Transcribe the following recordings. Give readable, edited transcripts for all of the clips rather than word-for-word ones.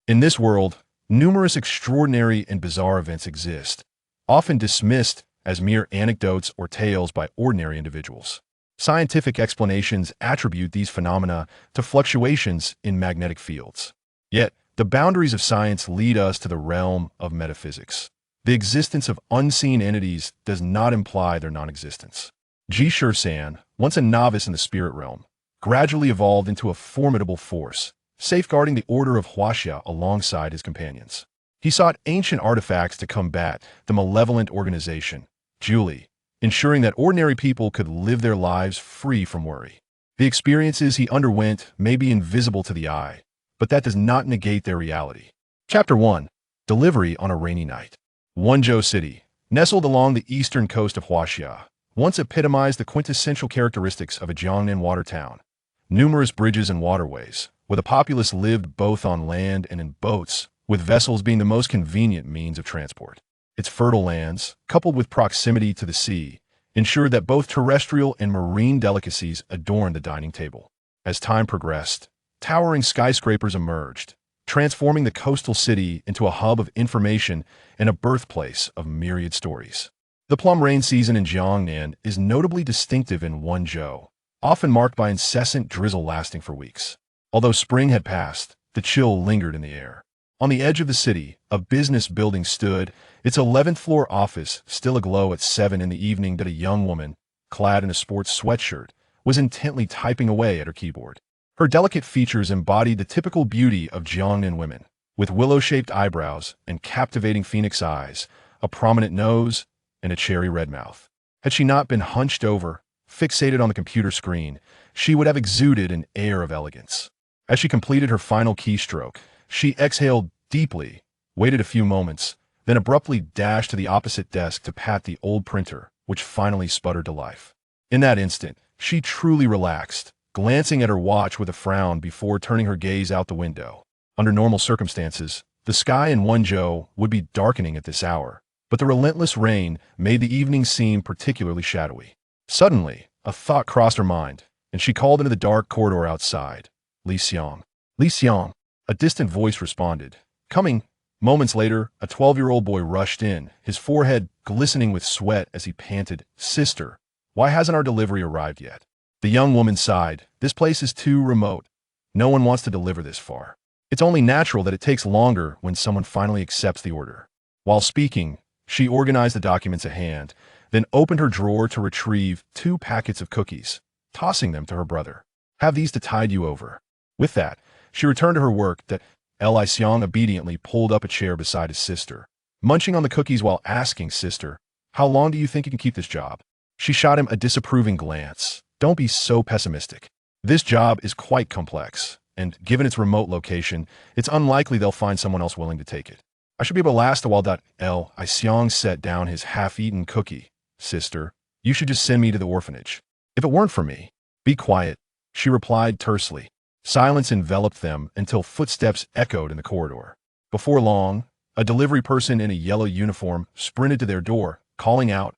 In this world, numerous extraordinary and bizarre events exist, often dismissed as mere anecdotes or tales by ordinary individuals. Scientific explanations attribute these phenomena to fluctuations in magnetic fields. Yet, the boundaries of science lead us to the realm of metaphysics. The existence of unseen entities does not imply their non-existence. Ji Shisan, once a novice in the spirit realm, gradually evolved into a formidable force, safeguarding the order of Huaxia alongside his companions. He sought ancient artifacts to combat the malevolent organization, Jiuli, ensuring that ordinary people could live their lives free from worry. The experiences he underwent may be invisible to the eye, but that does not negate their reality. Chapter 1. Delivery on a Rainy Night. Wenzhou City, nestled along the eastern coast of Huaxia, once epitomized the quintessential characteristics of a Jiangnan water town. Numerous bridges and waterways, where the populace lived both on land and in boats, with vessels being the most convenient means of transport. Its fertile lands, coupled with proximity to the sea, ensured that both terrestrial and marine delicacies adorned the dining table. As time progressed, towering skyscrapers emerged, transforming the coastal city into a hub of information and a birthplace of myriad stories. The plum rain season in Jiangnan is notably distinctive in Wenzhou, often marked by incessant drizzle lasting for weeks. Although spring had passed, the chill lingered in the air. On the edge of the city, a business building stood, its 11th floor office still aglow at 7 in the evening that a young woman, clad in a sports sweatshirt, was intently typing away at her keyboard. Her delicate features embodied the typical beauty of Jiangnan women, with willow-shaped eyebrows and captivating phoenix eyes, a prominent nose, and a cherry red mouth. Had she not been hunched over, fixated on the computer screen, she would have exuded an air of elegance. As she completed her final keystroke, she exhaled deeply, waited a few moments, then abruptly dashed to the opposite desk to pat the old printer, which finally sputtered to life. In that instant, she truly relaxed, glancing at her watch with a frown before turning her gaze out the window. Under normal circumstances, the sky in Wenzhou would be darkening at this hour, but the relentless rain made the evening seem particularly shadowy. Suddenly, a thought crossed her mind, and she called into the dark corridor outside. Li Xiang. Li Xiang. A distant voice responded. Coming. Moments later, a 12-year-old boy rushed in, his forehead glistening with sweat as he panted, "Sister, why hasn't our delivery arrived yet?" The young woman sighed. "This place is too remote. No one wants to deliver this far. It's only natural that it takes longer when someone finally accepts the order." While speaking, she organized the documents at hand, then opened her drawer to retrieve 2 packets of cookies, tossing them to her brother. "Have these to tide you over." With that, she returned to her work. Li Xiang obediently pulled up a chair beside his sister, munching on the cookies while asking, "Sister, how long do you think you can keep this job?" She shot him a disapproving glance. "Don't be so pessimistic. This job is quite complex, and given its remote location, it's unlikely they'll find someone else willing to take it. I should be able to last a while." Li Xiang set down his half-eaten cookie. "Sister, you should just send me to the orphanage. If it weren't for me." "Be quiet," she replied tersely. Silence enveloped them until footsteps echoed in the corridor. Before long, a delivery person in a yellow uniform sprinted to their door, calling out,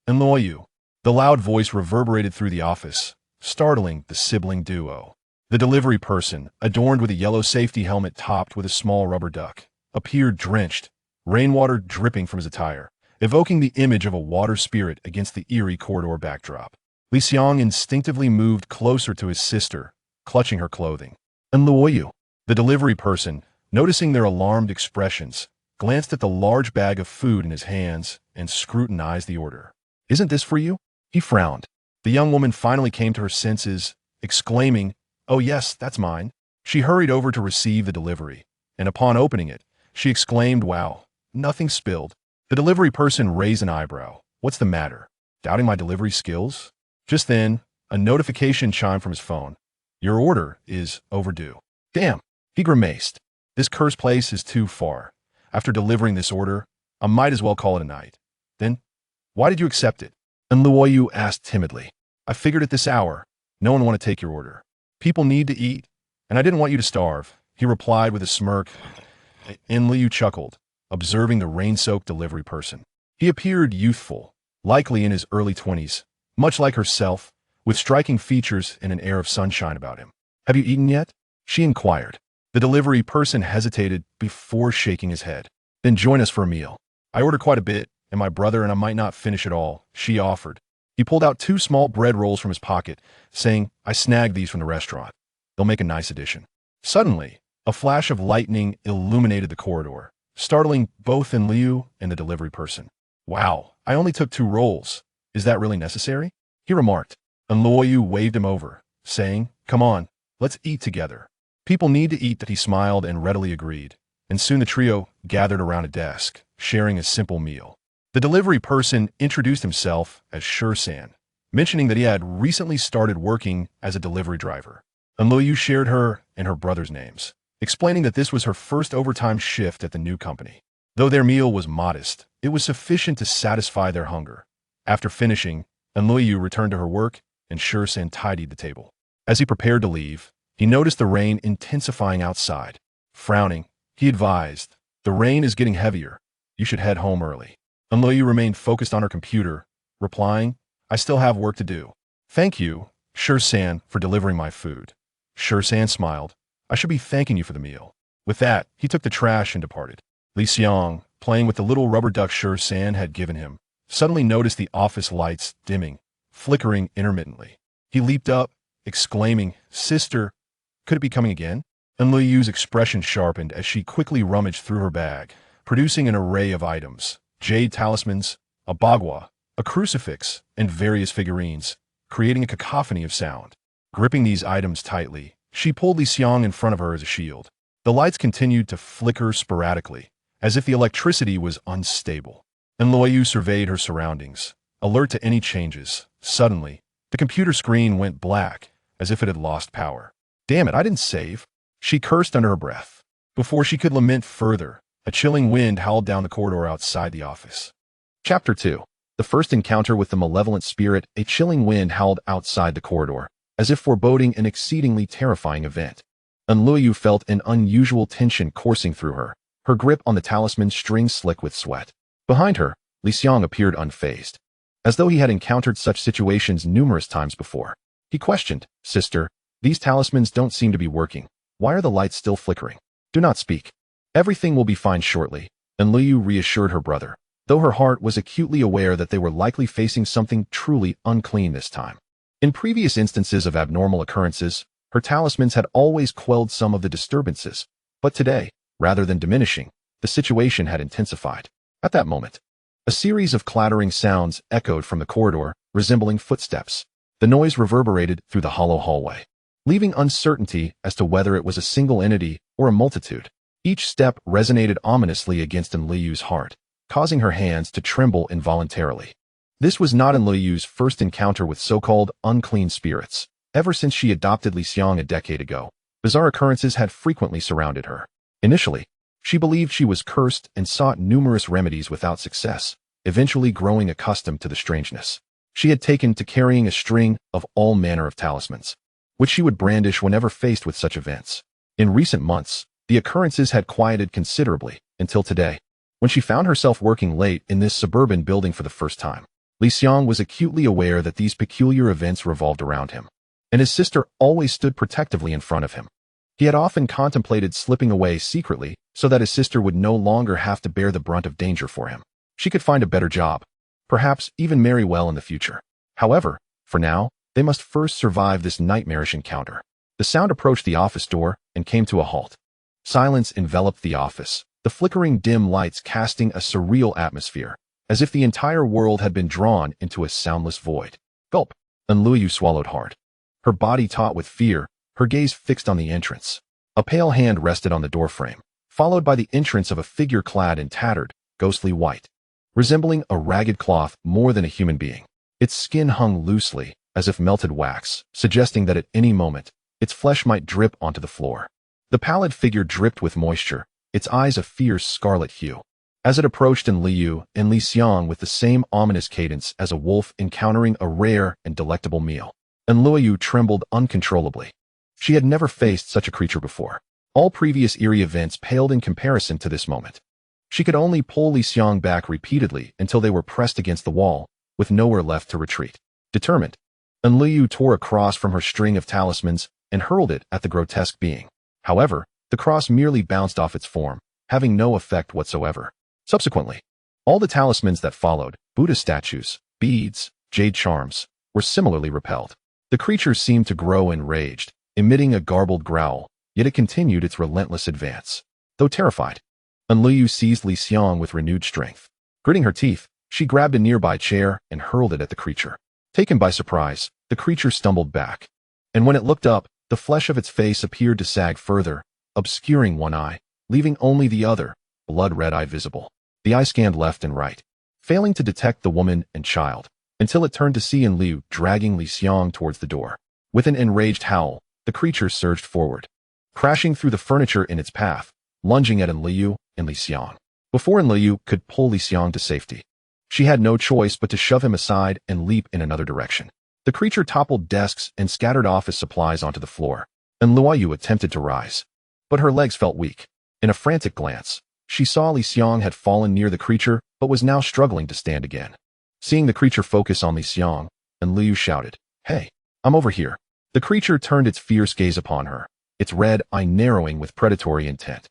"Enloyu." The loud voice reverberated through the office, startling the sibling duo. The delivery person, adorned with a yellow safety helmet topped with a small rubber duck, appeared drenched, rainwater dripping from his attire, evoking the image of a water spirit against the eerie corridor backdrop. Li Xiang instinctively moved closer to his sister, clutching her clothing. "Enloyu." The delivery person, noticing their alarmed expressions, glanced at the large bag of food in his hands and scrutinized the order. "Isn't this for you?" He frowned. The young woman finally came to her senses, exclaiming, "Oh yes, that's mine." She hurried over to receive the delivery, and upon opening it, she exclaimed, "Wow, nothing spilled." The delivery person raised an eyebrow. "What's the matter? Doubting my delivery skills?" Just then, a notification chimed from his phone. "Your order is overdue." "Damn," he grimaced. "This cursed place is too far. After delivering this order, I might as well call it a night." "Then, why did you accept it?" Enloyu asked timidly. "I figured at this hour, no one would take your order. People need to eat, and I didn't want you to starve," he replied with a smirk. Enloyu chuckled, observing the rain-soaked delivery person. He appeared youthful, likely in his early 20s, much like herself, with striking features and an air of sunshine about him. "Have you eaten yet?" she inquired. The delivery person hesitated before shaking his head. Then join us for a meal. I ordered quite a bit, and my brother and I might not finish it all, she offered. He pulled out 2 small bread rolls from his pocket, saying, I snagged these from the restaurant. They'll make a nice addition. Suddenly, a flash of lightning illuminated the corridor, startling both Liu and the delivery person. Wow, I only took 2 rolls. Is that really necessary? He remarked. Liu waved him over, saying, Come on, let's eat together. People need to eat. That he smiled and readily agreed, and soon the trio gathered around a desk, sharing a simple meal. The delivery person introduced himself as Ji Shisan, mentioning that he had recently started working as a delivery driver. Liu shared her and her brother's names, explaining that this was her first overtime shift at the new company. Though their meal was modest, it was sufficient to satisfy their hunger. After finishing, Liu returned to her work, and Ji Shisan tidied the table. As he prepared to leave, he noticed the rain intensifying outside. Frowning, he advised, The rain is getting heavier. You should head home early. Liu remained focused on her computer, replying, I still have work to do. Thank you, Ji Shisan, for delivering my food. Ji Shisan smiled. I should be thanking you for the meal. With that, he took the trash and departed. Li Xiang, playing with the little rubber duck Ji Shisan had given him, suddenly noticed the office lights dimming, flickering intermittently. He leaped up, exclaiming, Sister, could it be coming again? Liu's expression sharpened as she quickly rummaged through her bag, producing an array of items, jade talismans, a bagua, a crucifix, and various figurines, creating a cacophony of sound. Gripping these items tightly, she pulled Li Xiang in front of her as a shield. The lights continued to flicker sporadically, as if the electricity was unstable. Liu surveyed her surroundings, alert to any changes. Suddenly, the computer screen went black, as if it had lost power. Damn it, I didn't save. She cursed under her breath. Before she could lament further, a chilling wind howled down the corridor outside the office. Chapter 2. The first encounter with the malevolent spirit. A chilling wind howled outside the corridor, as if foreboding an exceedingly terrifying event. Liu felt an unusual tension coursing through her, her grip on the talisman string slick with sweat. Behind her, Li Xiang appeared unfazed, as though he had encountered such situations numerous times before. He questioned, Sister, these talismans don't seem to be working. Why are the lights still flickering? Do not speak. Everything will be fine shortly, Liu reassured her brother, though her heart was acutely aware that they were likely facing something truly unclean this time. In previous instances of abnormal occurrences, her talismans had always quelled some of the disturbances, but today, rather than diminishing, the situation had intensified. At that moment, a series of clattering sounds echoed from the corridor, resembling footsteps. The noise reverberated through the hollow hallway, leaving uncertainty as to whether it was a single entity or a multitude. Each step resonated ominously against Liu's heart, causing her hands to tremble involuntarily. This was not Liu's first encounter with so-called unclean spirits. Ever since she adopted Li Xiang a decade ago, bizarre occurrences had frequently surrounded her. Initially, she believed she was cursed and sought numerous remedies without success, eventually growing accustomed to the strangeness. She had taken to carrying a string of all manner of talismans, which she would brandish whenever faced with such events. In recent months, the occurrences had quieted considerably, until today, when she found herself working late in this suburban building for the first time. Li Xiang was acutely aware that these peculiar events revolved around him, and his sister always stood protectively in front of him. He had often contemplated slipping away secretly so that his sister would no longer have to bear the brunt of danger for him. She could find a better job, perhaps even marry well in the future. However, for now, they must first survive this nightmarish encounter. The sound approached the office door and came to a halt. Silence enveloped the office, the flickering dim lights casting a surreal atmosphere, as if the entire world had been drawn into a soundless void. Gulp. Liu swallowed hard, her body taut with fear, her gaze fixed on the entrance. A pale hand rested on the doorframe, followed by the entrance of a figure clad in tattered, ghostly white, resembling a ragged cloth more than a human being. Its skin hung loosely, as if melted wax, suggesting that at any moment, its flesh might drip onto the floor. The pallid figure dripped with moisture, its eyes a fierce scarlet hue. As it approached Liu and Li Xiang with the same ominous cadence as a wolf encountering a rare and delectable meal, Liu trembled uncontrollably. She had never faced such a creature before. All previous eerie events paled in comparison to this moment. She could only pull Li Xiang back repeatedly until they were pressed against the wall, with nowhere left to retreat. Determined, Liu tore a cross from her string of talismans and hurled it at the grotesque being. However, The cross merely bounced off its form, having no effect whatsoever. Subsequently, all the talismans that followed, Buddha statues, beads, jade charms, were similarly repelled. The creature seemed to grow enraged, emitting a garbled growl, yet it continued its relentless advance. Though terrified, Enliyu seized Li Xiang with renewed strength. Gritting her teeth, she grabbed a nearby chair and hurled it at the creature. Taken by surprise, the creature stumbled back. And when it looked up, the flesh of its face appeared to sag further, obscuring one eye, leaving only the other, blood-red eye visible. The eye scanned left and right, failing to detect the woman and child, until it turned to see Enliyu dragging Li Xiang towards the door. With an enraged howl, the creature surged forward, crashing through the furniture in its path, lunging at Enliyu and Li Xiang. Before Enliyu could pull Li Xiang to safety, she had no choice but to shove him aside and leap in another direction. The creature toppled desks and scattered office supplies onto the floor. Enliyu attempted to rise, but her legs felt weak. In a frantic glance, she saw Li Xiang had fallen near the creature but was now struggling to stand again. Seeing the creature focus on Li Xiang, Enliyu shouted, "Hey, I'm over here." The creature turned its fierce gaze upon her, its red eye narrowing with predatory intent.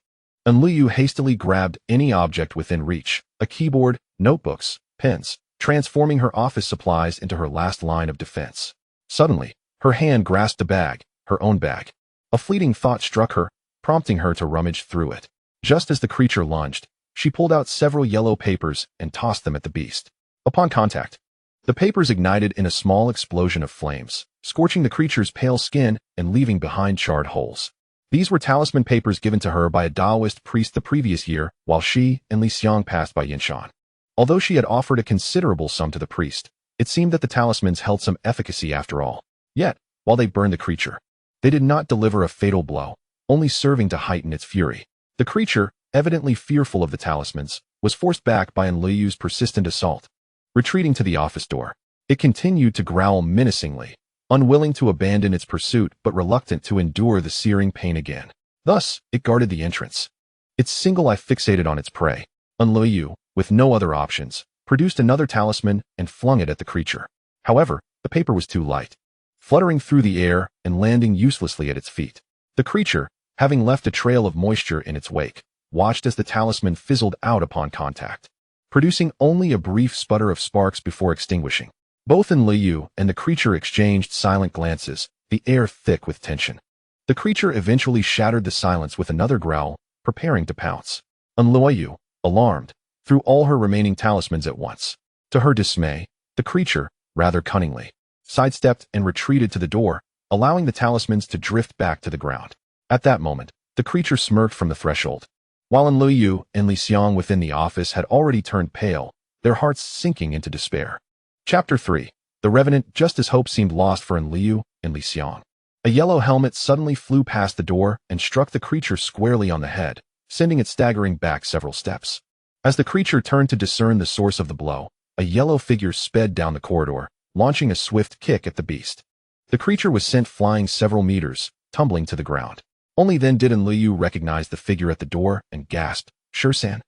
Enliyu hastily grabbed any object within reach, a keyboard, notebooks, pens, transforming her office supplies into her last line of defense. Suddenly, her hand grasped a bag, her own bag. A fleeting thought struck her, prompting her to rummage through it. Just as the creature lunged, she pulled out several yellow papers and tossed them at the beast. Upon contact, the papers ignited in a small explosion of flames, scorching the creature's pale skin and leaving behind charred holes. These were talisman papers given to her by a Taoist priest the previous year while she and Li Xiang passed by Yinshan. Although she had offered a considerable sum to the priest, it seemed that the talismans held some efficacy after all. Yet, while they burned the creature, they did not deliver a fatal blow, only serving to heighten its fury. The creature, evidently fearful of the talismans, was forced back by Enliyu's persistent assault. Retreating to the office door, it continued to growl menacingly, unwilling to abandon its pursuit but reluctant to endure the searing pain again. Thus, it guarded the entrance, its single eye fixated on its prey. Enliyu, with no other options, produced another talisman and flung it at the creature. However, the paper was too light, fluttering through the air and landing uselessly at its feet. The creature, having left a trail of moisture in its wake, watched as the talisman fizzled out upon contact, producing only a brief sputter of sparks before extinguishing. Both Enliyu and the creature exchanged silent glances, the air thick with tension. The creature eventually shattered the silence with another growl, preparing to pounce. Enliyu, alarmed, threw all her remaining talismans at once. To her dismay, the creature, rather cunningly, sidestepped and retreated to the door, allowing the talismans to drift back to the ground. At that moment, the creature smirked from the threshold. While Enliyu and Li Xiang within the office had already turned pale, their hearts sinking into despair. Chapter 3. The Revenant. Just as hope seemed lost for Enliyu and Li Xiang, a yellow helmet suddenly flew past the door and struck the creature squarely on the head, sending it staggering back several steps. As the creature turned to discern the source of the blow, a yellow figure sped down the corridor, launching a swift kick at the beast. The creature was sent flying several meters, tumbling to the ground. Only then did Enliyu recognize the figure at the door and gasped, "Shisan?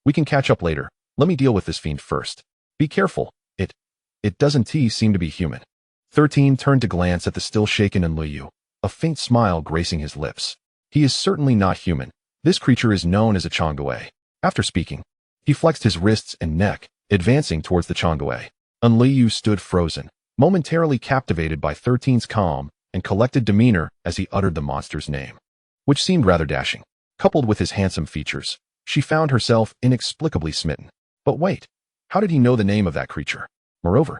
We can catch up later. Let me deal with this fiend first. Be careful, it doesn't seem to be human." 13 turned to glance at the still shaken Enliyu, a faint smile gracing his lips. He is certainly not human. This creature is known as a Chang'e. After speaking, he flexed his wrists and neck, advancing towards the Chang'e. Enliyu stood frozen, momentarily captivated by 13's calm and collected demeanor as he uttered the monster's name, which seemed rather dashing. Coupled with his handsome features, she found herself inexplicably smitten. But wait, how did he know the name of that creature? Moreover,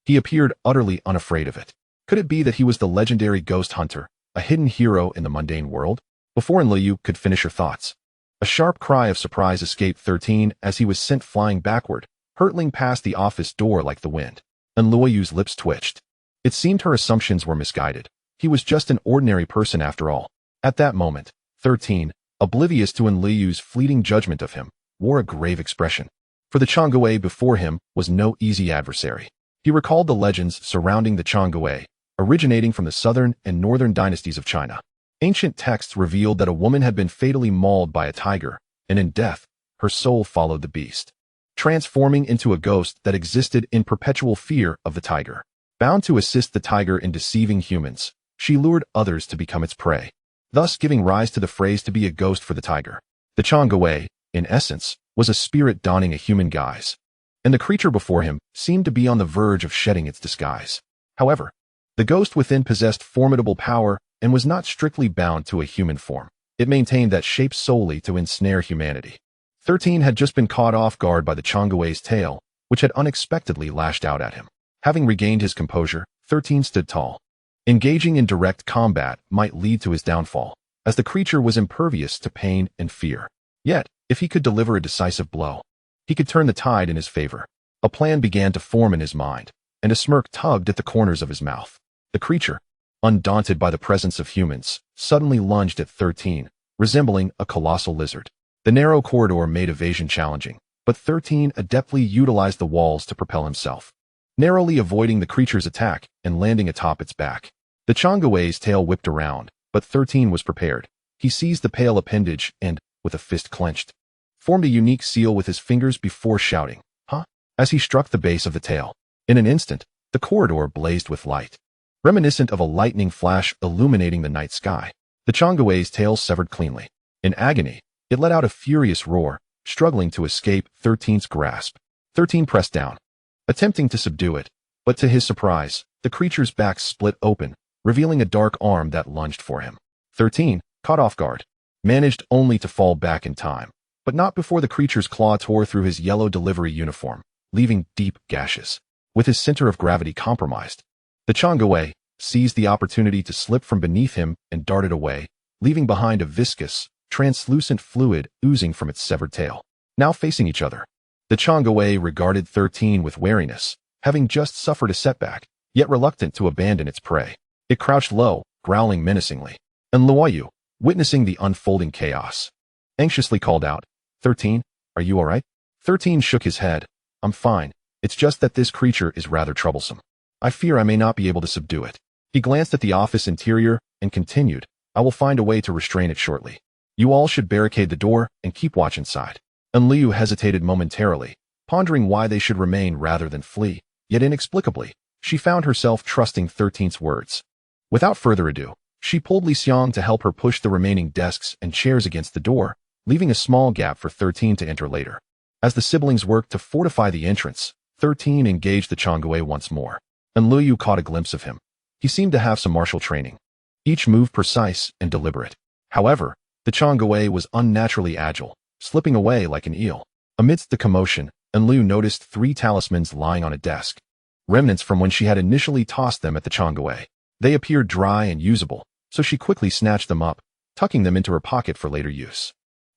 he appeared utterly unafraid of it. Could it be that he was the legendary ghost hunter, a hidden hero in the mundane world? Before Enliyu could finish her thoughts, a sharp cry of surprise escaped 13 as he was sent flying backward, hurtling past the office door like the wind. Enliyu's lips twitched. It seemed her assumptions were misguided. He was just an ordinary person after all. At that moment, 13, oblivious to Enliyu's fleeting judgment of him, wore a grave expression. For the Chang'e before him was no easy adversary. He recalled the legends surrounding the Chang'e, originating from the southern and northern dynasties of China. Ancient texts revealed that a woman had been fatally mauled by a tiger, and in death, her soul followed the beast, transforming into a ghost that existed in perpetual fear of the tiger. Bound to assist the tiger in deceiving humans, she lured others to become its prey. thus giving rise to the phrase to be a ghost for the tiger. The Chang'e, in essence, was a spirit donning a human guise, and the creature before him seemed to be on the verge of shedding its disguise. However, the ghost within possessed formidable power and was not strictly bound to a human form. It maintained that shape solely to ensnare humanity. 13 had just been caught off guard by the Chang'e's tail, which had unexpectedly lashed out at him. Having regained his composure, 13 stood tall. Engaging in direct combat might lead to his downfall, as the creature was impervious to pain and fear. Yet, if he could deliver a decisive blow, he could turn the tide in his favor. A plan began to form in his mind, and a smirk tugged at the corners of his mouth. The creature, undaunted by the presence of humans, suddenly lunged at 13, resembling a colossal lizard. The narrow corridor made evasion challenging, but 13 adeptly utilized the walls to propel himself, narrowly avoiding the creature's attack and landing atop its back. The Chang'e's tail whipped around, but 13 was prepared. He seized the pale appendage and, with a fist clenched, formed a unique seal with his fingers before shouting, "Huh?" as he struck the base of the tail. In an instant, the corridor blazed with light, reminiscent of a lightning flash illuminating the night sky. The Chang'e's tail severed cleanly. In agony, it let out a furious roar, struggling to escape 13's grasp. 13 pressed down, attempting to subdue it, but to his surprise, the creature's back split open, revealing a dark arm that lunged for him. 13, caught off guard, managed only to fall back in time, but not before the creature's claw tore through his yellow delivery uniform, leaving deep gashes. With his center of gravity compromised, the Chang'e seized the opportunity to slip from beneath him and darted away, leaving behind a viscous, translucent fluid oozing from its severed tail. Now facing each other, the Chang'e regarded 13 with wariness, having just suffered a setback, yet reluctant to abandon its prey. It crouched low, growling menacingly, and Luoyu, witnessing the unfolding chaos, anxiously called out, 13, are you all right? 13 shook his head. I'm fine. It's just that this creature is rather troublesome. I fear I may not be able to subdue it. He glanced at the office interior and continued, I will find a way to restrain it shortly. You all should barricade the door and keep watch inside. And Liu hesitated momentarily, pondering why they should remain rather than flee, yet inexplicably, she found herself trusting 13's words. Without further ado, she pulled Li Xiang to help her push the remaining desks and chairs against the door, leaving a small gap for 13 to enter later. As the siblings worked to fortify the entrance, 13 engaged the Chang'e once more, and Liu caught a glimpse of him. He seemed to have some martial training, each move precise and deliberate. However, the Chang'e was unnaturally agile, slipping away like an eel. Amidst the commotion, Liu noticed 3 talismans lying on a desk, remnants from when she had initially tossed them at the Chang'e. They appeared dry and usable, so she quickly snatched them up, tucking them into her pocket for later use.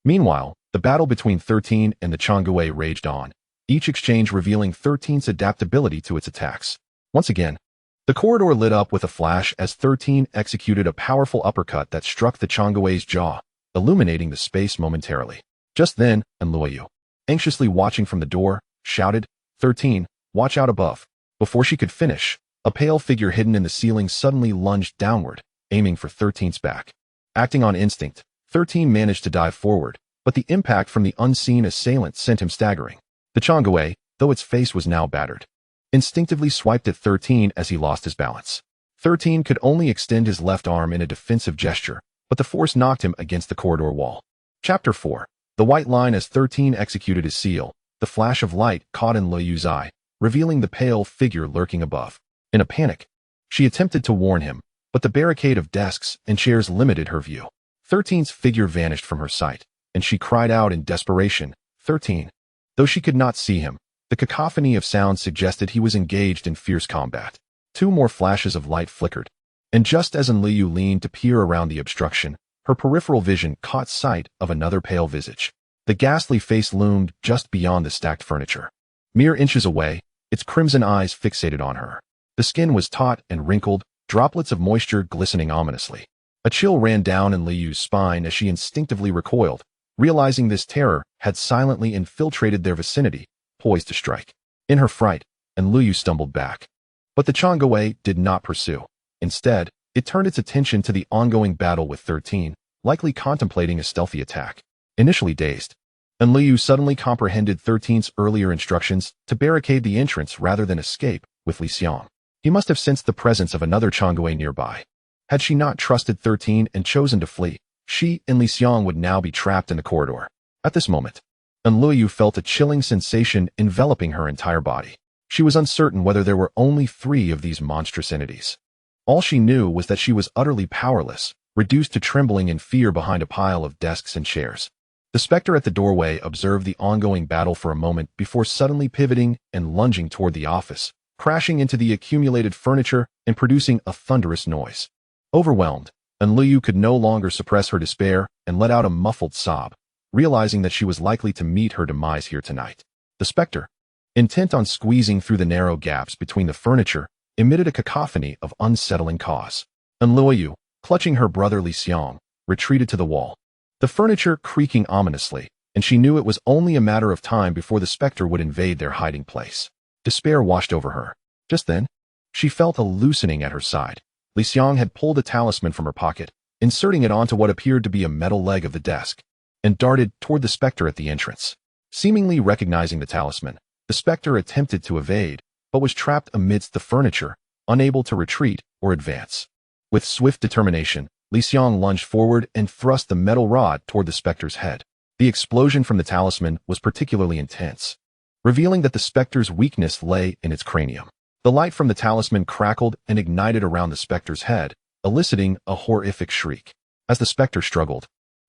Meanwhile, the battle between 13 and the Chang'e raged on, each exchange revealing 13's adaptability to its attacks. Once again, the corridor lit up with a flash as 13 executed a powerful uppercut that struck the Chang'e's jaw, illuminating the space momentarily. Just then, Luoyu, anxiously watching from the door, shouted, 13, watch out above. Before she could finish, a pale figure hidden in the ceiling suddenly lunged downward, aiming for 13's back. Acting on instinct, 13 managed to dive forward, but the impact from the unseen assailant sent him staggering. The Chang'e, though its face was now battered, instinctively swiped at 13 as he lost his balance. 13 could only extend his left arm in a defensive gesture, but the force knocked him against the corridor wall. Chapter 4. The white line as 13 executed his seal, the flash of light caught in Luoyu's eye, revealing the pale figure lurking above. In a panic, she attempted to warn him, but the barricade of desks and chairs limited her view. 13's figure vanished from her sight, and she cried out in desperation, 13. Though she could not see him, the cacophony of sounds suggested he was engaged in fierce combat. 2 more flashes of light flickered, and just as Liu leaned to peer around the obstruction, her peripheral vision caught sight of another pale visage. The ghastly face loomed just beyond the stacked furniture. Mere inches away, its crimson eyes fixated on her. The skin was taut and wrinkled, droplets of moisture glistening ominously. A chill ran down Liu's spine as she instinctively recoiled, realizing this terror had silently infiltrated their vicinity, poised to strike. In her fright, Liu stumbled back. But the Chang'e did not pursue. Instead, it turned its attention to the ongoing battle with 13, likely contemplating a stealthy attack. Initially dazed, Liu suddenly comprehended 13's earlier instructions to barricade the entrance rather than escape with Li Xiang. He must have sensed the presence of another Chang'e nearby. Had she not trusted 13 and chosen to flee, she and Li Xiang would now be trapped in the corridor. At this moment, Enluyu felt a chilling sensation enveloping her entire body. She was uncertain whether there were only 3 of these monstrous entities. All she knew was that she was utterly powerless, reduced to trembling in fear behind a pile of desks and chairs. The specter at the doorway observed the ongoing battle for a moment before suddenly pivoting and lunging toward the office, crashing into the accumulated furniture and producing a thunderous noise. Overwhelmed, Enluyu could no longer suppress her despair and let out a muffled sob, realizing that she was likely to meet her demise here tonight. The specter, intent on squeezing through the narrow gaps between the furniture, emitted a cacophony of unsettling caws. Enluyu, clutching her brother Li Xiang, retreated to the wall, the furniture creaking ominously, and she knew it was only a matter of time before the specter would invade their hiding place. Despair washed over her. Just then, she felt a loosening at her side. Li Xiang had pulled a talisman from her pocket, inserting it onto what appeared to be a metal leg of the desk, and darted toward the specter at the entrance. Seemingly recognizing the talisman, the specter attempted to evade, but was trapped amidst the furniture, unable to retreat or advance. With swift determination, Li Xiang lunged forward and thrust the metal rod toward the specter's head. The explosion from the talisman was particularly intense, revealing that the specter's weakness lay in its cranium. The light from the talisman crackled and ignited around the specter's head, eliciting a horrific shriek. As the specter struggled,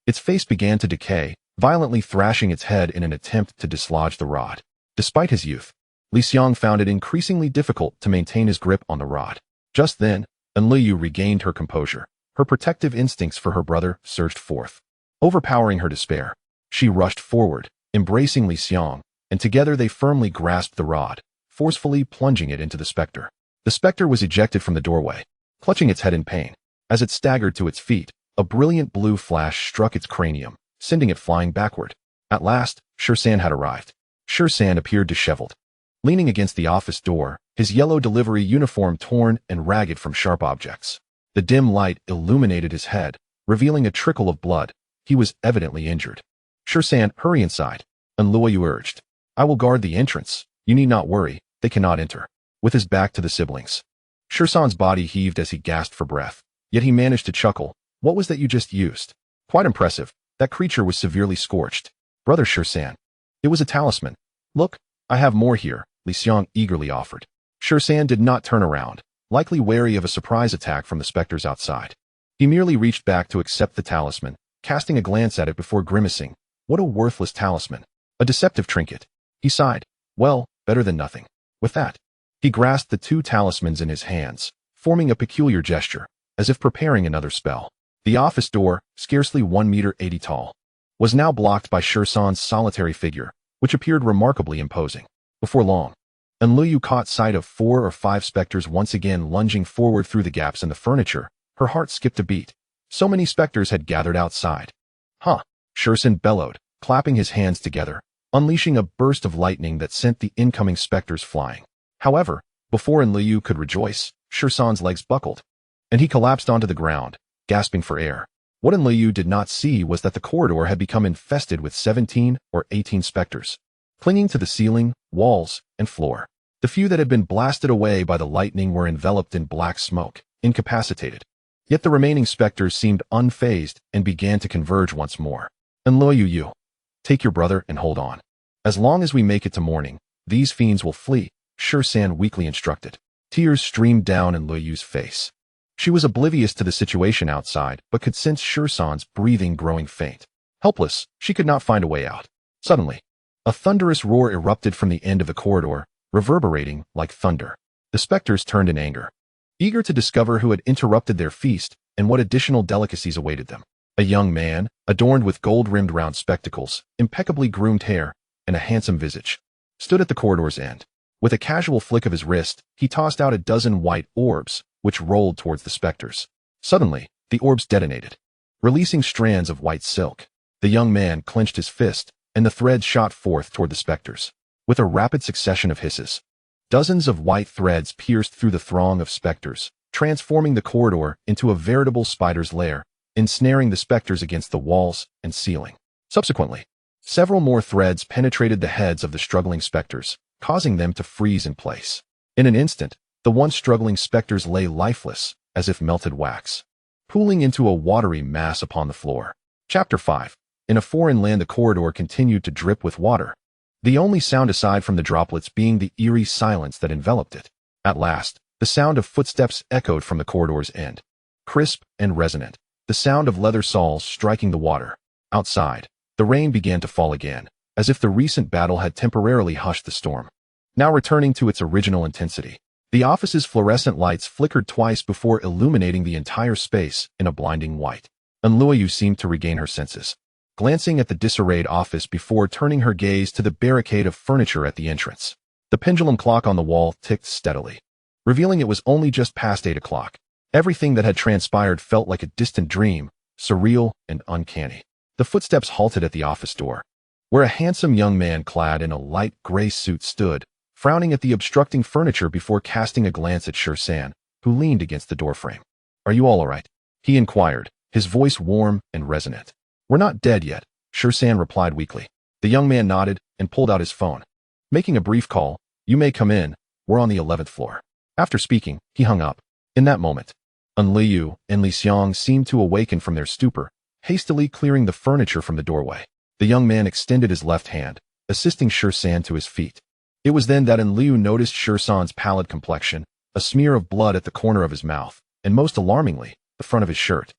its face began to decay, violently thrashing its head in an attempt to dislodge the rod. Despite his youth, Li Xiang found it increasingly difficult to maintain his grip on the rod. Just then, Enluyu regained her composure. Her protective instincts for her brother surged forth. Overpowering her despair, she rushed forward, embracing Li Xiang, and together they firmly grasped the rod, forcefully plunging it into the specter. The specter was ejected from the doorway, clutching its head in pain. As it staggered to its feet, a brilliant blue flash struck its cranium, sending it flying backward. At last, Shisan had arrived. Shisan appeared disheveled, leaning against the office door, his yellow delivery uniform torn and ragged from sharp objects. The dim light illuminated his head, revealing a trickle of blood. He was evidently injured. Shisan, hurry inside, Enluyu urged. I will guard the entrance. You need not worry, they cannot enter. With his back to the siblings, Shisan's body heaved as he gasped for breath, yet he managed to chuckle. What was that you just used? Quite impressive. That creature was severely scorched. Brother Shisan. It was a talisman. Look, I have more here, Li Xiang eagerly offered. Shisan did not turn around, likely wary of a surprise attack from the specters outside. He merely reached back to accept the talisman, casting a glance at it before grimacing. What a worthless talisman. A deceptive trinket. He sighed. Well, better than nothing. With that, he grasped the 2 talismans in his hands, forming a peculiar gesture, as if preparing another spell. The office door, scarcely 1.80 meters tall, was now blocked by Shisan's solitary figure, which appeared remarkably imposing. Before long, Enluyu caught sight of 4 or 5 specters once again lunging forward through the gaps in the furniture. Her heart skipped a beat. So many specters had gathered outside. Huh, Shisan bellowed, clapping his hands together, unleashing a burst of lightning that sent the incoming specters flying. However, before Enluyu could rejoice, Shisan's legs buckled, and he collapsed onto the ground, gasping for air. What Enluyu did not see was that the corridor had become infested with 17 or 18 specters, clinging to the ceiling, walls, and floor. The few that had been blasted away by the lightning were enveloped in black smoke, incapacitated. Yet the remaining specters seemed unfazed and began to converge once more. Enluyu, take your brother and hold on. As long as we make it to morning, these fiends will flee, Shisan weakly instructed. Tears streamed down Enluyu's face. She was oblivious to the situation outside, but could sense Shisan's breathing growing faint. Helpless, she could not find a way out. Suddenly, a thunderous roar erupted from the end of the corridor, reverberating like thunder. The specters turned in anger, eager to discover who had interrupted their feast and what additional delicacies awaited them. A young man, adorned with gold-rimmed round spectacles, impeccably groomed hair, and a handsome visage, stood at the corridor's end. With a casual flick of his wrist, he tossed out a dozen white orbs, which rolled towards the specters. Suddenly, the orbs detonated, releasing strands of white silk. The young man clenched his fist, and the threads shot forth toward the specters. With a rapid succession of hisses, dozens of white threads pierced through the throng of specters, transforming the corridor into a veritable spider's lair, ensnaring the specters against the walls and ceiling. Subsequently, several more threads penetrated the heads of the struggling specters, causing them to freeze in place. In an instant, the once struggling specters lay lifeless, as if melted wax, pooling into a watery mass upon the floor. Chapter 5. In a foreign land, the corridor continued to drip with water, the only sound aside from the droplets being the eerie silence that enveloped it. At last, the sound of footsteps echoed from the corridor's end, crisp and resonant, the sound of leather soles striking the water. Outside, the rain began to fall again, as if the recent battle had temporarily hushed the storm, now returning to its original intensity. The office's fluorescent lights flickered twice before illuminating the entire space in a blinding white. Jiuli seemed to regain her senses, glancing at the disarrayed office before turning her gaze to the barricade of furniture at the entrance. The pendulum clock on the wall ticked steadily, revealing it was only just past 8 o'clock. Everything that had transpired felt like a distant dream, surreal and uncanny. The footsteps halted at the office door, where a handsome young man clad in a light gray suit stood, frowning at the obstructing furniture before casting a glance at Ji Shisan, who leaned against the doorframe. "Are you all right?" he inquired, his voice warm and resonant. "We're not dead yet," Ji Shisan replied weakly. The young man nodded and pulled out his phone. Making a brief call, "You may come in, we're on the 11th floor." After speaking, he hung up. In that moment, Jiuli and Li Xiang seemed to awaken from their stupor, hastily clearing the furniture from the doorway. The young man extended his left hand, assisting Ji Shisan to his feet. It was then that Jiuli noticed Ji Shisan's pallid complexion, a smear of blood at the corner of his mouth, and most alarmingly, the front of his shirt,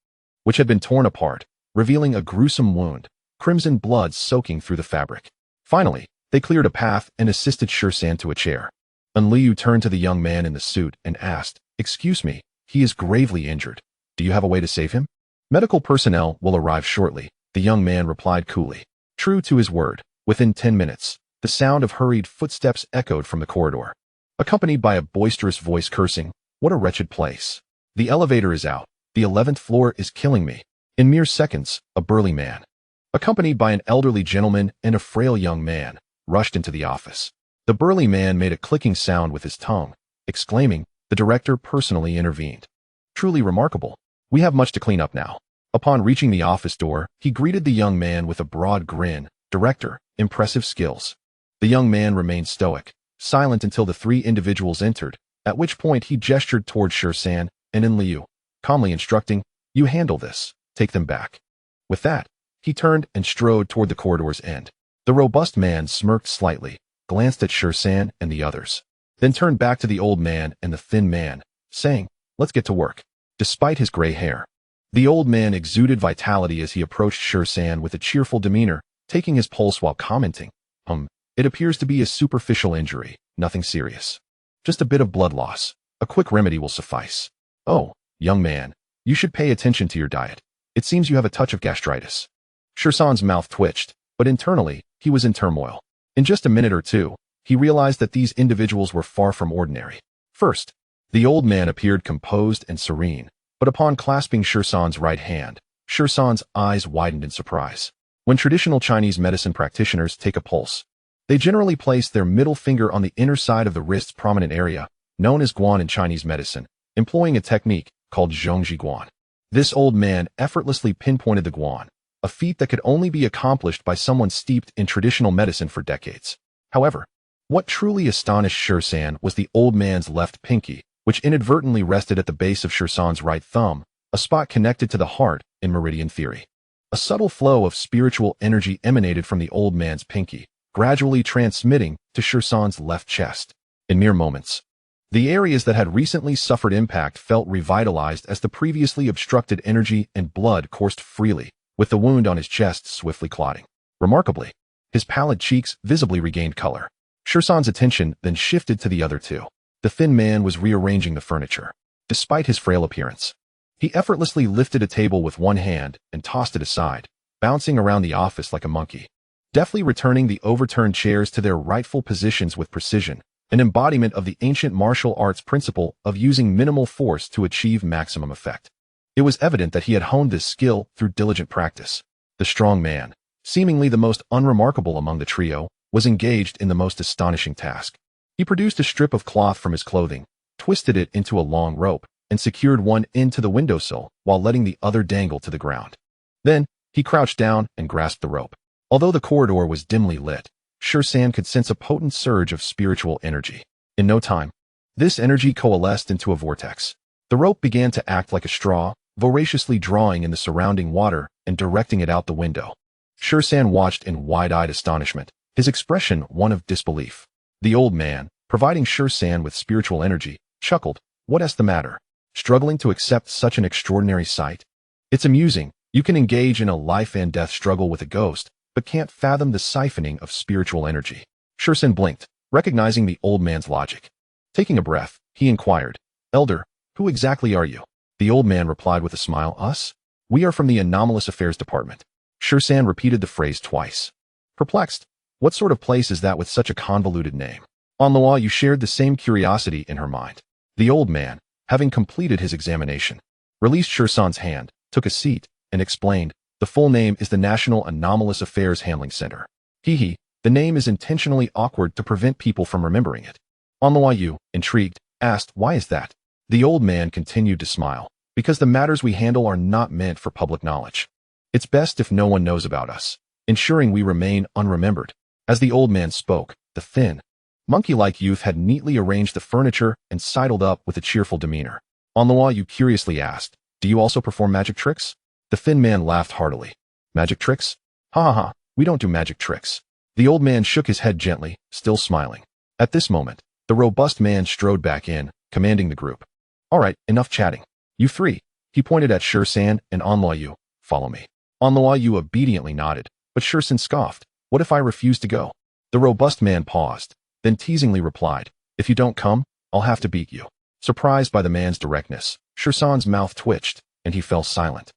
which had been torn apart, revealing a gruesome wound, crimson blood soaking through the fabric. Finally, they cleared a path and assisted Ji Shisan to a chair. Jiuli turned to the young man in the suit and asked, "Excuse me, he is gravely injured. Do you have a way to save him?" "Medical personnel will arrive shortly," the young man replied coolly. True to his word, within 10 minutes, the sound of hurried footsteps echoed from the corridor, accompanied by a boisterous voice cursing, "What a wretched place. The elevator is out. The 11th floor is killing me." In mere seconds, a burly man, accompanied by an elderly gentleman and a frail young man, rushed into the office. The burly man made a clicking sound with his tongue, exclaiming, "The director personally intervened. Truly remarkable. We have much to clean up now." Upon reaching the office door, he greeted the young man with a broad grin. "Director, impressive skills." The young man remained stoic, silent until the 3 individuals entered, at which point he gestured toward Ji Shisan and Jiuli, calmly instructing, "You handle this, take them back." With that, he turned and strode toward the corridor's end. The robust man smirked slightly, glanced at Ji Shisan and the others, then turned back to the old man and the thin man, saying, "Let's get to work." Despite his gray hair, the old man exuded vitality as he approached Ji Shisan with a cheerful demeanor, taking his pulse while commenting, "It appears to be a superficial injury, nothing serious. Just a bit of blood loss. A quick remedy will suffice. Oh, young man, you should pay attention to your diet. It seems you have a touch of gastritis." Ji Shisan's mouth twitched, but internally, he was in turmoil. In just a minute or two, he realized that these individuals were far from ordinary. First, the old man appeared composed and serene, but upon clasping Ji Shisan's right hand, Ji Shisan's eyes widened in surprise. When traditional Chinese medicine practitioners take a pulse, they generally place their middle finger on the inner side of the wrist's prominent area, known as guan in Chinese medicine, employing a technique called zhongji guan. This old man effortlessly pinpointed the guan, a feat that could only be accomplished by someone steeped in traditional medicine for decades. However, what truly astonished Ji Shisan was the old man's left pinky, which inadvertently rested at the base of Ji Shisan's right thumb, a spot connected to the heart in meridian theory. A subtle flow of spiritual energy emanated from the old man's pinky, gradually transmitting to Ji Shisan's left chest. In mere moments, the areas that had recently suffered impact felt revitalized as the previously obstructed energy and blood coursed freely, with the wound on his chest swiftly clotting. Remarkably, his pallid cheeks visibly regained color. Ji Shisan's attention then shifted to the other 2. The thin man was rearranging the furniture. Despite his frail appearance, he effortlessly lifted a table with one hand and tossed it aside, bouncing around the office like a monkey, deftly returning the overturned chairs to their rightful positions with precision, an embodiment of the ancient martial arts principle of using minimal force to achieve maximum effect. It was evident that he had honed this skill through diligent practice. The strong man, seemingly the most unremarkable among the trio, was engaged in the most astonishing task. He produced a strip of cloth from his clothing, twisted it into a long rope, and secured one end to the windowsill while letting the other dangle to the ground. Then, he crouched down and grasped the rope. Although the corridor was dimly lit, Ji Shisan could sense a potent surge of spiritual energy. In no time, this energy coalesced into a vortex, The rope began to act like a straw, voraciously drawing in the surrounding water and directing it out the window. Shisan watched in wide-eyed astonishment, his expression one of disbelief. The old man, providing Shisan with spiritual energy, chuckled. What's the matter? Struggling to accept such an extraordinary sight? It's amusing. You can engage in a life-and-death struggle with a ghost, but can't fathom the siphoning of spiritual energy. Shisan blinked, recognizing the old man's logic. Taking a breath, he inquired, Elder, who exactly are you? The old man replied with a smile, Us? We are from the Anomalous Affairs Department. Shisan repeated the phrase twice. Perplexed, what sort of place is that with such a convoluted name? On the wall, you shared the same curiosity in her mind. The old man, having completed his examination, released Shisan's hand, took a seat, and explained, the full name is the National Anomalous Affairs Handling Center. The name is intentionally awkward to prevent people from remembering it. On the wall, you, intrigued, asked, why is that? The old man continued to smile, because the matters we handle are not meant for public knowledge. It's best if no one knows about us, ensuring we remain unremembered. As the old man spoke, the thin, monkey-like youth had neatly arranged the furniture and sidled up with a cheerful demeanor. On the wall, you curiously asked, do you also perform magic tricks? The thin man laughed heartily. Magic tricks? Ha ha ha, we don't do magic tricks. The old man shook his head gently, still smiling. At this moment, the robust man strode back in, commanding the group. All right, enough chatting. You three. He pointed at Shisan and Anluoyu. Follow me. Anluoyu obediently nodded, but Shisan scoffed. What if I refuse to go? The robust man paused, then teasingly replied, if you don't come, I'll have to beat you. Surprised by the man's directness, Shisan's mouth twitched, and he fell silent.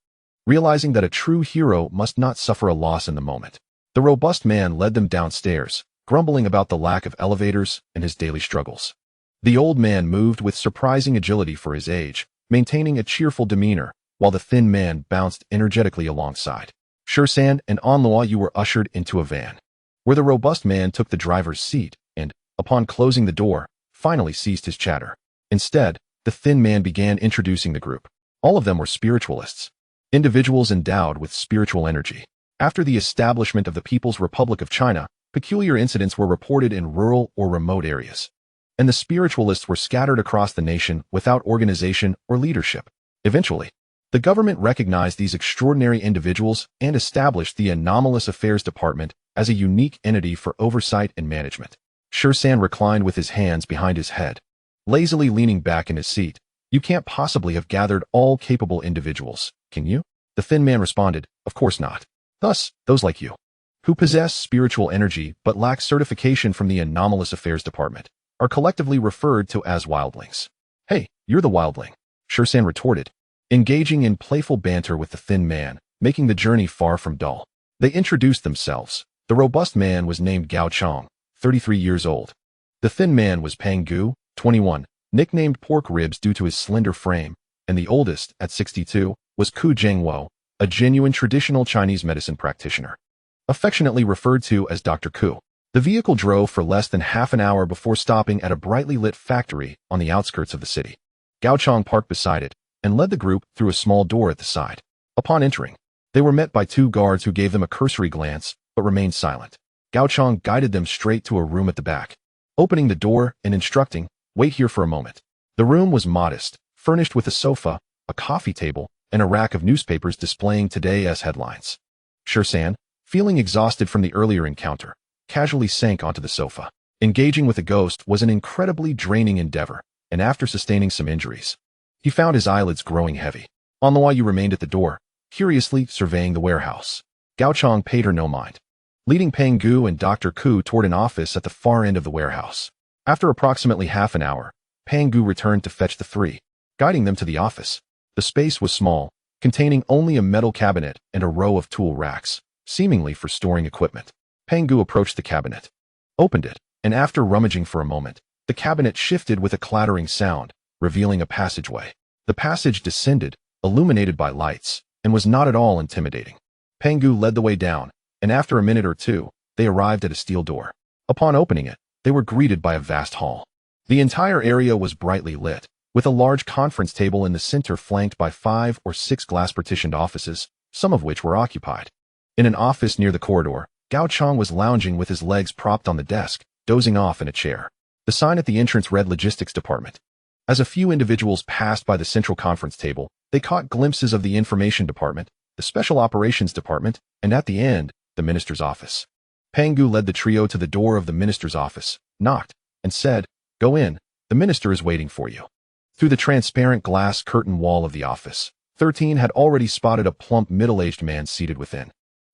Realizing that a true hero must not suffer a loss in the moment, the robust man led them downstairs, grumbling about the lack of elevators and his daily struggles. The old man moved with surprising agility for his age, maintaining a cheerful demeanor, while the thin man bounced energetically alongside. Shisan and Anluoyu were ushered into a van, where the robust man took the driver's seat and, upon closing the door, finally ceased his chatter. Instead, the thin man began introducing the group. All of them were spiritualists, individuals endowed with spiritual energy. After the establishment of the People's Republic of China, peculiar incidents were reported in rural or remote areas, and the spiritualists were scattered across the nation without organization or leadership. Eventually, the government recognized these extraordinary individuals and established the Anomalous Affairs Department as a unique entity for oversight and management. Shisan reclined with his hands behind his head, lazily leaning back in his seat. You can't possibly have gathered all capable individuals, can you? The thin man responded, of course not. Thus, those like you, who possess spiritual energy but lack certification from the Anomalous Affairs Department, are collectively referred to as wildlings. Hey, you're the wildling, Shisan retorted, engaging in playful banter with the thin man, making the journey far from dull. They introduced themselves. The robust man was named Gao Chong, 33 years old. The thin man was Pang Gu, 21, nicknamed Pork Ribs due to his slender frame, and the oldest, at 62, was Ku Zhengwo, a genuine traditional Chinese medicine practitioner, affectionately referred to as Dr. Ku. The vehicle drove for less than half an hour before stopping at a brightly lit factory on the outskirts of the city. Gao Chong parked beside it and led the group through a small door at the side. Upon entering, they were met by two guards who gave them a cursory glance but remained silent. Gao Chong guided them straight to a room at the back, opening the door and instructing, wait here for a moment. The room was modest, furnished with a sofa, a coffee table, and a rack of newspapers displaying today's headlines. Shisan, feeling exhausted from the earlier encounter, casually sank onto the sofa. Engaging with a ghost was an incredibly draining endeavor, and after sustaining some injuries, he found his eyelids growing heavy. Anluoyu remained at the door, curiously surveying the warehouse. Gao Chong paid her no mind, leading Peng Gu and Dr. Ku toward an office at the far end of the warehouse. After approximately half an hour, Peng Gu returned to fetch the three, guiding them to the office. The space was small, containing only a metal cabinet and a row of tool racks, seemingly for storing equipment. Peng Gu approached the cabinet, opened it, and after rummaging for a moment, the cabinet shifted with a clattering sound, revealing a passageway. The passage descended, illuminated by lights, and was not at all intimidating. Peng Gu led the way down, and after a minute or two, they arrived at a steel door. Upon opening it, they were greeted by a vast hall. The entire area was brightly lit, with a large conference table in the center flanked by 5 or 6 glass-partitioned offices, some of which were occupied. In an office near the corridor, Gao Chong was lounging with his legs propped on the desk, dozing off in a chair. The sign at the entrance read Logistics Department. As a few individuals passed by the central conference table, they caught glimpses of the information department, the special operations department, and at the end, the minister's office. Pangu led the trio to the door of the minister's office, knocked, and said, "Go in, the minister is waiting for you." Through the transparent glass curtain wall of the office, 13 had already spotted a plump middle-aged man seated within.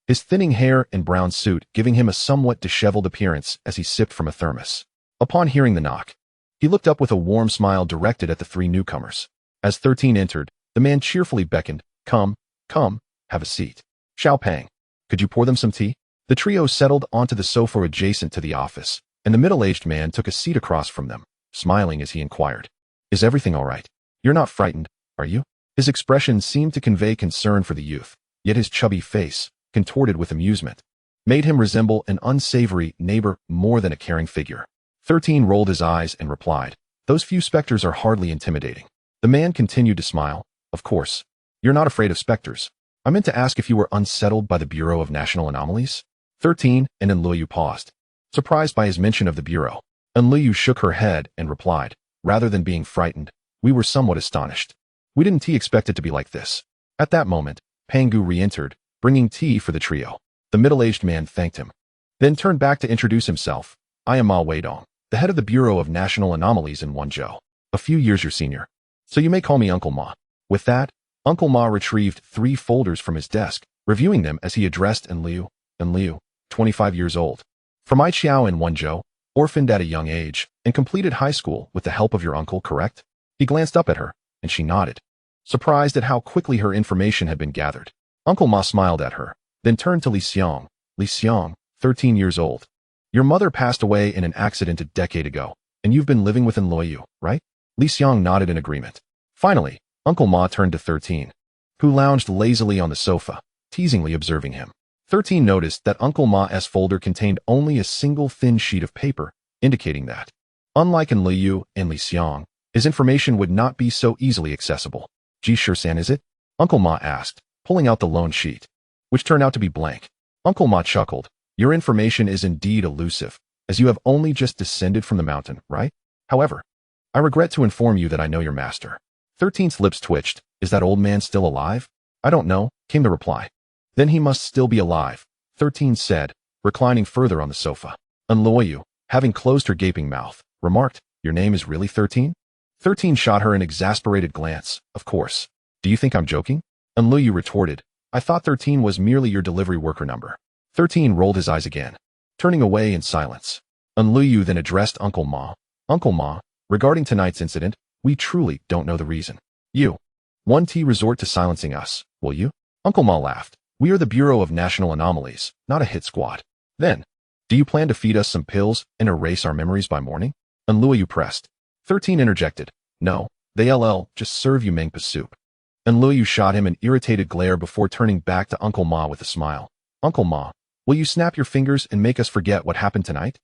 His thinning hair and brown suit giving him a somewhat disheveled appearance as he sipped from a thermos. Upon hearing the knock, he looked up with a warm smile directed at the three newcomers. As 13 entered, the man cheerfully beckoned, Come, have a seat. Xiao Pang, could you pour them some tea?" The trio settled onto the sofa adjacent to the office, and the middle-aged man took a seat across from them, smiling as he inquired, "Is everything all right? You're not frightened, are you?" His expression seemed to convey concern for the youth, yet his chubby face, contorted with amusement, made him resemble an unsavory neighbor more than a caring figure. 13 rolled his eyes and replied, "Those few specters are hardly intimidating." The man continued to smile, "Of course. You're not afraid of specters. I meant to ask if you were unsettled by the Bureau of National Anomalies?" 13 and Enluyu paused, surprised by his mention of the Bureau. Enluyu shook her head and replied, "Rather than being frightened, we were somewhat astonished. We didn't expect it to be like this." At that moment, Pangu re-entered, bringing tea for the trio. The middle-aged man thanked him, then turned back to introduce himself. "I am Ma Weidong, the head of the Bureau of National Anomalies in Wenzhou, a few years your senior. So you may call me Uncle Ma." With that, Uncle Ma retrieved 3 folders from his desk, reviewing them as he addressed Enliu, 25 years old. "From Ai Qiao in Wenzhou, orphaned at a young age, and completed high school with the help of your uncle, correct?" He glanced up at her, and she nodded, surprised at how quickly her information had been gathered. Uncle Ma smiled at her, then turned to Li Xiang, 13 years old. "Your mother passed away in an accident a decade ago, and you've been living with Enluyu, right?" Li Xiang nodded in agreement. Finally, Uncle Ma turned to 13, who lounged lazily on the sofa, teasingly observing him. 13 noticed that Uncle Ma's folder contained only a single thin sheet of paper, indicating that, unlike Enluyu and Li Xiang, his information would not be so easily accessible. "Ji Shisan, is it?" Uncle Ma asked, pulling out the loan sheet, which turned out to be blank. Uncle Ma chuckled. "Your information is indeed elusive, as you have only just descended from the mountain, right? However, I regret to inform you that I know your master." 13's lips twitched. "Is that old man still alive?" "I don't know," came the reply. "Then he must still be alive," 13 said, reclining further on the sofa. Enluyu, having closed her gaping mouth, remarked, "Your name is really 13? 13 shot her an exasperated glance. "Of course. Do you think I'm joking?" Enluyu retorted, "I thought 13 was merely your delivery worker number." 13 rolled his eyes again, turning away in silence. Enluyu then addressed Uncle Ma. "Uncle Ma, regarding tonight's incident, we truly don't know the reason. You won't resort to silencing us, will you?" Uncle Ma laughed. "We are the Bureau of National Anomalies, not a hit squad." "Then, do you plan to feed us some pills and erase our memories by morning?" Enluyu pressed. 13 interjected, "No, they'll just serve you mangpa soup." Enluyu shot him an irritated glare before turning back to Uncle Ma with a smile. "Uncle Ma, will you snap your fingers and make us forget what happened tonight?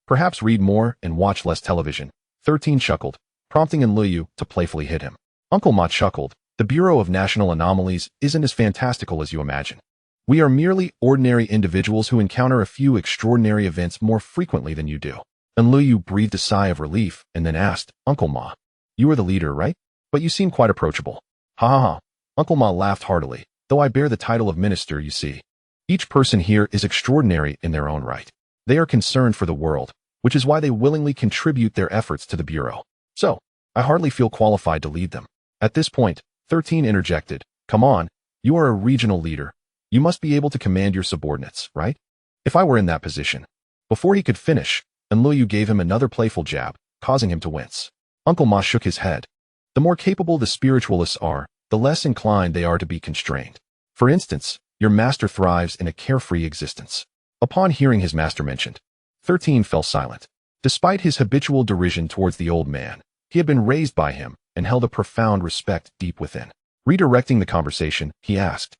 Perhaps read more and watch less television." 13 chuckled, prompting Enluyu to playfully hit him. Uncle Ma chuckled. "The Bureau of National Anomalies isn't as fantastical as you imagine. We are merely ordinary individuals who encounter a few extraordinary events more frequently than you do." Enluyu breathed a sigh of relief and then asked, "Uncle Ma, you are the leader, right? But you seem quite approachable." "Ha ha ha." Uncle Ma laughed heartily. "Though I bear the title of minister, you see. Each person here is extraordinary in their own right. They are concerned for the world, which is why they willingly contribute their efforts to the Bureau. So, I hardly feel qualified to lead them." At this point, 13 interjected, "Come on, you are a regional leader. You must be able to command your subordinates, right? If I were in that position." Before he could finish, Enluyu gave him another playful jab, causing him to wince. Uncle Ma shook his head. "The more capable the spiritualists are, the less inclined they are to be constrained. For instance, your master thrives in a carefree existence." Upon hearing his master mentioned, 13 fell silent. Despite his habitual derision towards the old man, he had been raised by him and held a profound respect deep within. Redirecting the conversation, he asked,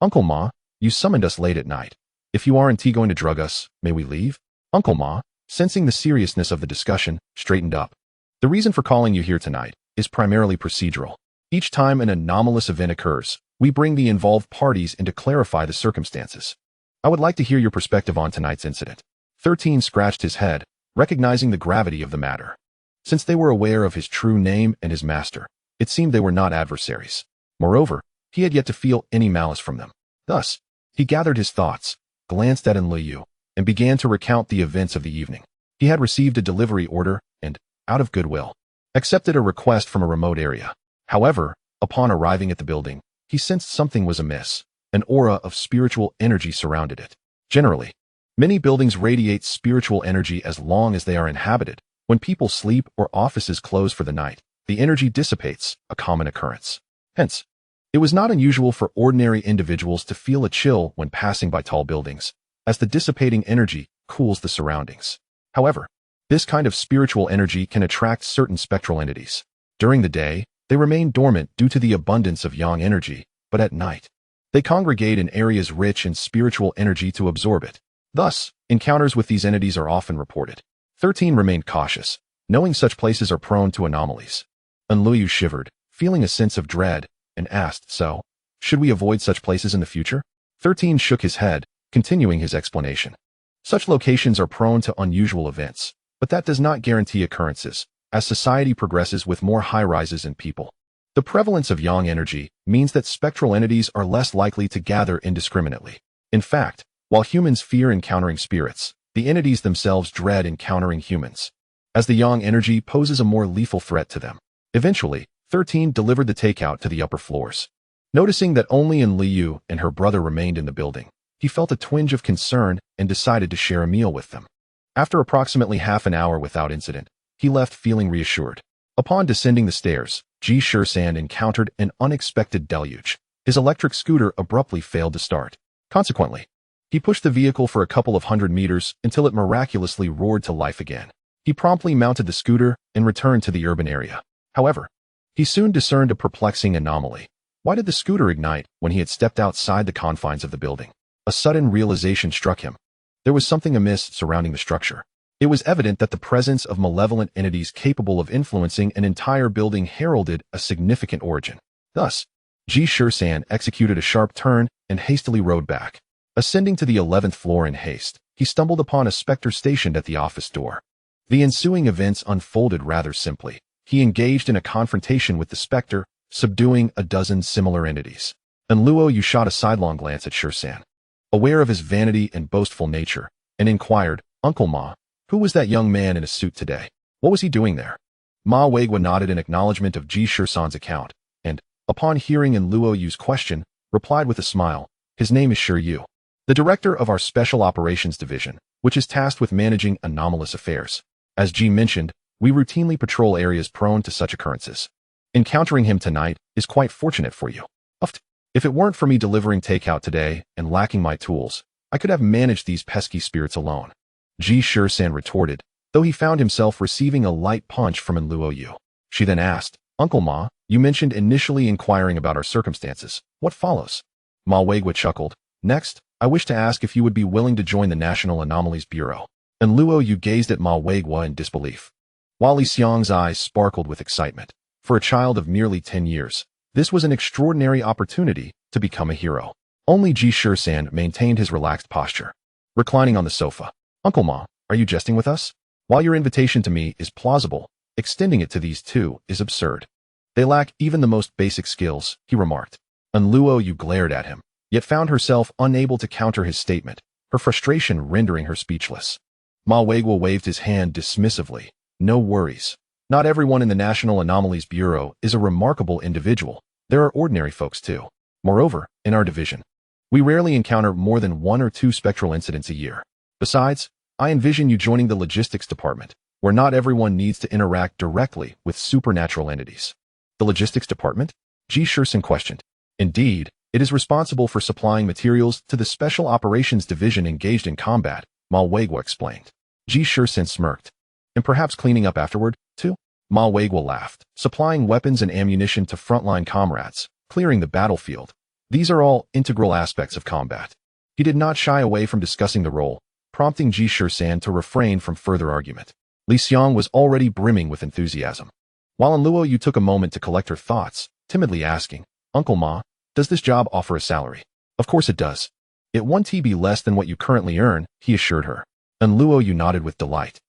"Uncle Ma, you summoned us late at night. If you aren't going to drug us, may we leave?" Uncle Ma, sensing the seriousness of the discussion, straightened up. "The reason for calling you here tonight is primarily procedural. Each time an anomalous event occurs, we bring the involved parties in to clarify the circumstances. I would like to hear your perspective on tonight's incident." 13 scratched his head, recognizing the gravity of the matter. Since they were aware of his true name and his master, it seemed they were not adversaries. Moreover, he had yet to feel any malice from them. Thus, he gathered his thoughts, glanced at Jiuli, and began to recount the events of the evening. He had received a delivery order and, out of goodwill, accepted a request from a remote area. However, upon arriving at the building, he sensed something was amiss. An aura of spiritual energy surrounded it. Generally, many buildings radiate spiritual energy as long as they are inhabited. When people sleep or offices close for the night, the energy dissipates, a common occurrence. Hence, it was not unusual for ordinary individuals to feel a chill when passing by tall buildings, as the dissipating energy cools the surroundings. However, this kind of spiritual energy can attract certain spectral entities. During the day, they remain dormant due to the abundance of yang energy, but at night, they congregate in areas rich in spiritual energy to absorb it. Thus, encounters with these entities are often reported. 13 remained cautious, knowing such places are prone to anomalies. Jiuli shivered, feeling a sense of dread, and asked, "So, should we avoid such places in the future?" 13 shook his head, continuing his explanation. Such locations are prone to unusual events, but that does not guarantee occurrences, as society progresses with more high-rises and people. The prevalence of yang energy means that spectral entities are less likely to gather indiscriminately. In fact, while humans fear encountering spirits, the entities themselves dread encountering humans, as the yang energy poses a more lethal threat to them. Eventually, 13 delivered the takeout to the upper floors. Noticing that only Jiuli and her brother remained in the building, he felt a twinge of concern and decided to share a meal with them. After approximately half an hour without incident, he left feeling reassured. Upon descending the stairs, Ji Shisan encountered an unexpected deluge. His electric scooter abruptly failed to start. Consequently, he pushed the vehicle for a couple of hundred meters until it miraculously roared to life again. He promptly mounted the scooter and returned to the urban area. However, he soon discerned a perplexing anomaly. Why did the scooter ignite when he had stepped outside the confines of the building? A sudden realization struck him. There was something amiss surrounding the structure. It was evident that the presence of malevolent entities capable of influencing an entire building heralded a significant origin. Thus, Ji Shisan executed a sharp turn and hastily rode back. Ascending to the 11th floor in haste, he stumbled upon a specter stationed at the office door. The ensuing events unfolded rather simply. He engaged in a confrontation with the specter, subduing a dozen similar entities. Jiuli shot a sidelong glance at Shisan, aware of his vanity and boastful nature, and inquired, "Uncle Ma, who was that young man in a suit today? What was he doing there?" Ma Weigua nodded in acknowledgement of Ji Shisan's account, and, upon hearing Jiuli's question, replied with a smile, "His name is Tieg Yu, the director of our Special Operations Division, which is tasked with managing anomalous affairs. As Ji mentioned, we routinely patrol areas prone to such occurrences. Encountering him tonight is quite fortunate for you. If it weren't for me delivering takeout today and lacking my tools, I could have managed these pesky spirits alone." Ji Shisan retorted, though he found himself receiving a light punch from Jiuli. She then asked, "Uncle Ma, you mentioned initially inquiring about our circumstances. What follows?" Ma Weigua chuckled. "Next, I wish to ask if you would be willing to join the National Anomalies Bureau." And Jiuli gazed at Ma Weigua in disbelief, while Li Xiang's eyes sparkled with excitement. For a child of merely 10 years, this was an extraordinary opportunity to become a hero. Only Ji Shisan maintained his relaxed posture, reclining on the sofa. "Uncle Ma, are you jesting with us? While your invitation to me is plausible, extending it to these two is absurd. They lack even the most basic skills," he remarked. And Jiuli glared at him, yet found herself unable to counter his statement, her frustration rendering her speechless. Ma Weigua waved his hand dismissively. "No worries. Not everyone in the National Anomalies Bureau is a remarkable individual. There are ordinary folks too. Moreover, in our division, we rarely encounter more than 1 or 2 spectral incidents a year. Besides, I envision you joining the logistics department, where not everyone needs to interact directly with supernatural entities." "The logistics department?" Ji Shisan questioned. "Indeed, it is responsible for supplying materials to the Special Operations Division engaged in combat," Ma Weigua explained. Ji Shisan smirked. "And perhaps cleaning up afterward, too?" Ma Weigua laughed. "Supplying weapons and ammunition to frontline comrades, clearing the battlefield. These are all integral aspects of combat." He did not shy away from discussing the role, prompting Ji Shisan to refrain from further argument. Li Xiang was already brimming with enthusiasm, while Jiuli took a moment to collect her thoughts, timidly asking, "Uncle Ma, does this job offer a salary?" "Of course it does. It won't be less than what you currently earn," he assured her. And Jiuli nodded with delight.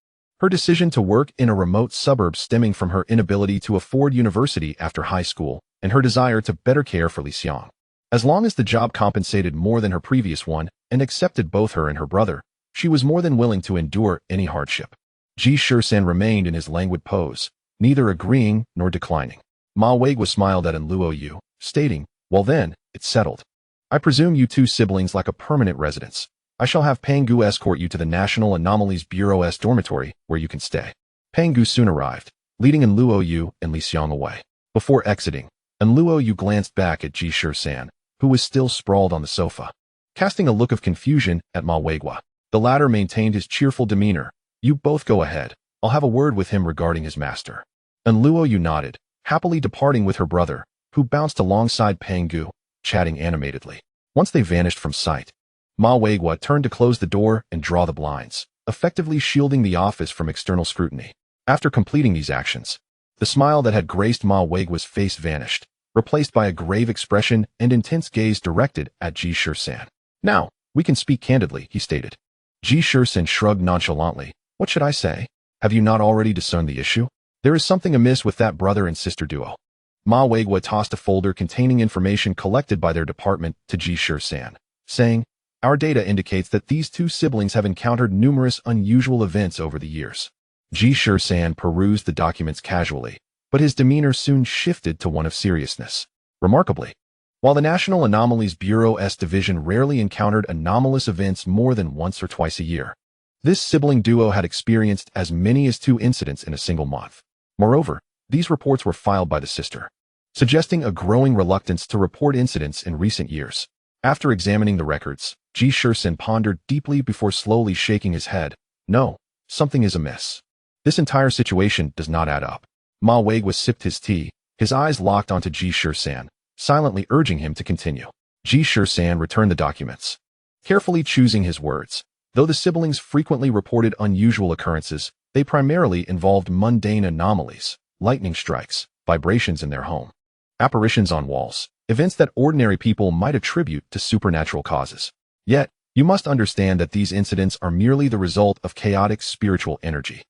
Her decision to work in a remote suburb stemming from her inability to afford university after high school and her desire to better care for Li Xiang. As long as the job compensated more than her previous one and accepted both her and her brother, she was more than willing to endure any hardship. Ji Shisan remained in his languid pose, neither agreeing nor declining. Ma Weiguo smiled at Luo Yu, stating, "Well then, it's settled. I presume you two siblings lack a permanent residence. I shall have Pangu escort you to the National Anomalies Bureau's dormitory, where you can stay." Pangu soon arrived, leading Luo Yu and Li Xiang away. Before exiting, Luo Yu glanced back at Ji Shisan, who was still sprawled on the sofa, casting a look of confusion at Ma Weiguo. The latter maintained his cheerful demeanor. "You both go ahead. I'll have a word with him regarding his master." Luo Yu nodded, happily departing with her brother, who bounced alongside Pangu, chatting animatedly. Once they vanished from sight, Ma Weiguo turned to close the door and draw the blinds, effectively shielding the office from external scrutiny. After completing these actions, the smile that had graced Ma Weiguo's face vanished, replaced by a grave expression and intense gaze directed at Ji Shisan. "Now, we can speak candidly," he stated. Ji Shisan shrugged nonchalantly. "What should I say? Have you not already discerned the issue? There is something amiss with that brother and sister duo." Ma Weiguo tossed a folder containing information collected by their department to Ji Shisan, saying, "Our data indicates that these two siblings have encountered numerous unusual events over the years." Ji Shisan perused the documents casually, but his demeanor soon shifted to one of seriousness. Remarkably, while the National Anomalies Bureau's division rarely encountered anomalous events more than once or twice a year, this sibling duo had experienced as many as 2 incidents in a single month. Moreover, these reports were filed by the sister, suggesting a growing reluctance to report incidents in recent years. After examining the records, Ji Shisan pondered deeply before slowly shaking his head. "No, something is amiss. This entire situation does not add up." Ma Weiguo sipped his tea, his eyes locked onto Ji Shisan, silently urging him to continue. Ji Shisan returned the documents, carefully choosing his words. Though the siblings frequently reported unusual occurrences, they primarily involved mundane anomalies, lightning strikes, vibrations in their home, apparitions on walls, events that ordinary people might attribute to supernatural causes. Yet, you must understand that these incidents are merely the result of chaotic spiritual energy.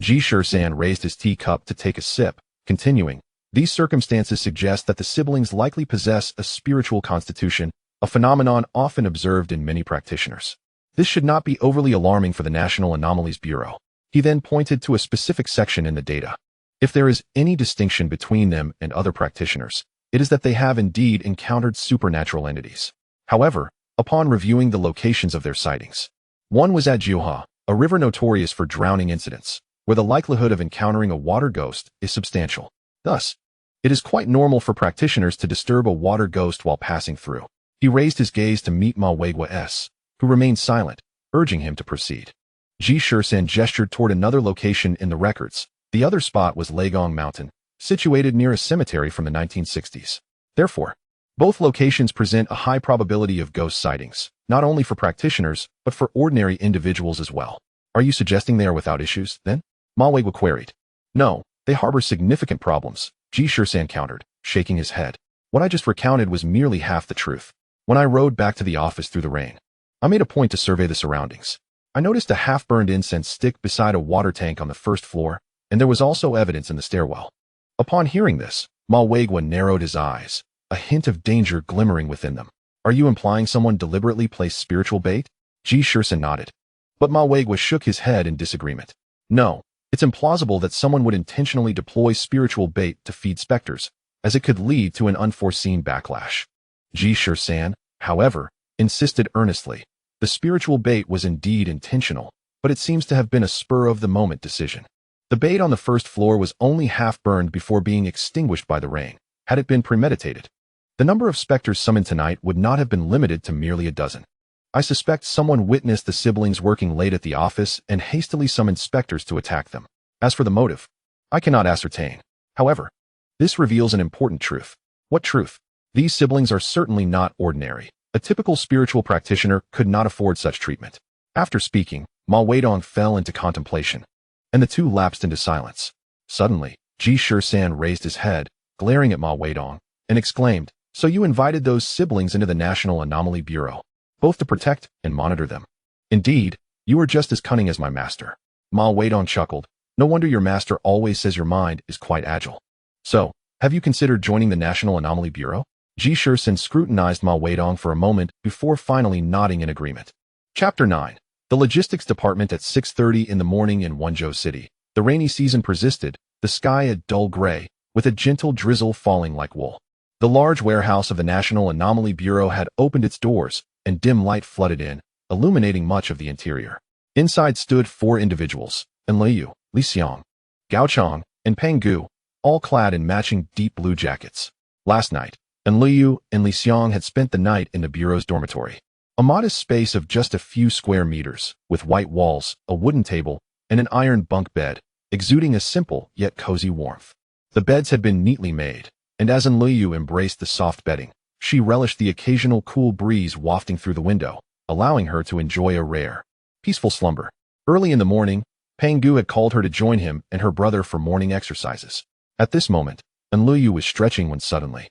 Ji Shisan raised his teacup to take a sip, continuing, "These circumstances suggest that the siblings likely possess a spiritual constitution, a phenomenon often observed in many practitioners. This should not be overly alarming for the National Anomalies Bureau." He then pointed to a specific section in the data. "If there is any distinction between them and other practitioners, it is that they have indeed encountered supernatural entities. However, upon reviewing the locations of their sightings, one was at Jiuha, a river notorious for drowning incidents, where the likelihood of encountering a water ghost is substantial. Thus, it is quite normal for practitioners to disturb a water ghost while passing through." He raised his gaze to meet Ma Weiguo, who remained silent, urging him to proceed. Ji Shisan gestured toward another location in the records. The other spot was Legong Mountain, situated near a cemetery from the 1960s. Therefore, both locations present a high probability of ghost sightings, not only for practitioners, but for ordinary individuals as well. "Are you suggesting they are without issues, then?" Ma Weiguo queried. "No, they harbor significant problems," Ji Shisan countered, shaking his head. "What I just recounted was merely half the truth. When I rode back to the office through the rain, I made a point to survey the surroundings. I noticed a half-burned incense stick beside a water tank on the first floor, and there was also evidence in the stairwell." Upon hearing this, Ma Weiguo narrowed his eyes, a hint of danger glimmering within them. "Are you implying someone deliberately placed spiritual bait?" Ji Shisan nodded. But Ma Weiguo shook his head in disagreement. "No, it's implausible that someone would intentionally deploy spiritual bait to feed specters, as it could lead to an unforeseen backlash." Ji Shisan, however, insisted earnestly. The spiritual bait was indeed intentional, but it seems to have been a spur-of-the-moment decision. The bait on the first floor was only half-burned before being extinguished by the rain. Had it been premeditated, the number of specters summoned tonight would not have been limited to merely a dozen. I suspect someone witnessed the siblings working late at the office and hastily summoned specters to attack them. As for the motive, I cannot ascertain. However, this reveals an important truth. What truth? These siblings are certainly not ordinary. A typical spiritual practitioner could not afford such treatment. After speaking, Ma Weidong fell into contemplation, and the two lapsed into silence. Suddenly, Ji Shisan raised his head, glaring at Ma Weidong, and exclaimed, "So you invited those siblings into the National Anomaly Bureau, both to protect and monitor them? Indeed, you are just as cunning as my master." Ma Weidong chuckled. No wonder your master always says your mind is quite agile. So, have you considered joining the National Anomaly Bureau? Ji Shisan scrutinized Ma Weidong for a moment before finally nodding in agreement. Chapter 9. The Logistics Department at 6:30 in the morning in Wenzhou City. The rainy season persisted, the sky a dull gray, with a gentle drizzle falling like wool. The large warehouse of the National Anomaly Bureau had opened its doors, and dim light flooded in, illuminating much of the interior. Inside stood 4 individuals, Enliu, Li Xiang, Gao Chang, and Peng Gu, all clad in matching deep blue jackets. Last night, Enliu and Li Xiang had spent the night in the Bureau's dormitory. A modest space of just a few square meters, with white walls, a wooden table, and an iron bunk bed, exuding a simple yet cozy warmth. The beds had been neatly made, and as Enliu embraced the soft bedding, she relished the occasional cool breeze wafting through the window, allowing her to enjoy a rare, peaceful slumber. Early in the morning, Peng Gu had called her to join him and her brother for morning exercises. At this moment, Enliu was stretching when suddenly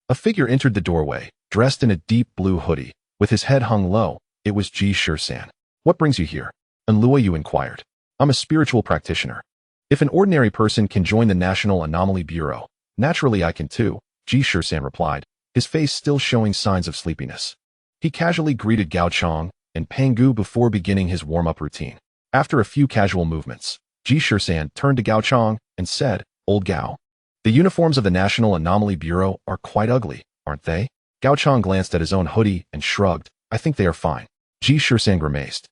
a figure entered the doorway, dressed in a deep blue hoodie, with his head hung low. It was Ji Shisan. What brings you here? Enliu inquired. I'm a spiritual practitioner. If an ordinary person can join the National Anomaly Bureau, naturally I can too, Ji Shisan replied, his face still showing signs of sleepiness. He casually greeted Gao Chang and Peng Gu before beginning his warm-up routine. After a few casual movements, Ji Shisan turned to Gao Chang and said, Old Gao, the uniforms of the National Anomaly Bureau are quite ugly, aren't they? Gao Chang glanced at his own hoodie and shrugged. I think they are fine. Ji Shisan grimaced.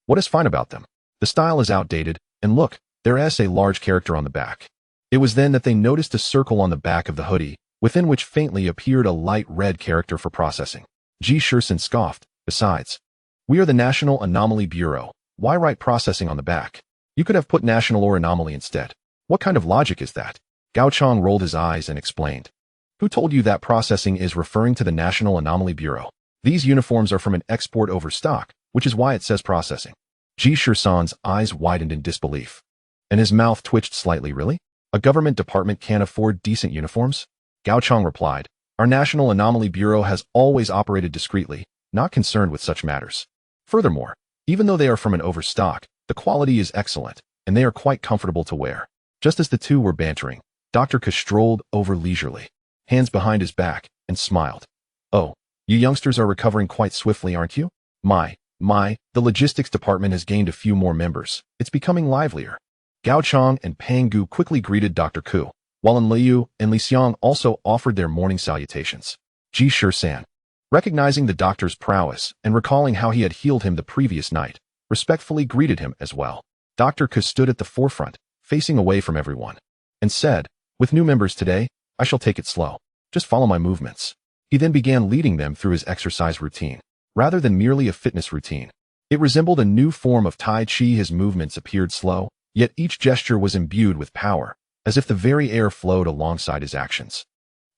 What is fine about them? The style is outdated, and look, there is a large character on the back. It was then that they noticed a circle on the back of the hoodie, within which faintly appeared a light red character for processing. Ji Shisan scoffed. Besides, we are the National Anomaly Bureau. Why write processing on the back? You could have put National or Anomaly instead. What kind of logic is that? Gao Chang rolled his eyes and explained. Who told you that processing is referring to the National Anomaly Bureau? These uniforms are from an export overstock, which is why it says processing. Ji Shisan's eyes widened in disbelief, and his mouth twitched slightly. Really? A government department can't afford decent uniforms? Gao Chang replied. Our National Anomaly Bureau has always operated discreetly, not concerned with such matters. Furthermore, even though they are from an overstock, the quality is excellent, and they are quite comfortable to wear. Just as the two were bantering, Dr. Ke strolled over leisurely, hands behind his back, and smiled. Oh, you youngsters are recovering quite swiftly, aren't you? My, the logistics department has gained a few more members. It's becoming livelier. Gao Chang and Peng Gu quickly greeted Dr. Ku, while Enliu and Li Xiang also offered their morning salutations. Ji Shisan, recognizing the doctor's prowess and recalling how he had healed him the previous night, respectfully greeted him as well. Dr. Ku stood at the forefront, facing away from everyone, and said, with new members today, I shall take it slow. Just follow my movements. He then began leading them through his exercise routine, rather than merely a fitness routine. It resembled a new form of Tai Chi. His movements appeared slow, yet each gesture was imbued with power, as if the very air flowed alongside his actions.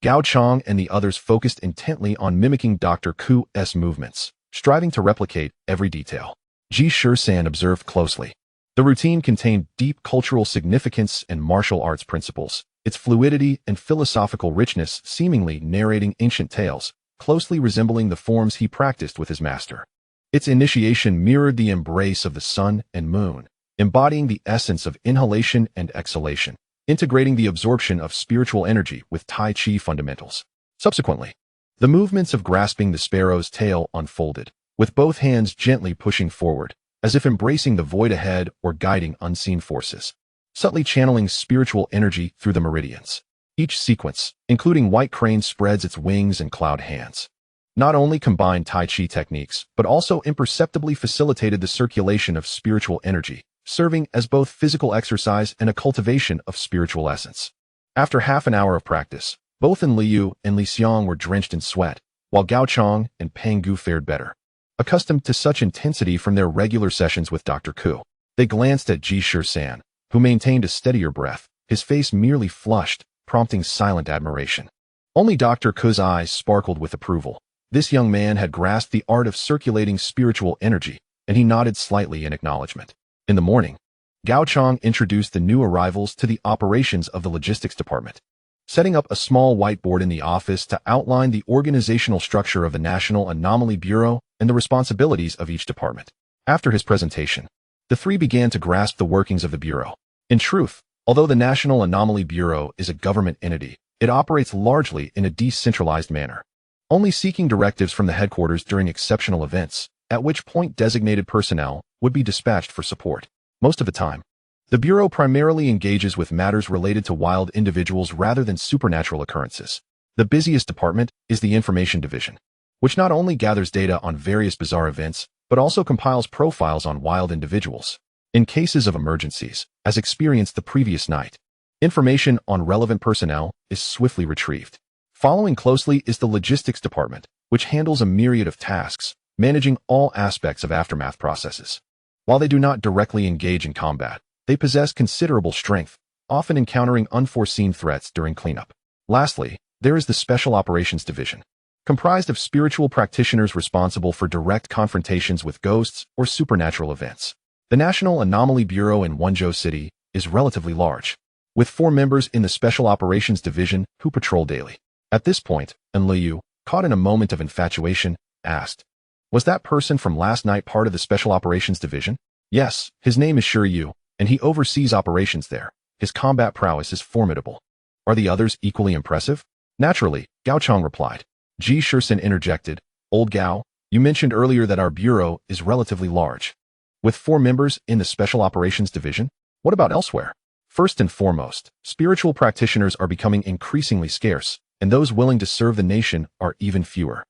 Gao Chang and the others focused intently on mimicking Dr. Ku's movements, striving to replicate every detail. Ji Shisan observed closely. The routine contained deep cultural significance and martial arts principles, its fluidity and philosophical richness seemingly narrating ancient tales, closely resembling the forms he practiced with his master. Its initiation mirrored the embrace of the sun and moon, embodying the essence of inhalation and exhalation, integrating the absorption of spiritual energy with Tai Chi fundamentals. Subsequently, the movements of grasping the sparrow's tail unfolded, with both hands gently pushing forward, as if embracing the void ahead or guiding unseen forces, subtly channeling spiritual energy through the meridians. Each sequence, including white crane, spreads its wings and cloud hands, not only combined Tai Chi techniques, but also imperceptibly facilitated the circulation of spiritual energy, serving as both physical exercise and a cultivation of spiritual essence. After half an hour of practice, both Enliu and Li Xiang were drenched in sweat, while Gao Chang and Peng Gu fared better. Accustomed to such intensity from their regular sessions with Dr. Ku, they glanced at Ji Shisan, who maintained a steadier breath, his face merely flushed, prompting silent admiration. Only Dr. Ku's eyes sparkled with approval. This young man had grasped the art of circulating spiritual energy, and he nodded slightly in acknowledgement. In the morning, Gao Chang introduced the new arrivals to the operations of the logistics department, setting up a small whiteboard in the office to outline the organizational structure of the National Anomaly Bureau and the responsibilities of each department. After his presentation, The three began to grasp the workings of the Bureau. In truth, although the National Anomaly Bureau is a government entity, it operates largely in a decentralized manner, only seeking directives from the headquarters during exceptional events, at which point designated personnel would be dispatched for support. Most of the time, the Bureau primarily engages with matters related to wild individuals rather than supernatural occurrences. The busiest department is the Information Division, which not only gathers data on various bizarre events, but also compiles profiles on wild individuals. In cases of emergencies, as experienced the previous night, information on relevant personnel is swiftly retrieved. Following closely is the Logistics Department, which handles a myriad of tasks, managing all aspects of aftermath processes. While they do not directly engage in combat, they possess considerable strength, often encountering unforeseen threats during cleanup. Lastly, there is the Special Operations Division, comprised of spiritual practitioners responsible for direct confrontations with ghosts or supernatural events. The National Anomaly Bureau in Wenzhou City is relatively large, with 4 members in the Special Operations Division who patrol daily. At this point, Liu, caught in a moment of infatuation, asked, "Was that person from last night part of the Special Operations Division?" "Yes, his name is Ji Yu, and he oversees operations there. His combat prowess is formidable." "Are the others equally impressive?" "Naturally," Gao Chong replied. Ji Shisan interjected, "Old Gao, you mentioned earlier that our bureau is relatively large, with 4 members in the Special Operations Division. What about elsewhere?" "First and foremost, spiritual practitioners are becoming increasingly scarce, and those willing to serve the nation are even fewer.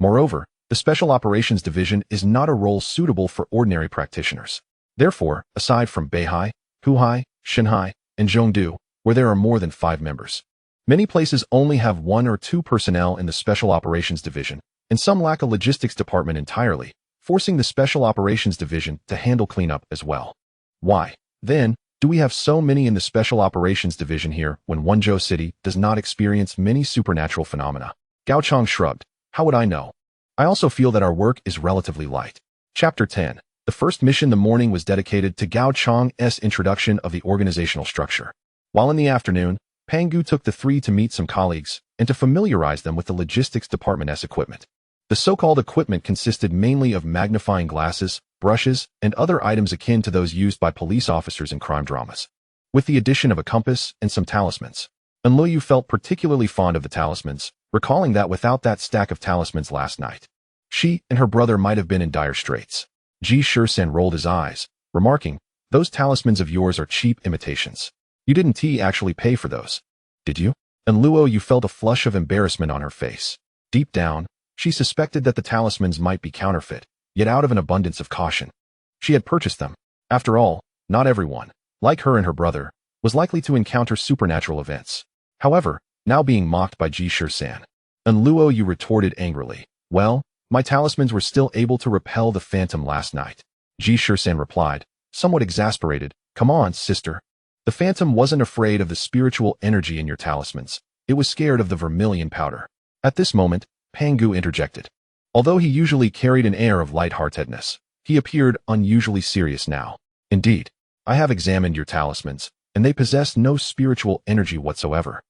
Moreover, the Special Operations Division is not a role suitable for ordinary practitioners. Therefore, aside from Beihai, Huhai, Shanghai, and Zhongdu, where there are more than 5 members, many places only have 1 or 2 personnel in the Special Operations Division, and some lack a logistics department entirely, forcing the Special Operations Division to handle cleanup as well. Why, then, do we have so many in the Special Operations Division here when Wenzhou City does not experience many supernatural phenomena?" Gao Chong shrugged. "How would I know? I also feel that our work is relatively light." Chapter 10. The first mission the morning was dedicated to Gao Chong's introduction of the organizational structure. While in the afternoon, Pangu took the 3 to meet some colleagues and to familiarize them with the logistics department's equipment. The so-called equipment consisted mainly of magnifying glasses, brushes, and other items akin to those used by police officers in crime dramas, with the addition of a compass and some talismans. Liu felt particularly fond of the talismans, recalling that without that stack of talismans last night, she and her brother might have been in dire straits. Ji Shisan rolled his eyes, remarking, "Those talismans of yours are cheap imitations. You didn't actually pay for those, did you?" And Luo felt a flush of embarrassment on her face. Deep down, she suspected that the talismans might be counterfeit, yet out of an abundance of caution, she had purchased them. After all, not everyone, like her and her brother, was likely to encounter supernatural events. However, now being mocked by Ji Shisan, and Luo retorted angrily, "Well, my talismans were still able to repel the phantom last night." Ji Shisan replied, somewhat exasperated, "Come on, sister. The phantom wasn't afraid of the spiritual energy in your talismans. It was scared of the vermilion powder." At this moment, Pangu interjected. Although he usually carried an air of lightheartedness, he appeared unusually serious now. "Indeed, I have examined your talismans, and they possess no spiritual energy whatsoever,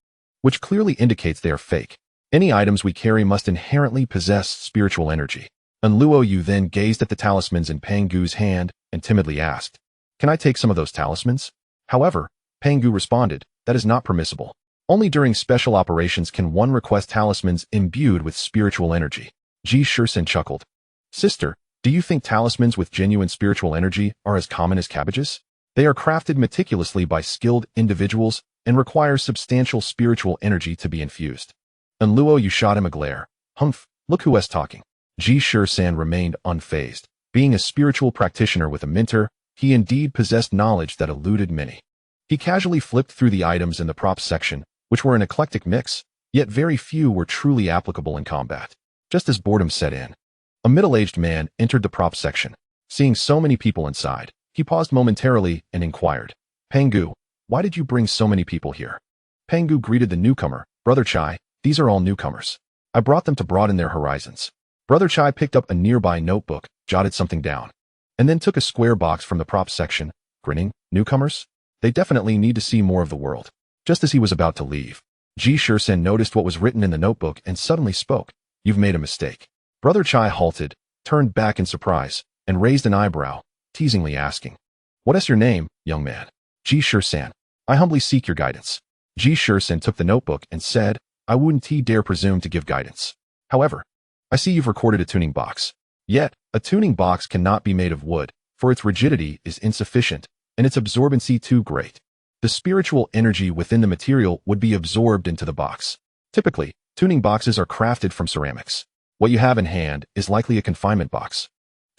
which clearly indicates they are fake. Any items we carry must inherently possess spiritual energy." And Luo then gazed at the talismans in Pangu's hand and timidly asked, "Can I take some of those talismans?" However, Pangu responded, "That is not permissible. Only during special operations can one request talismans imbued with spiritual energy." Ji Shisan chuckled. "Sister, do you think talismans with genuine spiritual energy are as common as cabbages? They are crafted meticulously by skilled individuals and require substantial spiritual energy to be infused." And Luo shot him a glare. "Humph, look who is talking." Ji Shisan remained unfazed. Being a spiritual practitioner with a mentor, he indeed possessed knowledge that eluded many. He casually flipped through the items in the props section, which were an eclectic mix, yet very few were truly applicable in combat. Just as boredom set in, a middle-aged man entered the props section. Seeing so many people inside, he paused momentarily and inquired, "Pangu, why did you bring so many people here?" Pangu greeted the newcomer, "Brother Chai, these are all newcomers. I brought them to broaden their horizons." Brother Chai picked up a nearby notebook, jotted something down, and then took a square box from the props section, grinning, "Newcomers? They definitely need to see more of the world." Just as he was about to leave, Ji Shisan noticed what was written in the notebook and suddenly spoke, "You've made a mistake." Brother Chai halted, turned back in surprise, and raised an eyebrow, teasingly asking, What is your name, young man? Ji Shisan. I humbly seek your guidance. Ji Shisan took the notebook and said, I wouldn't dare presume to give guidance. However, I see you've recorded a tuning box. Yet, a tuning box cannot be made of wood, for its rigidity is insufficient, and its absorbency too great. The spiritual energy within the material would be absorbed into the box. Typically, tuning boxes are crafted from ceramics. What you have in hand is likely a confinement box,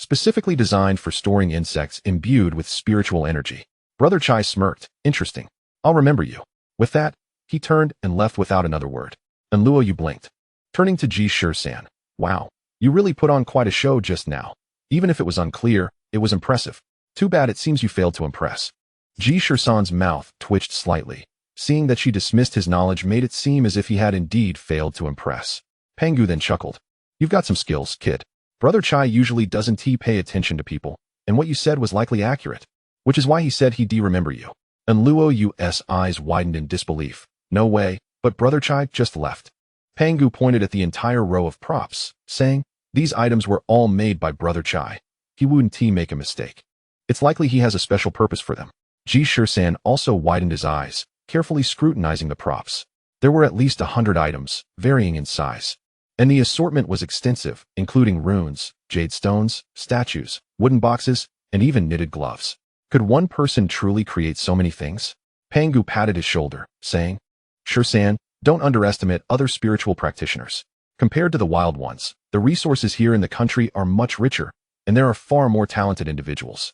specifically designed for storing insects imbued with spiritual energy. Brother Chai smirked. Interesting. I'll remember you. With that, he turned and left without another word. And Luo Yu blinked. Turning to Ji Shisan. Wow, you really put on quite a show just now. Even if it was unclear, it was impressive. Too bad it seems you failed to impress. Ji Shisan's mouth twitched slightly. Seeing that she dismissed his knowledge made it seem as if he had indeed failed to impress. Pangu then chuckled. You've got some skills, kid. Brother Chai usually doesn't pay attention to people, and what you said was likely accurate, which is why he said he'd remember you. And Luo Yu's eyes widened in disbelief. No way, but Brother Chai just left. Pangu pointed at the entire row of props, saying, these items were all made by Brother Chai. He wouldn't make a mistake. It's likely he has a special purpose for them. Ji Shisan also widened his eyes, carefully scrutinizing the props. There were at least 100 items, varying in size. And the assortment was extensive, including runes, jade stones, statues, wooden boxes, and even knitted gloves. Could one person truly create so many things? Pangu patted his shoulder, saying, Shisan, don't underestimate other spiritual practitioners. Compared to the wild ones, the resources here in the country are much richer, and there are far more talented individuals.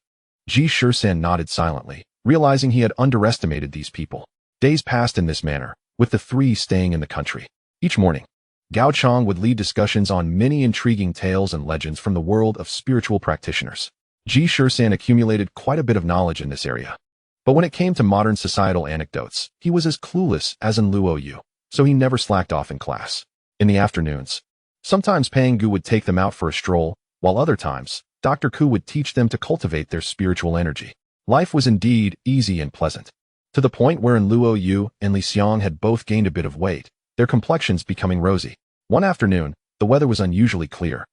Ji Shisan nodded silently, realizing he had underestimated these people. Days passed in this manner, with the three staying in the country. Each morning, Gao Chong would lead discussions on many intriguing tales and legends from the world of spiritual practitioners. Ji Shisan accumulated quite a bit of knowledge in this area. But when it came to modern societal anecdotes, he was as clueless as in Luo Yu, so he never slacked off in class. In the afternoons, sometimes Pangu would take them out for a stroll, while other times, Dr. Ku would teach them to cultivate their spiritual energy. Life was indeed easy and pleasant, to the point wherein Luo Yu and Li Xiang had both gained a bit of weight, their complexions becoming rosy. One afternoon, the weather was unusually clear,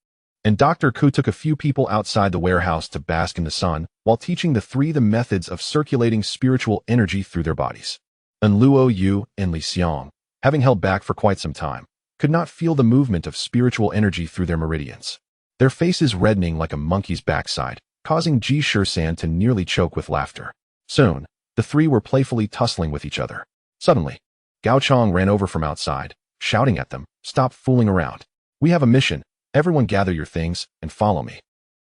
and Dr. Ku took a few people outside the warehouse to bask in the sun while teaching the three the methods of circulating spiritual energy through their bodies. And Luo Yu and Li Xiang, having held back for quite some time, could not feel the movement of spiritual energy through their meridians, their faces reddening like a monkey's backside, causing Ji Shisan to nearly choke with laughter. Soon, the three were playfully tussling with each other. Suddenly, Gao Chong ran over from outside, shouting at them, "Stop fooling around. We have a mission. Everyone gather your things and follow me."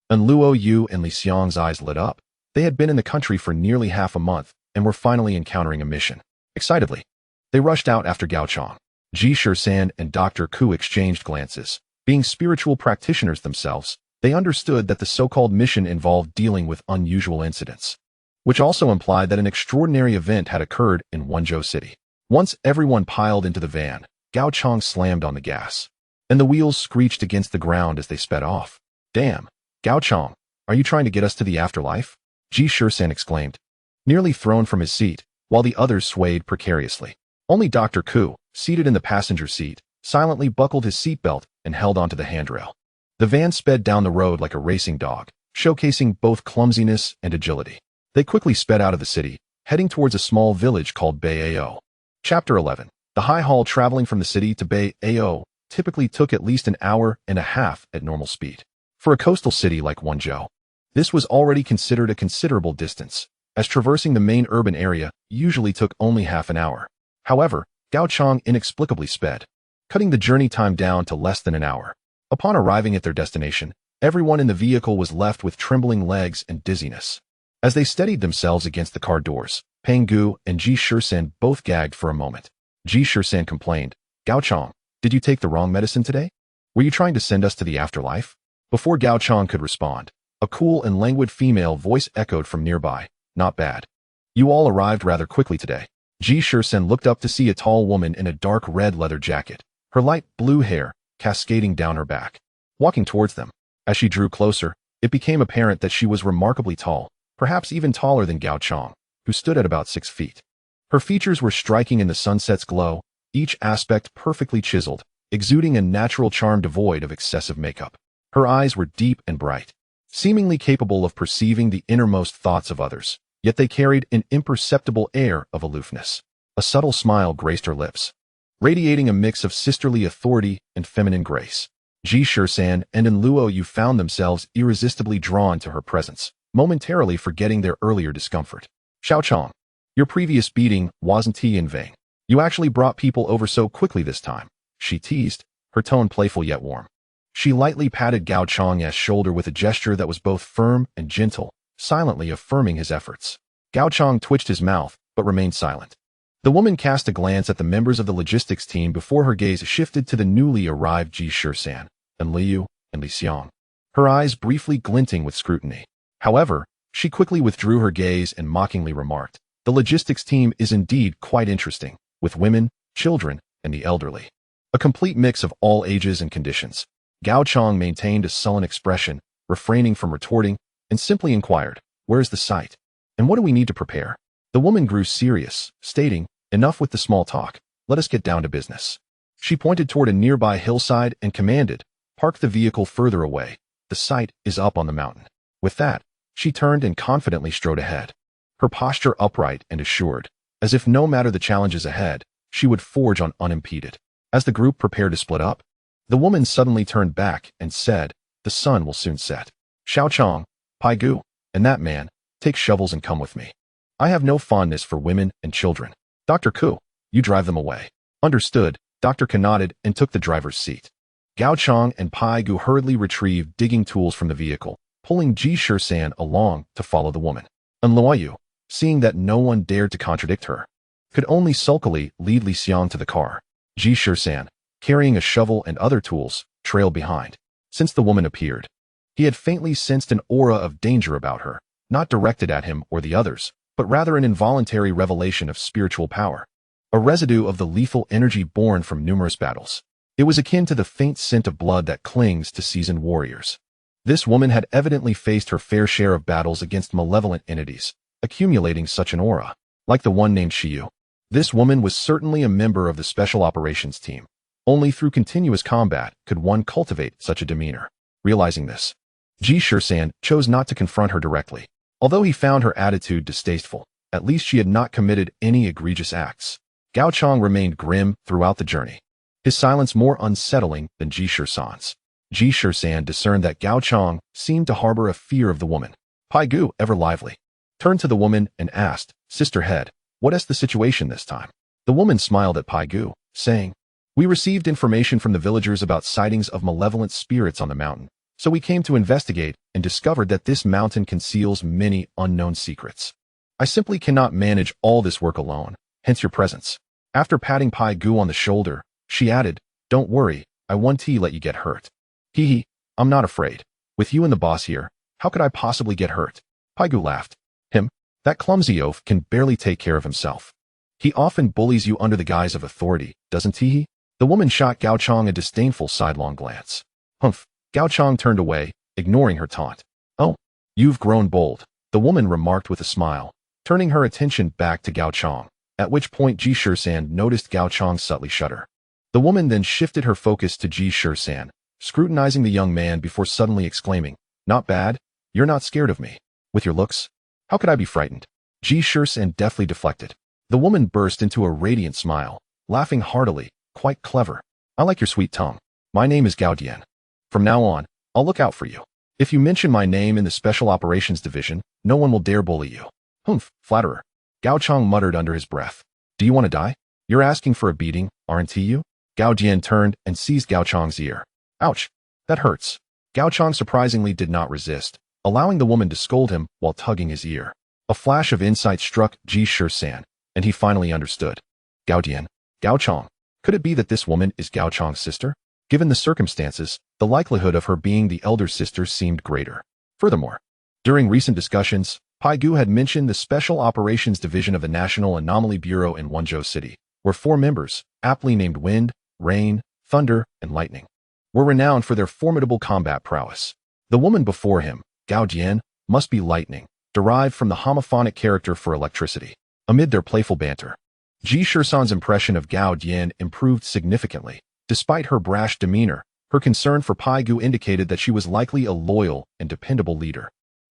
And Luo Yu and Li Xiang's eyes lit up. They had been in the country for nearly half a month and were finally encountering a mission. Excitedly, they rushed out after Gao Chong. Ji Shisan and Dr. Ku exchanged glances. Being spiritual practitioners themselves, they understood that the so-called mission involved dealing with unusual incidents, which also implied that an extraordinary event had occurred in Wenzhou City. Once everyone piled into the van, Gao Chong slammed on the gas, and the wheels screeched against the ground as they sped off. "Damn, Gao Chong, are you trying to get us to the afterlife?" Ji Shisan exclaimed, nearly thrown from his seat, while the others swayed precariously. Only Dr. Ku, seated in the passenger seat, silently buckled his seatbelt and held onto the handrail. The van sped down the road like a racing dog, showcasing both clumsiness and agility. They quickly sped out of the city, heading towards a small village called Baio. Chapter 11. The high haul traveling from the city to Baio typically took at least an hour and a half at normal speed. For a coastal city like Wenzhou, this was already considered a considerable distance, as traversing the main urban area usually took only half an hour. However, Gao Chong inexplicably sped, cutting the journey time down to less than an hour. Upon arriving at their destination, everyone in the vehicle was left with trembling legs and dizziness. As they steadied themselves against the car doors, Pangu and Ji Shisan both gagged for a moment. Ji Shisan complained, "Gao Chong, did you take the wrong medicine today? Were you trying to send us to the afterlife?" Before Gao Chong could respond, a cool and languid female voice echoed from nearby, "Not bad. You all arrived rather quickly today." Ji Shisan looked up to see a tall woman in a dark red leather jacket, her light blue hair cascading down her back, walking towards them. As she drew closer, it became apparent that she was remarkably tall, perhaps even taller than Gao Chong, who stood at about 6 feet. Her features were striking in the sunset's glow, each aspect perfectly chiseled, exuding a natural charm devoid of excessive makeup. Her eyes were deep and bright, seemingly capable of perceiving the innermost thoughts of others. yet they carried an imperceptible air of aloofness. A subtle smile graced her lips, radiating a mix of sisterly authority and feminine grace. Ji Shisan and Tieg Yu found themselves irresistibly drawn to her presence, momentarily forgetting their earlier discomfort. Xiaochang, your previous beating wasn't in vain. You actually brought people over so quickly this time, she teased, her tone playful yet warm. She lightly patted Gao Chang's shoulder with a gesture that was both firm and gentle, silently affirming his efforts. Gao Chang twitched his mouth, but remained silent. The woman cast a glance at the members of the logistics team before her gaze shifted to the newly arrived Ji Shisan, and Liu, and Li Xiang, her eyes briefly glinting with scrutiny. However, she quickly withdrew her gaze and mockingly remarked, "The logistics team is indeed quite interesting, with women, children, and the elderly. A complete mix of all ages and conditions." Gao Chang maintained a sullen expression, refraining from retorting, and simply inquired, "Where's the site? And what do we need to prepare?" The woman grew serious, stating, "Enough with the small talk, let us get down to business." She pointed toward a nearby hillside and commanded, "Park the vehicle further away. The site is up on the mountain." With that, she turned and confidently strode ahead, her posture upright and assured, as if no matter the challenges ahead, she would forge on unimpeded. As the group prepared to split up, the woman suddenly turned back and said, "The sun will soon set. Xiaochang, Pai Gu, and that man, take shovels and come with me. I have no fondness for women and children. Dr. Ku, you drive them away." Understood, Dr. Ku nodded and took the driver's seat. Gao Chang and Pai Gu hurriedly retrieved digging tools from the vehicle, pulling Ji Shisan along to follow the woman. And Yu, seeing that no one dared to contradict her, could only sulkily lead Li Xiang to the car. Ji Shisan, carrying a shovel and other tools, trailed behind. Since the woman appeared, he had faintly sensed an aura of danger about her, not directed at him or the others, but rather an involuntary revelation of spiritual power, a residue of the lethal energy born from numerous battles. It was akin to the faint scent of blood that clings to seasoned warriors. This woman had evidently faced her fair share of battles against malevolent entities, accumulating such an aura. Like the one named Yu, this woman was certainly a member of the Special Operations Team. Only through continuous combat could one cultivate such a demeanor. Realizing this, Ji Shisan chose not to confront her directly. Although he found her attitude distasteful, at least she had not committed any egregious acts. Gao Chang remained grim throughout the journey, his silence more unsettling than Ji Shisan's. Ji Shisan discerned that Gao Chang seemed to harbor a fear of the woman. Pai Gu, ever lively, turned to the woman and asked, "Sister Head, what is the situation this time?" The woman smiled at Pai Gu, saying, "We received information from the villagers about sightings of malevolent spirits on the mountain, so we came to investigate and discovered that this mountain conceals many unknown secrets. I simply cannot manage all this work alone, hence your presence." After patting Pai Gu on the shoulder, she added, "Don't worry, I won't let you get hurt." Hee, I'm not afraid. With you and the boss here, how could I possibly get hurt?" Pai Gu laughed. "Him? That clumsy oaf can barely take care of himself. He often bullies you under the guise of authority, doesn't he?" The woman shot Gao Chang a disdainful sidelong glance. "Humph." Gao Chang turned away, ignoring her taunt. "Oh, you've grown bold," the woman remarked with a smile, turning her attention back to Gao Chang, at which point Ji Shisan noticed Gao Chang subtly shudder. The woman then shifted her focus to Ji Shisan, scrutinizing the young man before suddenly exclaiming, "Not bad? You're not scared of me? With your looks? How could I be frightened?" Ji Shisan deftly deflected. The woman burst into a radiant smile, laughing heartily, "Quite clever. I like your sweet tongue. My name is Gao Dian. From now on, I'll look out for you. If you mention my name in the Special Operations Division, no one will dare bully you." "Humph, flatterer," Gao Chang muttered under his breath. "Do you want to die? You're asking for a beating, aren't you?" Gao Dian turned and seized Gao Chang's ear. "Ouch, that hurts." Gao Chang surprisingly did not resist, allowing the woman to scold him while tugging his ear. A flash of insight struck Ji Shisan, and he finally understood. Gao Dian, Gao Chang. Could it be that this woman is Gao Chang's sister? Given the circumstances, the likelihood of her being the elder sister seemed greater. Furthermore, during recent discussions, Pai Gu had mentioned the Special Operations Division of the National Anomaly Bureau in Wenzhou City, where 4 members, aptly named Wind, Rain, Thunder, and Lightning, were renowned for their formidable combat prowess. The woman before him, Gao Dian, must be Lightning, derived from the homophonic character for electricity. Amid their playful banter, Ji Shisan's impression of Gao Dian improved significantly. Despite her brash demeanor, her concern for Pai Gu indicated that she was likely a loyal and dependable leader.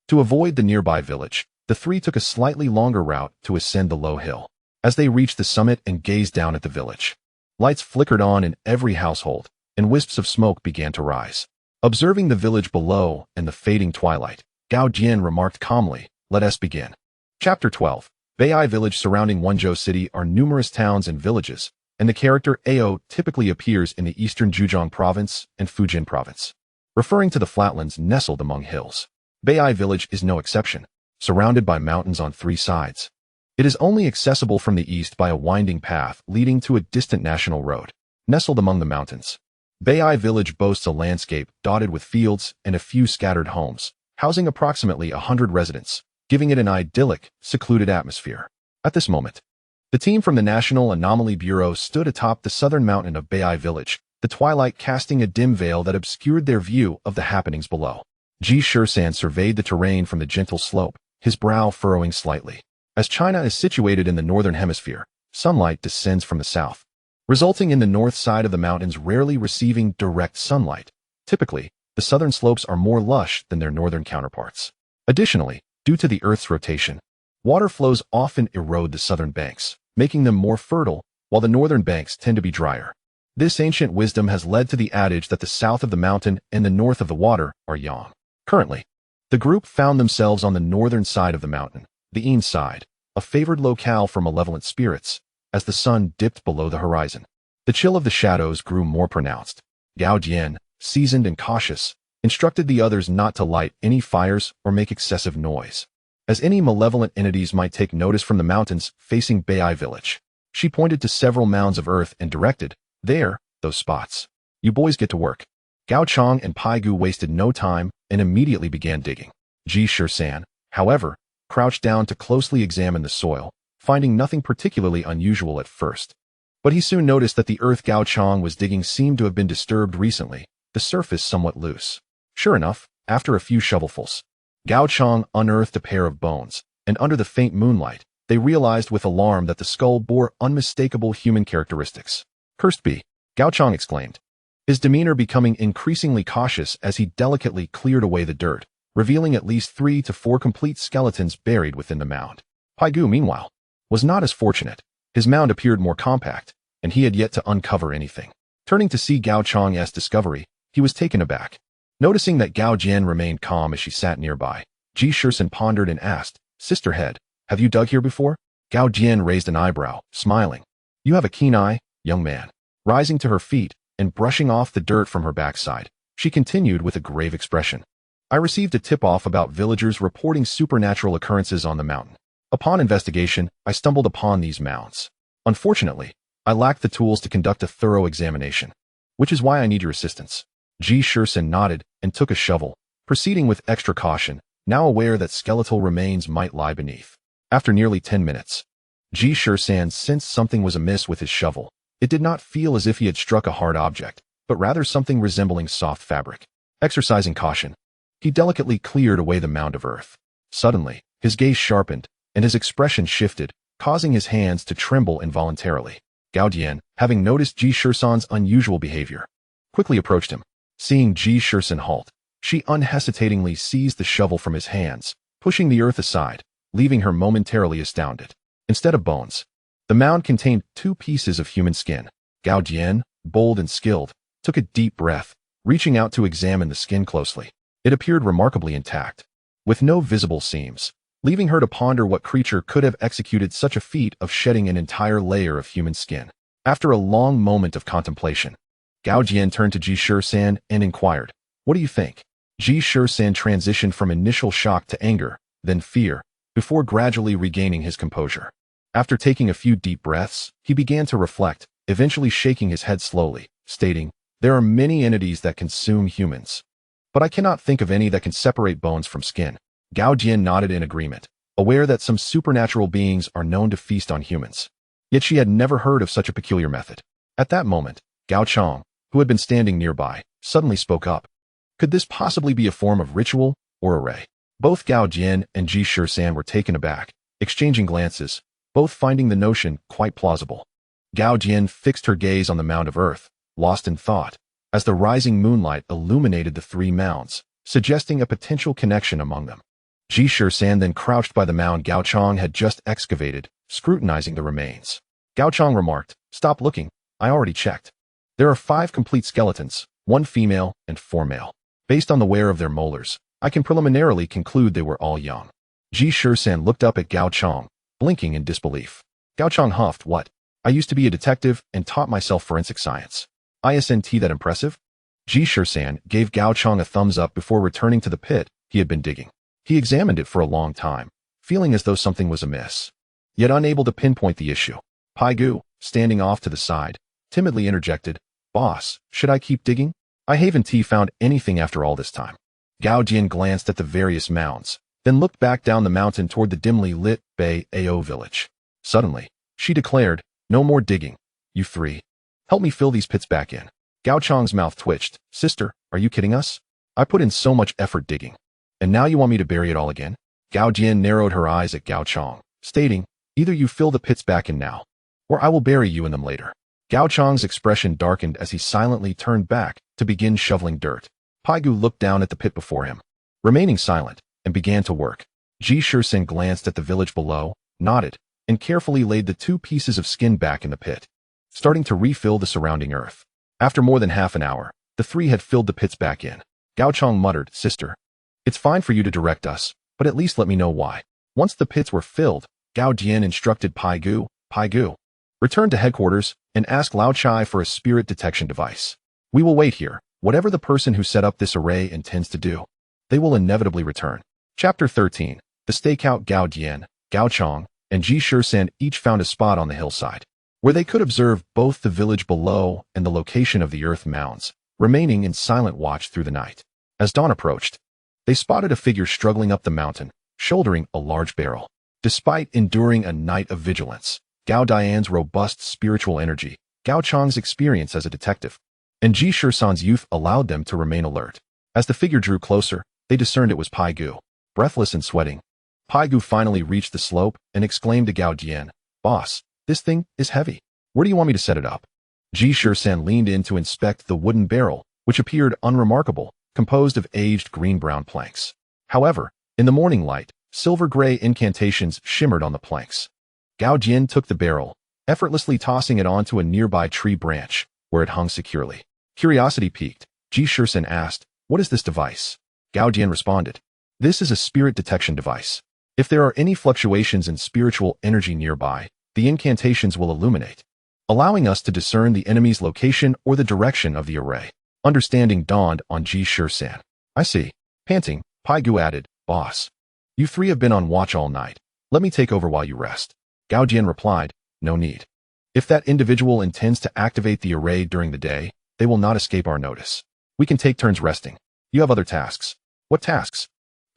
To avoid the nearby village, The three took a slightly longer route to ascend the low hill. As they reached the summit and gazed down at the village, lights flickered on in every household, and wisps of smoke began to rise. Observing the village below and the fading twilight, Gao Jian remarked calmly, "Let us begin." Chapter 12. Bei'ai Village. Surrounding Wenzhou City are numerous towns and villages, and the character Ao typically appears in the eastern Zhejiang Province and Fujian Province, referring to the flatlands nestled among hills. Bei'ai Village is no exception, surrounded by mountains on three sides. It is only accessible from the east by a winding path leading to a distant national road. Nestled among the mountains, Bei'ai Village boasts a landscape dotted with fields and a few scattered homes, housing approximately 100 residents, giving it an idyllic, secluded atmosphere. At this moment, the team from the National Anomaly Bureau stood atop the southern mountain of Bei'ai Village, the twilight casting a dim veil that obscured their view of the happenings below. Ji Shisan surveyed the terrain from the gentle slope, his brow furrowing slightly. As China is situated in the northern hemisphere, sunlight descends from the south, resulting in the north side of the mountains rarely receiving direct sunlight. Typically, the southern slopes are more lush than their northern counterparts. Additionally, due to the Earth's rotation, water flows often erode the southern banks, making them more fertile, while the northern banks tend to be drier. This ancient wisdom has led to the adage that the south of the mountain and the north of the water are yang. Currently, the group found themselves on the northern side of the mountain, the Yin side, a favored locale for malevolent spirits, as the sun dipped below the horizon. The chill of the shadows grew more pronounced. Gao Jian, seasoned and cautious, instructed the others not to light any fires or make excessive noise, as any malevolent entities might take notice from the mountains facing Bei'ai Village. She pointed to several mounds of earth and directed, "There, those spots. You boys get to work." Gao Chong and Pai Gu wasted no time and immediately began digging. Ji Shisan, however, crouched down to closely examine the soil, finding nothing particularly unusual at first. But he soon noticed that the earth Gao Chong was digging seemed to have been disturbed recently, the surface somewhat loose. Sure enough, after a few shovelfuls, Gao Chong unearthed a pair of bones, and under the faint moonlight, they realized with alarm that the skull bore unmistakable human characteristics. "Cursed be!" Gao Chong exclaimed, his demeanor becoming increasingly cautious as he delicately cleared away the dirt, revealing at least 3 to 4 complete skeletons buried within the mound. Pai Gu, meanwhile, was not as fortunate. His mound appeared more compact, and he had yet to uncover anything. Turning to see Gao Chong's discovery, he was taken aback. Noticing that Gao Jian remained calm as she sat nearby, Ji Shisan pondered and asked, "Sister Head, have you dug here before?" Gao Jian raised an eyebrow, smiling. "You have a keen eye, young man." Rising to her feet and brushing off the dirt from her backside, she continued with a grave expression. "I received a tip-off about villagers reporting supernatural occurrences on the mountain. Upon investigation, I stumbled upon these mounds. Unfortunately, I lacked the tools to conduct a thorough examination, which is why I need your assistance." Ji Shisan nodded and took a shovel, proceeding with extra caution, now aware that skeletal remains might lie beneath. After nearly 10 minutes, Ji Shisan sensed something was amiss with his shovel. It did not feel as if he had struck a hard object, but rather something resembling soft fabric. Exercising caution, he delicately cleared away the mound of earth. Suddenly, his gaze sharpened, and his expression shifted, causing his hands to tremble involuntarily. Gao Jian, having noticed Ji Shisan's unusual behavior, quickly approached him. Seeing Ji Shisan halt, she unhesitatingly seized the shovel from his hands, pushing the earth aside, leaving her momentarily astounded. Instead of bones, the mound contained 2 pieces of human skin. Gao Jian, bold and skilled, took a deep breath, reaching out to examine the skin closely. It appeared remarkably intact, with no visible seams, leaving her to ponder what creature could have executed such a feat of shedding an entire layer of human skin. After a long moment of contemplation, Gao Jian turned to Ji Shisan and inquired, "What do you think?" Ji Shisan transitioned from initial shock to anger, then fear, before gradually regaining his composure. After taking a few deep breaths, he began to reflect, eventually shaking his head slowly, stating, "There are many entities that consume humans, but I cannot think of any that can separate bones from skin." Gao Jian nodded in agreement, aware that some supernatural beings are known to feast on humans. Yet she had never heard of such a peculiar method. At that moment, Gao Chong, who had been standing nearby, suddenly spoke up. Could this possibly be a form of ritual or array? Both Gao Jian and Ji Shisan were taken aback, exchanging glances, both finding the notion quite plausible. Gao Jian fixed her gaze on the mound of earth, lost in thought, as the rising moonlight illuminated the 3 mounds, suggesting a potential connection among them. Ji Shisan then crouched by the mound Gao Chong had just excavated, scrutinizing the remains. Gao Chong remarked, "Stop looking, I already checked. There are 5 complete skeletons, 1 female and 4 male. Based on the wear of their molars, I can preliminarily conclude they were all young." Ji Shisan looked up at Gao Chong, blinking in disbelief. Gao Chong huffed, "What? I used to be a detective and taught myself forensic science. Isn't that impressive?" Ji Shisan gave Gao Chong a thumbs up before returning to the pit he had been digging. He examined it for a long time, feeling as though something was amiss, yet unable to pinpoint the issue. Tieg Yu, standing off to the side, timidly interjected, "Boss, should I keep digging? I haven't found anything after all this time." Gao Jian glanced at the various mounds, then looked back down the mountain toward the dimly lit Bay Ao village. Suddenly, she declared, "No more digging. You 3. Help me fill these pits back in." Gao Chong's mouth twitched. "Sister, are you kidding us? I put in so much effort digging. And now you want me to bury it all again?" Gao Jian narrowed her eyes at Gao Chong, stating, "Either you fill the pits back in now, or I will bury you in them later." Gao Chong's expression darkened as he silently turned back to begin shoveling dirt. Tieg Yu looked down at the pit before him, remaining silent, and began to work. Ji Shisan glanced at the village below, nodded, and carefully laid the 2 pieces of skin back in the pit, starting to refill the surrounding earth. After more than half an hour, the 3 had filled the pits back in. Gao Chong muttered, "Sister, it's fine for you to direct us, but at least let me know why." Once the pits were filled, Gao Jian instructed Tieg Yu, "Return to headquarters and ask Lao Chai for a spirit detection device. We will wait here. Whatever the person who set up this array intends to do, they will inevitably return." Chapter 13. The stakeout. Gao Jian, Gao Chong, and Ji Shisan each found a spot on the hillside, where they could observe both the village below and the location of the earth mounds, remaining in silent watch through the night. As dawn approached, they spotted a figure struggling up the mountain, shouldering a large barrel. Despite enduring a night of vigilance, Gao Dian's robust spiritual energy, Gao Chong's experience as a detective, and Ji Shisan's youth allowed them to remain alert. As the figure drew closer, they discerned it was Tieg Yu. Breathless and sweating, Tieg Yu finally reached the slope and exclaimed to Gao Jian, "Boss, this thing is heavy. Where do you want me to set it up?" Ji Shisan leaned in to inspect the wooden barrel, which appeared unremarkable, composed of aged green-brown planks. However, in the morning light, silver-gray incantations shimmered on the planks. Gao Jian took the barrel, effortlessly tossing it onto a nearby tree branch, where it hung securely. Curiosity piqued, Ji Shisan asked, "What is this device?" Gao Jian responded, "This is a spirit detection device. If there are any fluctuations in spiritual energy nearby, the incantations will illuminate, allowing us to discern the enemy's location or the direction of the array." Understanding dawned on Ji Shisan. "I see." Panting, Tieg Yu added, "Boss, you 3 have been on watch all night. Let me take over while you rest." Gao Jian replied, "No need. If that individual intends to activate the array during the day, they will not escape our notice. We can take turns resting. You have other tasks." "What tasks?"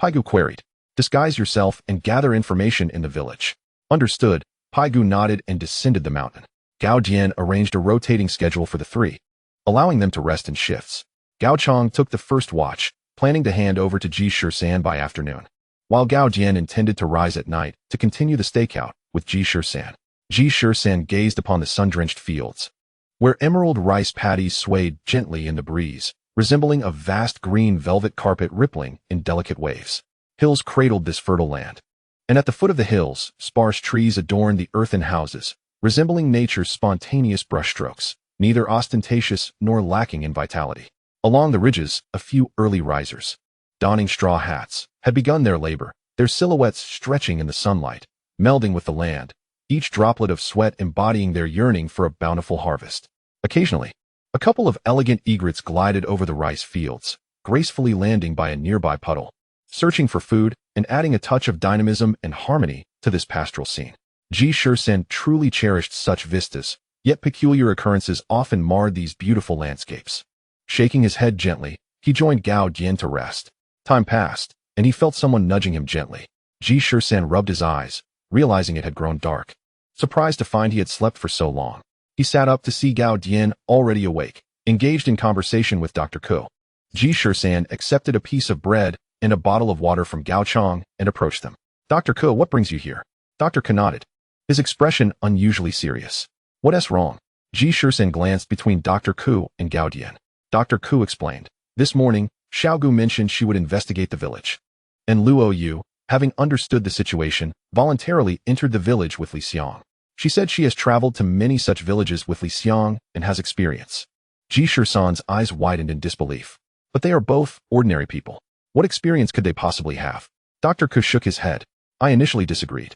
Tieg Yu queried. "Disguise yourself and gather information in the village." Understood, Tieg Yu nodded and descended the mountain. Gao Jian arranged a rotating schedule for the 3, allowing them to rest in shifts. Gao Chong took the first watch, planning to hand over to Ji Shisan by afternoon, while Gao Jian intended to rise at night to continue the stakeout with Ji Shisan. Ji Shisan gazed upon the sun-drenched fields, where emerald rice paddies swayed gently in the breeze, resembling a vast green velvet carpet rippling in delicate waves. Hills cradled this fertile land, and at the foot of the hills, sparse trees adorned the earthen houses, resembling nature's spontaneous brushstrokes, neither ostentatious nor lacking in vitality. Along the ridges, a few early risers, donning straw hats, had begun their labor, their silhouettes stretching in the sunlight, melding with the land, each droplet of sweat embodying their yearning for a bountiful harvest. Occasionally, a couple of elegant egrets glided over the rice fields, gracefully landing by a nearby puddle, searching for food and adding a touch of dynamism and harmony to this pastoral scene. Ji Shisan truly cherished such vistas, yet peculiar occurrences often marred these beautiful landscapes. Shaking his head gently, he joined Gao Jian to rest. Time passed, and he felt someone nudging him gently. Ji Shisan rubbed his eyes, realizing it had grown dark. Surprised to find he had slept for so long, he sat up to see Gao Jian already awake, engaged in conversation with Dr. Ko. Ji Shisan accepted a piece of bread and a bottle of water from Gao Chong and approached them. "Dr. Ko, what brings you here?" Dr. Ko nodded, his expression unusually serious. "What's wrong?" Ji Shisan glanced between Dr. Ko and Gao Jian. Dr. Ko explained, "This morning, Xiaogu mentioned she would investigate the village, and Luo Yu having understood the situation, voluntarily entered the village with Li Xiang. She said she has traveled to many such villages with Li Xiang and has experience. Ji Shisan's eyes widened in disbelief. But they are both ordinary people. What experience could they possibly have? Dr. Ku shook his head. I initially disagreed.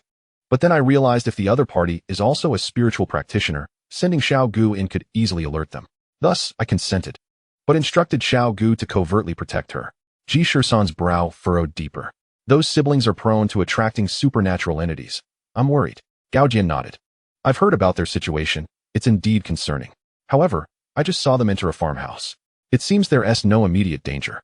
But then I realized if the other party is also a spiritual practitioner, sending Xiao Gu in could easily alert them. Thus, I consented, but instructed Xiao Gu to covertly protect her. Ji Shisan's brow furrowed deeper. Those siblings are prone to attracting supernatural entities. I'm worried. Gao Jian nodded. I've heard about their situation. It's indeed concerning. However, I just saw them enter a farmhouse. It seems there's no immediate danger.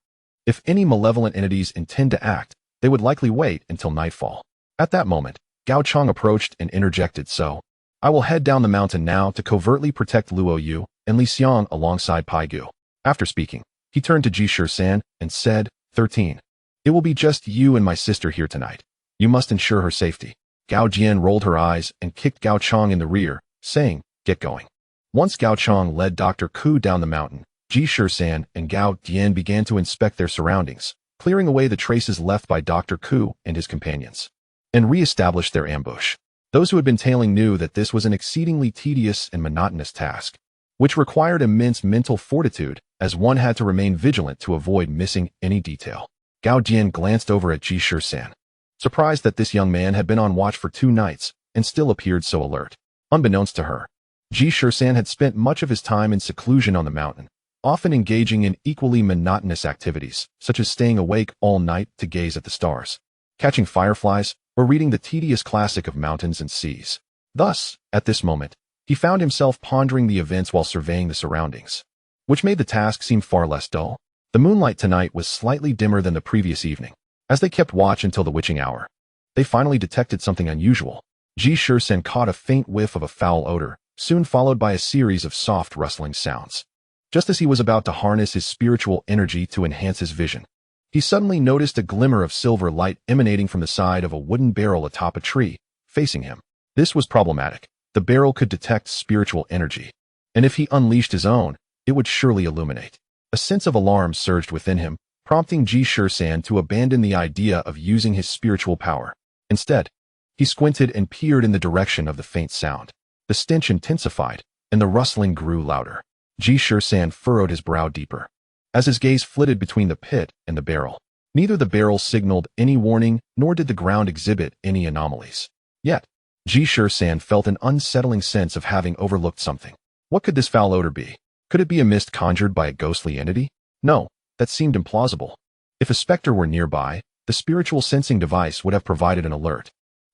If any malevolent entities intend to act, they would likely wait until nightfall. At that moment, Gao Chang approached and interjected, so I will head down the mountain now to covertly protect Luo Yu and Li Xiang alongside Pai Gu. After speaking, he turned to Ji Shisan and said, 13. It will be just you and my sister here tonight. You must ensure her safety. Gao Jian rolled her eyes and kicked Gao Chang in the rear, saying, get going. Once Gao Chang led Dr. Ku down the mountain, Ji Shisan and Gao Jian began to inspect their surroundings, clearing away the traces left by Dr. Ku and his companions, and re-established their ambush. Those who had been tailing knew that this was an exceedingly tedious and monotonous task, which required immense mental fortitude, as one had to remain vigilant to avoid missing any detail. Gao Jian glanced over at Ji Shisan, surprised that this young man had been on watch for 2 nights and still appeared so alert. Unbeknownst to her, Ji Shisan had spent much of his time in seclusion on the mountain, often engaging in equally monotonous activities, such as staying awake all night to gaze at the stars, catching fireflies, or reading the tedious classic of mountains and seas. Thus, at this moment, he found himself pondering the events while surveying the surroundings, which made the task seem far less dull. The moonlight tonight was slightly dimmer than the previous evening. As they kept watch until the witching hour, they finally detected something unusual. Ji Shisan caught a faint whiff of a foul odor, soon followed by a series of soft rustling sounds. Just as he was about to harness his spiritual energy to enhance his vision, he suddenly noticed a glimmer of silver light emanating from the side of a wooden barrel atop a tree, facing him. This was problematic. The barrel could detect spiritual energy, and if he unleashed his own, it would surely illuminate. A sense of alarm surged within him, prompting Ji Shisan to abandon the idea of using his spiritual power. Instead, he squinted and peered in the direction of the faint sound. The stench intensified, and the rustling grew louder. Ji Shisan furrowed his brow deeper, as his gaze flitted between the pit and the barrel. Neither the barrel signaled any warning, nor did the ground exhibit any anomalies. Yet, Ji Shisan felt an unsettling sense of having overlooked something. What could this foul odor be? Could it be a mist conjured by a ghostly entity? No, that seemed implausible. If a specter were nearby, the spiritual sensing device would have provided an alert.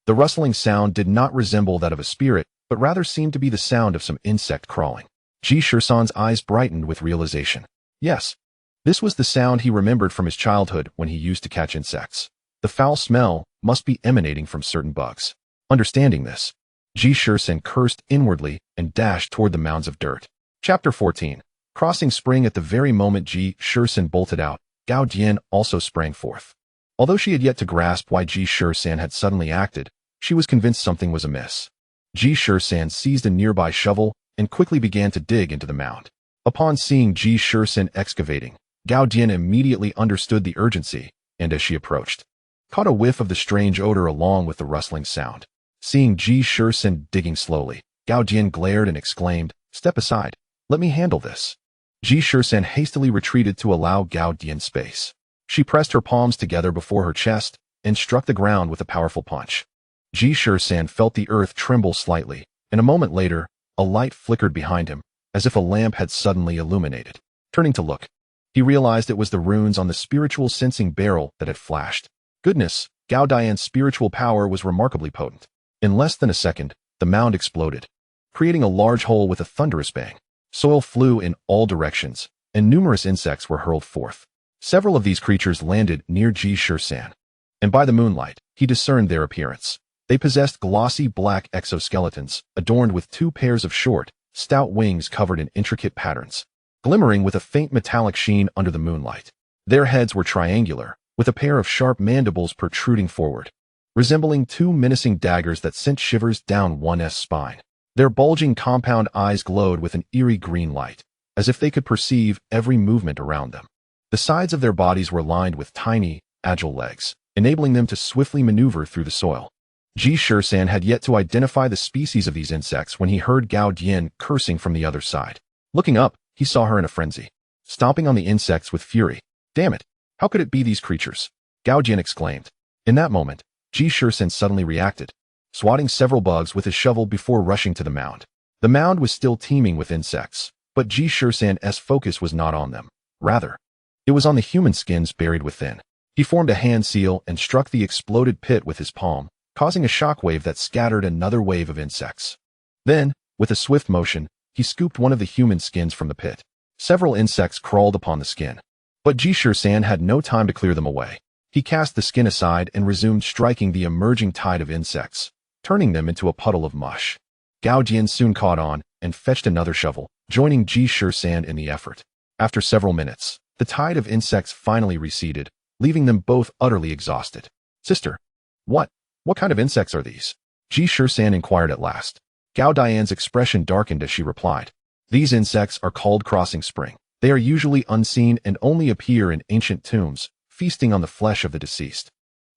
The rustling sound did not resemble that of a spirit, but rather seemed to be the sound of some insect crawling. Ji Shisan's eyes brightened with realization. Yes, this was the sound he remembered from his childhood when he used to catch insects. The foul smell must be emanating from certain bugs. Understanding this, Ji Shisan cursed inwardly and dashed toward the mounds of dirt. Chapter 14. Crossing spring. At the very moment Ji Shisan bolted out, Gao Jian also sprang forth. Although she had yet to grasp why Ji Shisan had suddenly acted, she was convinced something was amiss. Ji Shisan seized a nearby shovel and quickly began to dig into the mound. Upon seeing Ji Shisan excavating, Gao Jian immediately understood the urgency, and as she approached, caught a whiff of the strange odor along with the rustling sound. Seeing Ji Shisan digging slowly, Gao Jian glared and exclaimed, "Step aside. Let me handle this." Ji Shisan hastily retreated to allow Gao Jian space. She pressed her palms together before her chest and struck the ground with a powerful punch. Ji Shisan felt the earth tremble slightly, and a moment later, a light flickered behind him, as if a lamp had suddenly illuminated. Turning to look, he realized it was the runes on the spiritual sensing barrel that had flashed. Goodness, Gao Dian's spiritual power was remarkably potent. In less than a second, the mound exploded, creating a large hole with a thunderous bang. Soil flew in all directions, and numerous insects were hurled forth. Several of these creatures landed near Ji Shisan, and by the moonlight, he discerned their appearance. They possessed glossy black exoskeletons, adorned with 2 pairs of short, stout wings covered in intricate patterns, glimmering with a faint metallic sheen under the moonlight. Their heads were triangular, with a pair of sharp mandibles protruding forward, resembling 2 menacing daggers that sent shivers down one's spine. Their bulging compound eyes glowed with an eerie green light, as if they could perceive every movement around them. The sides of their bodies were lined with tiny, agile legs, enabling them to swiftly maneuver through the soil. Ji Shisan had yet to identify the species of these insects when he heard Gao Dian cursing from the other side. Looking up, he saw her in a frenzy, stomping on the insects with fury. Damn it! How could it be these creatures? Gao Dian exclaimed. In that moment, Ji Shisan suddenly reacted, swatting several bugs with his shovel before rushing to the mound. The mound was still teeming with insects, but Ji Shisan's focus was not on them. Rather, it was on the human skins buried within. He formed a hand seal and struck the exploded pit with his palm, causing a shockwave that scattered another wave of insects. Then, with a swift motion, he scooped one of the human skins from the pit. Several insects crawled upon the skin, but Ji Shisan had no time to clear them away. He cast the skin aside and resumed striking the emerging tide of insects, turning them into a puddle of mush. Gao Dian soon caught on and fetched another shovel, joining Ji Shisan in the effort. After several minutes, the tide of insects finally receded, leaving them both utterly exhausted. Sister, what kind of insects are these? Ji Shisan inquired at last. Gao Dian's expression darkened as she replied. These insects are called crossing spring. They are usually unseen and only appear in ancient tombs, feasting on the flesh of the deceased.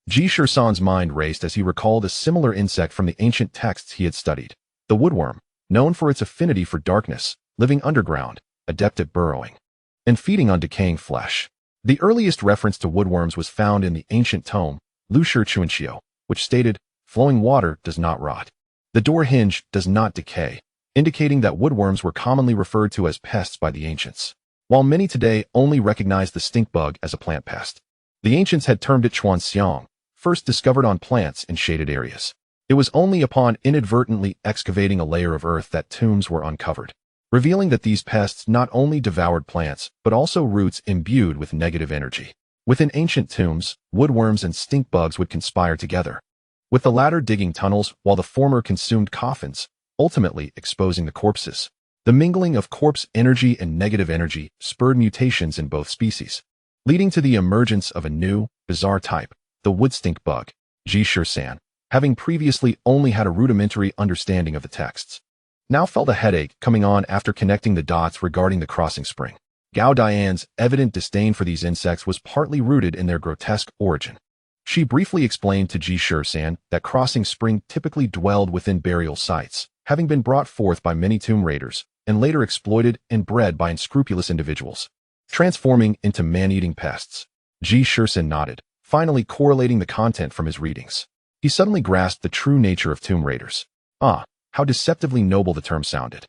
Ji Shisan's mind raced as he recalled a similar insect from the ancient texts he had studied. The woodworm, known for its affinity for darkness, living underground, adept at burrowing, and feeding on decaying flesh. The earliest reference to woodworms was found in the ancient tome, Lu Shi Chuanxiu, which stated, flowing water does not rot. The door hinge does not decay, indicating that woodworms were commonly referred to as pests by the ancients, while many today only recognize the stink bug as a plant pest. The ancients had termed it chuanxiang, first discovered on plants in shaded areas. It was only upon inadvertently excavating a layer of earth that tombs were uncovered, revealing that these pests not only devoured plants, but also roots imbued with negative energy. Within ancient tombs, woodworms and stink bugs would conspire together, with the latter digging tunnels while the former consumed coffins, ultimately exposing the corpses. The mingling of corpse energy and negative energy spurred mutations in both species, leading to the emergence of a new, bizarre type, the wood stink bug. Ji Shisan, having previously only had a rudimentary understanding of the texts, now felt a headache coming on after connecting the dots regarding the crossing spring. Gao Dian's evident disdain for these insects was partly rooted in their grotesque origin. She briefly explained to Ji Shisan that crossing spring typically dwelled within burial sites, having been brought forth by many tomb raiders, and later exploited and bred by unscrupulous individuals, transforming into man-eating pests. Ji Shisan nodded, finally correlating the content from his readings. He suddenly grasped the true nature of tomb raiders. Ah, how deceptively noble the term sounded.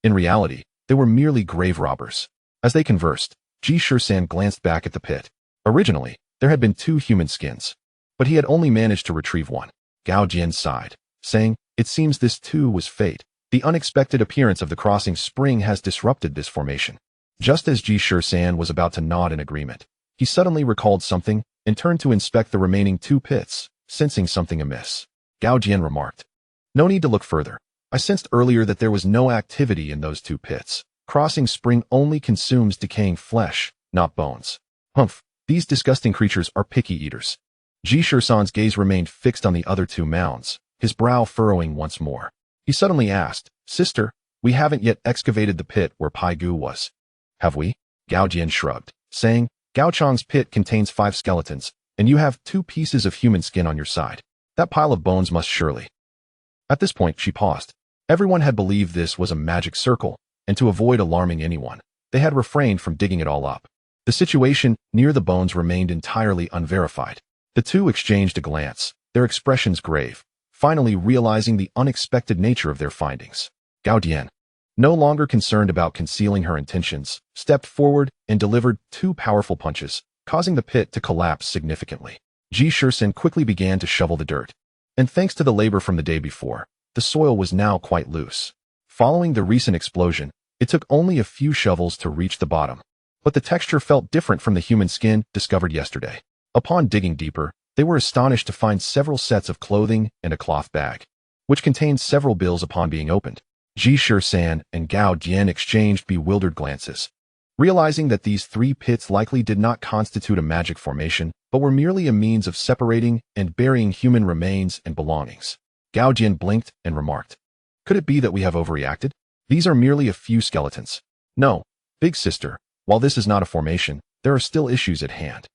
In reality, they were merely grave robbers. As they conversed, Ji Shisan glanced back at the pit. Originally, there had been 2 human skins, but he had only managed to retrieve one. Gao Dian sighed, saying, it seems this too was fate. The unexpected appearance of the crossing spring has disrupted this formation. Just as Ji Shisan was about to nod in agreement, he suddenly recalled something and turned to inspect the remaining 2 pits, sensing something amiss. Gao Dian remarked, no need to look further. I sensed earlier that there was no activity in those 2 pits. Crossing spring only consumes decaying flesh, not bones. Humph, these disgusting creatures are picky eaters. Ji Shisan's gaze remained fixed on the other 2 mounds, his brow furrowing once more. He suddenly asked, Sister, we haven't yet excavated the pit where Pai Gu was. Have we? Gao Dian shrugged, saying, Gao Chang's pit contains 5 skeletons, and you have 2 pieces of human skin on your side. That pile of bones must surely. At this point, she paused. Everyone had believed this was a magic circle, and to avoid alarming anyone, they had refrained from digging it all up. The situation near the bones remained entirely unverified. The 2 exchanged a glance, their expressions grave, finally realizing the unexpected nature of their findings. Gao Dian, no longer concerned about concealing her intentions, stepped forward and delivered 2 powerful punches, causing the pit to collapse significantly. Ji Shisan quickly began to shovel the dirt, and thanks to the labor from the day before, the soil was now quite loose. Following the recent explosion, it took only a few shovels to reach the bottom, but the texture felt different from the human skin discovered yesterday. Upon digging deeper, they were astonished to find several sets of clothing and a cloth bag, which contained several bills upon being opened. Ji Shisan and Gao Dian exchanged bewildered glances, realizing that these 3 pits likely did not constitute a magic formation, but were merely a means of separating and burying human remains and belongings. Gao Dian blinked and remarked, could it be that we have overreacted? These are merely a few skeletons. No, big sister, while this is not a formation, there are still issues at hand.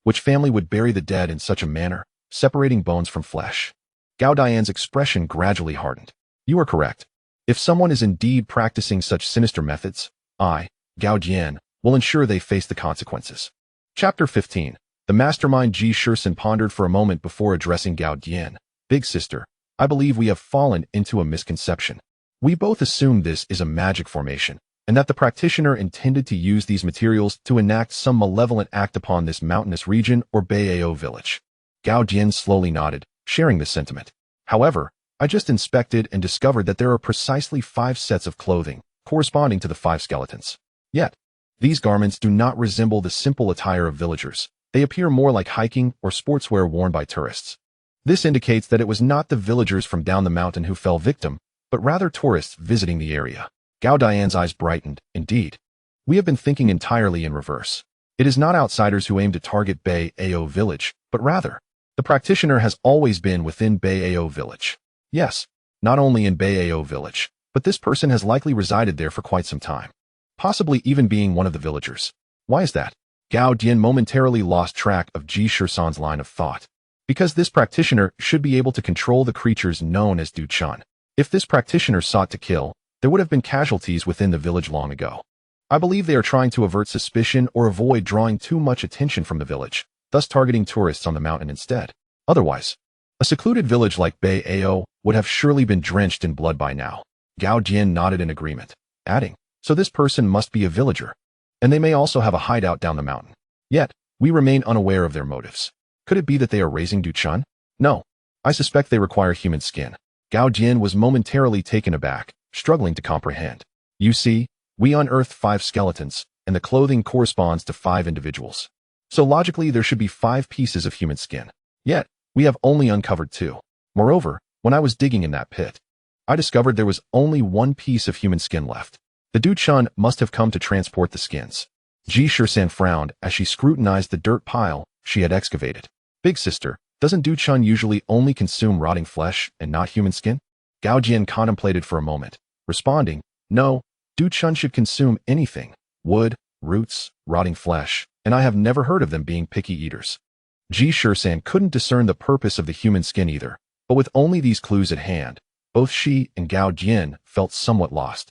Which family would bury the dead in such a manner, separating bones from flesh? Gao Dian's expression gradually hardened. You are correct. If someone is indeed practicing such sinister methods, I, Gao Jian, will ensure they face the consequences. Chapter 15. The mastermind Ji Shisan pondered for a moment before addressing Gao Dian. Big sister, I believe we have fallen into a misconception. We both assume this is a magic formation, and that the practitioner intended to use these materials to enact some malevolent act upon this mountainous region or Bao village. Gao Jian slowly nodded, sharing this sentiment. However, I just inspected and discovered that there are precisely 5 sets of clothing, corresponding to the 5 skeletons. Yet, these garments do not resemble the simple attire of villagers. They appear more like hiking or sportswear worn by tourists. This indicates that it was not the villagers from down the mountain who fell victim, but rather tourists visiting the area. Gao Dian's eyes brightened. Indeed, we have been thinking entirely in reverse. It is not outsiders who aim to target Bao village, but rather, the practitioner has always been within Bao village. Yes, not only in Bao village, but this person has likely resided there for quite some time, possibly even being one of the villagers. Why is that? Gao Dian momentarily lost track of Ji Shisan's line of thought. Because this practitioner should be able to control the creatures known as Duchan. If this practitioner sought to kill, there would have been casualties within the village long ago. I believe they are trying to avert suspicion or avoid drawing too much attention from the village, thus targeting tourists on the mountain instead. Otherwise, a secluded village like Bao would have surely been drenched in blood by now. Gao Jian nodded in agreement, adding, so this person must be a villager, and they may also have a hideout down the mountain. Yet, we remain unaware of their motives. Could it be that they are raising Duchan? No. I suspect they require human skin. Gao Jian was momentarily taken aback, struggling to comprehend. You see, we unearthed 5 skeletons, and the clothing corresponds to 5 individuals. So logically there should be 5 pieces of human skin. Yet, we have only uncovered 2. Moreover, when I was digging in that pit, I discovered there was only 1 piece of human skin left. The Duchan must have come to transport the skins. Ji Shisan frowned as she scrutinized the dirt pile she had excavated. Big sister, doesn't Duchan usually only consume rotting flesh and not human skin? Gao Jian contemplated for a moment, responding, no, Duchan should consume anything, wood, roots, rotting flesh, and I have never heard of them being picky eaters. Ji Shisan couldn't discern the purpose of the human skin either, but with only these clues at hand, both she and Gao Jian felt somewhat lost.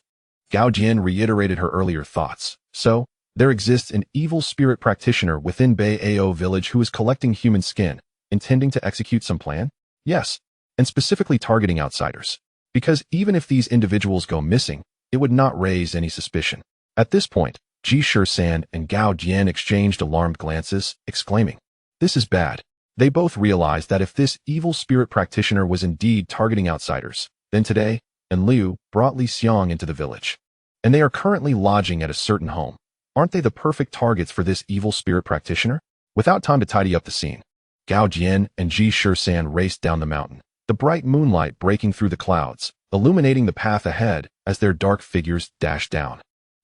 Gao Jian reiterated her earlier thoughts. So, there exists an evil spirit practitioner within Bao village who is collecting human skin, intending to execute some plan? Yes, and specifically targeting outsiders. Because even if these individuals go missing, it would not raise any suspicion. At this point, Ji Shisan and Gao Jian exchanged alarmed glances, exclaiming, this is bad. They both realized that if this evil spirit practitioner was indeed targeting outsiders, then today, and Liu brought Li Xiang into the village. And they are currently lodging at a certain home. Aren't they the perfect targets for this evil spirit practitioner? Without time to tidy up the scene, Gao Jian and Ji Shisan raced down the mountain, the bright moonlight breaking through the clouds, illuminating the path ahead as their dark figures dashed down,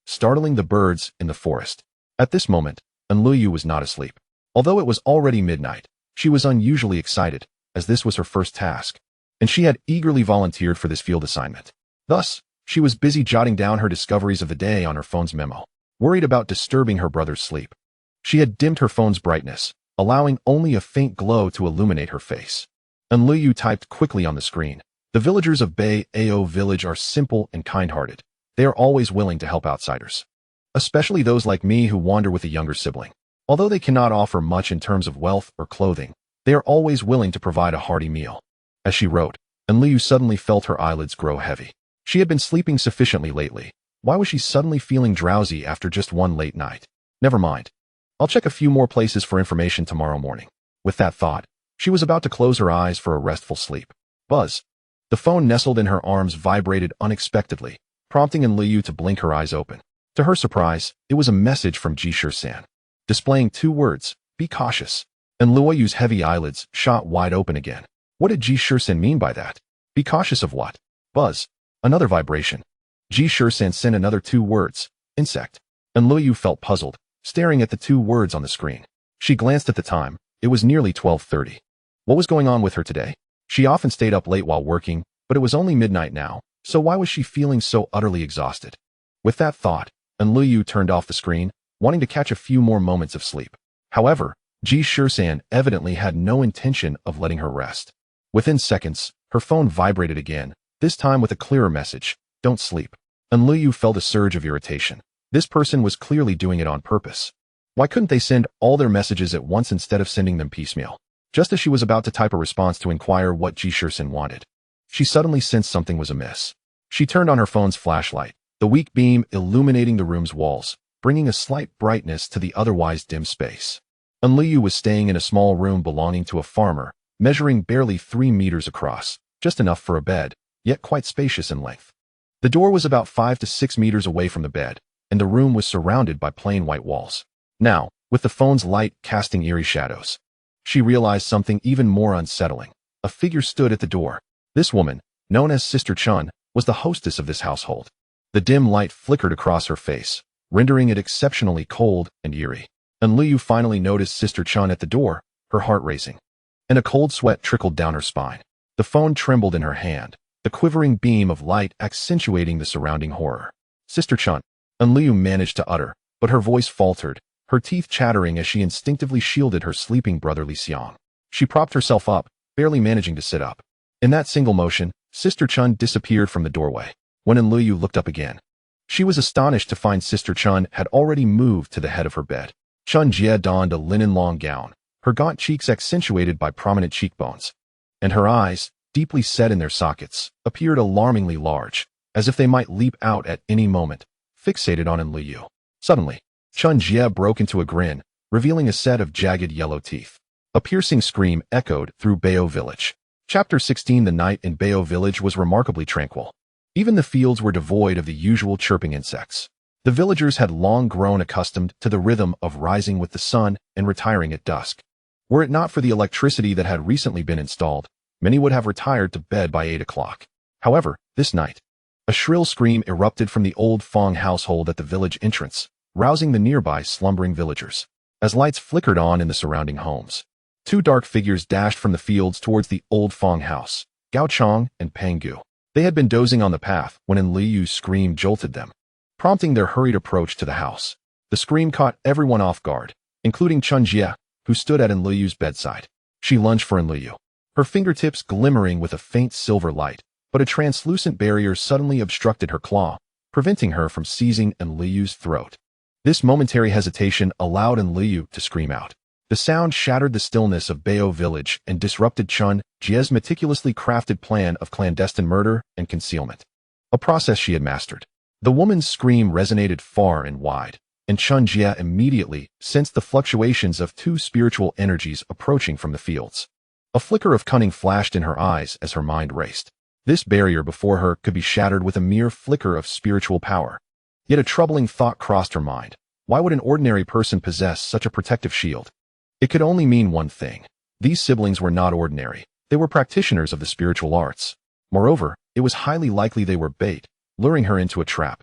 startling the birds in the forest. At this moment, Liu was not asleep. Although it was already midnight, she was unusually excited, as this was her first task, and she had eagerly volunteered for this field assignment. Thus, she was busy jotting down her discoveries of the day on her phone's memo, worried about disturbing her brother's sleep. She had dimmed her phone's brightness, allowing only a faint glow to illuminate her face. Liu typed quickly on the screen. The villagers of Bao village are simple and kind-hearted. They are always willing to help outsiders, especially those like me who wander with a younger sibling. Although they cannot offer much in terms of wealth or clothing, they are always willing to provide a hearty meal. As she wrote, Liu suddenly felt her eyelids grow heavy. She had been sleeping sufficiently lately. Why was she suddenly feeling drowsy after just one late night? Never mind. I'll check a few more places for information tomorrow morning. With that thought, she was about to close her eyes for a restful sleep. Buzz. The phone nestled in her arms vibrated unexpectedly, prompting Liu to blink her eyes open. To her surprise, it was a message from Ji Shisan, displaying 2 words, be cautious. Liu's heavy eyelids shot wide open again. What did Ji Shisan mean by that? Be cautious of what? Buzz. Another vibration. Ji Shisan sent another 2 words, insect. Liu felt puzzled, staring at the 2 words on the screen. She glanced at the time. It was nearly 12:30. What was going on with her today? She often stayed up late while working, but it was only midnight now, so why was she feeling so utterly exhausted? With that thought, Liu turned off the screen, wanting to catch a few more moments of sleep. However, Ji Shisan evidently had no intention of letting her rest. Within seconds, her phone vibrated again, this time with a clearer message: "Don't sleep." Liu felt a surge of irritation. This person was clearly doing it on purpose. Why couldn't they send all their messages at once instead of sending them piecemeal? Just as she was about to type a response to inquire what Ji Shisan wanted, she suddenly sensed something was amiss. She turned on her phone's flashlight, the weak beam illuminating the room's walls, bringing a slight brightness to the otherwise dim space. Liu was staying in a small room belonging to a farmer, measuring barely 3 meters across, just enough for a bed, yet quite spacious in length. The door was about 5 to 6 meters away from the bed, and the room was surrounded by plain white walls. Now, with the phone's light casting eerie shadows, she realized something even more unsettling. A figure stood at the door. This woman, known as Sister Chun, was the hostess of this household. The dim light flickered across her face, rendering it exceptionally cold and eerie. Liu finally noticed Sister Chun at the door, her heart racing, and a cold sweat trickled down her spine. The phone trembled in her hand, the quivering beam of light accentuating the surrounding horror. "Sister Chun," Liu managed to utter, but her voice faltered, her teeth chattering as she instinctively shielded her sleeping brother Li Xiang. She propped herself up, barely managing to sit up. In that single motion, Sister Chun disappeared from the doorway. When Liu looked up again, she was astonished to find Sister Chun had already moved to the head of her bed. Chun Jie donned a linen long gown, her gaunt cheeks accentuated by prominent cheekbones, and her eyes, deeply set in their sockets, appeared alarmingly large, as if they might leap out at any moment, fixated on Liu. Suddenly, Chun Jie broke into a grin, revealing a set of jagged yellow teeth. A piercing scream echoed through Bao Village. Chapter 16. The night in Bao Village was remarkably tranquil. Even the fields were devoid of the usual chirping insects. The villagers had long grown accustomed to the rhythm of rising with the sun and retiring at dusk. Were it not for the electricity that had recently been installed, many would have retired to bed by 8 o'clock. However, this night, a shrill scream erupted from the old Fong household at the village entrance, rousing the nearby slumbering villagers. As lights flickered on in the surrounding homes, 2 dark figures dashed from the fields towards the old Fong house, Gao Chong and Peng Gu. They had been dozing on the path when Liu's scream jolted them, prompting their hurried approach to the house. The scream caught everyone off guard, including Chun Jie, who stood at Liu's bedside. She lunged for Liu, her fingertips glimmering with a faint silver light, but a translucent barrier suddenly obstructed her claw, preventing her from seizing Liu's throat. This momentary hesitation allowed Liu to scream out. The sound shattered the stillness of Bao Village and disrupted Chun Jie's meticulously crafted plan of clandestine murder and concealment, a process she had mastered. The woman's scream resonated far and wide, and Chun Jie immediately sensed the fluctuations of 2 spiritual energies approaching from the fields. A flicker of cunning flashed in her eyes as her mind raced. This barrier before her could be shattered with a mere flicker of spiritual power. Yet a troubling thought crossed her mind. Why would an ordinary person possess such a protective shield? It could only mean one thing. These siblings were not ordinary. They were practitioners of the spiritual arts. Moreover, it was highly likely they were bait, luring her into a trap.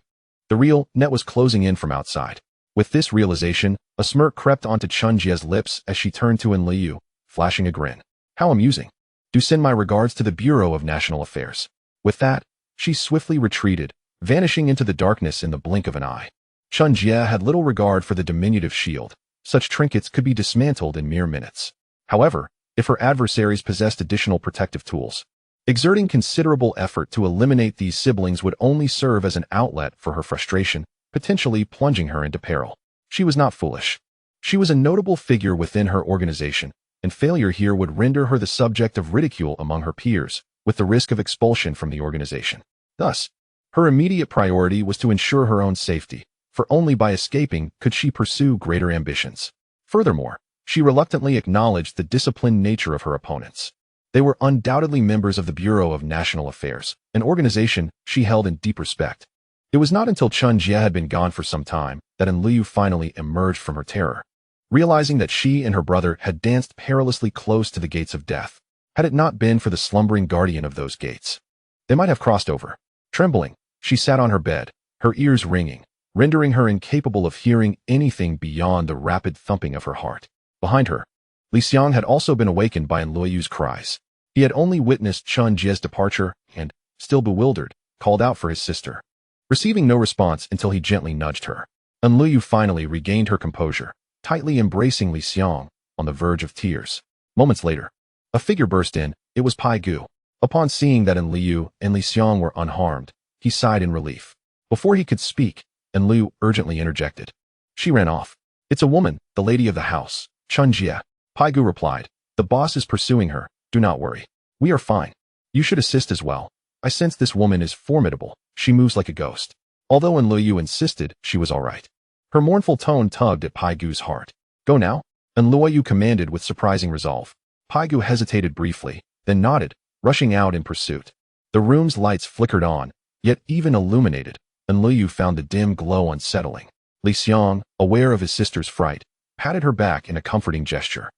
The real net was closing in from outside. With this realization, a smirk crept onto Chun Jie's lips as she turned to Liu, flashing a grin. "How amusing. Do send my regards to the Bureau of National Affairs." With that, she swiftly retreated, vanishing into the darkness in the blink of an eye. Chun Jie had little regard for the diminutive shield. Such trinkets could be dismantled in mere minutes. However, if her adversaries possessed additional protective tools, exerting considerable effort to eliminate these siblings would only serve as an outlet for her frustration, potentially plunging her into peril. She was not foolish. She was a notable figure within her organization, and failure here would render her the subject of ridicule among her peers, with the risk of expulsion from the organization. Thus, her immediate priority was to ensure her own safety, for only by escaping could she pursue greater ambitions. Furthermore, she reluctantly acknowledged the disciplined nature of her opponents. They were undoubtedly members of the Bureau of National Affairs, an organization she held in deep respect. It was not until Chun Jie had been gone for some time that Liu finally emerged from her terror, realizing that she and her brother had danced perilously close to the gates of death. Had it not been for the slumbering guardian of those gates, they might have crossed over. Trembling, she sat on her bed, her ears ringing, rendering her incapable of hearing anything beyond the rapid thumping of her heart. Behind her, Li Xiang had also been awakened by Liu's cries. He had only witnessed Chun Jie's departure and, still bewildered, called out for his sister. Receiving no response until he gently nudged her, Liu finally regained her composure, tightly embracing Li Xiang, on the verge of tears. Moments later, a figure burst in. It was Tieg Yu. Upon seeing that Liu and Li Xiang were unharmed, he sighed in relief. Before he could speak, Liu urgently interjected. She ran off. It's a woman, the lady of the house, Chunjie. Tieg Yu replied. The boss is pursuing her. Do not worry. We are fine. You should assist as well. I sense this woman is formidable. She moves like a ghost. Although Liu insisted she was all right. Her mournful tone tugged at Tieg Yu's heart. Go now? Liu commanded with surprising resolve. Tieg Yu hesitated briefly, then nodded, rushing out in pursuit. The room's lights flickered on, yet even illuminated, Liu found the dim glow unsettling. Li Xiang, aware of his sister's fright, patted her back in a comforting gesture.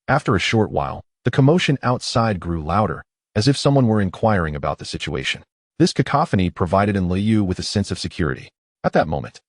After a short while, the commotion outside grew louder, as if someone were inquiring about the situation. This cacophony provided Liu with a sense of security. At that moment,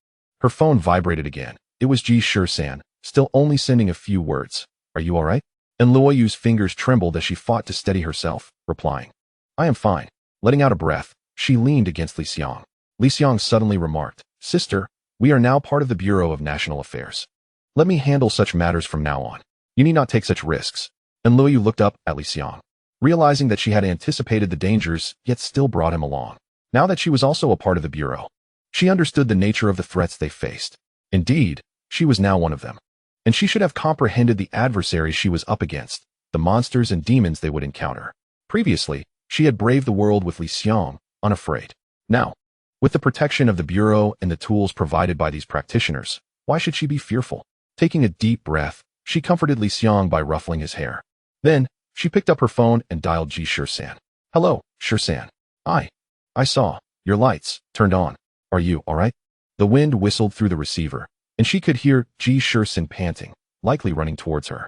her phone vibrated again. It was Ji Shisan, still only sending a few words. Are you all right? Liu's fingers trembled as she fought to steady herself, replying. I am fine. Letting out a breath, she leaned against Li Xiang. Li Xiang suddenly remarked, Sister, we are now part of the Bureau of National Affairs. Let me handle such matters from now on. You need not take such risks. Liu looked up at Li Xiang, realizing that she had anticipated the dangers, yet still brought him along. Now that she was also a part of the Bureau, she understood the nature of the threats they faced. Indeed, she was now one of them. And she should have comprehended the adversaries she was up against, the monsters and demons they would encounter. Previously, she had braved the world with Li Xiang, unafraid. Now, with the protection of the Bureau and the tools provided by these practitioners, why should she be fearful? Taking a deep breath, she comforted Li Xiang by ruffling his hair. Then, she picked up her phone and dialed Ji Shisan. Hello, Shisan. I saw. Your lights turned on. Are you all right? The wind whistled through the receiver, and she could hear Ji Shisan panting, likely running towards her.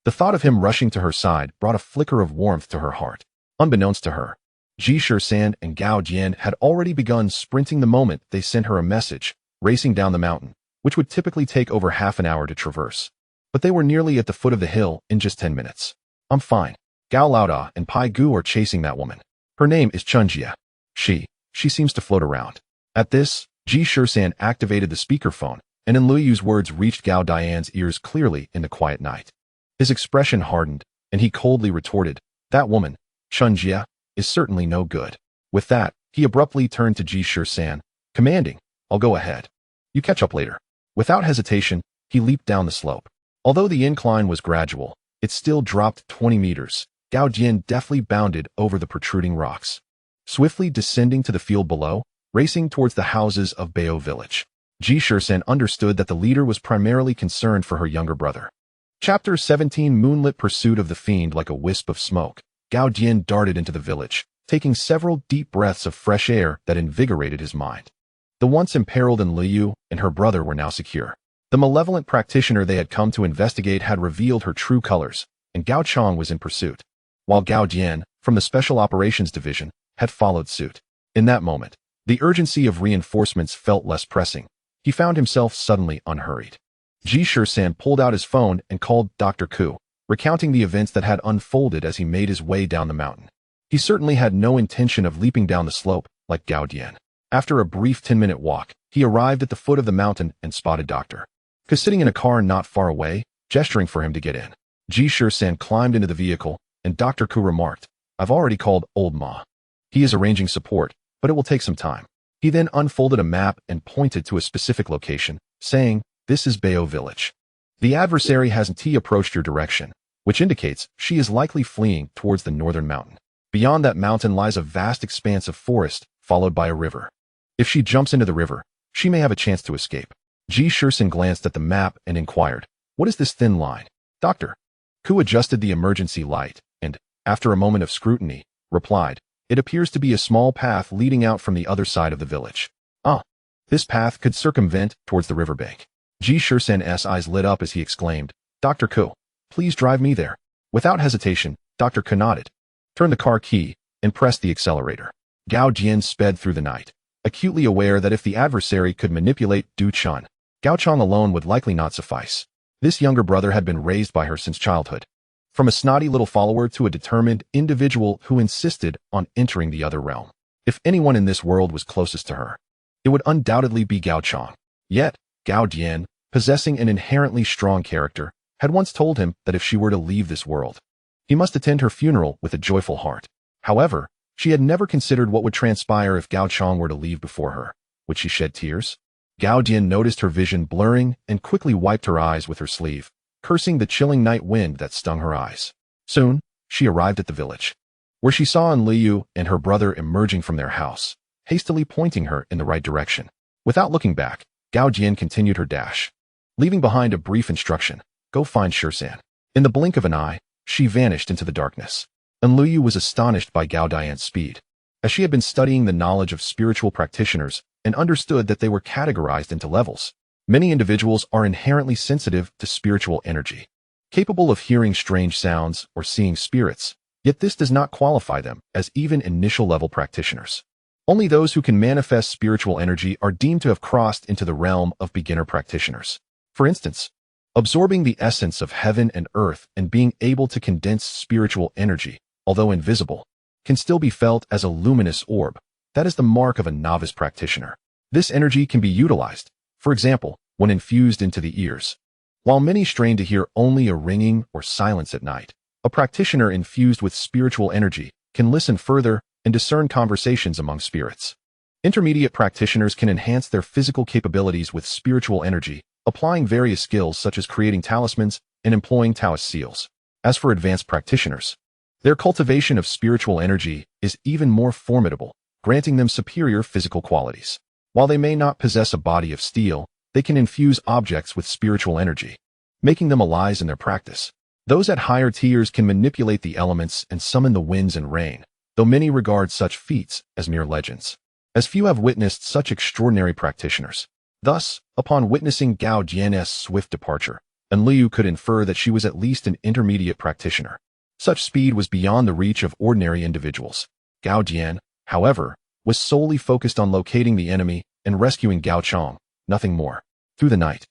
The thought of him rushing to her side brought a flicker of warmth to her heart. Unbeknownst to her, Ji Shisan and Gao Jian had already begun sprinting the moment they sent her a message, racing down the mountain, which would typically take over half an hour to traverse. But they were nearly at the foot of the hill in just 10 minutes. I'm fine. Gao Laoda and Tieg Yu are chasing that woman. Her name is Chunjie. She seems to float around. At this, Ji Shisan activated the speakerphone, and Liu's words reached Gao Dian's ears clearly in the quiet night. His expression hardened, and he coldly retorted, That woman, Chunjie, is certainly no good. With that, he abruptly turned to Ji Shisan, commanding, I'll go ahead. You catch up later. Without hesitation, he leaped down the slope. Although the incline was gradual, it still dropped 20 meters. Gao Jian deftly bounded over the protruding rocks, swiftly descending to the field below, racing towards the houses of Bao village. Ji Shisan understood that the leader was primarily concerned for her younger brother. Chapter 17 Moonlit Pursuit of the Fiend. Like a wisp of smoke, Gao Jian darted into the village, taking several deep breaths of fresh air that invigorated his mind. The once imperiled Liu and her brother were now secure. The malevolent practitioner they had come to investigate had revealed her true colors, and Gao Chong was in pursuit, while Gao Jian, from the Special Operations Division, had followed suit. In that moment, the urgency of reinforcements felt less pressing. He found himself suddenly unhurried. Ji Shisan pulled out his phone and called Dr. Ku, recounting the events that had unfolded as he made his way down the mountain. He certainly had no intention of leaping down the slope, like Gao Jian. After a brief 10-minute walk, he arrived at the foot of the mountain and spotted Dr. Ku sitting in a car not far away, gesturing for him to get in. Ji Shisan climbed into the vehicle, and Dr. Ku remarked, I've already called Old Ma. He is arranging support, but it will take some time. He then unfolded a map and pointed to a specific location, saying, This is Bao village. The adversary hasn't approached your direction, which indicates she is likely fleeing towards the northern mountain. Beyond that mountain lies a vast expanse of forest, followed by a river. If she jumps into the river, she may have a chance to escape. Ji Shisan glanced at the map and inquired, What is this thin line? Dr. Ku adjusted the emergency light and, after a moment of scrutiny, replied, It appears to be a small path leading out from the other side of the village. This path could circumvent towards the riverbank. Ji Shisan's eyes lit up as he exclaimed, Dr. Ku, please drive me there. Without hesitation, Dr. Ku nodded, turned the car key, and pressed the accelerator. Gao Jian sped through the night, acutely aware that if the adversary could manipulate Du Chun, Gao Chong alone would likely not suffice. This younger brother had been raised by her since childhood. From a snotty little follower to a determined individual who insisted on entering the other realm. If anyone in this world was closest to her, it would undoubtedly be Gao Chong. Yet, Gao Jian, possessing an inherently strong character, had once told him that if she were to leave this world, he must attend her funeral with a joyful heart. However, she had never considered what would transpire if Gao Chang were to leave before her. Would she shed tears? Gao Jian noticed her vision blurring and quickly wiped her eyes with her sleeve, cursing the chilling night wind that stung her eyes. Soon, she arrived at the village, where she saw Liu and her brother emerging from their house, hastily pointing her in the right direction. Without looking back, Gao Jian continued her dash, leaving behind a brief instruction: go find Shisan. In the blink of an eye, she vanished into the darkness. And Liu was astonished by Gao Dian's speed, as she had been studying the knowledge of spiritual practitioners and understood that they were categorized into levels. Many individuals are inherently sensitive to spiritual energy, capable of hearing strange sounds or seeing spirits, yet this does not qualify them as even initial-level practitioners. Only those who can manifest spiritual energy are deemed to have crossed into the realm of beginner practitioners. For instance, absorbing the essence of heaven and earth and being able to condense spiritual energy, although invisible, can still be felt as a luminous orb. That is the mark of a novice practitioner. This energy can be utilized, for example, when infused into the ears. While many strain to hear only a ringing or silence at night, a practitioner infused with spiritual energy can listen further and discern conversations among spirits. Intermediate practitioners can enhance their physical capabilities with spiritual energy, applying various skills such as creating talismans and employing Taoist seals. As for advanced practitioners, their cultivation of spiritual energy is even more formidable, granting them superior physical qualities. While they may not possess a body of steel, they can infuse objects with spiritual energy, making them allies in their practice. Those at higher tiers can manipulate the elements and summon the winds and rain, though many regard such feats as mere legends, as few have witnessed such extraordinary practitioners. Thus, upon witnessing Gao Jian's swift departure, Liu could infer that she was at least an intermediate practitioner. Such speed was beyond the reach of ordinary individuals. Gao Jian, however, was solely focused on locating the enemy and rescuing Gao Chang, nothing more. Through the night,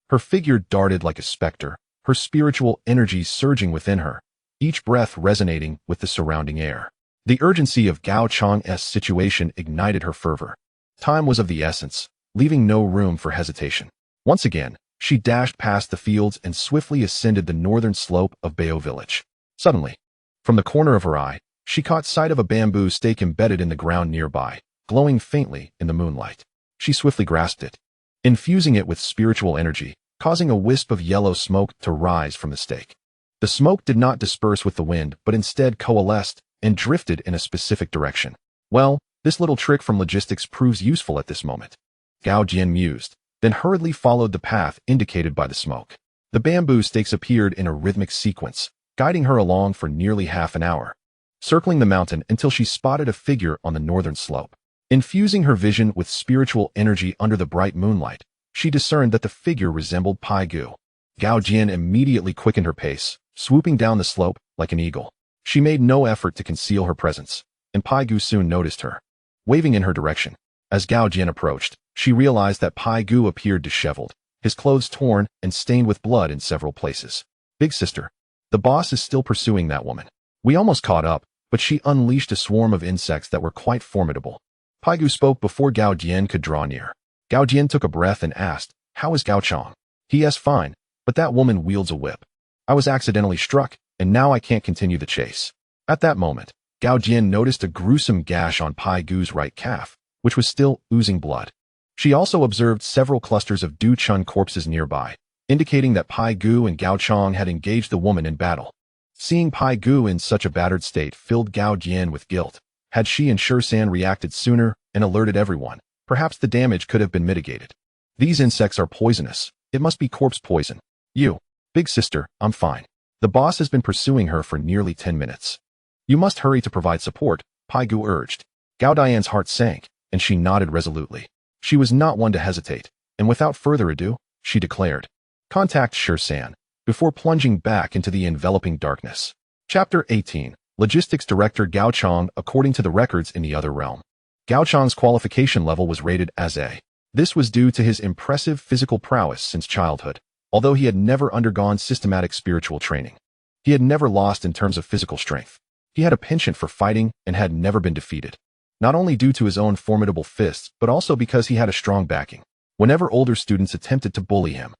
her figure darted like a specter, her spiritual energy surging within her, each breath resonating with the surrounding air. The urgency of Gao Chang's situation ignited her fervor. Time was of the essence, leaving no room for hesitation. Once again, she dashed past the fields and swiftly ascended the northern slope of Bao village. Suddenly, from the corner of her eye, she caught sight of a bamboo stake embedded in the ground nearby, glowing faintly in the moonlight. She swiftly grasped it, infusing it with spiritual energy, causing a wisp of yellow smoke to rise from the stake. The smoke did not disperse with the wind, but instead coalesced and drifted in a specific direction. Well, this little trick from logistics proves useful at this moment. Gao Jian mused, then hurriedly followed the path indicated by the smoke. The bamboo stakes appeared in a rhythmic sequence, guiding her along for nearly half an hour, circling the mountain until she spotted a figure on the northern slope. Infusing her vision with spiritual energy under the bright moonlight, she discerned that the figure resembled Tieg Yu. Gao Jian immediately quickened her pace, swooping down the slope like an eagle. She made no effort to conceal her presence, and Tieg Yu soon noticed her, waving in her direction. As Gao Jian approached, she realized that Tieg Yu appeared disheveled, his clothes torn and stained with blood in several places. Big sister, the boss is still pursuing that woman. We almost caught up, but she unleashed a swarm of insects that were quite formidable. Tieg Yu spoke before Gao Jian could draw near. Gao Jian took a breath and asked, "How is Gao Chang?" "He is fine, but that woman wields a whip. I was accidentally struck, and now I can't continue the chase." At that moment, Gao Jian noticed a gruesome gash on Tieg Yu's right calf, which was still oozing blood. She also observed several clusters of Du Chun corpses nearby, indicating that Tieg Yu and Gao Chang had engaged the woman in battle. Seeing Tieg Yu in such a battered state filled Gao Jian with guilt. Had she and Shisan reacted sooner and alerted everyone, perhaps the damage could have been mitigated. These insects are poisonous. It must be corpse poison. "You, big sister, I'm fine. The boss has been pursuing her for nearly 10 minutes. You must hurry to provide support," Tieg Yu urged. Gao Dian's heart sank, and she nodded resolutely. She was not one to hesitate, and without further ado, she declared, "Contact Shisan," before plunging back into the enveloping darkness. Chapter 18. Logistics Director Gao Chang. According to the records in the other realm, Gao Chang's qualification level was rated as A. This was due to his impressive physical prowess since childhood. Although he had never undergone systematic spiritual training, he had never lost in terms of physical strength. He had a penchant for fighting and had never been defeated, not only due to his own formidable fists, but also because he had a strong backing. Whenever older students attempted to bully him,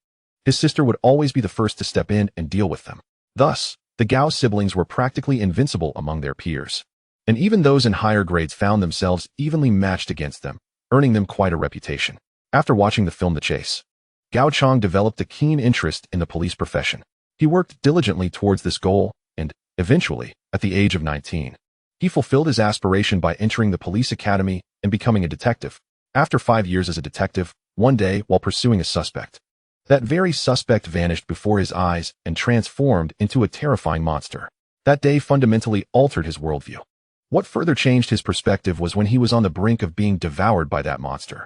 his sister would always be the first to step in and deal with them. Thus, the Gao siblings were practically invincible among their peers. And even those in higher grades found themselves evenly matched against them, earning them quite a reputation. After watching the film The Chase, Gao Chang developed a keen interest in the police profession. He worked diligently towards this goal, and, eventually, at the age of 19, he fulfilled his aspiration by entering the police academy and becoming a detective. After 5 years as a detective, one day, while pursuing a suspect, that very suspect vanished before his eyes and transformed into a terrifying monster. That day fundamentally altered his worldview. What further changed his perspective was when he was on the brink of being devoured by that monster.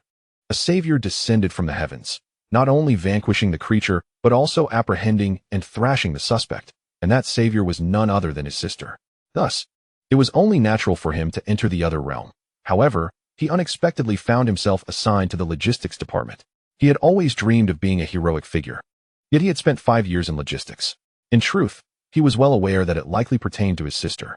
A savior descended from the heavens, not only vanquishing the creature, but also apprehending and thrashing the suspect, and that savior was none other than his sister. Thus, it was only natural for him to enter the other realm. However, he unexpectedly found himself assigned to the logistics department. He had always dreamed of being a heroic figure, yet he had spent 5 years in logistics. In truth, he was well aware that it likely pertained to his sister.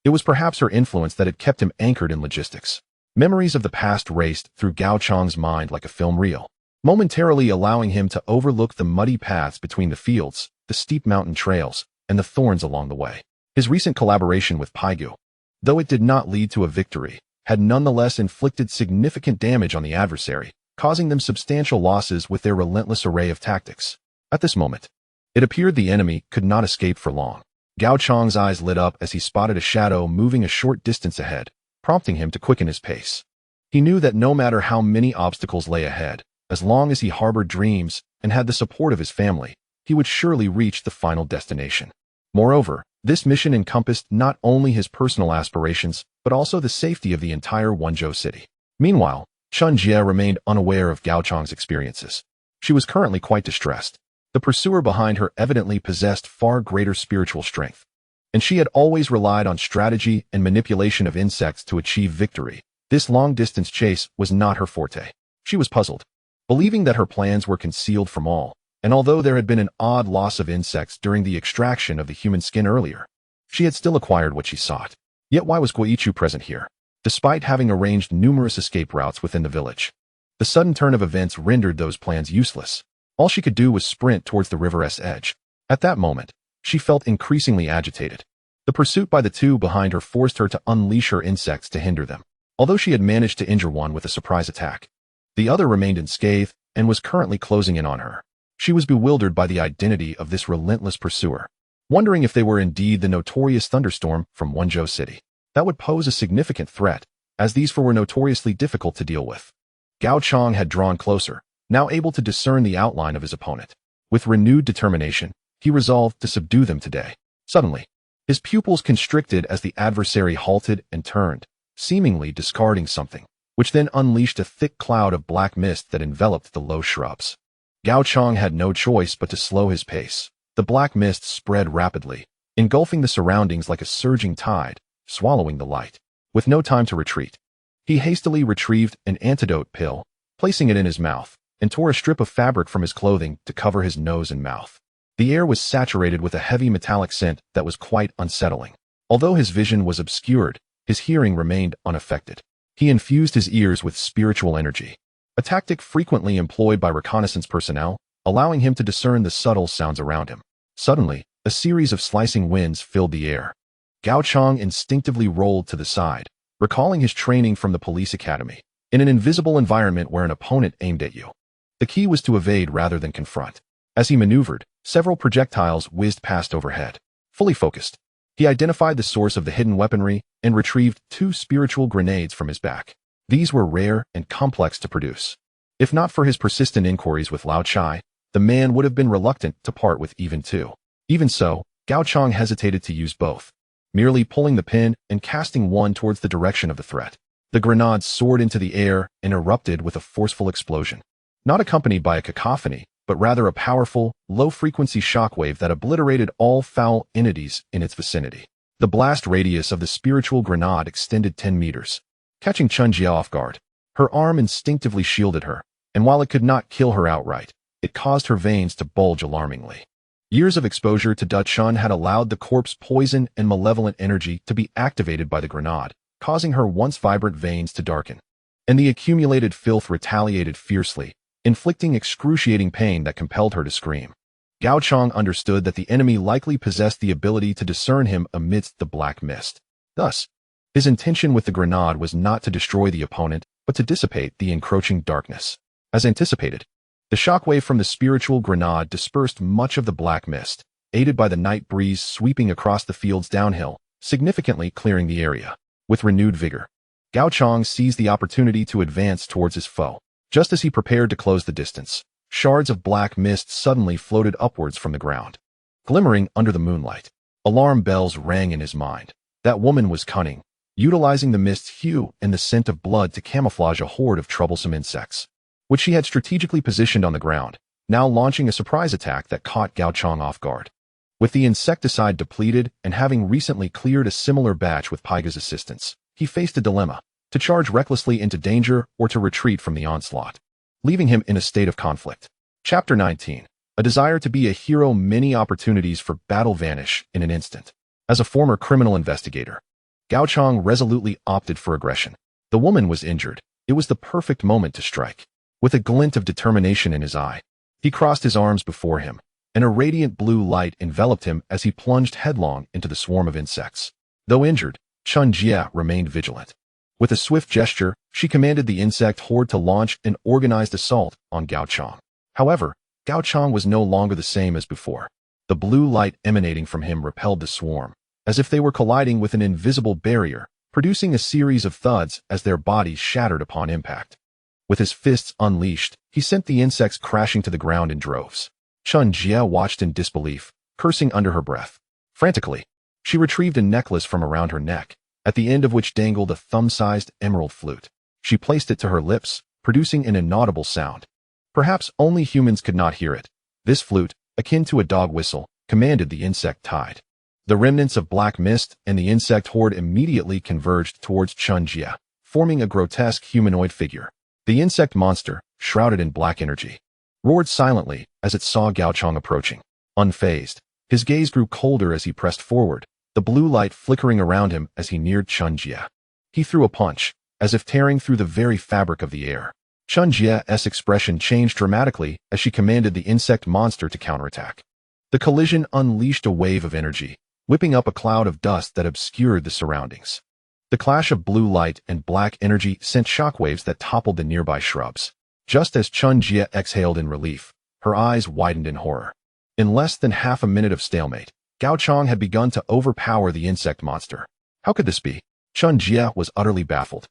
It was perhaps her influence that had kept him anchored in logistics. Memories of the past raced through Gao Chang's mind like a film reel, momentarily allowing him to overlook the muddy paths between the fields, the steep mountain trails, and the thorns along the way. His recent collaboration with Tieg Yu, though it did not lead to a victory, had nonetheless inflicted significant damage on the adversary, causing them substantial losses with their relentless array of tactics. At this moment, it appeared the enemy could not escape for long. Gao Chang's eyes lit up as he spotted a shadow moving a short distance ahead, prompting him to quicken his pace. He knew that no matter how many obstacles lay ahead, as long as he harbored dreams and had the support of his family, he would surely reach the final destination. Moreover, this mission encompassed not only his personal aspirations, but also the safety of the entire Wenzhou city. Meanwhile, Chun Jie remained unaware of Gao Chang's experiences. She was currently quite distressed. The pursuer behind her evidently possessed far greater spiritual strength, and she had always relied on strategy and manipulation of insects to achieve victory. This long-distance chase was not her forte. She was puzzled, believing that her plans were concealed from all, and although there had been an odd loss of insects during the extraction of the human skin earlier, she had still acquired what she sought. Yet why was Guichu present here? Despite having arranged numerous escape routes within the village, the sudden turn of events rendered those plans useless. All she could do was sprint towards the river's edge. At that moment, she felt increasingly agitated. The pursuit by the two behind her forced her to unleash her insects to hinder them. Although she had managed to injure one with a surprise attack, the other remained unscathed and was currently closing in on her. She was bewildered by the identity of this relentless pursuer, wondering if they were indeed the notorious thunderstorm from Wenzhou City. That would pose a significant threat, as these four were notoriously difficult to deal with. Gao Chang had drawn closer, now able to discern the outline of his opponent. With renewed determination, he resolved to subdue them today. Suddenly, his pupils constricted as the adversary halted and turned, seemingly discarding something, which then unleashed a thick cloud of black mist that enveloped the low shrubs. Gao Chang had no choice but to slow his pace. The black mist spread rapidly, engulfing the surroundings like a surging tide, swallowing the light. With no time to retreat, he hastily retrieved an antidote pill, placing it in his mouth, and tore a strip of fabric from his clothing to cover his nose and mouth. The air was saturated with a heavy metallic scent that was quite unsettling. Although his vision was obscured, his hearing remained unaffected. He infused his ears with spiritual energy, a tactic frequently employed by reconnaissance personnel, allowing him to discern the subtle sounds around him. Suddenly, a series of slicing winds filled the air. Gao Chang instinctively rolled to the side, recalling his training from the police academy. In an invisible environment where an opponent aimed at you, the key was to evade rather than confront. As he maneuvered, several projectiles whizzed past overhead. Fully focused, he identified the source of the hidden weaponry and retrieved 2 spiritual grenades from his back. These were rare and complex to produce. If not for his persistent inquiries with Lao Chai, the man would have been reluctant to part with even 2. Even so, Gao Chang hesitated to use both, merely pulling the pin and casting one towards the direction of the threat. The grenade soared into the air and erupted with a forceful explosion, not accompanied by a cacophony, but rather a powerful, low-frequency shockwave that obliterated all foul entities in its vicinity. The blast radius of the spiritual grenade extended 10 meters, catching Chun Jie off guard. Her arm instinctively shielded her, and while it could not kill her outright, it caused her veins to bulge alarmingly. Years of exposure to Da Chun had allowed the corpse's poison and malevolent energy to be activated by the grenade, causing her once vibrant veins to darken. And the accumulated filth retaliated fiercely, inflicting excruciating pain that compelled her to scream. Gao Chang understood that the enemy likely possessed the ability to discern him amidst the black mist. Thus, his intention with the grenade was not to destroy the opponent, but to dissipate the encroaching darkness. As anticipated, the shockwave from the spiritual grenade dispersed much of the black mist, aided by the night breeze sweeping across the fields downhill, significantly clearing the area. With renewed vigor, Gao Chang seized the opportunity to advance towards his foe. Just as he prepared to close the distance, shards of black mist suddenly floated upwards from the ground. Glimmering under the moonlight, alarm bells rang in his mind. That woman was cunning, utilizing the mist's hue and the scent of blood to camouflage a horde of troublesome insects, which she had strategically positioned on the ground, now launching a surprise attack that caught Gao Chang off guard. With the insecticide depleted and having recently cleared a similar batch with Paige's assistance, he faced a dilemma: to charge recklessly into danger or to retreat from the onslaught, leaving him in a state of conflict. Chapter 19. A desire to be a hero. Many opportunities for battle vanish in an instant. As a former criminal investigator, Gao Chang resolutely opted for aggression. The woman was injured. It was the perfect moment to strike. With a glint of determination in his eye, he crossed his arms before him, and a radiant blue light enveloped him as he plunged headlong into the swarm of insects. Though injured, Chun Jia remained vigilant. With a swift gesture, she commanded the insect horde to launch an organized assault on Gao Chang. However, Gao Chang was no longer the same as before. The blue light emanating from him repelled the swarm, as if they were colliding with an invisible barrier, producing a series of thuds as their bodies shattered upon impact. With his fists unleashed, he sent the insects crashing to the ground in droves. Chun Jia watched in disbelief, cursing under her breath. Frantically, she retrieved a necklace from around her neck, at the end of which dangled a thumb-sized emerald flute. She placed it to her lips, producing an inaudible sound. Perhaps only humans could not hear it. This flute, akin to a dog whistle, commanded the insect tide. The remnants of black mist and the insect horde immediately converged towards Chun Jia, forming a grotesque humanoid figure. The insect monster, shrouded in black energy, roared silently as it saw Gao Chang approaching. Unfazed, his gaze grew colder as he pressed forward, the blue light flickering around him as he neared Chun Jia. He threw a punch, as if tearing through the very fabric of the air. Chun Jia's expression changed dramatically as she commanded the insect monster to counterattack. The collision unleashed a wave of energy, whipping up a cloud of dust that obscured the surroundings. The clash of blue light and black energy sent shockwaves that toppled the nearby shrubs. Just as Chun Jia exhaled in relief, her eyes widened in horror. In less than half a minute of stalemate, Gao Chang had begun to overpower the insect monster. How could this be? Chun Jia was utterly baffled.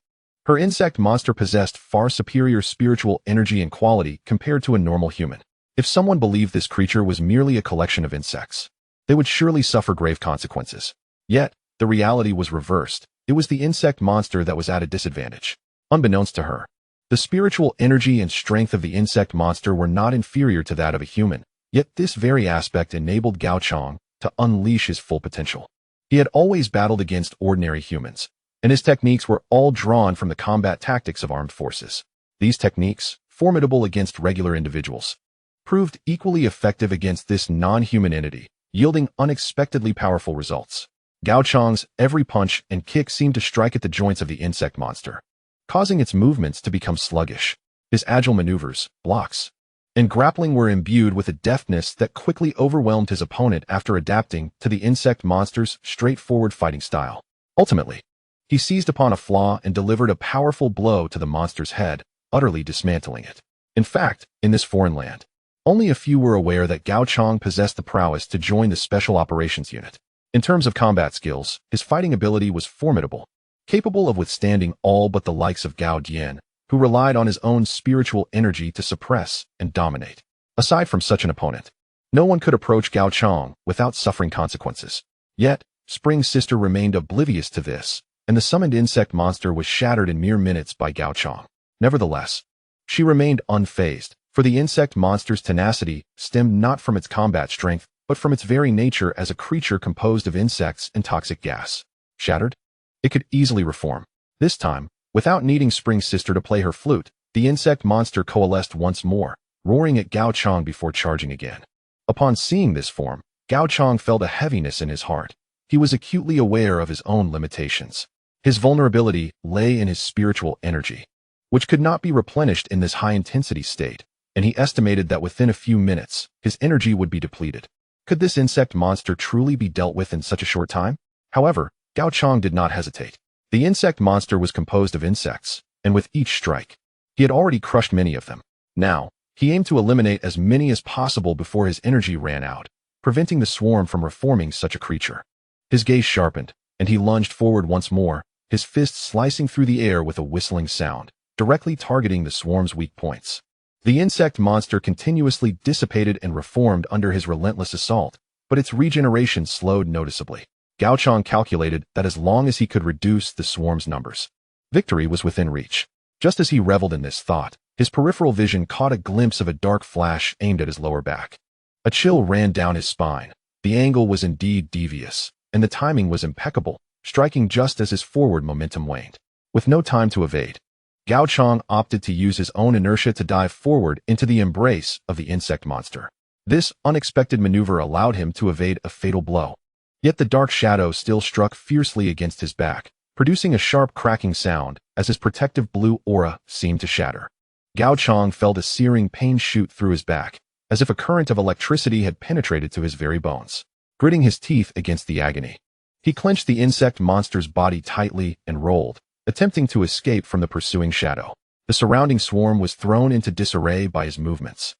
Her insect monster possessed far superior spiritual energy and quality compared to a normal human. If someone believed this creature was merely a collection of insects, they would surely suffer grave consequences. Yet, the reality was reversed. It was the insect monster that was at a disadvantage. Unbeknownst to her, the spiritual energy and strength of the insect monster were not inferior to that of a human, yet this very aspect enabled Gao Chang to unleash his full potential. He had always battled against ordinary humans, and his techniques were all drawn from the combat tactics of armed forces. These techniques, formidable against regular individuals, proved equally effective against this non-human entity, yielding unexpectedly powerful results. Gao Chang's every punch and kick seemed to strike at the joints of the insect monster, causing its movements to become sluggish. His agile maneuvers, blocks, and grappling were imbued with a deftness that quickly overwhelmed his opponent after adapting to the insect monster's straightforward fighting style. Ultimately, he seized upon a flaw and delivered a powerful blow to the monster's head, utterly dismantling it. In fact, in this foreign land, only a few were aware that Gao Chang possessed the prowess to join the Special Operations Unit. In terms of combat skills, his fighting ability was formidable, capable of withstanding all but the likes of Gao Dian, who relied on his own spiritual energy to suppress and dominate. Aside from such an opponent, no one could approach Gao Chang without suffering consequences. Yet, Spring's sister remained oblivious to this, and the summoned insect monster was shattered in mere minutes by Gao Chang. Nevertheless, she remained unfazed, for the insect monster's tenacity stemmed not from its combat strength, but from its very nature as a creature composed of insects and toxic gas. Shattered? It could easily reform. This time, without needing Spring's sister to play her flute, the insect monster coalesced once more, roaring at Gao Chang before charging again. Upon seeing this form, Gao Chang felt a heaviness in his heart. He was acutely aware of his own limitations. His vulnerability lay in his spiritual energy, which could not be replenished in this high-intensity state. and he estimated that within a few minutes, his energy would be depleted. Could this insect monster truly be dealt with in such a short time? However, Gao Chang did not hesitate. The insect monster was composed of insects, and with each strike, he had already crushed many of them. Now, he aimed to eliminate as many as possible before his energy ran out, preventing the swarm from reforming such a creature. His gaze sharpened, and he lunged forward once more, his fists slicing through the air with a whistling sound, directly targeting the swarm's weak points. The insect monster continuously dissipated and reformed under his relentless assault, but its regeneration slowed noticeably. Gao Chang calculated that as long as he could reduce the swarm's numbers, victory was within reach. Just as he reveled in this thought, his peripheral vision caught a glimpse of a dark flash aimed at his lower back. A chill ran down his spine. The angle was indeed devious, and the timing was impeccable, striking just as his forward momentum waned. With no time to evade, Gao Chang opted to use his own inertia to dive forward into the embrace of the insect monster. This unexpected maneuver allowed him to evade a fatal blow. Yet the dark shadow still struck fiercely against his back, producing a sharp cracking sound as his protective blue aura seemed to shatter. Gao Chang felt a searing pain shoot through his back, as if a current of electricity had penetrated to his very bones. Gritting his teeth against the agony, he clenched the insect monster's body tightly and rolled, attempting to escape from the pursuing shadow. The surrounding swarm was thrown into disarray by his movements.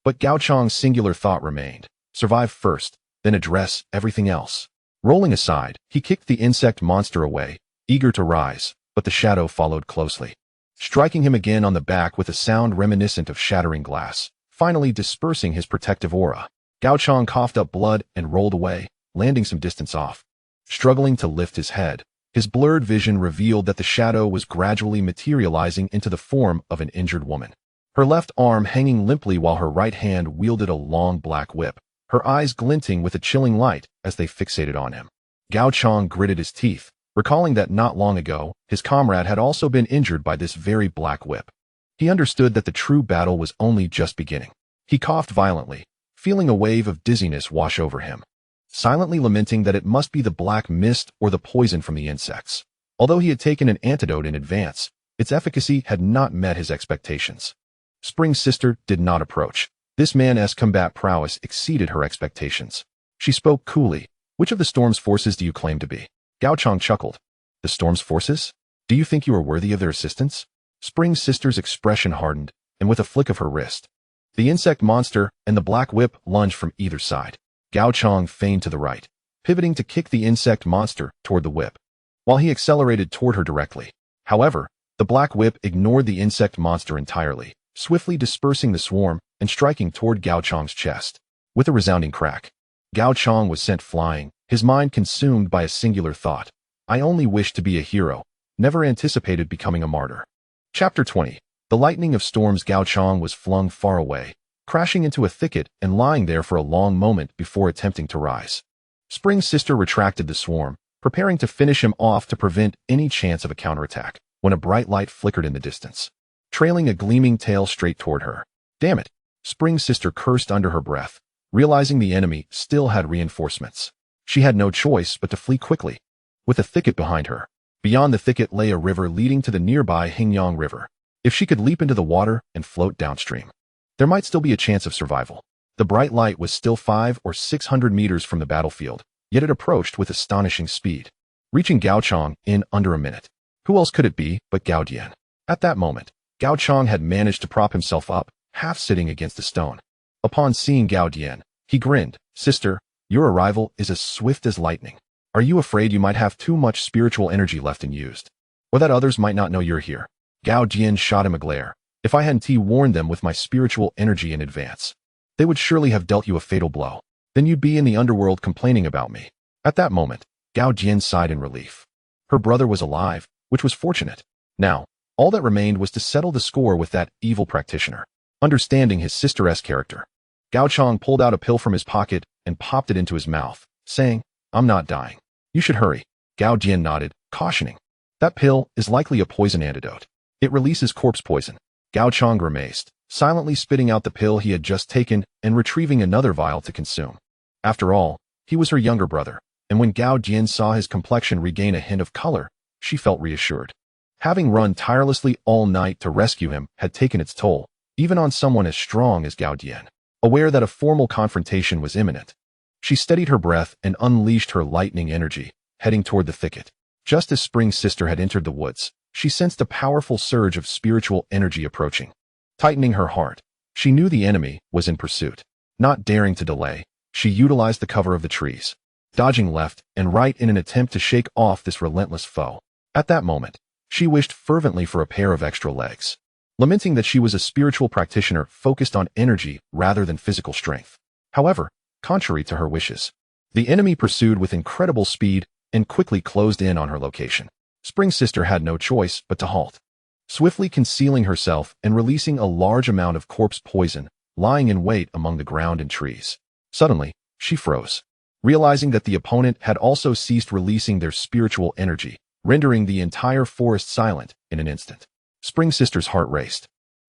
But Gao Chang's singular thought remained: survive first, then address everything else. Rolling aside, he kicked the insect monster away, eager to rise, but the shadow followed closely, striking him again on the back with a sound reminiscent of shattering glass, finally dispersing his protective aura. Gao Chang coughed up blood and rolled away, landing some distance off. Struggling to lift his head, his blurred vision revealed that the shadow was gradually materializing into the form of an injured woman. Her left arm hanging limply while her right hand wielded a long black whip, her eyes glinting with a chilling light as they fixated on him. Gao Chang gritted his teeth, recalling that not long ago, his comrade had also been injured by this very black whip. He understood that the true battle was only just beginning. He coughed violently, feeling a wave of dizziness wash over him, silently lamenting that it must be the black mist or the poison from the insects. Although he had taken an antidote in advance, its efficacy had not met his expectations. Spring's sister did not approach. This man's combat prowess exceeded her expectations. She spoke coolly. "Which of the storm's forces do you claim to be?" Gao Chang chuckled. "The storm's forces? Do you think you are worthy of their assistance?" Spring's sister's expression hardened, and with a flick of her wrist, the insect monster and the black whip lunged from either side. Gao Chang feigned to the right, pivoting to kick the insect monster toward the whip, while he accelerated toward her directly. However, the black whip ignored the insect monster entirely, swiftly dispersing the swarm and striking toward Gao Chang's chest. With a resounding crack, Gao Chang was sent flying, his mind consumed by a singular thought: I only wished to be a hero, never anticipated becoming a martyr. Chapter 20. The lightning of storms. Gao Chang was flung far away, crashing into a thicket and lying there for a long moment before attempting to rise. Spring's sister retracted the swarm, preparing to finish him off to prevent any chance of a counterattack, when a bright light flickered in the distance, trailing a gleaming tail straight toward her. Damn it! Spring's sister cursed under her breath, realizing the enemy still had reinforcements. She had no choice but to flee quickly, with a thicket behind her. Beyond the thicket lay a river leading to the nearby Hingyang River. If she could leap into the water and float downstream, there might still be a chance of survival. The bright light was still 500 or 600 meters from the battlefield, yet it approached with astonishing speed, reaching Gao Chang in under a minute. Who else could it be but Gao Dian? At that moment, Gao Chang had managed to prop himself up, half sitting against a stone. Upon seeing Gao Dian, he grinned. "Sister, your arrival is as swift as lightning. Are you afraid you might have too much spiritual energy left unused? Or that others might not know you're here?" Gao Dian shot him a glare. "If I hadn't warned them with my spiritual energy in advance, they would surely have dealt you a fatal blow. Then you'd be in the underworld complaining about me." At that moment, Gao Dian sighed in relief. Her brother was alive, which was fortunate. Now, all that remained was to settle the score with that evil practitioner. Understanding his sister's character, Gao Chang pulled out a pill from his pocket and popped it into his mouth, saying, "I'm not dying. You should hurry." Gao Dian nodded, cautioning, "That pill is likely a poison antidote. It releases corpse poison." Gao Chang grimaced, silently spitting out the pill he had just taken and retrieving another vial to consume. After all, he was her younger brother, and when Gao Dian saw his complexion regain a hint of color, she felt reassured. Having run tirelessly all night to rescue him had taken its toll, even on someone as strong as Gao Dian. Aware that a formal confrontation was imminent, she steadied her breath and unleashed her lightning energy, heading toward the thicket. Just as Spring's sister had entered the woods, she sensed a powerful surge of spiritual energy approaching. Tightening her heart, she knew the enemy was in pursuit. Not daring to delay, she utilized the cover of the trees, dodging left and right in an attempt to shake off this relentless foe. At that moment, she wished fervently for a pair of extra legs, lamenting that she was a spiritual practitioner focused on energy rather than physical strength. However, contrary to her wishes, the enemy pursued with incredible speed and quickly closed in on her location. Spring's sister had no choice but to halt, swiftly concealing herself and releasing a large amount of corpse poison lying in wait among the ground and trees. Suddenly, she froze, realizing that the opponent had also ceased releasing their spiritual energy, rendering the entire forest silent in an instant. Spring's sister's heart raced.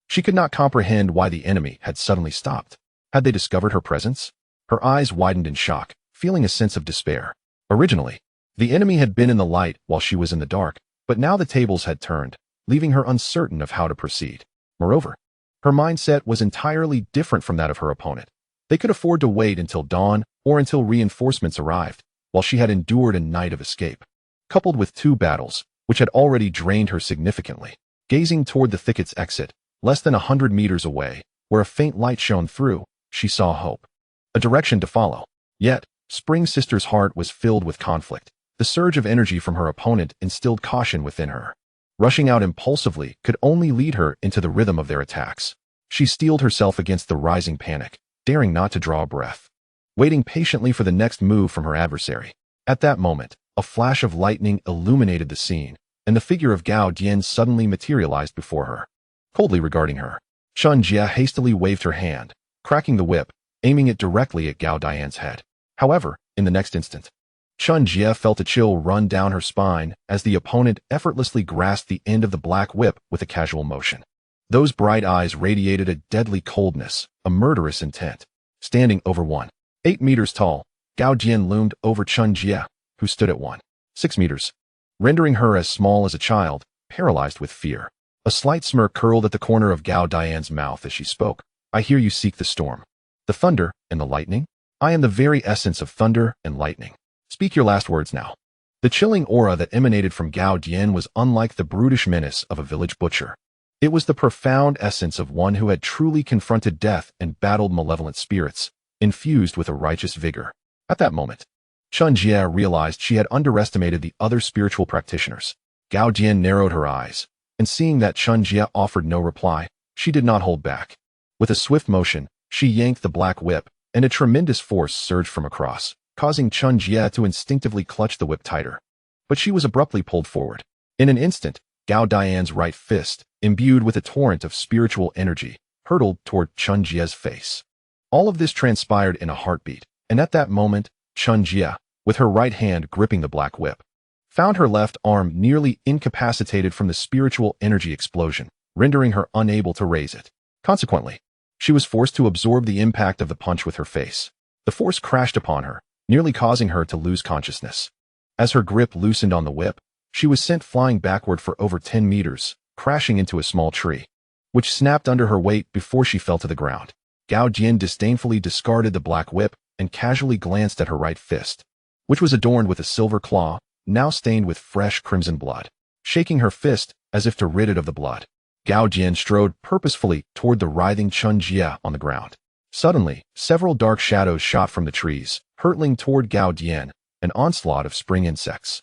She could not comprehend why the enemy had suddenly stopped. Had they discovered her presence? Her eyes widened in shock, feeling a sense of despair. Originally, the enemy had been in the light while she was in the dark, but now the tables had turned, leaving her uncertain of how to proceed. Moreover, her mindset was entirely different from that of her opponent. They could afford to wait until dawn or until reinforcements arrived, while she had endured a night of escape, coupled with 2 battles, which had already drained her significantly. Gazing toward the thicket's exit, less than 100 meters away, where a faint light shone through, she saw hope, a direction to follow. Yet, Spring's sister's heart was filled with conflict. The surge of energy from her opponent instilled caution within her. Rushing out impulsively could only lead her into the rhythm of their attacks. She steeled herself against the rising panic, daring not to draw a breath, waiting patiently for the next move from her adversary. At that moment, a flash of lightning illuminated the scene, and the figure of Gao Dian suddenly materialized before her. Coldly regarding her, Chun Jia hastily waved her hand, cracking the whip, aiming it directly at Gao Dian's head. However, in the next instant, Chun Jia felt a chill run down her spine as the opponent effortlessly grasped the end of the black whip with a casual motion. Those bright eyes radiated a deadly coldness, a murderous intent. Standing over 1.8 meters tall, Gao Dian loomed over Chun Jia, who stood at 1.6 meters, rendering her as small as a child, paralyzed with fear. A slight smirk curled at the corner of Gao Dian's mouth as she spoke. "I hear you seek the storm, the thunder, and the lightning? I am the very essence of thunder and lightning. Speak your last words now." The chilling aura that emanated from Gao Dian was unlike the brutish menace of a village butcher. It was the profound essence of one who had truly confronted death and battled malevolent spirits, infused with a righteous vigor. At that moment, Chun Jia realized she had underestimated the other spiritual practitioners. Gao Dian narrowed her eyes, and seeing that Chun Jia offered no reply, she did not hold back. With a swift motion, she yanked the black whip, and a tremendous force surged from across, causing Chun Jia to instinctively clutch the whip tighter. But she was abruptly pulled forward. In an instant, Gao Dian's right fist, imbued with a torrent of spiritual energy, hurtled toward Chun Jia's face. All of this transpired in a heartbeat, and at that moment, Chun Jia, with her right hand gripping the black whip, found her left arm nearly incapacitated from the spiritual energy explosion, rendering her unable to raise it. Consequently, she was forced to absorb the impact of the punch with her face. The force crashed upon her, nearly causing her to lose consciousness. As her grip loosened on the whip, she was sent flying backward for over 10 meters, crashing into a small tree, which snapped under her weight before she fell to the ground. Gao Dian disdainfully discarded the black whip and casually glanced at her right fist, which was adorned with a silver claw, now stained with fresh crimson blood. Shaking her fist as if to rid it of the blood, Gao Dian strode purposefully toward the writhing Chun Jia on the ground. Suddenly, several dark shadows shot from the trees, hurtling toward Gao Dian, an onslaught of spring insects.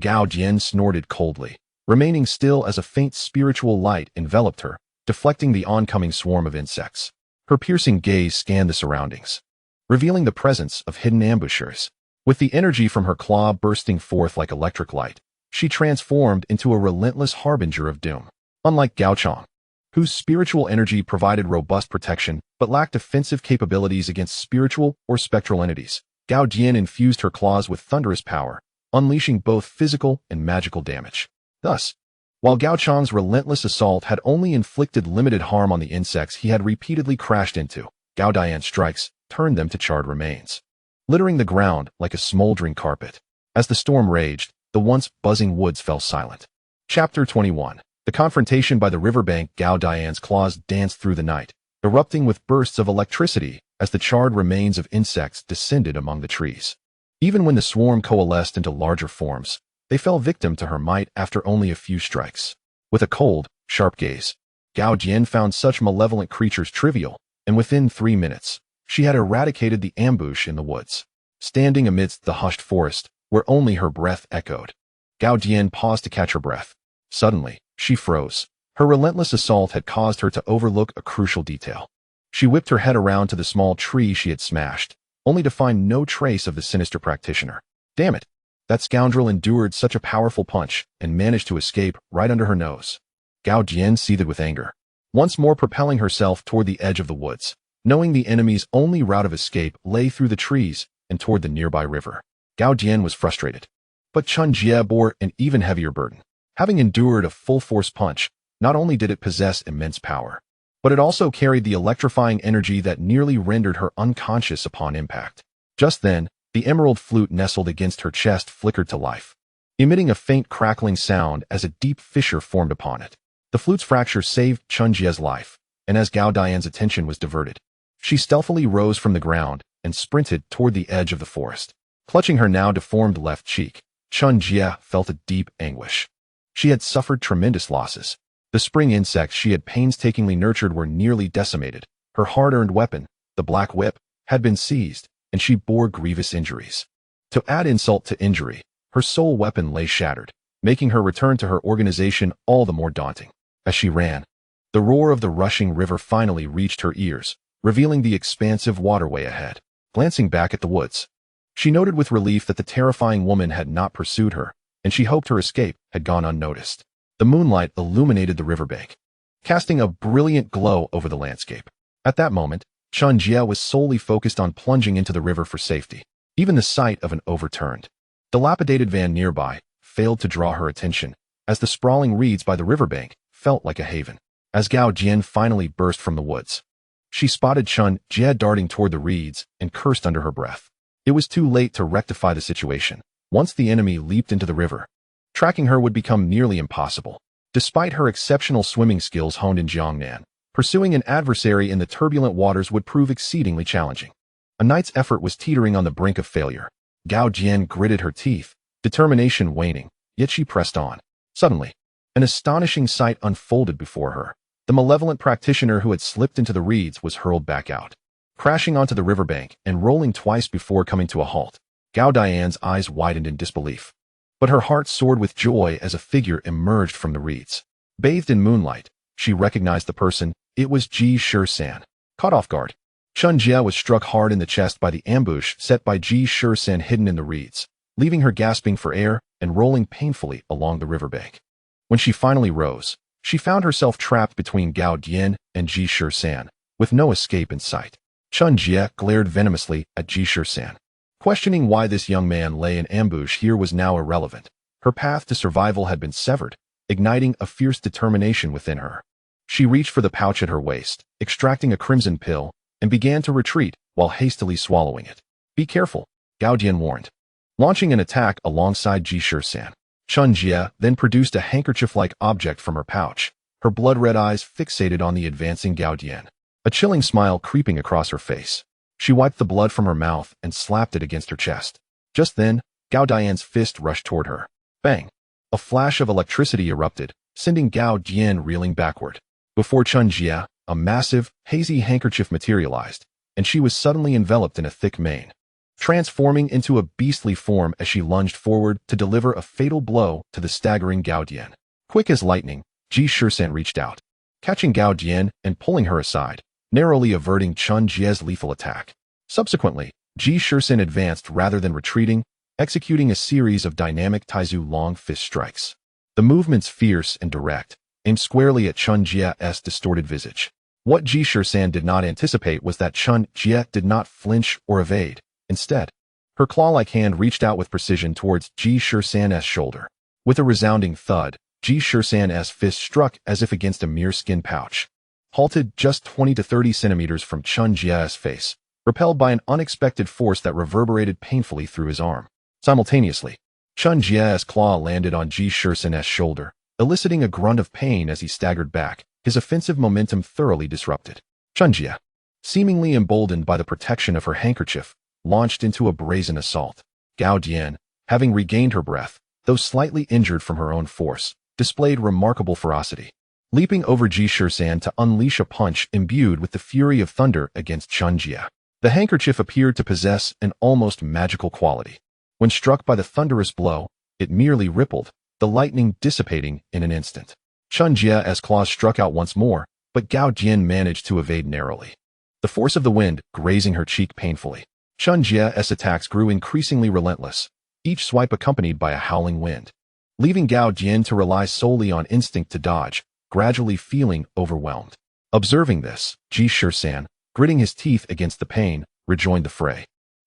Gao Dian snorted coldly, remaining still as a faint spiritual light enveloped her, deflecting the oncoming swarm of insects. Her piercing gaze scanned the surroundings, revealing the presence of hidden ambushers. With the energy from her claw bursting forth like electric light, she transformed into a relentless harbinger of doom. Unlike Gao Chong, whose spiritual energy provided robust protection but lacked offensive capabilities against spiritual or spectral entities, Gao Dian infused her claws with thunderous power, unleashing both physical and magical damage. Thus, while Gao Chang's relentless assault had only inflicted limited harm on the insects he had repeatedly crashed into, Gao Dian's strikes turned them to charred remains, littering the ground like a smoldering carpet. As the storm raged, the once buzzing woods fell silent. Chapter 21. The confrontation by the riverbank, Gao Dian's claws danced through the night, erupting with bursts of electricity as the charred remains of insects descended among the trees. Even when the swarm coalesced into larger forms, they fell victim to her might after only a few strikes. With a cold, sharp gaze, Gao Jian found such malevolent creatures trivial, and within 3 minutes, she had eradicated the ambush in the woods. Standing amidst the hushed forest, where only her breath echoed, Gao Jian paused to catch her breath. Suddenly, she froze. Her relentless assault had caused her to overlook a crucial detail. She whipped her head around to the small tree she had smashed, only to find no trace of the sinister practitioner. Damn it! That scoundrel endured such a powerful punch and managed to escape right under her nose. Gao Jian seethed with anger, once more propelling herself toward the edge of the woods, knowing the enemy's only route of escape lay through the trees and toward the nearby river. Gao Jian was frustrated. But Chun Jie bore an even heavier burden. Having endured a full-force punch, not only did it possess immense power, but it also carried the electrifying energy that nearly rendered her unconscious upon impact. Just then, the emerald flute nestled against her chest flickered to life, emitting a faint crackling sound as a deep fissure formed upon it. The flute's fracture saved Chun Jie's life, and as Gao Dian's attention was diverted, she stealthily rose from the ground and sprinted toward the edge of the forest. Clutching her now deformed left cheek, Chun Jie felt a deep anguish. She had suffered tremendous losses. The spring insects she had painstakingly nurtured were nearly decimated. Her hard-earned weapon, the Black Whip, had been seized, and she bore grievous injuries. To add insult to injury, her sole weapon lay shattered, making her return to her organization all the more daunting. As she ran, the roar of the rushing river finally reached her ears, revealing the expansive waterway ahead. Glancing back at the woods, she noted with relief that the terrifying woman had not pursued her, and she hoped her escape had gone unnoticed. The moonlight illuminated the riverbank, casting a brilliant glow over the landscape. At that moment, Chun Jie was solely focused on plunging into the river for safety. Even the sight of an overturned, dilapidated van nearby failed to draw her attention, as the sprawling reeds by the riverbank felt like a haven. As Gao Jian finally burst from the woods, she spotted Chun Jie darting toward the reeds and cursed under her breath. It was too late to rectify the situation. Once the enemy leaped into the river, tracking her would become nearly impossible. Despite her exceptional swimming skills honed in Jiangnan, pursuing an adversary in the turbulent waters would prove exceedingly challenging. A knight's effort was teetering on the brink of failure. Gao Jian gritted her teeth, determination waning, yet she pressed on. Suddenly, an astonishing sight unfolded before her. The malevolent practitioner who had slipped into the reeds was hurled back out, crashing onto the riverbank and rolling twice before coming to a halt. Gao Dian's eyes widened in disbelief, but her heart soared with joy as a figure emerged from the reeds. Bathed in moonlight, she recognized the person. It was Ji Shisan. Caught off guard, Chun Jie was struck hard in the chest by the ambush set by Ji Shisan hidden in the reeds, leaving her gasping for air and rolling painfully along the riverbank. When she finally rose, she found herself trapped between Gao Dian and Ji Shisan, with no escape in sight. Chun Jie glared venomously at Ji Shisan. Questioning why this young man lay in ambush here was now irrelevant. Her path to survival had been severed, igniting a fierce determination within her. She reached for the pouch at her waist, extracting a crimson pill, and began to retreat while hastily swallowing it. Be careful, Gao Jian warned, launching an attack alongside Ji Shisan. Chun Jie then produced a handkerchief-like object from her pouch, her blood-red eyes fixated on the advancing Gao Jian, a chilling smile creeping across her face. She wiped the blood from her mouth and slapped it against her chest. Just then, Gao Dian's fist rushed toward her. Bang! A flash of electricity erupted, sending Gao Jian reeling backward. Before Chun Jie, a massive, hazy handkerchief materialized, and she was suddenly enveloped in a thick mane, transforming into a beastly form as she lunged forward to deliver a fatal blow to the staggering Gao Jian. Quick as lightning, Ji Shisan reached out, catching Gao Jian and pulling her aside, narrowly averting Chun Jie's lethal attack. Subsequently, Ji Shisan advanced rather than retreating, executing a series of dynamic Taizu long fist strikes. The movements fierce and direct, aimed squarely at Chun Jie's distorted visage. What Ji Shisan did not anticipate was that Chun Jie did not flinch or evade. Instead, her claw-like hand reached out with precision towards Ji Shisan's shoulder. With a resounding thud, Ji Shisan's fist struck as if against a mere skin pouch, halted just 20 to 30 centimeters from Chun Jie's face, repelled by an unexpected force that reverberated painfully through his arm. Simultaneously, Chun Jie's claw landed on Ji Shisan's shoulder, eliciting a grunt of pain as he staggered back, his offensive momentum thoroughly disrupted. Chunjia, seemingly emboldened by the protection of her handkerchief, launched into a brazen assault. Gao Dian, having regained her breath, though slightly injured from her own force, displayed remarkable ferocity, leaping over Ji Shisan to unleash a punch imbued with the fury of thunder against Chunjia. The handkerchief appeared to possess an almost magical quality. When struck by the thunderous blow, it merely rippled, the lightning dissipating in an instant. Chunjia's claws struck out once more, but Gao Dian managed to evade narrowly, the force of the wind grazing her cheek painfully. Chunjia's attacks grew increasingly relentless, each swipe accompanied by a howling wind, leaving Gao Dian to rely solely on instinct to dodge, gradually feeling overwhelmed. Observing this, Ji Shisan, gritting his teeth against the pain, rejoined the fray,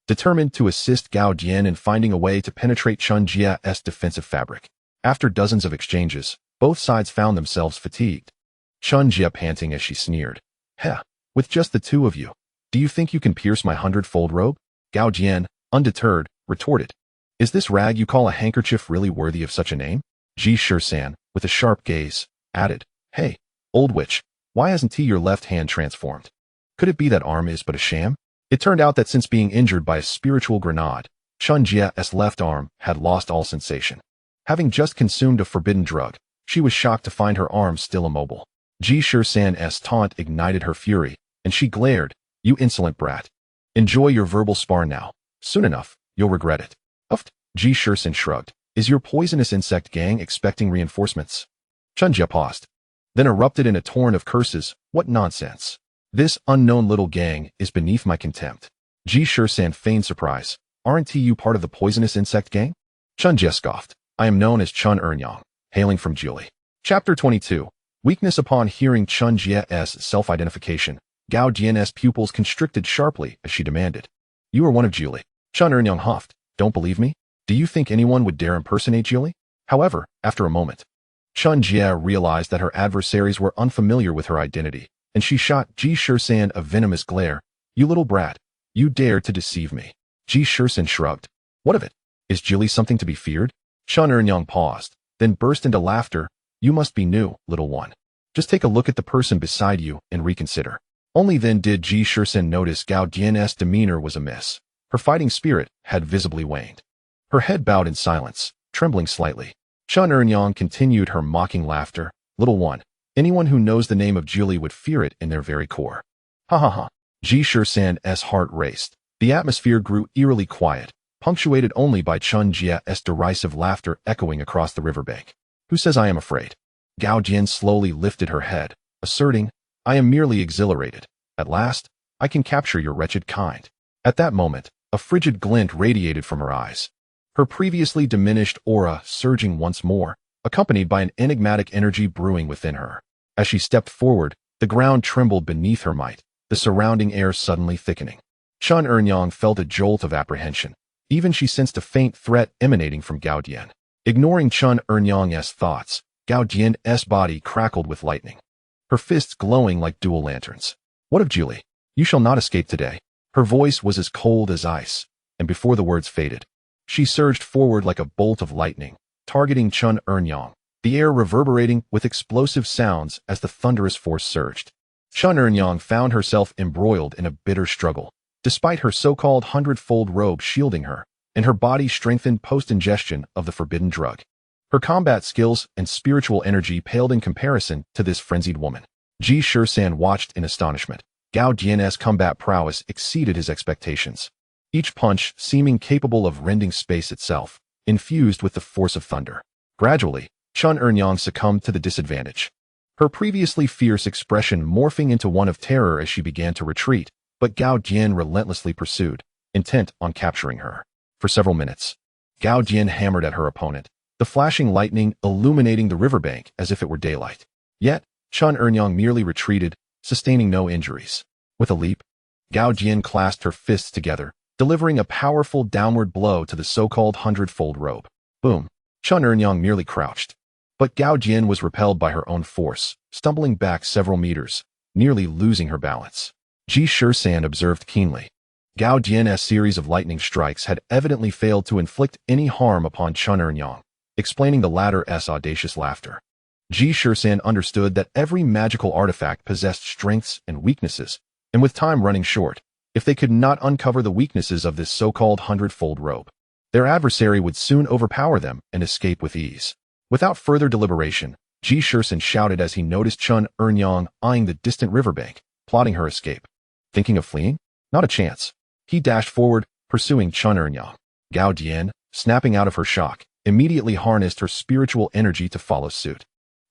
determined to assist Gao Dian in finding a way to penetrate Chunjia's defensive fabric. After dozens of exchanges, both sides found themselves fatigued. Chunjia panting as she sneered. Heh, with just the two of you, do you think you can pierce my 100-fold robe? Gao Dian, undeterred, retorted. Is this rag you call a handkerchief really worthy of such a name? Ji Shisan, with a sharp gaze, added, Hey, old witch, why hasn't your left hand transformed? Could it be that arm is but a sham? It turned out that since being injured by a spiritual grenade, Chunjia's left arm had lost all sensation. Having just consumed a forbidden drug, she was shocked to find her arm still immobile. Ji Shisan's taunt ignited her fury, and she glared, You insolent brat. Enjoy your verbal spar now. Soon enough, you'll regret it. Uft, Ji Shisan shrugged. Is your poisonous insect gang expecting reinforcements? Chunjia paused, then erupted in a torrent of curses. What nonsense. This unknown little gang is beneath my contempt. Ji Shisan feigned surprise. Aren't you part of the poisonous insect gang? Chunjia scoffed. I am known as Chun Ernyang, hailing from Jiuli. Chapter 22. Weakness. Upon hearing Chunjia's self-identification, Gao Dian's pupils constricted sharply as she demanded. You are one of Jiuli. Chun Ernyang huffed. Don't believe me? Do you think anyone would dare impersonate Jiuli? However, after a moment, Chunjia realized that her adversaries were unfamiliar with her identity, and she shot Ji Shisan a venomous glare. You little brat, you dared to deceive me. Ji Shisan shrugged. What of it? Is Jiuli something to be feared? Chun Ernyang paused, then burst into laughter. You must be new, little one. Just take a look at the person beside you and reconsider. Only then did Ji Shisan notice Gao Dian's demeanor was amiss. Her fighting spirit had visibly waned. Her head bowed in silence, trembling slightly. Chun Ernyang continued her mocking laughter. Little one, anyone who knows the name of Jiuli would fear it in their very core. Ha ha ha. Ji Shisan's heart raced. The atmosphere grew eerily quiet, punctuated only by Chunjia's derisive laughter echoing across the riverbank. Who says I am afraid? Gao Dian slowly lifted her head, asserting, I am merely exhilarated. At last, I can capture your wretched kind. At that moment, a frigid glint radiated from her eyes, her previously diminished aura surging once more, accompanied by an enigmatic energy brewing within her. As she stepped forward, the ground trembled beneath her might, the surrounding air suddenly thickening. Chun Ernyang felt a jolt of apprehension. Even she sensed a faint threat emanating from Gao Dian. Ignoring Chun Ernyang's thoughts, Gao Dian's body crackled with lightning, her fists glowing like dual lanterns. What of Jiuli? You shall not escape today. Her voice was as cold as ice, and before the words faded, she surged forward like a bolt of lightning, targeting Chun Ernyang, the air reverberating with explosive sounds as the thunderous force surged. Chun Ernyang found herself embroiled in a bitter struggle, despite her so-called 100-fold robe shielding her, and her body strengthened post-ingestion of the forbidden drug. Her combat skills and spiritual energy paled in comparison to this frenzied woman. Ji Shisan watched in astonishment. Gao Dian's combat prowess exceeded his expectations, each punch seeming capable of rending space itself, infused with the force of thunder. Gradually, Chun Ernyang succumbed to the disadvantage, her previously fierce expression morphing into one of terror as she began to retreat, but Gao Dian relentlessly pursued, intent on capturing her. For several minutes, Gao Dian hammered at her opponent, the flashing lightning illuminating the riverbank as if it were daylight. Yet, Chun Ernyang merely retreated, sustaining no injuries. With a leap, Gao Dian clasped her fists together, delivering a powerful downward blow to the so-called 100-fold robe. Boom! Chun Ernyang merely crouched. But Gao Dian was repelled by her own force, stumbling back several meters, nearly losing her balance. Ji Shisan observed keenly. Gao Dian's series of lightning strikes had evidently failed to inflict any harm upon Chun Ernyang, explaining the latter's audacious laughter. Ji Shisan understood that every magical artifact possessed strengths and weaknesses, and with time running short, if they could not uncover the weaknesses of this so-called hundredfold robe, their adversary would soon overpower them and escape with ease. Without further deliberation, Ji Shisan shouted as he noticed Chun Ernyang eyeing the distant riverbank, plotting her escape. Thinking of fleeing? Not a chance. He dashed forward, pursuing Chun Ernyang. Gao Dian, snapping out of her shock, immediately harnessed her spiritual energy to follow suit.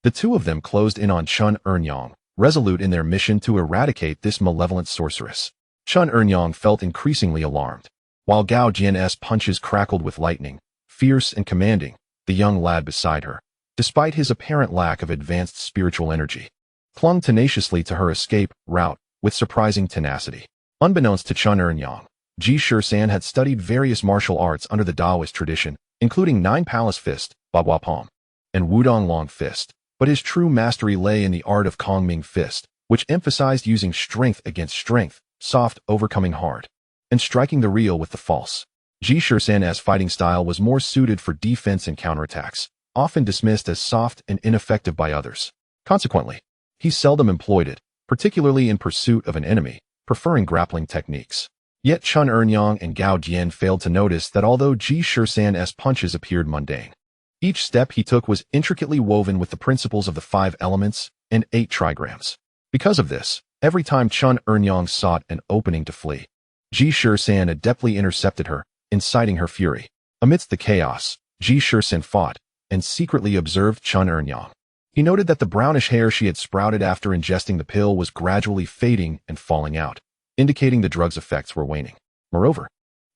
The two of them closed in on Chun Ernyang, resolute in their mission to eradicate this malevolent sorceress. Chun Ernyang felt increasingly alarmed. While Gao Jian's punches crackled with lightning, fierce and commanding, the young lad beside her, despite his apparent lack of advanced spiritual energy, clung tenaciously to her escape route with surprising tenacity. Unbeknownst to Chun Ernyang, Ji Shisan had studied various martial arts under the Taoist tradition, including Nine Palace Fist, Bagua Palm, and Wudong Long Fist, but his true mastery lay in the art of Kongming Fist, which emphasized using strength against strength, soft overcoming hard, and striking the real with the false. Ji Shisan's fighting style was more suited for defense and counterattacks, often dismissed as soft and ineffective by others. Consequently, he seldom employed it, particularly in pursuit of an enemy, preferring grappling techniques. Yet Chun Ernyang and Gao Dian failed to notice that although Ji Shisan's punches appeared mundane, each step he took was intricately woven with the principles of the 5 elements and 8 trigrams. Because of this, every time Chun Ernyang sought an opening to flee, Ji Shisan adeptly intercepted her, inciting her fury. Amidst the chaos, Ji Shisan fought and secretly observed Chun Ernyang. He noted that the brownish hair she had sprouted after ingesting the pill was gradually fading and falling out, indicating the drug's effects were waning. Moreover,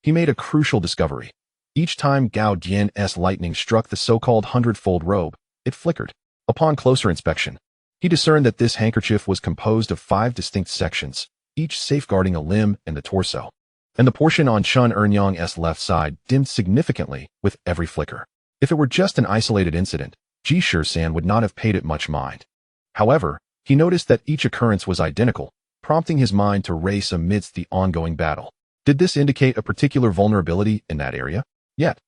he made a crucial discovery. Each time Gao Dian's lightning struck the so-called hundredfold robe, it flickered. Upon closer inspection, he discerned that this handkerchief was composed of 5 distinct sections, each safeguarding a limb and the torso, and the portion on Chun Ernyang's left side dimmed significantly with every flicker. If it were just an isolated incident, Ji Shisan would not have paid it much mind. However, he noticed that each occurrence was identical, prompting his mind to race amidst the ongoing battle. Did this indicate a particular vulnerability in that area? Yet,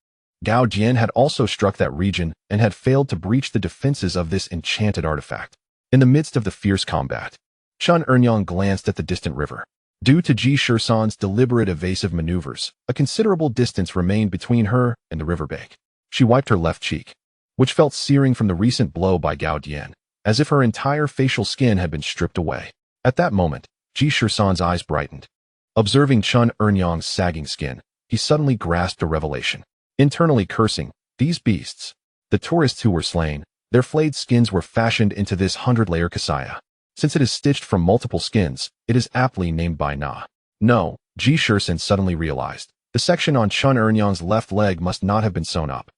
Gao Dian had also struck that region and had failed to breach the defenses of this enchanted artifact. In the midst of the fierce combat, Chun Ernyang glanced at the distant river. Due to Ji Shisan's deliberate evasive maneuvers, a considerable distance remained between her and the riverbank. She wiped her left cheek, which felt searing from the recent blow by Gao Dian, as if her entire facial skin had been stripped away. At that moment, Ji Shisan's eyes brightened. Observing Chun Ernyang's sagging skin, he suddenly grasped a revelation. Internally cursing, these beasts, the tourists who were slain, their flayed skins were fashioned into this 100-layer kasaya. Since it is stitched from multiple skins, it is aptly named by Na. No, Ji Shisan suddenly realized, the section on Chun Ernyang's left leg must not have been sewn up.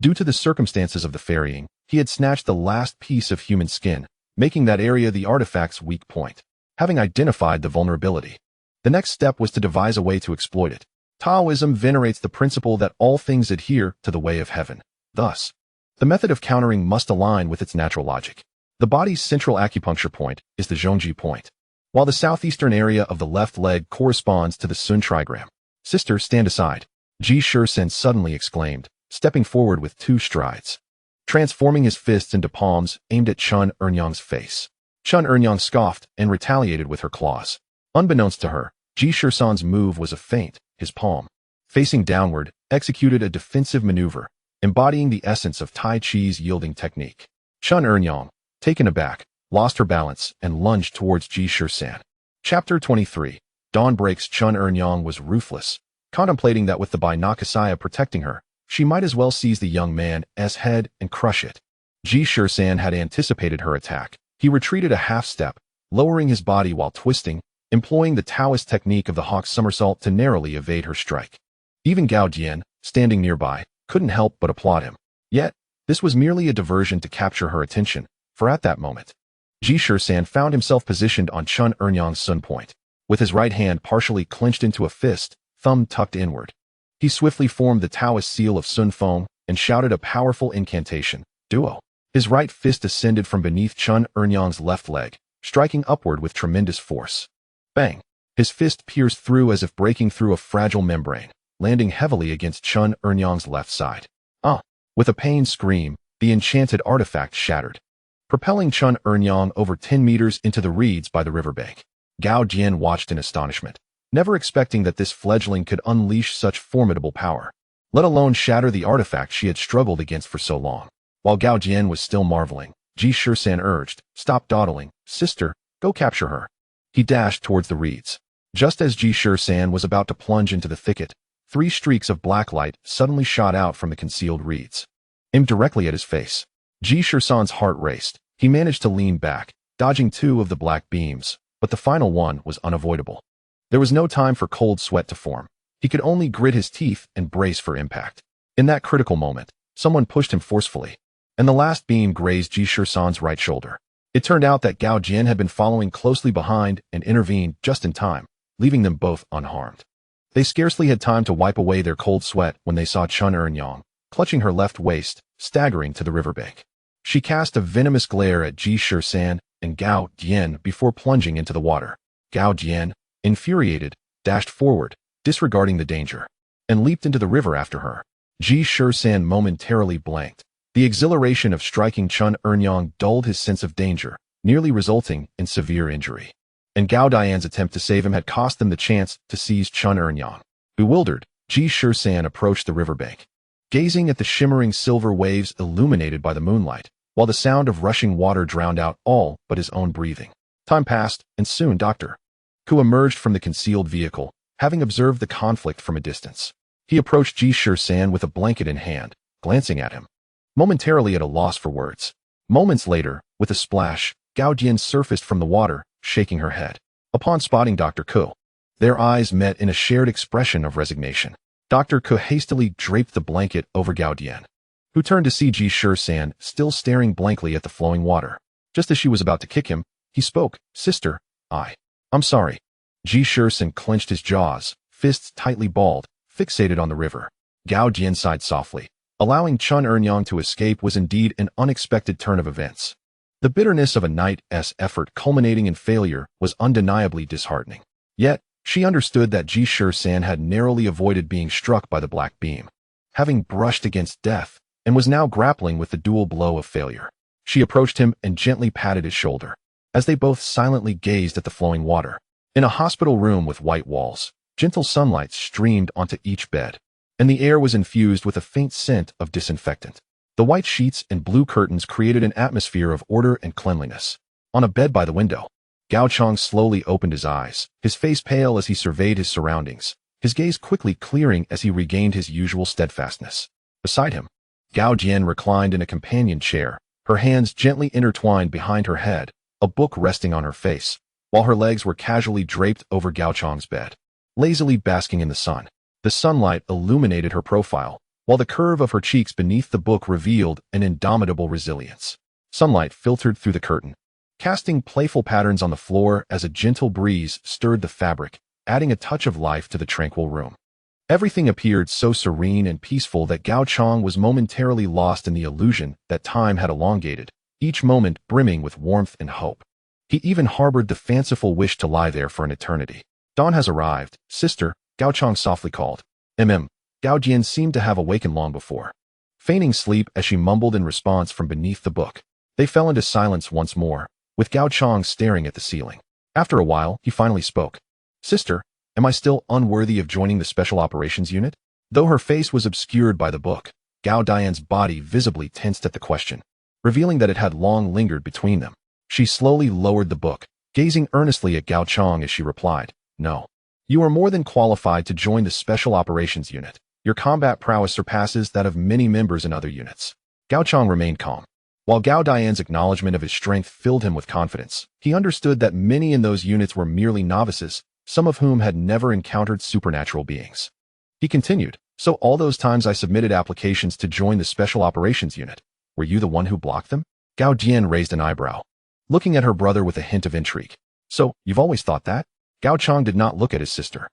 Due to the circumstances of the ferrying, he had snatched the last piece of human skin, making that area the artifact's weak point. Having identified the vulnerability, the next step was to devise a way to exploit it. Taoism venerates the principle that all things adhere to the way of heaven. Thus, the method of countering must align with its natural logic. The body's central acupuncture point is the Zhongji point, while the southeastern area of the left leg corresponds to the Sun trigram. Sister, stand aside, Ji Shisan suddenly exclaimed, stepping forward with 2 strides, transforming his fists into palms aimed at Chun Ernyang's face. Chun Ernyang scoffed and retaliated with her claws. Unbeknownst to her, Ji Shisan's move was a feint. His palm, facing downward, executed a defensive maneuver, embodying the essence of Tai Chi's yielding technique. Chun Ernyang, taken aback, lost her balance and lunged towards Ji Shisan. Chapter 23. Dawn breaks. Chun Ernyang was ruthless, contemplating that with the Binakasaya protecting her, she might as well seize the young man's head and crush it. Ji Shisan had anticipated her attack. He retreated a half step, lowering his body while twisting, employing the Taoist technique of the hawk somersault to narrowly evade her strike. Even Gao Dian, standing nearby, couldn't help but applaud him. Yet, this was merely a diversion to capture her attention, for at that moment, Ji Shisan found himself positioned on Chun Ernyang's sun point, with his right hand partially clenched into a fist, thumb tucked inward. He swiftly formed the Taoist seal of Sun Feng and shouted a powerful incantation, Duo. His right fist ascended from beneath Chun Ernyang's left leg, striking upward with tremendous force. Bang! His fist pierced through as if breaking through a fragile membrane, landing heavily against Chun Ernyang's left side. With a pained scream, the enchanted artifact shattered. propelling Chun Ernyang over 10 meters into the reeds by the riverbank. Gao Jian watched in astonishment, never expecting that this fledgling could unleash such formidable power, let alone shatter the artifact she had struggled against for so long. While Gao Jian was still marveling, Ji Shisan urged, "Stop dawdling, sister, go capture her." He dashed towards the reeds. Just as Ji Shisan was about to plunge into the thicket, 3 streaks of black light suddenly shot out from the concealed reeds, aimed directly at his face. Ji Shisan's heart raced. He managed to lean back, dodging 2 of the black beams, but the final one was unavoidable. There was no time for cold sweat to form. He could only grit his teeth and brace for impact. In that critical moment, someone pushed him forcefully, and the last beam grazed Ji Shisan's right shoulder. It turned out that Gao Jian had been following closely behind and intervened just in time, leaving them both unharmed. They scarcely had time to wipe away their cold sweat when they saw Chun Ernyang, clutching her left waist, staggering to the riverbank. She cast a venomous glare at Ji Shisan and Gao Jian before plunging into the water. Gao Jian, infuriated, dashed forward, disregarding the danger, and leaped into the river after her. Ji Shisan momentarily blanked. The exhilaration of striking Chun Ernyang dulled his sense of danger, nearly resulting in severe injury. And Gao Dian's attempt to save him had cost them the chance to seize Chun Ernyang. Bewildered, Ji Shisan approached the riverbank, gazing at the shimmering silver waves illuminated by the moonlight, while the sound of rushing water drowned out all but his own breathing. Time passed, and soon Dr. Ku emerged from the concealed vehicle, having observed the conflict from a distance. He approached Ji Shisan with a blanket in hand, glancing at him, momentarily at a loss for words. Moments later, with a splash, Gao Jian surfaced from the water, shaking her head. Upon spotting Dr. Ku, their eyes met in a shared expression of resignation. Dr. Ku hastily draped the blanket over Gao Jian, who turned to see Ji Shisan still staring blankly at the flowing water. Just as she was about to kick him, he spoke, "Sister, I'm sorry." Ji Shisan clenched his jaws, fists tightly balled, fixated on the river. Gao Jian sighed softly. Allowing Chun Ernyang to escape was indeed an unexpected turn of events. The bitterness of a knight's effort culminating in failure was undeniably disheartening. Yet, she understood that Ji Shisan had narrowly avoided being struck by the black beam, having brushed against death, and was now grappling with the dual blow of failure. She approached him and gently patted his shoulder, as they both silently gazed at the flowing water. In a hospital room with white walls, gentle sunlight streamed onto each bed, and the air was infused with a faint scent of disinfectant. The white sheets and blue curtains created an atmosphere of order and cleanliness. On a bed by the window, Gao Chong slowly opened his eyes, his face pale as he surveyed his surroundings, his gaze quickly clearing as he regained his usual steadfastness. Beside him, Gao Jian reclined in a companion chair, her hands gently intertwined behind her head, a book resting on her face, while her legs were casually draped over Gao Chong's bed, lazily basking in the sun. The sunlight illuminated her profile, while the curve of her cheeks beneath the book revealed an indomitable resilience. Sunlight filtered through the curtain, casting playful patterns on the floor as a gentle breeze stirred the fabric, adding a touch of life to the tranquil room. Everything appeared so serene and peaceful that Gao Chong was momentarily lost in the illusion that time had elongated, each moment brimming with warmth and hope. He even harbored the fanciful wish to lie there for an eternity. "Dawn has arrived, sister," Gao Chong softly called. Gao Jian seemed to have awakened long before, feigning sleep as she mumbled in response from beneath the book. They fell into silence once more, with Gao Chong staring at the ceiling. After a while, he finally spoke. "Sister, am I still unworthy of joining the Special Operations Unit?" Though her face was obscured by the book, Gao Dian's body visibly tensed at the question, revealing that it had long lingered between them. She slowly lowered the book, gazing earnestly at Gao Chong as she replied, "No. You are more than qualified to join the Special Operations Unit. Your combat prowess surpasses that of many members in other units." Gao Chong remained calm. While Gao Dian's acknowledgement of his strength filled him with confidence, he understood that many in those units were merely novices, some of whom had never encountered supernatural beings. He continued, "So all those times I submitted applications to join the Special Operations Unit, were you the one who blocked them?" Gao Jian raised an eyebrow, looking at her brother with a hint of intrigue. "So, you've always thought that?" Gao Chong did not look at his sister,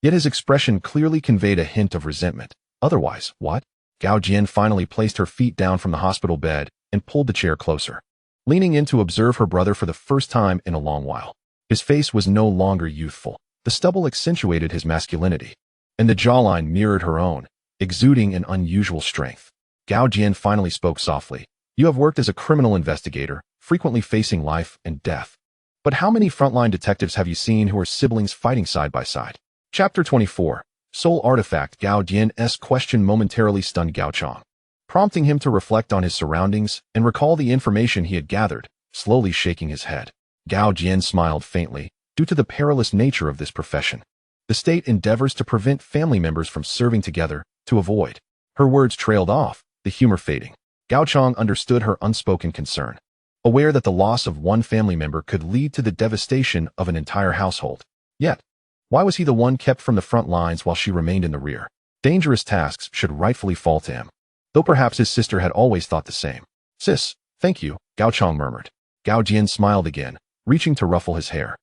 yet his expression clearly conveyed a hint of resentment. "Otherwise, what?" Gao Jian finally placed her feet down from the hospital bed and pulled the chair closer, leaning in to observe her brother for the first time in a long while. His face was no longer youthful. The stubble accentuated his masculinity, and the jawline mirrored her own, exuding an unusual strength. Gao Jian finally spoke softly. "You have worked as a criminal investigator, frequently facing life and death. But how many frontline detectives have you seen who are siblings fighting side by side? Chapter 24. Soul Artifact. Gao Jian's question momentarily stunned Gao Chang, prompting him to reflect on his surroundings and recall the information he had gathered, slowly shaking his head. Gao Jian smiled faintly, due to the perilous nature of this profession. The state endeavors to prevent family members from serving together, to avoid. Her words trailed off, the humor fading. Gao Chang understood her unspoken concern, aware that the loss of one family member could lead to the devastation of an entire household. Yet, why was he the one kept from the front lines while she remained in the rear? Dangerous tasks should rightfully fall to him, though perhaps his sister had always thought the same. Sis, thank you, Gao Chang murmured. Gao Jian smiled again, reaching to ruffle his hair.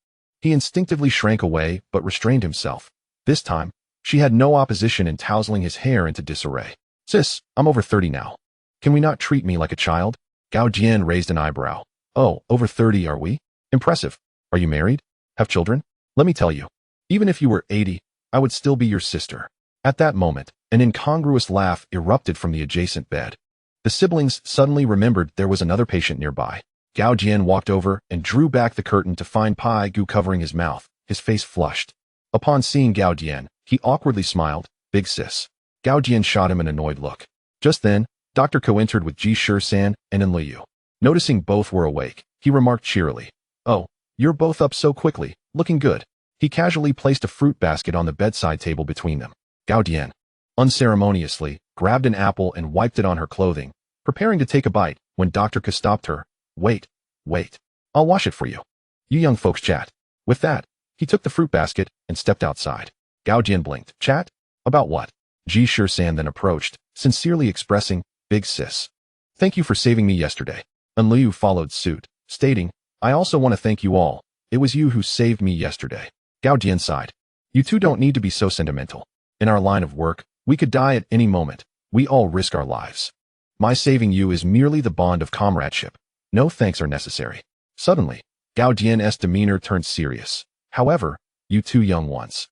He instinctively shrank away but restrained himself. This time, she had no opposition in tousling his hair into disarray. Sis, I'm over 30 now. Can we not treat me like a child? Gao Jian raised an eyebrow. Oh, over 30 are we? Impressive. Are you married? Have children? Let me tell you, even if you were 80, I would still be your sister. At that moment, an incongruous laugh erupted from the adjacent bed. The siblings suddenly remembered there was another patient nearby. Gao Jian walked over and drew back the curtain to find Tieg Yu covering his mouth, his face flushed. Upon seeing Gao Jian, he awkwardly smiled. Big sis. Gao Jian shot him an annoyed look. Just then, Dr. Ko entered with Ji Shisan and Enliu. Noticing both were awake, he remarked cheerily. Oh, you're both up so quickly, looking good. He casually placed a fruit basket on the bedside table between them. Gao Jian, unceremoniously, grabbed an apple and wiped it on her clothing, preparing to take a bite, when Dr. Ko stopped her. Wait. I'll wash it for you. You young folks chat. With that, he took the fruit basket and stepped outside. Gao Jian blinked. Chat? About what? Ji Shisan then approached, sincerely expressing, Big sis. Thank you for saving me yesterday. Enliu followed suit, stating, I also want to thank you all. It was you who saved me yesterday. Gao Jian sighed. You two don't need to be so sentimental. In our line of work, we could die at any moment. We all risk our lives. My saving you is merely the bond of comradeship. No thanks are necessary. Suddenly, Gao Jian's demeanor turned serious. However, you two young ones.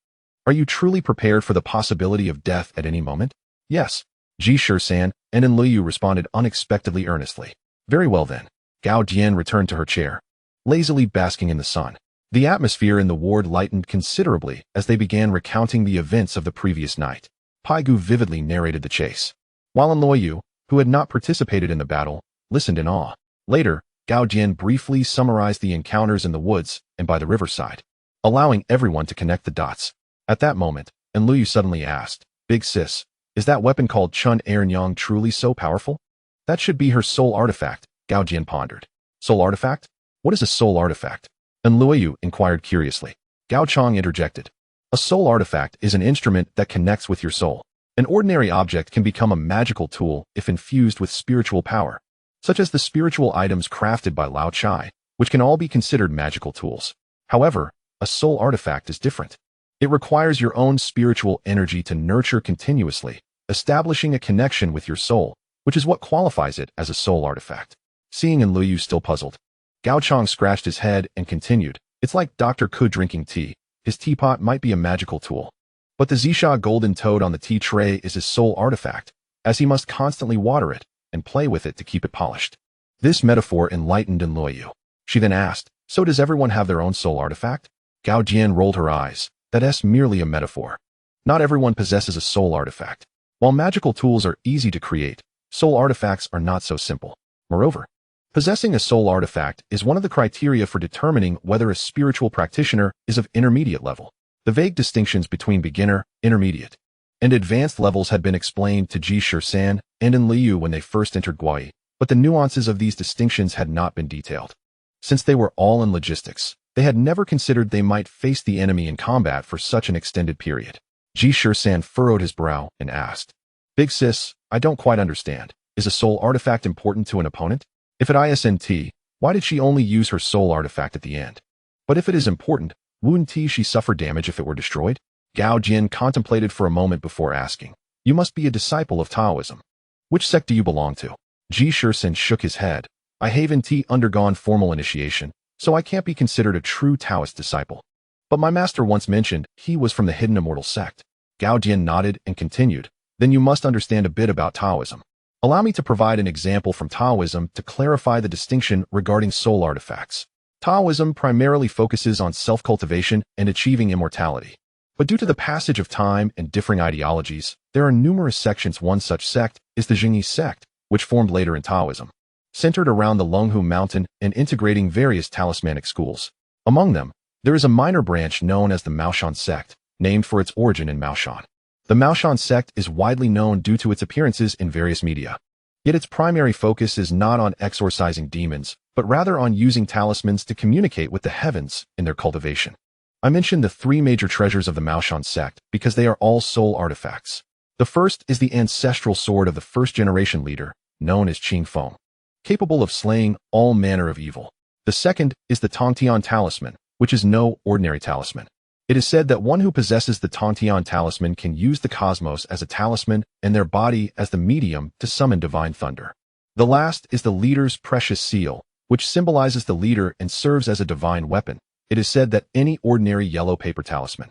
Are you truly prepared for the possibility of death at any moment? Yes. Ji Shisan and Enliu responded unexpectedly earnestly. Very well then. Gao Jian returned to her chair, lazily basking in the sun. The atmosphere in the ward lightened considerably as they began recounting the events of the previous night. Tieg Yu vividly narrated the chase, while Enliu, who had not participated in the battle, listened in awe. Later, Gao Jian briefly summarized the encounters in the woods and by the riverside, allowing everyone to connect the dots. At that moment, Enliu suddenly asked, Big sis, is that weapon called Chun Ernyang truly so powerful? That should be her soul artifact, Gao Jian pondered. Soul artifact? What is a soul artifact? Enliu inquired curiously. Gao Chang interjected. A soul artifact is an instrument that connects with your soul. An ordinary object can become a magical tool if infused with spiritual power, such as the spiritual items crafted by Lao Chai, which can all be considered magical tools. However, a soul artifact is different. It requires your own spiritual energy to nurture continuously, establishing a connection with your soul, which is what qualifies it as a soul artifact. Seeing Enliu still puzzled, Gao Chang scratched his head and continued, It's like Dr. Ku drinking tea. His teapot might be a magical tool, but the Zisha golden toad on the tea tray is his soul artifact, as he must constantly water it and play with it to keep it polished. This metaphor enlightened Enliu. She then asked, So does everyone have their own soul artifact? Gao Jian rolled her eyes. That's merely a metaphor. Not everyone possesses a soul artifact. While magical tools are easy to create, soul artifacts are not so simple. Moreover, possessing a soul artifact is one of the criteria for determining whether a spiritual practitioner is of intermediate level. The vague distinctions between beginner, intermediate, and advanced levels had been explained to Ji Shisan and Enliu when they first entered Guai, but the nuances of these distinctions had not been detailed. Since they were all in logistics, they had never considered they might face the enemy in combat for such an extended period. Ji Shisan furrowed his brow and asked, Big sis, I don't quite understand. Is a soul artifact important to an opponent? If it isn't, why did she only use her soul artifact at the end? But if it is important, wouldn't she suffer damage if it were destroyed? Gao Jian contemplated for a moment before asking, You must be a disciple of Taoism. Which sect do you belong to? Ji Shisan shook his head. I haven't undergone formal initiation, so I can't be considered a true Taoist disciple. But my master once mentioned he was from the hidden immortal sect. Gao Jian nodded and continued, Then you must understand a bit about Taoism. Allow me to provide an example from Taoism to clarify the distinction regarding soul artifacts. Taoism primarily focuses on self-cultivation and achieving immortality. But due to the passage of time and differing ideologies, there are numerous sections. One such sect is the Jiuli Sect, which formed later in Taoism, centered around the Longhu Mountain and integrating various talismanic schools. Among them, there is a minor branch known as the Maoshan Sect, named for its origin in Maoshan. The Maoshan Sect is widely known due to its appearances in various media. Yet its primary focus is not on exorcising demons, but rather on using talismans to communicate with the heavens in their cultivation. I mentioned the three major treasures of the Maoshan Sect because they are all soul artifacts. The first is the ancestral sword of the first-generation leader, known as Qingfeng, capable of slaying all manner of evil. The second is the Tongtian talisman, which is no ordinary talisman. It is said that one who possesses the Tongtian talisman can use the cosmos as a talisman and their body as the medium to summon divine thunder. The last is the leader's precious seal, which symbolizes the leader and serves as a divine weapon. It is said that any ordinary yellow paper talisman,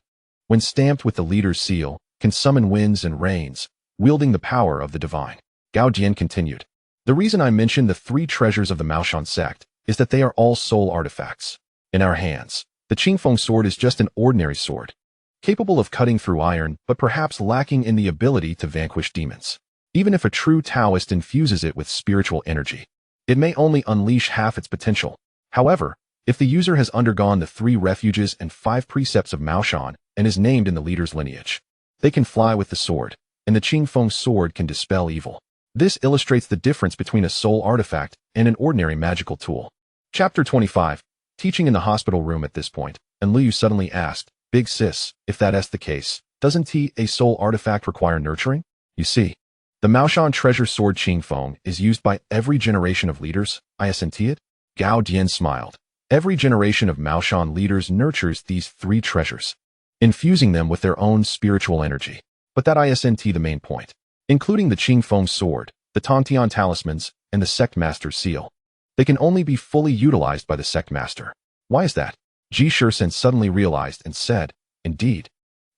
when stamped with the leader's seal, can summon winds and rains, wielding the power of the divine. Gao Jian continued. The reason I mention the three treasures of the Maoshan Sect is that they are all soul artifacts. In our hands, the Qingfeng sword is just an ordinary sword, capable of cutting through iron but perhaps lacking in the ability to vanquish demons. Even if a true Taoist infuses it with spiritual energy, it may only unleash half its potential. However, if the user has undergone the 3 refuges and 5 precepts of Maoshan and is named in the leader's lineage, they can fly with the sword, and the Qingfeng sword can dispel evil. This illustrates the difference between a soul artifact and an ordinary magical tool. Chapter 25. Teaching in the hospital room at this point, and Liu suddenly asked, Big sis, if that's the case, doesn't a soul artifact require nurturing? You see, the Maoshan treasure sword Qingfeng is used by every generation of leaders, isn't it? Gao Dian smiled. Every generation of Maoshan leaders nurtures these 3 treasures, infusing them with their own spiritual energy. But that isn't the main point. Including the Qingfeng sword, the Tongtian talismans, and the sect master's seal. They can only be fully utilized by the sect master. Why is that? Ji Shisan suddenly realized and said, Indeed.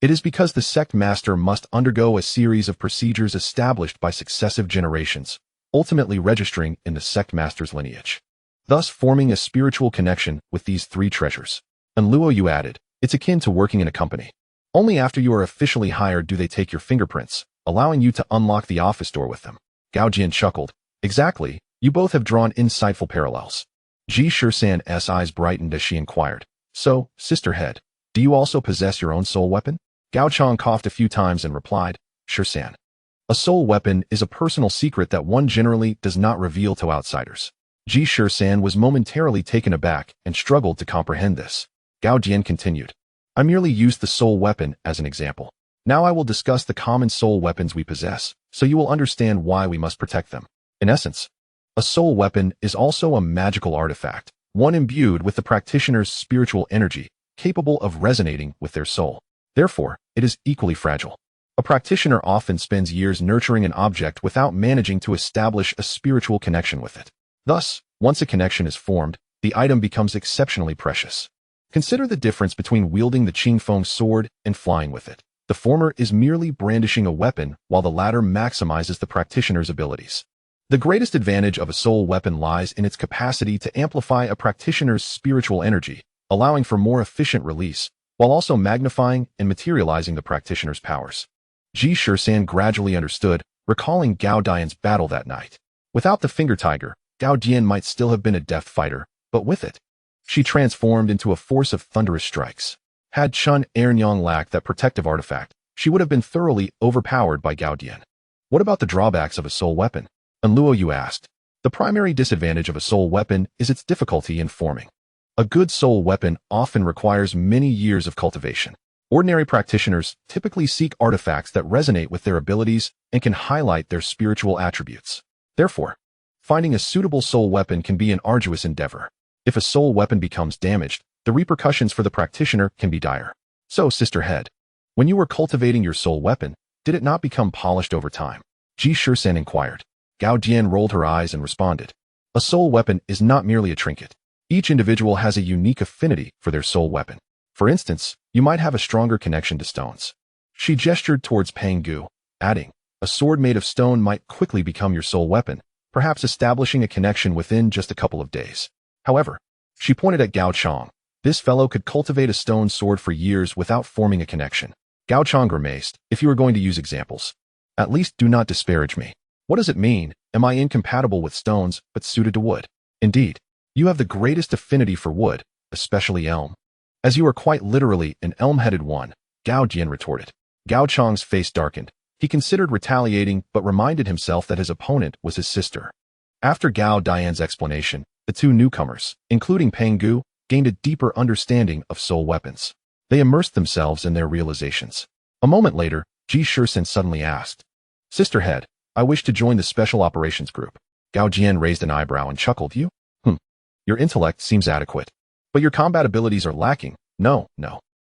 It is because the sect master must undergo a series of procedures established by successive generations, ultimately registering in the sect master's lineage, thus forming a spiritual connection with these 3 treasures. And Luo Yu added, it's akin to working in a company. Only after you are officially hired do they take your fingerprints, allowing you to unlock the office door with them. Gao Jian chuckled. Exactly, you both have drawn insightful parallels. Ji Shisan's eyes brightened as she inquired, So, Sister Head, do you also possess your own soul weapon? Gao Chang coughed a few times and replied, Shisan. A soul weapon is a personal secret that one generally does not reveal to outsiders. Ji Shisan was momentarily taken aback and struggled to comprehend this. Gao Jian continued. I merely used the soul weapon as an example. Now I will discuss the common soul weapons we possess, so you will understand why we must protect them. In essence, a soul weapon is also a magical artifact, one imbued with the practitioner's spiritual energy, capable of resonating with their soul. Therefore, it is equally fragile. A practitioner often spends years nurturing an object without managing to establish a spiritual connection with it. Thus, once a connection is formed, the item becomes exceptionally precious. Consider the difference between wielding the Qingfeng sword and flying with it. The former is merely brandishing a weapon, while the latter maximizes the practitioner's abilities. The greatest advantage of a soul weapon lies in its capacity to amplify a practitioner's spiritual energy, allowing for more efficient release, while also magnifying and materializing the practitioner's powers. Ji Shisan gradually understood, recalling Gao Dian's battle that night. Without the finger tiger, Gao Dian might still have been a deft fighter, but with it, she transformed into a force of thunderous strikes. Had Chun Ernyang lacked that protective artifact, she would have been thoroughly overpowered by Gao Dian. What about the drawbacks of a soul weapon? And Luo Yu asked. The primary disadvantage of a soul weapon is its difficulty in forming. A good soul weapon often requires many years of cultivation. Ordinary practitioners typically seek artifacts that resonate with their abilities and can highlight their spiritual attributes. Therefore, finding a suitable soul weapon can be an arduous endeavor. If a soul weapon becomes damaged, the repercussions for the practitioner can be dire. So, Sister Head, when you were cultivating your soul weapon, did it not become polished over time? Ji Shisan inquired. Gao Dian rolled her eyes and responded. A soul weapon is not merely a trinket. Each individual has a unique affinity for their soul weapon. For instance, you might have a stronger connection to stones. She gestured towards Peng Gu, adding, A sword made of stone might quickly become your sole weapon, perhaps establishing a connection within just a couple of days. However, she pointed at Gao Chang. This fellow could cultivate a stone sword for years without forming a connection. Gao Chang grimaced. If you are going to use examples, at least do not disparage me. What does it mean? Am I incompatible with stones, but suited to wood? Indeed, you have the greatest affinity for wood, especially elm. As you are quite literally an elm-headed one, Gao Jian retorted. Gao Chang's face darkened. He considered retaliating, but reminded himself that his opponent was his sister. After Gao Dian's explanation, the two newcomers, including Peng Gu, gained a deeper understanding of soul weapons. They immersed themselves in their realizations. A moment later, Ji Shisan suddenly asked, Sisterhead, I wish to join the Special Operations Group. Gao Jian raised an eyebrow and chuckled. You? Your intellect seems adequate. But your combat abilities are lacking. No.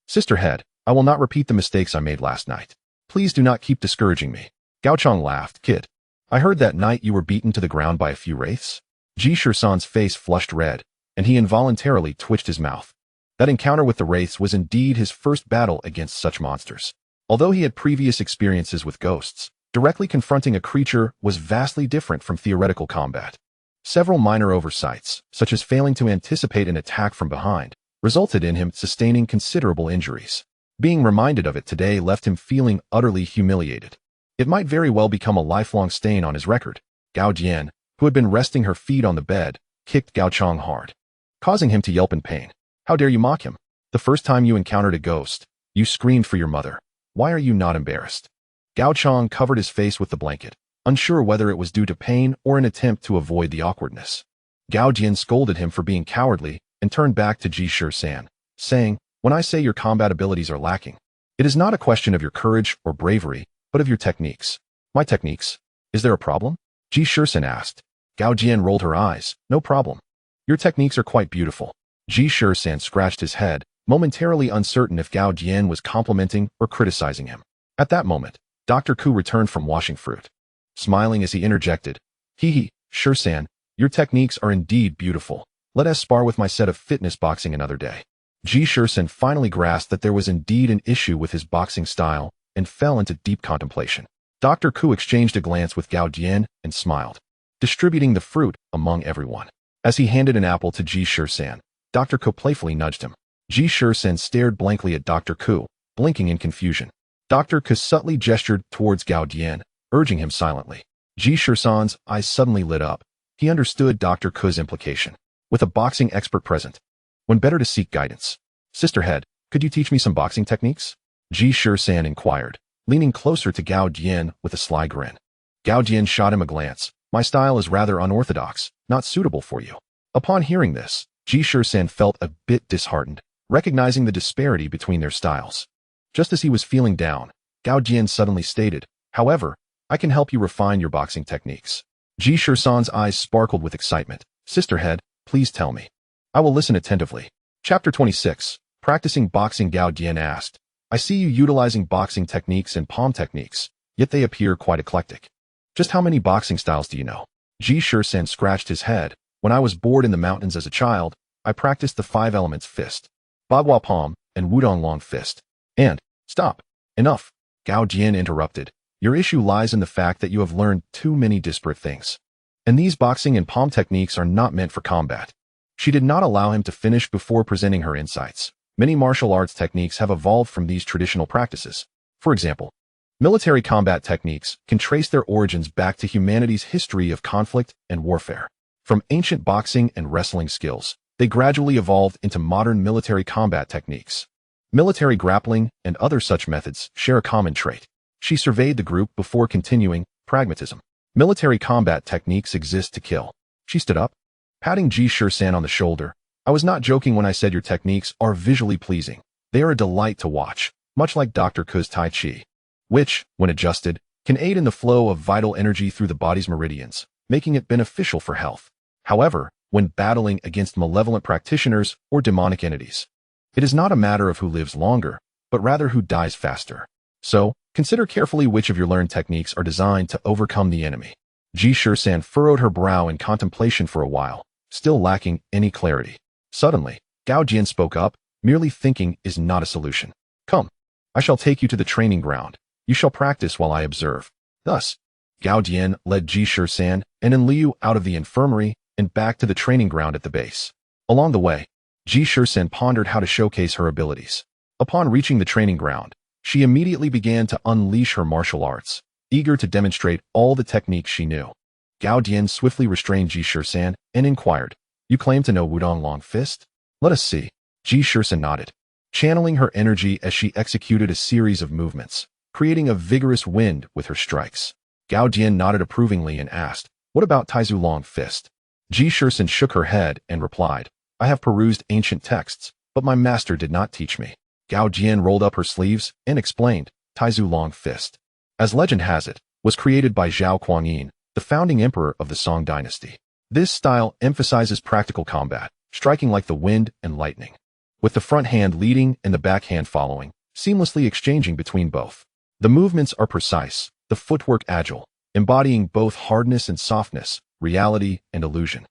Sisterhead, I will not repeat the mistakes I made last night. Please do not keep discouraging me. Gao Chang laughed. Kid, I heard that night you were beaten to the ground by a few wraiths. Ji Shisan's face flushed red, and he involuntarily twitched his mouth. That encounter with the wraiths was indeed his first battle against such monsters. Although he had previous experiences with ghosts, directly confronting a creature was vastly different from theoretical combat. Several minor oversights, such as failing to anticipate an attack from behind, resulted in him sustaining considerable injuries. Being reminded of it today left him feeling utterly humiliated. It might very well become a lifelong stain on his record. Gao Jian, who had been resting her feet on the bed, kicked Gao Chang hard, causing him to yelp in pain. How dare you mock him? The first time you encountered a ghost, you screamed for your mother. Why are you not embarrassed? Gao Chang covered his face with the blanket, unsure whether it was due to pain or an attempt to avoid the awkwardness. Gao Jian scolded him for being cowardly and turned back to Ji Shisan, saying, When I say your combat abilities are lacking, it is not a question of your courage or bravery, but of your techniques. My techniques? Is there a problem? Ji Shisan asked. Gao Jian rolled her eyes. No problem. Your techniques are quite beautiful. Ji Shisan scratched his head, momentarily uncertain if Gao Jian was complimenting or criticizing him. At that moment, Dr. Ku returned from washing fruit. Smiling as he interjected, Shisan, your techniques are indeed beautiful. Let us spar with my set of fitness boxing another day. Ji Shisan finally grasped that there was indeed an issue with his boxing style and fell into deep contemplation. Dr. Ku exchanged a glance with Gao Jian and smiled, distributing the fruit among everyone. As he handed an apple to Ji Shisan, Dr. Ku playfully nudged him. Ji Shisan stared blankly at Dr. Ku, blinking in confusion. Dr. Ku subtly gestured towards Gao Jian, urging him silently. Ji Shisan's eyes suddenly lit up. He understood Dr. Ku's implication. With a boxing expert present, when better to seek guidance. Sisterhead, could you teach me some boxing techniques? Ji Shisan inquired, leaning closer to Gao Jian with a sly grin. Gao Jian shot him a glance. My style is rather unorthodox, not suitable for you. Upon hearing this, Ji Shisan felt a bit disheartened, recognizing the disparity between their styles. Just as he was feeling down, Gao Jian suddenly stated, However, I can help you refine your boxing techniques. Ji Shisan's eyes sparkled with excitement. Sisterhead, please tell me. I will listen attentively. Chapter 26. Practicing Boxing. Gao Jian asked, I see you utilizing boxing techniques and palm techniques, yet they appear quite eclectic. Just how many boxing styles do you know? Ji Shisan scratched his head. When I was bored in the mountains as a child, I practiced the 5 elements fist, Bagua palm, and Wudong long fist. And, stop. Enough. Gao Jian interrupted. Your issue lies in the fact that you have learned too many disparate things. And these boxing and palm techniques are not meant for combat. She did not allow him to finish before presenting her insights. Many martial arts techniques have evolved from these traditional practices. For example, military combat techniques can trace their origins back to humanity's history of conflict and warfare. From ancient boxing and wrestling skills, they gradually evolved into modern military combat techniques. Military grappling and other such methods share a common trait. She surveyed the group before continuing, pragmatism. Military combat techniques exist to kill. She stood up, patting Ji Shisan on the shoulder. I was not joking when I said your techniques are visually pleasing. They are a delight to watch, much like Dr. Ku's Tai Chi, which, when adjusted, can aid in the flow of vital energy through the body's meridians, making it beneficial for health. However, when battling against malevolent practitioners or demonic entities, it is not a matter of who lives longer, but rather who dies faster. So, consider carefully which of your learned techniques are designed to overcome the enemy. Ji Shisan furrowed her brow in contemplation for a while, still lacking any clarity. Suddenly, Gao Jian spoke up. Merely thinking is not a solution. Come, I shall take you to the training ground. You shall practice while I observe. Thus, Gao Dian led Ji Shisan and Liu out of the infirmary and back to the training ground at the base. Along the way, Ji Shisan pondered how to showcase her abilities. Upon reaching the training ground, she immediately began to unleash her martial arts, eager to demonstrate all the techniques she knew. Gao Dian swiftly restrained Ji Shisan and inquired, "You claim to know Wudong Long Fist? Let us see." Ji Shisan nodded, channeling her energy as she executed a series of movements, creating a vigorous wind with her strikes. Gao Dian nodded approvingly and asked, "What about Taizu Long Fist?" Ji Shisan shook her head and replied, "I have perused ancient texts, but my master did not teach me." Gao Dian rolled up her sleeves and explained, "Taizu Long Fist, as legend has it, was created by Zhao Kuangyin, the founding emperor of the Song dynasty. This style emphasizes practical combat, striking like the wind and lightning, with the front hand leading and the back hand following, seamlessly exchanging between both. The movements are precise, the footwork agile, embodying both hardness and softness, reality and illusion."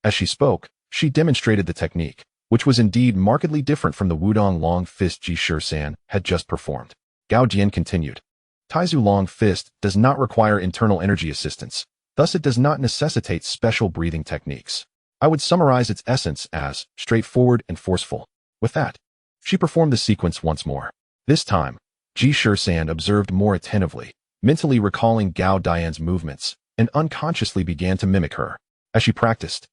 As she spoke, she demonstrated the technique, which was indeed markedly different from the Wudong Long Fist Ji Shisan had just performed. Gao Dian continued, "Taizu Long Fist does not require internal energy assistance, thus it does not necessitate special breathing techniques. I would summarize its essence as straightforward and forceful." With that, she performed the sequence once more. This time, Ji Shisan observed more attentively, mentally recalling Gao Dian's movements, and unconsciously began to mimic her. As she practiced,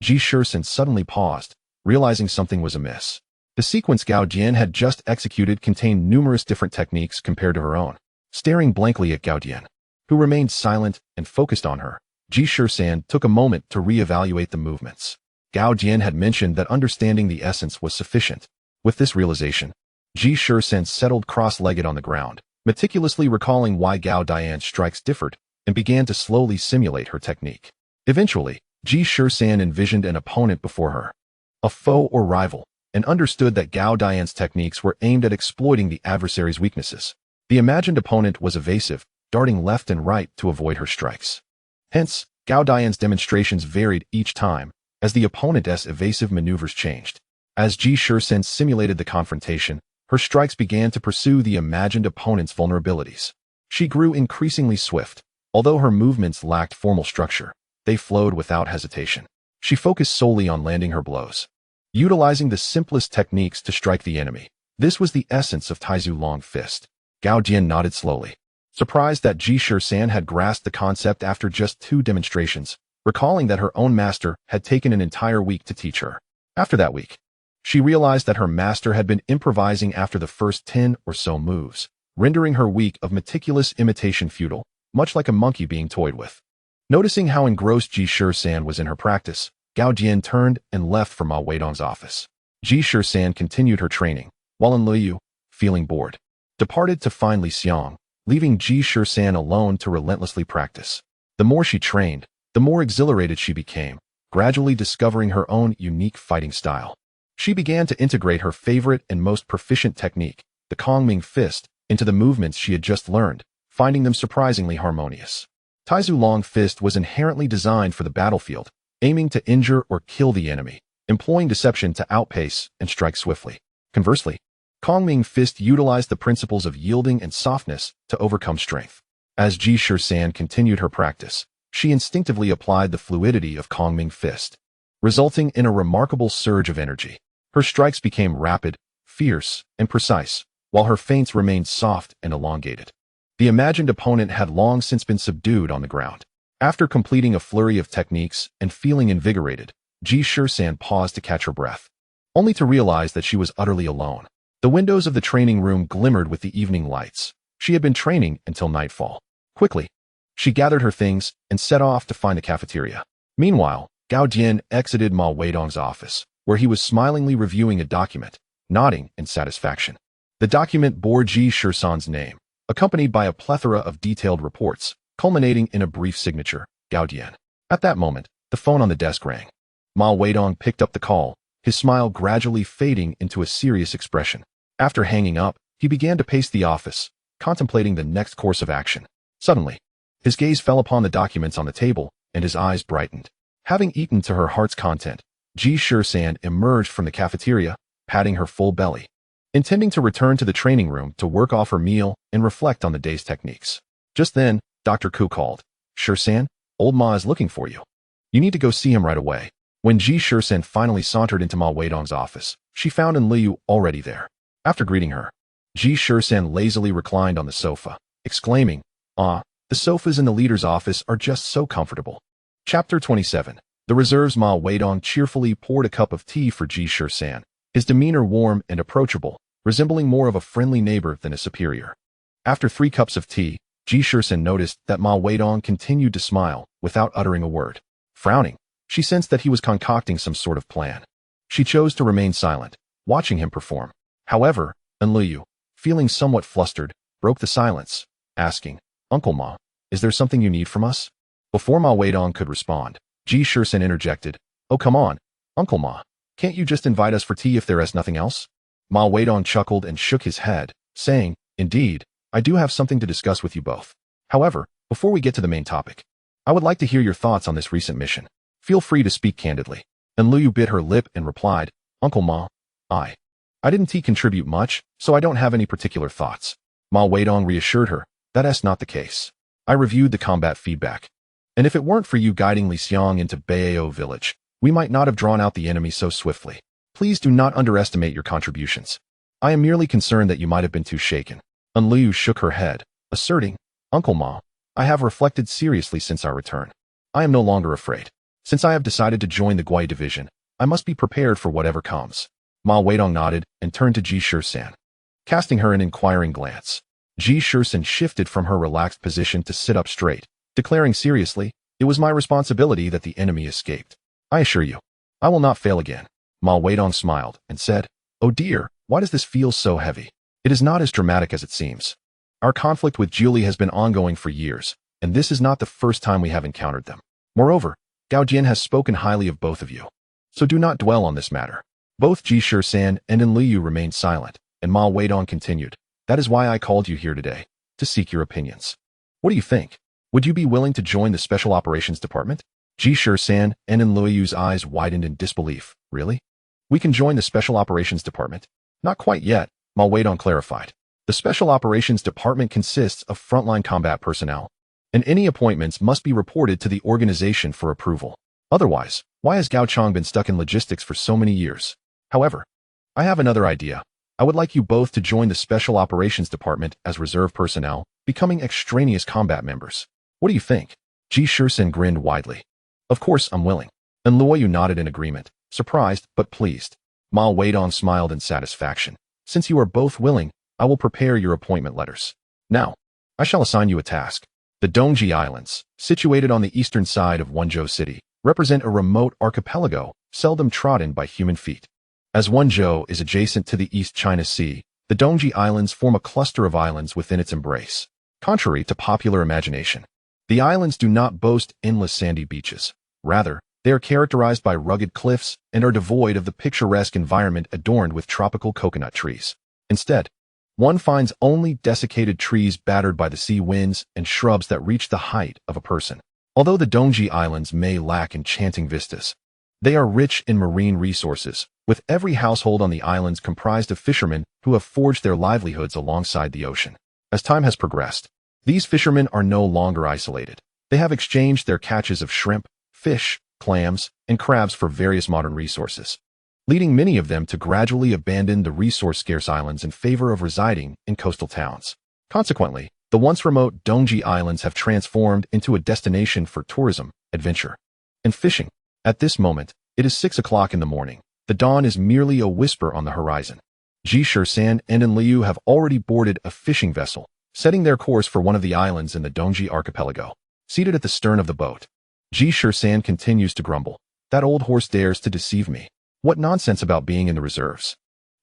Ji Shisan suddenly paused, realizing something was amiss. The sequence Gao Dian had just executed contained numerous different techniques compared to her own. Staring blankly at Gao Dian, who remained silent and focused on her, Ji Shisan took a moment to reevaluate the movements. Gao Dian had mentioned that understanding the essence was sufficient. With this realization, Ji Shisan settled cross-legged on the ground, meticulously recalling why Gao Dian's strikes differed, and began to slowly simulate her technique. Eventually, Ji Shisan envisioned an opponent before her, a foe or rival, and understood that Gao Dian's techniques were aimed at exploiting the adversary's weaknesses. The imagined opponent was evasive, darting left and right to avoid her strikes. Hence, Gao Dian's demonstrations varied each time, as the opponent's evasive maneuvers changed. As Ji Shisan simulated the confrontation, her strikes began to pursue the imagined opponent's vulnerabilities. She grew increasingly swift. Although her movements lacked formal structure, they flowed without hesitation. She focused solely on landing her blows, utilizing the simplest techniques to strike the enemy. This was the essence of Taizu Long Fist. Gao Dian nodded slowly, surprised that Ji Shisan had grasped the concept after just 2 demonstrations, recalling that her own master had taken an entire week to teach her. After that week, she realized that her master had been improvising after the first 10 or so moves, rendering her week of meticulous imitation futile, much like a monkey being toyed with. Noticing how engrossed Ji Shisan was in her practice, Gao Dian turned and left for Ma Weidong's office. Ji Shisan continued her training, while Liu, feeling bored, departed to find Li Xiang, leaving Ji Shisan alone to relentlessly practice. The more she trained, the more exhilarated she became, gradually discovering her own unique fighting style. She began to integrate her favorite and most proficient technique, the Kongming Fist, into the movements she had just learned, finding them surprisingly harmonious. Taizu Long Fist was inherently designed for the battlefield, aiming to injure or kill the enemy, employing deception to outpace and strike swiftly. Conversely, Kongming Fist utilized the principles of yielding and softness to overcome strength. As Ji Shisan continued her practice, she instinctively applied the fluidity of Kongming Fist, resulting in a remarkable surge of energy. Her strikes became rapid, fierce, and precise, while her feints remained soft and elongated. The imagined opponent had long since been subdued on the ground. After completing a flurry of techniques and feeling invigorated, Ji Shisan paused to catch her breath, only to realize that she was utterly alone. The windows of the training room glimmered with the evening lights. She had been training until nightfall. Quickly, she gathered her things and set off to find the cafeteria. Meanwhile, Gao Dian exited Ma Weidong's office, where he was smilingly reviewing a document, nodding in satisfaction. The document bore Ji Shisan's name, accompanied by a plethora of detailed reports, culminating in a brief signature, Gao Dian. At that moment, the phone on the desk rang. Ma Weidong picked up the call, his smile gradually fading into a serious expression. After hanging up, he began to pace the office, contemplating the next course of action. Suddenly, his gaze fell upon the documents on the table, and his eyes brightened. Having eaten to her heart's content, Ji Shisan emerged from the cafeteria, patting her full belly, intending to return to the training room to work off her meal and reflect on the day's techniques. Just then, Dr. Ku called. Shisan, old Ma is looking for you. You need to go see him right away. When Ji Shisan finally sauntered into Ma Weidong's office, she found Liu already there. After greeting her, Ji Shisan lazily reclined on the sofa, exclaiming, "Ah, the sofas in the leader's office are just so comfortable." Chapter 27. The reserves. Ma Weidong cheerfully poured a cup of tea for Ji Shisan, his demeanor warm and approachable, resembling more of a friendly neighbor than a superior. After 3 cups of tea, Ji Shisan noticed that Ma Weidong continued to smile without uttering a word. Frowning, she sensed that he was concocting some sort of plan. She chose to remain silent, watching him perform. However, Liu, feeling somewhat flustered, broke the silence, asking, "Uncle Ma, is there something you need from us?" Before Ma Weidong could respond, Ji Shisan interjected, "Oh, come on, Uncle Ma, can't you just invite us for tea if there is nothing else?" Ma Weidong chuckled and shook his head, saying, "Indeed, I do have something to discuss with you both. However, before we get to the main topic, I would like to hear your thoughts on this recent mission. Feel free to speak candidly." Liu bit her lip and replied, "Uncle Ma, I didn't contribute much, so I don't have any particular thoughts." Ma Weidong reassured her, "That's not the case. I reviewed the combat feedback. And if it weren't for you guiding Li Xiang into Baio village, we might not have drawn out the enemy so swiftly. Please do not underestimate your contributions. I am merely concerned that you might have been too shaken." Liu shook her head, asserting, "Uncle Ma, I have reflected seriously since our return. I am no longer afraid. Since I have decided to join the Guai division, I must be prepared for whatever comes." Ma Weidong nodded and turned to Ji Shisan, casting her an inquiring glance. Ji Shisan shifted from her relaxed position to sit up straight, declaring seriously, "It was my responsibility that the enemy escaped. I assure you, I will not fail again." Ma Weidong smiled and said, "Oh dear, why does this feel so heavy? It is not as dramatic as it seems. Our conflict with Jiuli has been ongoing for years, and this is not the first time we have encountered them. Moreover, Gao Jian has spoken highly of both of you. So do not dwell on this matter." Both Ji Shisan and Liu remained silent, and Ma Weidong continued, "That is why I called you here today, to seek your opinions. What do you think? Would you be willing to join the Special Operations Department?" Ji Shisan and Liu's eyes widened in disbelief. "Really? We can join the Special Operations Department?" "Not quite yet," Ma Weidong clarified. "The Special Operations Department consists of frontline combat personnel, and any appointments must be reported to the organization for approval. Otherwise, why has Gao Chang been stuck in logistics for so many years? However, I have another idea. I would like you both to join the Special Operations Department as reserve personnel, becoming extraneous combat members. What do you think?" Ji Shisan grinned widely. "Of course I'm willing." Liu nodded in agreement, surprised but pleased. Ma Weidong smiled in satisfaction. "Since you are both willing, I will prepare your appointment letters. Now, I shall assign you a task. The Dongji Islands, situated on the eastern side of Wenzhou City, represent a remote archipelago seldom trodden by human feet. As Wenzhou is adjacent to the East China Sea, the Dongji Islands form a cluster of islands within its embrace. Contrary to popular imagination, the islands do not boast endless sandy beaches. Rather, they are characterized by rugged cliffs and are devoid of the picturesque environment adorned with tropical coconut trees. Instead, one finds only desiccated trees battered by the sea winds and shrubs that reach the height of a person. Although the Dongji Islands may lack enchanting vistas, they are rich in marine resources, with every household on the islands comprised of fishermen who have forged their livelihoods alongside the ocean. As time has progressed, these fishermen are no longer isolated. They have exchanged their catches of shrimp, fish, clams, and crabs for various modern resources, leading many of them to gradually abandon the resource-scarce islands in favor of residing in coastal towns. Consequently, the once remote Dongji Islands have transformed into a destination for tourism, adventure, and fishing. At this moment, it is 6 o'clock in the morning. The dawn is merely a whisper on the horizon. Ji Shisan and Liu have already boarded a fishing vessel, setting their course for one of the islands in the Dongji archipelago. Seated at the stern of the boat, Ji Shisan continues to grumble. "That old horse dares to deceive me. What nonsense about being in the reserves.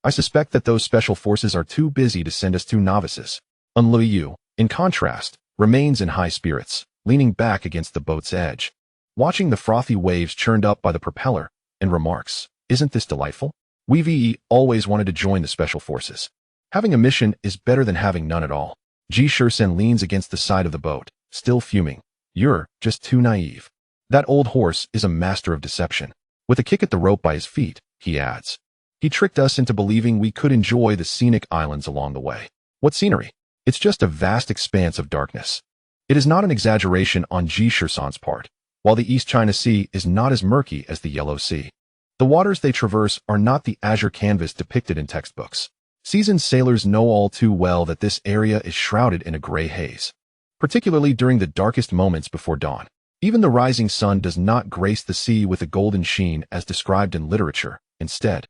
I suspect that those special forces are too busy to send us 2 novices." Liu, in contrast, remains in high spirits, leaning back against the boat's edge, watching the frothy waves churned up by the propeller, and remarks, "Isn't this delightful? We've always wanted to join the special forces. Having a mission is better than having none at all." Ji Shisan leans against the side of the boat, still fuming. "You're just too naive. That old horse is a master of deception." With a kick at the rope by his feet, he adds, "He tricked us into believing we could enjoy the scenic islands along the way. What scenery? It's just a vast expanse of darkness." It is not an exaggeration on Ji Shisan's part. While the East China Sea is not as murky as the Yellow Sea, the waters they traverse are not the azure canvas depicted in textbooks. Seasoned sailors know all too well that this area is shrouded in a gray haze, particularly during the darkest moments before dawn. Even the rising sun does not grace the sea with a golden sheen as described in literature. Instead,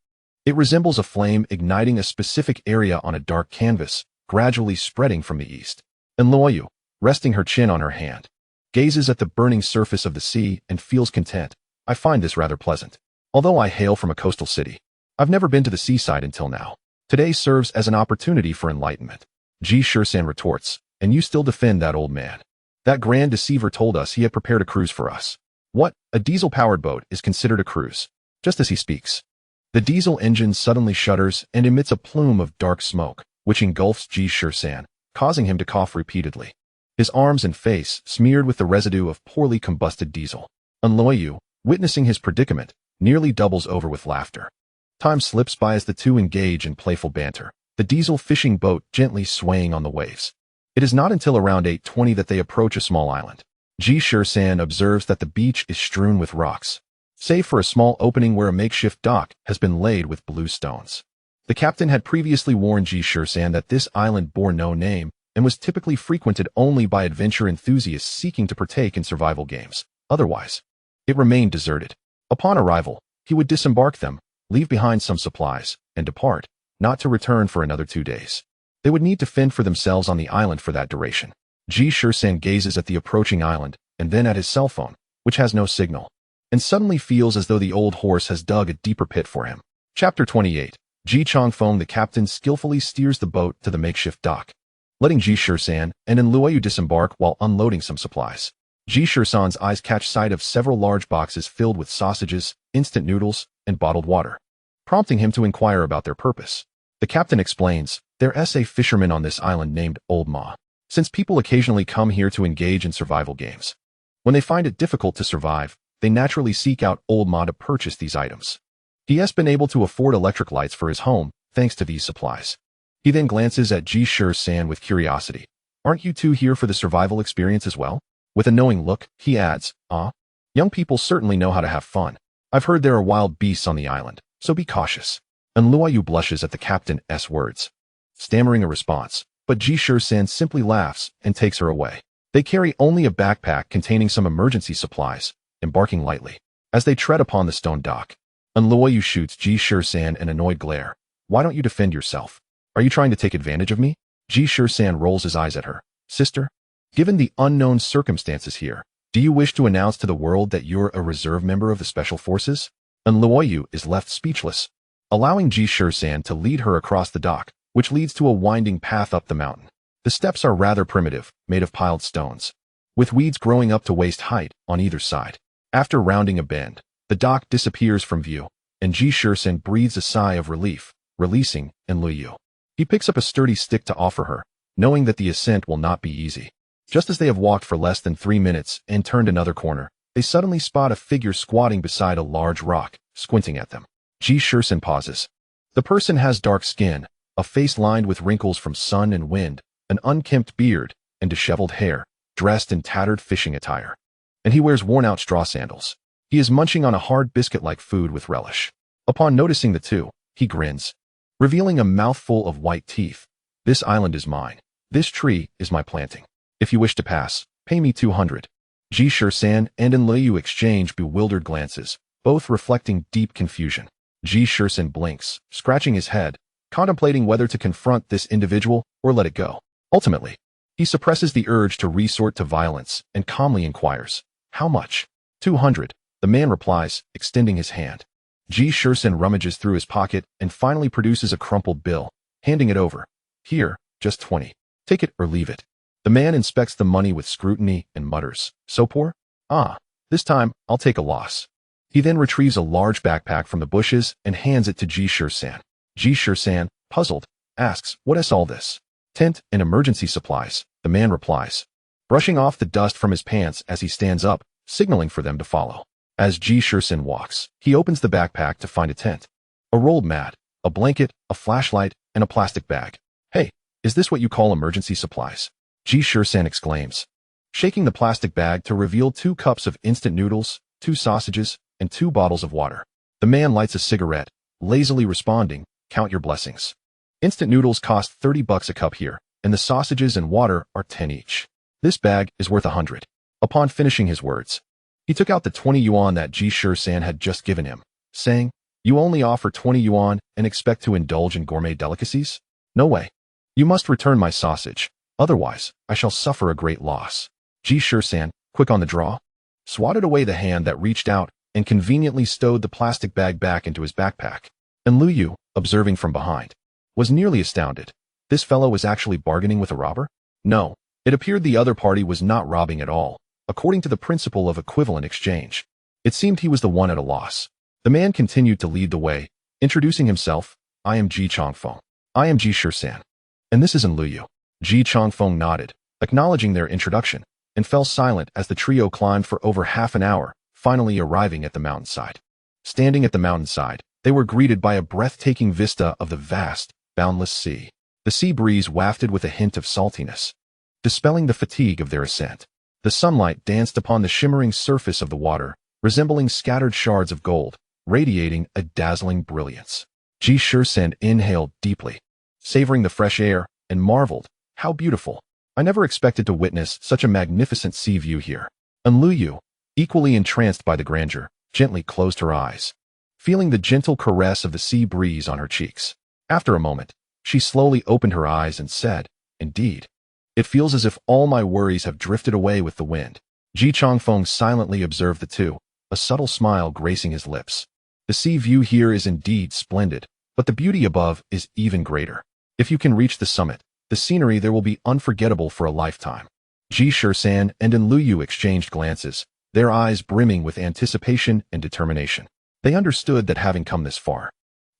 it resembles a flame igniting a specific area on a dark canvas, gradually spreading from the east. And Luoyu, resting her chin on her hand, gazes at the burning surface of the sea and feels content. I find this rather pleasant. Although I hail from a coastal city, I've never been to the seaside until now. Today serves as an opportunity for enlightenment. Ji Shisan retorts, and you still defend that old man. That grand deceiver told us he had prepared a cruise for us. What? A diesel-powered boat is considered a cruise. Just as he speaks, the diesel engine suddenly shudders and emits a plume of dark smoke, which engulfs Ji Shisan, causing him to cough repeatedly. His arms and face smeared with the residue of poorly combusted diesel. Luoyu, witnessing his predicament, nearly doubles over with laughter. Time slips by as the two engage in playful banter, the diesel fishing boat gently swaying on the waves. It is not until around 8:20 that they approach a small island. Ji Shisan observes that the beach is strewn with rocks, save for a small opening where a makeshift dock has been laid with blue stones. The captain had previously warned Ji Shisan that this island bore no name and was typically frequented only by adventure enthusiasts seeking to partake in survival games. Otherwise, it remained deserted. Upon arrival, he would disembark them, leave behind some supplies, and depart, not to return for another 2 days. They would need to fend for themselves on the island for that duration. Ji Shisan gazes at the approaching island, and then at his cell phone, which has no signal, and suddenly feels as though the old horse has dug a deeper pit for him. Chapter 28. Ji Chongfeng, the captain, skillfully steers the boat to the makeshift dock, letting Ji Shisan and Luoyu disembark while unloading some supplies. Ji Shisan's eyes catch sight of several large boxes filled with sausages, instant noodles, and bottled water, prompting him to inquire about their purpose. The captain explains, "They're SA fishermen on this island named Old Ma. Since people occasionally come here to engage in survival games, when they find it difficult to survive, they naturally seek out Old Ma to purchase these items. He has been able to afford electric lights for his home thanks to these supplies." He then glances at Ji Shisan with curiosity. "Aren't you two here for the survival experience as well?" With a knowing look, he adds, young people certainly know how to have fun. I've heard there are wild beasts on the island, so be cautious." And Luoyu blushes at the captain's words, stammering a response, but Ji Shisan simply laughs and takes her away. They carry only a backpack containing some emergency supplies, embarking lightly. As they tread upon the stone dock, and Luoyu shoots Ji Shisan an annoyed glare. "Why don't you defend yourself? Are you trying to take advantage of me?" Ji Shisan rolls his eyes at her. "Sister, given the unknown circumstances here, do you wish to announce to the world that you're a reserve member of the Special Forces?" And Luoyu is left speechless, allowing Ji Shisan to lead her across the dock, which leads to a winding path up the mountain. The steps are rather primitive, made of piled stones, with weeds growing up to waist height on either side. After rounding a bend, the dock disappears from view, and Ji Shisan breathes a sigh of relief, releasing Luoyu. He picks up a sturdy stick to offer her, knowing that the ascent will not be easy. Just as they have walked for less than 3 minutes and turned another corner, they suddenly spot a figure squatting beside a large rock, squinting at them. Ji Shisan pauses. The person has dark skin, a face lined with wrinkles from sun and wind, an unkempt beard, and disheveled hair, dressed in tattered fishing attire. And he wears worn-out straw sandals. He is munching on a hard biscuit-like food with relish. Upon noticing the two, he grins, revealing a mouthful of white teeth. "This island is mine. This tree is my planting. If you wish to pass, pay me 200. Ji Shisan and Luoyu exchange bewildered glances, both reflecting deep confusion. Ji Shisan blinks, scratching his head, contemplating whether to confront this individual or let it go. Ultimately, he suppresses the urge to resort to violence and calmly inquires, "How much?" 200, the man replies, extending his hand. Ji Shisan rummages through his pocket and finally produces a crumpled bill, handing it over. "Here, just 20. Take it or leave it." The man inspects the money with scrutiny and mutters, "So poor? This time I'll take a loss." He then retrieves a large backpack from the bushes and hands it to Ji Shisan. Ji Shisan, puzzled, asks, "What is all this?" "Tent and emergency supplies," the man replies, brushing off the dust from his pants as he stands up, signaling for them to follow. As Ji Shisan walks, he opens the backpack to find a tent, a rolled mat, a blanket, a flashlight, and a plastic bag. "Hey, is this what you call emergency supplies?" Ji Shisan exclaims. shaking the plastic bag to reveal 2 cups of instant noodles, 2 sausages, and 2 bottles of water. The man lights a cigarette, lazily responding, "Count your blessings. Instant noodles cost $30 a cup here, and the sausages and water are 10 each. This bag is worth 100. Upon finishing his words, he took out the 20 yuan that Ji Shisan had just given him, saying, "You only offer 20 yuan and expect to indulge in gourmet delicacies? No way. You must return my sausage, otherwise I shall suffer a great loss." Ji Shisan, quick on the draw, swatted away the hand that reached out and conveniently stowed the plastic bag back into his backpack. And Lu Yu, observing from behind, was nearly astounded. This fellow was actually bargaining with a robber? No, it appeared the other party was not robbing at all, according to the principle of equivalent exchange. It seemed he was the one at a loss. The man continued to lead the way, introducing himself. "I am Ji Chongfeng. I am Ji Shisan. And this is Lu Yu." Ji Chongfeng nodded, acknowledging their introduction, and fell silent as the trio climbed for over half an hour, finally arriving at the mountainside. Standing at the mountainside, they were greeted by a breathtaking vista of the vast, boundless sea. The sea breeze wafted with a hint of saltiness, dispelling the fatigue of their ascent. The sunlight danced upon the shimmering surface of the water, resembling scattered shards of gold, radiating a dazzling brilliance. Ji Shisan inhaled deeply, savoring the fresh air, and marveled, "How beautiful! I never expected to witness such a magnificent sea view here." And Lu Yu, equally entranced by the grandeur, gently closed her eyes, feeling the gentle caress of the sea breeze on her cheeks. After a moment, she slowly opened her eyes and said, "Indeed, it feels as if all my worries have drifted away with the wind." Ji Chongfeng silently observed the two, a subtle smile gracing his lips. "The sea view here is indeed splendid, but the beauty above is even greater. If you can reach the summit, the scenery there will be unforgettable for a lifetime." Ji Shisan and Lu Yu exchanged glances, their eyes brimming with anticipation and determination. They understood that having come this far,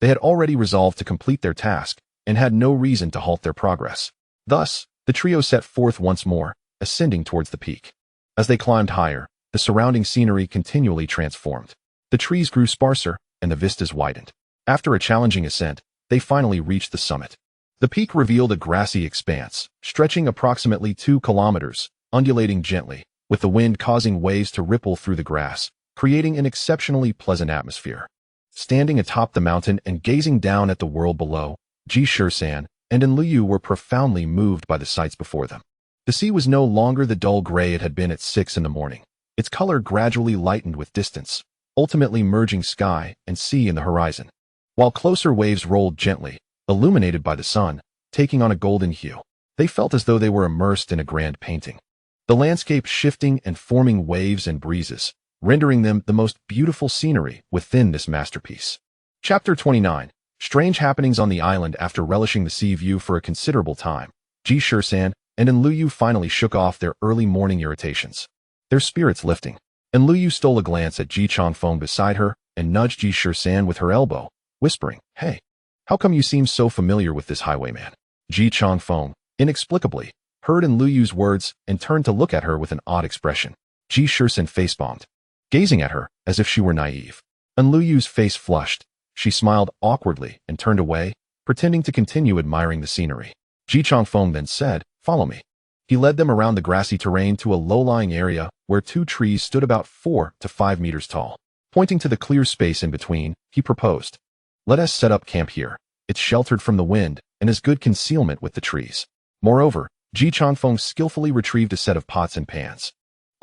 they had already resolved to complete their task and had no reason to halt their progress. Thus, the trio set forth once more, ascending towards the peak. As they climbed higher, the surrounding scenery continually transformed. The trees grew sparser, and the vistas widened. After a challenging ascent, they finally reached the summit. The peak revealed a grassy expanse, stretching approximately 2 kilometers, undulating gently, with the wind causing waves to ripple through the grass, creating an exceptionally pleasant atmosphere. Standing atop the mountain and gazing down at the world below, Ji Shisan and Lu Yu were profoundly moved by the sights before them. The sea was no longer the dull gray it had been at 6 in the morning. Its color gradually lightened with distance, ultimately merging sky and sea in the horizon, while closer waves rolled gently, illuminated by the sun, taking on a golden hue. They felt as though they were immersed in a grand painting, the landscape shifting and forming waves and breezes, rendering them the most beautiful scenery within this masterpiece. Chapter 29. Strange happenings on the island. After relishing the sea view for a considerable time, Ji Shisan and Lu Yu finally shook off their early morning irritations, their spirits lifting. And Lu Yu stole a glance at Ji Chongfeng beside her and nudged Ji Shisan with her elbow, whispering, "Hey, how come you seem so familiar with this highwayman?" Ji Chongfeng, inexplicably, heard Lu Yu's words and turned to look at her with an odd expression. Ji Shisan face-bombed, gazing at her as if she were naive. And Lu Yu's face flushed. She smiled awkwardly and turned away, pretending to continue admiring the scenery. Ji Chongfeng then said, "Follow me." He led them around the grassy terrain to a low-lying area where 2 trees stood about 4 to 5 meters tall. Pointing to the clear space in between, he proposed, "Let us set up camp here. It's sheltered from the wind and has good concealment with the trees." Moreover, Ji Chongfeng skillfully retrieved a set of pots and pans,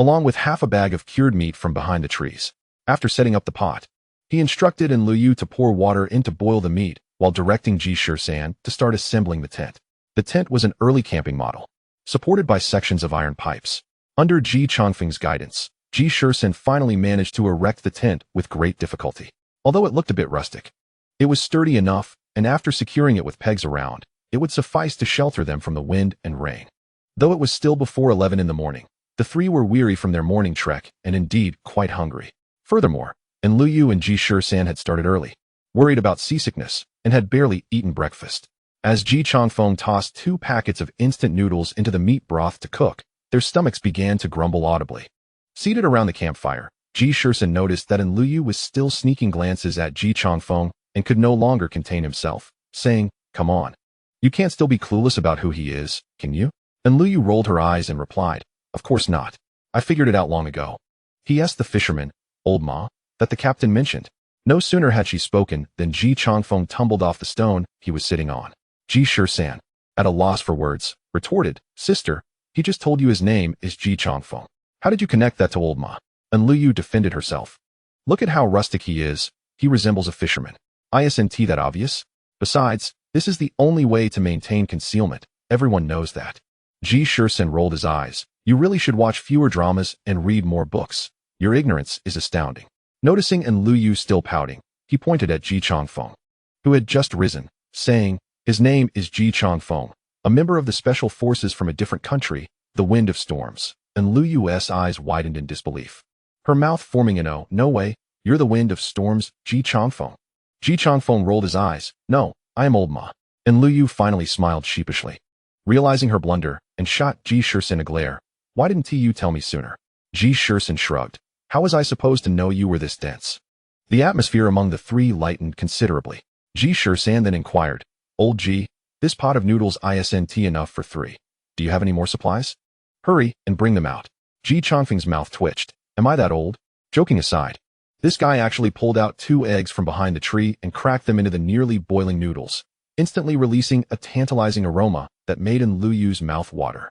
along with half a bag of cured meat from behind the trees. After setting up the pot, he instructed Lu Yu to pour water in to boil the meat, while directing Ji Shisan to start assembling the tent. The tent was an early camping model, supported by sections of iron pipes. Under Ji Chongfeng's guidance, Ji Shisan finally managed to erect the tent with great difficulty. Although it looked a bit rustic, it was sturdy enough, and after securing it with pegs around, it would suffice to shelter them from the wind and rain. Though it was still before 11 in the morning, the three were weary from their morning trek and indeed quite hungry. Furthermore, Lu Yu and Ji Shisan had started early, worried about seasickness, and had barely eaten breakfast. As Ji Chongfeng tossed 2 packets of instant noodles into the meat broth to cook, their stomachs began to grumble audibly. Seated around the campfire, Ji Shisan noticed that Lu Yu was still sneaking glances at Ji Chongfeng and could no longer contain himself, saying, "Come on. You can't still be clueless about who he is, can you?" And Lu Yu rolled her eyes and replied, Of course not. I figured it out long ago. He asked the fisherman, Old Ma, that the captain mentioned. No sooner had she spoken than Ji Changfeng tumbled off the stone he was sitting on. Ji Shisan, at a loss for words, retorted, Sister, he just told you his name is Ji Changfeng. How did you connect that to Old Ma? And Lu Yu defended herself. Look at how rustic he is. He resembles a fisherman. Isn't that obvious? Besides, this is the only way to maintain concealment. Everyone knows that. Ji Shisan rolled his eyes. You really should watch fewer dramas and read more books. Your ignorance is astounding. Noticing and Lu Yu still pouting, he pointed at Ji Changfeng, who had just risen, saying, His name is Ji Changfeng, a member of the special forces from a different country, the Wind of Storms. And Lu Yu's eyes widened in disbelief, her mouth forming an O. No way, you're the Wind of Storms, Ji Changfeng. Ji Changfeng rolled his eyes. No, I am Old Ma. And Lu Yu finally smiled sheepishly, realizing her blunder, and shot Ji Shisan a glare. Why didn't you tell me sooner? Ji Shisan shrugged. How was I supposed to know you were this dense? The atmosphere among the three lightened considerably. Ji Shisan then inquired, Old Ji, this pot of noodles isn't enough for 3. Do you have any more supplies? Hurry and bring them out. Ji Changfeng's mouth twitched. Am I that old? Joking aside, this guy actually pulled out 2 eggs from behind the tree and cracked them into the nearly boiling noodles, instantly releasing a tantalizing aroma that made in Lu Yu's mouth water.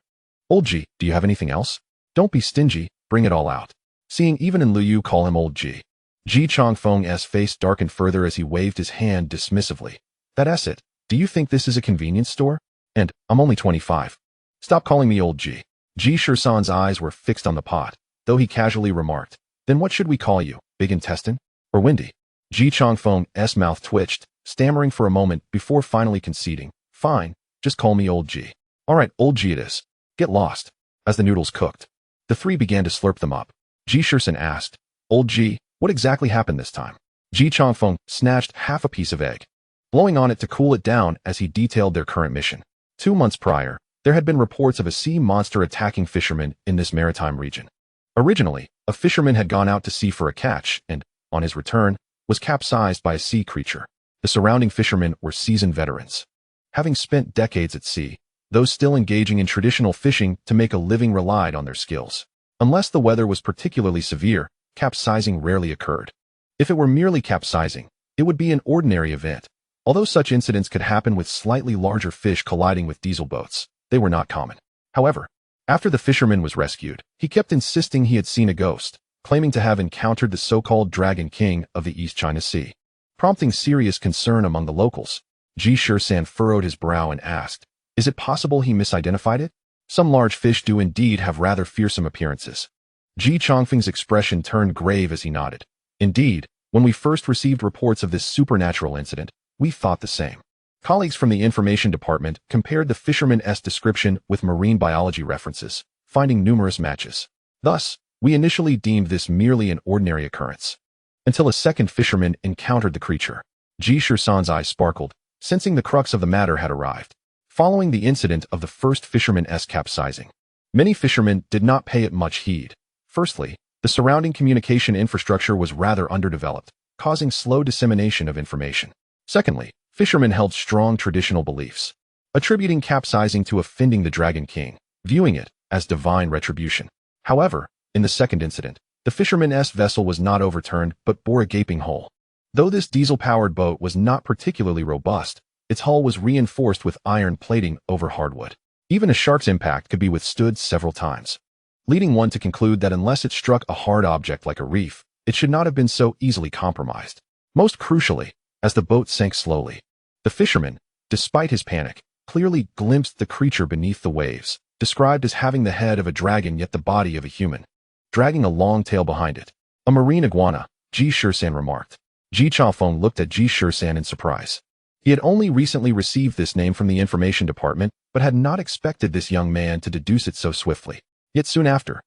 Old Ji, do you have anything else? Don't be stingy, bring it all out. Seeing even in Lu Yu call him Old Ji, Ji Changfeng's face darkened further as he waved his hand dismissively. That's it. Do you think this is a convenience store? And I'm only 25. Stop calling me Old Ji. Ji Shisan's eyes were fixed on the pot, though he casually remarked, Then what should we call you, Big Intestine? Or Windy? Ji Changfeng's mouth twitched, stammering for a moment before finally conceding, Fine, just call me Old Ji. Alright, Old Ji it is. Get lost. As the noodles cooked, the three began to slurp them up. Ji Shisan asked, Old Ji, what exactly happened this time? Ji Changfeng snatched half a piece of egg, blowing on it to cool it down as he detailed their current mission. 2 months prior, there had been reports of a sea monster attacking fishermen in this maritime region. Originally, a fisherman had gone out to sea for a catch and, on his return, was capsized by a sea creature. The surrounding fishermen were seasoned veterans, having spent decades at sea. Those still engaging in traditional fishing to make a living relied on their skills. Unless the weather was particularly severe, capsizing rarely occurred. If it were merely capsizing, it would be an ordinary event. Although such incidents could happen with slightly larger fish colliding with diesel boats, they were not common. However, after the fisherman was rescued, he kept insisting he had seen a ghost, claiming to have encountered the so-called Dragon King of the East China Sea, prompting serious concern among the locals. Ji Shisan furrowed his brow and asked, Is it possible he misidentified it? Some large fish do indeed have rather fearsome appearances. Ji Changfeng's expression turned grave as he nodded. Indeed, when we first received reports of this supernatural incident, we thought the same. Colleagues from the information department compared the fisherman's description with marine biology references, finding numerous matches. Thus, we initially deemed this merely an ordinary occurrence, until a second fisherman encountered the creature. Ji Shisan's eyes sparkled, sensing the crux of the matter had arrived. Following the incident of the first fisherman's capsizing, many fishermen did not pay it much heed. Firstly, the surrounding communication infrastructure was rather underdeveloped, causing slow dissemination of information. Secondly, fishermen held strong traditional beliefs, attributing capsizing to offending the Dragon King, viewing it as divine retribution. However, in the second incident, the fisherman's vessel was not overturned but bore a gaping hole. Though this diesel-powered boat was not particularly robust, its hull was reinforced with iron plating over hardwood. Even a shark's impact could be withstood several times, leading one to conclude that unless it struck a hard object like a reef, it should not have been so easily compromised. Most crucially, as the boat sank slowly, the fisherman, despite his panic, clearly glimpsed the creature beneath the waves, described as having the head of a dragon yet the body of a human, dragging a long tail behind it. A marine iguana, Ji Shisan remarked. Ji Changfeng looked at Ji Shisan in surprise. He had only recently received this name from the information department, but had not expected this young man to deduce it so swiftly. Yet soon after,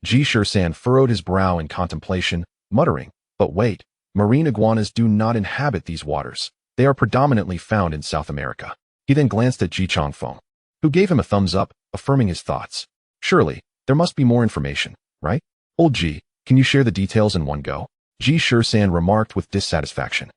Ji Shisan furrowed his brow in contemplation, muttering, But wait, marine iguanas do not inhabit these waters. They are predominantly found in South America. He then glanced at Ji Changfeng, who gave him a thumbs up, affirming his thoughts. Surely, there must be more information, right? Old Ji, can you share the details in one go? Ji Shisan remarked with dissatisfaction.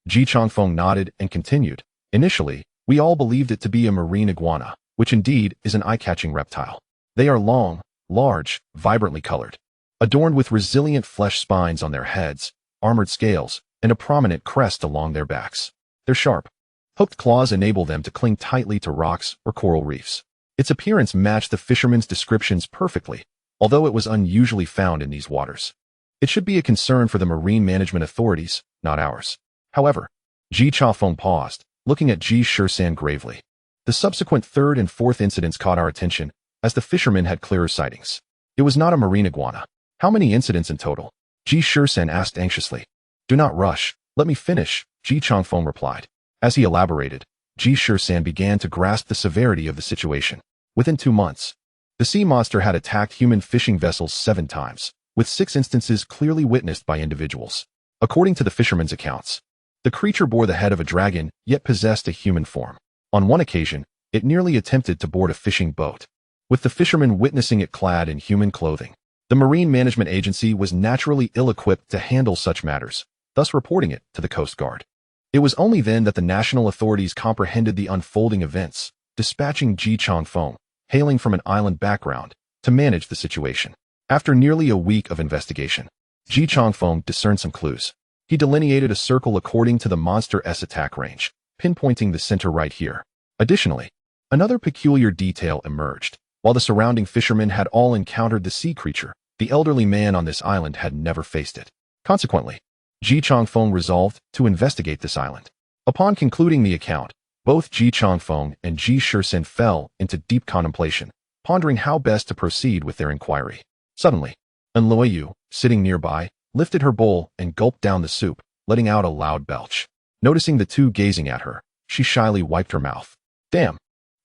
Ji Changfeng nodded and continued. Initially, we all believed it to be a marine iguana, which indeed is an eye-catching reptile. They are long, large, vibrantly colored, adorned with resilient flesh spines on their heads, armored scales, and a prominent crest along their backs. Their sharp, hooked claws enable them to cling tightly to rocks or coral reefs. Its appearance matched the fisherman's descriptions perfectly, although it was unusually found in these waters. It should be a concern for the marine management authorities, not ours. However, Ji Chafeng paused, looking at Ji Shisan gravely. The subsequent third and fourth incidents caught our attention, as the fishermen had clearer sightings. It was not a marine iguana. How many incidents in total? Ji Shisan asked anxiously. Do not rush. Let me finish, Ji Changfeng replied. As he elaborated, Ji Shisan began to grasp the severity of the situation. Within 2 months, the sea monster had attacked human fishing vessels 7 times, with 6 instances clearly witnessed by individuals. According to the fishermen's accounts, the creature bore the head of a dragon, yet possessed a human form. On one occasion, it nearly attempted to board a fishing boat, with the fishermen witnessing it clad in human clothing. The Marine Management Agency was naturally ill-equipped to handle such matters, thus reporting it to the Coast Guard. It was only then that the national authorities comprehended the unfolding events, dispatching Ji Changfeng, hailing from an island background, to manage the situation. After nearly a week of investigation, Ji Changfeng discerned some clues. He delineated a circle according to the monster's attack range, pinpointing the center right here. Additionally, another peculiar detail emerged. While the surrounding fishermen had all encountered the sea creature, the elderly man on this island had never faced it. Consequently, Ji Changfeng resolved to investigate this island. Upon concluding the account, both Ji Changfeng and Ji Shisan fell into deep contemplation, pondering how best to proceed with their inquiry. Suddenly, Yu, sitting nearby, lifted her bowl and gulped down the soup, letting out a loud belch. Noticing the two gazing at her, she shyly wiped her mouth. Damn!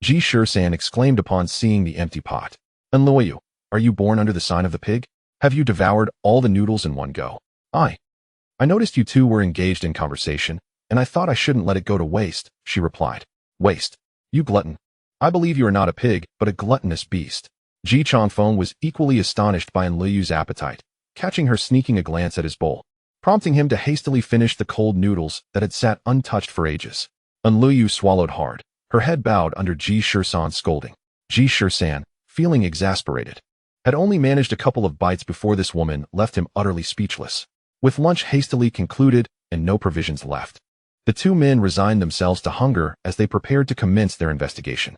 Ji Shisan exclaimed upon seeing the empty pot. Yu, are you born under the sign of the pig? Have you devoured all the noodles in one go? I noticed you two were engaged in conversation, and I thought I shouldn't let it go to waste, she replied. Waste? You glutton. I believe you are not a pig, but a gluttonous beast. Ji Changfeng was equally astonished by Yu's appetite, catching her sneaking a glance at his bowl, prompting him to hastily finish the cold noodles that had sat untouched for ages. Yu swallowed hard, her head bowed under Ji Shisan's scolding. Ji Shisan, feeling exasperated, had only managed a couple of bites before this woman left him utterly speechless. With lunch hastily concluded and no provisions left, the two men resigned themselves to hunger as they prepared to commence their investigation.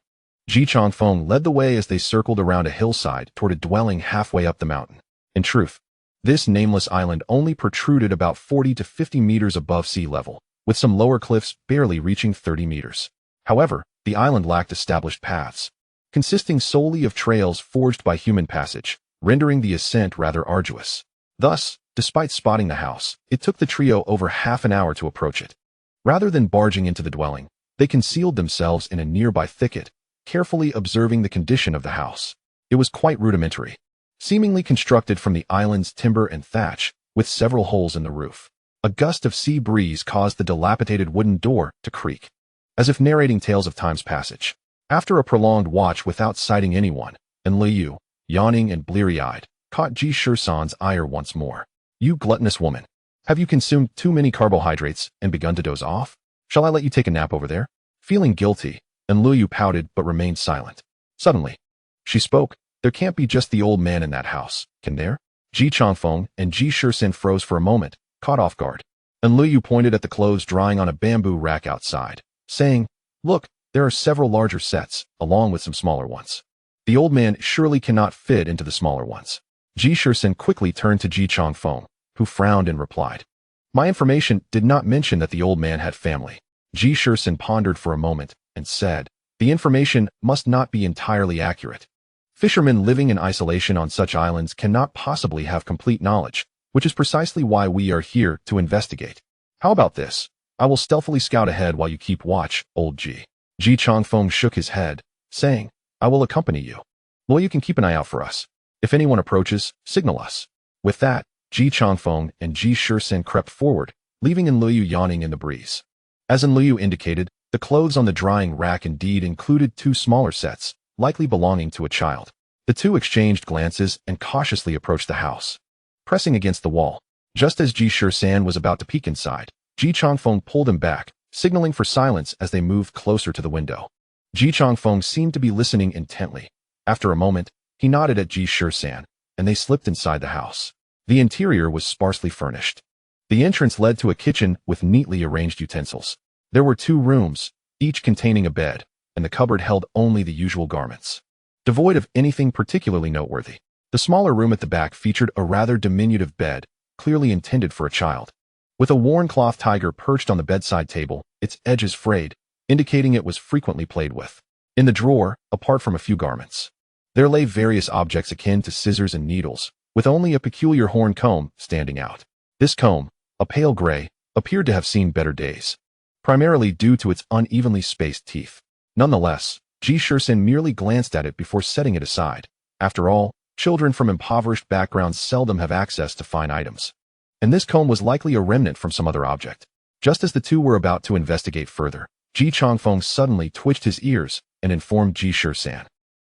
Ji Changfeng led the way as they circled around a hillside toward a dwelling halfway up the mountain. In truth, this nameless island only protruded about 40 to 50 meters above sea level, with some lower cliffs barely reaching 30 meters. However, the island lacked established paths, consisting solely of trails forged by human passage, rendering the ascent rather arduous. Thus, despite spotting the house, it took the trio over half an hour to approach it. Rather than barging into the dwelling, they concealed themselves in a nearby thicket, carefully observing the condition of the house. It was quite rudimentary, seemingly constructed from the island's timber and thatch, with several holes in the roof. A gust of sea breeze caused the dilapidated wooden door to creak, as if narrating tales of time's passage. After a prolonged watch without sighting anyone, Yu, yawning and bleary-eyed, caught Ji Shisan's ire once more. You gluttonous woman. Have you consumed too many carbohydrates and begun to doze off? Shall I let you take a nap over there? Feeling guilty, Yu pouted but remained silent. Suddenly, she spoke. There can't be just the old man in that house, can there? Ji Changfeng and Ji Shisan froze for a moment, caught off guard. Yu pointed at the clothes drying on a bamboo rack outside, saying, Look, there are several larger sets, along with some smaller ones. The old man surely cannot fit into the smaller ones. Ji Shisan quickly turned to Ji Changfeng, who frowned and replied, My information did not mention that the old man had family. Ji Shisan pondered for a moment and said, The information must not be entirely accurate. Fishermen living in isolation on such islands cannot possibly have complete knowledge, which is precisely why we are here to investigate. How about this? I will stealthily scout ahead while you keep watch, old Ji. Ji Changfeng shook his head, saying, I will accompany you. Well, you can keep an eye out for us. If anyone approaches, signal us. With that, Ji Changfeng and Ji Shisan crept forward, leaving Yu yawning in the breeze. As Yu indicated, the clothes on the drying rack indeed included 2 smaller sets, likely belonging to a child. The two exchanged glances and cautiously approached the house, pressing against the wall. Just as Ji Shisan was about to peek inside, Ji Changfeng pulled him back, signaling for silence as they moved closer to the window. Ji Changfeng seemed to be listening intently. After a moment, He nodded at Ji Shisan, and they slipped inside the house. The interior was sparsely furnished. The entrance led to a kitchen with neatly arranged utensils. There were 2 rooms, each containing a bed, and the cupboard held only the usual garments. Devoid of anything particularly noteworthy. The smaller room at the back featured a rather diminutive bed, clearly intended for a child. With a worn cloth tiger perched on the bedside table, its edges frayed, indicating it was frequently played with. In the drawer, apart from a few garments, there lay various objects akin to scissors and needles, with only a peculiar horn comb standing out. This comb, a pale gray, appeared to have seen better days, primarily due to its unevenly spaced teeth. Nonetheless, Ji Shisan merely glanced at it before setting it aside. After all, children from impoverished backgrounds seldom have access to fine items, and this comb was likely a remnant from some other object. Just as the two were about to investigate further, Ji Changfeng suddenly twitched his ears and informed Ji Shisan.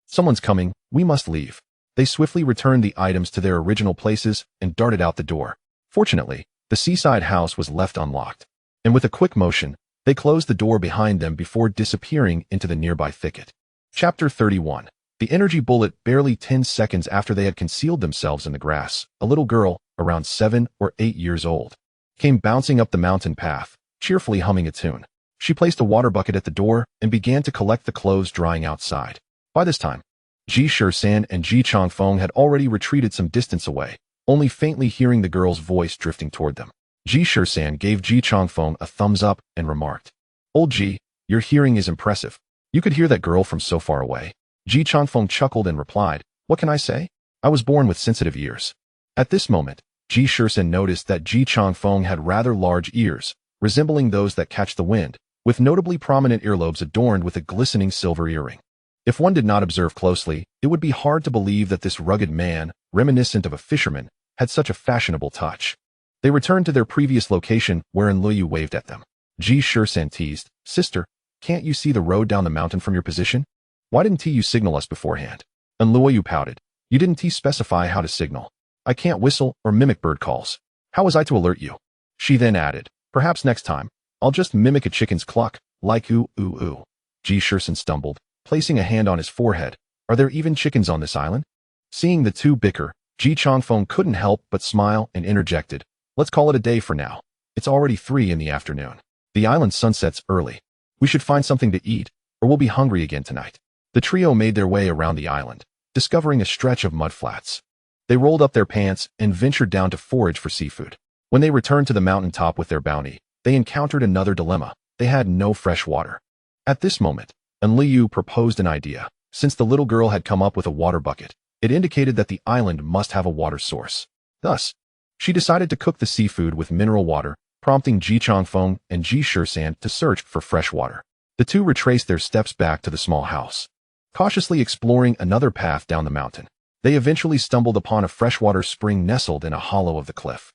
"Someone's coming, we must leave." They swiftly returned the items to their original places and darted out the door. Fortunately, the seaside house was left unlocked, and with a quick motion, they closed the door behind them before disappearing into the nearby thicket. Chapter 31. The energy bullet. Barely 10 seconds after they had concealed themselves in the grass, a little girl, around 7 or 8 years old, came bouncing up the mountain path, cheerfully humming a tune. She placed a water bucket at the door and began to collect the clothes drying outside. By this time, Ji Shisan and Ji Changfeng had already retreated some distance away, only faintly hearing the girl's voice drifting toward them. Ji Shisan gave Ji Changfeng a thumbs up and remarked, "Old Ji, your hearing is impressive. You could hear that girl from so far away." Ji Changfeng chuckled and replied, "What can I say? I was born with sensitive ears." At this moment, Ji Shisan noticed that Ji Changfeng had rather large ears, resembling those that catch the wind, with notably prominent earlobes adorned with a glistening silver earring. If one did not observe closely, it would be hard to believe that this rugged man, reminiscent of a fisherman, had such a fashionable touch. They returned to their previous location, wherein Liu waved at them. Ji Shisan teased, "Sister, can't you see the road down the mountain from your position? Why didn't you signal us beforehand?" And Liu pouted, "You didn't specify how to signal. I can't whistle or mimic bird calls. How was I to alert you?" She then added, "Perhaps next time, I'll just mimic a chicken's cluck, like ooh ooh ooh." Ji Shisan stumbled, placing a hand on his forehead. "Are there even chickens on this island?" Seeing the two bicker, Ji Changfeng couldn't help but smile and interjected, "Let's call it a day for now. It's already 3 in the afternoon. The island sunsets early. We should find something to eat, or we'll be hungry again tonight." The trio made their way around the island, discovering a stretch of mudflats. They rolled up their pants and ventured down to forage for seafood. When they returned to the mountaintop with their bounty, they encountered another dilemma. They had no fresh water. At this moment, Liu proposed an idea. Since the little girl had come up with a water bucket, it indicated that the island must have a water source. Thus, she decided to cook the seafood with mineral water, prompting Ji Changfeng and Ji Shisan to search for fresh water. The two retraced their steps back to the small house, cautiously exploring another path down the mountain. They eventually stumbled upon a freshwater spring nestled in a hollow of the cliff.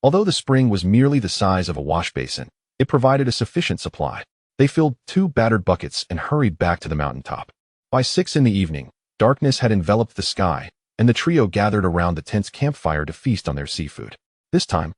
Although the spring was merely the size of a wash basin, it provided a sufficient supply. They filled 2 battered buckets and hurried back to the mountaintop. By 6 in the evening, darkness had enveloped the sky, and the trio gathered around the tent's campfire to feast on their seafood. This time,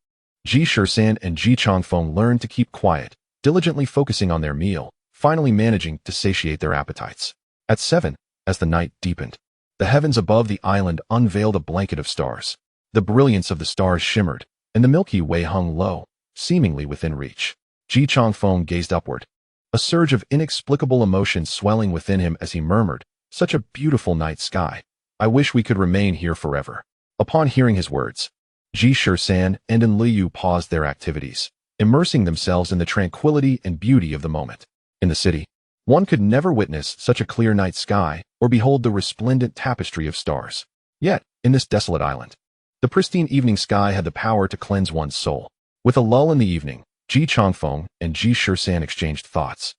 Ji Shisan and Ji Changfeng learned to keep quiet, diligently focusing on their meal, finally managing to satiate their appetites. At 7, as the night deepened, the heavens above the island unveiled a blanket of stars. The brilliance of the stars shimmered, and the Milky Way hung low, seemingly within reach. Ji Changfeng gazed upward, a surge of inexplicable emotion swelling within him as he murmured, "Such a beautiful night sky. I wish we could remain here forever." Upon hearing his words, Ji Shisan and Liu paused their activities, immersing themselves in the tranquility and beauty of the moment. In the city, one could never witness such a clear night sky or behold the resplendent tapestry of stars. Yet, in this desolate island, the pristine evening sky had the power to cleanse one's soul. With a lull in the evening, Ji Changfeng and Ji Shisan exchanged thoughts,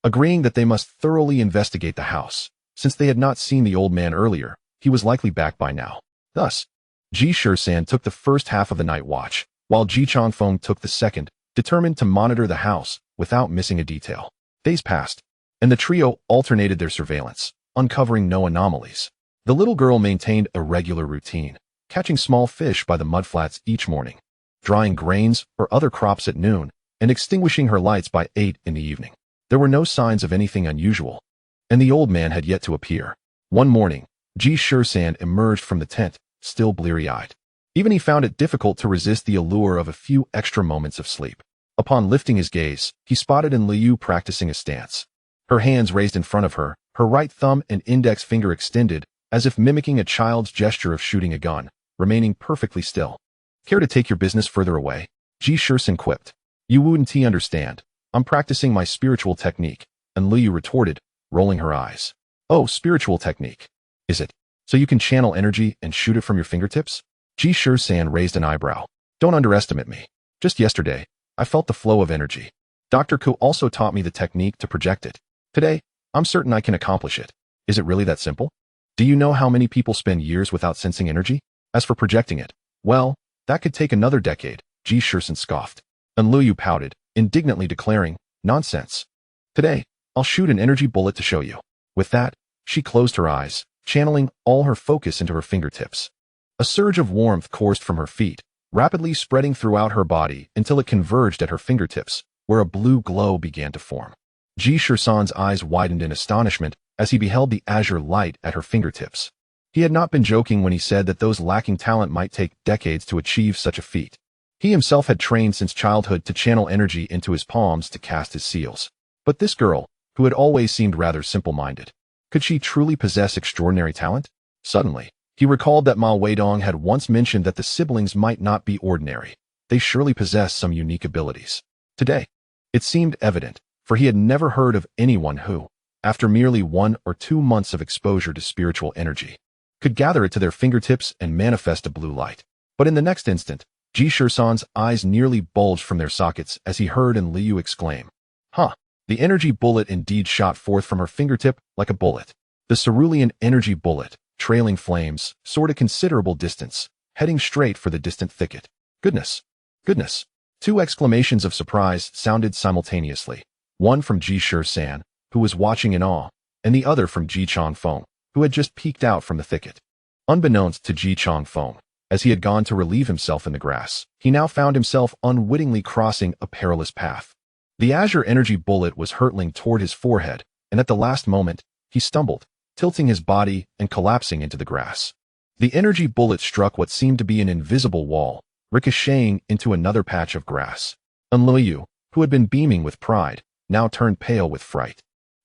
agreeing that they must thoroughly investigate the house. Since they had not seen the old man earlier, he was likely back by now. Thus, Ji Shisan took the first half of the night watch, while Ji Changfeng took the second, determined to monitor the house without missing a detail. Days passed, and the trio alternated their surveillance, uncovering no anomalies. The little girl maintained a regular routine, catching small fish by the mudflats each morning, drying grains or other crops at noon, and extinguishing her lights by 8 in the evening. There were no signs of anything unusual, and the old man had yet to appear. One morning, Ji Shisan emerged from the tent, still bleary-eyed. Even he found it difficult to resist the allure of a few extra moments of sleep. Upon lifting his gaze, he spotted Liu practicing a stance. Her hands raised in front of her, her right thumb and index finger extended, as if mimicking a child's gesture of shooting a gun, remaining perfectly still. Care to take your business further away? Ji Shisan quipped. You wouldn't understand. I'm practicing my spiritual technique, and Liu retorted, rolling her eyes. Oh, spiritual technique. Is it? So you can channel energy and shoot it from your fingertips? Ji Shisan raised an eyebrow. Don't underestimate me. Just yesterday, I felt the flow of energy. Dr. Ku also taught me the technique to project it. Today, I'm certain I can accomplish it. Is it really that simple? Do you know how many people spend years without sensing energy? As for projecting it, well, that could take another decade, Ji Shisan scoffed. And Liu pouted, indignantly declaring, nonsense. Today, I'll shoot an energy bullet to show you. With that, she closed her eyes, channeling all her focus into her fingertips. A surge of warmth coursed from her feet, rapidly spreading throughout her body until it converged at her fingertips, where a blue glow began to form. Ji Shisan's eyes widened in astonishment as he beheld the azure light at her fingertips. He had not been joking when he said that those lacking talent might take decades to achieve such a feat. He himself had trained since childhood to channel energy into his palms to cast his seals. But this girl, who had always seemed rather simple-minded, could she truly possess extraordinary talent? Suddenly, he recalled that Ma Weidong had once mentioned that the siblings might not be ordinary. They surely possessed some unique abilities. Today, it seemed evident, for he had never heard of anyone who, after merely 1 or 2 months of exposure to spiritual energy, could gather it to their fingertips and manifest a blue light. But in the next instant, Ji Shisan's eyes nearly bulged from their sockets as he heard Liu exclaim, Huh! The energy bullet indeed shot forth from her fingertip like a bullet. The cerulean energy bullet, trailing flames, soared a considerable distance, heading straight for the distant thicket. Goodness! Goodness! 2 exclamations of surprise sounded simultaneously, one from Ji Shisan, who was watching in awe, and the other from Ji Changfeng, who had just peeked out from the thicket. Unbeknownst to Ji Changfeng, as he had gone to relieve himself in the grass, he now found himself unwittingly crossing a perilous path. The azure energy bullet was hurtling toward his forehead, and at the last moment, he stumbled, tilting his body and collapsing into the grass. The energy bullet struck what seemed to be an invisible wall, ricocheting into another patch of grass. And Liu, who had been beaming with pride, now turned pale with fright.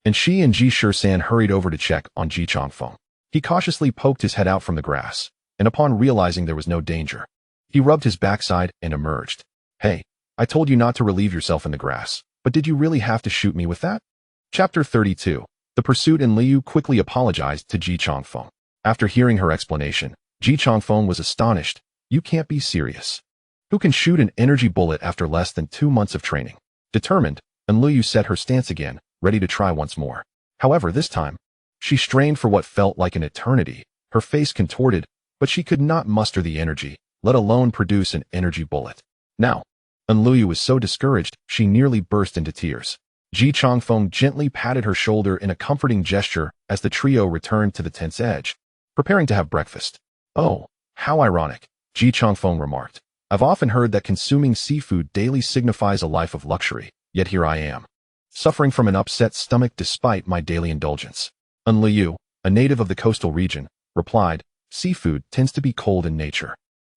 And she and Ji Shisan hurried over to check on Ji Changfeng. He cautiously poked his head out from the grass, and upon realizing there was no danger, he rubbed his backside and emerged. Hey, I told you not to relieve yourself in the grass, but did you really have to shoot me with that? Chapter 32. The Pursuit. And Liu quickly apologized to Ji Changfeng. After hearing her explanation, Ji Changfeng was astonished. You can't be serious. Who can shoot an energy bullet after less than 2 months of training? Determined, and Liu set her stance again, ready to try once more. However, this time, she strained for what felt like an eternity, her face contorted, but she could not muster the energy, let alone produce an energy bullet. Now, and Liu was so discouraged, she nearly burst into tears. Ji Changfeng gently patted her shoulder in a comforting gesture as the trio returned to the tent's edge, preparing to have breakfast. Oh, how ironic, Ji Changfeng remarked. I've often heard that consuming seafood daily signifies a life of luxury, yet here I am, suffering from an upset stomach despite my daily indulgence. And Liu, a native of the coastal region, replied, seafood tends to be cold in nature.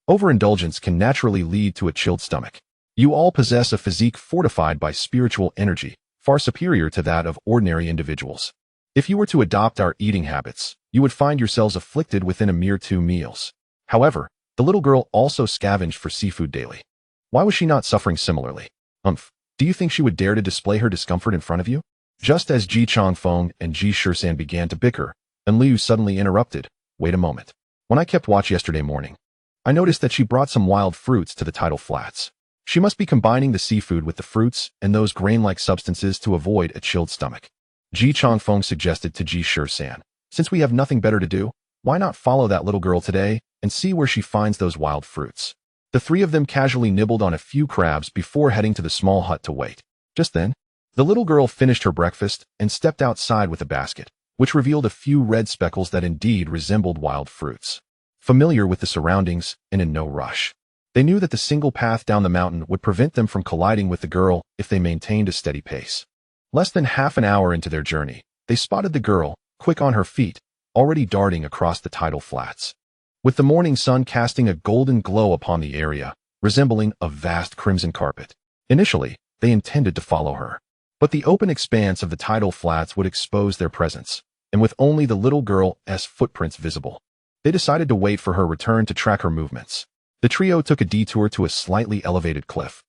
Overindulgence can naturally lead to a chilled stomach. You all possess a physique fortified by spiritual energy, far superior to that of ordinary individuals. If you were to adopt our eating habits, you would find yourselves afflicted within a mere 2 meals. However, the little girl also scavenged for seafood daily. Why was she not suffering similarly? Do you think she would dare to display her discomfort in front of you? Just as Ji Changfeng and Ji Shisan began to bicker, and Liu suddenly interrupted. Wait a moment. When I kept watch yesterday morning, I noticed that she brought some wild fruits to the tidal flats. She must be combining the seafood with the fruits and those grain-like substances to avoid a chilled stomach. Ji Changfeng suggested to Ji Shisan, since we have nothing better to do, why not follow that little girl today and see where she finds those wild fruits? The 3 of them casually nibbled on a few crabs before heading to the small hut to wait. Just then, the little girl finished her breakfast and stepped outside with a basket, which revealed a few red speckles that indeed resembled wild fruits. Familiar with the surroundings and in no rush, they knew that the single path down the mountain would prevent them from colliding with the girl if they maintained a steady pace. Less than half an hour into their journey, they spotted the girl, quick on her feet, already darting across the tidal flats. With the morning sun casting a golden glow upon the area, resembling a vast crimson carpet. Initially, they intended to follow her. But the open expanse of the tidal flats would expose their presence, and with only the little girl's footprints visible, they decided to wait for her return to track her movements. The trio took a detour to a slightly elevated cliff.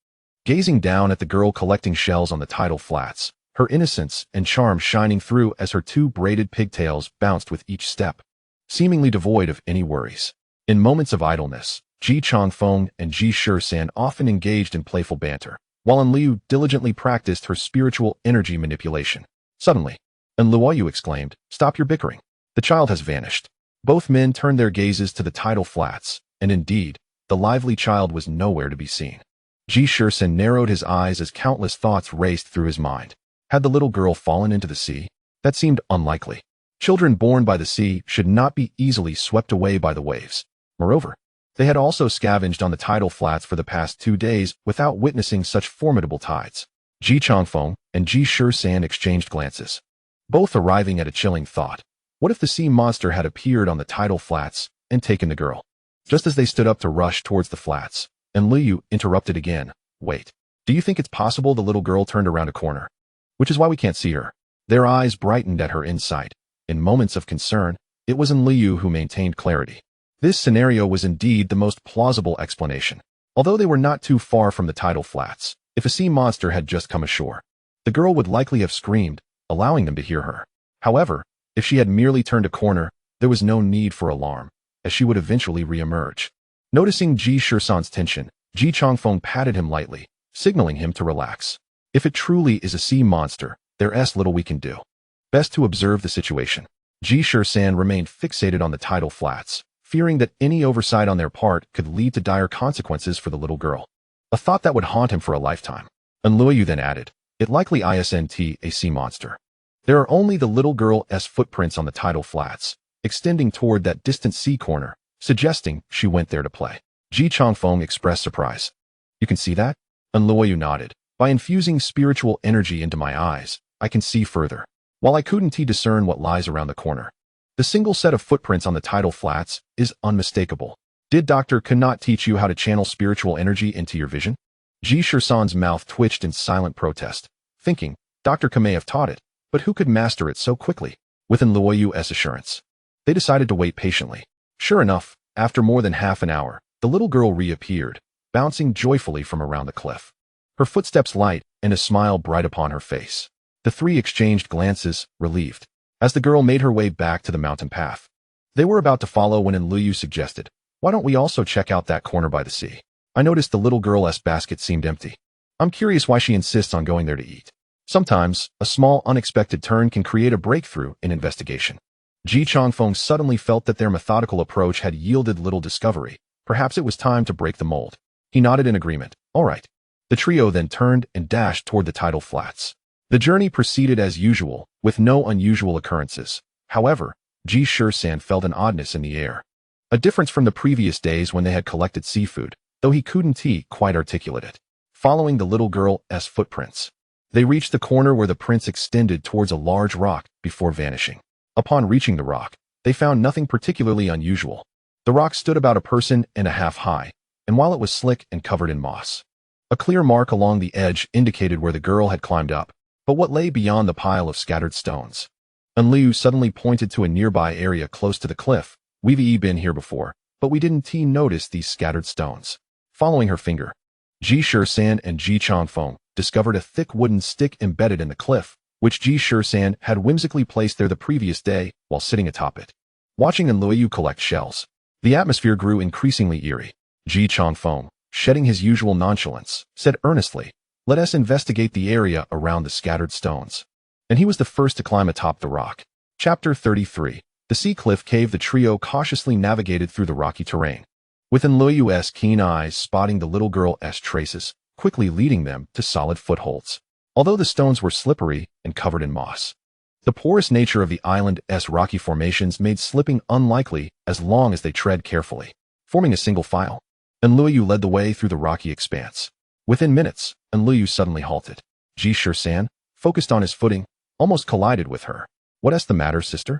Gazing down at the girl collecting shells on the tidal flats, her innocence and charm shining through as her two braided pigtails bounced with each step, seemingly devoid of any worries. In moments of idleness, Ji Changfeng and Ji Shisan often engaged in playful banter, while Enliu diligently practiced her spiritual energy manipulation. Suddenly, Enliu exclaimed, "Stop your bickering. The child has vanished." Both men turned their gazes to the tidal flats, and indeed, the lively child was nowhere to be seen. Ji Shisan narrowed his eyes as countless thoughts raced through his mind. Had the little girl fallen into the sea? That seemed unlikely. Children born by the sea should not be easily swept away by the waves. Moreover, they had also scavenged on the tidal flats for the past 2 days without witnessing such formidable tides. Ji Changfeng and Ji Shisan exchanged glances, both arriving at a chilling thought. What if the sea monster had appeared on the tidal flats and taken the girl? Just as they stood up to rush towards the flats, Enliu interrupted again. "Wait. Do you think it's possible the little girl turned around a corner? Which is why we can't see her?" Their eyes brightened at her insight. In moments of concern, it was Enliu who maintained clarity. This scenario was indeed the most plausible explanation. Although they were not too far from the tidal flats, if a sea monster had just come ashore, the girl would likely have screamed, allowing them to hear her. However, if she had merely turned a corner, there was no need for alarm, as she would eventually re-emerge. Noticing Ji Shisan's tension, Ji Changfeng patted him lightly, signaling him to relax. If it truly is a sea monster, there's little we can do. Best to observe the situation. Ji Shisan remained fixated on the tidal flats, fearing that any oversight on their part could lead to dire consequences for the little girl. A thought that would haunt him for a lifetime. Enliu then added, "It likely isn't a sea monster. There are only the little girl's footprints on the tidal flats, extending toward that distant sea corner, suggesting she went there to play." Ji Changfeng expressed surprise. "You can see that?" Enliu nodded. "By infusing spiritual energy into my eyes, I can see further. While I couldn't discern what lies around the corner, the single set of footprints on the tidal flats is unmistakable. Did Dr. Cannot teach you how to channel spiritual energy into your vision?" Ji Shisan's mouth twitched in silent protest, thinking, Dr. Ka may have taught it, but who could master it so quickly? With Enliu's assurance, they decided to wait patiently. Sure enough, after more than half an hour, the little girl reappeared, bouncing joyfully from around the cliff. Her footsteps light and a smile bright upon her face. The three exchanged glances, relieved, as the girl made her way back to the mountain path. They were about to follow when Enliu suggested, "Why don't we also check out that corner by the sea? I noticed the little girl's basket seemed empty. I'm curious why she insists on going there to eat." Sometimes, a small unexpected turn can create a breakthrough in investigation. Ji Changfeng suddenly felt that their methodical approach had yielded little discovery. Perhaps it was time to break the mold. He nodded in agreement. "All right." The trio then turned and dashed toward the tidal flats. The journey proceeded as usual, with no unusual occurrences. However, Ji Shisan felt an oddness in the air. A difference from the previous days when they had collected seafood, though he couldn't quite articulate it. Following the little girl's footprints, they reached the corner where the prints extended towards a large rock before vanishing. Upon reaching the rock, they found nothing particularly unusual. The rock stood about 1.5 feet high, and while it was slick and covered in moss, a clear mark along the edge indicated where the girl had climbed up. But what lay beyond the pile of scattered stones? Enliu suddenly pointed to a nearby area close to the cliff. "We've been here before, but we didn't notice these scattered stones." Following her finger, Ji Shisan and Ji Changfeng discovered a thick wooden stick embedded in the cliff, which Ji Shisan had whimsically placed there the previous day while sitting atop it. Watching Enliu collect shells, the atmosphere grew increasingly eerie. Ji Changfeng, shedding his usual nonchalance, said earnestly, "Let us investigate the area around the scattered stones." And he was the first to climb atop the rock. Chapter 33. The Sea Cliff Cave. The trio cautiously navigated through the rocky terrain, with Enliu's keen eyes spotting the little girl's traces, quickly leading them to solid footholds. Although the stones were slippery and covered in moss, the porous nature of the island's rocky formations made slipping unlikely as long as they tread carefully. Forming a single file, Enliu led the way through the rocky expanse. Within minutes, Enliu suddenly halted. Ji Shisan, focused on his footing, almost collided with her. "What's the matter, sister?"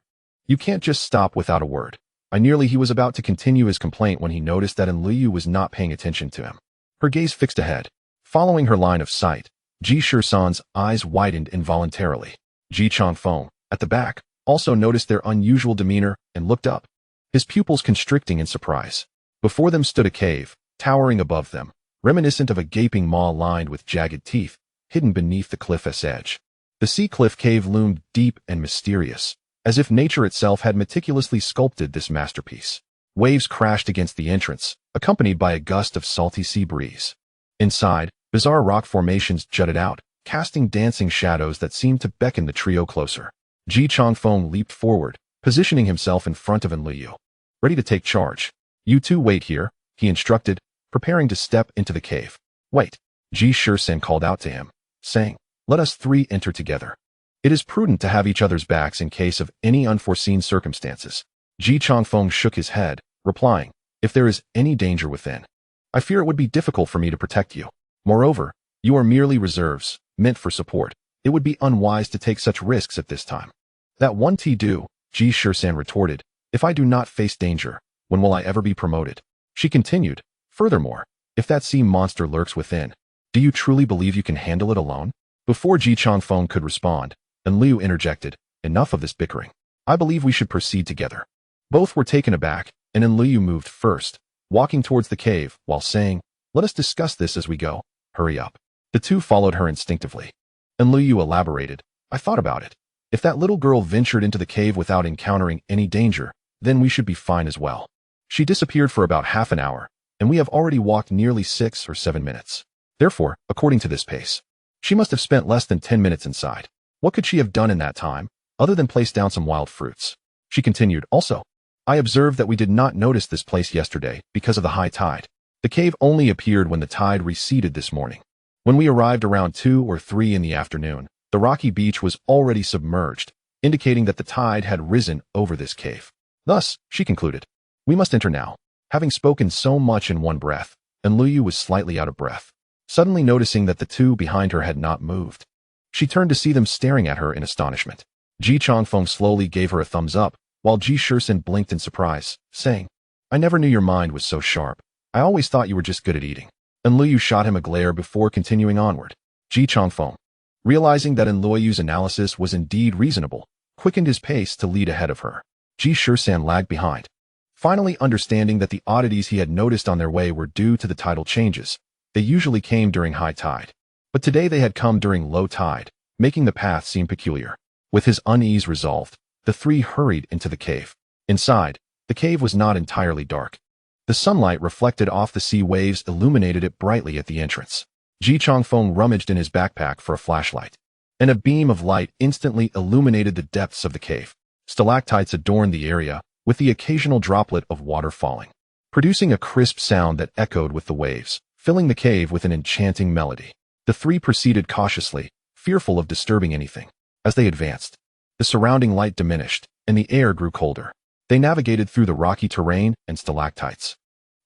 You can't just stop without a word. He was about to continue his complaint when he noticed that Liu was not paying attention to him. Her gaze fixed ahead. Following her line of sight, Ji Shisan's eyes widened involuntarily. Ji Changfeng, at the back, also noticed their unusual demeanor and looked up, his pupils constricting in surprise. Before them stood a cave, towering above them, reminiscent of a gaping maw lined with jagged teeth, hidden beneath the cliff's edge. The sea cliff cave loomed deep and mysterious, as if nature itself had meticulously sculpted this masterpiece. Waves crashed against the entrance, accompanied by a gust of salty sea breeze. Inside, bizarre rock formations jutted out, casting dancing shadows that seemed to beckon the trio closer. Ji Changfeng leaped forward, positioning himself in front of Liu. Ready to take charge. You two wait here, he instructed, preparing to step into the cave. Wait, Ji Shisan called out to him, saying, let us three enter together. It is prudent to have each other's backs in case of any unforeseen circumstances. Ji Changfeng shook his head, replying, if there is any danger within, I fear it would be difficult for me to protect you. Moreover, you are merely reserves, meant for support. It would be unwise to take such risks at this time. That won't do, Ji Shisan retorted. If I do not face danger, when will I ever be promoted? She continued, furthermore, if that sea monster lurks within, do you truly believe you can handle it alone? Before Ji Changfeng could respond, Liu interjected, enough of this bickering. I believe we should proceed together. Both were taken aback, and Liu moved first, walking towards the cave, while saying, let us discuss this as we go. Hurry up. The two followed her instinctively. Liu elaborated, I thought about it. If that little girl ventured into the cave without encountering any danger, then we should be fine as well. She disappeared for about half an hour, and we have already walked nearly 6 or 7 minutes. Therefore, according to this pace, she must have spent less than 10 minutes inside. What could she have done in that time, other than place down some wild fruits? She continued, also, I observed that we did not notice this place yesterday because of the high tide. The cave only appeared when the tide receded this morning. When we arrived around 2 or 3 in the afternoon, the rocky beach was already submerged, indicating that the tide had risen over this cave. Thus, she concluded, we must enter now. Having spoken so much in one breath, Liu was slightly out of breath, suddenly noticing that the two behind her had not moved. She turned to see them staring at her in astonishment. Ji Changfeng slowly gave her a thumbs up, while Ji Shisan blinked in surprise, saying, I never knew your mind was so sharp. I always thought you were just good at eating. Liu shot him a glare before continuing onward. Ji Changfeng, realizing that Liu's analysis was indeed reasonable, quickened his pace to lead ahead of her. Ji Shisan lagged behind. Finally understanding that the oddities he had noticed on their way were due to the tidal changes, they usually came during high tide. But today they had come during low tide, making the path seem peculiar. With his unease resolved, the three hurried into the cave. Inside, the cave was not entirely dark. The sunlight reflected off the sea waves illuminated it brightly at the entrance. Ji Changfeng rummaged in his backpack for a flashlight, and a beam of light instantly illuminated the depths of the cave. Stalactites adorned the area, with the occasional droplet of water falling, producing a crisp sound that echoed with the waves, filling the cave with an enchanting melody. The three proceeded cautiously, fearful of disturbing anything. As they advanced, the surrounding light diminished, and the air grew colder. They navigated through the rocky terrain and stalactites,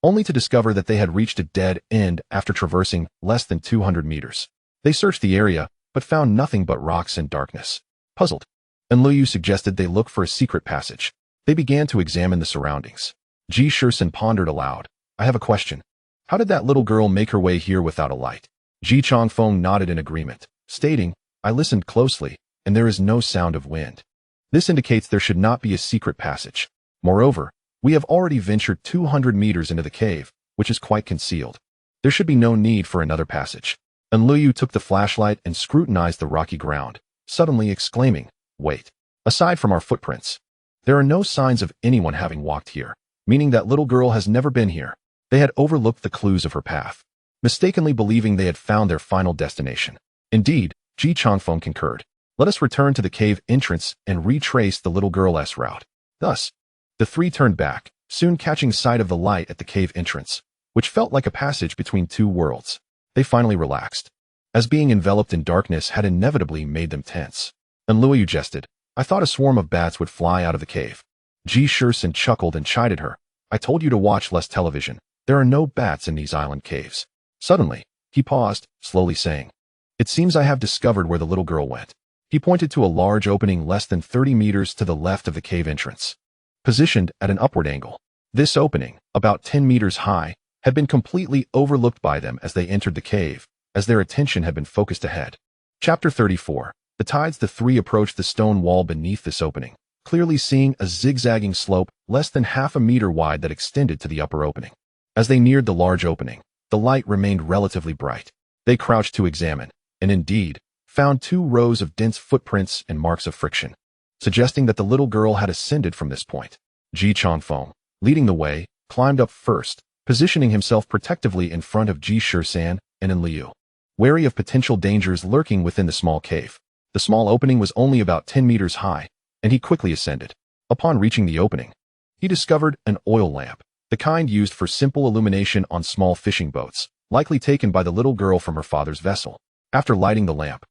only to discover that they had reached a dead end after traversing less than 200 meters. They searched the area, but found nothing but rocks and darkness. Puzzled, Liu suggested they look for a secret passage. They began to examine the surroundings. Ji Shisan pondered aloud. I have a question. How did that little girl make her way here without a light? Ji Changfeng nodded in agreement, stating, I listened closely, and there is no sound of wind. This indicates there should not be a secret passage. Moreover, we have already ventured 200 meters into the cave, which is quite concealed. There should be no need for another passage. Liu took the flashlight and scrutinized the rocky ground, suddenly exclaiming, wait, aside from our footprints, there are no signs of anyone having walked here, meaning that little girl has never been here. They had overlooked the clues of her path, mistakenly believing they had found their final destination. Indeed, Ji Changfeng concurred. Let us return to the cave entrance and retrace the little girl's route. Thus, the three turned back, soon catching sight of the light at the cave entrance, which felt like a passage between two worlds. They finally relaxed, as being enveloped in darkness had inevitably made them tense. Liu jested, I thought a swarm of bats would fly out of the cave. Ji Shisan chuckled and chided her. I told you to watch less television. There are no bats in these island caves. Suddenly, he paused, slowly saying, it seems I have discovered where the little girl went. He pointed to a large opening less than 30 meters to the left of the cave entrance, positioned at an upward angle. This opening, about 10 meters high, had been completely overlooked by them as they entered the cave, as their attention had been focused ahead. Chapter 34. The tides. The three approached the stone wall beneath this opening, clearly seeing a zigzagging slope less than half a meter wide that extended to the upper opening. As they neared the large opening, the light remained relatively bright. They crouched to examine, and indeed, found 2 rows of dense footprints and marks of friction, suggesting that the little girl had ascended from this point. Ji Changfeng, leading the way, climbed up first, positioning himself protectively in front of Ji Shisan and Liu, wary of potential dangers lurking within the small cave. The small opening was only about 10 meters high, and he quickly ascended. Upon reaching the opening, he discovered an oil lamp, the kind used for simple illumination on small fishing boats, likely taken by the little girl from her father's vessel. After lighting the lamp,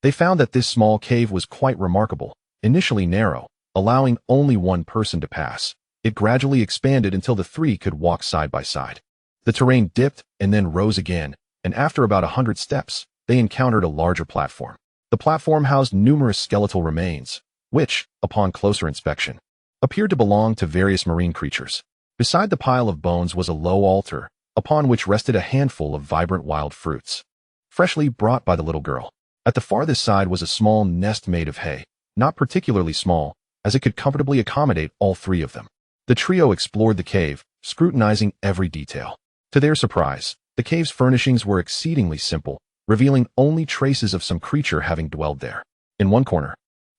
they found that this small cave was quite remarkable. Initially narrow, allowing only one person to pass, it gradually expanded until the three could walk side by side. The terrain dipped and then rose again, and after about 100 steps, they encountered a larger platform. The platform housed numerous skeletal remains, which, upon closer inspection, appeared to belong to various marine creatures. Beside the pile of bones was a low altar, upon which rested a handful of vibrant wild fruits, freshly brought by the little girl. At the farthest side was a small nest made of hay, not particularly small, as it could comfortably accommodate all 3 of them. The trio explored the cave, scrutinizing every detail. To their surprise, the cave's furnishings were exceedingly simple, revealing only traces of some creature having dwelled there. In one corner,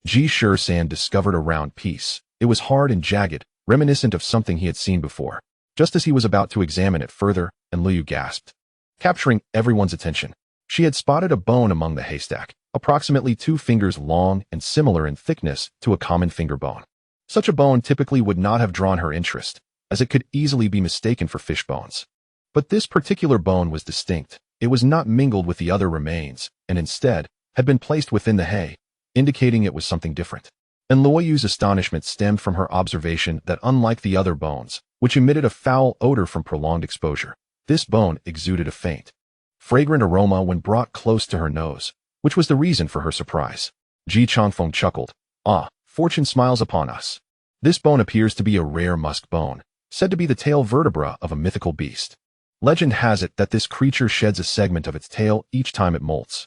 Ji Shisan discovered a round piece. It was hard and jagged, reminiscent of something he had seen before. Just as he was about to examine it further, Liu gasped, capturing everyone's attention. She had spotted a bone among the haystack, approximately 2 fingers long and similar in thickness to a common finger bone. Such a bone typically would not have drawn her interest, as it could easily be mistaken for fish bones. But this particular bone was distinct. It was not mingled with the other remains, and instead, had been placed within the hay, indicating it was something different. And Luoyu's astonishment stemmed from her observation that unlike the other bones, which emitted a foul odor from prolonged exposure, this bone exuded a faint, fragrant aroma when brought close to her nose, which was the reason for her surprise. Ji Changfeng chuckled. Ah, fortune smiles upon us. This bone appears to be a rare musk bone, said to be the tail vertebra of a mythical beast. Legend has it that this creature sheds a segment of its tail each time it molts,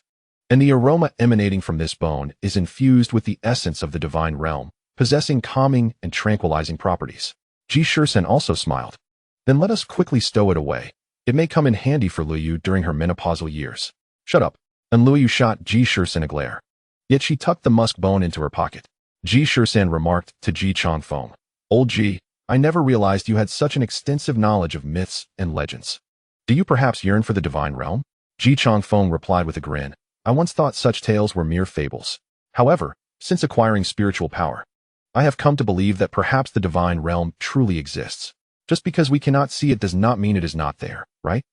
and the aroma emanating from this bone is infused with the essence of the divine realm, possessing calming and tranquilizing properties. Ji Shisan also smiled. Then let us quickly stow it away. It may come in handy for Liu during her menopausal years. Shut up. And Liu shot Ji Shisan a glare. Yet she tucked the musk bone into her pocket. Ji Shisan remarked to Ji Changfeng, Old Ji, I never realized you had such an extensive knowledge of myths and legends. Do you perhaps yearn for the divine realm? Ji Changfeng replied with a grin. I once thought such tales were mere fables. However, since acquiring spiritual power, I have come to believe that perhaps the divine realm truly exists. Just because we cannot see it does not mean it is not there, right?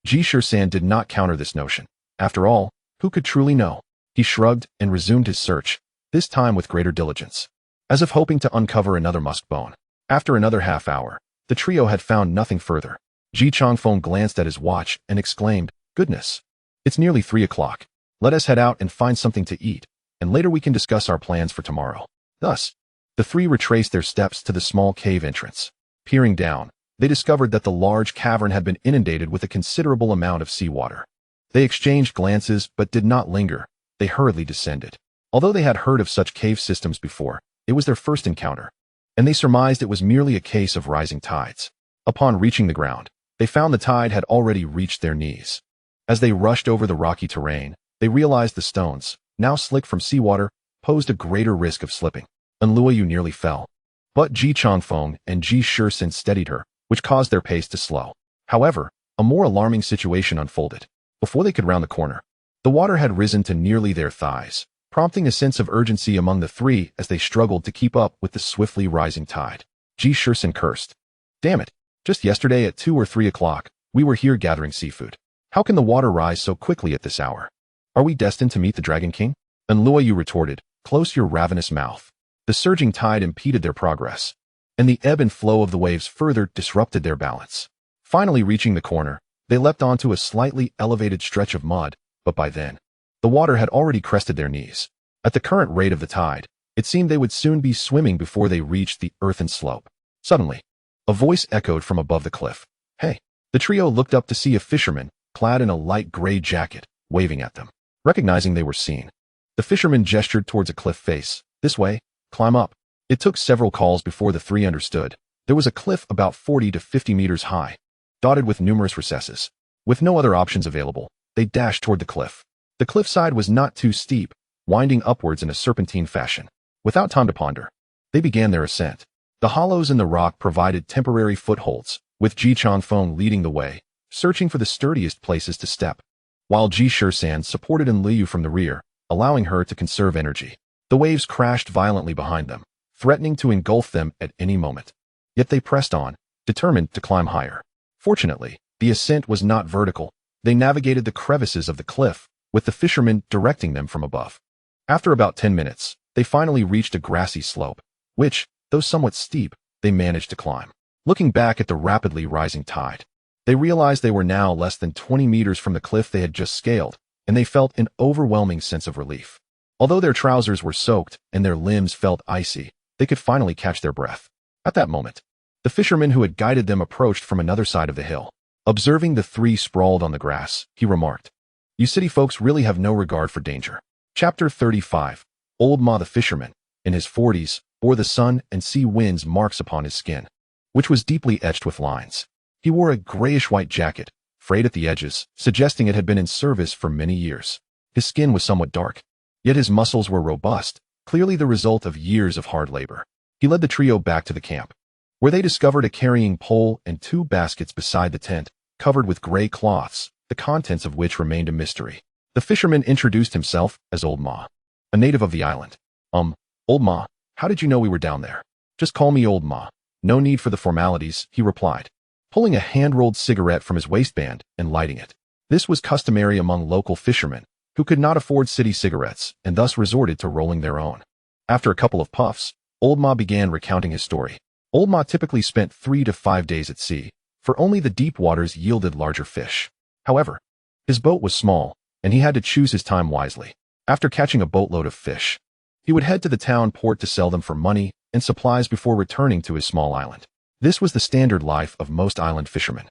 Ji Shisan did not counter this notion. After all, who could truly know? He shrugged and resumed his search, this time with greater diligence, as if hoping to uncover another musk bone. After another half hour, the trio had found nothing further. Ji Changfeng glanced at his watch and exclaimed, Goodness, it's nearly 3 o'clock. Let us head out and find something to eat, and later we can discuss our plans for tomorrow. Thus, the 3 retraced their steps to the small cave entrance. Peering down, they discovered that the large cavern had been inundated with a considerable amount of seawater. They exchanged glances but did not linger. They hurriedly descended. Although they had heard of such cave systems before, it was their first encounter, and they surmised it was merely a case of rising tides. Upon reaching the ground, they found the tide had already reached their knees. As they rushed over the rocky terrain, they realized the stones, now slick from seawater, posed a greater risk of slipping. And Luoyu nearly fell. But Ji Changfeng and Ji Shisan steadied her, which caused their pace to slow. However, a more alarming situation unfolded. Before they could round the corner, the water had risen to nearly their thighs, prompting a sense of urgency among the 3 as they struggled to keep up with the swiftly rising tide. Ji Shisan cursed. Damn it, just yesterday at 2 or 3 o'clock, we were here gathering seafood. How can the water rise so quickly at this hour? Are we destined to meet the Dragon King? And Luoyu retorted, Close your ravenous mouth. The surging tide impeded their progress, and the ebb and flow of the waves further disrupted their balance. Finally reaching the corner, they leapt onto a slightly elevated stretch of mud, but by then, the water had already crested their knees. At the current rate of the tide, it seemed they would soon be swimming before they reached the earthen slope. Suddenly, a voice echoed from above the cliff. "Hey!" The trio looked up to see a fisherman, clad in a light gray jacket, waving at them. Recognizing they were seen, the fisherman gestured towards a cliff face. "This way, climb up." It took several calls before the three understood. There was a cliff about 40 to 50 meters high, dotted with numerous recesses. With no other options available, they dashed toward the cliff. The cliffside was not too steep, winding upwards in a serpentine fashion. Without time to ponder, they began their ascent. The hollows in the rock provided temporary footholds, with Ji Changfeng leading the way, searching for the sturdiest places to step, while Ji Shisan supported Liu from the rear, allowing her to conserve energy. The waves crashed violently behind them, threatening to engulf them at any moment. Yet they pressed on, determined to climb higher. Fortunately, the ascent was not vertical. They navigated the crevices of the cliff, with the fishermen directing them from above. After about 10 minutes, they finally reached a grassy slope, which, though somewhat steep, they managed to climb. Looking back at the rapidly rising tide, they realized they were now less than 20 meters from the cliff they had just scaled, and they felt an overwhelming sense of relief. Although their trousers were soaked and their limbs felt icy, they could finally catch their breath. At that moment, the fisherman who had guided them approached from another side of the hill. Observing the three sprawled on the grass, he remarked, "You city folks really have no regard for danger." Chapter 35. Old Ma the fisherman, in his 40s, bore the sun and sea winds marks upon his skin, which was deeply etched with lines. He wore a grayish-white jacket, frayed at the edges, suggesting it had been in service for many years. His skin was somewhat dark, yet his muscles were robust, clearly the result of years of hard labor. He led the trio back to the camp, where they discovered a carrying pole and 2 baskets beside the tent, covered with gray cloths, the contents of which remained a mystery. The fisherman introduced himself as Old Ma, a native of the island. Old Ma, how did you know we were down there?" "Just call me Old Ma. No need for the formalities," he replied, pulling a hand-rolled cigarette from his waistband and lighting it. This was customary among local fishermen, who could not afford city cigarettes and thus resorted to rolling their own. After a couple of puffs, Old Ma began recounting his story. Old Ma typically spent 3 to 5 days at sea, for only the deep waters yielded larger fish. However, his boat was small, and he had to choose his time wisely. After catching a boatload of fish, he would head to the town port to sell them for money and supplies before returning to his small island. This was the standard life of most island fishermen.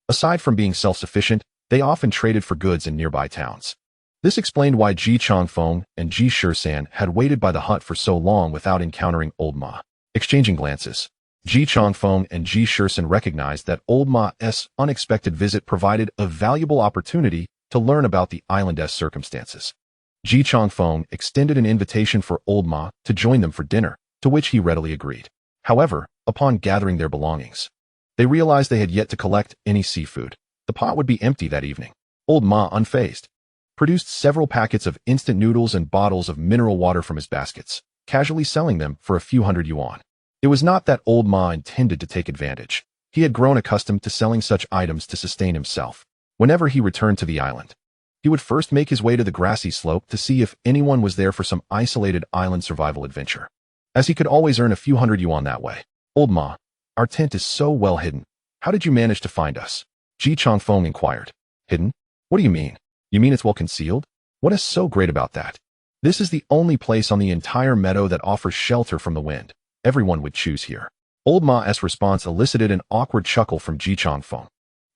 Aside from being self-sufficient, they often traded for goods in nearby towns. This explained why Ji Changfeng and Ji Shisan had waited by the hut for so long without encountering Old Ma. Exchanging glances, Ji Changfeng and Ji Shisan recognized that Old Ma's unexpected visit provided a valuable opportunity to learn about the island's circumstances. Ji Changfeng extended an invitation for Old Ma to join them for dinner, to which he readily agreed. However, upon gathering their belongings, they realized they had yet to collect any seafood. The pot would be empty that evening. Old Ma, unfazed, produced several packets of instant noodles and bottles of mineral water from his baskets, casually selling them for a few hundred yuan. It was not that Old Ma intended to take advantage. He had grown accustomed to selling such items to sustain himself. Whenever he returned to the island, he would first make his way to the grassy slope to see if anyone was there for some isolated island survival adventure, as he could always earn a few hundred yuan that way. "Old Ma, our tent is so well hidden. How did you manage to find us?" Ji Changfeng inquired. "Hidden? What do you mean? You mean it's well concealed? What is so great about that? This is the only place on the entire meadow that offers shelter from the wind. Everyone would choose here." Old Ma's response elicited an awkward chuckle from Ji Changfeng,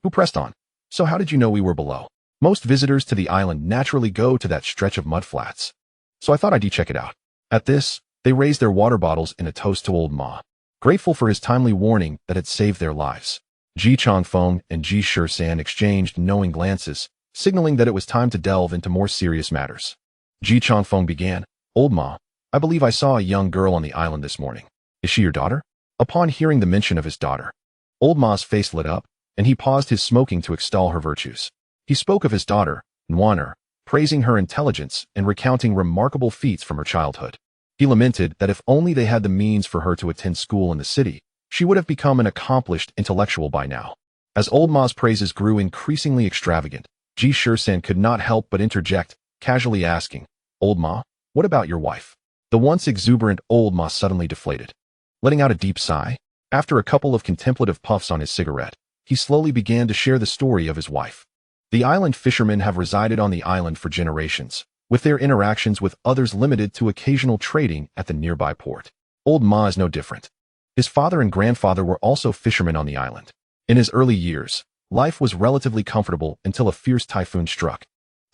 who pressed on. "So how did you know we were below? Most visitors to the island naturally go to that stretch of mudflats, so I thought I'd check it out." At this, they raised their water bottles in a toast to Old Ma, grateful for his timely warning that had saved their lives. Ji Changfeng and Ji Shisan exchanged knowing glances, signaling that it was time to delve into more serious matters. Ji Changfeng began, "Old Ma, I believe I saw a young girl on the island this morning. Is she your daughter?" Upon hearing the mention of his daughter, Old Ma's face lit up, and he paused his smoking to extol her virtues. He spoke of his daughter, Nwaner, praising her intelligence and recounting remarkable feats from her childhood. He lamented that if only they had the means for her to attend school in the city, she would have become an accomplished intellectual by now. As Old Ma's praises grew increasingly extravagant, Ji Shisan could not help but interject, casually asking, "Old Ma, what about your wife?" The once exuberant Old Ma suddenly deflated, letting out a deep sigh. After a couple of contemplative puffs on his cigarette, he slowly began to share the story of his wife. The island fishermen have resided on the island for generations, with their interactions with others limited to occasional trading at the nearby port. Old Ma is no different. His father and grandfather were also fishermen on the island. In his early years, life was relatively comfortable until a fierce typhoon struck,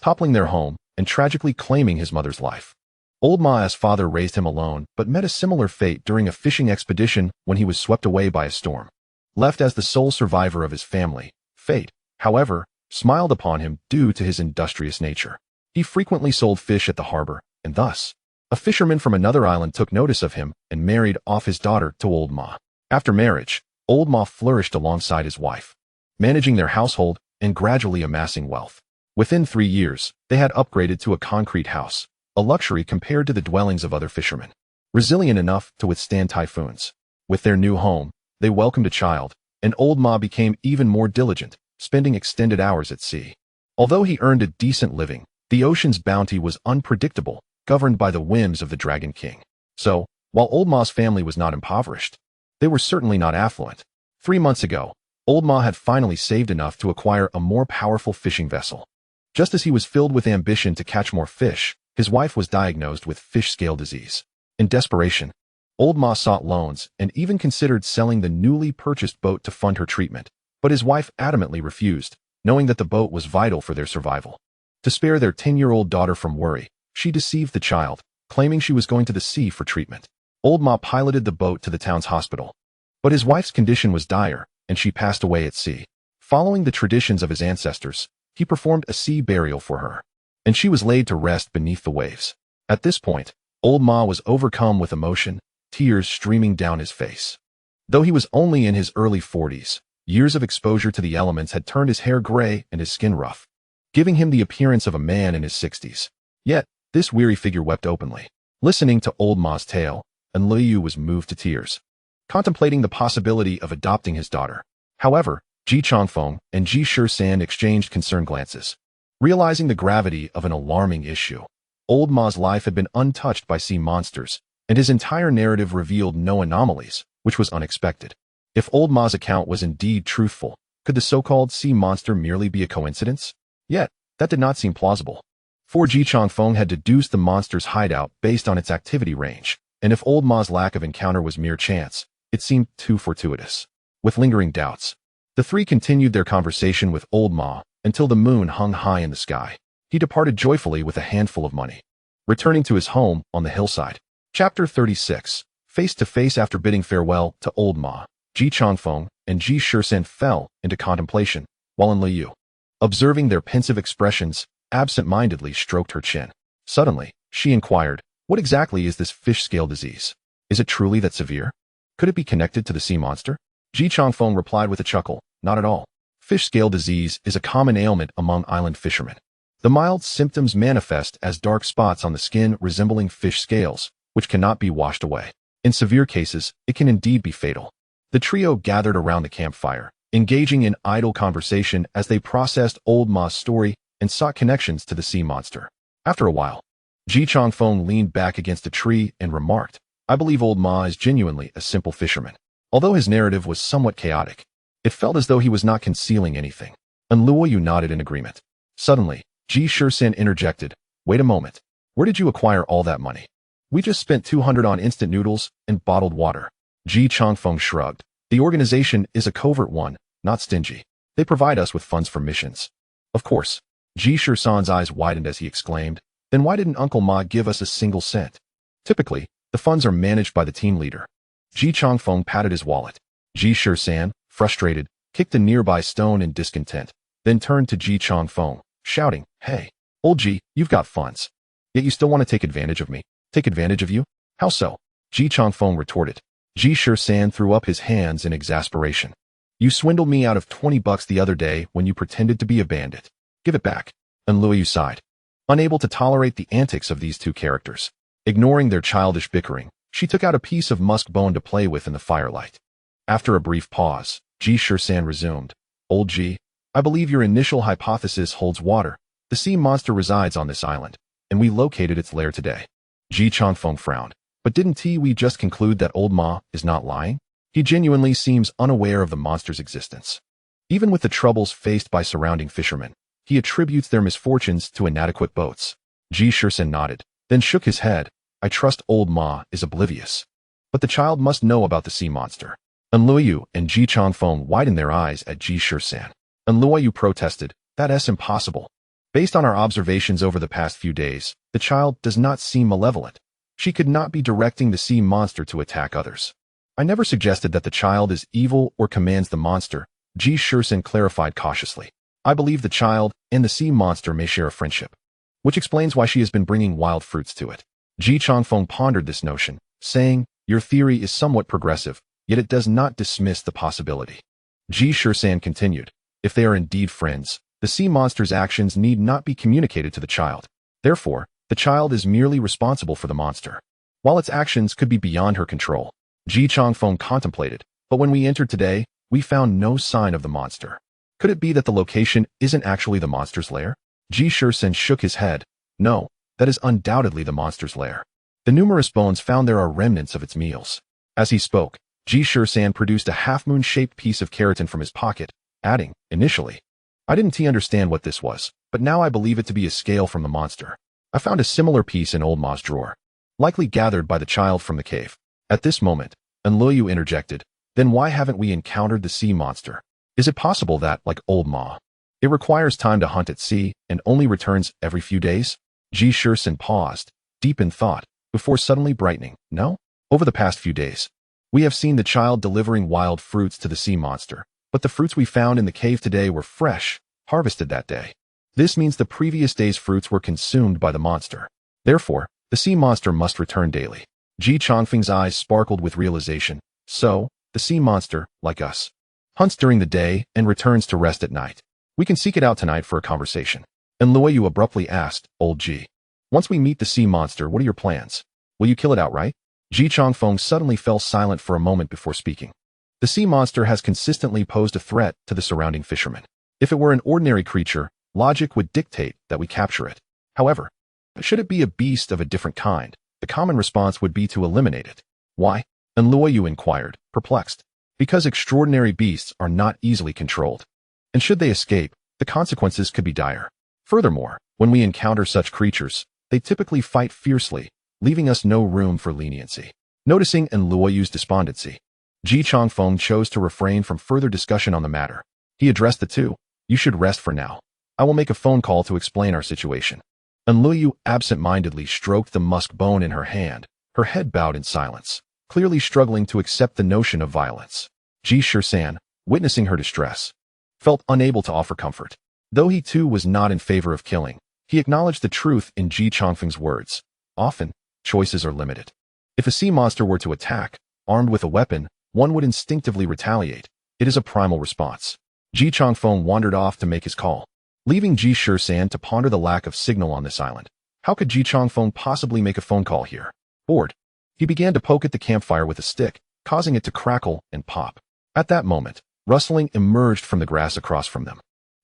toppling their home and tragically claiming his mother's life. Old Ma's father raised him alone, but met a similar fate during a fishing expedition when he was swept away by a storm. Left as the sole survivor of his family, fate, however, smiled upon him due to his industrious nature. He frequently sold fish at the harbor, and thus, a fisherman from another island took notice of him and married off his daughter to Old Ma. After marriage, Old Ma flourished alongside his wife, managing their household and gradually amassing wealth. Within 3 years, they had upgraded to a concrete house, a luxury compared to the dwellings of other fishermen. Resilient enough to withstand typhoons. With their new home, they welcomed a child, and Old Ma became even more diligent, spending extended hours at sea. Although he earned a decent living, the ocean's bounty was unpredictable, governed by the whims of the Dragon King. So, while Old Ma's family was not impoverished, they were certainly not affluent. 3 months ago, Old Ma had finally saved enough to acquire a more powerful fishing vessel. Just as he was filled with ambition to catch more fish, his wife was diagnosed with fish scale disease. In desperation, Old Ma sought loans and even considered selling the newly purchased boat to fund her treatment, but his wife adamantly refused, knowing that the boat was vital for their survival. To spare their 10-year-old daughter from worry, she deceived the child, claiming she was going to the sea for treatment. Old Ma piloted the boat to the town's hospital, but his wife's condition was dire, and she passed away at sea. Following the traditions of his ancestors, he performed a sea burial for her, and she was laid to rest beneath the waves. At this point, Old Ma was overcome with emotion, tears streaming down his face. Though he was only in his early 40s, years of exposure to the elements had turned his hair gray and his skin rough, giving him the appearance of a man in his 60s. Yet, this weary figure wept openly. Listening to Old Ma's tale, Jiuli was moved to tears, contemplating the possibility of adopting his daughter. However, Ji Changfeng and Ji Shisan exchanged concerned glances. Realizing the gravity of an alarming issue, Old Ma's life had been untouched by sea monsters, and his entire narrative revealed no anomalies, which was unexpected. If Old Ma's account was indeed truthful, could the so-called sea monster merely be a coincidence? Yet, that did not seem plausible. For Ji Changfeng had deduced the monster's hideout based on its activity range, and if Old Ma's lack of encounter was mere chance, it seemed too fortuitous. With lingering doubts, the three continued their conversation with Old Ma until the moon hung high in the sky. He departed joyfully with a handful of money, returning to his home on the hillside. Chapter 36. Face to face. After bidding farewell to Old Ma, Ji Changfeng and Ji Shisan fell into contemplation, while Jiuli, observing their pensive expressions, absent-mindedly stroked her chin. Suddenly, she inquired, "What exactly is this fish scale disease? Is it truly that severe? Could it be connected to the sea monster?" Ji Changfeng replied with a chuckle, "Not at all. Fish scale disease is a common ailment among island fishermen. The mild symptoms manifest as dark spots on the skin resembling fish scales, which cannot be washed away. In severe cases, it can indeed be fatal." The trio gathered around the campfire, engaging in idle conversation as they processed Old Ma's story and sought connections to the sea monster. After a while, Ji Changfeng leaned back against a tree and remarked, "I believe Old Ma is genuinely a simple fisherman." Although his narrative was somewhat chaotic, it felt as though he was not concealing anything. Jiuli nodded in agreement. Suddenly, Ji Shisan interjected, "Wait a moment. Where did you acquire all that money? We just spent 200 on instant noodles and bottled water." Ji Changfeng shrugged. "The organization is a covert one, not stingy. They provide us with funds for missions." "Of course." Ji Shisan's eyes widened as he exclaimed, "Then why didn't Uncle Ma give us a single cent?" "Typically, the funds are managed by the team leader." Ji Changfeng patted his wallet. Ji Shisan, frustrated, kicked a nearby stone in discontent, then turned to Ji Changfeng, shouting, "Hey, old Ji, you've got funds. Yet you still want to take advantage of me? Take advantage of you? How so?" Ji Changfeng retorted. Ji Shisan threw up his hands in exasperation. "You swindled me out of $20 the other day when you pretended to be a bandit. Give it back." Jiuli sighed, unable to tolerate the antics of these two characters. Ignoring their childish bickering, she took out a piece of musk bone to play with in the firelight. After a brief pause, Ji Shisan resumed, "Old Ji, I believe your initial hypothesis holds water. The sea monster resides on this island, and we located its lair today." Ji Changfeng frowned. "But didn't we just conclude that Old Ma is not lying? He genuinely seems unaware of the monster's existence. Even with the troubles faced by surrounding fishermen, he attributes their misfortunes to inadequate boats." Ji Shisan nodded, then shook his head. I trust old Ma is oblivious. But the child must know about the sea monster. Enluoyu and Ji Changfeng widened their eyes at Ji Shisan. Enluoyu protested, that's impossible. Based on our observations over the past few days, the child does not seem malevolent. She could not be directing the sea monster to attack others. I never suggested that the child is evil or commands the monster, Ji Shisan clarified cautiously. I believe the child and the sea monster may share a friendship, which explains why she has been bringing wild fruits to it. Ji Changfeng pondered this notion, saying, your theory is somewhat progressive, yet it does not dismiss the possibility. Ji Shisan continued, if they are indeed friends, the sea monster's actions need not be communicated to the child. Therefore, the child is merely responsible for the monster, while its actions could be beyond her control. Ji Changfeng contemplated, but when we entered today, we found no sign of the monster. Could it be that the location isn't actually the monster's lair? Ji Shisan shook his head. No, that is undoubtedly the monster's lair. The numerous bones found there are remnants of its meals. As he spoke, Ji Shisan produced a half-moon-shaped piece of keratin from his pocket, adding, initially, I didn't understand what this was, but now I believe it to be a scale from the monster. I found a similar piece in old Ma's drawer, likely gathered by the child from the cave. At this moment, Enluoyu interjected, then why haven't we encountered the sea monster? Is it possible that, like old Ma, it requires time to hunt at sea and only returns every few days? Ji Shisan paused, deep in thought, before suddenly brightening. No? Over the past few days, we have seen the child delivering wild fruits to the sea monster, but the fruits we found in the cave today were fresh, harvested that day. This means the previous day's fruits were consumed by the monster. Therefore, the sea monster must return daily. Ji Changfeng's eyes sparkled with realization. So, the sea monster, like us, hunts during the day and returns to rest at night. We can seek it out tonight for a conversation. Enluoyu abruptly asked, Old Ji, once we meet the sea monster, what are your plans? Will you kill it outright? Ji Changfeng suddenly fell silent for a moment before speaking. The sea monster has consistently posed a threat to the surrounding fishermen. If it were an ordinary creature, logic would dictate that we capture it. However, should it be a beast of a different kind, the common response would be to eliminate it. Why? Enluoyu inquired, perplexed. Because extraordinary beasts are not easily controlled. And should they escape, the consequences could be dire. Furthermore, when we encounter such creatures, they typically fight fiercely, leaving us no room for leniency. Noticing Enluoyu's despondency, Ji Changfeng chose to refrain from further discussion on the matter. He addressed the two. You should rest for now. I will make a phone call to explain our situation. Enluoyu absent-mindedly stroked the musk bone in her hand, her head bowed in silence, clearly struggling to accept the notion of violence. Ji Shisan, witnessing her distress, felt unable to offer comfort. Though he too was not in favor of killing, he acknowledged the truth in Ji Changfeng's words. Often, choices are limited. If a sea monster were to attack, armed with a weapon, one would instinctively retaliate. It is a primal response. Ji Changfeng wandered off to make his call, leaving Ji Shisan to ponder the lack of signal on this island. How could Ji Changfeng possibly make a phone call here? Bored, he began to poke at the campfire with a stick, causing it to crackle and pop. At that moment, rustling emerged from the grass across from them,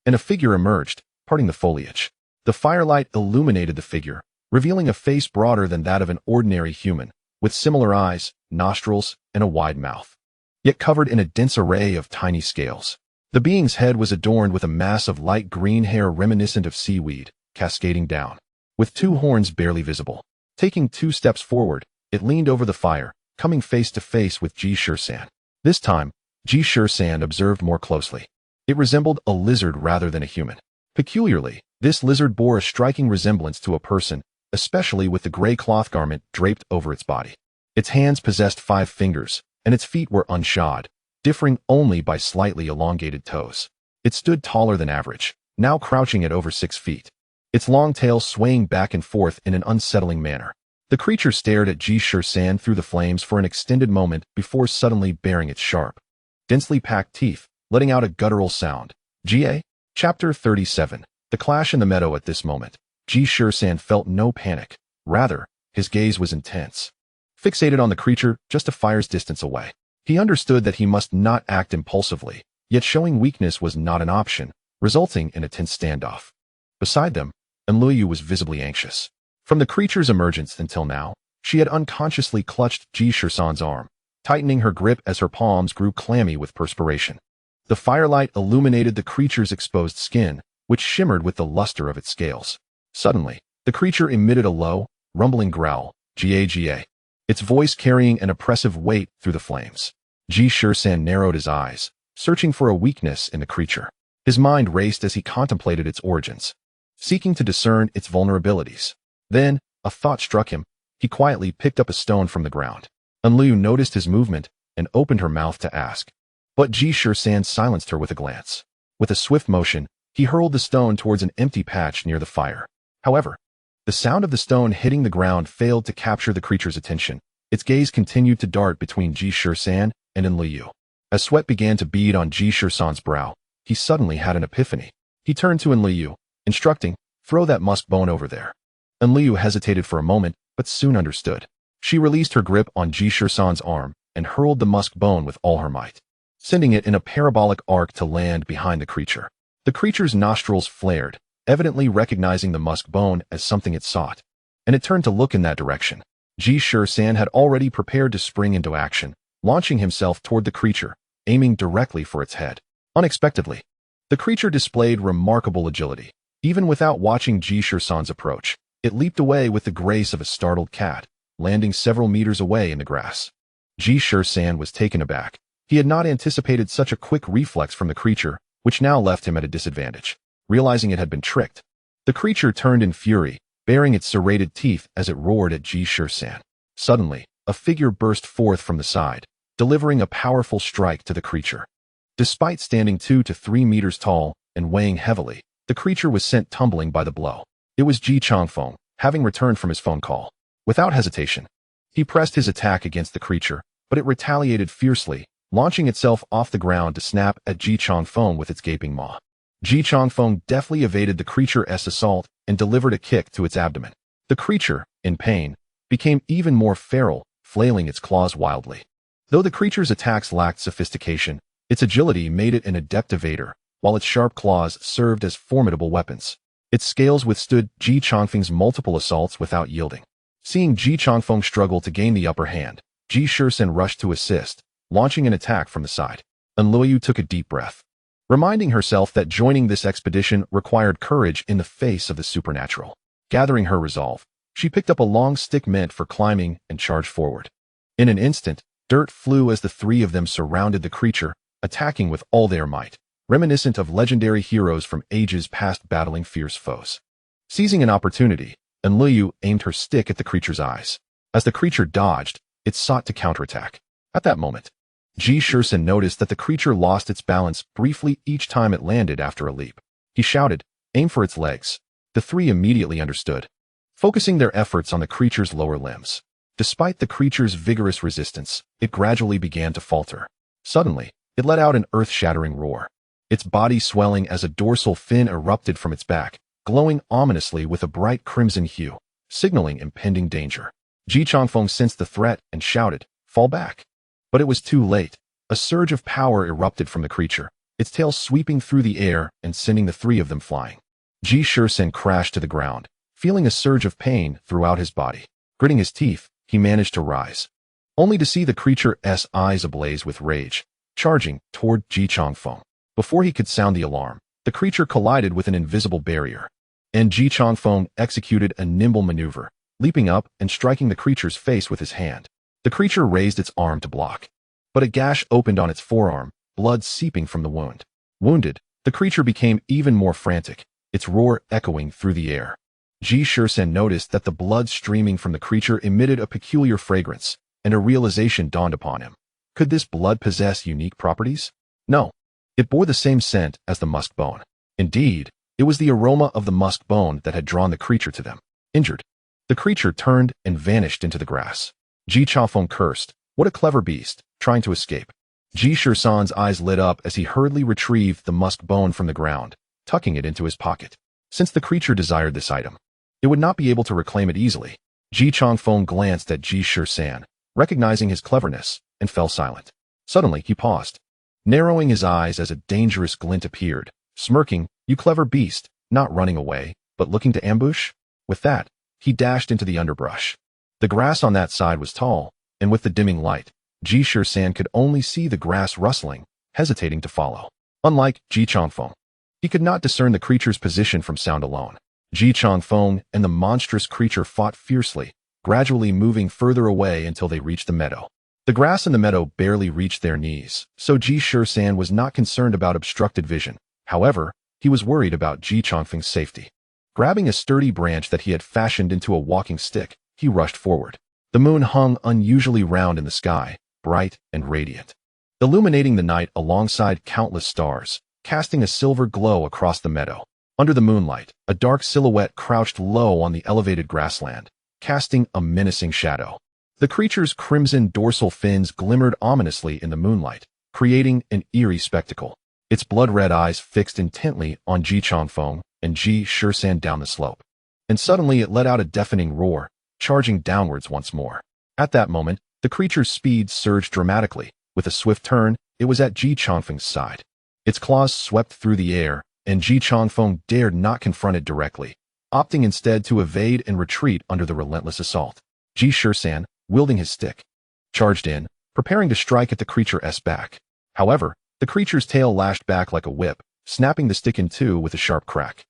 and a figure emerged, parting the foliage. The firelight illuminated the figure, revealing a face broader than that of an ordinary human, with similar eyes, nostrils, and a wide mouth, yet covered in a dense array of tiny scales. The being's head was adorned with a mass of light green hair reminiscent of seaweed, cascading down, with two horns barely visible. Taking 2 steps forward, it leaned over the fire, coming face to face with Ji Shisan. This time, Ji Shisan observed more closely. It resembled a lizard rather than a human. Peculiarly, this lizard bore a striking resemblance to a person, especially with the gray cloth garment draped over its body. Its hands possessed 5 fingers, and its feet were unshod, differing only by slightly elongated toes. It stood taller than average, now crouching at over 6 feet, its long tail swaying back and forth in an unsettling manner. The creature stared at Ji Shisan through the flames for an extended moment before suddenly baring its sharp, densely packed teeth, letting out a guttural sound. Ga. Chapter 37. The clash in the meadow. At this moment, Ji Shisan felt no panic. Rather, his gaze was intense, fixated on the creature just a fire's distance away. He understood that he must not act impulsively, yet showing weakness was not an option, resulting in a tense standoff. Beside them, Enluoyu was visibly anxious. From the creature's emergence until now, she had unconsciously clutched Ji Shisan's arm, tightening her grip as her palms grew clammy with perspiration. The firelight illuminated the creature's exposed skin, which shimmered with the luster of its scales. Suddenly, the The creature emitted a low, rumbling growl, "Ga." Its voice carrying an oppressive weight through the flames. Ji Shisan narrowed his eyes, searching for a weakness in the creature. His mind raced as he contemplated its origins, seeking to discern its vulnerabilities. Then, a thought struck him. He quietly picked up a stone from the ground. Enliu noticed his movement and opened her mouth to ask. But Ji Shisan silenced her with a glance. With a swift motion, he hurled the stone towards an empty patch near the fire. However, the sound of the stone hitting the ground failed to capture the creature's attention. Its gaze continued to dart between Ji Shisan and Enliu. As sweat began to bead on Ji Shisan's brow, he suddenly had an epiphany. He turned to Enliu, instructing, "Throw that musk bone over there." Enliu hesitated for a moment, but soon understood. She released her grip on Ji Shisan's arm and hurled the musk bone with all her might, sending it in a parabolic arc to land behind the creature. The creature's nostrils flared, evidently recognizing the musk bone as something it sought, and it turned to look in that direction. Ji Shisan had already prepared to spring into action, launching himself toward the creature, aiming directly for its head. Unexpectedly, the creature displayed remarkable agility. Even without watching Ji Shisan's approach, it leaped away with the grace of a startled cat, landing several meters away in the grass. Ji Shisan was taken aback. He had not anticipated such a quick reflex from the creature, which now left him at a disadvantage. Realizing it had been tricked, the creature turned in fury, baring its serrated teeth as it roared at Ji Shisan. Suddenly, a figure burst forth from the side, delivering a powerful strike to the creature. Despite standing 2 to 3 meters tall and weighing heavily, the creature was sent tumbling by the blow. It was Ji Changfeng, having returned from his phone call. Without hesitation, he pressed his attack against the creature, but it retaliated fiercely, launching itself off the ground to snap at Ji Changfeng with its gaping maw. Ji Changfeng deftly evaded the creature's assault and delivered a kick to its abdomen. The creature, in pain, became even more feral, flailing its claws wildly. Though the creature's attacks lacked sophistication, its agility made it an adept evader, while its sharp claws served as formidable weapons. Its scales withstood Ji Changfeng's multiple assaults without yielding. Seeing Ji Changfeng struggle to gain the upper hand, Ji Shisan rushed to assist, launching an attack from the side. Enliu took a deep breath, reminding herself that joining this expedition required courage in the face of the supernatural. Gathering her resolve, she picked up a long stick meant for climbing and charged forward. In an instant, dirt flew as the three of them surrounded the creature, attacking with all their might, reminiscent of legendary heroes from ages past battling fierce foes. Seizing an opportunity, Enliu aimed her stick at the creature's eyes. As the creature dodged, it sought to counterattack. At that moment, Ji Shisan noticed that the creature lost its balance briefly each time it landed after a leap. He shouted, "Aim for its legs." The three immediately understood, focusing their efforts on the creature's lower limbs. Despite the creature's vigorous resistance, it gradually began to falter. Suddenly, it let out an earth-shattering roar, its body swelling as a dorsal fin erupted from its back, glowing ominously with a bright crimson hue, signaling impending danger. Ji Changfeng sensed the threat and shouted, "Fall back." But it was too late. A surge of power erupted from the creature, its tail sweeping through the air and sending the three of them flying. Ji Shisan crashed to the ground, feeling a surge of pain throughout his body. Gritting his teeth, he managed to rise, only to see the creature's eyes ablaze with rage, charging toward Ji Changfeng. Before he could sound the alarm, the creature collided with an invisible barrier, and Ji Changfeng executed a nimble maneuver, leaping up and striking the creature's face with his hand. The creature raised its arm to block, but a gash opened on its forearm, blood seeping from the wound. Wounded, the creature became even more frantic, its roar echoing through the air. Ji Shisan noticed that the blood streaming from the creature emitted a peculiar fragrance, and a realization dawned upon him. Could this blood possess unique properties? No. It bore the same scent as the musk bone. Indeed, it was the aroma of the musk bone that had drawn the creature to them. Injured, the creature turned and vanished into the grass. Ji Changfeng cursed, "What a clever beast," trying to escape. Ji Shisan's eyes lit up as he hurriedly retrieved the musk bone from the ground, tucking it into his pocket. Since the creature desired this item, it would not be able to reclaim it easily. Ji Changfeng glanced at Ji Shisan, recognizing his cleverness, and fell silent. Suddenly, he paused, narrowing his eyes as a dangerous glint appeared, smirking, "You clever beast, not running away, but looking to ambush?" With that, he dashed into the underbrush. The grass on that side was tall, and with the dimming light, Ji Shisan could only see the grass rustling, hesitating to follow. Unlike Ji Changfeng, he could not discern the creature's position from sound alone. Ji Changfeng and the monstrous creature fought fiercely, gradually moving further away until they reached the meadow. The grass in the meadow barely reached their knees, so Ji Shisan was not concerned about obstructed vision. However, he was worried about Ji Changfeng's safety. Grabbing a sturdy branch that he had fashioned into a walking stick, he rushed forward. The moon hung unusually round in the sky, bright and radiant, illuminating the night alongside countless stars, casting a silver glow across the meadow. Under the moonlight, a dark silhouette crouched low on the elevated grassland, casting a menacing shadow. The creature's crimson dorsal fins glimmered ominously in the moonlight, creating an eerie spectacle. Its blood-red eyes fixed intently on Ji Changfeng and Ji Shisan down the slope. And suddenly it let out a deafening roar, charging downwards once more. At that moment, the creature's speed surged dramatically. With a swift turn, it was at Ji Changfeng's side. Its claws swept through the air, and Ji Changfeng dared not confront it directly, opting instead to evade and retreat under the relentless assault. Ji Shisan, wielding his stick, charged in, preparing to strike at the creature's back. However, the creature's tail lashed back like a whip, snapping the stick in two with a sharp crack.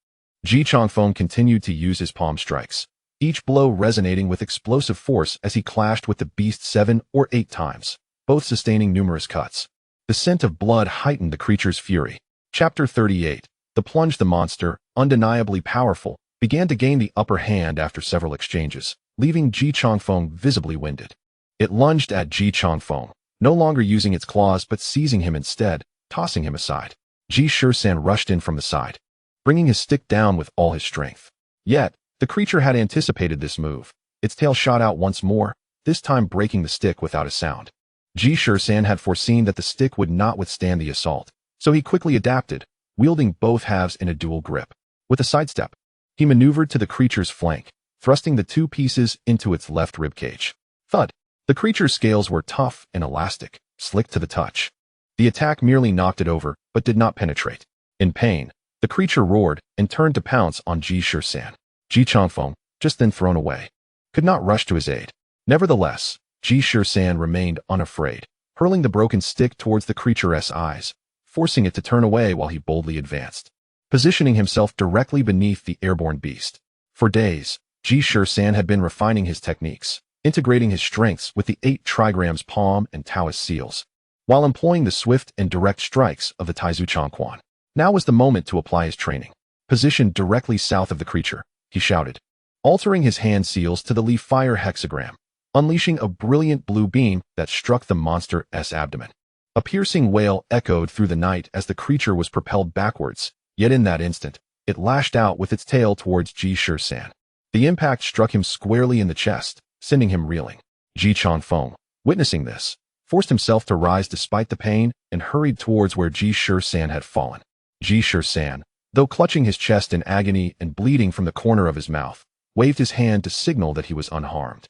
Ji Changfeng continued to use his palm strikes, each blow resonating with explosive force as he clashed with the beast 7 or 8 times, both sustaining numerous cuts. The scent of blood heightened the creature's fury. Chapter 38. The plunge. The monster, undeniably powerful, began to gain the upper hand after several exchanges, leaving Ji Changfeng visibly winded. It lunged at Ji Changfeng, no longer using its claws but seizing him instead, tossing him aside. Ji Shisan rushed in from the side, bringing his stick down with all his strength. Yet, the creature had anticipated this move. Its tail shot out once more, this time breaking the stick without a sound. Ji Shisan had foreseen that the stick would not withstand the assault, so he quickly adapted, wielding both halves in a dual grip. With a sidestep, he maneuvered to the creature's flank, thrusting the two pieces into its left ribcage. Thud! The creature's scales were tough and elastic, slick to the touch. The attack merely knocked it over, but did not penetrate. In pain, the creature roared and turned to pounce on Ji Shisan. Ji Changfeng, just then thrown away, could not rush to his aid. Nevertheless, Ji Shisan remained unafraid, hurling the broken stick towards the creature's eyes, forcing it to turn away while he boldly advanced, positioning himself directly beneath the airborne beast. For days, Ji Shisan had been refining his techniques, integrating his strengths with the 8 trigrams palm and Taoist seals, while employing the swift and direct strikes of the Taizu Changquan. Now was the moment to apply his training. Positioned directly south of the creature, he shouted, altering his hand seals to the leaf fire hexagram, unleashing a brilliant blue beam that struck the monster's abdomen. A piercing wail echoed through the night as the creature was propelled backwards, yet in that instant, it lashed out with its tail towards Ji Shisan. The impact struck him squarely in the chest, sending him reeling. Ji Changfeng, witnessing this, forced himself to rise despite the pain and hurried towards where Ji Shisan had fallen. Ji Shisan, though clutching his chest in agony and bleeding from the corner of his mouth, waved his hand to signal that he was unharmed.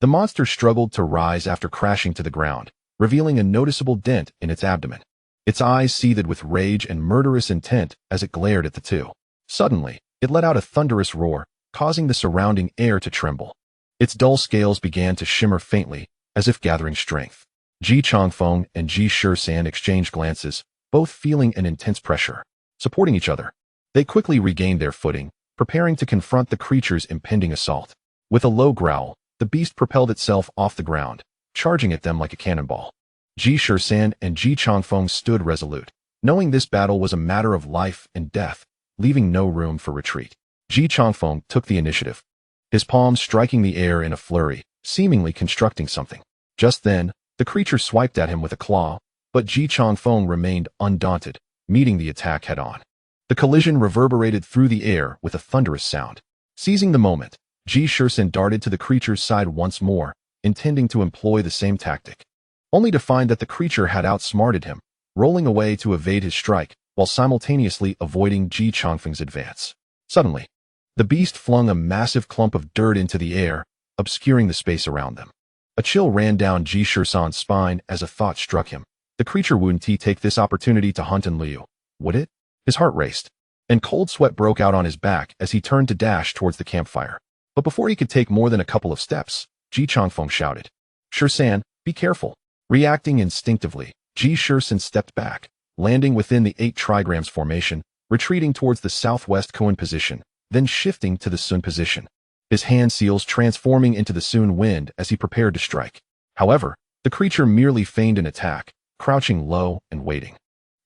The monster struggled to rise after crashing to the ground, revealing a noticeable dent in its abdomen. Its eyes seethed with rage and murderous intent as it glared at the two. Suddenly, it let out a thunderous roar, causing the surrounding air to tremble. Its dull scales began to shimmer faintly, as if gathering strength. Ji Changfeng and Ji Shisan exchanged glances, both feeling an intense pressure. Supporting each other, they quickly regained their footing, preparing to confront the creature's impending assault. With a low growl, the beast propelled itself off the ground, charging at them like a cannonball. Ji Shisan and Ji Changfeng stood resolute, knowing this battle was a matter of life and death, leaving no room for retreat. Ji Changfeng took the initiative, his palms striking the air in a flurry, seemingly constructing something. Just then, the creature swiped at him with a claw, but Ji Changfeng remained undaunted, meeting the attack head-on. The collision reverberated through the air with a thunderous sound. Seizing the moment, Ji Shisan darted to the creature's side once more, intending to employ the same tactic, only to find that the creature had outsmarted him, rolling away to evade his strike, while simultaneously avoiding Ji Changfeng's advance. Suddenly, the beast flung a massive clump of dirt into the air, obscuring the space around them. A chill ran down Ji Shisan's spine as a thought struck him. The creature wouldn't take this opportunity to hunt Liu, would it? His heart raced, and cold sweat broke out on his back as he turned to dash towards the campfire. But before he could take more than a couple of steps, Ji Changfeng shouted, "Shisan, be careful." Reacting instinctively, Ji Shisan stepped back, landing within the 8 trigrams formation, retreating towards the southwest koan position, then shifting to the Sun position, his hand seals transforming into the Sun wind as he prepared to strike. However, the creature merely feigned an attack, crouching low and waiting.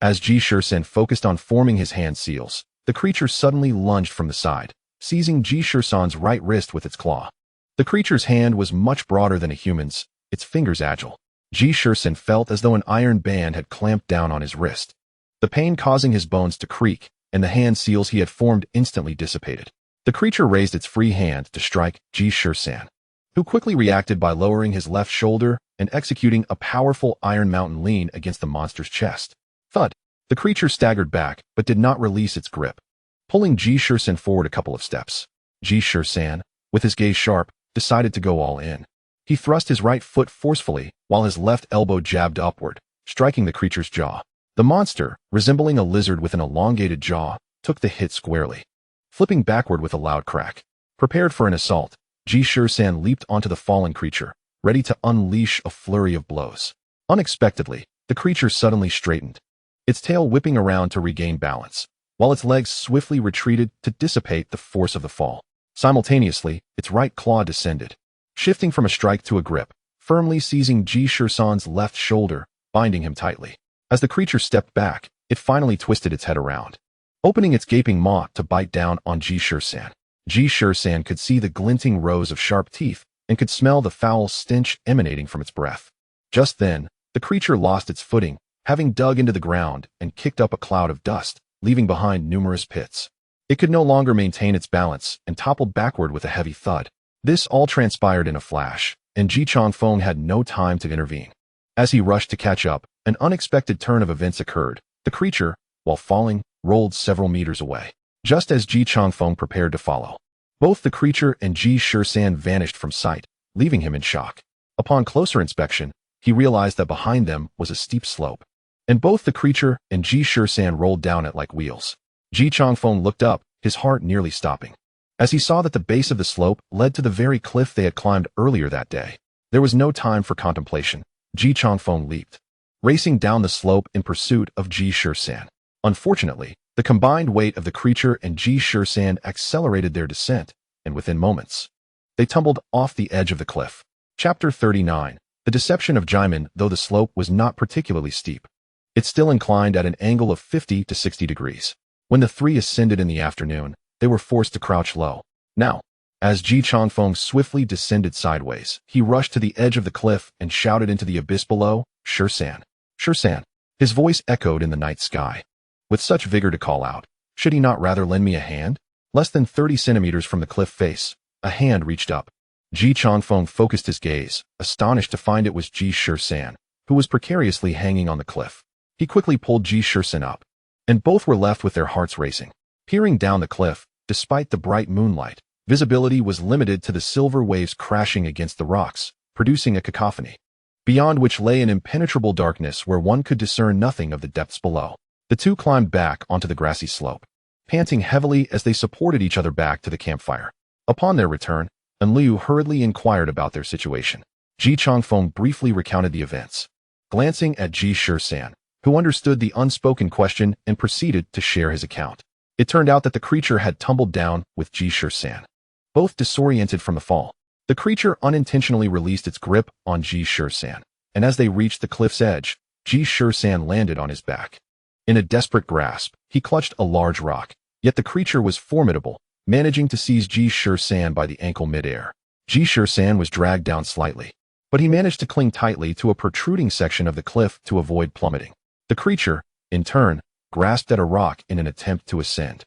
As Ji Shisan focused on forming his hand seals, the creature suddenly lunged from the side, seizing Ji Shisan's right wrist with its claw. The creature's hand was much broader than a human's, its fingers agile. Ji Shisan felt as though an iron band had clamped down on his wrist, the pain causing his bones to creak, and the hand seals he had formed instantly dissipated. The creature raised its free hand to strike Ji Shisan, who quickly reacted by lowering his left shoulder and executing a powerful Iron Mountain lean against the monster's chest. Thud! The creature staggered back but did not release its grip, pulling Ji Shisan forward a couple of steps. Ji Shisan, with his gaze sharp, decided to go all in. He thrust his right foot forcefully while his left elbow jabbed upward, striking the creature's jaw. The monster, resembling a lizard with an elongated jaw, took the hit squarely, flipping backward with a loud crack. Prepared for an assault, Ji Shisan leaped onto the fallen creature, ready to unleash a flurry of blows. Unexpectedly, the creature suddenly straightened, its tail whipping around to regain balance, while its legs swiftly retreated to dissipate the force of the fall. Simultaneously, its right claw descended, shifting from a strike to a grip, firmly seizing Ji Shisan's left shoulder, binding him tightly. As the creature stepped back, it finally twisted its head around, opening its gaping maw to bite down on Ji Shisan. Ji Shisan could see the glinting rows of sharp teeth and could smell the foul stench emanating from its breath. Just then, the creature lost its footing, having dug into the ground and kicked up a cloud of dust, leaving behind numerous pits. It could no longer maintain its balance and toppled backward with a heavy thud. This all transpired in a flash, and Ji Changfeng had no time to intervene. As he rushed to catch up, an unexpected turn of events occurred. The creature, while falling, rolled several meters away, just as Ji Changfeng prepared to follow. Both the creature and Ji Shisan vanished from sight, leaving him in shock. Upon closer inspection, he realized that behind them was a steep slope, and both the creature and Ji Shisan rolled down it like wheels. Ji Changfeng looked up, his heart nearly stopping, as he saw that the base of the slope led to the very cliff they had climbed earlier that day. There was no time for contemplation. Ji Changfeng leaped, racing down the slope in pursuit of Ji Shisan. Unfortunately, the combined weight of the creature and Ji Shisan accelerated their descent, and within moments, they tumbled off the edge of the cliff. Chapter 39. The Deception of Jimin. Though the slope was not particularly steep, it still inclined at an angle of 50 to 60 degrees. When the three ascended in the afternoon, they were forced to crouch low. Now, as Ji Changfeng swiftly descended sideways, he rushed to the edge of the cliff and shouted into the abyss below, "Shisan! Shisan!" His voice echoed in the night sky, with such vigor to call out, "Should he not rather lend me a hand?" Less than 30 centimeters from the cliff face, a hand reached up. Ji Changfeng focused his gaze, astonished to find it was Ji Shisan, who was precariously hanging on the cliff. He quickly pulled Ji Shisan up, and both were left with their hearts racing. Peering down the cliff, despite the bright moonlight, visibility was limited to the silver waves crashing against the rocks, producing a cacophony, beyond which lay an impenetrable darkness where one could discern nothing of the depths below. The two climbed back onto the grassy slope, panting heavily as they supported each other back to the campfire. Upon their return, Liu hurriedly inquired about their situation. Ji Changfeng briefly recounted the events, glancing at Ji Shisan, who understood the unspoken question and proceeded to share his account. It turned out that the creature had tumbled down with Ji Shisan, both disoriented from the fall. The creature unintentionally released its grip on Ji Shisan, and as they reached the cliff's edge, Ji Shisan landed on his back. In a desperate grasp, he clutched a large rock, yet the creature was formidable, managing to seize Ji Shisan by the ankle midair. Ji Shisan was dragged down slightly, but he managed to cling tightly to a protruding section of the cliff to avoid plummeting. The creature, in turn, grasped at a rock in an attempt to ascend.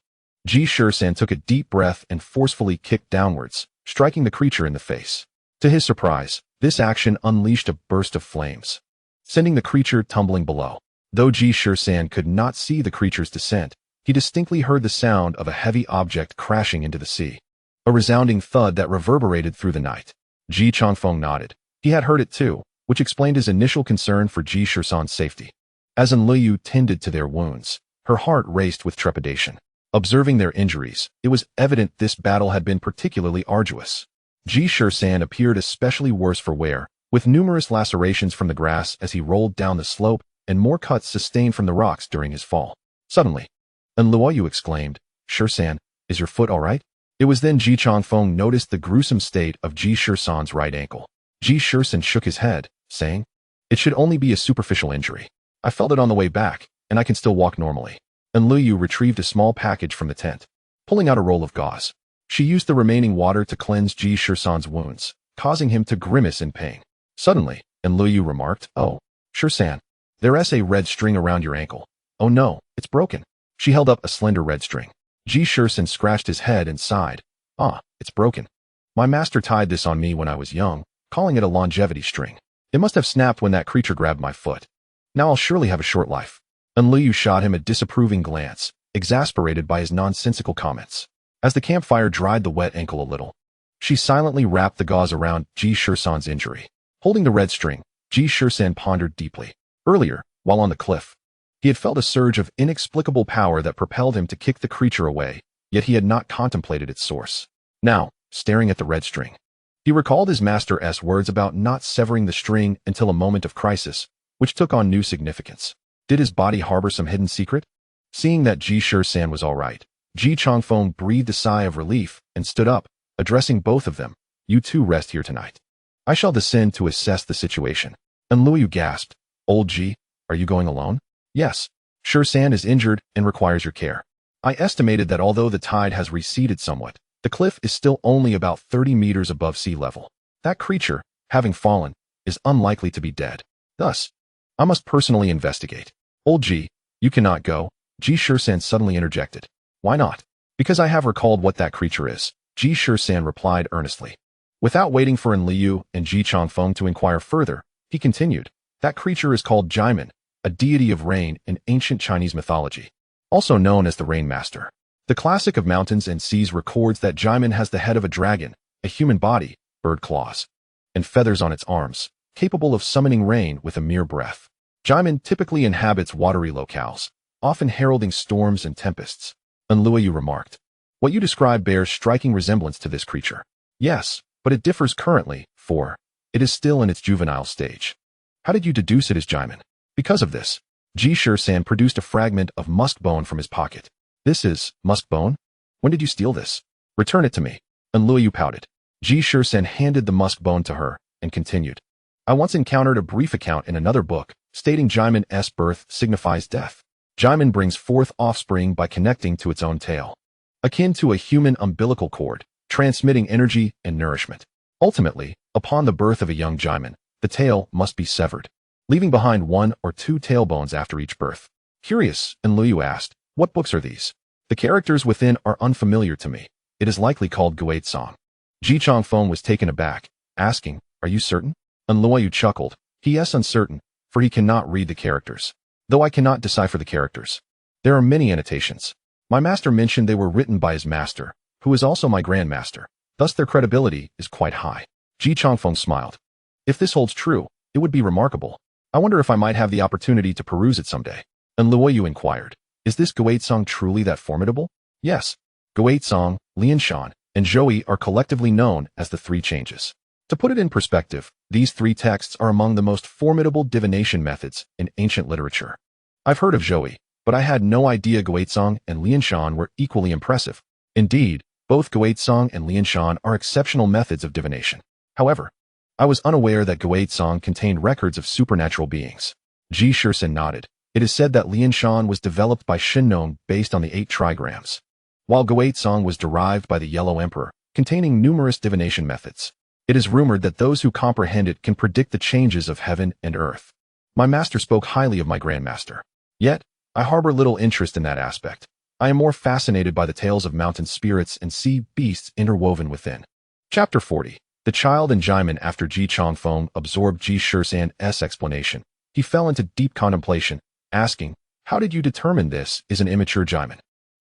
Ji Shisan took a deep breath and forcefully kicked downwards, striking the creature in the face. To his surprise, this action unleashed a burst of flames, sending the creature tumbling below. Though Ji Shisan could not see the creature's descent, he distinctly heard the sound of a heavy object crashing into the sea, a resounding thud that reverberated through the night. Ji Changfeng nodded. He had heard it too, which explained his initial concern for Ji Shisan's safety. As Liu tended to their wounds, her heart raced with trepidation. Observing their injuries, it was evident this battle had been particularly arduous. Ji Shisan appeared especially worse for wear, with numerous lacerations from the grass as he rolled down the slope and more cuts sustained from the rocks during his fall. Suddenly, Liu exclaimed, "Shisan, Is your foot all right? It was then Ji Changfeng noticed the gruesome state of Ji Shisan's right ankle. Ji Shisan shook his head, saying, "It should only be a superficial injury. I felt it on the way back, and I can still walk normally." And Liu retrieved a small package from the tent, pulling out a roll of gauze. She used the remaining water to cleanse Ji Shisan's wounds, causing him to grimace in pain. Suddenly, and Liu remarked, "Oh, Shisan, there's a red string around your ankle. Oh no, it's broken." She held up a slender red string. Ji Shisan scratched his head and sighed. "Ah, it's broken. My master tied this on me when I was young, calling it a longevity string. It must have snapped when that creature grabbed my foot. Now I'll surely have a short life." And Liu shot him a disapproving glance, exasperated by his nonsensical comments. As the campfire dried the wet ankle a little, she silently wrapped the gauze around Ji Shisan's injury. Holding the red string, Ji Shisan pondered deeply. Earlier, while on the cliff, he had felt a surge of inexplicable power that propelled him to kick the creature away, yet he had not contemplated its source. Now, staring at the red string, he recalled his master's words about not severing the string until a moment of crisis, which took on new significance. Did his body harbor some hidden secret? Seeing that Ji Shisan was all right, Ji Changfeng breathed a sigh of relief and stood up, addressing both of them. "You two rest here tonight. I shall descend to assess the situation." And Liu gasped, "Old Ji, are you going alone?" "Yes. Shisan is injured and requires your care. I estimated that although the tide has receded somewhat, the cliff is still only about 30 meters above sea level. That creature, having fallen, is unlikely to be dead. Thus, I must personally investigate." "Old Ji, you cannot go," Ji Shisan suddenly interjected. "Why not?" "Because I have recalled what that creature is," Ji Shisan replied earnestly. Without waiting for Liu and Ji Changfeng to inquire further, he continued, "That creature is called Jimin, a deity of rain in ancient Chinese mythology, also known as the Rain Master. The classic of mountains and seas records that Jimin has the head of a dragon, a human body, bird claws, and feathers on its arms, capable of summoning rain with a mere breath. Jimin typically inhabits watery locales, often heralding storms and tempests." And Liu remarked, "What you describe bears striking resemblance to this creature." "Yes, but it differs currently, for it is still in its juvenile stage." "How did you deduce it is Jimin?" "Because of this." Ji Shisan produced a fragment of musk bone from his pocket. "This is musk bone? When did you steal this?" "Return it to me." And Liu pouted. Ji Shisan handed the musk bone to her and continued, "I once encountered a brief account in another book stating Jimin's birth signifies death. Jimin brings forth offspring by connecting to its own tail, akin to a human umbilical cord, transmitting energy and nourishment. Ultimately, upon the birth of a young Jimin, the tail must be severed, leaving behind 1 or 2 tailbones after each birth." Curious, and Liu asked, "What books are these?" "The characters within are unfamiliar to me. It is likely called Guate Song." Ji Changfeng was taken aback, asking, "Are you certain?" And Liu chuckled, "He is uncertain, for he cannot read the characters. Though I cannot decipher the characters. There are many annotations. My master mentioned they were written by his master, who is also my grandmaster. Thus their credibility is quite high." Ji Changfeng smiled. "If this holds true, it would be remarkable. I wonder if I might have the opportunity to peruse it someday." And Liu inquired, "Is this Guate Song truly that formidable?" "Yes. Guate Song, Lianshan, and Zhou are collectively known as the 3 changes. To put it in perspective, these 3 texts are among the most formidable divination methods in ancient literature. I've heard of Zhou, but I had no idea Guate Song and Lianshan were equally impressive. Indeed, both Guate Song and Lianshan are exceptional methods of divination. However, I was unaware that Guate Song contained records of supernatural beings." Ji Shisan nodded. "It is said that Lianshan was developed by Shinnong based on the 8 trigrams, while Guate Song was derived by the Yellow Emperor, containing numerous divination methods. It is rumored that those who comprehend it can predict the changes of heaven and earth. My master spoke highly of my grandmaster. Yet, I harbor little interest in that aspect. I am more fascinated by the tales of mountain spirits and sea beasts interwoven within." Chapter 40. The Child and Jimin. After Ji Changfeng absorbed Ji Shisan's explanation, he fell into deep contemplation, asking, "How did you determine this is an immature Jimin?"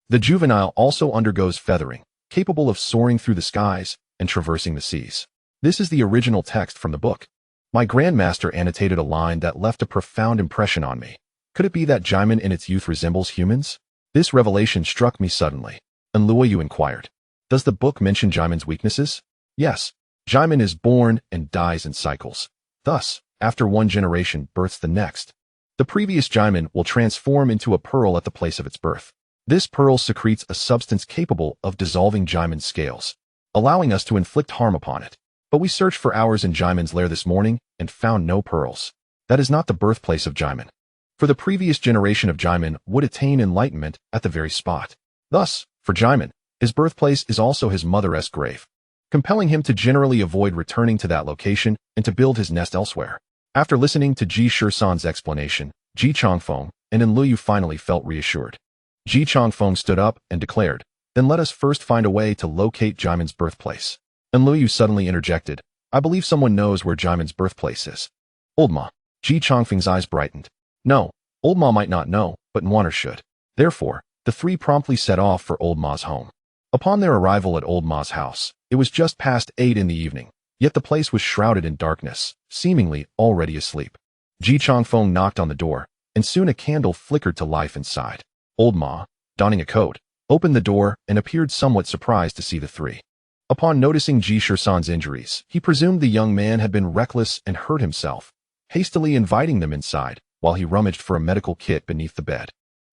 The juvenile also undergoes feathering, capable of soaring through the skies and traversing the seas. This is the original text from the book. My grandmaster annotated a line that left a profound impression on me. Could it be that Jimin in its youth resembles humans? This revelation struck me suddenly. And Liu inquired, "Does the book mention Jimin's weaknesses?" "Yes. Jimin is born and dies in cycles. Thus, after one generation births the next, the previous Jimin will transform into a pearl at the place of its birth. This pearl secretes a substance capable of dissolving Jimin's scales, allowing us to inflict harm upon it. But we searched for hours in Jimin's lair this morning and found no pearls. That is not the birthplace of Jimin. For the previous generation of Jimin would attain enlightenment at the very spot. Thus, for Jimin, his birthplace is also his mother's grave, compelling him to generally avoid returning to that location and to build his nest elsewhere. After listening to Ji Shisan's explanation, Ji Changfeng and Enluyu finally felt reassured. Ji Changfeng stood up and declared, "Then let us first find a way to locate Jimin's birthplace." Enluyu suddenly interjected, "I believe someone knows where Jimin's birthplace is." "Old Ma." Ji Changfeng's eyes brightened. "No, Old Ma might not know, but Nwaner should." Therefore, the three promptly set off for Old Ma's home. Upon their arrival at Old Ma's house, it was just past 8 in the evening, yet the place was shrouded in darkness, seemingly already asleep. Ji Changfeng knocked on the door, and soon a candle flickered to life inside. Old Ma, donning a coat, opened the door and appeared somewhat surprised to see the three. Upon noticing Ji Shisan's injuries, he presumed the young man had been reckless and hurt himself, hastily inviting them inside while he rummaged for a medical kit beneath the bed.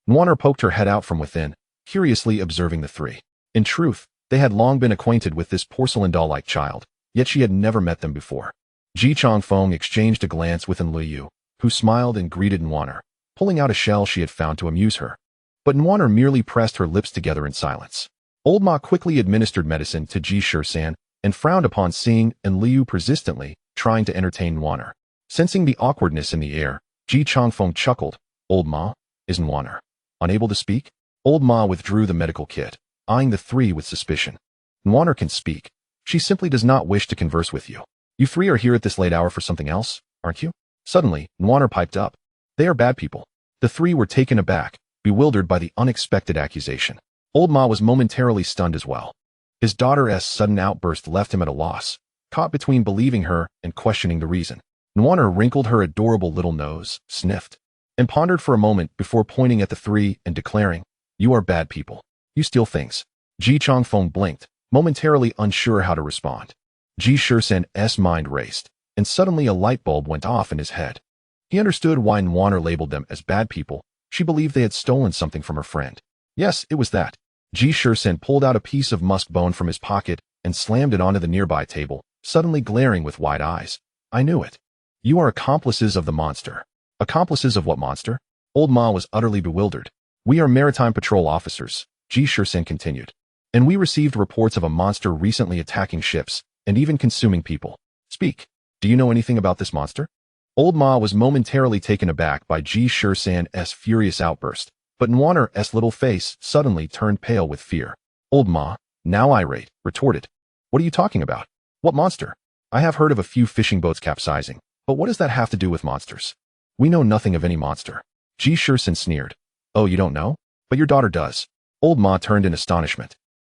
Nwaner poked her head out from within, curiously observing the three. In truth, they had long been acquainted with this porcelain doll-like child, yet she had never met them before. Ji Changfeng exchanged a glance with Enluyu, who smiled and greeted Nwaner, pulling out a shell she had found to amuse her. But Nwaner merely pressed her lips together in silence. Old Ma quickly administered medicine to Ji Shisan and frowned upon seeing Enluyu persistently trying to entertain Nwaner. Sensing the awkwardness in the air, Ji Changfeng chuckled. "Old Ma, is Nwaner unable to speak?" Old Ma withdrew the medical kit, eyeing the three with suspicion. "Nwaner can speak. She simply does not wish to converse with you. You three are here at this late hour for something else, aren't you?" Suddenly, Nwaner piped up. "They are bad people." The three were taken aback, bewildered by the unexpected accusation. Old Ma was momentarily stunned as well. His daughter's sudden outburst left him at a loss, caught between believing her and questioning the reason. Nwaner wrinkled her adorable little nose, sniffed, and pondered for a moment before pointing at the three and declaring, "You are bad people. You steal things." Ji Changfeng blinked, momentarily unsure how to respond. Ji Shisan's mind raced, and suddenly a light bulb went off in his head. He understood why Nwaner labeled them as bad people. She believed they had stolen something from her friend. Yes, it was that. Ji Shisan pulled out a piece of musk bone from his pocket and slammed it onto the nearby table, suddenly glaring with wide eyes. "I knew it. You are accomplices of the monster." "Accomplices of what monster?" Old Ma was utterly bewildered. "We are maritime patrol officers," Ji Shisan continued, "and we received reports of a monster recently attacking ships and even consuming people. Speak. Do you know anything about this monster?" Old Ma was momentarily taken aback by Ji Shisan's furious outburst, but Nwaner's little face suddenly turned pale with fear. Old Ma, now irate, retorted, "What are you talking about? What monster? I have heard of a few fishing boats capsizing, but what does that have to do with monsters? We know nothing of any monster." Ji Shisan sneered. "Oh, you don't know? But your daughter does." Old Ma turned in astonishment,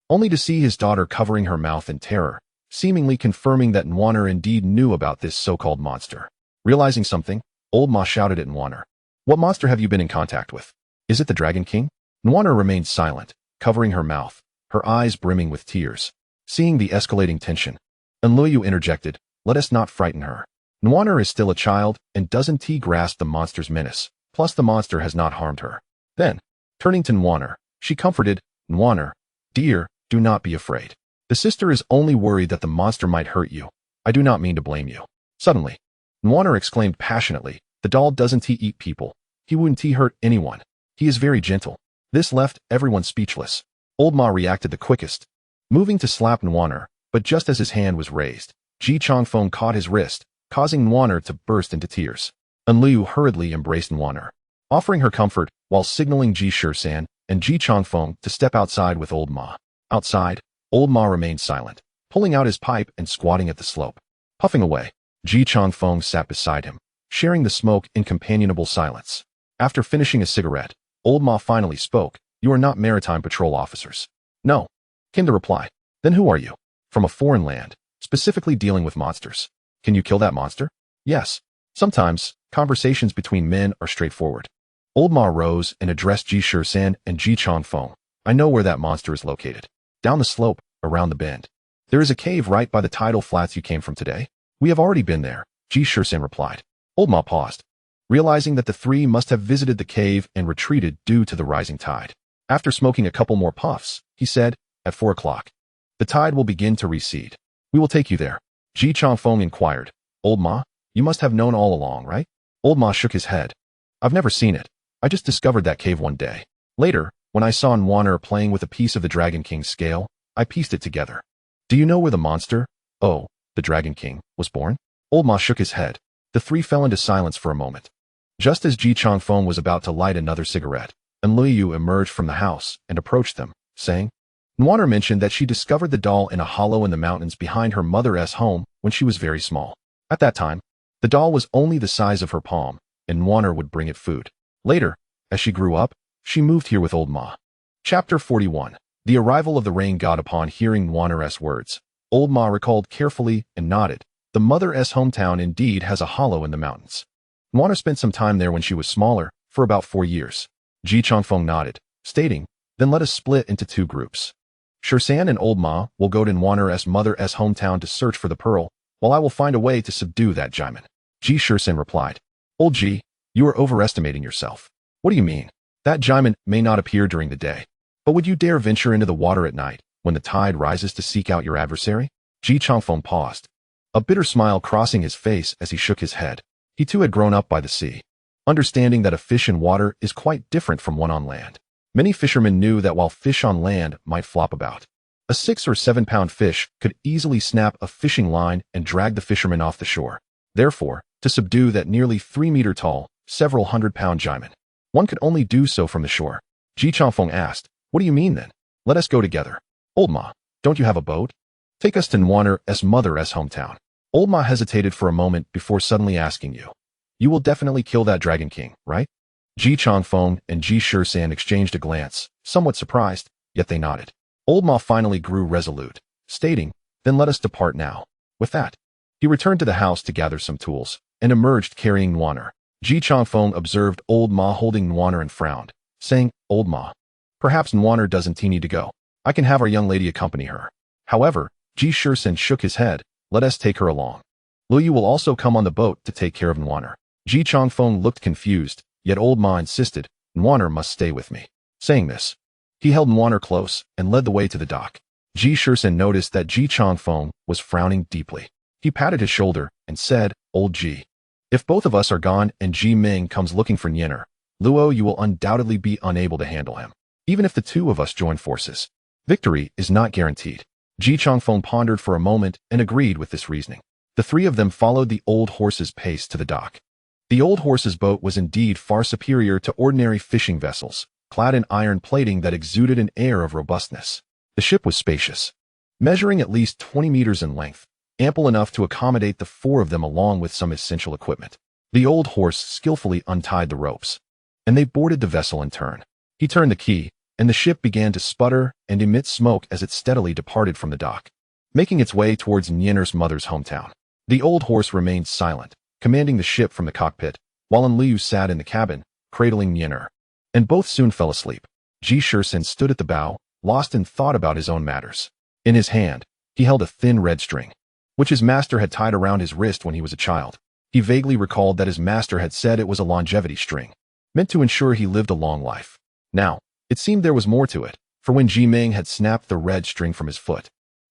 only to see his daughter covering her mouth in terror, seemingly confirming that Nwaner indeed knew about this so-called monster. Realizing something, Old Ma shouted at Nwaner, "What monster have you been in contact with? Is it the Dragon King?" Nwaner remained silent, covering her mouth, her eyes brimming with tears. Seeing the escalating tension, Enluyu interjected, "Let us not frighten her. Nwaner is still a child and doesn't grasp the monster's menace, plus the monster has not harmed her." Then, turning to Nwaner, she comforted, "Nwaner, dear, do not be afraid. The sister is only worried that the monster might hurt you. I do not mean to blame you." Suddenly, Nwaner exclaimed passionately, "The doll doesn't eat people. He wouldn't hurt anyone. He is very gentle." This left everyone speechless. Old Ma reacted the quickest, moving to slap Nwaner, but just as his hand was raised, Ji Changfeng caught his wrist, causing Nwaner to burst into tears. Enluyu hurriedly embraced Nwaner, offering her comfort while signaling Ji Shisan and Ji Changfeng to step outside with Old Ma. Outside, Old Ma remained silent, pulling out his pipe and squatting at the slope. Puffing away, Ji Changfeng sat beside him, sharing the smoke in companionable silence. After finishing a cigarette, Old Ma finally spoke, "You are not maritime patrol officers." "No," came the reply. "Then who are you?" "From a foreign land, specifically dealing with monsters." "Can you kill that monster?" "Yes. Sometimes, conversations between men are straightforward." Old Ma rose and addressed Ji Shisan and Ji Changfeng. "I know where that monster is located. Down the slope, around the bend. There is a cave right by the tidal flats you came from today." "We have already been there," Ji Shisan replied. Old Ma paused, realizing that the three must have visited the cave and retreated due to the rising tide. After smoking a couple more puffs, he said, at 4 o'clock. The tide will begin to recede. We will take you there. Ji Changfeng inquired. Old Ma, you must have known all along, right? Old Ma shook his head. I've never seen it. I just discovered that cave one day. Later, when I saw Nwaner playing with a piece of the Dragon King's scale, I pieced it together. Do you know where the monster, oh, the Dragon King, was born? Old Ma shook his head. The three fell into silence for a moment. Just as Ji Changfeng was about to light another cigarette, Jiuli emerged from the house and approached them, saying, Nwaner mentioned that she discovered the doll in a hollow in the mountains behind her mother's home when she was very small. At that time, the doll was only the size of her palm, and Nwaner would bring it food. Later, as she grew up, she moved here with Old Ma. Chapter 41. The arrival of the rain god. Upon hearing Nwaner's words, Old Ma recalled carefully and nodded. The mother's hometown indeed has a hollow in the mountains. Nwaner spent some time there when she was smaller, for about 4 years. Ji Changfeng nodded, stating, then let us split into 2 groups. Shisan and Old Ma will go to Nwaner's mother's hometown to search for the pearl, while I will find a way to subdue that Jaimin. Ji Shisan replied, Old Ji, you are overestimating yourself. What do you mean? That Jaimin may not appear during the day, but would you dare venture into the water at night, when the tide rises to seek out your adversary? Ji Changfeng paused, a bitter smile crossing his face as he shook his head. He too had grown up by the sea, understanding that a fish in water is quite different from one on land. Many fishermen knew that while fish on land might flop about, a 6 or 7 pound fish could easily snap a fishing line and drag the fisherman off the shore. Therefore, to subdue that nearly 3-meter tall, several 100-pound Jaimin, one could only do so from the shore. Ji Changfeng asked, what do you mean then? Let us go together. Old Ma, don't you have a boat? Take us to Nwaner's mother's hometown. Old Ma hesitated for a moment before suddenly asking you will definitely kill that Dragon King, right? Ji Changfeng and Ji Shisan exchanged a glance, somewhat surprised, yet they nodded. Old Ma finally grew resolute, stating, then let us depart now. With that, he returned to the house to gather some tools, and emerged carrying Nwaner. Ji Changfeng observed Old Ma holding Nwaner and frowned, saying, Old Ma, perhaps Nwaner doesn't need to go. I can have our young lady accompany her. However, Ji Shisan shook his head, let us take her along. Jiuli will also come on the boat to take care of Nwaner. Ji Changfeng looked confused, yet Old Ma insisted, Nwaner must stay with me. Saying this, he held Nwaner close and led the way to the dock. Ji Shisan noticed that Ji Changfeng was frowning deeply. He patted his shoulder and said, Old Ji, if both of us are gone and Ji Ming comes looking for Nwaner, Luo, you will undoubtedly be unable to handle him. Even if the 2 of us join forces, victory is not guaranteed. Ji Changfeng pondered for a moment and agreed with this reasoning. The 3 of them followed the old horse's pace to the dock. The old horse's boat was indeed far superior to ordinary fishing vessels, clad in iron plating that exuded an air of robustness. The ship was spacious, measuring at least 20 meters in length, ample enough to accommodate the 4 of them along with some essential equipment. The old horse skillfully untied the ropes, and they boarded the vessel in turn. He turned the key, and the ship began to sputter and emit smoke as it steadily departed from the dock, making its way towards Nwaner's mother's hometown. The old horse remained silent, commanding the ship from the cockpit, while Jiuli sat in the cabin, cradling Nwaner, and both soon fell asleep. Ji Shisan stood at the bow, lost in thought about his own matters. In his hand, he held a thin red string, which his master had tied around his wrist when he was a child. He vaguely recalled that his master had said it was a longevity string, meant to ensure he lived a long life. Now, it seemed there was more to it, for when Ji Ming had snapped the red string from his foot,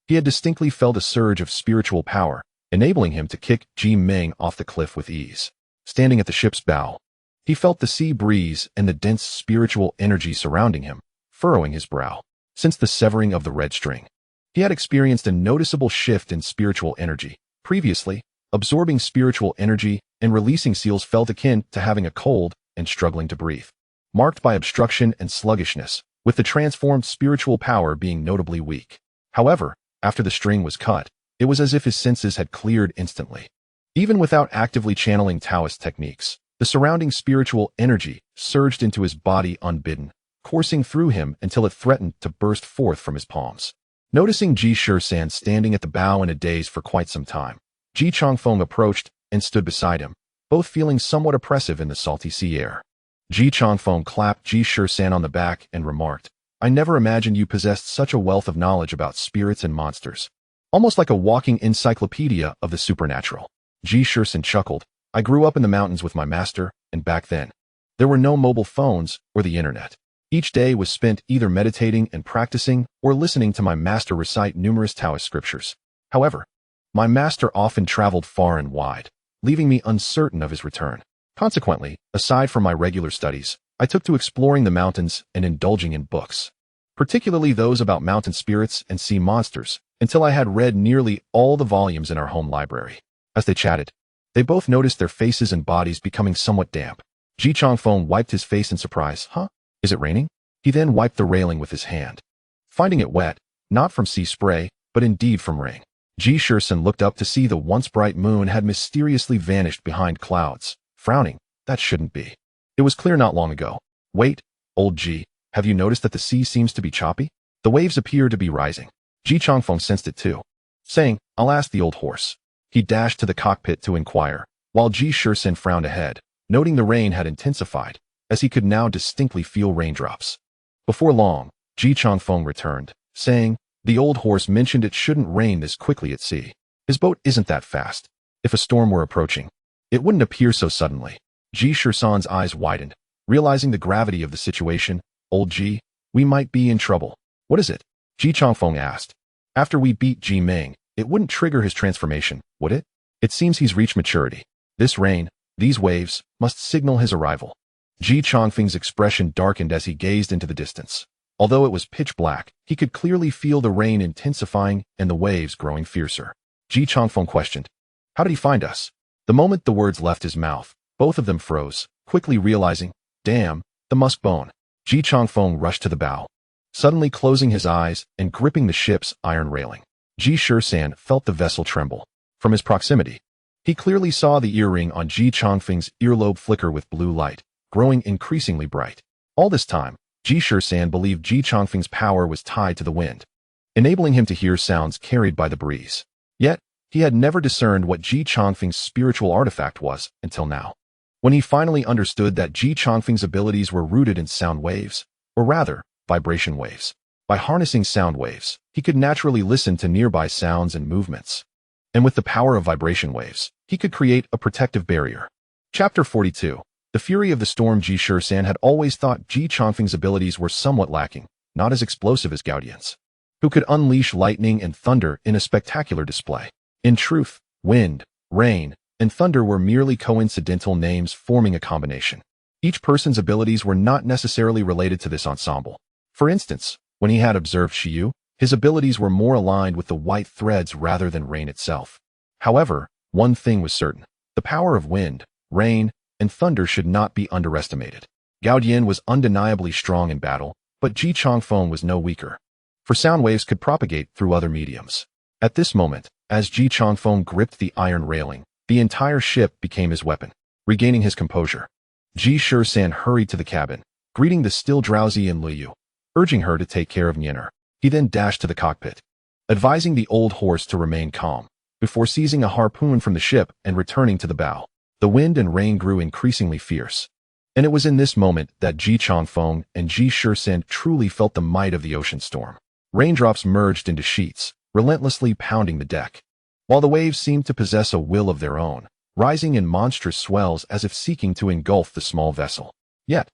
he had distinctly felt a surge of spiritual power, enabling him to kick Ji Ming off the cliff with ease. Standing at the ship's bow, he felt the sea breeze and the dense spiritual energy surrounding him, furrowing his brow. Since the severing of the red string, he had experienced a noticeable shift in spiritual energy. Previously, absorbing spiritual energy and releasing seals felt akin to having a cold and struggling to breathe, marked by obstruction and sluggishness, with the transformed spiritual power being notably weak. However, after the string was cut, it was as if his senses had cleared instantly. Even without actively channeling Taoist techniques, the surrounding spiritual energy surged into his body unbidden, coursing through him until it threatened to burst forth from his palms. Noticing Ji Shisan standing at the bow in a daze for quite some time, Ji Changfeng approached and stood beside him, both feeling somewhat oppressive in the salty sea air. Ji Changfeng clapped Ji Shisan on the back and remarked, I never imagined you possessed such a wealth of knowledge about spirits and monsters. Almost like a walking encyclopedia of the supernatural. Ji Shisan chuckled, I grew up in the mountains with my master, and back then, there were no mobile phones or the internet. Each day was spent either meditating and practicing or listening to my master recite numerous Taoist scriptures. However, my master often traveled far and wide, leaving me uncertain of his return. Consequently, aside from my regular studies, I took to exploring the mountains and indulging in books, particularly those about mountain spirits and sea monsters, until I had read nearly all the volumes in our home library. As they chatted, they both noticed their faces and bodies becoming somewhat damp. Ji Changfeng wiped his face in surprise. Huh? Is it raining? He then wiped the railing with his hand, finding it wet, not from sea spray, but indeed from rain. Ji Shisan looked up to see the once bright moon had mysteriously vanished behind clouds. Frowning, that shouldn't be. It was clear not long ago. Wait, old Ji, have you noticed that the sea seems to be choppy? The waves appear to be rising. Ji Changfeng sensed it too, saying, I'll ask the old horse. He dashed to the cockpit to inquire, while Ji Shisan frowned ahead, noting the rain had intensified, as he could now distinctly feel raindrops. Before long, Ji Changfeng returned, saying, the old horse mentioned it shouldn't rain this quickly at sea. His boat isn't that fast. If a storm were approaching, it wouldn't appear so suddenly. Ji Shisan's eyes widened, realizing the gravity of the situation. Old Ji, we might be in trouble. What is it? Ji Changfeng asked. After we beat Ji Ming, it wouldn't trigger his transformation, would it? It seems he's reached maturity. This rain, these waves, must signal his arrival. Ji Changfeng's expression darkened as he gazed into the distance. Although it was pitch black, he could clearly feel the rain intensifying and the waves growing fiercer. Ji Changfeng questioned, how did he find us? The moment the words left his mouth, both of them froze, quickly realizing, damn, the musk bone. Ji Changfeng rushed to the bow, suddenly closing his eyes and gripping the ship's iron railing. Ji Shisan felt the vessel tremble. From his proximity, he clearly saw the earring on Ji Changfeng's earlobe flicker with blue light, growing increasingly bright. All this time, Ji Shisan believed Ji Changfeng's power was tied to the wind, enabling him to hear sounds carried by the breeze. Yet, he had never discerned what Ji Changfeng's spiritual artifact was until now. When he finally understood that Ji Changfeng's abilities were rooted in sound waves, or rather, vibration waves. By harnessing sound waves, he could naturally listen to nearby sounds and movements. And with the power of vibration waves, he could create a protective barrier. Chapter 42. The fury of the storm. Ji Shisan had always thought Ji Changfeng's abilities were somewhat lacking, not as explosive as Gaudian's, who could unleash lightning and thunder in a spectacular display. In truth, wind, rain, and thunder were merely coincidental names forming a combination. Each person's abilities were not necessarily related to this ensemble. For instance, when he had observed Xiyu, his abilities were more aligned with the white threads rather than rain itself. However, one thing was certain. The power of wind, rain, and thunder should not be underestimated. Gaudian was undeniably strong in battle, but Ji Changfeng was no weaker, for sound waves could propagate through other mediums. At this moment, as Ji Changfeng gripped the iron railing, the entire ship became his weapon. Regaining his composure, Ji Shisan hurried to the cabin, greeting the still drowsy Liu, urging her to take care of Nyener. He then dashed to the cockpit, advising the old horse to remain calm, before seizing a harpoon from the ship and returning to the bow. The wind and rain grew increasingly fierce, and it was in this moment that Ji Changfeng and Ji Shisan truly felt the might of the ocean storm. Raindrops merged into sheets, relentlessly pounding the deck, while the waves seemed to possess a will of their own, rising in monstrous swells as if seeking to engulf the small vessel. Yet,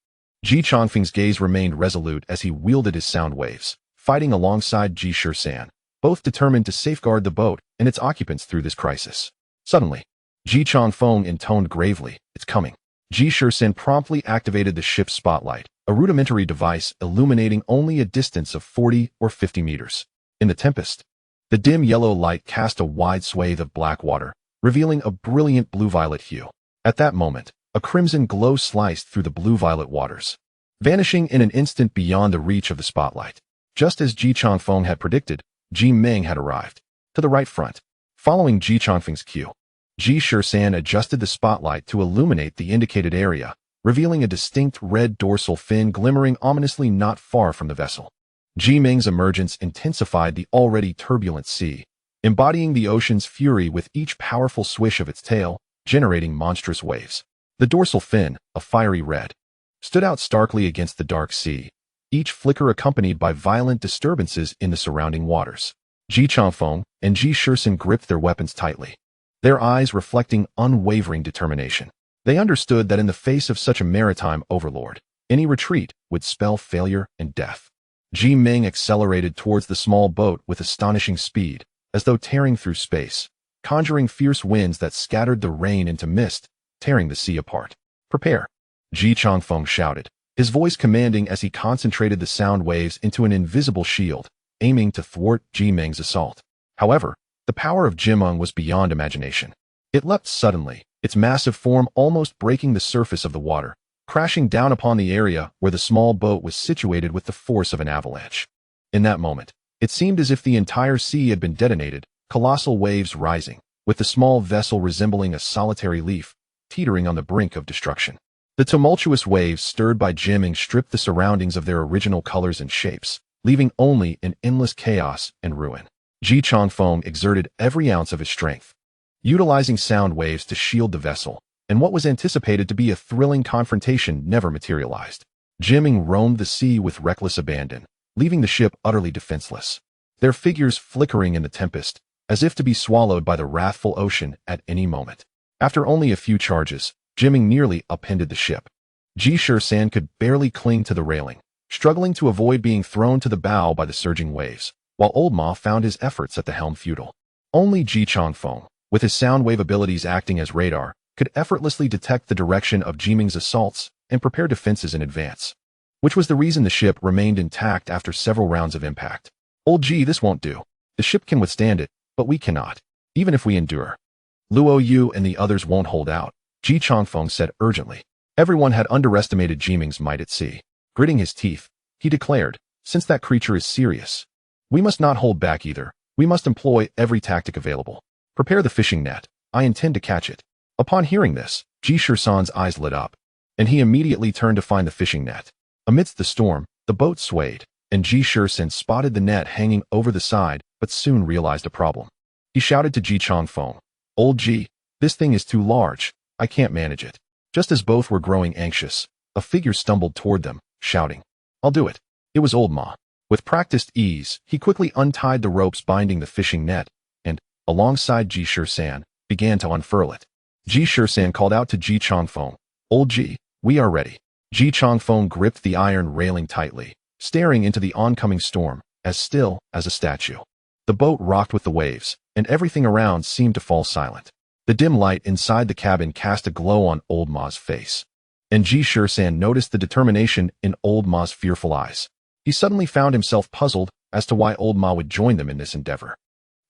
Ji Changfeng's gaze remained resolute as he wielded his sound waves, fighting alongside Ji Shisan, both determined to safeguard the boat and its occupants through this crisis. Suddenly, Ji Changfeng intoned gravely, it's coming. Ji Shisan promptly activated the ship's spotlight, a rudimentary device illuminating only a distance of 40 or 50 meters. In the tempest, the dim yellow light cast a wide swathe of black water, revealing a brilliant blue-violet hue. At that moment, a crimson glow sliced through the blue-violet waters, vanishing in an instant beyond the reach of the spotlight. Just as Ji Changfeng had predicted, Ji Ming had arrived. To the right front, following Ji Changfeng's cue, Ji Shisan adjusted the spotlight to illuminate the indicated area, revealing a distinct red dorsal fin glimmering ominously not far from the vessel. Ji Ming's emergence intensified the already turbulent sea, embodying the ocean's fury with each powerful swish of its tail, generating monstrous waves. The dorsal fin, a fiery red, stood out starkly against the dark sea, each flicker accompanied by violent disturbances in the surrounding waters. Ji Changfeng and Ji Shisan gripped their weapons tightly, their eyes reflecting unwavering determination. They understood that in the face of such a maritime overlord, Any retreat would spell failure and death. Ji Ming accelerated towards the small boat with astonishing speed, as though tearing through space, conjuring fierce winds that scattered the rain into mist, tearing the sea apart. Prepare, Ji Changfeng shouted, his voice commanding as he concentrated the sound waves into an invisible shield, aiming to thwart Ji Ming's assault. However, the power of Jimeng was beyond imagination. It leapt suddenly, its massive form almost breaking the surface of the water, crashing down upon the area where the small boat was situated with the force of an avalanche. In that moment, it seemed as if the entire sea had been detonated, colossal waves rising, with the small vessel resembling a solitary leaf, teetering on the brink of destruction. The tumultuous waves stirred by Jimeng stripped the surroundings of their original colors and shapes, leaving only an endless chaos and ruin. Ji Changfeng exerted every ounce of his strength, utilizing sound waves to shield the vessel, and what was anticipated to be a thrilling confrontation never materialized. Jimeng roamed the sea with reckless abandon, leaving the ship utterly defenseless, their figures flickering in the tempest, as if to be swallowed by the wrathful ocean at any moment. After only a few charges, Jimeng nearly upended the ship. Ji Shisan could barely cling to the railing, struggling to avoid being thrown to the bow by the surging waves, while Old Ma found his efforts at the helm futile. Only Ji Changfeng, with his sound wave abilities acting as radar, could effortlessly detect the direction of Jimeng's assaults and prepare defenses in advance, which was the reason the ship remained intact after several rounds of impact. Old Ji, this won't do. The ship can withstand it, but we cannot, even if we endure. Luo Yu and the others won't hold out, Ji Changfeng said urgently. Everyone had underestimated Jimeng's might at sea. Gritting his teeth, he declared, since that creature is serious, we must not hold back either. We must employ every tactic available. Prepare the fishing net. I intend to catch it. Upon hearing this, Ji Shisan's eyes lit up, and he immediately turned to find the fishing net. Amidst the storm, the boat swayed, and Ji Shisan spotted the net hanging over the side, but soon realized a problem. He shouted to Ji Changfeng, Old Ji, this thing is too large. I can't manage it. Just as both were growing anxious, a figure stumbled toward them, shouting, I'll do it. It was Old Ma. With practiced ease, he quickly untied the ropes binding the fishing net, and, alongside Ji Shisan, began to unfurl it. Ji Shisan called out to Ji Changfeng, Old Ji, we are ready. Ji Changfeng gripped the iron railing tightly, staring into the oncoming storm, as still as a statue. The boat rocked with the waves, and everything around seemed to fall silent. The dim light inside the cabin cast a glow on Old Ma's face, and Ji Shisan noticed the determination in Old Ma's fearful eyes. He suddenly found himself puzzled as to why Old Ma would join them in this endeavor.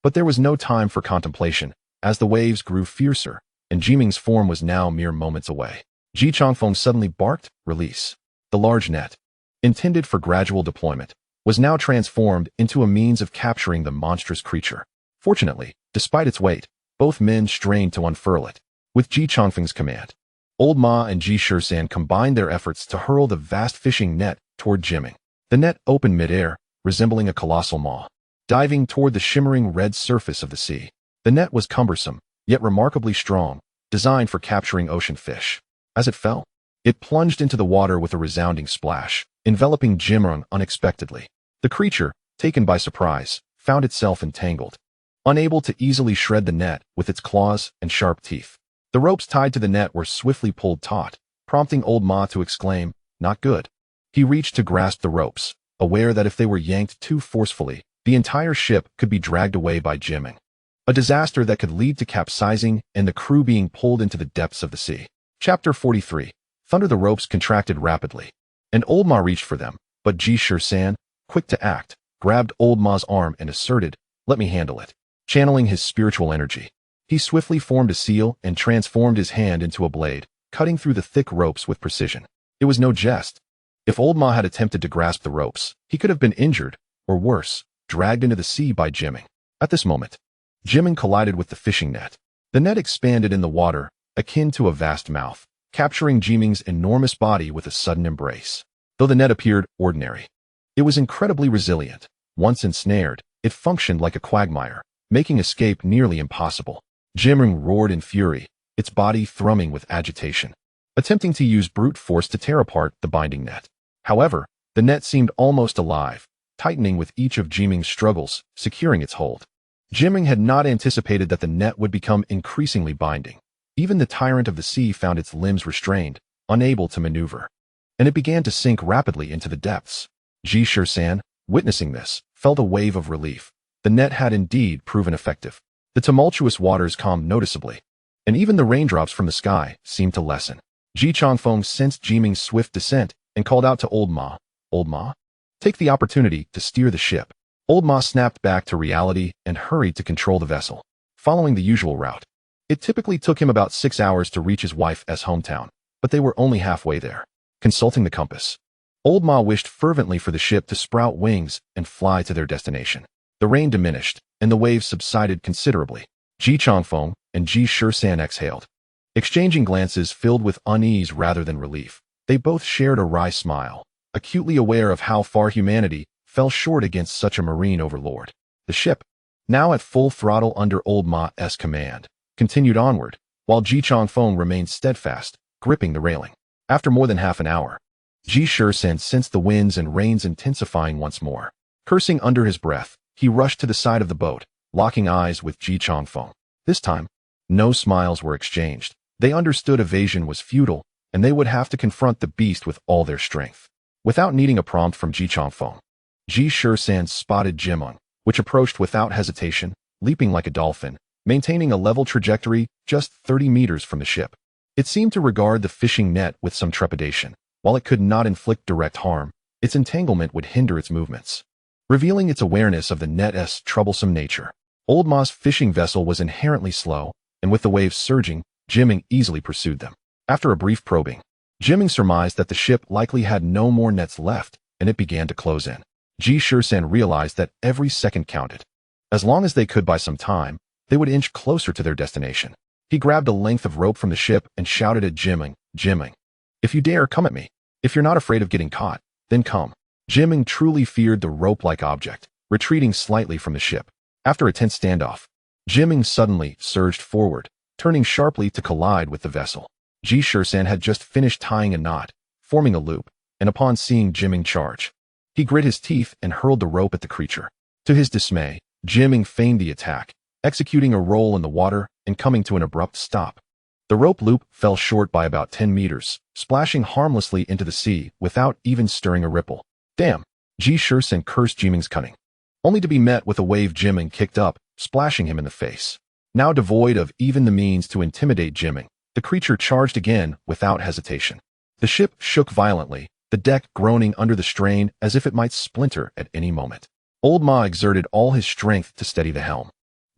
But there was no time for contemplation, as the waves grew fiercer, and Jimeng's form was now mere moments away. Ji Changfeng suddenly barked, release. The large net, intended for gradual deployment, was now transformed into a means of capturing the monstrous creature. Fortunately, despite its weight, both men strained to unfurl it. With Ji Changfeng's command, Old Ma and Ji Shisan combined their efforts to hurl the vast fishing net toward Jimeng. The net opened midair, resembling a colossal maw, diving toward the shimmering red surface of the sea. The net was cumbersome, yet remarkably strong, designed for capturing ocean fish. As it fell, it plunged into the water with a resounding splash, enveloping Jimeng unexpectedly. The creature, taken by surprise, found itself entangled, unable to easily shred the net with its claws and sharp teeth. The ropes tied to the net were swiftly pulled taut, prompting Old Ma to exclaim, not good. He reached to grasp the ropes, aware that if they were yanked too forcefully, the entire ship could be dragged away by Jimeng. A disaster that could lead to capsizing and the crew being pulled into the depths of the sea. Chapter 43. Thunder. The ropes contracted rapidly, and Old Ma reached for them, but Ji Shisan, quick to act, grabbed Old Ma's arm and asserted, let me handle it. Channeling his spiritual energy, he swiftly formed a seal and transformed his hand into a blade, cutting through the thick ropes with precision. It was no jest. If Old Ma had attempted to grasp the ropes, he could have been injured, or worse, dragged into the sea by Jimeng. At this moment, Jimeng collided with the fishing net. The net expanded in the water, akin to a vast mouth, capturing Jimeng's enormous body with a sudden embrace. Though the net appeared ordinary, it was incredibly resilient. Once ensnared, it functioned like a quagmire, making escape nearly impossible. Jimeng roared in fury, its body thrumming with agitation, attempting to use brute force to tear apart the binding net. However, the net seemed almost alive, tightening with each of Jimeng's struggles, securing its hold. Jimeng had not anticipated that the net would become increasingly binding. Even the tyrant of the sea found its limbs restrained, unable to maneuver. and it began to sink rapidly into the depths. Ji Shisan, witnessing this, felt a wave of relief. The net had indeed proven effective. The tumultuous waters calmed noticeably, and even the raindrops from the sky seemed to lessen. Ji Changfeng sensed Jiming's swift descent and called out to Old Ma. Old Ma? Take the opportunity to steer the ship. Old Ma snapped back to reality and hurried to control the vessel, following the usual route. It typically took him about 6 hours to reach his wife's hometown, but they were only halfway there. Consulting the compass, Old Ma wished fervently for the ship to sprout wings and fly to their destination. The rain diminished, and the waves subsided considerably. Ji Changfeng and Ji Shisan exhaled, exchanging glances filled with unease rather than relief. They both shared a wry smile, acutely aware of how far humanity fell short against such a marine overlord. The ship, now at full throttle under Old Ma's command, continued onward, while Ji Changfeng remained steadfast, gripping the railing. After more than half an hour, Ji Shisan sensed the winds and rains intensifying once more. Cursing under his breath, he rushed to the side of the boat, locking eyes with Ji Changfeng. This time, no smiles were exchanged. They understood evasion was futile, and they would have to confront the beast with all their strength. Without needing a prompt from Ji Changfeng, Ji Shisan spotted Jiming, which approached without hesitation, leaping like a dolphin, maintaining a level trajectory just 30 meters from the ship. It seemed to regard the fishing net with some trepidation. While it could not inflict direct harm, its entanglement would hinder its movements, revealing its awareness of the net's troublesome nature. Old Ma's fishing vessel was inherently slow, and with the waves surging, Jiming easily pursued them. After a brief probing, Jiming surmised that the ship likely had no more nets left, and it began to close in. Ji Shisan realized that every second counted. As long as they could buy some time, they would inch closer to their destination. He grabbed a length of rope from the ship and shouted at Jiming, "Jiming, if you dare, come at me. If you're not afraid of getting caught, then come." Jiming truly feared the rope-like object, retreating slightly from the ship. After a tense standoff, Jiming suddenly surged forward, turning sharply to collide with the vessel. Ji Shisan had just finished tying a knot, forming a loop, and upon seeing Jiming charge, he grit his teeth and hurled the rope at the creature. To his dismay, Jiming feigned the attack, executing a roll in the water and coming to an abrupt stop. The rope loop fell short by about 10 meters, splashing harmlessly into the sea without even stirring a ripple. Damn! Ji Shisan cursed Jiming's cunning, only to be met with a wave Jiming kicked up, splashing him in the face. Now devoid of even the means to intimidate Jiming, the creature charged again without hesitation. The ship shook violently, the deck groaning under the strain as if it might splinter at any moment. Old Ma exerted all his strength to steady the helm,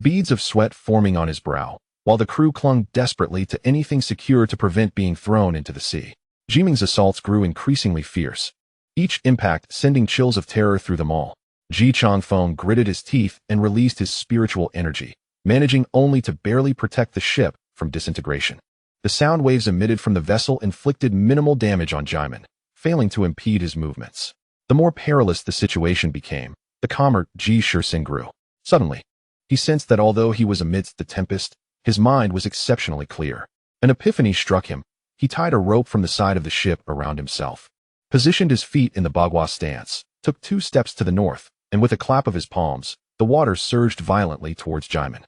beads of sweat forming on his brow, while the crew clung desperately to anything secure to prevent being thrown into the sea. Jiming's assaults grew increasingly fierce, each impact sending chills of terror through them all. Ji Changfeng gritted his teeth and released his spiritual energy, managing only to barely protect the ship from disintegration. The sound waves emitted from the vessel inflicted minimal damage on Jiming, failing to impede his movements. The more perilous the situation became, the calmer Ji Shisan grew. Suddenly, he sensed that although he was amidst the tempest, his mind was exceptionally clear. An epiphany struck him. He tied a rope from the side of the ship around himself, positioned his feet in the bagua stance, took 2 steps to the north, and with a clap of his palms, the water surged violently towards Jiming.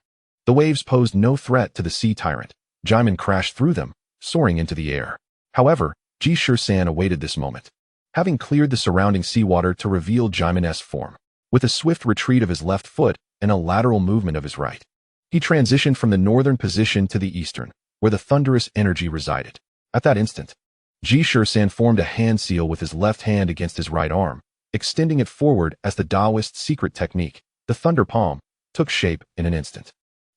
The waves posed no threat to the sea tyrant. Jiming crashed through them, soaring into the air. However, Ji Shisan awaited this moment, having cleared the surrounding seawater to reveal Jiming's form. With a swift retreat of his left foot and a lateral movement of his right, he transitioned from the northern position to the eastern, where the thunderous energy resided. At that instant, Ji Shisan formed a hand seal with his left hand against his right arm, extending it forward as the Taoist secret technique, the thunder palm, took shape in an instant.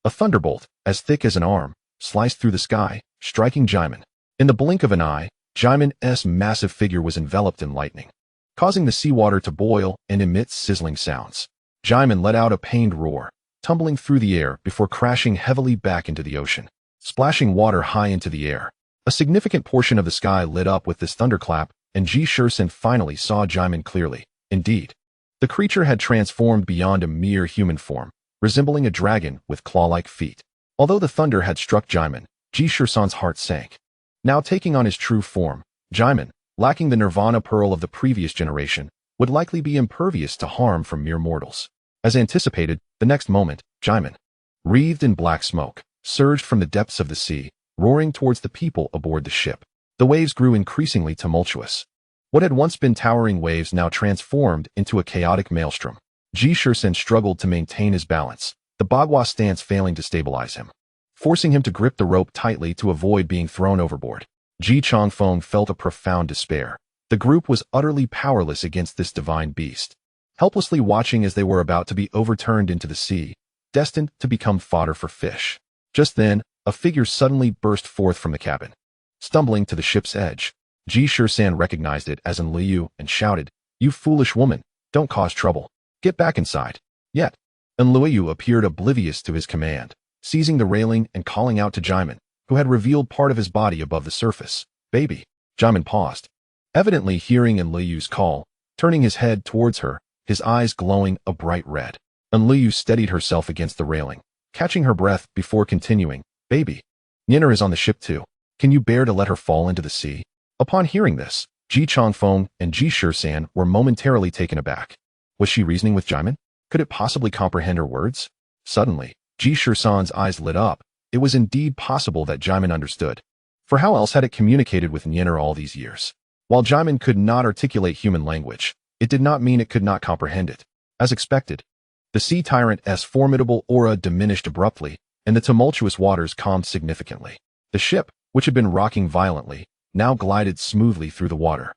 A thunderbolt, as thick as an arm, sliced through the sky, striking Jiming. In the blink of an eye, Jiming's massive figure was enveloped in lightning, causing the seawater to boil and emit sizzling sounds. Jiming let out a pained roar, tumbling through the air before crashing heavily back into the ocean, splashing water high into the air. A significant portion of the sky lit up with this thunderclap, and Ji Shisan finally saw Jiming clearly. Indeed, the creature had transformed beyond a mere human form, resembling a dragon with claw-like feet. Although the thunder had struck Jiming, Ji Shisan's heart sank. Now taking on his true form, Jiming, lacking the nirvana pearl of the previous generation, would likely be impervious to harm from mere mortals. As anticipated, the next moment, Jiming, wreathed in black smoke, surged from the depths of the sea, roaring towards the people aboard the ship. The waves grew increasingly tumultuous, What had once been towering waves now transformed into a chaotic maelstrom. Ji Shisan struggled to maintain his balance, the bagua stance failing to stabilize him, forcing him to grip the rope tightly to avoid being thrown overboard. Ji Changfeng felt a profound despair. The group was utterly powerless against this divine beast, helplessly watching as they were about to be overturned into the sea, destined to become fodder for fish. Just then, a figure suddenly burst forth from the cabin. Stumbling to the ship's edge, Ji Shisan recognized it as Enliu and shouted, "You foolish woman, don't cause trouble. Get back inside." Yet, Enliu appeared oblivious to his command, seizing the railing and calling out to Jimin, who had revealed part of his body above the surface. "Baby." Jimin paused, evidently hearing Enliu's call, turning his head towards her, his eyes glowing a bright red. Enliu steadied herself against the railing, catching her breath before continuing, "Baby, Niner is on the ship too. Can you bear to let her fall into the sea?" Upon hearing this, Ji Changfeng and Ji Shisan were momentarily taken aback. Was she reasoning with Jimin? Could it possibly comprehend her words? Suddenly, Ji Shisan's eyes lit up. It was indeed possible that Jimin understood. For how else had it communicated with Niner all these years? While Jimin could not articulate human language, it did not mean it could not comprehend it. As expected, the sea tyrant's formidable aura diminished abruptly, and the tumultuous waters calmed significantly. The ship, which had been rocking violently, now glided smoothly through the water.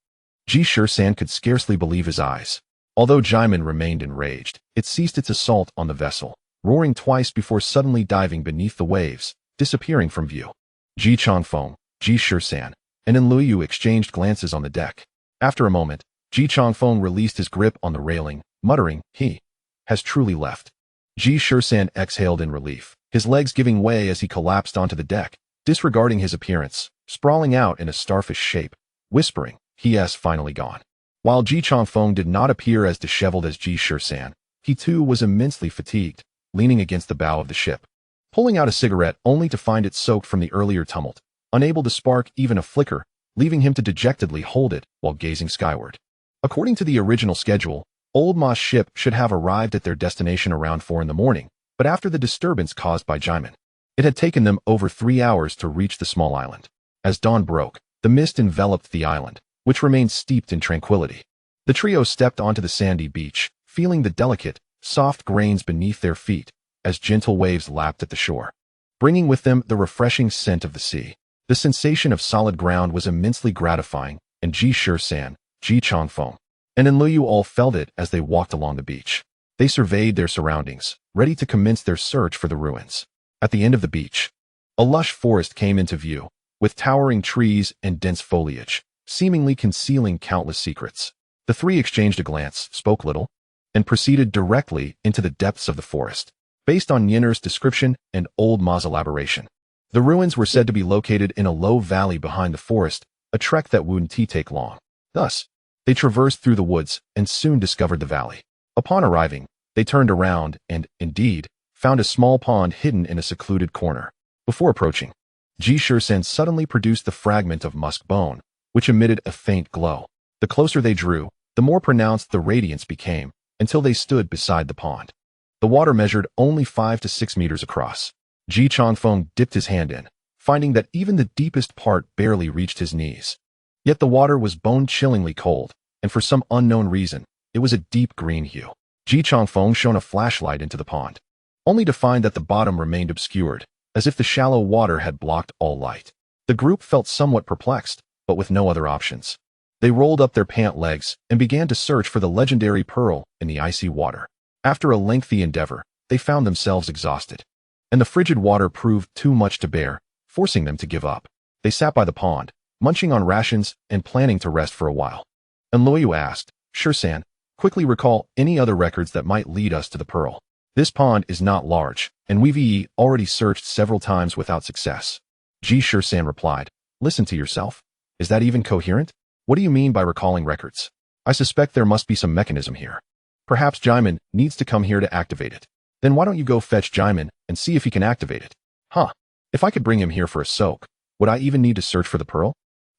Ji Shisan could scarcely believe his eyes. Although Jimin remained enraged, it ceased its assault on the vessel, roaring twice before suddenly diving beneath the waves, disappearing from view. Ji Changfeng, Ji Shisan, and Enliu exchanged glances on the deck. After a moment, Ji Changfeng released his grip on the railing, muttering, "He has truly left." Ji Shisan exhaled in relief, his legs giving way as he collapsed onto the deck, disregarding his appearance, sprawling out in a starfish shape, whispering, "He has finally gone." While Ji Changfeng did not appear as disheveled as Ji Shisan, he too was immensely fatigued, leaning against the bow of the ship, pulling out a cigarette only to find it soaked from the earlier tumult, unable to spark even a flicker, leaving him to dejectedly hold it while gazing skyward. According to the original schedule, Old Ma's ship should have arrived at their destination around 4 in the morning, but after the disturbance caused by Jimin, it had taken them over 3 hours to reach the small island. As dawn broke, the mist enveloped the island, which remained steeped in tranquility. The trio stepped onto the sandy beach, feeling the delicate, soft grains beneath their feet as gentle waves lapped at the shore, bringing with them the refreshing scent of the sea. The sensation of solid ground was immensely gratifying, and Ji Shisan, Ji Changfeng, and Enliu all felt it as they walked along the beach. They surveyed their surroundings, ready to commence their search for the ruins. At the end of the beach, a lush forest came into view, with towering trees and dense foliage, seemingly concealing countless secrets. The three exchanged a glance, spoke little, and proceeded directly into the depths of the forest. Based on Niner's description and Old Ma's elaboration, the ruins were said to be located in a low valley behind the forest, a trek that wouldn't take long. Thus, they traversed through the woods and soon discovered the valley. Upon arriving, they turned around and, indeed, found a small pond hidden in a secluded corner. Before approaching, Ji Shisan suddenly produced the fragment of musk bone, which emitted a faint glow. The closer they drew, the more pronounced the radiance became, until they stood beside the pond. The water measured only 5 to 6 meters across. Ji Changfeng dipped his hand in, finding that even the deepest part barely reached his knees. Yet the water was bone-chillingly cold, and for some unknown reason, it was a deep green hue. Ji Changfeng shone a flashlight into the pond, only to find that the bottom remained obscured, as if the shallow water had blocked all light. The group felt somewhat perplexed, but with no other options. They rolled up their pant legs and began to search for the legendary pearl in the icy water. After a lengthy endeavor, they found themselves exhausted, and the frigid water proved too much to bear, forcing them to give up. They sat by the pond, munching on rations and planning to rest for a while. Enliu asked, "Shisan, quickly recall any other records that might lead us to the pearl. This pond is not large, and we've already searched several times without success." Ji Shisan replied, "Listen to yourself. Is that even coherent? What do you mean by recalling records? I suspect there must be some mechanism here. Perhaps Jimin needs to come here to activate it. Then why don't you go fetch Jimin and see if he can activate it?" "Huh. If I could bring him here for a soak, would I even need to search for the pearl?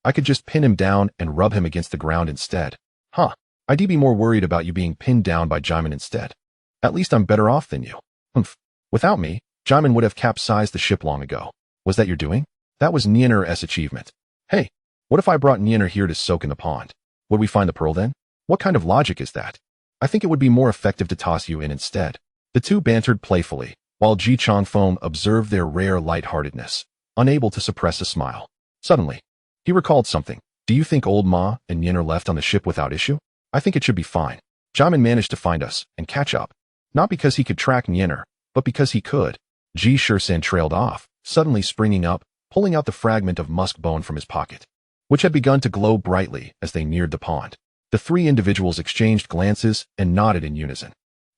I could just pin him down and rub him against the ground instead." "Huh. I'd be more worried about you being pinned down by Jimin instead. At least I'm better off than you." "Humph. Without me, Jimin would have capsized the ship long ago. Was that your doing?" "That was Niner's achievement." "Hey, what if I brought Niner here to soak in the pond? Would we find the pearl then? What kind of logic is that? I think it would be more effective to toss you in instead. The two bantered playfully, while Ji Changfeng observed their rare lightheartedness, unable to suppress a smile. Suddenly, he recalled something. Do you think old Ma and Yin are left on the ship without issue? I think it should be fine. Jimin managed to find us and catch up. Not because he could track Nyener, but because he could. Ji Shisan trailed off, suddenly springing up, pulling out the fragment of musk bone from his pocket, which had begun to glow brightly as they neared the pond. The three individuals exchanged glances and nodded in unison.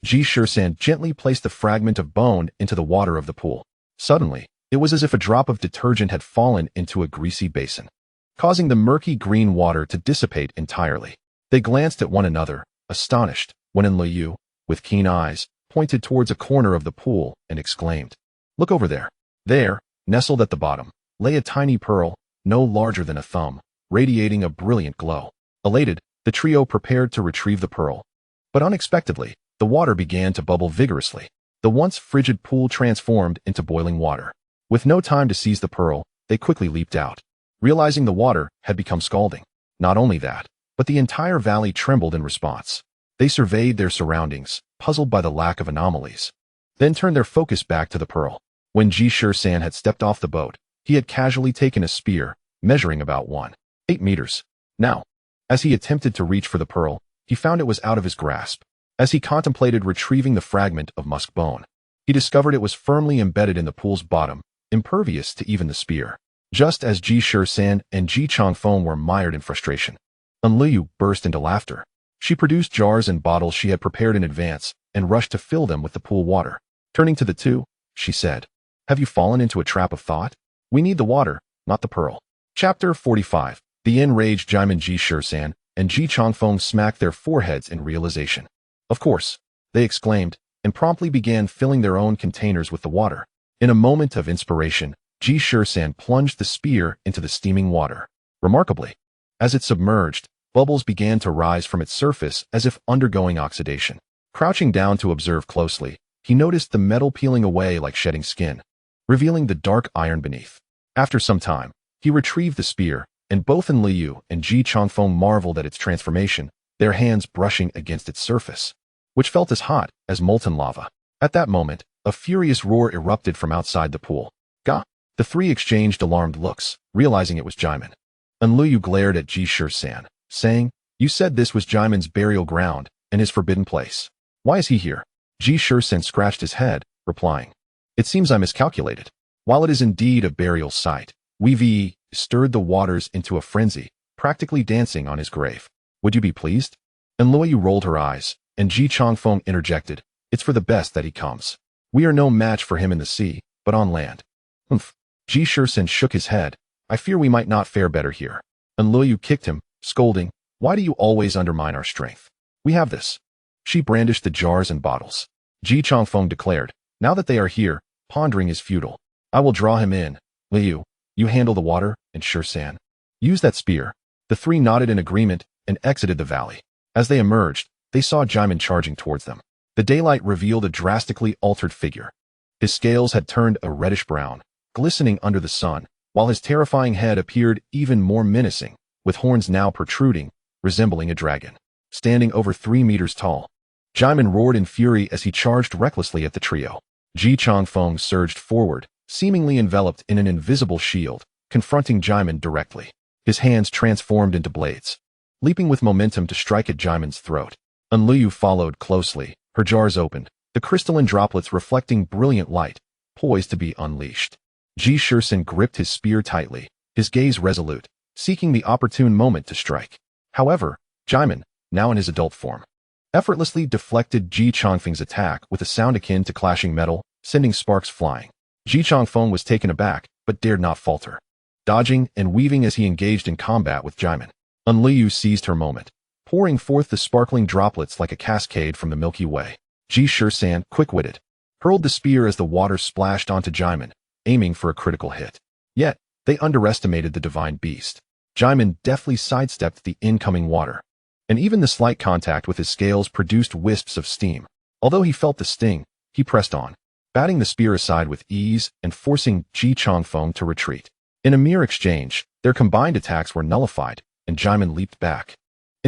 Ji Shisan gently placed the fragment of bone into the water of the pool. Suddenly, it was as if a drop of detergent had fallen into a greasy basin, causing the murky green water to dissipate entirely. They glanced at one another, astonished, when Enlil, with keen eyes, pointed towards a corner of the pool and exclaimed, "Look over there." There, nestled at the bottom, lay a tiny pearl, no larger than a thumb, radiating a brilliant glow. Elated, the trio prepared to retrieve the pearl. But unexpectedly, the water began to bubble vigorously. The once frigid pool transformed into boiling water. With no time to seize the pearl, they quickly leaped out, realizing the water had become scalding. Not only that, but the entire valley trembled in response. They surveyed their surroundings, puzzled by the lack of anomalies, then turned their focus back to the pearl. When Ji Shisan had stepped off the boat, he had casually taken a spear, measuring about 1.8 meters. Now, as he attempted to reach for the pearl, he found it was out of his grasp. As he contemplated retrieving the fragment of musk bone, he discovered it was firmly embedded in the pool's bottom, impervious to even the spear. Just as Ji Shisan and Ji Changfeng were mired in frustration, Enlil burst into laughter. She produced jars and bottles she had prepared in advance and rushed to fill them with the pool water. Turning to the two, she said, "Have you fallen into a trap of thought? We need the water, not the pearl." Chapter 45. The enraged Jimin Ji Shisan and Ji Changfeng smacked their foreheads in realization. "Of course," they exclaimed, and promptly began filling their own containers with the water. In a moment of inspiration, Ji Shisan plunged the spear into the steaming water. Remarkably, as it submerged, bubbles began to rise from its surface as if undergoing oxidation. Crouching down to observe closely, he noticed the metal peeling away like shedding skin, revealing the dark iron beneath. After some time, he retrieved the spear, and both Enlil and Ji Changfeng marveled at its transformation, their hands brushing against its surface, which felt as hot as molten lava. At that moment, a furious roar erupted from outside the pool. "Gah!" The three exchanged alarmed looks, realizing it was Jimin. Enlil glared at Ji Shisan, saying, "You said this was Jimin's burial ground and his forbidden place. Why is he here?" Ji Shisan scratched his head, replying, "It seems I miscalculated. While it is indeed a burial site, we've stirred the waters into a frenzy, practically dancing on his grave. Would you be pleased?" Enlil rolled her eyes, and Ji Changfeng interjected, "It's for the best that he comes. We are no match for him in the sea, but on land." "Humph." Ji Shisan shook his head. "I fear we might not fare better here." Enlil kicked him, scolding, "Why do you always undermine our strength? We have this." She brandished the jars and bottles. Ji Changfeng declared, "Now that they are here, pondering is futile. I will draw him in. Liu, you handle the water, and Shisan, use that spear." The three nodded in agreement and exited the valley. As they emerged, they saw Jimin charging towards them. The daylight revealed a drastically altered figure. His scales had turned a reddish-brown, glistening under the sun, while his terrifying head appeared even more menacing, with horns now protruding, resembling a dragon. Standing over 3 meters tall, Jimin roared in fury as he charged recklessly at the trio. Ji Changfeng surged forward, seemingly enveloped in an invisible shield, confronting Jimin directly. His hands transformed into blades, leaping with momentum to strike at Jimin's throat. Enlil followed closely, her jars opened, the crystalline droplets reflecting brilliant light, poised to be unleashed. Ji Shisan gripped his spear tightly, his gaze resolute, seeking the opportune moment to strike. However, Jimin, now in his adult form, effortlessly deflected Ji Changfeng's attack with a sound akin to clashing metal, sending sparks flying. Ji Changfeng was taken aback, but dared not falter, dodging and weaving as he engaged in combat with Jimin. Enlil seized her moment, pouring forth the sparkling droplets like a cascade from the Milky Way. Ji Shisan, quick-witted, hurled the spear as the water splashed onto Jimin, aiming for a critical hit. Yet, they underestimated the divine beast. Jimin deftly sidestepped the incoming water, and even the slight contact with his scales produced wisps of steam. Although he felt the sting, he pressed on, batting the spear aside with ease and forcing Ji Changfeng to retreat. In a mere exchange, their combined attacks were nullified, and Jimin leaped back.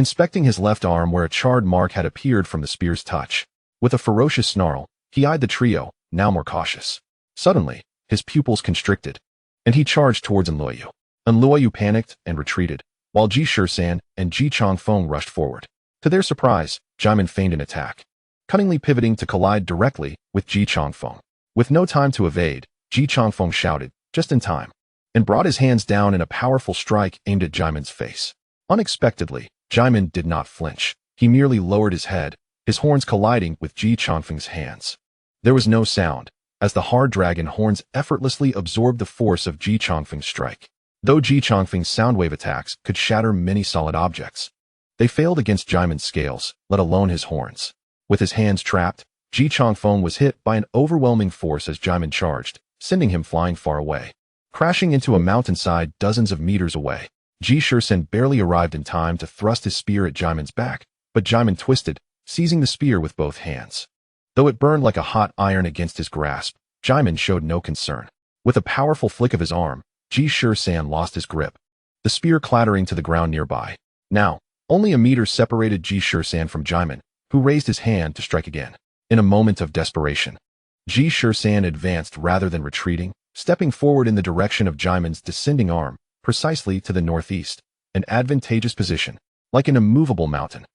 inspecting his left arm where a charred mark had appeared from the spear's touch. With a ferocious snarl, he eyed the trio, now more cautious. Suddenly, his pupils constricted, and he charged towards Enluoyu. Enluoyu panicked and retreated, while Ji Shisan and Ji Changfeng rushed forward. To their surprise, Jimin feigned an attack, cunningly pivoting to collide directly with Ji Changfeng. With no time to evade, Ji Changfeng shouted, just in time, and brought his hands down in a powerful strike aimed at Jimin's face. Unexpectedly, Jimin did not flinch. He merely lowered his head, his horns colliding with Ji Changfeng's hands. There was no sound, as the hard dragon horns effortlessly absorbed the force of Ji Changfeng's strike. Though Ji Changfeng's soundwave attacks could shatter many solid objects, they failed against Jimin's scales, let alone his horns. With his hands trapped, Ji Changfeng was hit by an overwhelming force as Jimin charged, sending him flying far away. Crashing into a mountainside dozens of meters away, Ji Shisan barely arrived in time to thrust his spear at Jimin's back, but Jimin twisted, seizing the spear with both hands. Though it burned like a hot iron against his grasp, Jimin showed no concern. With a powerful flick of his arm, Ji Shisan lost his grip, the spear clattering to the ground nearby. Now, only a meter separated Ji Shisan from Jimin, who raised his hand to strike again. In a moment of desperation, Ji Shisan advanced rather than retreating, stepping forward in the direction of Jimin's descending arm, precisely to the northeast, an advantageous position, like an immovable mountain.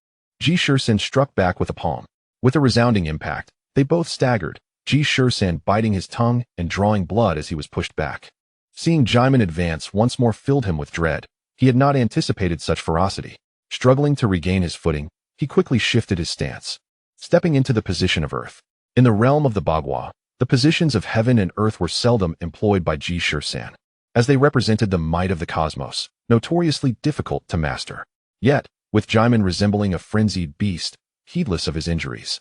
Ji Shisan struck back with a palm. With a resounding impact, they both staggered, Ji Shisan biting his tongue and drawing blood as he was pushed back. Seeing Jimin advance once more filled him with dread. He had not anticipated such ferocity. Struggling to regain his footing, he quickly shifted his stance, stepping into the position of earth. In the realm of the Bagua, the positions of heaven and earth were seldom employed by Ji Shisan, as they represented the might of the cosmos, notoriously difficult to master. Yet, with Jimin resembling a frenzied beast, heedless of his injuries,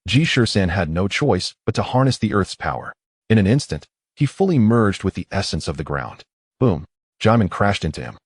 Ji Shisan had no choice but to harness the earth's power. In an instant, he fully merged with the essence of the ground. Boom! Jimin crashed into him,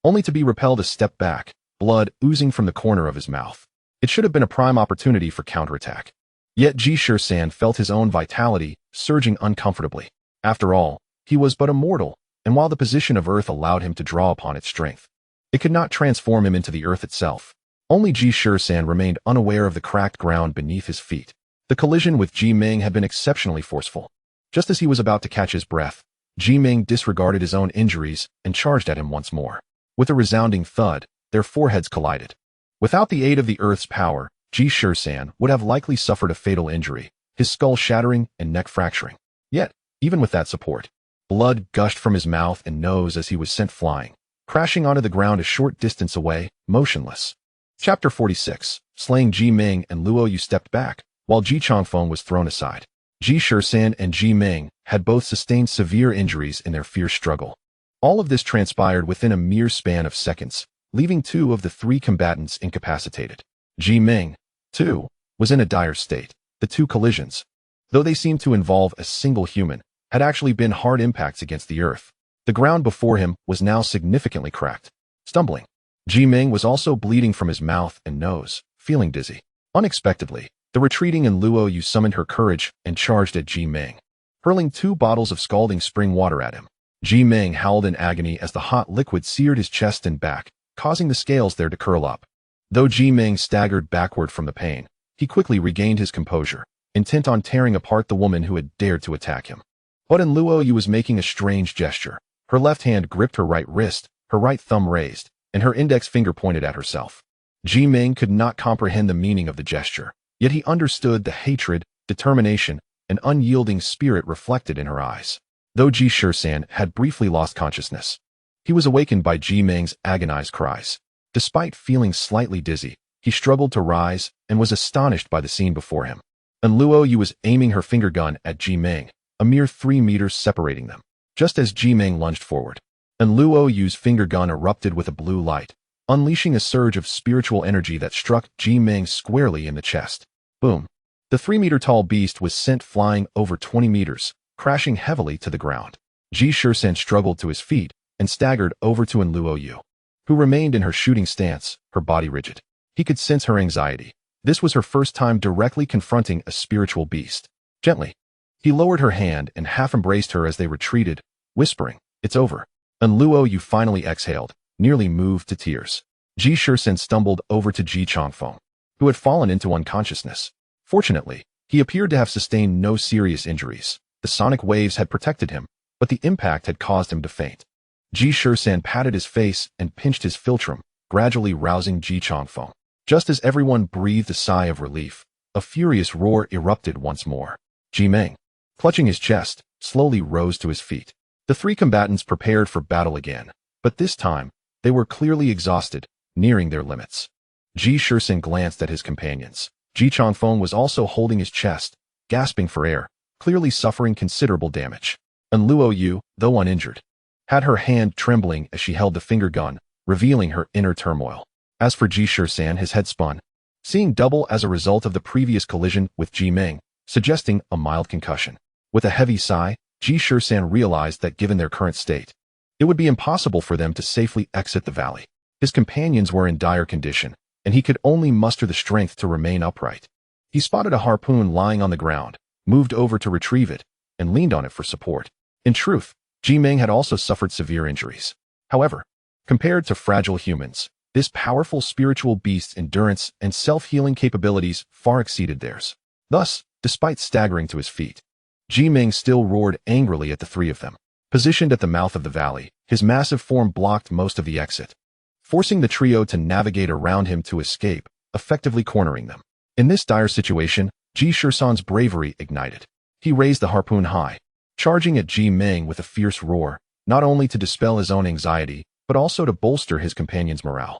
only to be repelled a step back, blood oozing from the corner of his mouth. It should have been a prime opportunity for counterattack. Yet Ji Shisan felt his own vitality surging uncomfortably. After all, he was but a mortal, and while the position of earth allowed him to draw upon its strength, it could not transform him into the earth itself. Only Ji Shisan remained unaware of the cracked ground beneath his feet. The collision with Ji Ming had been exceptionally forceful. Just as he was about to catch his breath, Ji Ming disregarded his own injuries and charged at him once more. With a resounding thud, their foreheads collided. Without the aid of the earth's power, Ji Shisan would have likely suffered a fatal injury, his skull shattering and neck fracturing. Yet, even with that support, blood gushed from his mouth and nose as he was sent flying, crashing onto the ground a short distance away, motionless. Chapter 46. Slaying Ji Ming and Luoyu stepped back, while Ji Changfeng was thrown aside. Ji Shisan and Ji Ming had both sustained severe injuries in their fierce struggle. All of this transpired within a mere span of seconds, leaving two of the three combatants incapacitated. Ji Ming, too, was in a dire state. The two collisions, though they seemed to involve a single human, had actually been hard impacts against the earth. The ground before him was now significantly cracked. Stumbling, Ji Ming was also bleeding from his mouth and nose, feeling dizzy. Unexpectedly, the retreating Enluoyu summoned her courage and charged at Ji Ming, hurling 2 bottles of scalding spring water at him. Ji Ming howled in agony as the hot liquid seared his chest and back, causing the scales there to curl up. Though Ji Ming staggered backward from the pain, he quickly regained his composure, intent on tearing apart the woman who had dared to attack him. But Enluoyu was making a strange gesture. Her left hand gripped her right wrist, her right thumb raised, and her index finger pointed at herself. Ji Ming could not comprehend the meaning of the gesture, yet he understood the hatred, determination, and unyielding spirit reflected in her eyes. Though Ji Shisan had briefly lost consciousness, he was awakened by Ji Ming's agonized cries. Despite feeling slightly dizzy, he struggled to rise and was astonished by the scene before him. Enluoyu was aiming her finger gun at Ji Ming, a mere 3 meters separating them. Just as Ji Ming lunged forward, Enluoyu's finger gun erupted with a blue light, unleashing a surge of spiritual energy that struck Ji Ming squarely in the chest. Boom! The 3-meter-tall beast was sent flying over 20 meters, crashing heavily to the ground. Ji Shisan struggled to his feet and staggered over to Enluoyu, who remained in her shooting stance, her body rigid. He could sense her anxiety. This was her first time directly confronting a spiritual beast. Gently, he lowered her hand and half embraced her as they retreated, whispering, "It's over." Enluoyu finally exhaled, nearly moved to tears. Ji Shisan stumbled over to Ji Changfeng, who had fallen into unconsciousness. Fortunately, he appeared to have sustained no serious injuries. The sonic waves had protected him, but the impact had caused him to faint. Ji Shisan patted his face and pinched his philtrum, gradually rousing Ji Changfeng. Just as everyone breathed a sigh of relief, a furious roar erupted once more. Ji Meng, clutching his chest, slowly rose to his feet. The three combatants prepared for battle again, but this time, they were clearly exhausted, nearing their limits. Ji Shisan glanced at his companions. Ji Changfeng was also holding his chest, gasping for air, clearly suffering considerable damage. And Luo Yu, though uninjured, had her hand trembling as she held the finger gun, revealing her inner turmoil. As for Ji Shisan, his head spun, seeing double as a result of the previous collision with Ji Meng, suggesting a mild concussion. With a heavy sigh, Ji Shisan realized that given their current state, it would be impossible for them to safely exit the valley. His companions were in dire condition, and he could only muster the strength to remain upright. He spotted a harpoon lying on the ground, moved over to retrieve it, and leaned on it for support. In truth, Ji Meng had also suffered severe injuries. However, compared to fragile humans, this powerful spiritual beast's endurance and self-healing capabilities far exceeded theirs. Thus, despite staggering to his feet, Ji Meng still roared angrily at the three of them. Positioned at the mouth of the valley, his massive form blocked most of the exit, forcing the trio to navigate around him to escape, effectively cornering them. In this dire situation, Ji Shisan's bravery ignited. He raised the harpoon high, charging at Ji Meng with a fierce roar, not only to dispel his own anxiety, but also to bolster his companion's morale.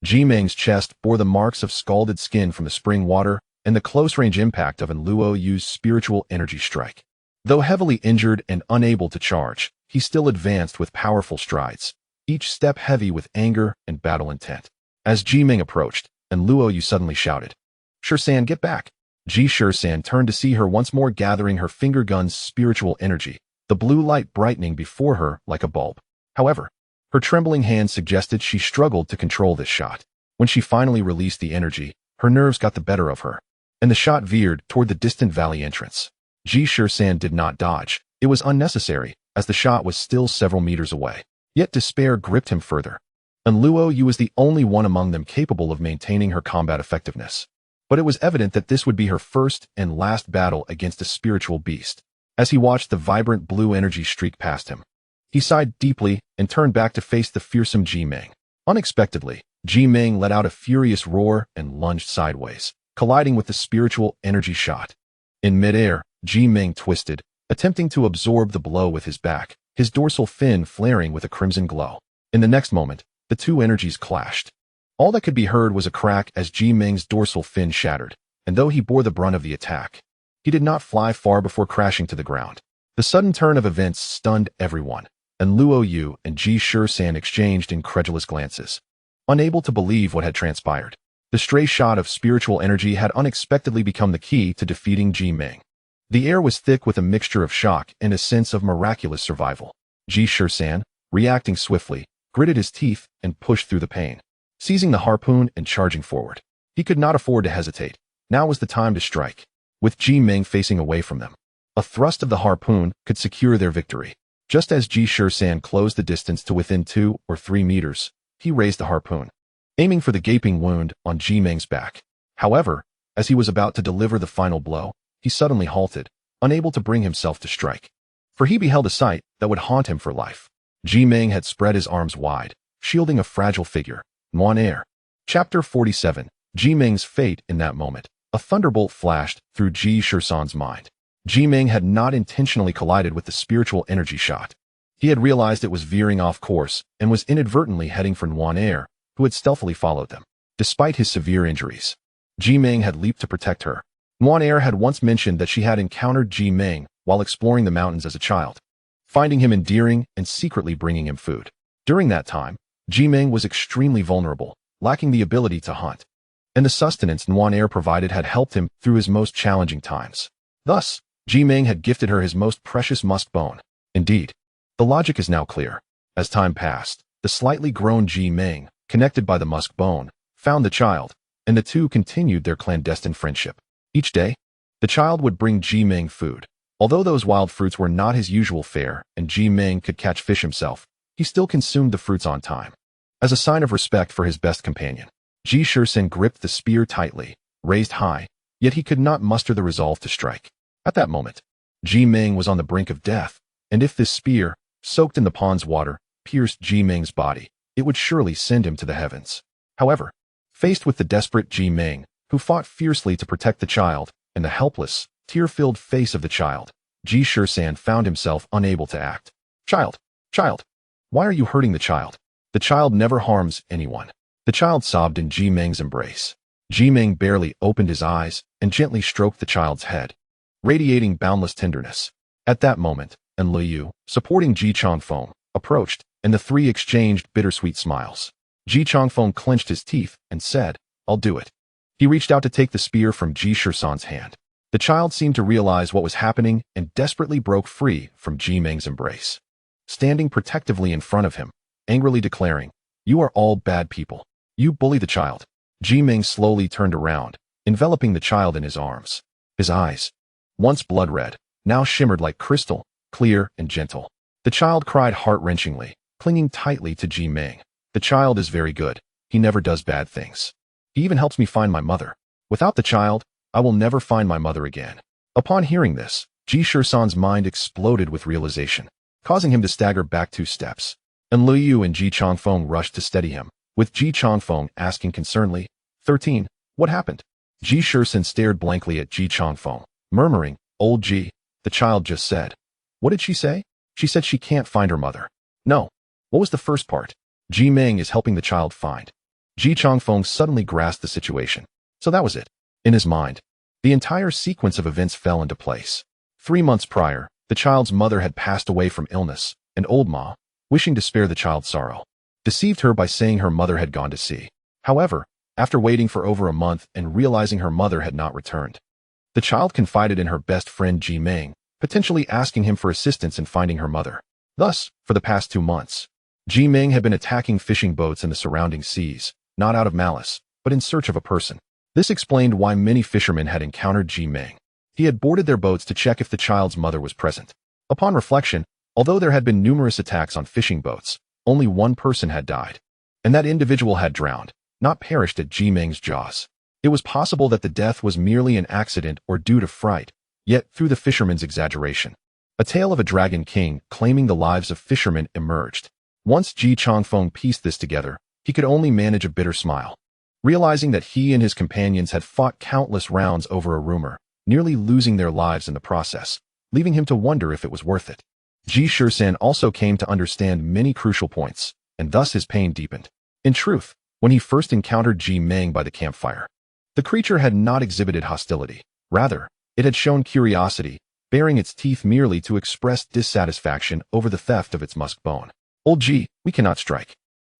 Ji Meng's chest bore the marks of scalded skin from the spring water and the close-range impact of an Luo Yu's spiritual energy strike. Though heavily injured and unable to charge, he still advanced with powerful strides, each step heavy with anger and battle intent. As Ji Meng approached, and Luo Yu suddenly shouted, "Shisan, get back!" Ji Shisan turned to see her once more gathering her finger gun's spiritual energy, the blue light brightening before her like a bulb. However, her trembling hand suggested she struggled to control this shot. When she finally released the energy, her nerves got the better of her, and the shot veered toward the distant valley entrance. Ji Shisan did not dodge. It was unnecessary, as the shot was still several meters away. Yet despair gripped him further. And Luo Yu was the only one among them capable of maintaining her combat effectiveness. But it was evident that this would be her first and last battle against a spiritual beast. As he watched the vibrant blue energy streak past him, he sighed deeply and turned back to face the fearsome Ji Meng. Unexpectedly, Ji Meng let out a furious roar and lunged sideways, colliding with the spiritual energy shot. In midair, Ji Meng twisted, attempting to absorb the blow with his back, his dorsal fin flaring with a crimson glow. In the next moment, the two energies clashed. All that could be heard was a crack as Ji Meng's dorsal fin shattered, and though he bore the brunt of the attack, he did not fly far before crashing to the ground. The sudden turn of events stunned everyone, and Luo Yu and Ji Shisan exchanged incredulous glances, unable to believe what had transpired. The stray shot of spiritual energy had unexpectedly become the key to defeating Ji Meng. The air was thick with a mixture of shock and a sense of miraculous survival. Ji Shisan, reacting swiftly, gritted his teeth and pushed through the pain, seizing the harpoon and charging forward. He could not afford to hesitate. Now was the time to strike. With Ji Meng facing away from them, a thrust of the harpoon could secure their victory. Just as Ji Shisan closed the distance to within 2 or 3 meters, he raised the harpoon, aiming for the gaping wound on Ji Meng's back. However, as he was about to deliver the final blow, he suddenly halted, unable to bring himself to strike. For he beheld a sight that would haunt him for life. Ji Meng had spread his arms wide, shielding a fragile figure. Nuan Air. Chapter 47. Ji Meng's fate. In that moment, a thunderbolt flashed through Ji Shisan's mind. Ji Meng had not intentionally collided with the spiritual energy shot. He had realized it was veering off course and was inadvertently heading for Nuan Air, who had stealthily followed them. Despite his severe injuries, Ji Meng had leaped to protect her. Nuan Air had once mentioned that she had encountered Ji Meng while exploring the mountains as a child, finding him endearing and secretly bringing him food. During that time, Ji Meng was extremely vulnerable, lacking the ability to hunt, and the sustenance Nuan Air provided had helped him through his most challenging times. Thus, Ji Meng had gifted her his most precious musk bone. Indeed, the logic is now clear. As time passed, the slightly grown Ji Meng, connected by the musk bone, found the child, and the two continued their clandestine friendship. Each day, the child would bring Ji Meng food. Although those wild fruits were not his usual fare and Ji Meng could catch fish himself, he still consumed the fruits on time. As a sign of respect for his best companion, Ji Shisan gripped the spear tightly, raised high, yet he could not muster the resolve to strike. At that moment, Ji Ming was on the brink of death, and if this spear, soaked in the pond's water, pierced Ji Ming's body, it would surely send him to the heavens. However, faced with the desperate Ji Ming, who fought fiercely to protect the child, and the helpless, tear-filled face of the child, Ji Shisan found himself unable to act. Child, why are you hurting the child? The child never harms anyone. The child sobbed in Ji Ming's embrace. Ji Ming barely opened his eyes and gently stroked the child's head, radiating boundless tenderness. At that moment, Jiuli Yu, supporting Ji Changfeng, approached, and the three exchanged bittersweet smiles. Ji Changfeng clenched his teeth and said, "I'll do it." He reached out to take the spear from Ji Shisan's hand. The child seemed to realize what was happening and desperately broke free from Ji Ming's embrace, standing protectively in front of him, angrily declaring, "You are all bad people. You bully the child." Ji Ming slowly turned around, enveloping the child in his arms. His eyes, once blood-red, now shimmered like crystal, clear and gentle. The child cried heart-wrenchingly, clinging tightly to Ji Ming. "The child is very good. He never does bad things. He even helps me find my mother. Without the child, I will never find my mother again." Upon hearing this, Ji Shisan's mind exploded with realization, causing him to stagger back 2 steps. And Jiuli Yu and Ji Changfeng rushed to steady him, with Ji Changfeng asking concernedly, 13, what happened?" Ji Shisan stared blankly at Ji Changfeng, murmuring, "Old Ji, the child just said." "What did she say?" "She said she can't find her mother." "No. What was the first part?" "Ji Ming is helping the child find." Ji Changfeng suddenly grasped the situation. So that was it. In his mind, the entire sequence of events fell into place. 3 months prior, the child's mother had passed away from illness, and old Ma, wishing to spare the child's sorrow, deceived her by saying her mother had gone to sea. However, after waiting for over a month and realizing her mother had not returned, the child confided in her best friend Ji Ming, potentially asking him for assistance in finding her mother. Thus, for the past 2 months, Ji Ming had been attacking fishing boats in the surrounding seas, not out of malice, but in search of a person. This explained why many fishermen had encountered Ji Ming. He had boarded their boats to check if the child's mother was present. Upon reflection, although there had been numerous attacks on fishing boats, only one person had died, and that individual had drowned, not perished at Ji Ming's jaws. It was possible that the death was merely an accident or due to fright, yet through the fisherman's exaggeration, a tale of a dragon king claiming the lives of fishermen emerged. Once Ji Changfeng pieced this together, he could only manage a bitter smile, realizing that he and his companions had fought countless rounds over a rumor, nearly losing their lives in the process, leaving him to wonder if it was worth it. Ji Shisan also came to understand many crucial points, and thus his pain deepened. In truth, when he first encountered Ji Ming by the campfire, the creature had not exhibited hostility. Rather, it had shown curiosity, baring its teeth merely to express dissatisfaction over the theft of its musk bone. "Old Ji, we cannot strike."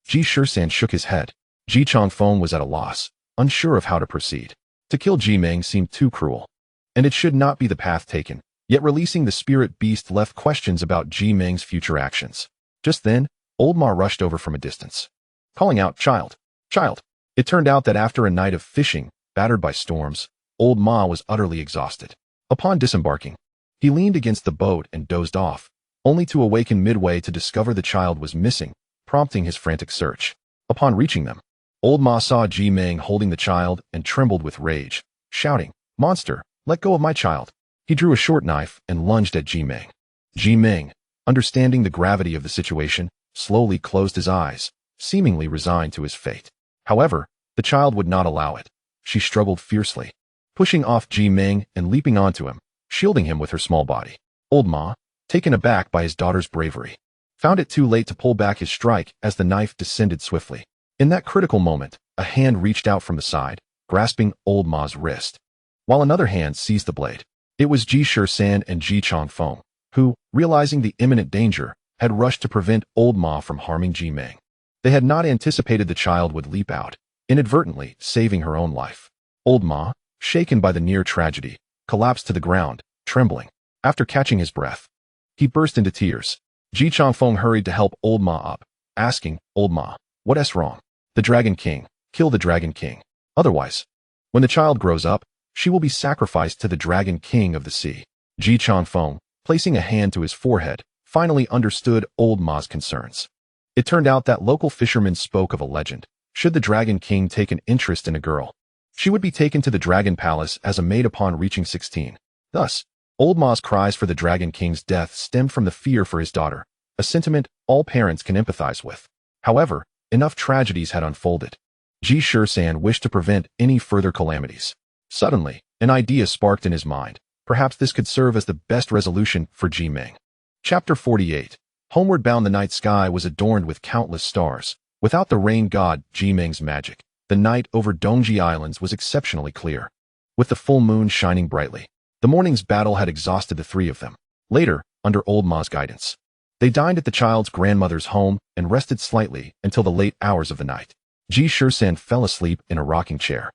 Ji Shisan shook his head. Ji Changfeng was at a loss, unsure of how to proceed. To kill Ji Ming seemed too cruel, and it should not be the path taken. Yet releasing the spirit beast left questions about Ji Ming's future actions. Just then, old Ma rushed over from a distance, calling out, "Child! Child!" It turned out that after a night of fishing, battered by storms, old Ma was utterly exhausted. Upon disembarking, he leaned against the boat and dozed off, only to awaken midway to discover the child was missing, prompting his frantic search. Upon reaching them, old Ma saw Ji Ming holding the child and trembled with rage, shouting, "Monster, let go of my child." He drew a short knife and lunged at Ji Ming. Ji Ming, understanding the gravity of the situation, slowly closed his eyes, seemingly resigned to his fate. However, the child would not allow it. She struggled fiercely, pushing off Ji Ming and leaping onto him, shielding him with her small body. Old Ma, taken aback by his daughter's bravery, found it too late to pull back his strike as the knife descended swiftly. In that critical moment, a hand reached out from the side, grasping old Ma's wrist, while another hand seized the blade. It was Ji Shisan and Ji Changfeng, who, realizing the imminent danger, had rushed to prevent old Ma from harming Ji Ming. They had not anticipated the child would leap out, inadvertently saving her own life. Old Ma, shaken by the near tragedy, collapsed to the ground, trembling. After catching his breath, he burst into tears. Ji Changfeng hurried to help old Ma up, asking, "Old Ma, what's wrong?" "The Dragon King. Kill the Dragon King. Otherwise, when the child grows up, she will be sacrificed to the Dragon King of the sea." Ji Changfeng, placing a hand to his forehead, finally understood old Ma's concerns. It turned out that local fishermen spoke of a legend. Should the Dragon King take an interest in a girl, she would be taken to the Dragon Palace as a maid upon reaching 16. Thus, Old Ma's cries for the Dragon King's death stemmed from the fear for his daughter, a sentiment all parents can empathize with. However, enough tragedies had unfolded. Ji Shisan wished to prevent any further calamities. Suddenly, an idea sparked in his mind. Perhaps this could serve as the best resolution for Ji Ming. Chapter 48. Homeward bound, the night sky was adorned with countless stars. Without the rain god Ji Ming's magic, the night over Dongji Islands was exceptionally clear. With the full moon shining brightly, the morning's battle had exhausted the three of them. Later, under Old Ma's guidance, they dined at the child's grandmother's home and rested slightly until the late hours of the night. Ji Shisan fell asleep in a rocking chair,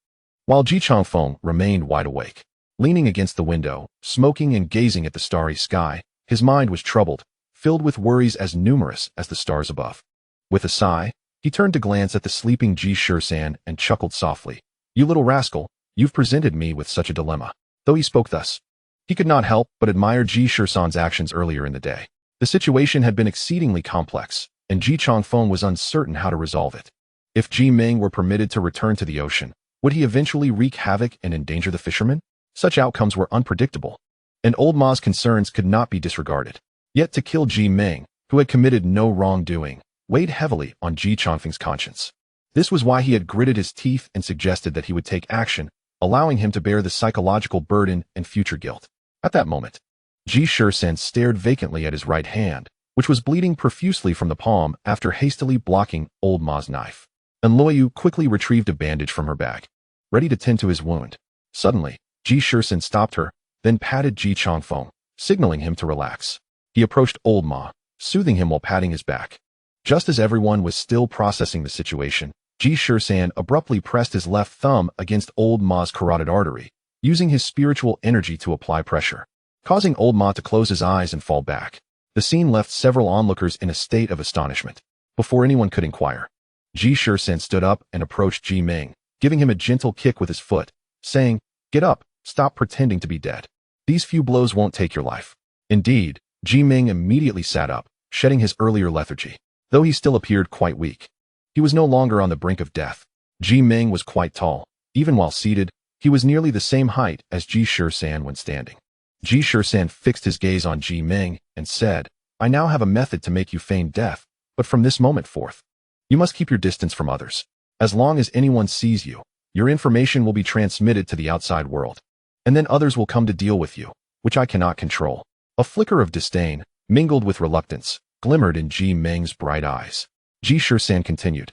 while Ji Changfeng remained wide awake. Leaning against the window, smoking and gazing at the starry sky, his mind was troubled, filled with worries as numerous as the stars above. With a sigh, he turned to glance at the sleeping Ji Shisan and chuckled softly. "You little rascal, you've presented me with such a dilemma." Though he spoke thus, he could not help but admire Ji Shisan's actions earlier in the day. The situation had been exceedingly complex, and Ji Changfeng was uncertain how to resolve it. If Ji Ming were permitted to return to the ocean, would he eventually wreak havoc and endanger the fishermen? Such outcomes were unpredictable, and Old Ma's concerns could not be disregarded. Yet to kill Ji Ming, who had committed no wrongdoing, weighed heavily on Ji Changfeng's conscience. This was why he had gritted his teeth and suggested that he would take action, allowing him to bear the psychological burden and future guilt. At that moment, Ji Shisan stared vacantly at his right hand, which was bleeding profusely from the palm after hastily blocking Old Ma's knife. And Luoyu quickly retrieved a bandage from her bag, ready to tend to his wound. Suddenly, Ji Shisan stopped her, then patted Ji Changfeng, signaling him to relax. He approached Old Ma, soothing him while patting his back. Just as everyone was still processing the situation, Ji Shisan abruptly pressed his left thumb against Old Ma's carotid artery, using his spiritual energy to apply pressure, causing Old Ma to close his eyes and fall back. The scene left several onlookers in a state of astonishment. Before anyone could inquire, Ji Shisan stood up and approached Ji Ming, giving him a gentle kick with his foot, saying, "Get up, stop pretending to be dead. These few blows won't take your life." Indeed, Ji Ming immediately sat up, shedding his earlier lethargy. Though he still appeared quite weak, he was no longer on the brink of death. Ji Ming was quite tall. Even while seated, he was nearly the same height as Ji Shisan when standing. Ji Shisan fixed his gaze on Ji Ming and said, "I now have a method to make you feign death, but from this moment forth, you must keep your distance from others. As long as anyone sees you, your information will be transmitted to the outside world, and then others will come to deal with you, which I cannot control." A flicker of disdain, mingled with reluctance, glimmered in Ji Ming's bright eyes. Ji Shisan continued,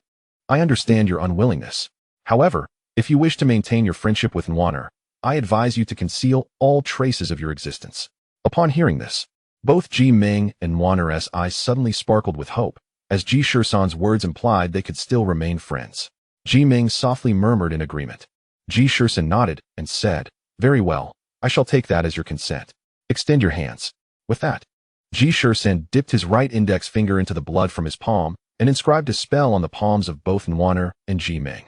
"I understand your unwillingness. However, if you wish to maintain your friendship with Nwaner, I advise you to conceal all traces of your existence." Upon hearing this, both Ji Ming and Nwaner's eyes suddenly sparkled with hope, as Ji Shisan's words implied they could still remain friends. Ji Ming softly murmured in agreement. Ji Shisan nodded and said, "Very well, I shall take that as your consent. Extend your hands." With that, Ji Shisan dipped his right index finger into the blood from his palm and inscribed a spell on the palms of both Nwaner and Ji Ming.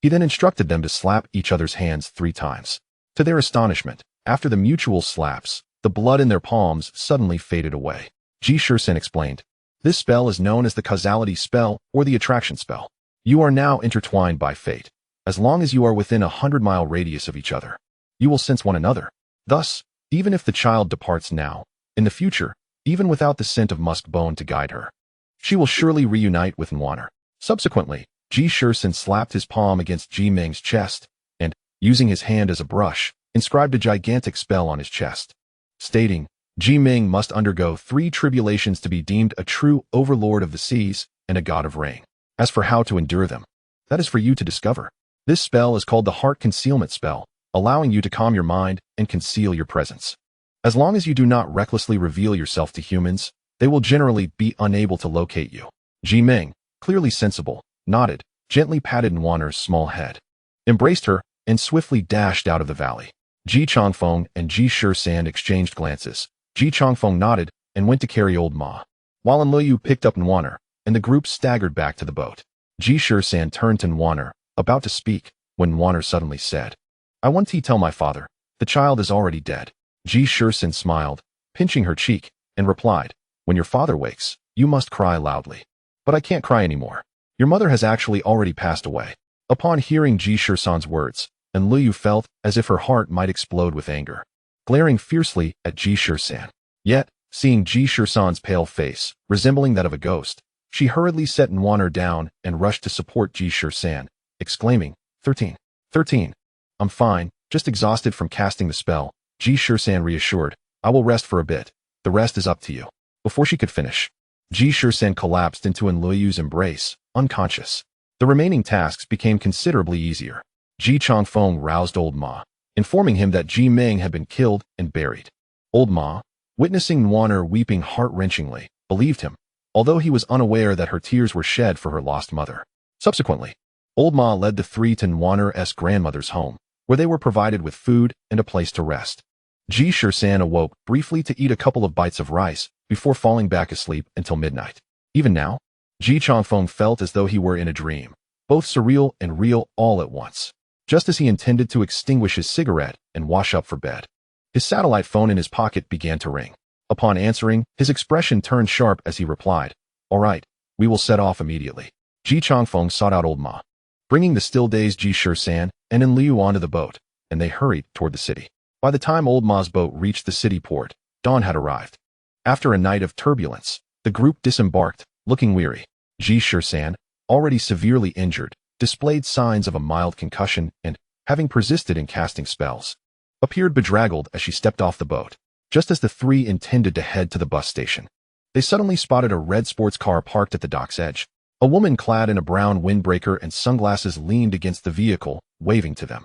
He then instructed them to slap each other's hands 3 times. To their astonishment, after the mutual slaps, the blood in their palms suddenly faded away. Ji Shisan explained, "This spell is known as the causality spell or the attraction spell. You are now intertwined by fate. As long as you are within a 100-mile radius of each other, you will sense one another. Thus, even if the child departs now, in the future, even without the scent of musk bone to guide her, she will surely reunite with Nwaner." Subsequently, Ji Shisan slapped his palm against Ji Ming's chest and, using his hand as a brush, inscribed a gigantic spell on his chest, stating, "Ji Ming must undergo 3 tribulations to be deemed a true overlord of the seas and a god of rain. As for how to endure them, that is for you to discover." This spell is called the Heart Concealment Spell, allowing you to calm your mind and conceal your presence. As long as you do not recklessly reveal yourself to humans, they will generally be unable to locate you. Ji Ming, clearly sensible, nodded, gently patted Nwaner's small head, embraced her, and swiftly dashed out of the valley. Ji Changfeng and Ji Shisan exchanged glances. Ji Changfeng nodded and went to carry Old Ma, while Enlil picked up Nwaner, and the group staggered back to the boat. Ji Shisan turned to Nwaner, about to speak, when Nwaner suddenly said, "I want to tell my father, the child is already dead." Ji Shisan smiled, pinching her cheek, and replied, "When your father wakes, you must cry loudly." But I can't cry anymore. Your mother has actually already passed away. Upon hearing Ji Shisan's words, and Liu felt as if her heart might explode with anger, glaring fiercely at Ji Shisan. Yet, seeing Ji Shisan's pale face, resembling that of a ghost, she hurriedly set Nwaner down and rushed to support Ji Shisan, exclaiming, 13. 13. I'm fine, just exhausted from casting the spell. Ji Shisan reassured, I will rest for a bit. The rest is up to you. Before she could finish, Ji Shisan collapsed into Liu's embrace, unconscious. The remaining tasks became considerably easier. Ji Changfeng roused Old Ma, informing him that Ji Meng had been killed and buried. Old Ma, witnessing Nwaner weeping heart-wrenchingly, believed him, although he was unaware that her tears were shed for her lost mother. Subsequently, Old Ma led the three to Nwaner's grandmother's home, where they were provided with food and a place to rest. Ji Shisan awoke briefly to eat a couple of bites of rice before falling back asleep until midnight. Even now, Ji Changfeng felt as though he were in a dream, both surreal and real all at once. Just as he intended to extinguish his cigarette and wash up for bed, his satellite phone in his pocket began to ring. Upon answering, his expression turned sharp as he replied, All right, we will set off immediately. Ji Changfeng sought out Old Ma, bringing the still-dazed Ji Shisan and Liu onto the boat, and they hurried toward the city. By the time Old Ma's boat reached the city port, dawn had arrived. After a night of turbulence, the group disembarked, looking weary. Ji Shisan, already severely injured, displayed signs of a mild concussion and, having persisted in casting spells, appeared bedraggled as she stepped off the boat. Just as the three intended to head to the bus station, they suddenly spotted a red sports car parked at the dock's edge. A woman clad in a brown windbreaker and sunglasses leaned against the vehicle, waving to them.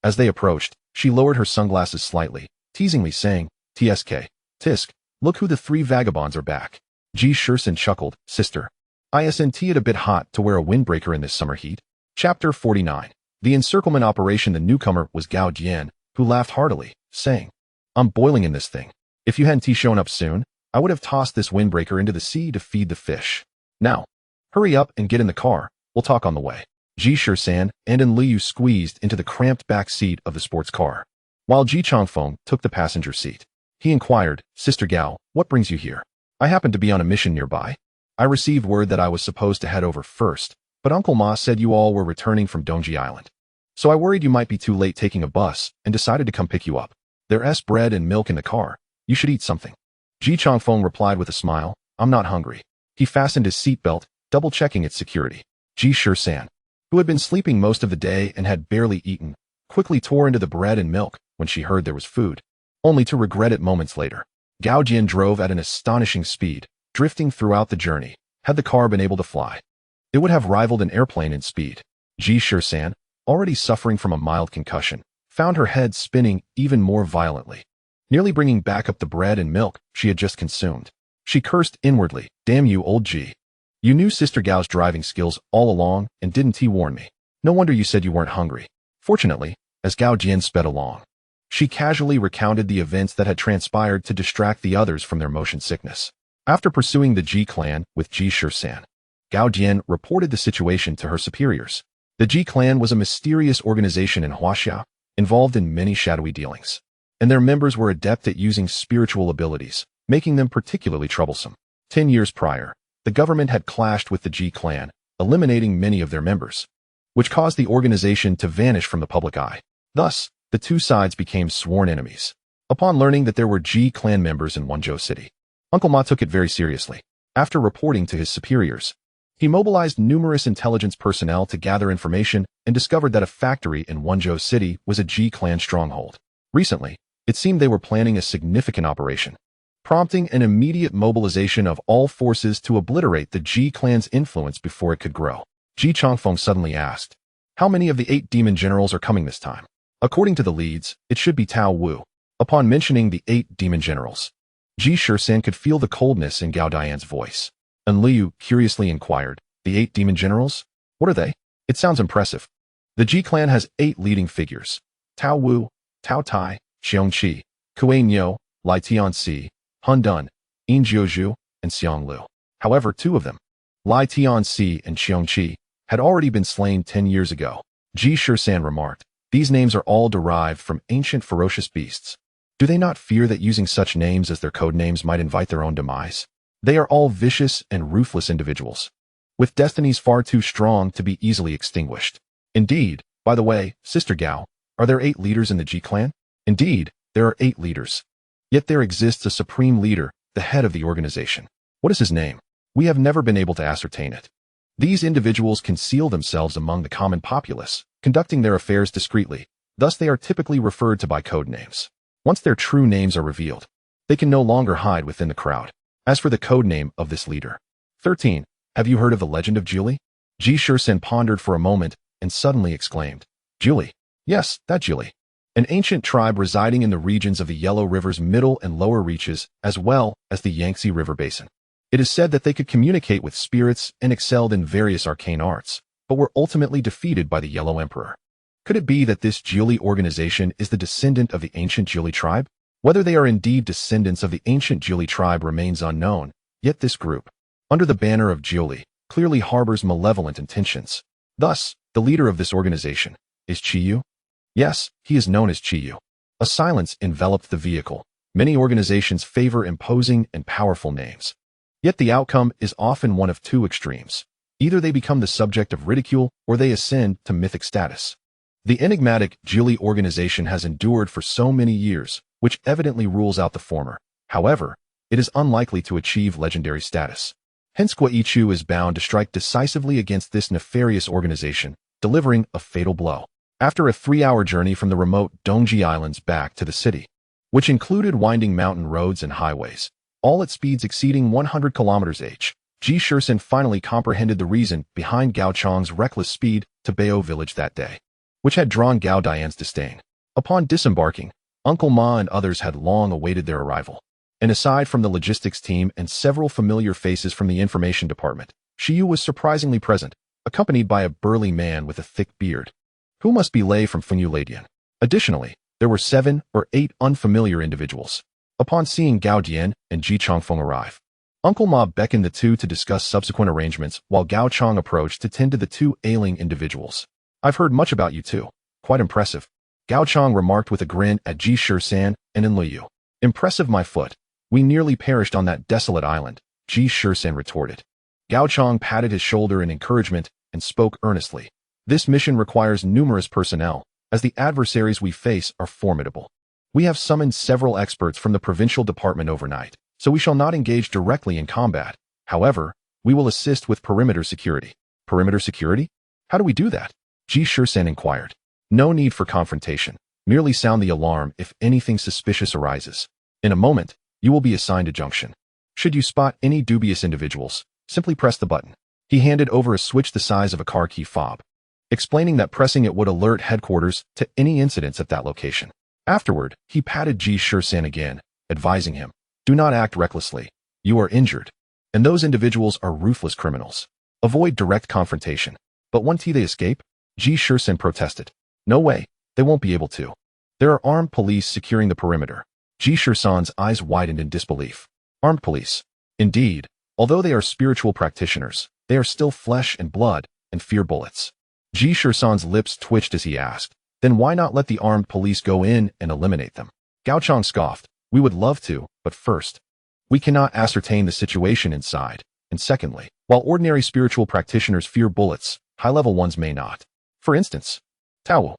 As they approached, she lowered her sunglasses slightly, teasingly saying, Tisk, look who the three vagabonds are back. Ji Shisan chuckled, Sister, isn't it a bit hot to wear a windbreaker in this summer heat? Chapter 49. The encirclement operation. The newcomer was Gao Jian, who laughed heartily, saying, I'm boiling in this thing. If you hadn't shown up soon, I would have tossed this windbreaker into the sea to feed the fish. Now, hurry up and get in the car, we'll talk on the way. Ji Shisan and Liu squeezed into the cramped back seat of the sports car, while Ji Changfeng took the passenger seat. He inquired, Sister Gao, what brings you here? I happen to be on a mission nearby. I received word that I was supposed to head over first, but Uncle Ma said you all were returning from Dongji Island. So I worried you might be too late taking a bus and decided to come pick you up. There's bread and milk in the car. You should eat something. Ji Changfeng replied with a smile, I'm not hungry. He fastened his seatbelt, double-checking its security. Ji Shisan, who had been sleeping most of the day and had barely eaten, quickly tore into the bread and milk when she heard there was food, only to regret it moments later. Gao Jian drove at an astonishing speed, drifting throughout the journey. Had the car been able to fly, it would have rivaled an airplane in speed. Ji Shisan, already suffering from a mild concussion, found her head spinning even more violently, nearly bringing back up the bread and milk she had just consumed. She cursed inwardly, Damn you, old Ji. You knew Sister Gao's driving skills all along and didn't warn me. No wonder you said you weren't hungry. Fortunately, as Gao Jian sped along, she casually recounted the events that had transpired to distract the others from their motion sickness. After pursuing the Ji clan with Ji Shisan, Gao Jian reported the situation to her superiors. The Ji clan was a mysterious organization in Huaxia, involved in many shadowy dealings, and their members were adept at using spiritual abilities, making them particularly troublesome. 10 years prior, the government had clashed with the Ji clan, eliminating many of their members, which caused the organization to vanish from the public eye. Thus, the two sides became sworn enemies. Upon learning that there were Ji clan members in Wenzhou City, Uncle Ma took it very seriously. After reporting to his superiors, he mobilized numerous intelligence personnel to gather information and discovered that a factory in Wenzhou City was a Ji clan stronghold. Recently, it seemed they were planning a significant operation, prompting an immediate mobilization of all forces to obliterate the Ji clan's influence before it could grow. Ji Changfeng suddenly asked, How many of the 8 demon generals are coming this time? According to the leads, it should be Tao Wu. Upon mentioning the 8 demon generals, Ji Shisan could feel the coldness in Gao Dian's voice. And Liu curiously inquired, The 8 demon generals? What are they? It sounds impressive. The Ji clan has 8 leading figures: Tao Wu, Tao Tai, Xiong Qi, Kuei Niu, Lai Tianxi, Han Dun, Yin Jiuzhu, and Xiang Lu. However, 2 of them, Lai Tianxi and Xiong Qi, had already been slain 10 years ago. Ji Shisan remarked, These names are all derived from ancient ferocious beasts. Do they not fear that using such names as their code names might invite their own demise? They are all vicious and ruthless individuals. with destinies far too strong to be easily extinguished. Indeed, by the way, Sister Gao, are there 8 leaders in the Ji clan? Indeed, there are 8 leaders. Yet there exists a supreme leader, the head of the organization. What is his name? We have never been able to ascertain it. These individuals conceal themselves among the common populace, conducting their affairs discreetly. Thus they are typically referred to by code names. Once their true names are revealed, they can no longer hide within the crowd. As for the code name of this leader. 13. Have you heard of the legend of Jiuli? Ji Shisan pondered for a moment and suddenly exclaimed, Jiuli. Yes, that Jiuli. An ancient tribe residing in the regions of the Yellow River's middle and lower reaches, as well as the Yangtze River basin. It is said that they could communicate with spirits and excelled in various arcane arts, but were ultimately defeated by the Yellow Emperor. Could it be that this Jiuli organization is the descendant of the ancient Jiuli tribe? Whether they are indeed descendants of the ancient Jiuli tribe remains unknown, yet this group, under the banner of Jiuli, clearly harbors malevolent intentions. Thus, the leader of this organization is Tieg Yu? Yes, he is known as Tieg Yu. A silence enveloped the vehicle. Many organizations favor imposing and powerful names. Yet the outcome is often one of 2 extremes. Either they become the subject of ridicule or they ascend to mythic status. The enigmatic Jiuli organization has endured for so many years, which evidently rules out the former. However, it is unlikely to achieve legendary status. Hence Guaichu is bound to strike decisively against this nefarious organization, delivering a fatal blow. After a 3-hour journey from the remote Dongji Islands back to the city, which included winding mountain roads and highways, all at speeds exceeding 100 km/h, Ji Shisan finally comprehended the reason behind Gao Chang's reckless speed to Bao village that day, which had drawn Gao Dian's disdain. Upon disembarking, Uncle Ma and others had long awaited their arrival. And aside from the logistics team and several familiar faces from the information department, Shiyu was surprisingly present, accompanied by a burly man with a thick beard, who must be Lei from Funyuladian. Additionally, there were 7 or 8 unfamiliar individuals. Upon seeing Gao Dian and Ji Changfeng arrive, Uncle Ma beckoned the two to discuss subsequent arrangements while Gao Chang approached to tend to the 2 ailing individuals. I've heard much about you two. Quite impressive. Gao Chang remarked with a grin at Ji Shisan and Enlil. Impressive, my foot. We nearly perished on that desolate island, Ji Shisan retorted. Gao Chang patted his shoulder in encouragement and spoke earnestly. This mission requires numerous personnel, as the adversaries we face are formidable. We have summoned several experts from the provincial department overnight, so we shall not engage directly in combat. However, we will assist with perimeter security. Perimeter security? How do we do that? Ji Shisan inquired. No need for confrontation. Merely sound the alarm if anything suspicious arises. In a moment, you will be assigned a junction. Should you spot any dubious individuals, simply press the button. He handed over a switch the size of a car key fob, explaining that pressing it would alert headquarters to any incidents at that location. Afterward, he patted Ji Shisan again, advising him, do not act recklessly. You are injured. And those individuals are ruthless criminals. Avoid direct confrontation. But won't they escape? Ji Shisan protested. No way, they won't be able to. There are armed police securing the perimeter. Ji Shisan's eyes widened in disbelief. Armed police. Indeed, although they are spiritual practitioners, they are still flesh and blood and fear bullets. Ji Shisan's lips twitched as he asked, then why not let the armed police go in and eliminate them? Gao Chang scoffed. We would love to, but first, we cannot ascertain the situation inside. And secondly, while ordinary spiritual practitioners fear bullets, high-level ones may not. For instance, Tao.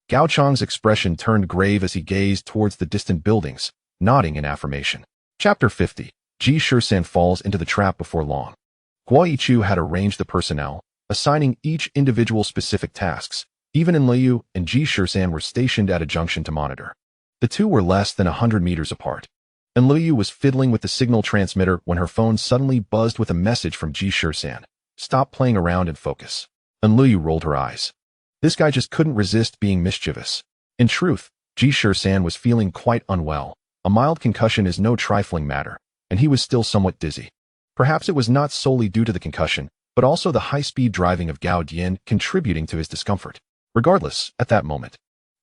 Gao Chang's expression turned grave as he gazed towards the distant buildings, nodding in affirmation. Chapter 50. Ji Shisan falls into the trap before long. Guaichu had arranged the personnel, assigning each individual specific tasks. Even Enlil and Ji Shisan were stationed at a junction to monitor. The two were less than 100 meters apart. Enlil was fiddling with the signal transmitter when her phone suddenly buzzed with a message from Ji Shisan. Stop playing around and focus. Enlil rolled her eyes. This guy just couldn't resist being mischievous. In truth, Ji Shisan was feeling quite unwell. A mild concussion is no trifling matter, and he was still somewhat dizzy. Perhaps it was not solely due to the concussion, but also the high-speed driving of Gao Dian contributing to his discomfort. Regardless, at that moment,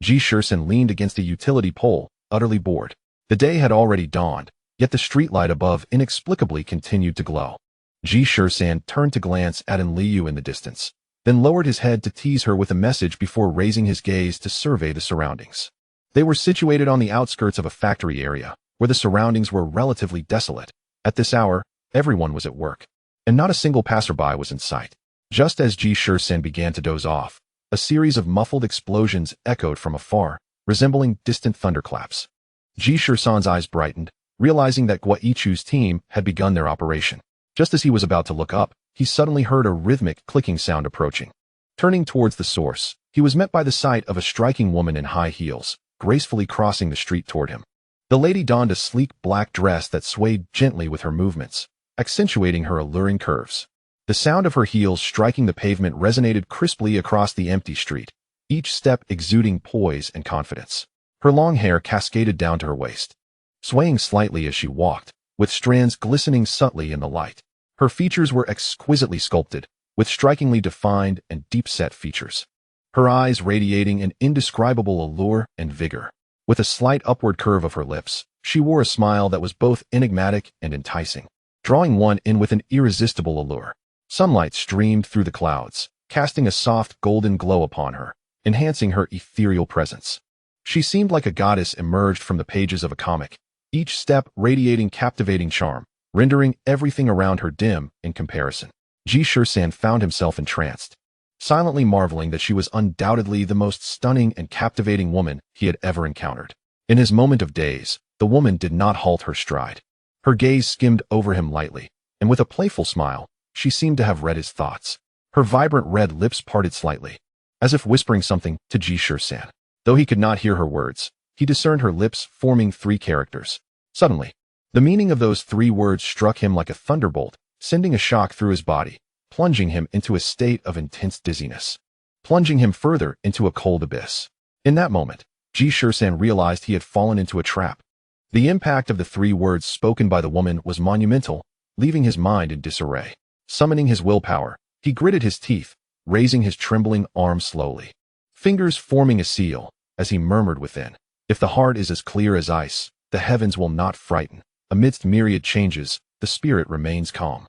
Ji Shisan leaned against a utility pole, utterly bored. The day had already dawned, yet the streetlight above inexplicably continued to glow. Ji Shisan turned to glance at Enlil in the distance, then lowered his head to tease her with a message before raising his gaze to survey the surroundings. They were situated on the outskirts of a factory area, where the surroundings were relatively desolate. At this hour, everyone was at work. and not a single passerby was in sight. Just as Ji Shisan began to doze off, a series of muffled explosions echoed from afar, resembling distant thunderclaps. Ji Shisan's eyes brightened, realizing that Guaichu's team had begun their operation. Just as he was about to look up, he suddenly heard a rhythmic clicking sound approaching. Turning towards the source, he was met by the sight of a striking woman in high heels, gracefully crossing the street toward him. The lady donned a sleek black dress that swayed gently with her movements, accentuating her alluring curves. The sound of her heels striking the pavement resonated crisply across the empty street, each step exuding poise and confidence. Her long hair cascaded down to her waist, swaying slightly as she walked, with strands glistening subtly in the light. Her features were exquisitely sculpted, with strikingly defined and deep-set features. Her eyes radiating an indescribable allure and vigor. With a slight upward curve of her lips, she wore a smile that was both enigmatic and enticing, drawing one in with an irresistible allure. Sunlight streamed through the clouds, casting a soft golden glow upon her, enhancing her ethereal presence. She seemed like a goddess emerged from the pages of a comic, each step radiating captivating charm, rendering everything around her dim in comparison. Ji Shisan found himself entranced, silently marveling that she was undoubtedly the most stunning and captivating woman he had ever encountered. In his moment of daze, the woman did not halt her stride. Her gaze skimmed over him lightly, and with a playful smile, she seemed to have read his thoughts. Her vibrant red lips parted slightly, as if whispering something to Ji Shisan. Though he could not hear her words, he discerned her lips forming 3 characters. Suddenly, the meaning of those 3 words struck him like a thunderbolt, sending a shock through his body, plunging him into a state of intense dizziness, plunging him further into a cold abyss. In that moment, Ji Shisan realized he had fallen into a trap. The impact of the 3 words spoken by the woman was monumental, leaving his mind in disarray. Summoning his willpower, he gritted his teeth, raising his trembling arm slowly, fingers forming a seal, as he murmured within, "If the heart is as clear as ice, the heavens will not frighten. Amidst myriad changes, the spirit remains calm."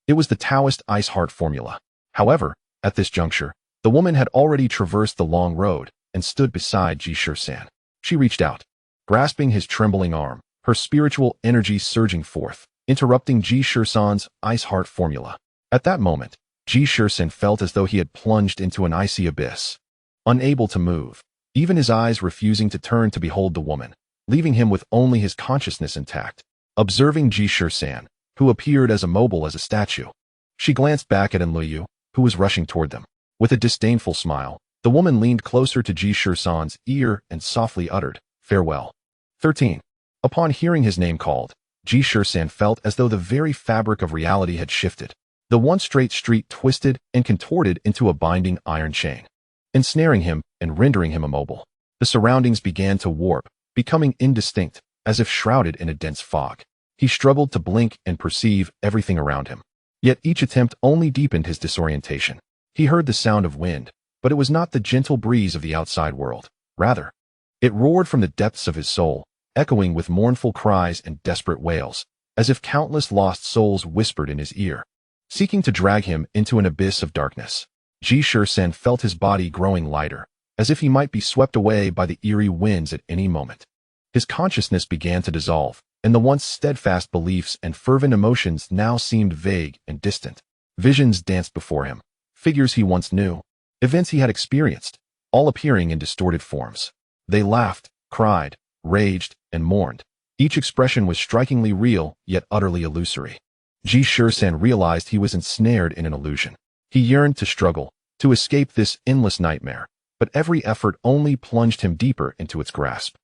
It was the Taoist ice heart formula. However, at this juncture, the woman had already traversed the long road and stood beside Ji Shisan. She reached out, grasping his trembling arm, her spiritual energy surging forth, interrupting Ji Shisan's ice heart formula. At that moment, Ji Shisan felt as though he had plunged into an icy abyss, unable to move, even his eyes refusing to turn to behold the woman, leaving him with only his consciousness intact. Observing Ji Shisan, who appeared as immobile as a statue, she glanced back at Enliyu, who was rushing toward them. With a disdainful smile, the woman leaned closer to Ji Shisan's ear and softly uttered, "Farewell." 13. Upon hearing his name called, Ji Shisan felt as though the very fabric of reality had shifted. The once straight street twisted and contorted into a binding iron chain, ensnaring him and rendering him immobile. The surroundings began to warp, becoming indistinct, as if shrouded in a dense fog. He struggled to blink and perceive everything around him. Yet each attempt only deepened his disorientation. He heard the sound of wind, but it was not the gentle breeze of the outside world. Rather, it roared from the depths of his soul, echoing with mournful cries and desperate wails, as if countless lost souls whispered in his ear, seeking to drag him into an abyss of darkness. Ji Shisan felt his body growing lighter, as if he might be swept away by the eerie winds at any moment. His consciousness began to dissolve, and the once steadfast beliefs and fervent emotions now seemed vague and distant. Visions danced before him, figures he once knew, events he had experienced, all appearing in distorted forms. They laughed, cried, raged, and mourned. Each expression was strikingly real, yet utterly illusory. Ji Shisan realized he was ensnared in an illusion. He yearned to struggle, to escape this endless nightmare, but every effort only plunged him deeper into its grasp.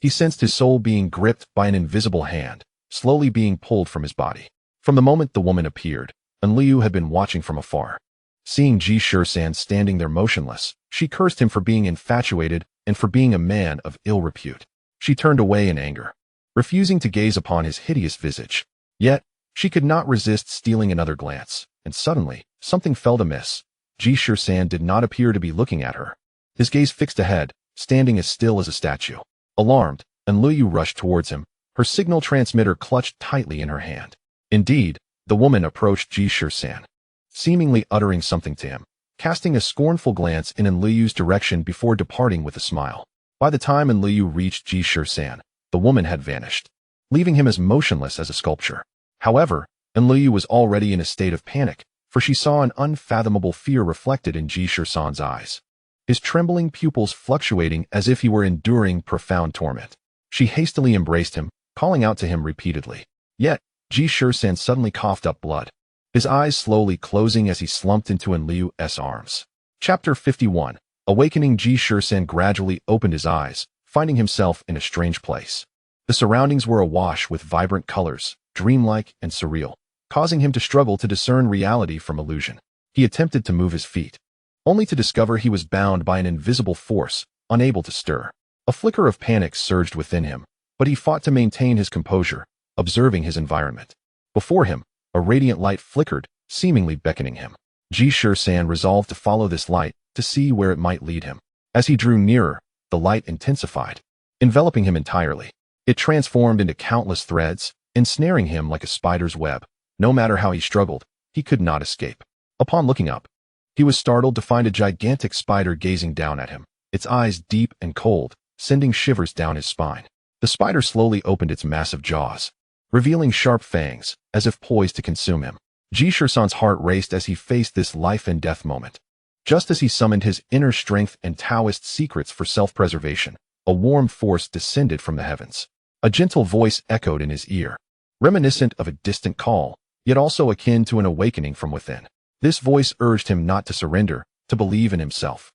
He sensed his soul being gripped by an invisible hand, slowly being pulled from his body. From the moment the woman appeared, Enliyu had been watching from afar. Seeing Ji Shisan standing there motionless, she cursed him for being infatuated and for being a man of ill repute. She turned away in anger, refusing to gaze upon his hideous visage. Yet, she could not resist stealing another glance, and suddenly, something felt amiss. Ji Shisan did not appear to be looking at her. His gaze fixed ahead, standing as still as a statue. Alarmed, Enliyu rushed towards him, her signal transmitter clutched tightly in her hand. Indeed, the woman approached Ji Shisan, seemingly uttering something to him, casting a scornful glance in Enliyu's direction before departing with a smile. By the time Enliyu reached Ji Shisan, the woman had vanished, leaving him as motionless as a sculpture. However, and Liu was already in a state of panic, for she saw an unfathomable fear reflected in Ji Shisan's eyes, his trembling pupils fluctuating as if he were enduring profound torment. She hastily embraced him, calling out to him repeatedly. Yet, Ji Shisan suddenly coughed up blood, his eyes slowly closing as he slumped into Liu's arms. Chapter 51. Awakening. Ji Shisan gradually opened his eyes, finding himself in a strange place. The surroundings were awash with vibrant colors, dreamlike and surreal, causing him to struggle to discern reality from illusion. He attempted to move his feet, only to discover he was bound by an invisible force, unable to stir. A flicker of panic surged within him, but he fought to maintain his composure, observing his environment. Before him, a radiant light flickered, seemingly beckoning him. Ji Shisan resolved to follow this light, to see where it might lead him. As he drew nearer, the light intensified, enveloping him entirely. It transformed into countless threads, ensnaring him like a spider's web. No matter how he struggled, he could not escape. Upon looking up, he was startled to find a gigantic spider gazing down at him, its eyes deep and cold, sending shivers down his spine. The spider slowly opened its massive jaws, revealing sharp fangs, as if poised to consume him. Ji Shisan's heart raced as he faced this life-and-death moment. Just as he summoned his inner strength and Taoist secrets for self-preservation, a warm force descended from the heavens. A gentle voice echoed in his ear, reminiscent of a distant call, yet also akin to an awakening from within. This voice urged him not to surrender, to believe in himself,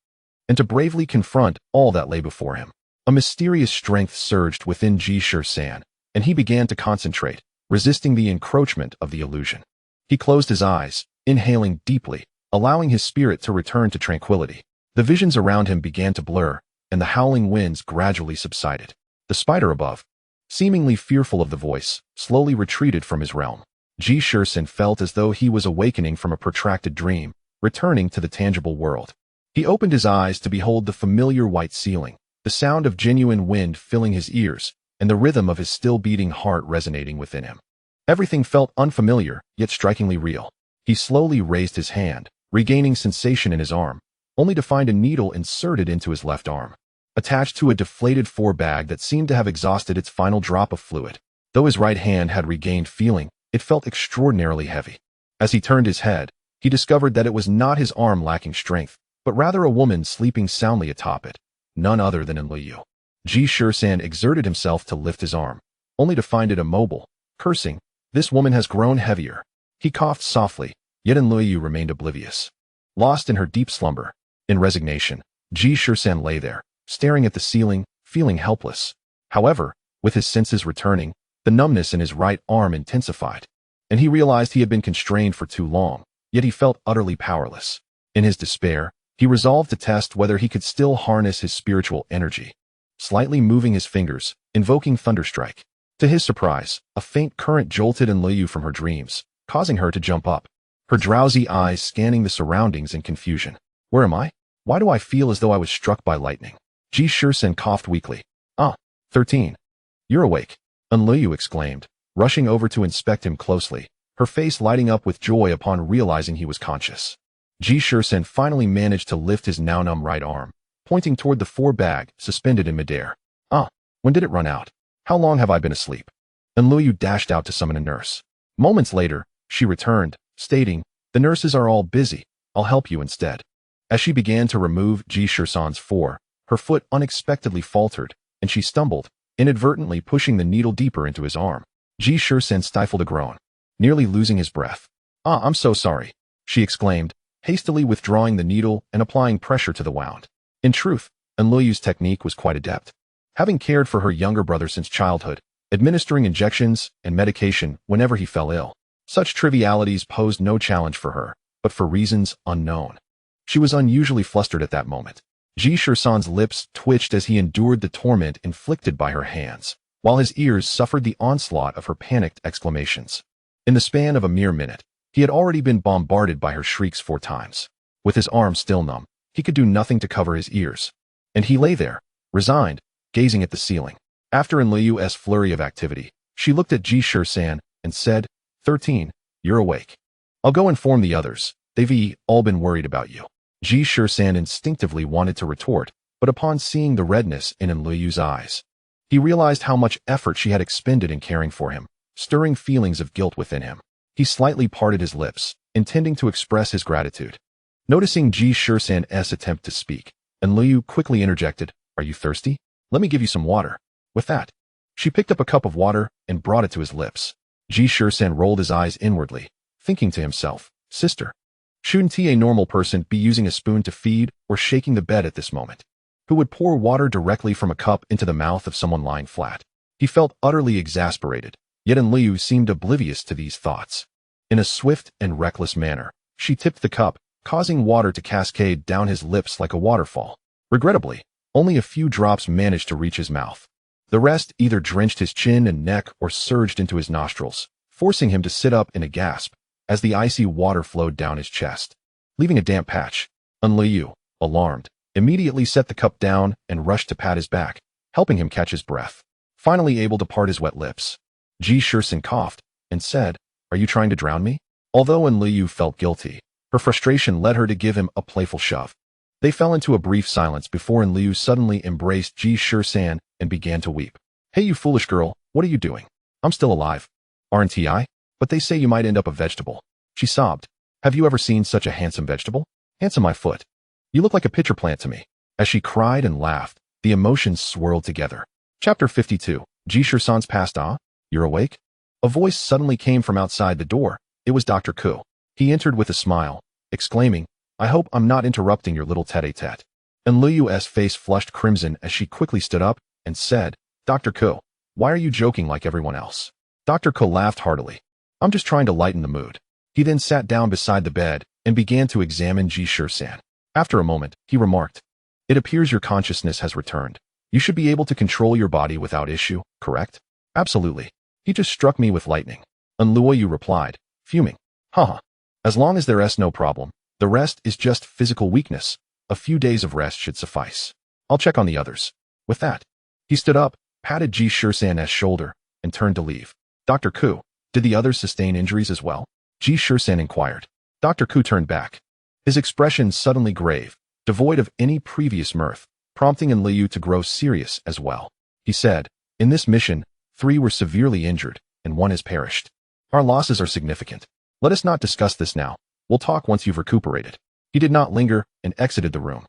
and to bravely confront all that lay before him. A mysterious strength surged within Ji Shisan, and he began to concentrate, resisting the encroachment of the illusion. He closed his eyes, inhaling deeply, allowing his spirit to return to tranquility. The visions around him began to blur, and the howling winds gradually subsided. The spider above, seemingly fearful of the voice, slowly retreated from his realm. Ji Shisan felt as though he was awakening from a protracted dream, returning to the tangible world. He opened his eyes to behold the familiar white ceiling, the sound of genuine wind filling his ears, and the rhythm of his still-beating heart resonating within him. Everything felt unfamiliar, yet strikingly real. He slowly raised his hand, regaining sensation in his arm, only to find a needle inserted into his left arm, attached to a deflated forebag that seemed to have exhausted its final drop of fluid. Though his right hand had regained feeling, it felt extraordinarily heavy. As he turned his head, he discovered that it was not his arm lacking strength, but rather a woman sleeping soundly atop it, none other than Liu. Ji Shisan exerted himself to lift his arm, only to find it immobile, cursing, "This woman has grown heavier." He coughed softly, yet Liu remained oblivious, lost in her deep slumber. In resignation, Ji Shisan lay there, staring at the ceiling, feeling helpless. However, with his senses returning, the numbness in his right arm intensified, and he realized he had been constrained for too long, yet he felt utterly powerless. In his despair, he resolved to test whether he could still harness his spiritual energy, slightly moving his fingers, invoking Thunderstrike. To his surprise, a faint current jolted Liu from her dreams, causing her to jump up, her drowsy eyes scanning the surroundings in confusion. "Where am I? Why do I feel as though I was struck by lightning?" Ji Shisan coughed weakly. 13. You're awake," Liu exclaimed, rushing over to inspect him closely, her face lighting up with joy upon realizing he was conscious. Ji Shisan finally managed to lift his now numb right arm, pointing toward the forebag suspended in midair. When did it run out? How long have I been asleep?" Liu dashed out to summon a nurse. Moments later, she returned, stating, "The nurses are all busy. I'll help you instead." As she began to remove Ji Shisan's her foot unexpectedly faltered, and she stumbled, inadvertently pushing the needle deeper into his arm. Ji Shisan stifled a groan, nearly losing his breath. I'm so sorry," she exclaimed, hastily withdrawing the needle and applying pressure to the wound. In truth, Liu's technique was quite adept. Having cared for her younger brother since childhood, administering injections and medication whenever he fell ill, such trivialities posed no challenge for her, but for reasons unknown. She was unusually flustered at that moment. Ji Shisan's lips twitched as he endured the torment inflicted by her hands, while his ears suffered the onslaught of her panicked exclamations. In the span of a mere minute, he had already been bombarded by her shrieks 4 times. With his arm still numb, he could do nothing to cover his ears, and he lay there, resigned, gazing at the ceiling. After Liu's flurry of activity, she looked at Ji Shisan and said, 13, you're awake. I'll go inform the others. They've all been worried about you." Ji Shisan instinctively wanted to retort, but upon seeing the redness in Liu's eyes, he realized how much effort she had expended in caring for him, stirring feelings of guilt within him. He slightly parted his lips, intending to express his gratitude. Noticing Ji Shisan's attempt to speak, Enliu quickly interjected, "Are you thirsty? Let me give you some water." With that, she picked up a cup of water and brought it to his lips. Ji Shisan rolled his eyes inwardly, thinking to himself, "Sister, shouldn't a normal person be using a spoon to feed or shaking the bed at this moment? Who would pour water directly from a cup into the mouth of someone lying flat?" He felt utterly exasperated, yet Enliu seemed oblivious to these thoughts. In a swift and reckless manner, she tipped the cup, causing water to cascade down his lips like a waterfall. Regrettably, only a few drops managed to reach his mouth. The rest either drenched his chin and neck or surged into his nostrils, forcing him to sit up in a gasp as the icy water flowed down his chest, leaving a damp patch. Enliu, alarmed, immediately set the cup down and rushed to pat his back, helping him catch his breath. Finally able to part his wet lips, Ji Shisan coughed and said, "Are you trying to drown me?" Although Enliu felt guilty, her frustration led her to give him a playful shove. They fell into a brief silence before Enliu suddenly embraced Ji Shisan and began to weep. "Hey, you foolish girl, what are you doing? I'm still alive. Aren't I? But they say you might end up a vegetable." She sobbed. "Have you ever seen such a handsome vegetable? Handsome my foot. You look like a pitcher plant to me." As she cried and laughed, the emotions swirled together. Chapter 52. Ji Shisan's past. You're awake? A voice suddenly came from outside the door. It was Dr. Ku. He entered with a smile, exclaiming, "I hope I'm not interrupting your little tete-a-tete." Enliu's face flushed crimson as she quickly stood up and said, "Dr. Ku, why are you joking like everyone else?" Dr. Ku laughed heartily. "I'm just trying to lighten the mood." He then sat down beside the bed and began to examine Ji Shisan. After a moment, he remarked, "It appears your consciousness has returned. You should be able to control your body without issue, correct?" "Absolutely. He just struck me with lightning." Enliu replied, fuming. "Haha. As long as there's no problem, the rest is just physical weakness. A few days of rest should suffice. I'll check on the others." With that, he stood up, patted Ji Shisan's shoulder, and turned to leave. "Dr. Ku, did the others sustain injuries as well?" Ji Shisan inquired. Dr. Ku turned back, his expression suddenly grave, devoid of any previous mirth, prompting Enliu to grow serious as well. He said, "In this mission, 3 were severely injured, and 1 has perished. Our losses are significant. Let us not discuss this now. We'll talk once you've recuperated." He did not linger and exited the room.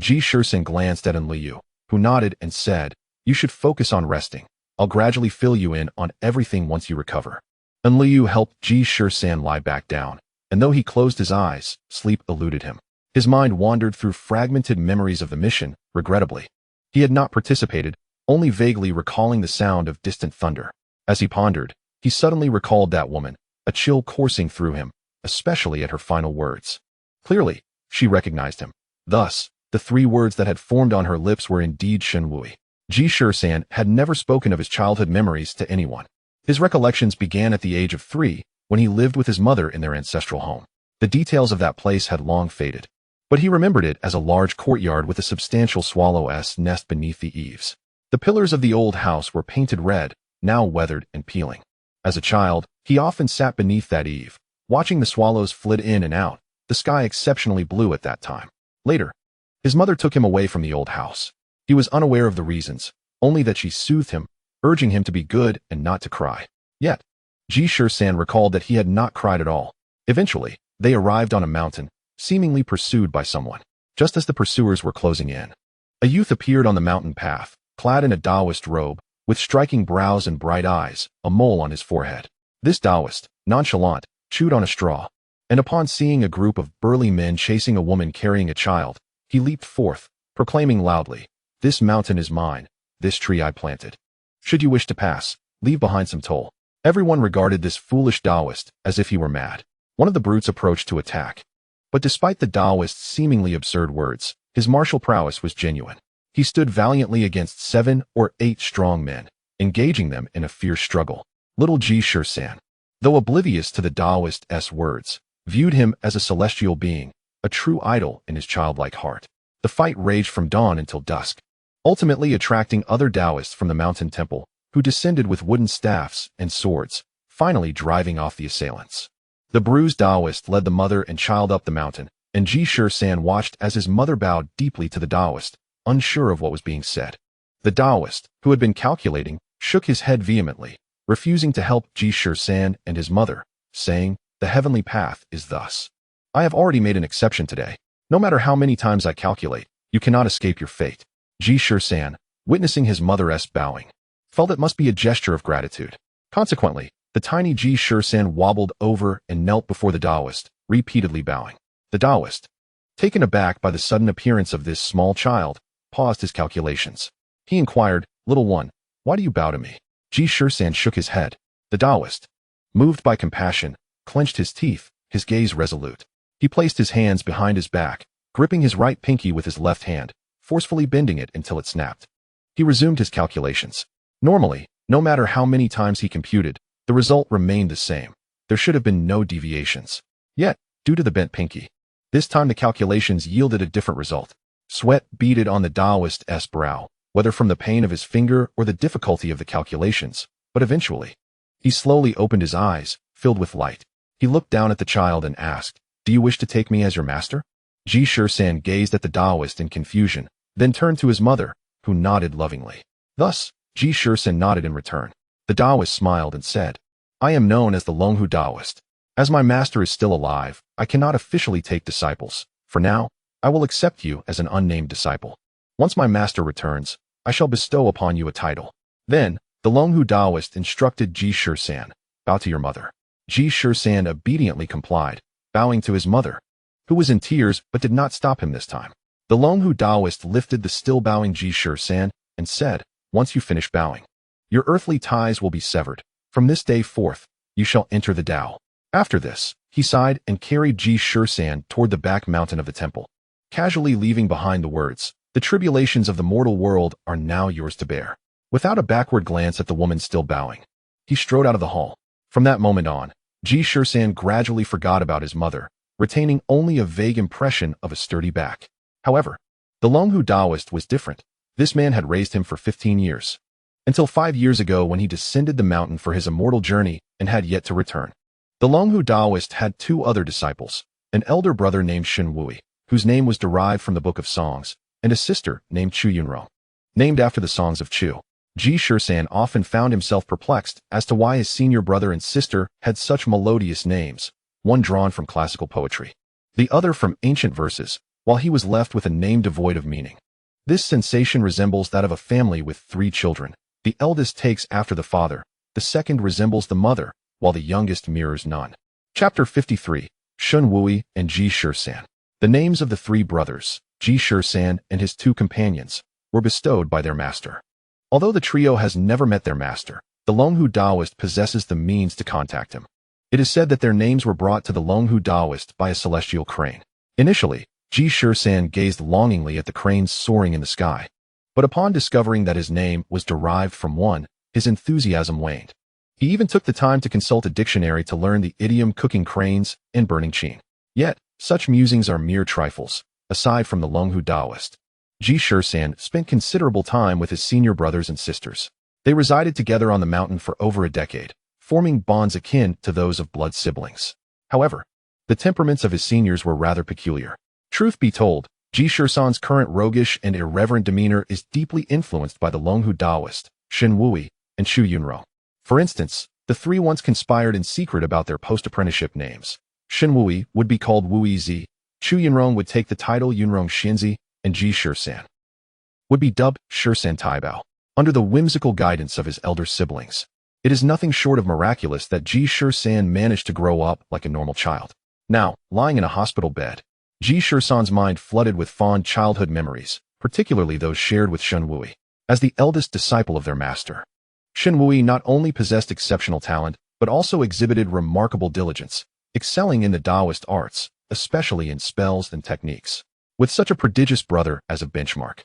Ji Shisan glanced at Enliu, who nodded and said, "You should focus on resting. I'll gradually fill you in on everything once you recover." Enliu helped Ji Shisan lie back down, and though he closed his eyes, sleep eluded him. His mind wandered through fragmented memories of the mission, regrettably. He had not participated, only vaguely recalling the sound of distant thunder. As he pondered, he suddenly recalled that woman, a chill coursing through him, especially at her final words. Clearly, she recognized him. Thus, the 3 words that had formed on her lips were indeed Shenwui. Ji Shisan had never spoken of his childhood memories to anyone. His recollections began at the age of 3, when he lived with his mother in their ancestral home. The details of that place had long faded, but he remembered it as a large courtyard with a substantial swallow's nest beneath the eaves. The pillars of the old house were painted red, now weathered and peeling. As a child, he often sat beneath that eave, watching the swallows flit in and out, the sky exceptionally blue at that time. Later, his mother took him away from the old house. He was unaware of the reasons, only that she soothed him, urging him to be good and not to cry. Yet, Ji Shisan recalled that he had not cried at all. Eventually, they arrived on a mountain, seemingly pursued by someone. Just as the pursuers were closing in, a youth appeared on the mountain path, clad in a Taoist robe, with striking brows and bright eyes, a mole on his forehead. This Taoist, nonchalant, chewed on a straw, and upon seeing a group of burly men chasing a woman carrying a child, he leaped forth, proclaiming loudly, "This mountain is mine, this tree I planted. Should you wish to pass, leave behind some toll." Everyone regarded this foolish Taoist as if he were mad. One of the brutes approached to attack. But despite the Taoist's seemingly absurd words, his martial prowess was genuine. He stood valiantly against 7 or 8 strong men, engaging them in a fierce struggle. Little Ji Shisan, though oblivious to the Taoist's words, viewed him as a celestial being, a true idol in his childlike heart. The fight raged from dawn until dusk, ultimately attracting other Taoists from the mountain temple, who descended with wooden staffs and swords, finally driving off the assailants. The bruised Taoist led the mother and child up the mountain, and Ji Shisan watched as his mother bowed deeply to the Taoist, unsure of what was being said. The Taoist, who had been calculating, shook his head vehemently, refusing to help Ji Shisan and his mother, saying, "The heavenly path is thus. I have already made an exception today. No matter how many times I calculate, you cannot escape your fate." Ji Shisan, witnessing his mother's bowing, felt it must be a gesture of gratitude. Consequently, the tiny Ji Shisan wobbled over and knelt before the Taoist, repeatedly bowing. The Taoist, taken aback by the sudden appearance of this small child, paused his calculations. He inquired, "Little one, why do you bow to me?" Ji Shisan shook his head. The Taoist, moved by compassion, clenched his teeth, his gaze resolute. He placed his hands behind his back, gripping his right pinky with his left hand, forcefully bending it until it snapped. He resumed his calculations. Normally, no matter how many times he computed, the result remained the same. There should have been no deviations. Yet, due to the bent pinky, this time the calculations yielded a different result. Sweat beaded on the Taoist's brow, whether from the pain of his finger or the difficulty of the calculations, but eventually, he slowly opened his eyes, filled with light. He looked down at the child and asked, "Do you wish to take me as your master?" Ji Shisan gazed at the Taoist in confusion, then turned to his mother, who nodded lovingly. Thus, Ji Shisan nodded in return. The Taoist smiled and said, "I am known as the Longhu Taoist. As my master is still alive, I cannot officially take disciples. For now, I will accept you as an unnamed disciple. Once my master returns, I shall bestow upon you a title." Then, the Longhu Taoist instructed Ji Shisan, "Bow to your mother." Ji Shisan obediently complied, bowing to his mother, who was in tears but did not stop him this time. The Longhu Taoist lifted the still bowing Ji Shisan and said, "Once you finish bowing, your earthly ties will be severed. From this day forth, you shall enter the Tao." After this, he sighed and carried Ji Shisan toward the back mountain of the temple, casually leaving behind the words, "The tribulations of the mortal world are now yours to bear." Without a backward glance at the woman still bowing, he strode out of the hall. From that moment on, Ji Shisan gradually forgot about his mother, retaining only a vague impression of a sturdy back. However, the Longhu Taoist was different. This man had raised him for 15 years, until 5 years ago when he descended the mountain for his immortal journey and had yet to return. The Longhu Taoist had 2 other disciples, an elder brother named Shenwui, whose name was derived from the Book of Songs, and a sister named Chu Yunrong, named after the songs of Chu. Ji Shisan often found himself perplexed as to why his senior brother and sister had such melodious names, one drawn from classical poetry, the other from ancient verses, while he was left with a name devoid of meaning. This sensation resembles that of a family with 3 children. The eldest takes after the father, the second resembles the mother, while the youngest mirrors none. Chapter 53, Shenwui and Ji Shisan. The names of the 3 brothers, Ji Shisan and his 2 companions, were bestowed by their master. Although the trio has never met their master, the Longhu Taoist possesses the means to contact him. It is said that their names were brought to the Longhu Taoist by a celestial crane. Initially, Ji Shisan gazed longingly at the cranes soaring in the sky, but upon discovering that his name was derived from one, his enthusiasm waned. He even took the time to consult a dictionary to learn the idiom cooking cranes and burning chin. Yet, such musings are mere trifles, aside from the Longhu Taoist. Ji Shisan spent considerable time with his senior brothers and sisters. They resided together on the mountain for over a decade, forming bonds akin to those of blood siblings. However, the temperaments of his seniors were rather peculiar. Truth be told, Ji Shisan's current roguish and irreverent demeanor is deeply influenced by the Longhu Taoist, Shenwui, and Chu Yunrong. For instance, the 3 once conspired in secret about their post-apprenticeship names. Shenwui would be called Wui Zi, Chu Yunrong would take the title Yunrong Shinzi, and Ji Shisan would be dubbed Shisan Taibao, under the whimsical guidance of his elder siblings. It is nothing short of miraculous that Ji Shisan managed to grow up like a normal child. Now, lying in a hospital bed, Ji Shisan's mind flooded with fond childhood memories, particularly those shared with Shenwui. As the eldest disciple of their master, Shenwui not only possessed exceptional talent, but also exhibited remarkable diligence, excelling in the Taoist arts, especially in spells and techniques. With such a prodigious brother as a benchmark,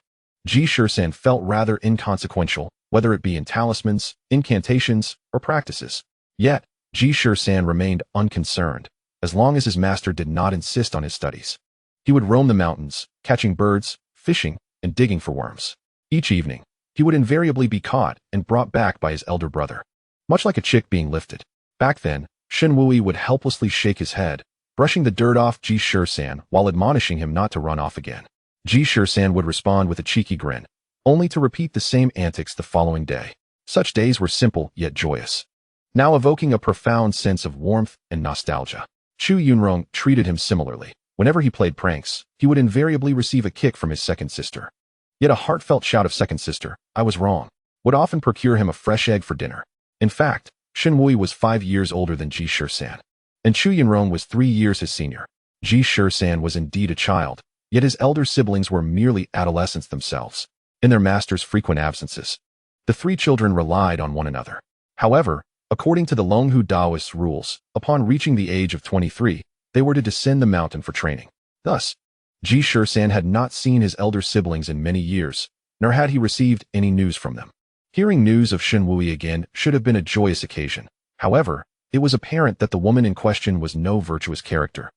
Ji Shisan felt rather inconsequential, whether it be in talismans, incantations, or practices. Yet, Ji Shisan remained unconcerned, as long as his master did not insist on his studies. He would roam the mountains, catching birds, fishing, and digging for worms. Each evening, he would invariably be caught and brought back by his elder brother, much like a chick being lifted. Back then, Shenwui would helplessly shake his head, brushing the dirt off Ji Shisan while admonishing him not to run off again. Ji Shisan would respond with a cheeky grin, only to repeat the same antics the following day. Such days were simple yet joyous. now evoking a profound sense of warmth and nostalgia. Chu Yunrong treated him similarly. Whenever he played pranks, he would invariably receive a kick from his second sister. Yet a heartfelt shout of "Second sister, I was wrong," would often procure him a fresh egg for dinner. In fact, Shen Wui was 5 years older than Ji Shisan, and Chu Yunrong was 3 years his senior. Ji Shisan was indeed a child, yet his elder siblings were merely adolescents themselves. In their master's frequent absences, the 3 children relied on one another. However, according to the Longhu Taoist rules, upon reaching the age of 23, they were to descend the mountain for training. Thus, Ji Shisan had not seen his elder siblings in many years, nor had he received any news from them. Hearing news of Shen Wui again should have been a joyous occasion. However, it was apparent that the woman in question was no virtuous character.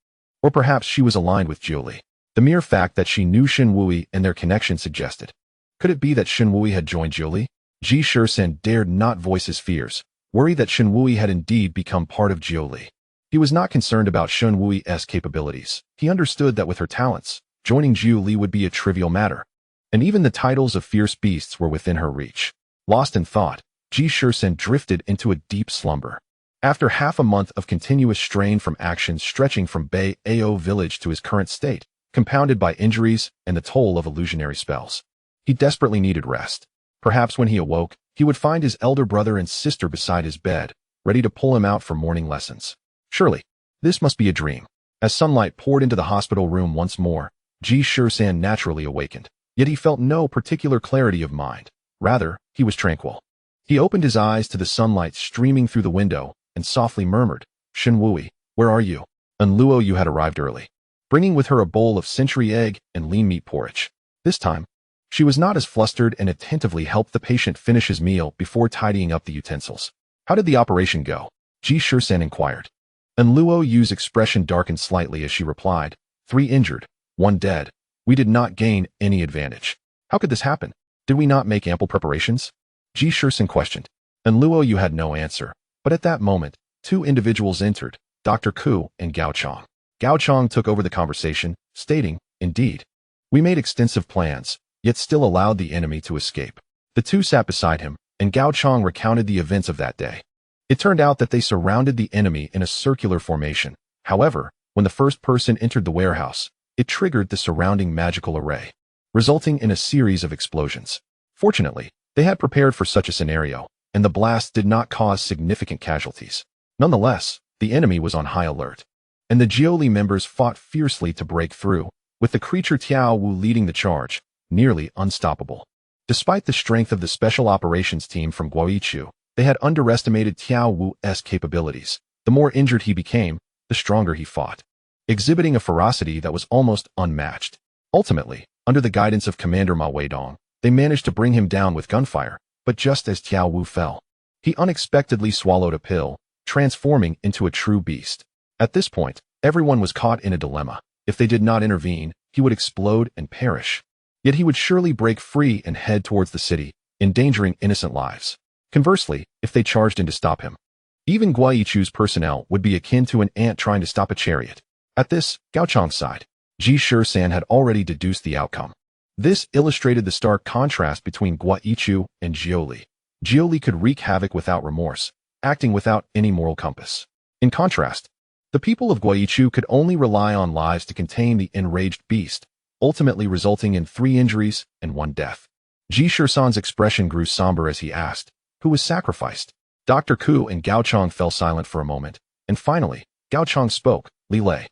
Or perhaps she was aligned with Jiuli. The mere fact that she knew Shen Wui and their connection suggested. Could it be that Shen Wui had joined Jiuli? Ji Shisan dared not voice his fears, worried that Shen Wui had indeed become part of Jiuli. He was not concerned about Shen Wui's capabilities. He understood that with her talents, joining Jiuli would be a trivial matter. And even the titles of fierce beasts were within her reach. Lost in thought, Ji Shisan drifted into a deep slumber. After half a month of continuous strain from actions stretching from Bei Ao village to his current state, compounded by injuries and the toll of illusionary spells, he desperately needed rest. Perhaps when he awoke, he would find his elder brother and sister beside his bed, ready to pull him out for morning lessons. Surely, this must be a dream. As sunlight poured into the hospital room once more, Ji Shisan naturally awakened. Yet he felt no particular clarity of mind. Rather, he was tranquil. He opened his eyes to the sunlight streaming through the window and softly murmured, "Shen Wui, where are you?" Luo Yu had arrived early, bringing with her a bowl of century egg and lean meat porridge. This time, she was not as flustered and attentively helped the patient finish his meal before tidying up the utensils. "How did the operation go?" Ji Shisan inquired. Luo Yu's expression darkened slightly as she replied, 3 injured, 1 dead. We did not gain any advantage." "How could this happen? Did we not make ample preparations?" Ji Shisan questioned. Luo Yu had no answer, but at that moment, 2 individuals entered, Dr. Ku and Gao Chong. Gao Chong took over the conversation, stating, "Indeed, we made extensive plans, yet still allowed the enemy to escape." The 2 sat beside him, and Gao Chong recounted the events of that day. It turned out that they surrounded the enemy in a circular formation. However, when the first person entered the warehouse, it triggered the surrounding magical array, resulting in a series of explosions. Fortunately, they had prepared for such a scenario, and the blast did not cause significant casualties. Nonetheless, the enemy was on high alert, and the Jiuli members fought fiercely to break through, with the creature Tieg Yu leading the charge, nearly unstoppable. Despite the strength of the special operations team from Guaichu, they had underestimated Tieg Yu's capabilities. The more injured he became, the stronger he fought, exhibiting a ferocity that was almost unmatched. Ultimately, under the guidance of Commander Ma Weidong, they managed to bring him down with gunfire, but just as Tieg Yu fell, he unexpectedly swallowed a pill, transforming into a true beast. At this point, everyone was caught in a dilemma. If they did not intervene, he would explode and perish. Yet he would surely break free and head towards the city, endangering innocent lives. Conversely, if they charged in to stop him, even Guaichu's personnel would be akin to an ant trying to stop a chariot. At this, Gao Chong sighed. Ji Shisan had already deduced the outcome. This illustrated the stark contrast between Guaichu and Jiuli. Jiuli could wreak havoc without remorse, acting without any moral compass. In contrast, the people of Guaichu could only rely on lives to contain the enraged beast, ultimately resulting in 3 injuries and 1 death. Ji Shisan's expression grew somber as he asked, "Who was sacrificed?" Dr. Ku and Gao Chong fell silent for a moment, and finally, Gao Chong spoke, "Li Lei."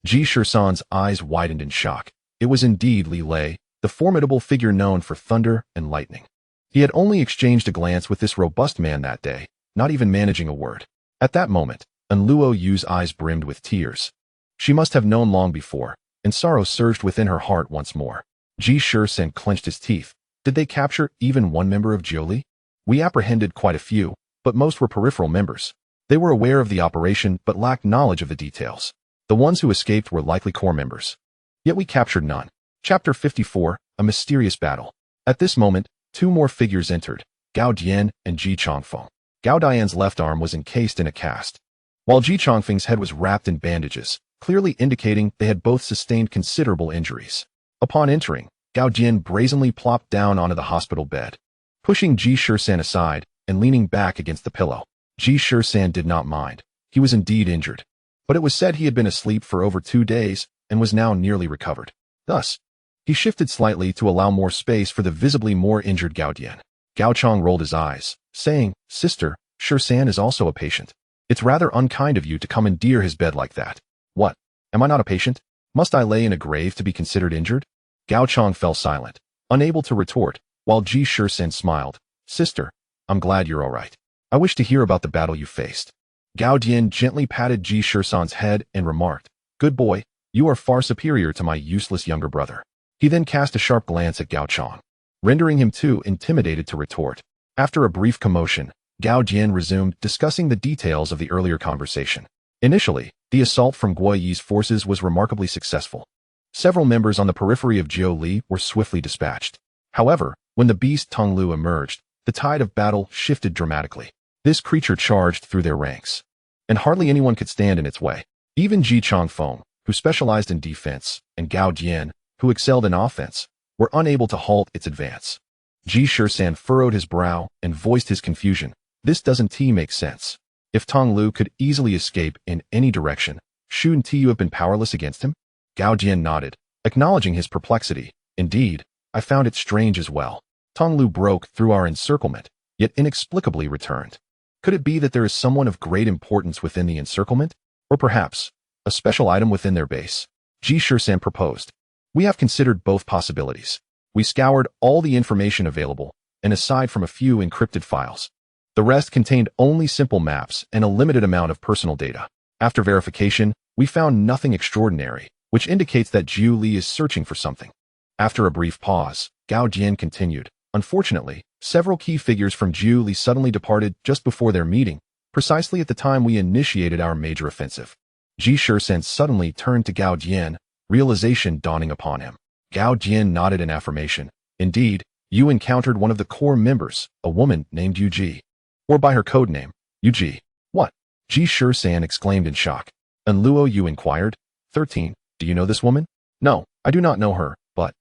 Ji Shisan's eyes widened in shock. It was indeed Li Lei, the formidable figure known for thunder and lightning. He had only exchanged a glance with this robust man that day, not even managing a word. At that moment, Luo Yu's eyes brimmed with tears. She must have known long before, and sorrow surged within her heart once more. Ji Shisan clenched his teeth. Did they capture even one member of Jiuli? "We apprehended quite a few, but most were peripheral members. They were aware of the operation but lacked knowledge of the details. The ones who escaped were likely core members. Yet we captured none." Chapter 54, A Mysterious Battle. At this moment, 2 more figures entered, Gao Dian and Ji Chongfeng. Gao Dian's left arm was encased in a cast, while Ji Chongfeng's head was wrapped in bandages, clearly indicating they had both sustained considerable injuries. Upon entering, Gao Dian brazenly plopped down onto the hospital bed, pushing Ji Shisan aside and leaning back against the pillow. Ji Shisan did not mind. He was indeed injured. But it was said he had been asleep for over 2 days and was now nearly recovered. Thus, he shifted slightly to allow more space for the visibly more injured Gao Dian. Gao Chong rolled his eyes, saying, "Sister, Shisan is also a patient. It's rather unkind of you to commandeer his bed like that." "What? Am I not a patient? Must I lay in a grave to be considered injured?" Gao Chong fell silent, unable to retort, while Ji Shisan smiled. "Sister, I'm glad you're all right. I wish to hear about the battle you faced." Gao Dian gently patted Ji Shisan's head and remarked, "Good boy, you are far superior to my useless younger brother." He then cast a sharp glance at Gao Chong, rendering him too intimidated to retort. After a brief commotion, Gao Dian resumed discussing the details of the earlier conversation. Initially, the assault from Guo Yi's forces was remarkably successful. Several members on the periphery of Jiuli were swiftly dispatched. However, when the beast Tong Lu emerged, the tide of battle shifted dramatically. This creature charged through their ranks, and hardly anyone could stand in its way. Even Ji Chongfeng, who specialized in defense, and Gao Dian, who excelled in offense, were unable to halt its advance. Ji Shisan furrowed his brow and voiced his confusion. This doesn't make sense. If Tong Lu could easily escape in any direction, shouldn't Tieg Yu have been powerless against him? Gao Dian nodded, acknowledging his perplexity. Indeed, I found it strange as well. Tong Lu broke through our encirclement, yet inexplicably returned. Could it be that there is someone of great importance within the encirclement? Or perhaps, a special item within their base? Ji Shisan proposed. We have considered both possibilities. We scoured all the information available, and aside from a few encrypted files, the rest contained only simple maps and a limited amount of personal data. After verification, we found nothing extraordinary, which indicates that Jiuli is searching for something. After a brief pause, Gao Dian continued. Unfortunately, several key figures from Jiuli suddenly departed just before their meeting, precisely at the time we initiated our major offensive. Ji Shisan suddenly turned to Gao Dian, realization dawning upon him. Gao Dian nodded in affirmation. Indeed, you encountered one of the core members, a woman named Yu Ji. Or by her code name, Yu Ji. What? Ji Shisan exclaimed in shock. And Luo Yu inquired. 13. Do you know this woman? No, I do not know her, but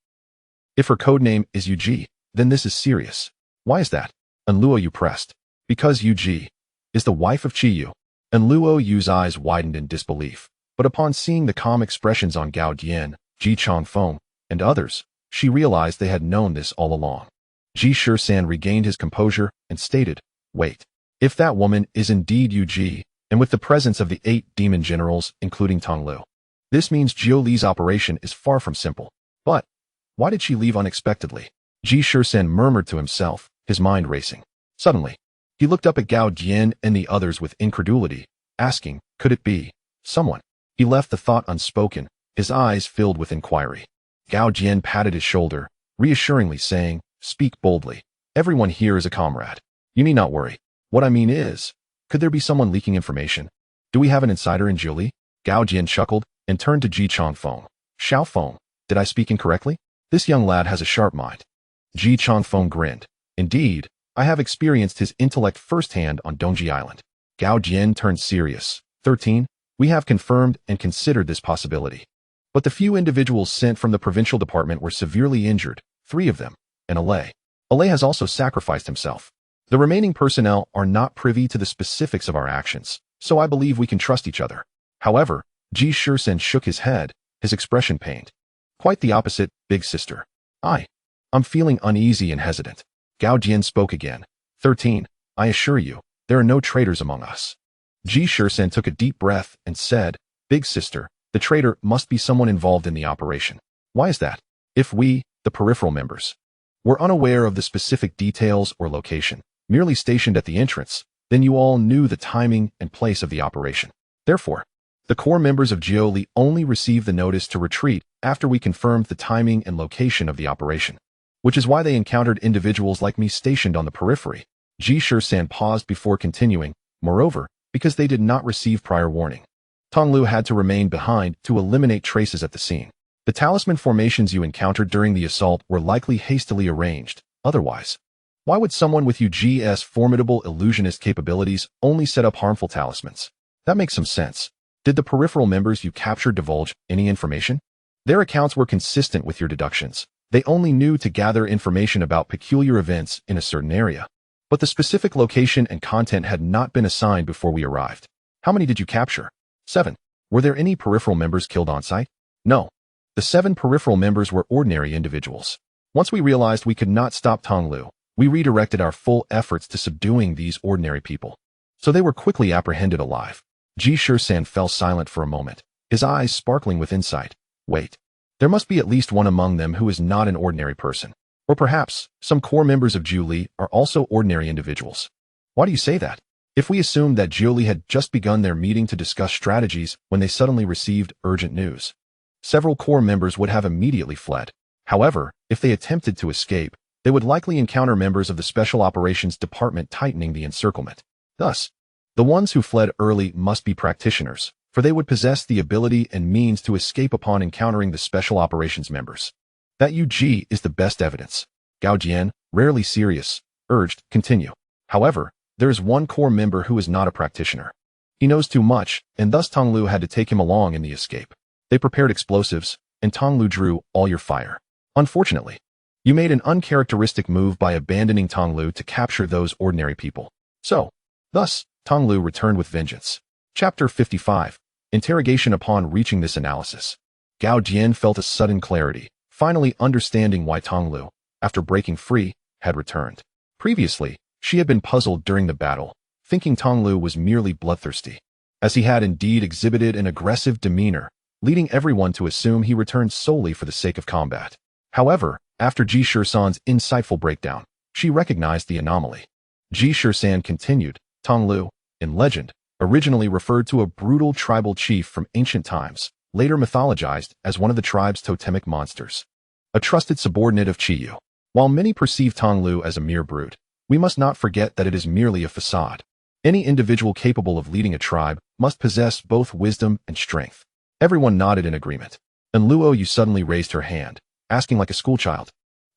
if her code name is Yu Ji, then this is serious. Why is that? And Luo Yu pressed. Because Yu Ji is the wife of Tieg Yu. And Luo Yu's eyes widened in disbelief. But upon seeing the calm expressions on Gao Dian, Ji Chongfeng, and others, she realized they had known this all along. Ji Shisan regained his composure and stated, "Wait. If that woman is indeed Yu Ji, and with the presence of the 8 demon generals, including Tong Lu, this means Jiuli's operation is far from simple. But why did she leave unexpectedly?" Ji Shisan murmured to himself, his mind racing. Suddenly, he looked up at Gao Dian and the others with incredulity, asking, could it be someone? He left the thought unspoken, his eyes filled with inquiry. Gao Dian patted his shoulder, reassuringly saying, "Speak boldly. Everyone here is a comrade. You need not worry. What I mean is, could there be someone leaking information? Do we have an insider in Jiuli?" Gao Dian chuckled and turned to Ji Chongfeng. "Xiaofeng, did I speak incorrectly? This young lad has a sharp mind." Ji Chongfeng grinned. "Indeed, I have experienced his intellect firsthand on Dongji Island." Gao Dian turned serious. 13. We have confirmed and considered this possibility. But the few individuals sent from the provincial department were severely injured, 3 of them, and Alay. Alay has also sacrificed himself. The remaining personnel are not privy to the specifics of our actions, so I believe we can trust each other. However, Ji Shisan shook his head, his expression pained. Quite the opposite, big sister. I'm feeling uneasy and hesitant. Gao Dian spoke again. 13. I assure you, there are no traitors among us. Ji Shisan took a deep breath and said, Big sister, the traitor must be someone involved in the operation. Why is that? If we, the peripheral members, were unaware of the specific details or location, merely stationed at the entrance, then you all knew the timing and place of the operation. Therefore, the core members of Jiuli only received the notice to retreat after we confirmed the timing and location of the operation, which is why they encountered individuals like me stationed on the periphery. Ji Shisan paused before continuing. Moreover, because they did not receive prior warning, Tong Lu had to remain behind to eliminate traces at the scene. The talisman formations you encountered during the assault were likely hastily arranged. Otherwise, why would someone with UG's formidable illusionist capabilities only set up harmful talismans? That makes some sense. Did the peripheral members you captured divulge any information? Their accounts were consistent with your deductions. They only knew to gather information about peculiar events in a certain area. but the specific location and content had not been assigned before we arrived. How many did you capture? 7. Were there any peripheral members killed on site? No. The 7 peripheral members were ordinary individuals. Once we realized we could not stop Tong Lu, we redirected our full efforts to subduing these ordinary people. So they were quickly apprehended alive. Ji Shisan fell silent for a moment, his eyes sparkling with insight. Wait. There must be at least one among them who is not an ordinary person. Or perhaps, some core members of Jiuli are also ordinary individuals. Why do you say that? If we assumed that Jiuli had just begun their meeting to discuss strategies when they suddenly received urgent news, several core members would have immediately fled. However, if they attempted to escape, they would likely encounter members of the Special Operations Department tightening the encirclement. Thus, the ones who fled early must be practitioners, for they would possess the ability and means to escape upon encountering the Special Operations members. That Ji is the best evidence. Gao Jian, rarely serious, urged, continue. However, there is one core member who is not a practitioner. He knows too much, and thus Tong Lu had to take him along in the escape. They prepared explosives, and Tong Lu drew all your fire. Unfortunately, you made an uncharacteristic move by abandoning Tong Lu to capture those ordinary people. Thus, Tong Lu returned with vengeance. Chapter 55. Interrogation. Upon reaching this analysis, Gao Jian felt a sudden clarity, finally understanding why Tong Lu, after breaking free, had returned. Previously, she had been puzzled during the battle, thinking Tong Lu was merely bloodthirsty, as he had indeed exhibited an aggressive demeanor, leading everyone to assume he returned solely for the sake of combat. However, after Ji Shisan's insightful breakdown, she recognized the anomaly. Ji Shisan continued, Tong Lu, in legend, originally referred to a brutal tribal chief from ancient times, later mythologized as one of the tribe's totemic monsters. A trusted subordinate of Tieg Yu. While many perceive Tong Lu as a mere brute, we must not forget that it is merely a facade. Any individual capable of leading a tribe must possess both wisdom and strength. Everyone nodded in agreement, and Luo Yu suddenly raised her hand, asking like a schoolchild.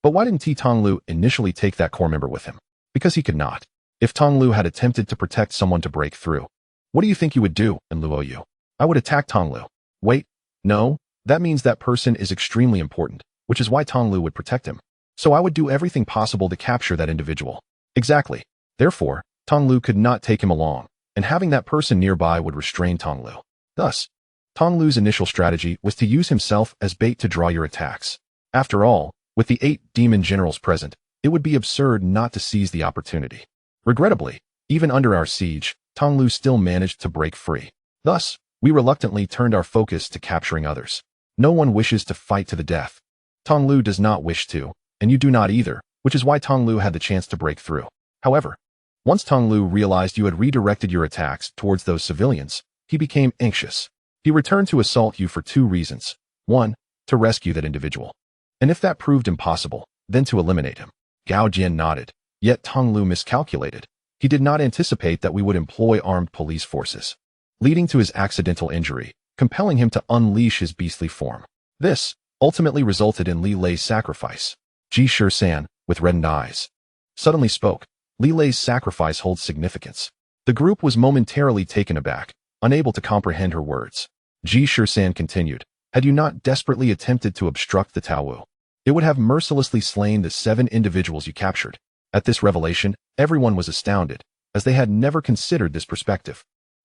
But why didn't Tong Lu initially take that core member with him? Because he could not. If Tong Lu had attempted to protect someone to break through, what do you think you would do, and Luo Yu? I would attack Tong Lu. Wait, no, that means that person is extremely important, which is why Tong Lu would protect him. So I would do everything possible to capture that individual. Exactly. Therefore, Tong Lu could not take him along, and having that person nearby would restrain Tong Lu. Thus, Tong Lu's initial strategy was to use himself as bait to draw your attacks. After all, with the 8 demon generals present, it would be absurd not to seize the opportunity. Regrettably, even under our siege, Tong Lu still managed to break free. Thus, we reluctantly turned our focus to capturing others. No one wishes to fight to the death. Tong Lu does not wish to, and you do not either, which is why Tong Lu had the chance to break through. However, once Tong Lu realized you had redirected your attacks towards those civilians, he became anxious. He returned to assault you for 2 reasons. 1, to rescue that individual. And if that proved impossible, then to eliminate him. Gao Jian nodded. Yet Tong Lu miscalculated. He did not anticipate that we would employ armed police forces, leading to his accidental injury, compelling him to unleash his beastly form. This ultimately resulted in Li Lei's sacrifice. Ji Shisan, with reddened eyes, suddenly spoke. Li Lei's sacrifice holds significance. The group was momentarily taken aback, unable to comprehend her words. Ji Shisan continued, had you not desperately attempted to obstruct the Tao, it would have mercilessly slain the 7 individuals you captured. At this revelation, everyone was astounded, as they had never considered this perspective.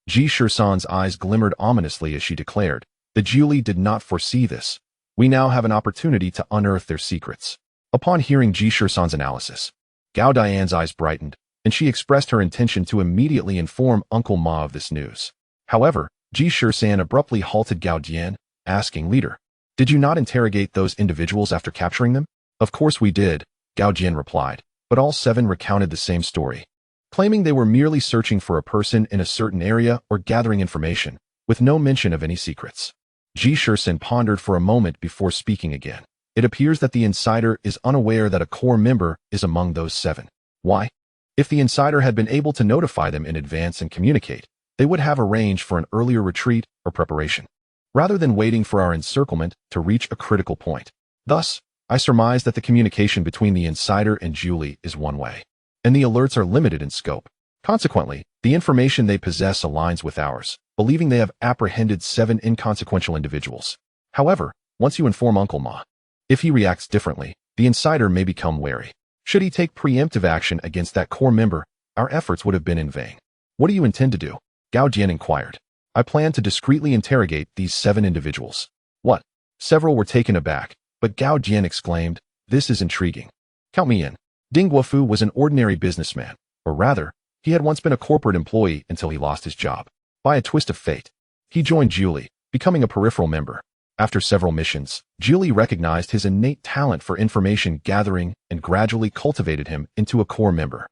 Ji Shisan's eyes glimmered ominously as she declared, the Jiuli did not foresee this. We now have an opportunity to unearth their secrets. Upon hearing Ji Shisan's analysis, Gao Dian's eyes brightened, and she expressed her intention to immediately inform Uncle Ma of this news. However, Ji Shisan abruptly halted Gao Dian, asking, Leader, did you not interrogate those individuals after capturing them? Of course we did, Gao Jian replied, but all 7 recounted the same story, claiming they were merely searching for a person in a certain area or gathering information, with no mention of any secrets. Ji Shisan pondered for a moment before speaking again. It appears that the insider is unaware that a core member is among those 7. Why? If the insider had been able to notify them in advance and communicate, they would have arranged for an earlier retreat or preparation, rather than waiting for our encirclement to reach a critical point. Thus, I surmise that the communication between the insider and Jiuli is one way, and the alerts are limited in scope. Consequently, the information they possess aligns with ours, believing they have apprehended 7 inconsequential individuals. However, once you inform Uncle Ma, if he reacts differently, the insider may become wary. Should he take preemptive action against that core member, our efforts would have been in vain. What do you intend to do? Gao Jian inquired. I plan to discreetly interrogate these 7 individuals. What? Several were taken aback, but Gao Jian exclaimed, this is intriguing. Count me in. Ding Guofu was an ordinary businessman, or rather, he had once been a corporate employee until he lost his job. By a twist of fate, he joined Jiuli, becoming a peripheral member. After several missions, Jiuli recognized his innate talent for information gathering and gradually cultivated him into a core member.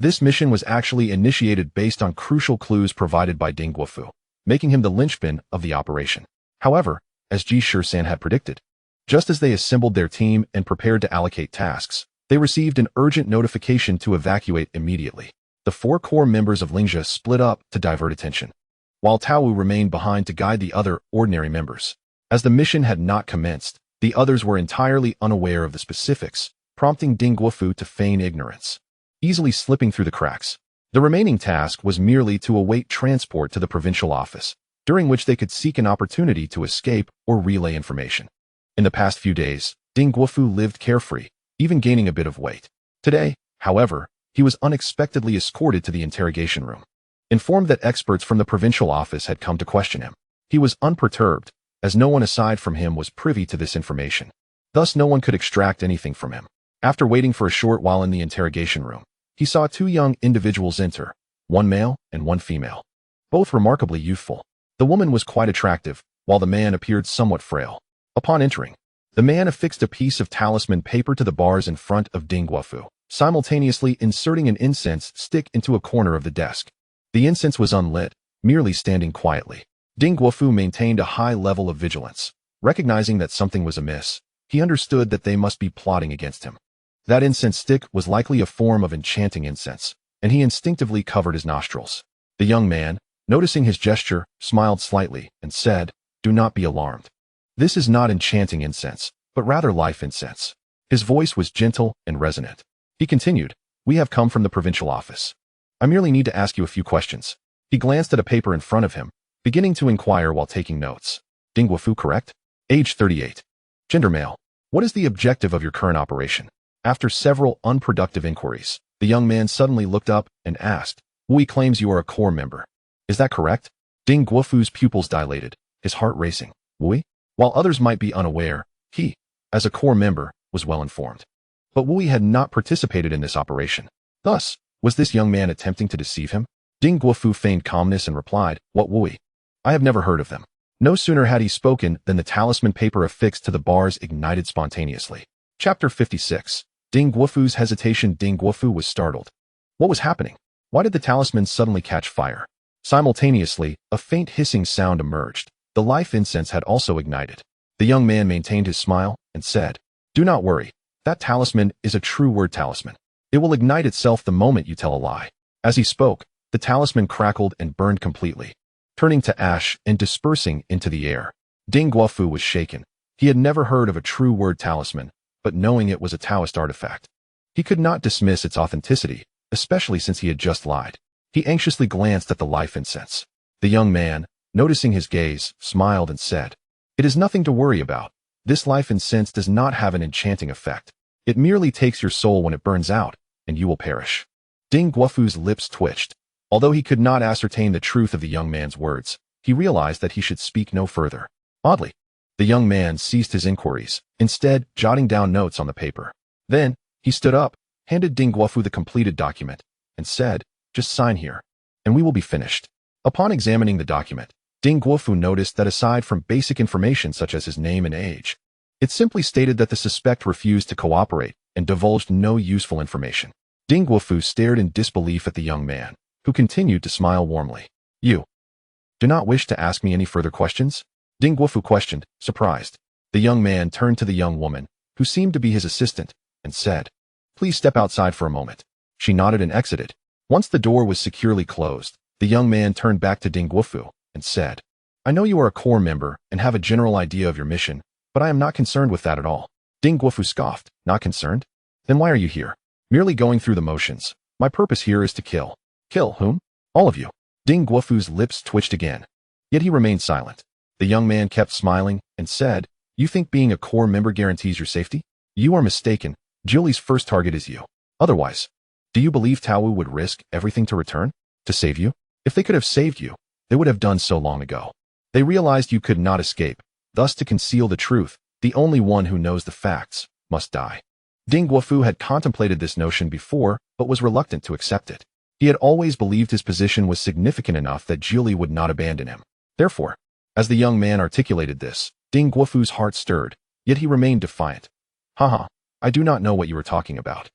This mission was actually initiated based on crucial clues provided by Ding Guofu, making him the linchpin of the operation. However, as Ji Shisan had predicted, just as they assembled their team and prepared to allocate tasks, they received an urgent notification to evacuate immediately. The 4 core members of Lingjia split up to divert attention, while Tao Wu remained behind to guide the other ordinary members. As the mission had not commenced, the others were entirely unaware of the specifics, prompting Ding Guofu to feign ignorance, easily slipping through the cracks. The remaining task was merely to await transport to the provincial office, during which they could seek an opportunity to escape or relay information. In the past few days, Ding Guofu lived carefree, even gaining a bit of weight. Today, however, he was unexpectedly escorted to the interrogation room. Informed that experts from the provincial office had come to question him, he was unperturbed, as no one aside from him was privy to this information. Thus no one could extract anything from him. After waiting for a short while in the interrogation room, he saw 2 young individuals enter, 1 male and 1 female. Both remarkably youthful. The woman was quite attractive, while the man appeared somewhat frail. Upon entering, the man affixed a piece of talisman paper to the bars in front of Ding Guofu, simultaneously inserting an incense stick into a corner of the desk. The incense was unlit, merely standing quietly. Ding Guofu maintained a high level of vigilance. Recognizing that something was amiss, he understood that they must be plotting against him. That incense stick was likely a form of enchanting incense, and he instinctively covered his nostrils. The young man, noticing his gesture, smiled slightly and said, do not be alarmed. This is not enchanting incense, but rather life incense. His voice was gentle and resonant. He continued, we have come from the provincial office. I merely need to ask you a few questions. He glanced at a paper in front of him, beginning to inquire while taking notes. Ding Guofu, correct? Age 38. Gender male. What is the objective of your current operation? After several unproductive inquiries, the young man suddenly looked up and asked, Wui claims you are a core member. Is that correct? Ding Guofu's pupils dilated, his heart racing. Wui? While others might be unaware, he, as a core member, was well informed. But Wui had not participated in this operation. Thus, was this young man attempting to deceive him? Ding Guofu feigned calmness and replied, what Wui? I have never heard of them. No sooner had he spoken than the talisman paper affixed to the bars ignited spontaneously. Chapter 56. Ding Guofu's hesitation. Ding Guofu was startled. What was happening? Why did the talisman suddenly catch fire? Simultaneously, a faint hissing sound emerged. The life incense had also ignited. The young man maintained his smile and said, do not worry. That talisman is a true word talisman. It will ignite itself the moment you tell a lie. As he spoke, the talisman crackled and burned completely, turning to ash and dispersing into the air. Ding Guofu was shaken. He had never heard of a true word talisman, but knowing it was a Taoist artifact, he could not dismiss its authenticity, especially since he had just lied. He anxiously glanced at the life incense. The young man, noticing his gaze, smiled and said, it is nothing to worry about. This life incense does not have an enchanting effect. It merely takes your soul when it burns out, and you will perish. Ding Guofu's lips twitched. Although he could not ascertain the truth of the young man's words, he realized that he should speak no further. Oddly, the young man ceased his inquiries, instead jotting down notes on the paper. Then, he stood up, handed Ding Guofu the completed document, and said, just sign here, and we will be finished. Upon examining the document, Ding Guofu noticed that aside from basic information such as his name and age, it simply stated that the suspect refused to cooperate and divulged no useful information. Ding Guofu stared in disbelief at the young man, who continued to smile warmly. You do not wish to ask me any further questions? Ding Guofu questioned, surprised. The young man turned to the young woman, who seemed to be his assistant, and said, please step outside for a moment. She nodded and exited. Once the door was securely closed, the young man turned back to Ding Guofu and said, I know you are a core member and have a general idea of your mission, but I am not concerned with that at all. Ding Guofu scoffed, not concerned? Then why are you here? Merely going through the motions. My purpose here is to kill. Kill whom? All of you. Ding Guofu's lips twitched again. Yet he remained silent. The young man kept smiling and said, you think being a core member guarantees your safety? You are mistaken. Jiuli's first target is you. Otherwise, do you believe Tao Wu would risk everything to return? To save you? If they could have saved you, they would have done so long ago. They realized you could not escape, thus to conceal the truth, the only one who knows the facts must die. Ding Guofu had contemplated this notion before, but was reluctant to accept it. He had always believed his position was significant enough that Jiuli would not abandon him. Therefore, as the young man articulated this, Ding Guofu's heart stirred, yet he remained defiant. Haha, I do not know what you are talking about.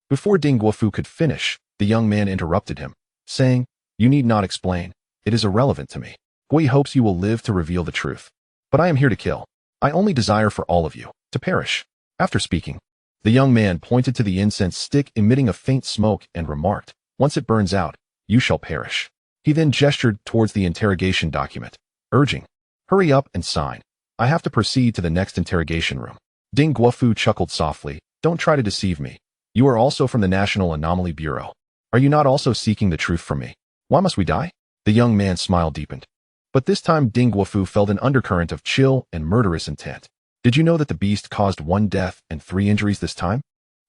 Before Ding Guofu could finish, the young man interrupted him, saying, You need not explain. It is irrelevant to me. Gui hopes you will live to reveal the truth. But I am here to kill. I only desire for all of you to perish. After speaking, the young man pointed to the incense stick emitting a faint smoke and remarked, Once it burns out, you shall perish. He then gestured towards the interrogation document, urging, Hurry up and sign. I have to proceed to the next interrogation room. Ding Guofu chuckled softly, Don't try to deceive me. You are also from the National Anomaly Bureau. Are you not also seeking the truth from me? Why must we die? The young man's smile deepened. But this time Ding Guofu felt an undercurrent of chill and murderous intent. Did you know that the beast caused 1 death and 3 injuries this time?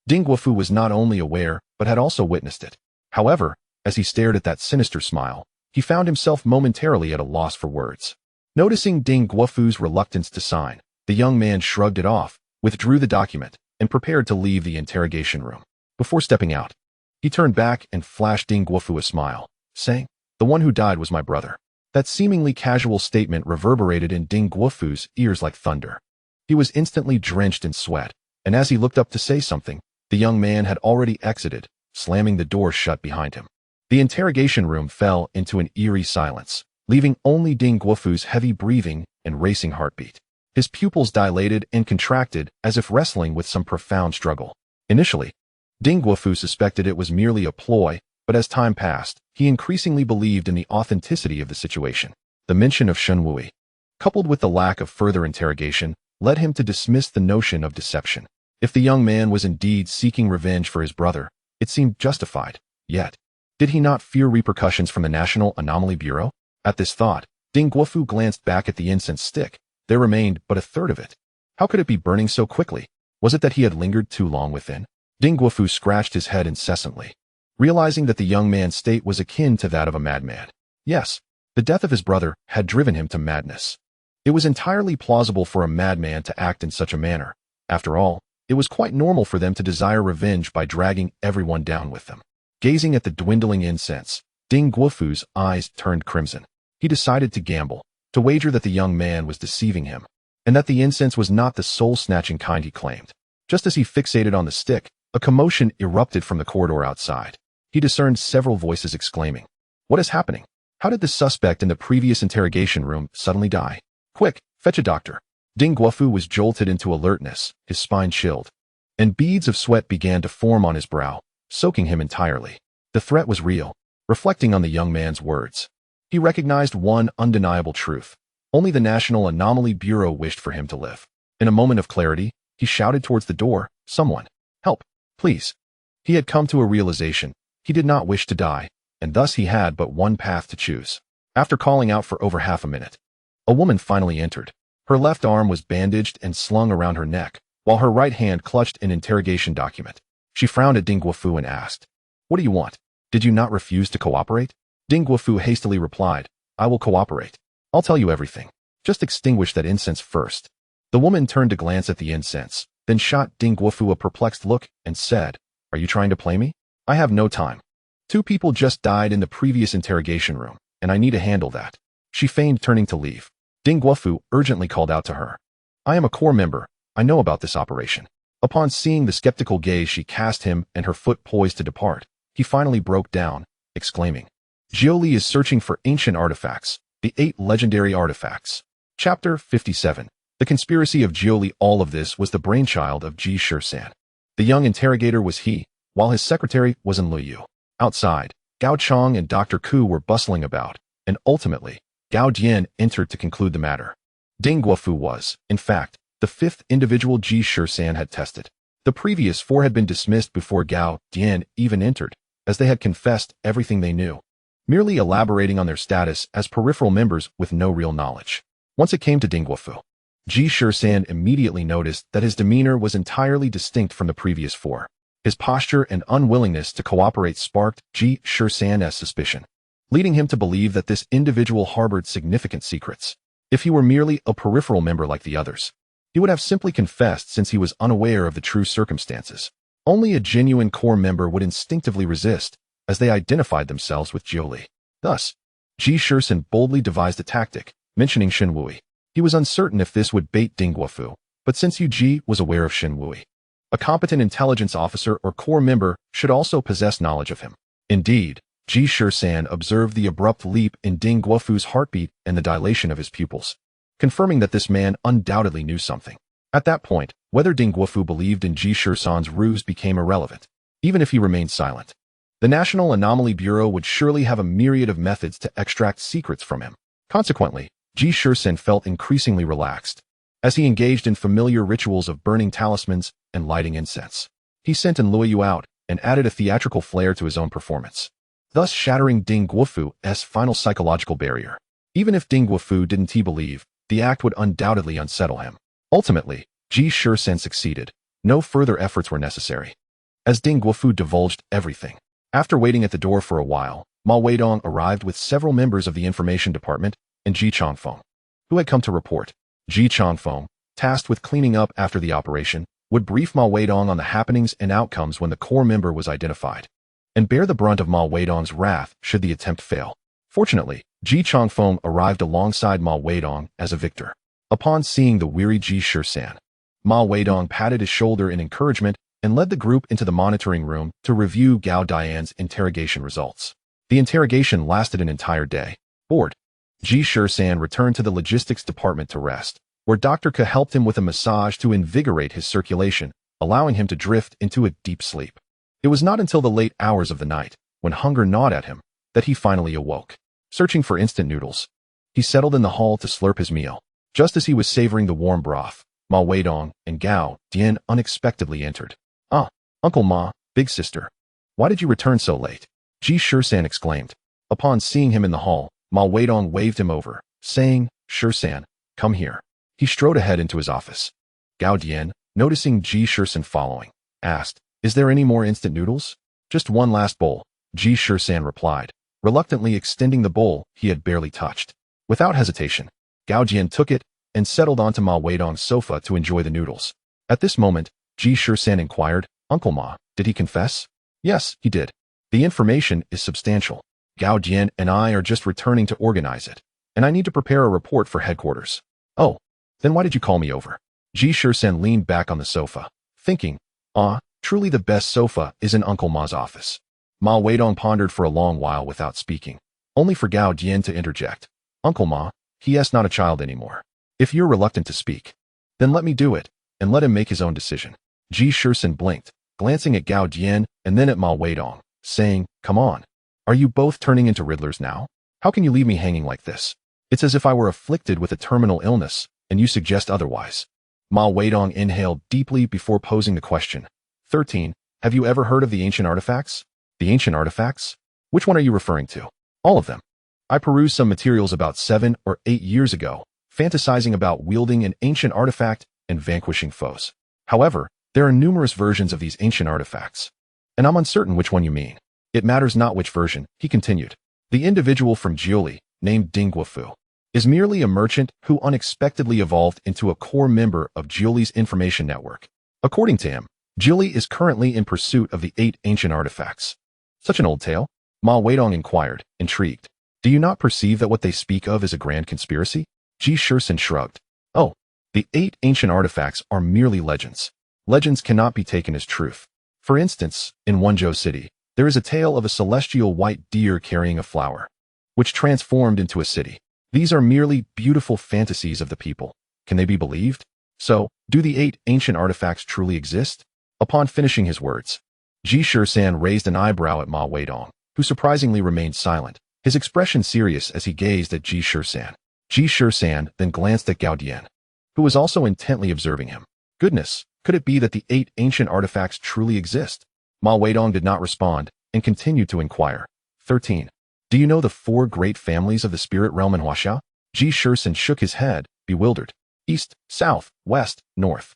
Ding Guofu was not only aware, but had also witnessed it. However, as he stared at that sinister smile, he found himself momentarily at a loss for words. Noticing Ding Guofu's reluctance to sign, the young man shrugged it off, withdrew the document, and prepared to leave the interrogation room. Before stepping out, he turned back and flashed Ding Guofu a smile, saying, The one who died was my brother. That seemingly casual statement reverberated in Ding Guofu's ears like thunder. He was instantly drenched in sweat, and as he looked up to say something, the young man had already exited, slamming the door shut behind him. The interrogation room fell into an eerie silence, leaving only Ding Guofu's heavy breathing and racing heartbeat. His pupils dilated and contracted as if wrestling with some profound struggle. Initially, Ding Guofu suspected it was merely a ploy, but as time passed, he increasingly believed in the authenticity of the situation. The mention of Shen Wui, coupled with the lack of further interrogation, led him to dismiss the notion of deception. If the young man was indeed seeking revenge for his brother, it seemed justified. Yet, did he not fear repercussions from the National Anomaly Bureau? At this thought, Ding Guofu glanced back at the incense stick. There remained but 1/3 of it. How could it be burning so quickly? Was it that he had lingered too long within? Ding Guofu scratched his head incessantly, realizing that the young man's state was akin to that of a madman. Yes, the death of his brother had driven him to madness. It was entirely plausible for a madman to act in such a manner. After all, it was quite normal for them to desire revenge by dragging everyone down with them. Gazing at the dwindling incense, Ding Guofu's eyes turned crimson. He decided to gamble, to wager that the young man was deceiving him, and that the incense was not the soul-snatching kind he claimed. Just as he fixated on the stick, a commotion erupted from the corridor outside. He discerned several voices exclaiming, What is happening? How did the suspect in the previous interrogation room suddenly die? Quick, fetch a doctor. Ding Guofu was jolted into alertness, his spine chilled, and beads of sweat began to form on his brow, soaking him entirely. The threat was real. Reflecting on the young man's words, he recognized one undeniable truth. Only the National Anomaly Bureau wished for him to live. In a moment of clarity, he shouted towards the door, Someone, help, please. He had come to a realization. He did not wish to die, and thus he had but one path to choose. After calling out for over half a minute, a woman finally entered. Her left arm was bandaged and slung around her neck, while her right hand clutched an interrogation document. She frowned at Ding Guofu and asked, What do you want? Did you not refuse to cooperate? Ding Guofu hastily replied, I will cooperate. I'll tell you everything. Just extinguish that incense first. The woman turned to glance at the incense, then shot Ding Guofu a perplexed look and said, Are you trying to play me? I have no time. 2 people just died in the previous interrogation room, and I need to handle that. She feigned turning to leave. Ding Guofu urgently called out to her, I am a core member. I know about this operation. Upon seeing the skeptical gaze she cast him and her foot poised to depart, he finally broke down, exclaiming, Jiuli is searching for ancient artifacts, the 8 legendary artifacts. Chapter 57. The conspiracy of Jiuli. All of this was the brainchild of Ji Shisan. The young interrogator was he, while his secretary was in Luyu. Outside, Gao Chong and Dr. Ku were bustling about, and ultimately, Gao Dian entered to conclude the matter. Ding Guofu was, in fact, the 5th individual Ji Shisan had tested. The previous 4 had been dismissed before Gao Dian even entered, as they had confessed everything they knew, merely elaborating on their status as peripheral members with no real knowledge. Once it came to Ding Guofu, Ji Shisan immediately noticed that his demeanor was entirely distinct from the previous 4. His posture and unwillingness to cooperate sparked Ji Shisan's suspicion, leading him to believe that this individual harbored significant secrets. If he were merely a peripheral member like the others, he would have simply confessed since he was unaware of the true circumstances. Only a genuine core member would instinctively resist, as they identified themselves with Jiuli. Thus, Ji Shisan boldly devised a tactic, mentioning Shen Wui. He was uncertain if this would bait Ding Guofu, but since Yu Ji was aware of Shen Wui, a competent intelligence officer or core member should also possess knowledge of him. Indeed, Ji Shisan observed the abrupt leap in Ding Guofu's heartbeat and the dilation of his pupils, confirming that this man undoubtedly knew something. At that point, whether Ding Guofu believed in Ji Shisan's ruse became irrelevant, even if he remained silent. The National Anomaly Bureau would surely have a myriad of methods to extract secrets from him. Consequently, Ji Shisan felt increasingly relaxed, as he engaged in familiar rituals of burning talismans and lighting incense. He sent Lui Yu out and added a theatrical flair to his own performance, thus shattering Ding Guofu's final psychological barrier. Even if Ding Guofu didn't believe, the act would undoubtedly unsettle him. Ultimately, Ji Shisan succeeded. No further efforts were necessary, as Ding Guofu divulged everything. After waiting at the door for a while, Ma Weidong arrived with several members of the information department and Ji Changfeng, who had come to report. Ji Changfeng, tasked with cleaning up after the operation, would brief Ma Weidong on the happenings and outcomes when the core member was identified, and bear the brunt of Ma Weidong's wrath should the attempt fail. Fortunately, Ji Changfeng arrived alongside Ma Weidong as a victor. Upon seeing the weary Ji Shisan, Ma Weidong patted his shoulder in encouragement and led the group into the monitoring room to review Gao Dian's interrogation results. The interrogation lasted an entire day. Bored, Ji Shisan returned to the logistics department to rest, where Dr. Ke helped him with a massage to invigorate his circulation, allowing him to drift into a deep sleep. It was not until the late hours of the night, when hunger gnawed at him, that he finally awoke. Searching for instant noodles, he settled in the hall to slurp his meal. Just as he was savoring the warm broth, Ma Weidong and Gao Dian unexpectedly entered. "Ah, Uncle Ma, big sister. Why did you return so late?" Ji Shisan exclaimed. Upon seeing him in the hall, Ma Weidong waved him over, saying, "Shisan, come here." He strode ahead into his office. Gao Dian, noticing Ji Shisan following, asked, "Is there any more instant noodles?" "Just one last bowl," Ji Shisan replied, reluctantly extending the bowl he had barely touched. Without hesitation, Gao Dian took it and settled onto Ma Weidong's sofa to enjoy the noodles. At this moment, Ji Shisan inquired, "Uncle Ma, did he confess?" "Yes, he did. The information is substantial. Gao Dian and I are just returning to organize it, and I need to prepare a report for headquarters." "Oh, then why did you call me over?" Ji Shisan leaned back on the sofa, thinking, truly the best sofa is in Uncle Ma's office. Ma Weidong pondered for a long while without speaking, only for Gao Dian to interject. "Uncle Ma, he is not a child anymore. If you're reluctant to speak, then let me do it, and let him make his own decision." Ji Shisan blinked, glancing at Gao Dian and then at Ma Weidong, saying, "Come on. Are you both turning into riddlers now? How can you leave me hanging like this? It's as if I were afflicted with a terminal illness, and you suggest otherwise." Ma Weidong inhaled deeply before posing the question. 13. Have you ever heard of the ancient artifacts? The ancient artifacts? Which one are you referring to? All of them. I perused some materials about 7 or 8 years ago, fantasizing about wielding an ancient artifact and vanquishing foes. However, there are numerous versions of these ancient artifacts, and I'm uncertain which one you mean. It matters not which version, he continued. The individual from Jiuli, named Ding Guofu, is merely a merchant who unexpectedly evolved into a core member of Jiuli's information network. According to him, Jiuli is currently in pursuit of the 8 ancient artifacts. Such an old tale? Ma Weidong inquired, intrigued. Do you not perceive that what they speak of is a grand conspiracy? Ji Shisan shrugged. Oh, the 8 ancient artifacts are merely legends. Legends cannot be taken as truth. For instance, in Wenzhou City, there is a tale of a celestial white deer carrying a flower, which transformed into a city. These are merely beautiful fantasies of the people. Can they be believed? So, do the 8 ancient artifacts truly exist? Upon finishing his words, Ji Shisan raised an eyebrow at Ma Weidong, who surprisingly remained silent, his expression serious as he gazed at Ji Shisan. Ji Shisan then glanced at Gao Dian, who was also intently observing him. Goodness, could it be that the 8 ancient artifacts truly exist? Ma Weidong did not respond and continued to inquire. 13. Do you know the 4 great families of the spirit realm in Huaxia? Ji Shisan shook his head, bewildered. East, South, West, North.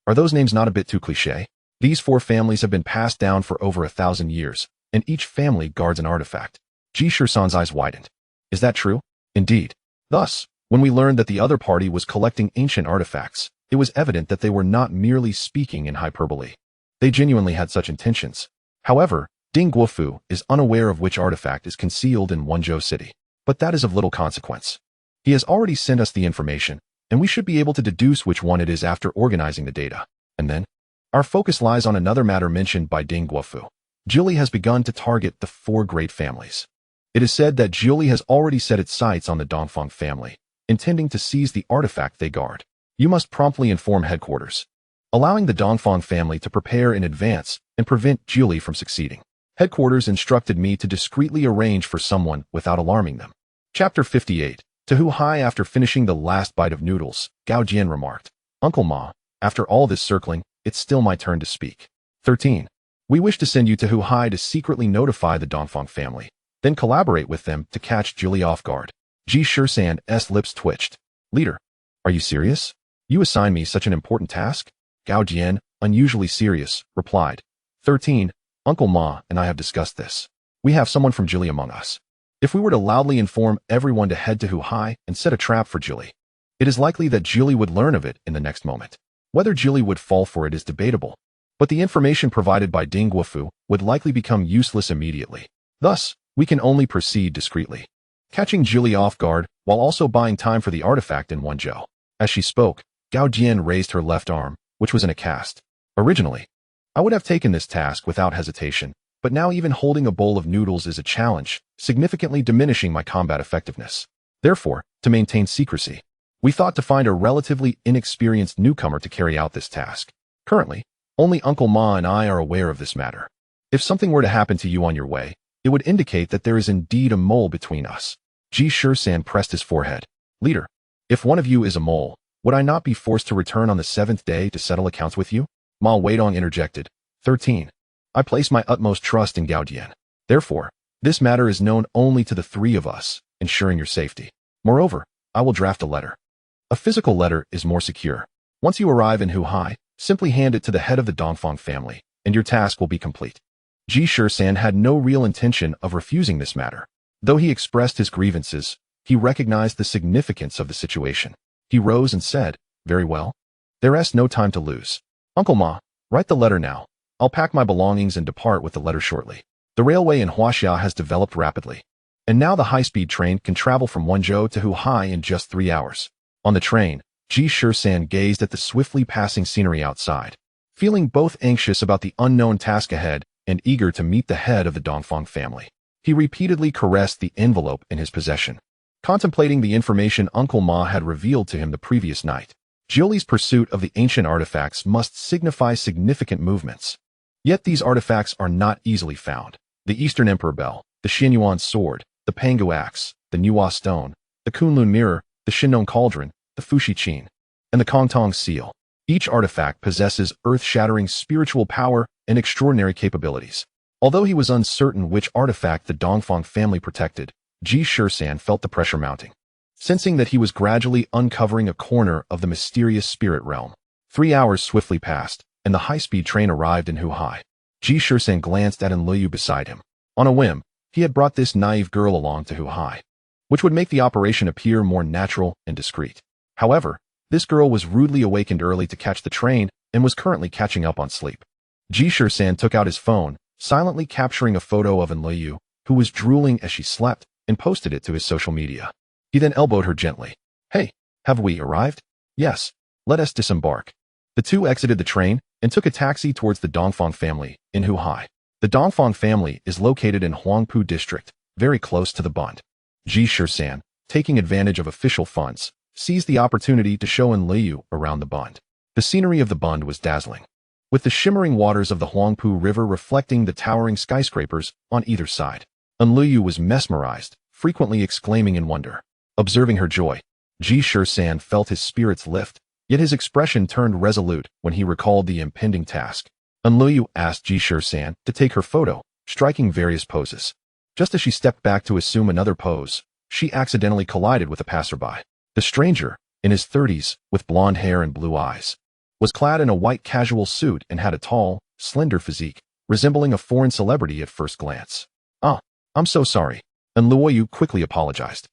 Are those names not a bit too cliché? These 4 families have been passed down for over 1,000 years, and each family guards an artifact. Ji Shisan's eyes widened. Is that true? Indeed. Thus, when we learned that the other party was collecting ancient artifacts, it was evident that they were not merely speaking in hyperbole. They genuinely had such intentions. However, Ding Guofu is unaware of which artifact is concealed in Wenzhou City. But that is of little consequence. He has already sent us the information, and we should be able to deduce which one it is after organizing the data. And then, our focus lies on another matter mentioned by Ding Guofu. Jiuli has begun to target the 4 great families. It is said that Jiuli has already set its sights on the Dongfang family, intending to seize the artifact they guard. You must promptly inform headquarters, allowing the Dongfang family to prepare in advance and prevent Jiuli from succeeding. Headquarters instructed me to discreetly arrange for someone without alarming them. Chapter 58. To Hu Hai. After finishing the last bite of noodles, Gao Jian remarked, Uncle Ma, after all this circling, it's still my turn to speak. 13. We wish to send you to Hu Hai to secretly notify the Dongfang family, then collaborate with them to catch Jiuli off guard. Ji Shisan's lips twitched. Leader, are you serious? You assign me such an important task? Gao Jian, unusually serious, replied. 13. Uncle Ma and I have discussed this. We have someone from Jiuli among us. If we were to loudly inform everyone to head to Hu Hai and set a trap for Jiuli, it is likely that Jiuli would learn of it in the next moment. Whether Jiuli would fall for it is debatable, but the information provided by Ding Guofu would likely become useless immediately. Thus, we can only proceed discreetly, catching Jiuli off guard while also buying time for the artifact in Wenzhou. As she spoke, Gao Jian raised her left arm, which was in a cast. Originally, I would have taken this task without hesitation, but now even holding a bowl of noodles is a challenge, significantly diminishing my combat effectiveness. Therefore, to maintain secrecy, we thought to find a relatively inexperienced newcomer to carry out this task. Currently, only Uncle Ma and I are aware of this matter. If something were to happen to you on your way, it would indicate that there is indeed a mole between us. Ji Shisan pressed his forehead. Leader, if one of you is a mole, would I not be forced to return on the 7th day to settle accounts with you? Ma Weidong interjected. 13. I place my utmost trust in Gao Jian. Therefore, this matter is known only to the 3 of us, ensuring your safety. Moreover, I will draft a letter. A physical letter is more secure. Once you arrive in Hu Hai, simply hand it to the head of the Dongfang family, and your task will be complete. Ji Shisan had no real intention of refusing this matter. Though he expressed his grievances, he recognized the significance of the situation. He rose and said, Very well. There is no time to lose. Uncle Ma, write the letter now. I'll pack my belongings and depart with the letter shortly. The railway in Huaxia has developed rapidly, and now the high-speed train can travel from Wenzhou to Hu Hai in just 3 hours. On the train, Ji Shisan gazed at the swiftly passing scenery outside, feeling both anxious about the unknown task ahead and eager to meet the head of the Dongfang family. He repeatedly caressed the envelope in his possession, contemplating the information Uncle Ma had revealed to him the previous night. Jiuli's pursuit of the ancient artifacts must signify significant movements. Yet these artifacts are not easily found. The Eastern Emperor Bell, the Xianyuan sword, the Pangu axe, the Nuwa stone, the Kunlun mirror, the Shinnon cauldron, the Fushi Qin, and the Kongtong seal. Each artifact possesses earth-shattering spiritual power and extraordinary capabilities. Although he was uncertain which artifact the Dongfang family protected, Ji Shisan felt the pressure mounting, sensing that he was gradually uncovering a corner of the mysterious spirit realm. 3 hours swiftly passed, and the high-speed train arrived in Hu Hai. Ji Shisan glanced at Enlil beside him. On a whim, he had brought this naive girl along to Hu Hai, which would make the operation appear more natural and discreet. However, this girl was rudely awakened early to catch the train and was currently catching up on sleep. Ji Shisan took out his phone, silently capturing a photo of Enlil, who was drooling as she slept, and posted it to his social media. He then elbowed her gently. Hey, have we arrived? Yes, let us disembark. The two exited the train and took a taxi towards the Dongfang family in Hu Hai. The Dongfang family is located in Huangpu district, very close to the Bund. Ji Shisan, taking advantage of official funds, seized the opportunity to show Enlil around the Bund. The scenery of the Bund was dazzling, with the shimmering waters of the Huangpu River reflecting the towering skyscrapers on either side. Enlil was mesmerized, frequently exclaiming in wonder. Observing her joy, Ji Shisan felt his spirits lift, yet his expression turned resolute when he recalled the impending task. Enlil asked Ji Shisan to take her photo, striking various poses. Just as she stepped back to assume another pose, she accidentally collided with a passerby. The stranger, in his 30s, with blonde hair and blue eyes, was clad in a white casual suit and had a tall, slender physique, resembling a foreign celebrity at first glance. "Ah, I'm so sorry," and Luoyu quickly apologized.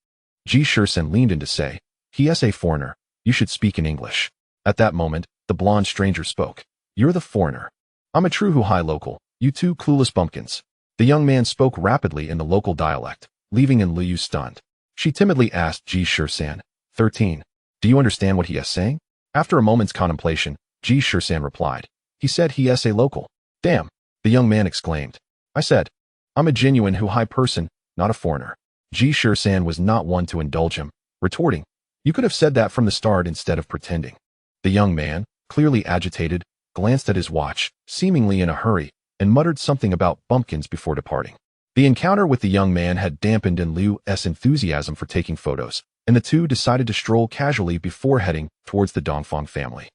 Ji Shisan leaned in to say, "He is a foreigner. You should speak in English." At that moment, the blonde stranger spoke. "You're the foreigner. I'm a true Huhai local, you two clueless bumpkins." The young man spoke rapidly in the local dialect, leaving Luoyu stunned. She timidly asked Ji Shisan, 13, "Do you understand what he is saying?" After a moment's contemplation, Ji Shisan replied, "He said he is a local." "Damn," the young man exclaimed. "I said, I'm a genuine Huhai person, not a foreigner." Ji Shisan was not one to indulge him, retorting, "You could have said that from the start instead of pretending." The young man, clearly agitated, glanced at his watch, seemingly in a hurry, and muttered something about bumpkins before departing. The encounter with the young man had dampened Liu's enthusiasm for taking photos, and the two decided to stroll casually before heading towards the Dongfang family.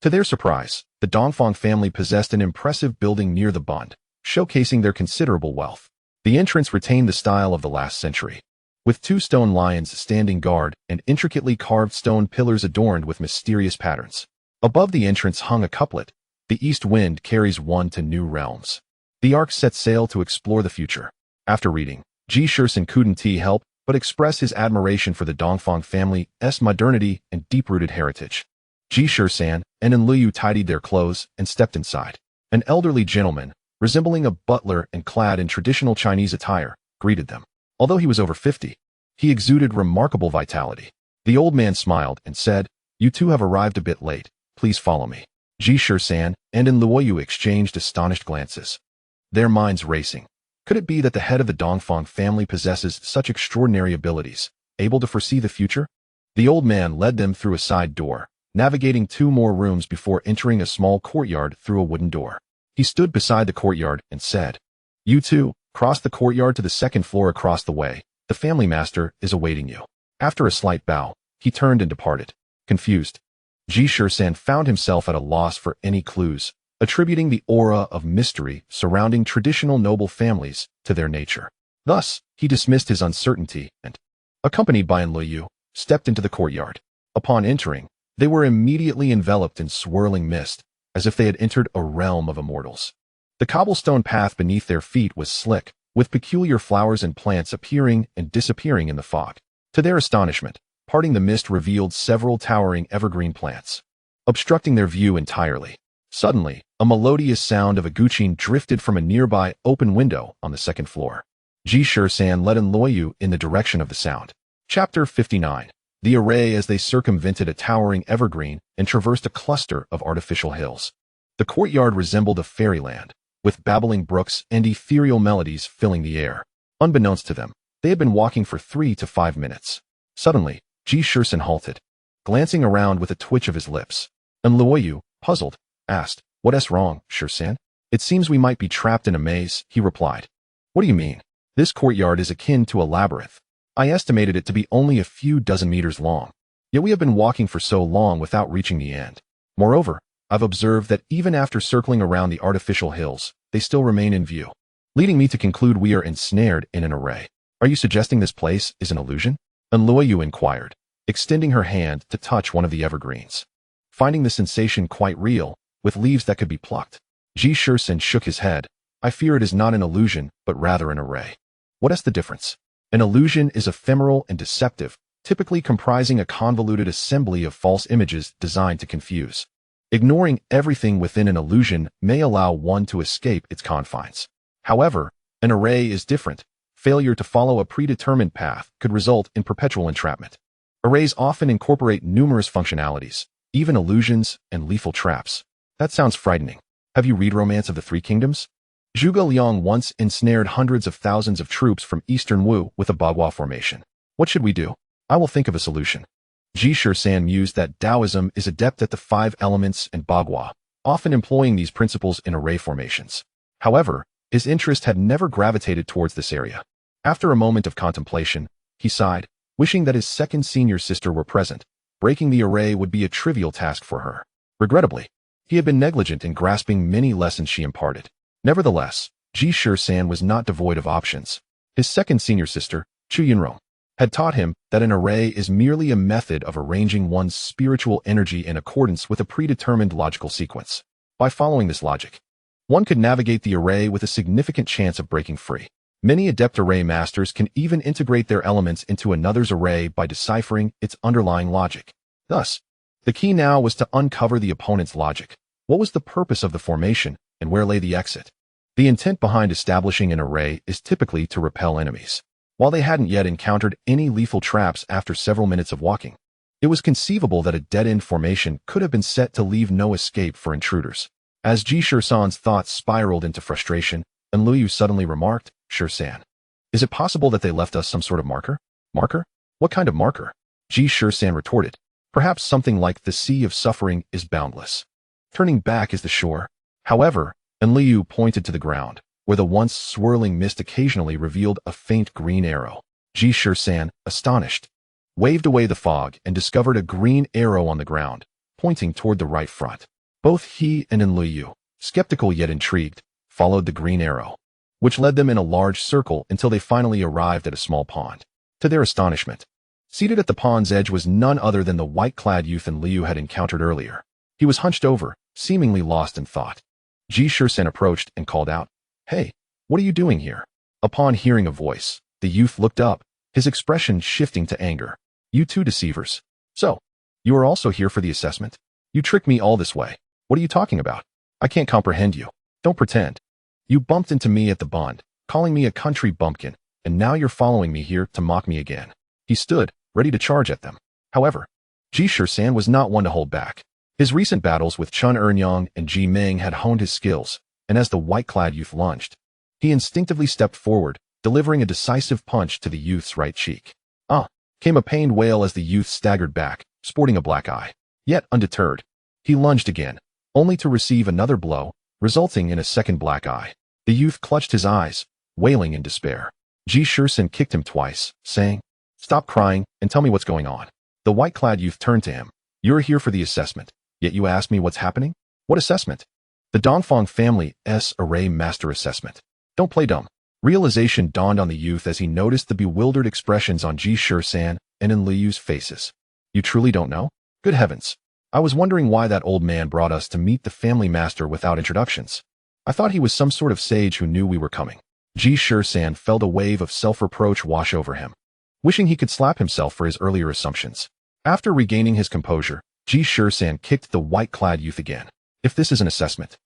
To their surprise, the Dongfang family possessed an impressive building near the Bund, showcasing their considerable wealth. The entrance retained the style of the last century, with two stone lions standing guard and intricately carved stone pillars adorned with mysterious patterns. Above the entrance hung a couplet, "The east wind carries one to new realms." The ark set sail to explore the future. After reading, Ji Shisan couldn't help but express his admiration for the Dongfang family's modernity and deep-rooted heritage. Ji Shisan and Liu tidied their clothes and stepped inside. An elderly gentleman, resembling a butler and clad in traditional Chinese attire, greeted them. Although he was over 50, he exuded remarkable vitality. The old man smiled and said, "You two have arrived a bit late. Please follow me." Ji Shisan and Luoyu exchanged astonished glances, their minds racing. Could it be that the head of the Dongfang family possesses such extraordinary abilities, able to foresee the future? The old man led them through a side door, navigating 2 more rooms before entering a small courtyard through a wooden door. He stood beside the courtyard and said, "You two, cross the courtyard to the 2nd floor across the way. The family master is awaiting you." After a slight bow, he turned and departed. Confused, Ji Shisan found himself at a loss for any clues, attributing the aura of mystery surrounding traditional noble families to their nature. Thus, he dismissed his uncertainty and, accompanied by Liu, stepped into the courtyard. Upon entering, they were immediately enveloped in swirling mist, as if they had entered a realm of immortals. The cobblestone path beneath their feet was slick, with peculiar flowers and plants appearing and disappearing in the fog. To their astonishment, parting the mist revealed several towering evergreen plants, obstructing their view entirely. Suddenly, a melodious sound of a guqin drifted from a nearby open window on the 2nd floor. Ji Shisan led Liu in the direction of the sound. Chapter 59. The array as they circumvented a towering evergreen and traversed a cluster of artificial hills. The courtyard resembled a fairyland, with babbling brooks and ethereal melodies filling the air. Unbeknownst to them, they had been walking for 3 to 5 minutes. Suddenly, Ji Shisan halted, glancing around with a twitch of his lips. And Liu, puzzled, asked, "What's wrong, Shisan?" "It seems we might be trapped in a maze," he replied. "What do you mean?" "This courtyard is akin to a labyrinth. I estimated it to be only a few dozen meters long. Yet we have been walking for so long without reaching the end. Moreover, I've observed that even after circling around the artificial hills, they still remain in view, leading me to conclude we are ensnared in an array. Are you suggesting this place is an illusion?" And Liu inquired, extending her hand to touch one of the evergreens. Finding the sensation quite real, with leaves that could be plucked, Ji Shisan shook his head. "I fear it is not an illusion, but rather an array." "What is the difference?" "An illusion is ephemeral and deceptive, typically comprising a convoluted assembly of false images designed to confuse. Ignoring everything within an illusion may allow one to escape its confines. However, an array is different. Failure to follow a predetermined path could result in perpetual entrapment. Arrays often incorporate numerous functionalities, even illusions and lethal traps." "That sounds frightening. Have you read Romance of the Three Kingdoms?" Zhuge Liang once ensnared hundreds of thousands of troops from eastern Wu with a Bagua formation. "What should we do?" "I will think of a solution." Ji Shisan mused that Taoism is adept at the 5 elements and Bagua, often employing these principles in array formations. However, his interest had never gravitated towards this area. After a moment of contemplation, he sighed, wishing that his second senior sister were present. Breaking the array would be a trivial task for her. Regrettably, he had been negligent in grasping many lessons she imparted. Nevertheless, Ji Shisan was not devoid of options. His second senior sister, Chu Yunrong, had taught him that an array is merely a method of arranging one's spiritual energy in accordance with a predetermined logical sequence. By following this logic, one could navigate the array with a significant chance of breaking free. Many adept array masters can even integrate their elements into another's array by deciphering its underlying logic. Thus, the key now was to uncover the opponent's logic. What was the purpose of the formation, and where lay the exit? The intent behind establishing an array is typically to repel enemies. While they hadn't yet encountered any lethal traps after several minutes of walking, it was conceivable that a dead-end formation could have been set to leave no escape for intruders. As Ji Shisan's thoughts spiraled into frustration, Enliyu suddenly remarked, "Shisan, is it possible that they left us some sort of marker?" "Marker? What kind of marker?" Ji Shisan retorted. "Perhaps something like the sea of suffering is boundless. Turning back is the shore." However, Enliyu pointed to the ground, where the once swirling mist occasionally revealed a faint green arrow. Ji Shisan, astonished, waved away the fog and discovered a green arrow on the ground, pointing toward the right front. Both he and Enliyu, skeptical yet intrigued, followed the green arrow, which led them in a large circle until they finally arrived at a small pond. To their astonishment, seated at the pond's edge was none other than the white-clad youth Enliyu had encountered earlier. He was hunched over, seemingly lost in thought. Ji Shisan approached and called out, "Hey, what are you doing here?" Upon hearing a voice, the youth looked up, his expression shifting to anger. "You too, deceivers. So, you are also here for the assessment? You tricked me all this way. What are you talking about? I can't comprehend you. Don't pretend. You bumped into me at the bond, calling me a country bumpkin, and now you're following me here to mock me again." He stood, ready to charge at them. However, Ji Shisan was not one to hold back. His recent battles with Chun Ernyang and Ji Ming had honed his skills, and as the white-clad youth lunged, he instinctively stepped forward, delivering a decisive punch to the youth's right cheek. "Ah!" came a pained wail as the youth staggered back, sporting a black eye. Yet, undeterred, he lunged again, only to receive another blow, resulting in a second black eye. The youth clutched his eyes, wailing in despair. Ji Shisan kicked him twice, saying, "Stop crying and tell me what's going on." The white-clad youth turned to him. "You're here for the assessment, yet you ask me what's happening? What assessment?" "The Dongfang family's array master assessment. Don't play dumb." Realization dawned on the youth as he noticed the bewildered expressions on Ji Shisan and Enliyu's faces. "You truly don't know? Good heavens. I was wondering why that old man brought us to meet the family master without introductions. I thought he was some sort of sage who knew we were coming." Ji Shisan felt a wave of self-reproach wash over him, wishing he could slap himself for his earlier assumptions. After regaining his composure, Ji Shisan kicked the white-clad youth again. "If this is an assessment,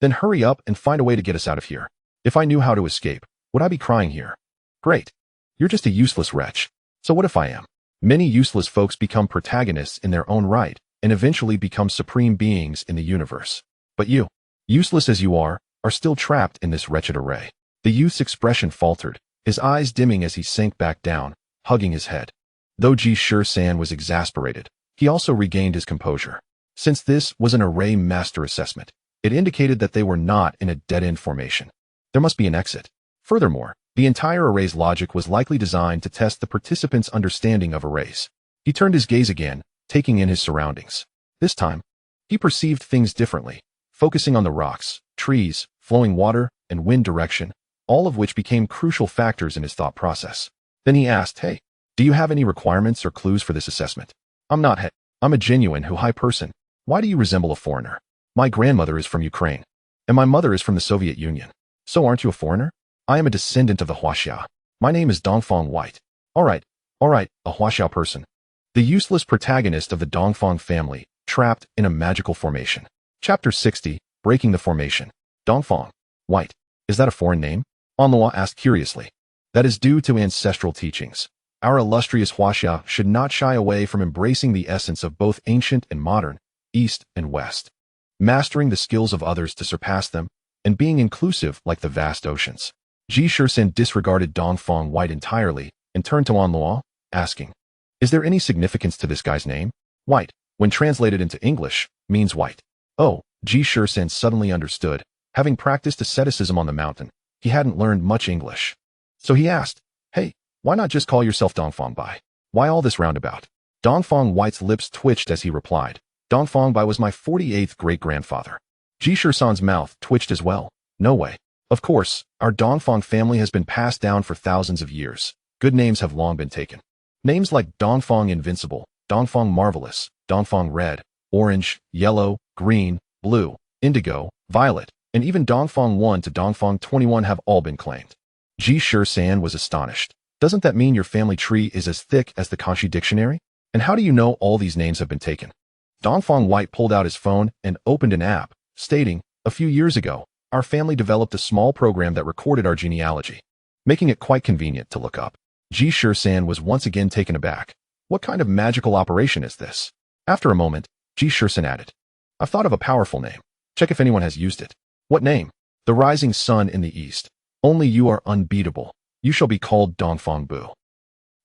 then hurry up and find a way to get us out of here. If I knew how to escape, would I be crying here?" "Great. You're just a useless wretch. So what if I am?" Many useless folks become protagonists in their own right, and eventually become supreme beings in the universe. But you, useless as you are still trapped in this wretched array. The youth's expression faltered, his eyes dimming as he sank back down, hugging his head. Though Ji Shisan was exasperated, he also regained his composure. Since this was an array master assessment, it indicated that they were not in a dead-end formation. There must be an exit. Furthermore, the entire array's logic was likely designed to test the participants' understanding of arrays. He turned his gaze again, taking in his surroundings. This time, he perceived things differently, focusing on the rocks, trees, flowing water, and wind direction, all of which became crucial factors in his thought process. Then he asked, "Hey, do you have any requirements or clues for this assessment?" I'm a genuine Huai person. Why do you resemble a foreigner?" "My grandmother is from Ukraine, and my mother is from the Soviet Union." "So aren't you a foreigner?" "I am a descendant of the Huaxia. My name is Dongfang White." All right, a Huaxia person. The useless protagonist of the Dongfang family, trapped in a magical formation. Chapter 60, Breaking the Formation. Dongfang White. Is that a foreign name? Anlua asked curiously. "That is due to ancestral teachings. Our illustrious Huaxia should not shy away from embracing the essence of both ancient and modern, East and West, mastering the skills of others to surpass them, and being inclusive like the vast oceans." Ji Shisan disregarded Dongfang White entirely and turned to Anlua, asking, "Is there any significance to this guy's name?" "White, when translated into English, means white." Oh, Ji Shisan suddenly understood. Having practiced asceticism on the mountain, he hadn't learned much English. So he asked, "Hey, why not just call yourself Dongfang Bai? Why all this roundabout?" Dongfang White's lips twitched as he replied, "Dongfang Bai was my 48th great-grandfather." Ji Shisan's mouth twitched as well. "No way. Of course, our Dongfang family has been passed down for thousands of years. Good names have long been taken. Names like Dongfang Invincible, Dongfang Marvelous, Dongfang Red, Orange, Yellow, Green, Blue, Indigo, Violet, and even Dongfang 1 to Dongfang 21 have all been claimed. Ji Shisan was astonished. Doesn't that mean your family tree is as thick as the Kanshi dictionary? And how do you know all these names have been taken? Dongfang White pulled out his phone and opened an app, stating, "A few years ago, our family developed a small program that recorded our genealogy, making it quite convenient to look up." Ji Shisan was once again taken aback. What kind of magical operation is this? After a moment, Ji Shisan added, "I've thought of a powerful name. Check if anyone has used it." "What name?" "The rising sun in the east. Only you are unbeatable. You shall be called Dongfang Bu."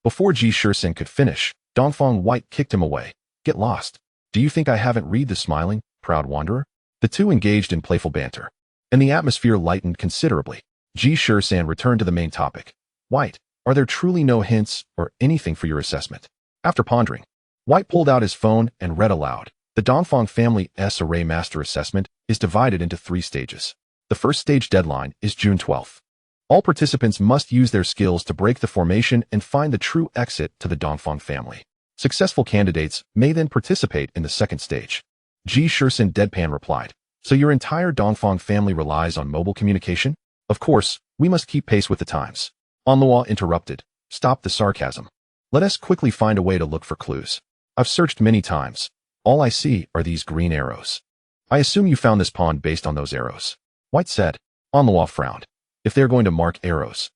Before Ji Shisan could finish, Dongfang White kicked him away. "Get lost. Do you think I haven't read the smiling, proud wanderer?" The two engaged in playful banter, and the atmosphere lightened considerably. Ji Shisan returned to the main topic. "White, are there truly no hints or anything for your assessment?" After pondering, White pulled out his phone and read aloud. The Dongfang family's array master assessment is divided into 3 stages. The first stage deadline is June 12th. All participants must use their skills to break the formation and find the true exit to the Dongfang family. Successful candidates may then participate in the second stage. Ji Shisan deadpan replied, "So your entire Dongfang family relies on mobile communication?" "Of course, we must keep pace with the times." Anluo interrupted, "Stop the sarcasm. Let us quickly find a way to look for clues. I've searched many times. All I see are these green arrows. I assume you found this pond based on those arrows." White said. Anluo frowned. "If they're going to mark arrows,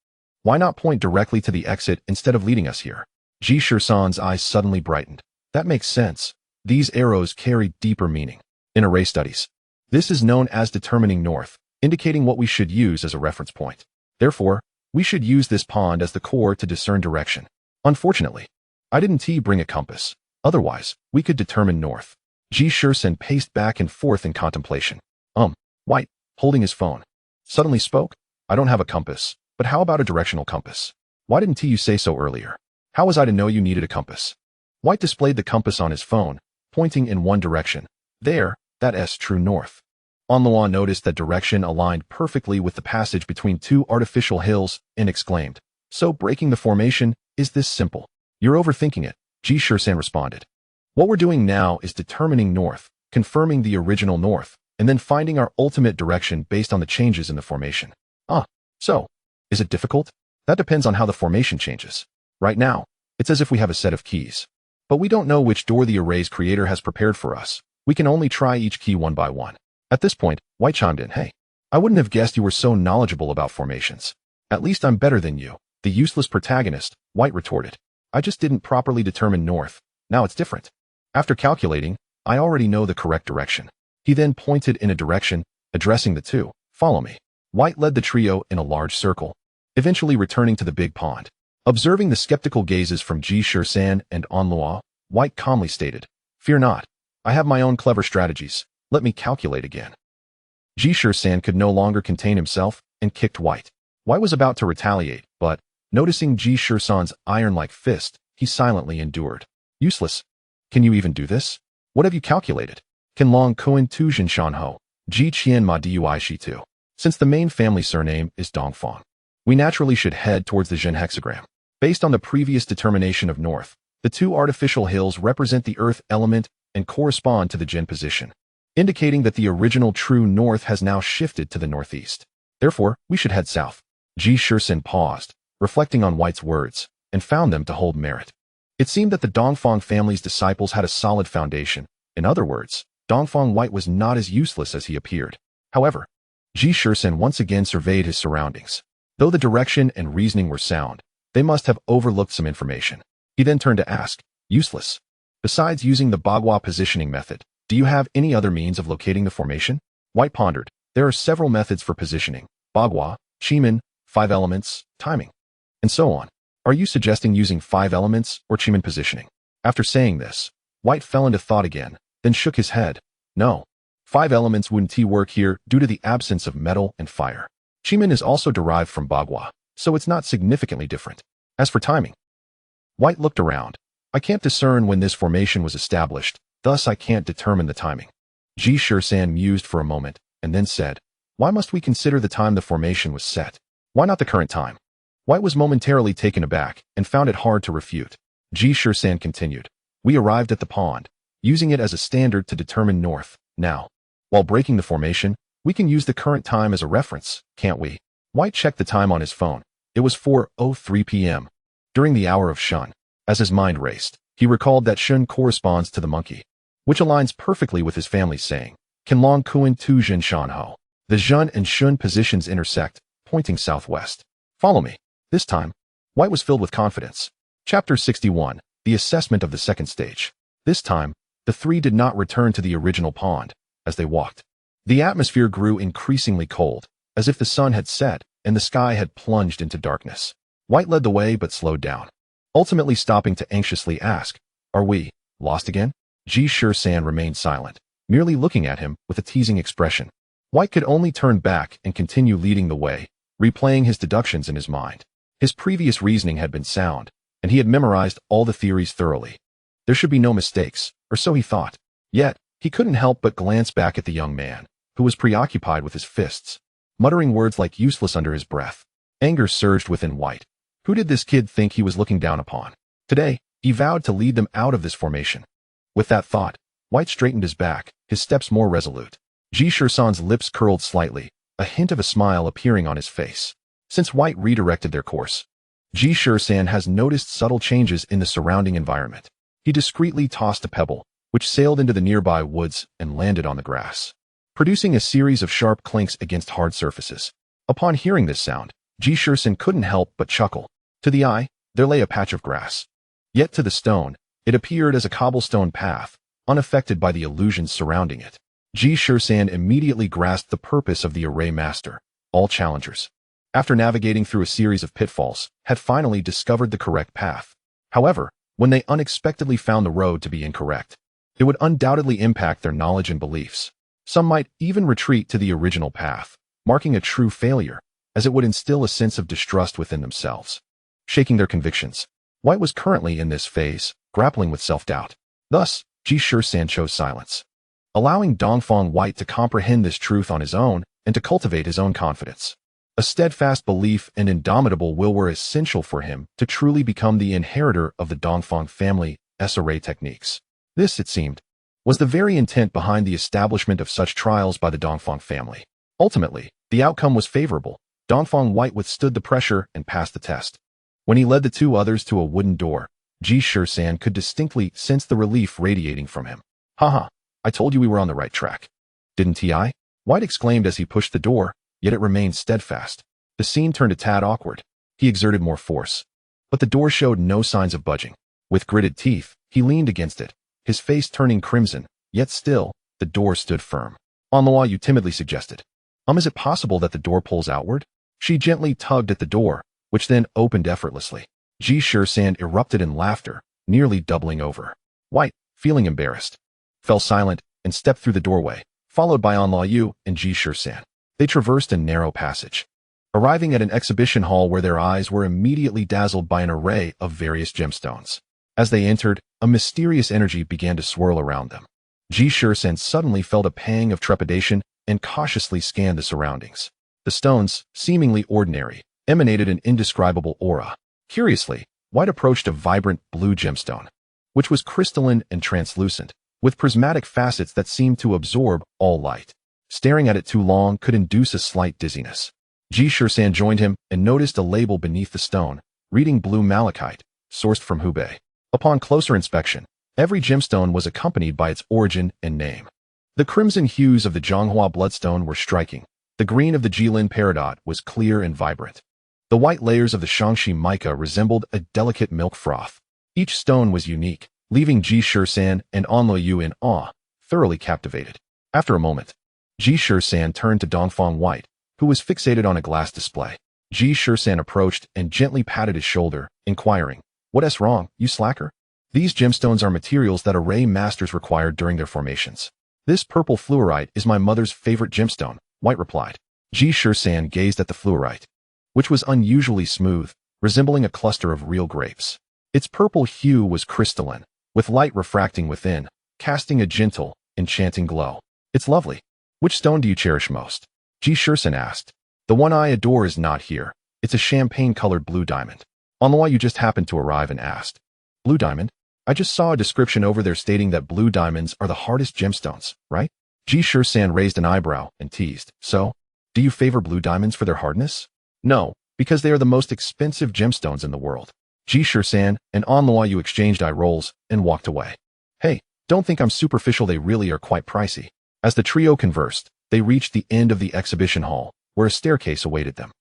why not point directly to the exit instead of leading us here?" Ji Shisan's eyes suddenly brightened. "That makes sense. These arrows carry deeper meaning. In array studies, this is known as determining north, indicating what we should use as a reference point. Therefore, we should use this pond as the core to discern direction. Unfortunately, I didn't bring a compass. Otherwise, we could determine north." Ji Shisan paced back and forth in contemplation. White, holding his phone, suddenly spoke. "I don't have a compass, but how about a directional compass? Why didn't you say so earlier? How was I to know you needed a compass?" White displayed the compass on his phone, pointing in one direction. "There, that's true north." Anluo noticed that direction aligned perfectly with the passage between 2 artificial hills and exclaimed, "So breaking the formation is this simple?" "You're overthinking it," Ji Shisan responded. "What we're doing now is determining north, confirming the original north, and then finding our ultimate direction based on the changes in the formation." So, is it difficult?" "That depends on how the formation changes. Right now, it's as if we have a set of keys. But we don't know which door the array's creator has prepared for us. We can only try each key one by one." At this point, White chimed in, "Hey, I wouldn't have guessed you were so knowledgeable about formations." "At least I'm better than you, the useless protagonist," White retorted. "I just didn't properly determine north. Now it's different. After calculating, I already know the correct direction." He then pointed in a direction, addressing the two. "Follow me." White led the trio in a large circle, eventually returning to the big pond. Observing the skeptical gazes from Ji Shisan and Anluo, White calmly stated, "Fear not. I have my own clever strategies. Let me calculate again." Ji Shisan could no longer contain himself and kicked White. White was about to retaliate, but, noticing Ji Shisan's iron-like fist, he silently endured. "Useless. Can you even do this? What have you calculated?" "Can long koin tu jin shan ho, ji qian ma dui shi tu." Since the main family surname is Dongfang, we naturally should head towards the Jin hexagram. Based on the previous determination of north, the 2 artificial hills represent the earth element and correspond to the Jin position, indicating that the original true north has now shifted to the northeast. Therefore, we should head south. Ji Shisan paused, reflecting on White's words, and found them to hold merit. It seemed that the Dongfang family's disciples had a solid foundation. In other words, Dongfang White was not as useless as he appeared. However, Ji Shisan once again surveyed his surroundings. Though the direction and reasoning were sound, they must have overlooked some information. He then turned to ask, "Useless. Besides using the Bagua positioning method, do you have any other means of locating the formation?" White pondered. "There are several methods for positioning: Bagua, Chimin, 5 elements, timing, and so on. Are you suggesting using 5 elements or Chimin positioning?" After saying this, White fell into thought again, then shook his head. "No. 5 elements wouldn't work here due to the absence of metal and fire. Chimin is also derived from Bagua, so it's not significantly different. As for timing," White looked around. "I can't discern when this formation was established, thus I can't determine the timing." Ji Shisan mused for a moment, and then said, "Why must we consider the time the formation was set? Why not the current time?" White was momentarily taken aback and found it hard to refute. Ji Shisan continued, "We arrived at the pond, using it as a standard to determine north. Now, while breaking the formation, We can use the current time as a reference, can't we? White checked the time on his phone. It was 4:03 p.m. During the hour of Shun. As his mind raced, he recalled that Shun corresponds to the monkey, which aligns perfectly with his family's saying, Kan Long Kuan Tu Jin Shan Ho. The Zhun and Shun positions intersect, pointing southwest. Follow me. This time, White was filled with confidence. Chapter 61, The Assessment of the Second Stage. This time, the three did not return to the original pond. As they walked, the atmosphere grew increasingly cold, as if the sun had set and the sky had plunged into darkness. White led the way but slowed down, ultimately stopping to anxiously ask, Are we lost again? Ji Shisan remained silent, merely looking at him with a teasing expression. White could only turn back and continue leading the way, replaying his deductions in his mind. His previous reasoning had been sound, and he had memorized all the theories thoroughly. There should be no mistakes, or so he thought. Yet, he couldn't help but glance back at the young man, who was preoccupied with his fists, muttering words like useless under his breath. Anger surged within White. Who did this kid think he was looking down upon? Today, he vowed to lead them out of this formation. With that thought, White straightened his back, his steps more resolute. Ji Shisan's lips curled slightly, a hint of a smile appearing on his face. Since White redirected their course, Ji Shisan has noticed subtle changes in the surrounding environment. He discreetly tossed a pebble, which sailed into the nearby woods and landed on the grass, producing a series of sharp clinks against hard surfaces. Upon hearing this sound, Ji Shisan couldn't help but chuckle. To the eye, there lay a patch of grass. Yet to the stone, it appeared as a cobblestone path, unaffected by the illusions surrounding it. Ji Shisan immediately grasped the purpose of the array master. All challengers, after navigating through a series of pitfalls, had finally discovered the correct path. However, when they unexpectedly found the road to be incorrect, it would undoubtedly impact their knowledge and beliefs. Some might even retreat to the original path, marking a true failure, as it would instill a sense of distrust within themselves, shaking their convictions. White was currently in this phase, grappling with self-doubt. Thus, Ji Shisan chose silence, allowing Dongfang White to comprehend this truth on his own and to cultivate his own confidence. A steadfast belief and indomitable will were essential for him to truly become the inheritor of the Dongfang family's array techniques. This, it seemed, was the very intent behind the establishment of such trials by the Dongfang family. Ultimately, the outcome was favorable. Dongfang White withstood the pressure and passed the test. When he led the two others to a wooden door, Ji Shisan could distinctly sense the relief radiating from him. Haha, I told you we were on the right track. Didn't I? White exclaimed as he pushed the door, yet it remained steadfast. The scene turned a tad awkward. He exerted more force, but the door showed no signs of budging. With gritted teeth, he leaned against it, his face turning crimson, yet still, the door stood firm. Anloa, you timidly suggested. Is it possible that the door pulls outward? She gently tugged at the door, which then opened effortlessly. Ji Shisan erupted in laughter, nearly doubling over. White, feeling embarrassed, fell silent and stepped through the doorway, followed by Anloa Yu and Ji Shisan. They traversed a narrow passage, arriving at an exhibition hall where their eyes were immediately dazzled by an array of various gemstones. As they entered, a mysterious energy began to swirl around them. Ji Shisan suddenly felt a pang of trepidation and cautiously scanned the surroundings. The stones, seemingly ordinary, emanated an indescribable aura. Curiously, White approached a vibrant blue gemstone, which was crystalline and translucent, with prismatic facets that seemed to absorb all light. Staring at it too long could induce a slight dizziness. Ji Shisan joined him and noticed a label beneath the stone, reading blue malachite, sourced from Hubei. Upon closer inspection, every gemstone was accompanied by its origin and name. The crimson hues of the Zhonghua bloodstone were striking. The green of the Jilin peridot was clear and vibrant. The white layers of the Shangxi mica resembled a delicate milk froth. Each stone was unique, leaving Ji Shisan and Anlo Yu in awe, thoroughly captivated. After a moment, Ji Shisan turned to Dongfang White, who was fixated on a glass display. Ji Shisan approached and gently patted his shoulder, inquiring, "What's wrong, you slacker?" These gemstones are materials that array masters required during their formations. This purple fluorite is my mother's favorite gemstone, White replied. Ji Shisan gazed at the fluorite, which was unusually smooth, resembling a cluster of real grapes. Its purple hue was crystalline, with light refracting within, casting a gentle, enchanting glow. "It's lovely. Which stone do you cherish most?" Ji Shisan asked. "The one I adore is not here. It's a champagne-colored blue diamond." Anloa, you just happened to arrive and asked. "Blue diamond? I just saw a description over there stating that blue diamonds are the hardest gemstones, right?" Ji Shisan raised an eyebrow and teased, "So, do you favor blue diamonds for their hardness?" "No, because they are the most expensive gemstones in the world." Ji Shisan and Yu exchanged eye rolls and walked away. "Hey, don't think I'm superficial, they really are quite pricey." As the trio conversed, they reached the end of the exhibition hall, where a staircase awaited them.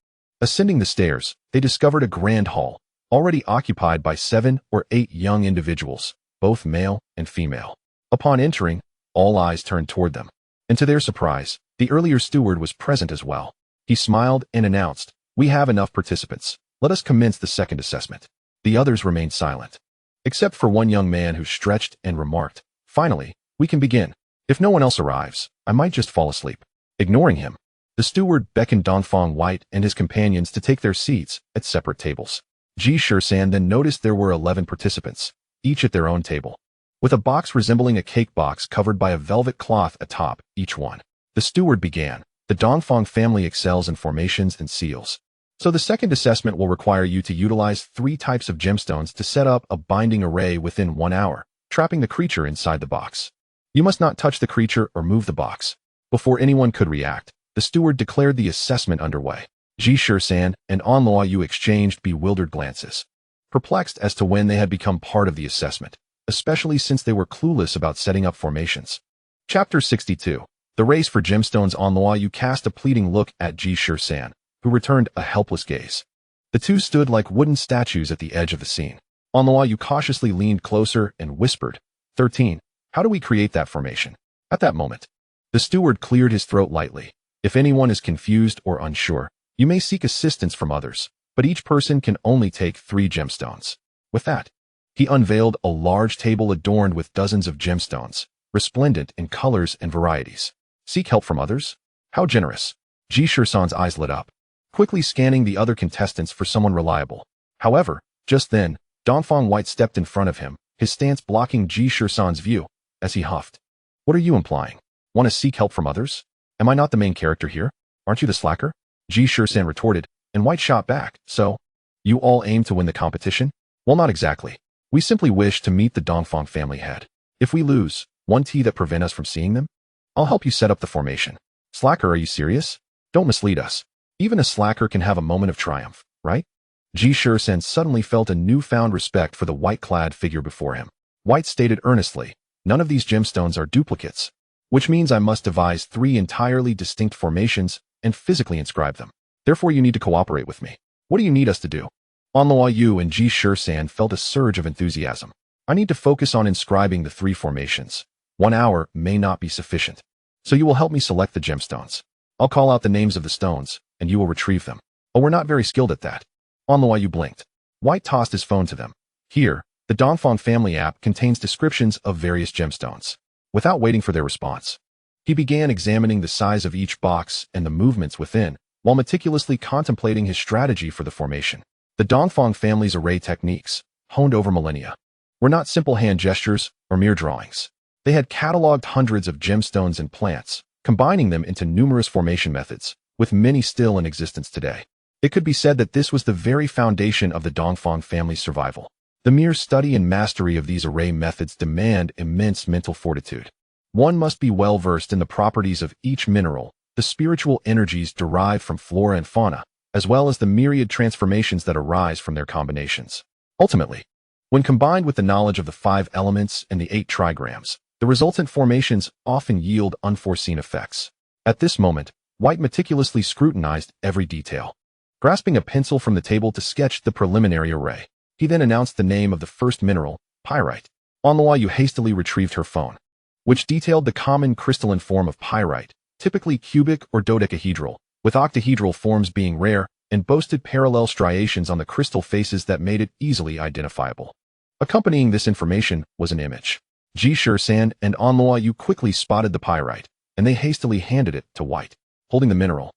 Ascending the stairs, they discovered a grand hall, already occupied by 7 or 8 young individuals, both male and female. Upon entering, all eyes turned toward them, and to their surprise, the earlier steward was present as well. He smiled and announced, "We have enough participants. Let us commence the second assessment." The others remained silent, except for one young man who stretched and remarked, "Finally, we can begin. If no one else arrives, I might just fall asleep." Ignoring him, the steward beckoned Dongfang White and his companions to take their seats at separate tables. Ji Shisan then noticed there were 11 participants, each at their own table, with a box resembling a cake box covered by a velvet cloth atop each one. The steward began, "The Dongfang family excels in formations and seals. So the second assessment will require you to utilize 3 types of gemstones to set up a binding array within 1 hour, trapping the creature inside the box. You must not touch the creature or move the box." Before anyone could react, the steward declared the assessment underway. Ji Shisan and Yu exchanged bewildered glances, perplexed as to when they had become part of the assessment, especially since they were clueless about setting up formations. Chapter 62. The Race for Gemstones. Yu cast a pleading look at Ji Shisan, who returned a helpless gaze. The two stood like wooden statues at the edge of the scene. Yu cautiously leaned closer and whispered, 13. How do we create that formation? At that moment, the steward cleared his throat lightly. If anyone is confused or unsure, you may seek assistance from others, but each person can only take 3 gemstones. With that, he unveiled a large table adorned with dozens of gemstones, resplendent in colors and varieties. Seek help from others? How generous. Ji Shisan's eyes lit up, quickly scanning the other contestants for someone reliable. However, just then, Dongfang White stepped in front of him, his stance blocking Ji Shisan's view, as he huffed. "What are you implying? Want to seek help from others? Am I not the main character here? Aren't you the slacker?" Ji Shisan retorted, and White shot back, "So, you all aim to win the competition?" "Well, not exactly. We simply wish to meet the Dongfang family head. If we lose, 1 tea that prevent us from seeing them? I'll help you set up the formation." "Slacker, are you serious? Don't mislead us. Even a slacker can have a moment of triumph, right?" Ji Shisan suddenly felt a newfound respect for the white-clad figure before him. White stated earnestly, "None of these gemstones are duplicates, which means I must devise 3 entirely distinct formations and physically inscribe them. Therefore, you need to cooperate with me. What do you need us to do?" Yu and Ji Shisan felt a surge of enthusiasm. "I need to focus on inscribing the 3 formations. 1 hour may not be sufficient. So you will help me select the gemstones. I'll call out the names of the stones, and you will retrieve them." "Oh, we're not very skilled at that." Yu blinked. White tossed his phone to them. "Here, the Dongfang family app contains descriptions of various gemstones." Without waiting for their response, he began examining the size of each box and the movements within, while meticulously contemplating his strategy for the formation. The Dongfang family's array techniques, honed over millennia, were not simple hand gestures or mere drawings. They had cataloged hundreds of gemstones and plants, combining them into numerous formation methods, with many still in existence today. It could be said that this was the very foundation of the Dongfang family's survival. The mere study and mastery of these array methods demand immense mental fortitude. One must be well versed in the properties of each mineral, the spiritual energies derived from flora and fauna, as well as the myriad transformations that arise from their combinations. Ultimately, when combined with the knowledge of the 5 elements and the 8 trigrams, the resultant formations often yield unforeseen effects. At this moment, White meticulously scrutinized every detail. Grasping a pencil from the table to sketch the preliminary array, he then announced the name of the first mineral, pyrite. Yu hastily retrieved her phone, which detailed the common crystalline form of pyrite, typically cubic or dodecahedral, with octahedral forms being rare, and boasted parallel striations on the crystal faces that made it easily identifiable. Accompanying this information was an image. Ji Shisan and Yu quickly spotted the pyrite, and they hastily handed it to White. Holding the mineral,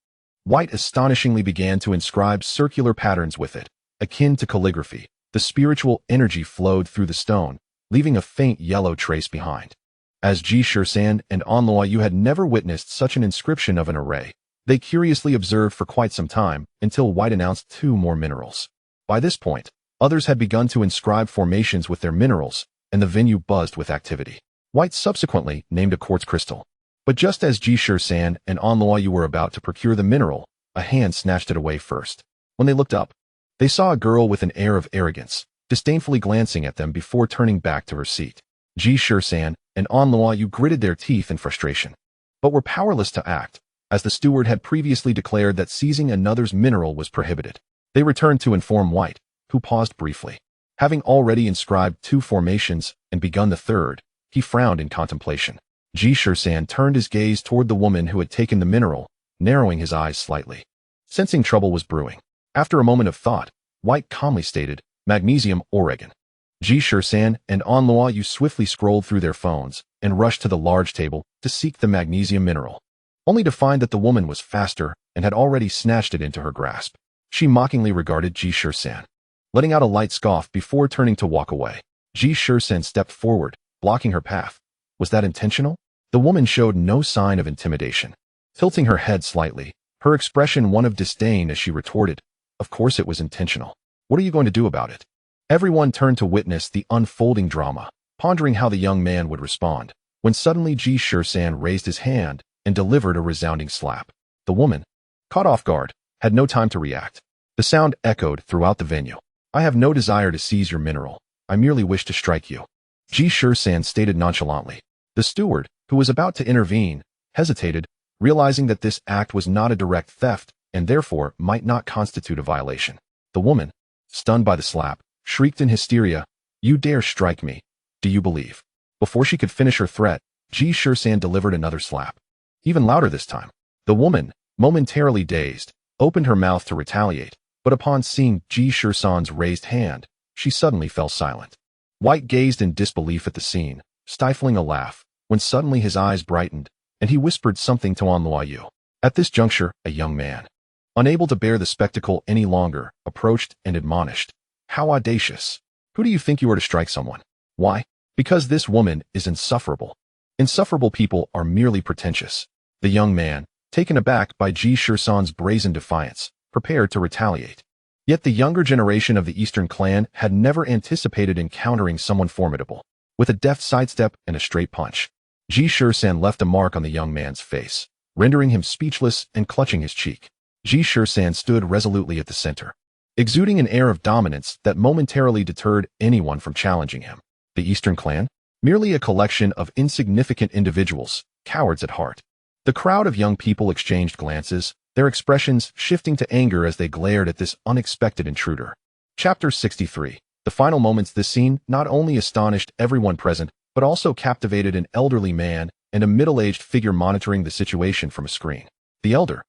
White astonishingly began to inscribe circular patterns with it, akin to calligraphy. The spiritual energy flowed through the stone, leaving a faint yellow trace behind. As Ji Shisan and Yu had never witnessed such an inscription of an array, they curiously observed for quite some time until White announced 2 more minerals. By this point, others had begun to inscribe formations with their minerals, and the venue buzzed with activity. White subsequently named a quartz crystal, But just as Ji Shisan and An Yu were about to procure the mineral, a hand snatched it away first. When they looked up, they saw a girl with an air of arrogance, disdainfully glancing at them before turning back to her seat. Ji Shisan and An Yu gritted their teeth in frustration, but were powerless to act, as the steward had previously declared that seizing another's mineral was prohibited. They returned to inform White, who paused briefly. Having already inscribed 2 formations and begun the third, he frowned in contemplation. Ji Shisan turned his gaze toward the woman who had taken the mineral, narrowing his eyes slightly. Sensing trouble was brewing, after a moment of thought, White calmly stated, "Magnesium Oregon." Ji Shisan and An Yu swiftly scrolled through their phones and rushed to the large table to seek the magnesium mineral, only to find that the woman was faster and had already snatched it into her grasp. She mockingly regarded Ji Shisan, letting out a light scoff before turning to walk away. Ji Shisan stepped forward, blocking her path. Was that intentional? The woman showed no sign of intimidation, tilting her head slightly, her expression one of disdain as she retorted, "Of course it was intentional. What are you going to do about it?" Everyone turned to witness the unfolding drama, pondering how the young man would respond, when suddenly Ji Shisan raised his hand and delivered a resounding slap. The woman, caught off guard, had no time to react. The sound echoed throughout the venue. "I have no desire to seize your mineral. I merely wish to strike you," Ji Shisan stated nonchalantly. The steward, who was about to intervene, hesitated, realizing that this act was not a direct theft and therefore might not constitute a violation. The woman, stunned by the slap, shrieked in hysteria, "You dare strike me? Do you believe?" Before she could finish her threat, Ji Shisan delivered another slap, even louder this time. The woman, momentarily dazed, opened her mouth to retaliate, but upon seeing Ji Shisan's raised hand, she suddenly fell silent. White gazed in disbelief at the scene, stifling a laugh, when suddenly his eyes brightened, and he whispered something to An Yu. At this juncture, a young man, unable to bear the spectacle any longer, approached and admonished, "How audacious! Who do you think you are to strike someone? Why? Because this woman is insufferable. Insufferable people are merely pretentious." The young man, taken aback by Ji Shisan's brazen defiance, prepared to retaliate. Yet the younger generation of the Eastern clan had never anticipated encountering someone formidable. With a deft sidestep and a straight punch, Ji Shisan left a mark on the young man's face, rendering him speechless and clutching his cheek. Ji Shisan stood resolutely at the center, exuding an air of dominance that momentarily deterred anyone from challenging him. The Eastern clan? Merely a collection of insignificant individuals, cowards at heart. The crowd of young people exchanged glances, their expressions shifting to anger as they glared at this unexpected intruder. Chapter 63. The final moments. This scene not only astonished everyone present, but also captivated an elderly man and a middle-aged figure monitoring the situation from a screen. The elder,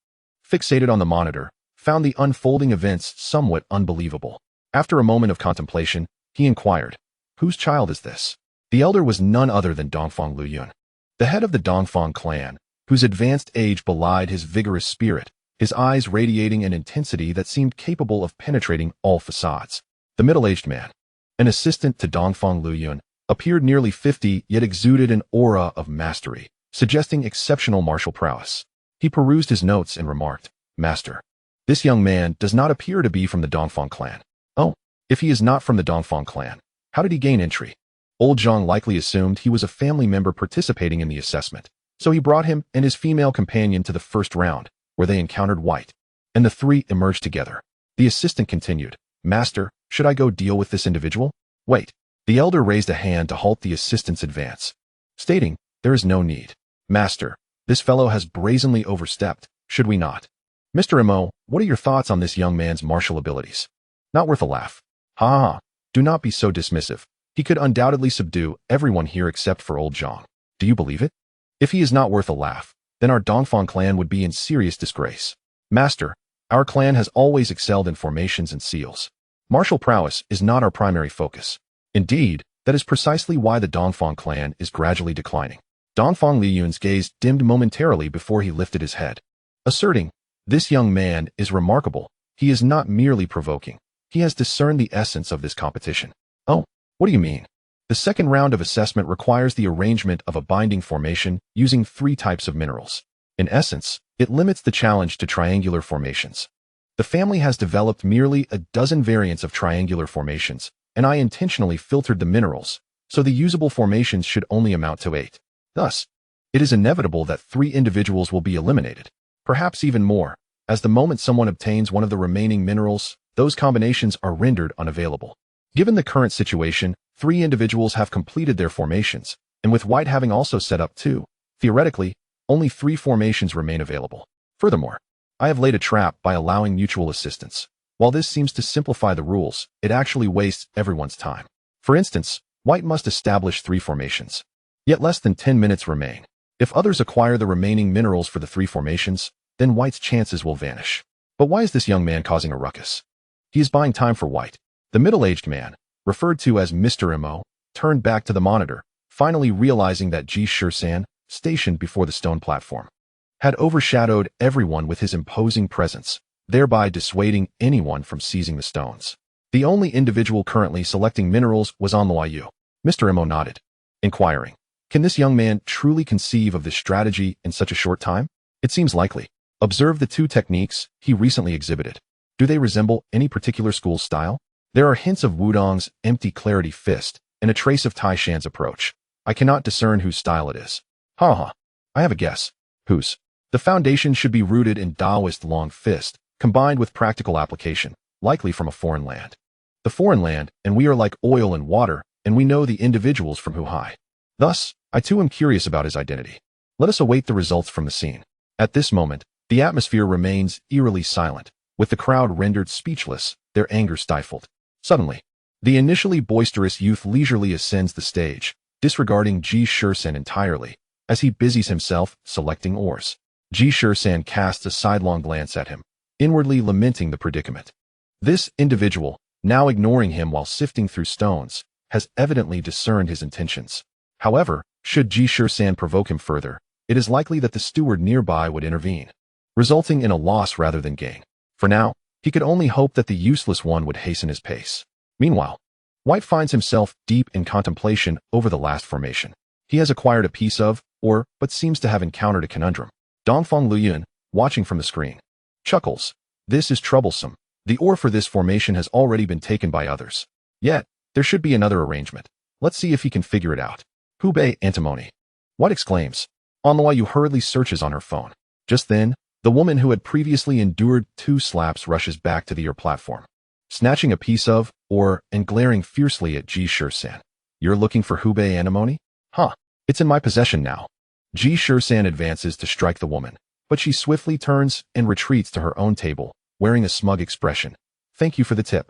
fixated on the monitor, found the unfolding events somewhat unbelievable. After a moment of contemplation, he inquired, "Whose child is this?" The elder was none other than Dongfang Luyun, the head of the Dongfang clan, whose advanced age belied his vigorous spirit, his eyes radiating an intensity that seemed capable of penetrating all facades. The middle-aged man, an assistant to Dongfang Luyun, appeared nearly 50 yet exuded an aura of mastery, suggesting exceptional martial prowess. He perused his notes and remarked, "Master, this young man does not appear to be from the Dongfang clan." "Oh, if he is not from the Dongfang clan, how did he gain entry?" Old Zhang likely assumed he was a family member participating in the assessment, so he brought him and his female companion to the first round, where they encountered White, and the three emerged together. The assistant continued, "Master, should I go deal with this individual?" "Wait." The elder raised a hand to halt the assistant's advance, stating, "There is no need. Master, this fellow has brazenly overstepped, should we not?" "Mr. Mo, what are your thoughts on this young man's martial abilities?" "Not worth a laugh." "Ha ha ha. Do not be so dismissive. He could undoubtedly subdue everyone here except for old Zhang. Do you believe it? If he is not worth a laugh, then our Dongfang clan would be in serious disgrace. Master, our clan has always excelled in formations and seals. Martial prowess is not our primary focus. Indeed, that is precisely why the Dongfang clan is gradually declining." Dongfang Liyun's gaze dimmed momentarily before he lifted his head, asserting, "This young man is remarkable. He is not merely provoking. He has discerned the essence of this competition." "Oh, what do you mean?" "The second round of assessment requires the arrangement of a binding formation using 3 types of minerals. In essence, it limits the challenge to triangular formations. The family has developed merely a dozen variants of triangular formations, and I intentionally filtered the minerals, so the usable formations should only amount to 8. Thus, it is inevitable that 3 individuals will be eliminated. Perhaps even more, as the moment someone obtains one of the remaining minerals, those combinations are rendered unavailable. Given the current situation, 3 individuals have completed their formations, and with White having also set up 2, theoretically, only 3 formations remain available. Furthermore, I have laid a trap by allowing mutual assistance. While this seems to simplify the rules, it actually wastes everyone's time. For instance, White must establish 3 formations. Yet less than 10 minutes remain. If others acquire the remaining minerals for the 3 formations, then White's chances will vanish. But why is this young man causing a ruckus? He is buying time for White. The middle-aged man, referred to as Mr. Mo, turned back to the monitor, finally realizing that Ji Shisan, stationed before the stone platform, had overshadowed everyone with his imposing presence, thereby dissuading anyone from seizing the stones. The only individual currently selecting minerals was Novice. Mr. Mo nodded, inquiring, "Can this young man truly conceive of this strategy in such a short time?" "It seems likely. Observe the 2 techniques he recently exhibited. Do they resemble any particular school's style? There are hints of Wudong's empty clarity fist and a trace of Tai Shan's approach. I cannot discern whose style it is." "Ha. I have a guess." "Whose?" "The foundation should be rooted in Taoist long fist, combined with practical application, likely from a foreign land. The foreign land, and we are like oil and water, and we know the individuals from who high. Thus, I too am curious about his identity. Let us await the results from the scene." At this moment, the atmosphere remains eerily silent, with the crowd rendered speechless, their anger stifled. Suddenly, the initially boisterous youth leisurely ascends the stage, disregarding Ji Shisan entirely, as he busies himself selecting ores. Ji Shisan casts a sidelong glance at him, inwardly lamenting the predicament. This individual, now ignoring him while sifting through stones, has evidently discerned his intentions. However, should Ji Shisan provoke him further, it is likely that the steward nearby would intervene, resulting in a loss rather than gain. For now, he could only hope that the useless one would hasten his pace. Meanwhile, White finds himself deep in contemplation over the last formation. He has acquired a piece of, or but seems to have encountered a conundrum. Dongfeng Luyun, watching from the screen, chuckles. This is troublesome. The ore for this formation has already been taken by others. Yet, there should be another arrangement. Let's see if he can figure it out. Hubei antimony. White exclaims. Novice hurriedly searches on her phone. Just then, the woman who had previously endured 2 slaps rushes back to the ore platform, snatching a piece of ore and glaring fiercely at Ji Shisan. "You're looking for Hubei antimony? Huh. It's in my possession now." Ji Shisan advances to strike the woman, but she swiftly turns and retreats to her own table, wearing a smug expression. "Thank you for the tip.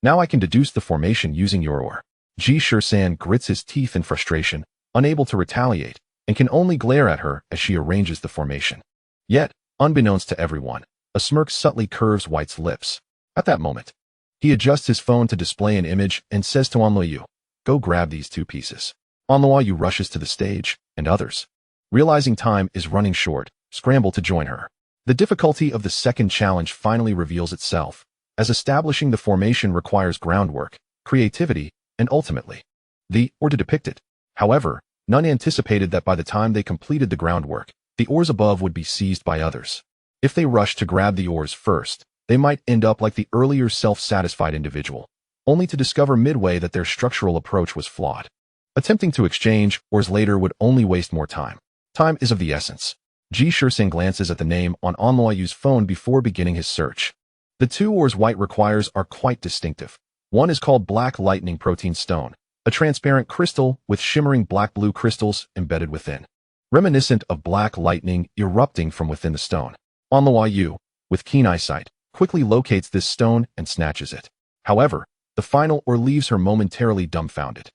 Now I can deduce the formation using your ore." Ji Shisan grits his teeth in frustration, unable to retaliate, and can only glare at her as she arranges the formation. Yet, unbeknownst to everyone, a smirk subtly curves White's lips. At that moment, he adjusts his phone to display an image and says to Novice, "Go grab these 2 pieces." Novice rushes to the stage, and others, realizing time is running short, scramble to join her. The difficulty of the second challenge finally reveals itself, as establishing the formation requires groundwork, creativity, and ultimately, the ore to depict it. However, none anticipated that by the time they completed the groundwork, the ores above would be seized by others. If they rushed to grab the ores first, they might end up like the earlier self-satisfied individual, only to discover midway that their structural approach was flawed. Attempting to exchange ores later would only waste more time. Time is of the essence. Ji Shisan glances at the name on Novice's phone before beginning his search. The 2 ores White requires are quite distinctive. One is called Black Lightning Protein Stone, a transparent crystal with shimmering black-blue crystals embedded within, reminiscent of black lightning erupting from within the stone. Novice, with keen eyesight, quickly locates this stone and snatches it. However, the final ore leaves her momentarily dumbfounded,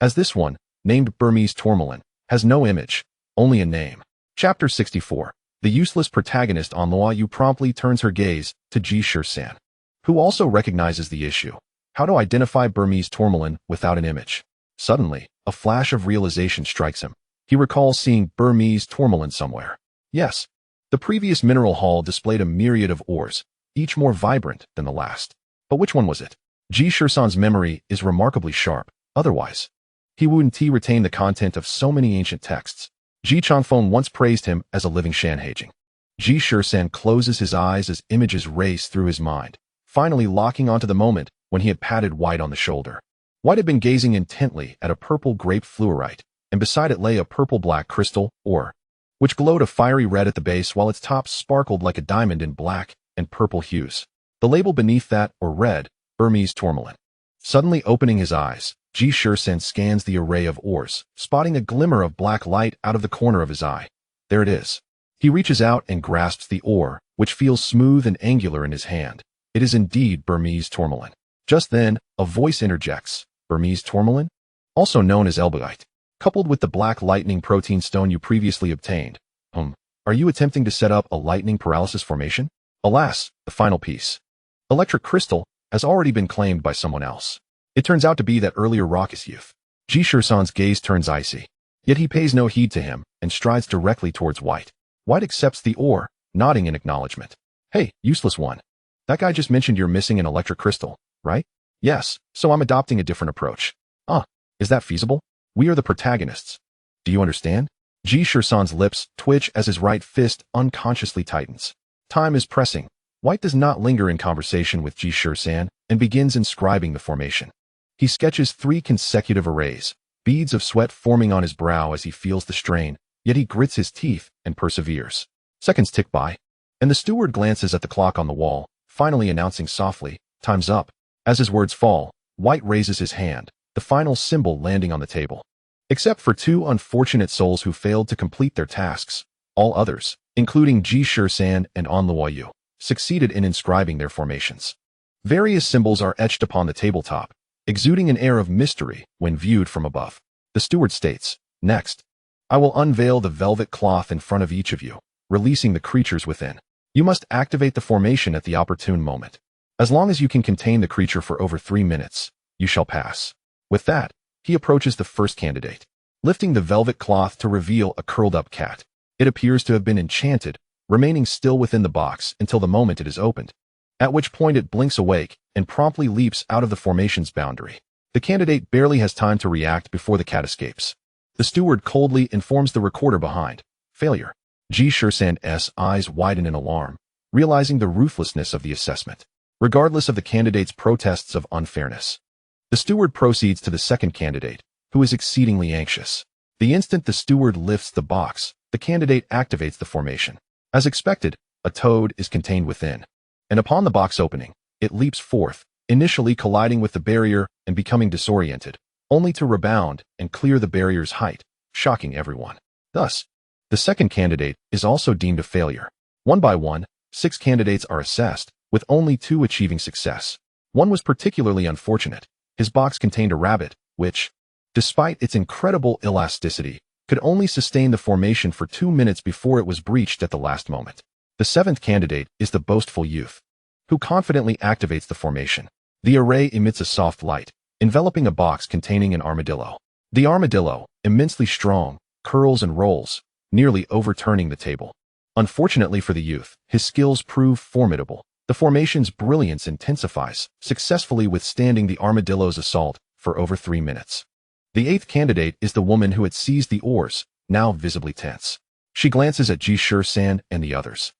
as this one, named Burmese tourmaline, has no image, only a name. Chapter 64. The useless protagonist Novice promptly turns her gaze to Ji Shisan, who also recognizes the issue. How to identify Burmese tourmaline without an image? Suddenly, a flash of realization strikes him. He recalls seeing Burmese tourmaline somewhere. Yes, the previous mineral hall displayed a myriad of ores, each more vibrant than the last. But which one was it? Ji Shisan's memory is remarkably sharp. Otherwise, he wouldn't retain the content of so many ancient texts. Ji Changfeng once praised him as a living Shanhaijing. Ji Shisan closes his eyes as images race through his mind, finally locking onto the moment when he had patted White on the shoulder. White had been gazing intently at a purple grape fluorite, and beside it lay a purple-black crystal, or, which glowed a fiery red at the base while its top sparkled like a diamond in black and purple hues. The label beneath that, or red, Burmese tourmaline. Suddenly opening his eyes, Ji Shisan scans the array of ores, spotting a glimmer of black light out of the corner of his eye. There it is. He reaches out and grasps the ore, which feels smooth and angular in his hand. It is indeed Burmese tourmaline. Just then, a voice interjects. Burmese tourmaline? Also known as elbaite. Coupled with the black lightning protein stone you previously obtained. Are you attempting to set up a lightning paralysis formation? Alas, the final piece. Electric crystal has already been claimed by someone else. It turns out to be that earlier raucous youth. Ji Shisan's gaze turns icy. Yet he pays no heed to him and strides directly towards White. White accepts the ore, nodding in acknowledgement. Hey, useless one. That guy just mentioned you're missing an electric crystal, right? Yes, so I'm adopting a different approach. Is that feasible? We are the protagonists. Do you understand? Ji Shisan's lips twitch as his right fist unconsciously tightens. Time is pressing. White does not linger in conversation with Ji Shisan and begins inscribing the formation. He sketches 3 consecutive arrays, beads of sweat forming on his brow as he feels the strain, yet he grits his teeth and perseveres. Seconds tick by, and the steward glances at the clock on the wall, finally announcing softly, "Time's up." As his words fall, White raises his hand, the final symbol landing on the table. Except for 2 unfortunate souls who failed to complete their tasks, all others, including Ji Shisan and Yu, succeeded in inscribing their formations. Various symbols are etched upon the tabletop, exuding an air of mystery when viewed from above. The steward states, "Next, I will unveil the velvet cloth in front of each of you, releasing the creatures within. You must activate the formation at the opportune moment. As long as you can contain the creature for over 3 minutes, you shall pass." With that, he approaches the first candidate, lifting the velvet cloth to reveal a curled-up cat. It appears to have been enchanted, remaining still within the box until the moment it is opened, at which point it blinks awake and promptly leaps out of the formation's boundary. The candidate barely has time to react before the cat escapes. The steward coldly informs the recorder behind. Failure. Ji Shisan's eyes widen in alarm, realizing the ruthlessness of the assessment. Regardless of the candidate's protests of unfairness, the steward proceeds to the second candidate, who is exceedingly anxious. The instant the steward lifts the box, the candidate activates the formation. As expected, a toad is contained within, and upon the box opening, it leaps forth, initially colliding with the barrier and becoming disoriented, only to rebound and clear the barrier's height, shocking everyone. Thus, the second candidate is also deemed a failure. One by one, 6 candidates are assessed, with only 2 achieving success. One was particularly unfortunate. His box contained a rabbit, which, despite its incredible elasticity, could only sustain the formation for 2 minutes before it was breached at the last moment. The 7th candidate is the boastful youth, who confidently activates the formation. The array emits a soft light, enveloping a box containing an armadillo. The armadillo, immensely strong, curls and rolls, nearly overturning the table. Unfortunately for the youth, his skills prove formidable. The formation's brilliance intensifies, successfully withstanding the armadillo's assault for over 3 minutes. The 8th candidate is the woman who had seized the oars, now visibly tense. She glances at Ji Shisan and the others,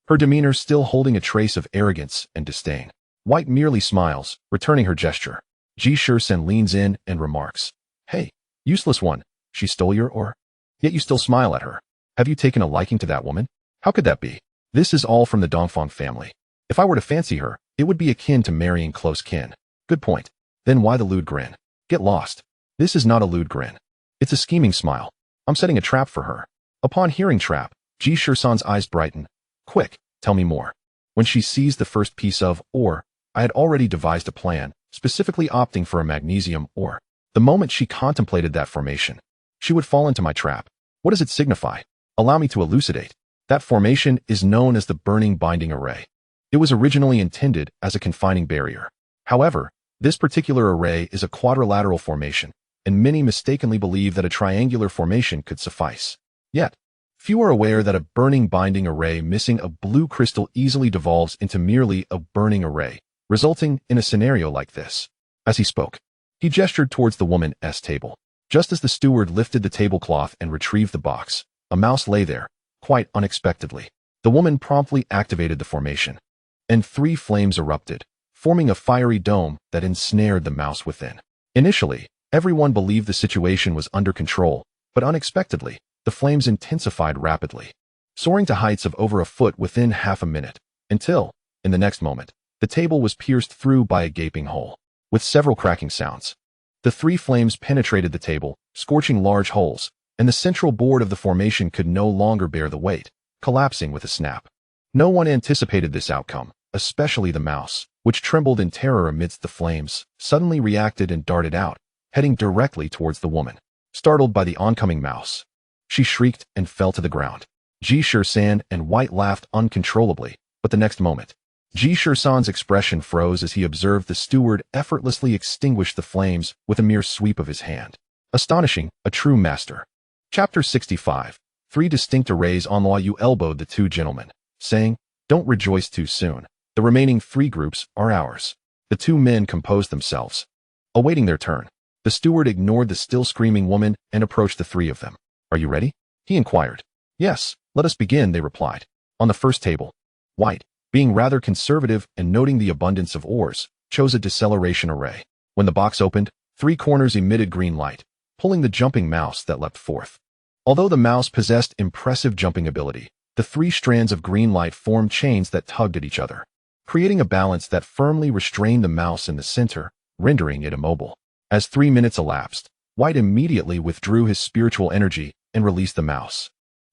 her demeanor still holding a trace of arrogance and disdain. White merely smiles, returning her gesture. Ji Shisan leans in and remarks, "Hey, useless one, she stole your ore? Yet you still smile at her. Have you taken a liking to that woman? How could that be? This is all from the Dongfang family. If I were to fancy her, it would be akin to marrying close kin." Good point. Then why the lewd grin? Get lost. This is not a lewd grin. It's a scheming smile. I'm setting a trap for her. Upon hearing trap, Ji Shisan's eyes brighten. Quick, tell me more. When she seized the first piece of ore, I had already devised a plan, specifically opting for a magnesium ore. The moment she contemplated that formation, she would fall into my trap. What does it signify? Allow me to elucidate. That formation is known as the burning binding array. It was originally intended as a confining barrier. However, this particular array is a quadrilateral formation, and many mistakenly believe that a triangular formation could suffice. Yet, few are aware that a burning binding array missing a blue crystal easily devolves into merely a burning array, resulting in a scenario like this. As he spoke, he gestured towards the woman's table. Just as the steward lifted the tablecloth and retrieved the box, a mouse lay there, quite unexpectedly. The woman promptly activated the formation, and 3 flames erupted, forming a fiery dome that ensnared the mouse within. Initially, everyone believed the situation was under control, but unexpectedly, the flames intensified rapidly, soaring to heights of over a foot within half a minute, until, in the next moment, the table was pierced through by a gaping hole, with several cracking sounds. The three flames penetrated the table, scorching large holes, and the central board of the formation could no longer bear the weight, collapsing with a snap. No one anticipated this outcome, especially the mouse, which trembled in terror amidst the flames, suddenly reacted and darted out, heading directly towards the woman. Startled by the oncoming mouse, she shrieked and fell to the ground. Ji Shisan and White laughed uncontrollably, but the next moment, Ji Shisan's expression froze as he observed the steward effortlessly extinguish the flames with a mere sweep of his hand. Astonishing, a true master. Chapter 65. 3 distinct arrays en law. You elbowed the two gentlemen, saying, "Don't rejoice too soon. The remaining 3 groups are ours." The 2 men composed themselves, awaiting their turn. The steward ignored the still screaming woman and approached the 3 of them. "Are you ready?" he inquired. "Yes, let us begin," they replied. On the first table, White, being rather conservative and noting the abundance of ores, chose a deceleration array. When the box opened, 3 corners emitted green light, pulling the jumping mouse that leapt forth. Although the mouse possessed impressive jumping ability, the 3 strands of green light formed chains that tugged at each other, creating a balance that firmly restrained the mouse in the center, rendering it immobile. As 3 minutes elapsed, White immediately withdrew his spiritual energy and released the mouse.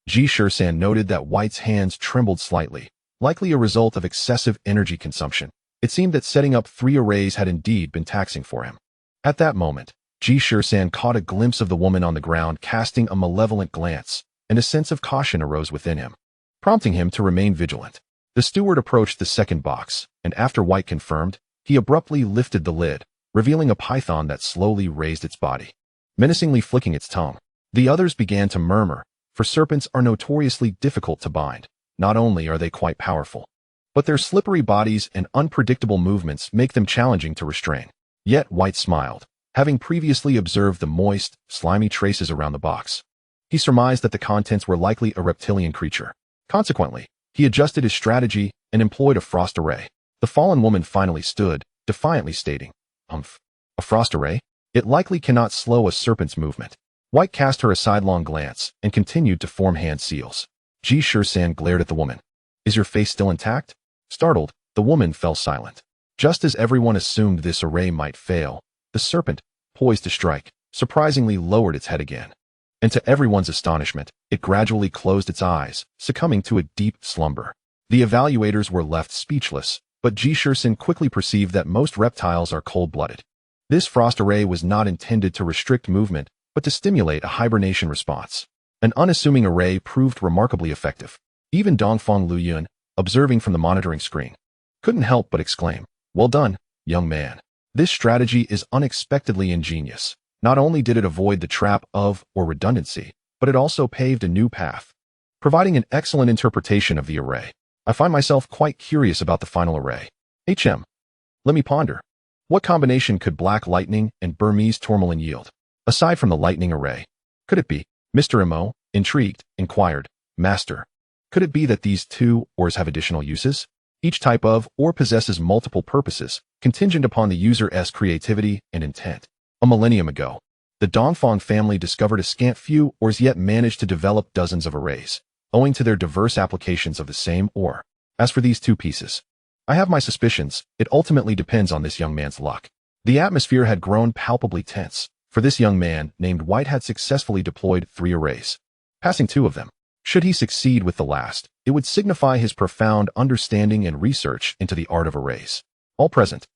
Ji Shisan noted that White's hands trembled slightly, likely a result of excessive energy consumption. It seemed that setting up 3 arrays had indeed been taxing for him. At that moment, Ji Shisan caught a glimpse of the woman on the ground casting a malevolent glance, and a sense of caution arose within him, prompting him to remain vigilant. The steward approached the second box, and after White confirmed, he abruptly lifted the lid, revealing a python that slowly raised its body, menacingly flicking its tongue. The others began to murmur, for serpents are notoriously difficult to bind. Not only are they quite powerful, but their slippery bodies and unpredictable movements make them challenging to restrain. Yet White smiled, having previously observed the moist, slimy traces around the box. He surmised that the contents were likely a reptilian creature. Consequently, he adjusted his strategy and employed a frost array. The fallen woman finally stood, defiantly stating, "Humph, a frost array? It likely cannot slow a serpent's movement." White cast her a sidelong glance and continued to form hand seals. Ji Shisan glared at the woman. "Is your face still intact?" Startled, the woman fell silent. Just as everyone assumed this array might fail, the serpent, poised to strike, surprisingly lowered its head again. And to everyone's astonishment, it gradually closed its eyes, succumbing to a deep slumber. The evaluators were left speechless, but Ji Shisan quickly perceived that most reptiles are cold-blooded. This frost array was not intended to restrict movement, but to stimulate a hibernation response. An unassuming array proved remarkably effective. Even Dongfang Luyuan, observing from the monitoring screen, couldn't help but exclaim, "Well done, young man. This strategy is unexpectedly ingenious. Not only did it avoid the trap of or redundancy, but it also paved a new path, providing an excellent interpretation of the array. I find myself quite curious about the final array. Let me ponder. What combination could black lightning and Burmese tourmaline yield? Aside from the lightning array, could it be?" Mr. Mo, intrigued, inquired, "Master, could it be that these 2 ores have additional uses? Each type of ore possesses multiple purposes, contingent upon the user's creativity and intent. A millennium ago, the Dongfang family discovered a scant few ores yet managed to develop dozens of arrays, owing to their diverse applications of the same ore. As for these 2 pieces, I have my suspicions. It ultimately depends on this young man's luck." The atmosphere had grown palpably tense, for this young man named White had successfully deployed 3 arrays, passing 2 of them. Should he succeed with the last, it would signify his profound understanding and research into the art of arrays. All present,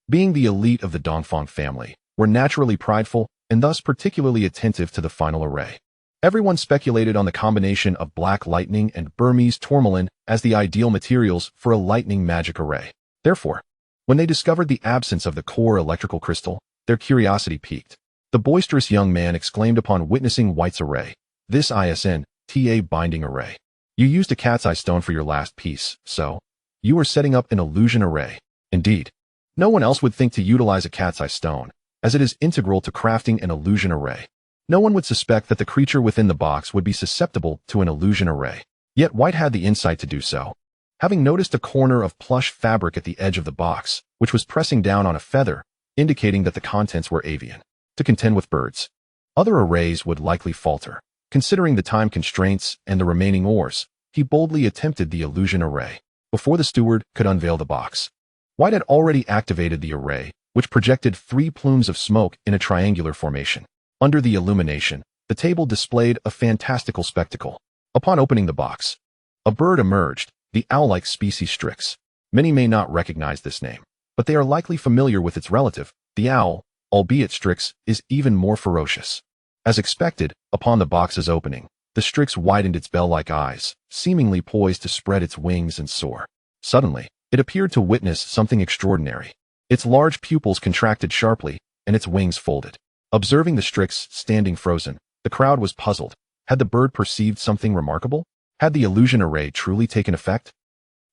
being the elite of the Dongfang family, were naturally prideful and thus particularly attentive to the final array. Everyone speculated on the combination of black lightning and Burmese tourmaline as the ideal materials for a lightning magic array. Therefore, when they discovered the absence of the core electrical crystal, their curiosity piqued. The boisterous young man exclaimed upon witnessing White's array, "This ISNTA binding array. You used a cat's eye stone for your last piece, so you are setting up an illusion array." Indeed, no one else would think to utilize a cat's eye stone, as it is integral to crafting an illusion array. No one would suspect that the creature within the box would be susceptible to an illusion array. Yet White had the insight to do so, having noticed a corner of plush fabric at the edge of the box, which was pressing down on a feather, indicating that the contents were avian. To contend with birds, other arrays would likely falter. Considering the time constraints and the remaining ores, he boldly attempted the illusion array. Before the steward could unveil the box, White had already activated the array, which projected 3 plumes of smoke in a triangular formation. Under the illumination, the table displayed a fantastical spectacle. Upon opening the box, a bird emerged, the owl-like species Strix. Many may not recognize this name, but they are likely familiar with its relative, the owl, albeit Strix is even more ferocious. As expected, upon the box's opening, the Strix widened its bell-like eyes, seemingly poised to spread its wings and soar. Suddenly, it appeared to witness something extraordinary. Its large pupils contracted sharply, and its wings folded. Observing the Strix standing frozen, the crowd was puzzled. Had the bird perceived something remarkable? Had the illusion array truly taken effect?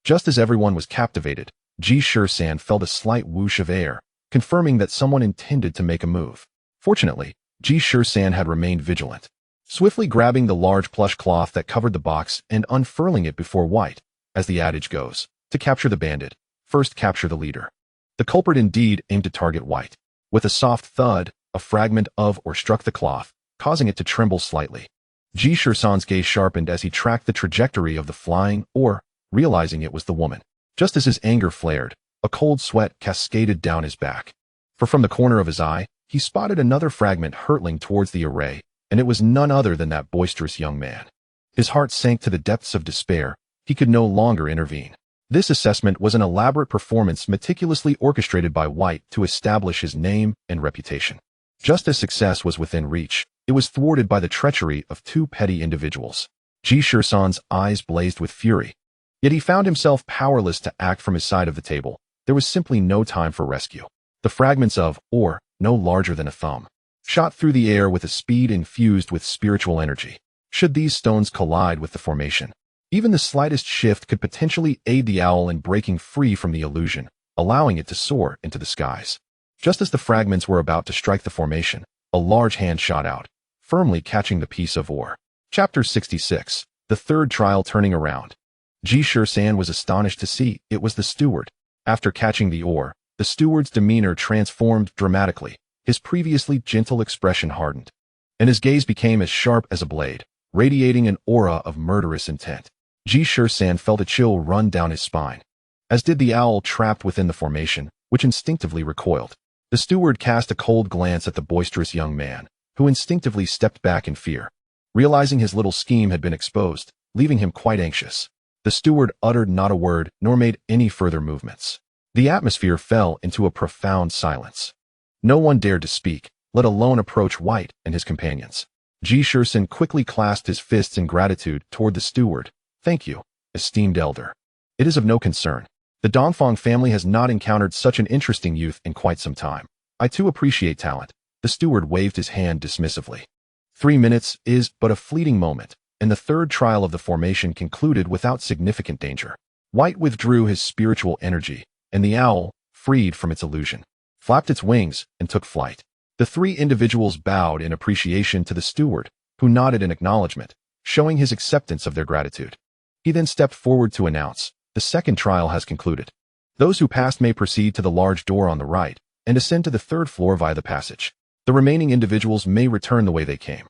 Just as everyone was captivated, Ji Shisan felt a slight whoosh of air, confirming that someone intended to make a move. Fortunately, Ji Shisan had remained vigilant, swiftly grabbing the large plush cloth that covered the box and unfurling it before White. As the adage goes, to capture the bandit, first capture the leader. The culprit indeed aimed to target White. With a soft thud, a fragment of or struck the cloth, causing it to tremble slightly. Ji Shisan's gaze sharpened as he tracked the trajectory of the flying or, realizing it was the woman. Just as his anger flared, a cold sweat cascaded down his back. For from the corner of his eye, he spotted another fragment hurtling towards the array, and it was none other than that boisterous young man. His heart sank to the depths of despair. He could no longer intervene. This assessment was an elaborate performance meticulously orchestrated by White to establish his name and reputation. Just as success was within reach, it was thwarted by the treachery of 2 petty individuals. Ji Shisan's eyes blazed with fury. Yet he found himself powerless to act from his side of the table. There was simply no time for rescue. The fragments of, or, no larger than a thumb, shot through the air with a speed infused with spiritual energy. Should these stones collide with the formation, even the slightest shift could potentially aid the owl in breaking free from the illusion, allowing it to soar into the skies. Just as the fragments were about to strike the formation, a large hand shot out, firmly catching the piece of ore. Chapter 66. The third trial turning around. Ji Shisan was astonished to see it was the steward. After catching the ore, the steward's demeanor transformed dramatically. His previously gentle expression hardened, and his gaze became as sharp as a blade, radiating an aura of murderous intent. Ji Shisan felt a chill run down his spine, as did the owl trapped within the formation, which instinctively recoiled. The steward cast a cold glance at the boisterous young man, who instinctively stepped back in fear, realizing his little scheme had been exposed, leaving him quite anxious. The steward uttered not a word nor made any further movements. The atmosphere fell into a profound silence. No one dared to speak, let alone approach White and his companions. Ji Shisan quickly clasped his fists in gratitude toward the steward. Thank you, esteemed elder. It is of no concern. The Dongfang family has not encountered such an interesting youth in quite some time. I too appreciate talent. The steward waved his hand dismissively. 3 minutes is but a fleeting moment, and the third trial of the formation concluded without significant danger. White withdrew his spiritual energy, and the owl, freed from its illusion, flapped its wings and took flight. The 3 individuals bowed in appreciation to the steward, who nodded in acknowledgement, showing his acceptance of their gratitude. He then stepped forward to announce, the second trial has concluded. Those who passed may proceed to the large door on the right and ascend to the 3rd floor via the passage. The remaining individuals may return the way they came,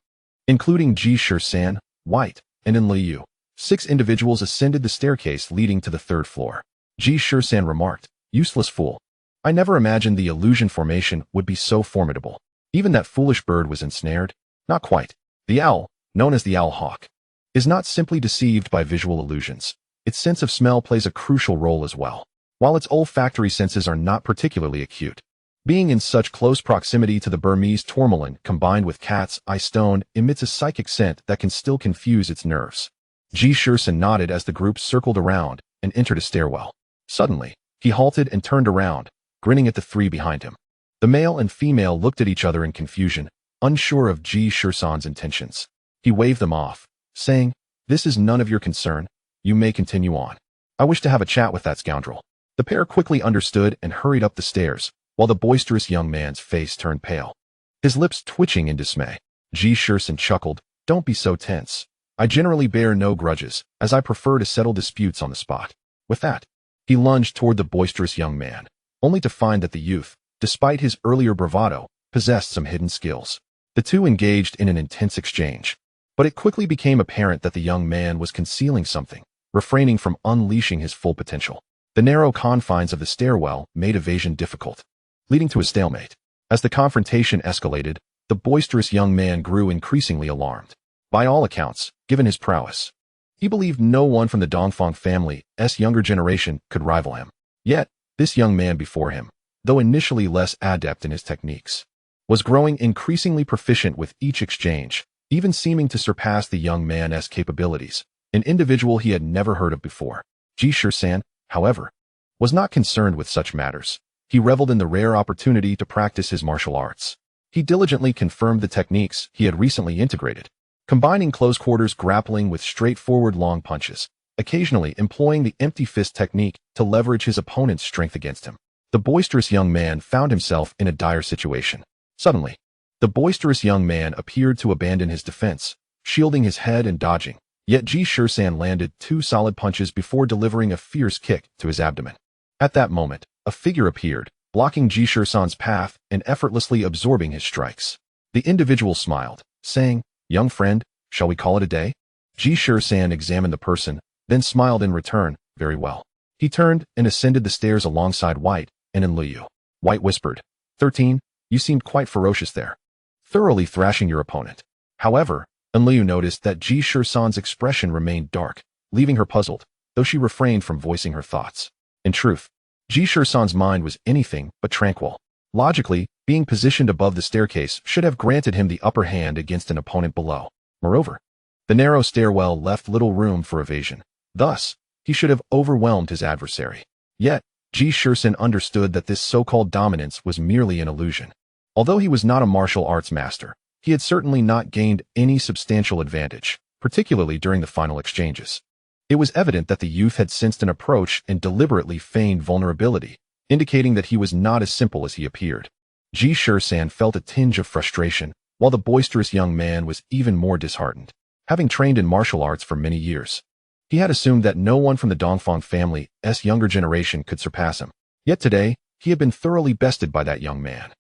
including Ji Shisan, White, and Liu. 6 individuals ascended the staircase leading to the 3rd floor. Ji Shisan remarked, useless fool. I never imagined the illusion formation would be so formidable. Even that foolish bird was ensnared? Not quite. The owl, known as the owl hawk, is not simply deceived by visual illusions. Its sense of smell plays a crucial role as well. While its olfactory senses are not particularly acute, being in such close proximity to the Burmese tourmaline combined with cat's eye stone emits a psychic scent that can still confuse its nerves. Ji Shisan nodded as the group circled around and entered a stairwell. Suddenly, he halted and turned around, grinning at the 3 behind him. The male and female looked at each other in confusion, unsure of Ji Shisan's intentions. He waved them off, saying, this is none of your concern. You may continue on. I wish to have a chat with that scoundrel. The pair quickly understood and hurried up the stairs, while the boisterous young man's face turned pale, his lips twitching in dismay. Ji Shisan chuckled, don't be so tense. I generally bear no grudges, as I prefer to settle disputes on the spot. With that, he lunged toward the boisterous young man, only to find that the youth, despite his earlier bravado, possessed some hidden skills. The 2 engaged in an intense exchange, But it quickly became apparent that the young man was concealing something, refraining from unleashing his full potential. The narrow confines of the stairwell made evasion difficult, leading to a stalemate. As the confrontation escalated, the boisterous young man grew increasingly alarmed. By all accounts, given his prowess, he believed no one from the Dongfang family's younger generation could rival him. Yet, this young man before him, though initially less adept in his techniques, was growing increasingly proficient with each exchange, even seeming to surpass the young man's capabilities, an individual he had never heard of before. Ji Shisan, however, was not concerned with such matters. He reveled in the rare opportunity to practice his martial arts. He diligently confirmed the techniques he had recently integrated, combining close-quarters grappling with straightforward long punches, occasionally employing the empty fist technique to leverage his opponent's strength against him. The boisterous young man found himself in a dire situation. Suddenly, the boisterous young man appeared to abandon his defense, shielding his head and dodging. Yet Ji Shisan landed 2 solid punches before delivering a fierce kick to his abdomen. At that moment, a figure appeared, blocking Ji Shisan's path and effortlessly absorbing his strikes. The individual smiled, saying, "Young friend, shall we call it a day?" Ji Shisan examined the person, then smiled in return. "Very well." He turned and ascended the stairs alongside White and Enliu. White whispered, 13, you seemed quite ferocious there, thoroughly thrashing your opponent. However, Enliu noticed that Ji Shisan's expression remained dark, leaving her puzzled, though she refrained from voicing her thoughts. In truth, Ji Shisan's mind was anything but tranquil. Logically, being positioned above the staircase should have granted him the upper hand against an opponent below. Moreover, the narrow stairwell left little room for evasion. Thus, he should have overwhelmed his adversary. Yet, Ji Shisan understood that this so-called dominance was merely an illusion. Although he was not a martial arts master, he had certainly not gained any substantial advantage, particularly during the final exchanges. It was evident that the youth had sensed an approach and deliberately feigned vulnerability, indicating that he was not as simple as he appeared. Ji Shisan felt a tinge of frustration, while the boisterous young man was even more disheartened. Having trained in martial arts for many years, he had assumed that no one from the Dongfang family's younger generation could surpass him. Yet today, he had been thoroughly bested by that young man,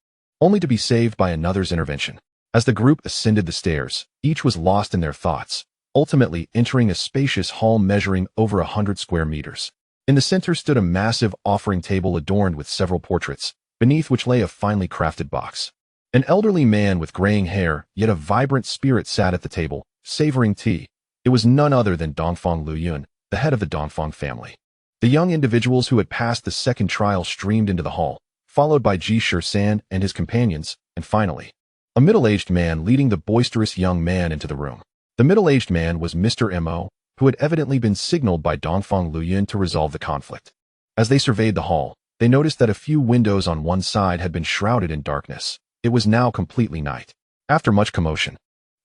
only to be saved by another's intervention. As the group ascended the stairs, each was lost in their thoughts, ultimately entering a spacious hall measuring over 100 square meters. In the center stood a massive offering table adorned with several portraits, beneath which lay a finely crafted box. An elderly man with graying hair, yet a vibrant spirit sat at the table, savoring tea. It was none other than Dongfang Luyun, the head of the Dongfang family. The young individuals who had passed the second trial streamed into the hall, followed by Ji Shisan and his companions, and finally, a middle-aged man leading the boisterous young man into the room. The middle-aged man was Mr. Mo, who had evidently been signaled by Dongfang Luyun to resolve the conflict. As they surveyed the hall, they noticed that a few windows on one side had been shrouded in darkness. It was now completely night. After much commotion,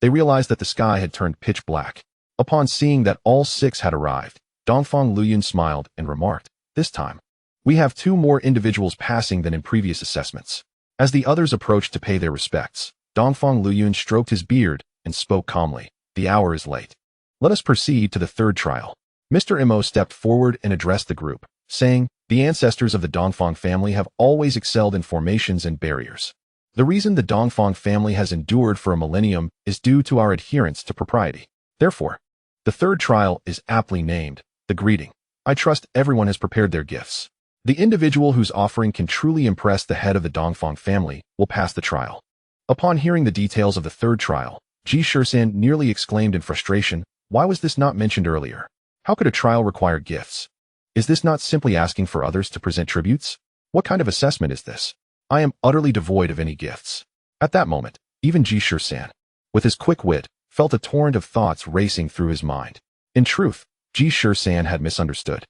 they realized that the sky had turned pitch black. Upon seeing that all 6 had arrived, Dongfang Luyun smiled and remarked, "This time, we have 2 more individuals passing than in previous assessments." As the others approached to pay their respects, Dongfang Luyun stroked his beard and spoke calmly, "The hour is late. Let us proceed to the third trial." Mr. Mo stepped forward and addressed the group, saying, "The ancestors of the Dongfang family have always excelled in formations and barriers. The reason the Dongfang family has endured for a millennium is due to our adherence to propriety. Therefore, the third trial is aptly named, the greeting. I trust everyone has prepared their gifts. The individual whose offering can truly impress the head of the Dongfang family will pass the trial." Upon hearing the details of the third trial, Ji Shisan nearly exclaimed in frustration, "Why was this not mentioned earlier? How could a trial require gifts? Is this not simply asking for others to present tributes? What kind of assessment is this? I am utterly devoid of any gifts." At that moment, even Ji Shisan, with his quick wit, felt a torrent of thoughts racing through his mind. In truth, Ji Shisan had misunderstood.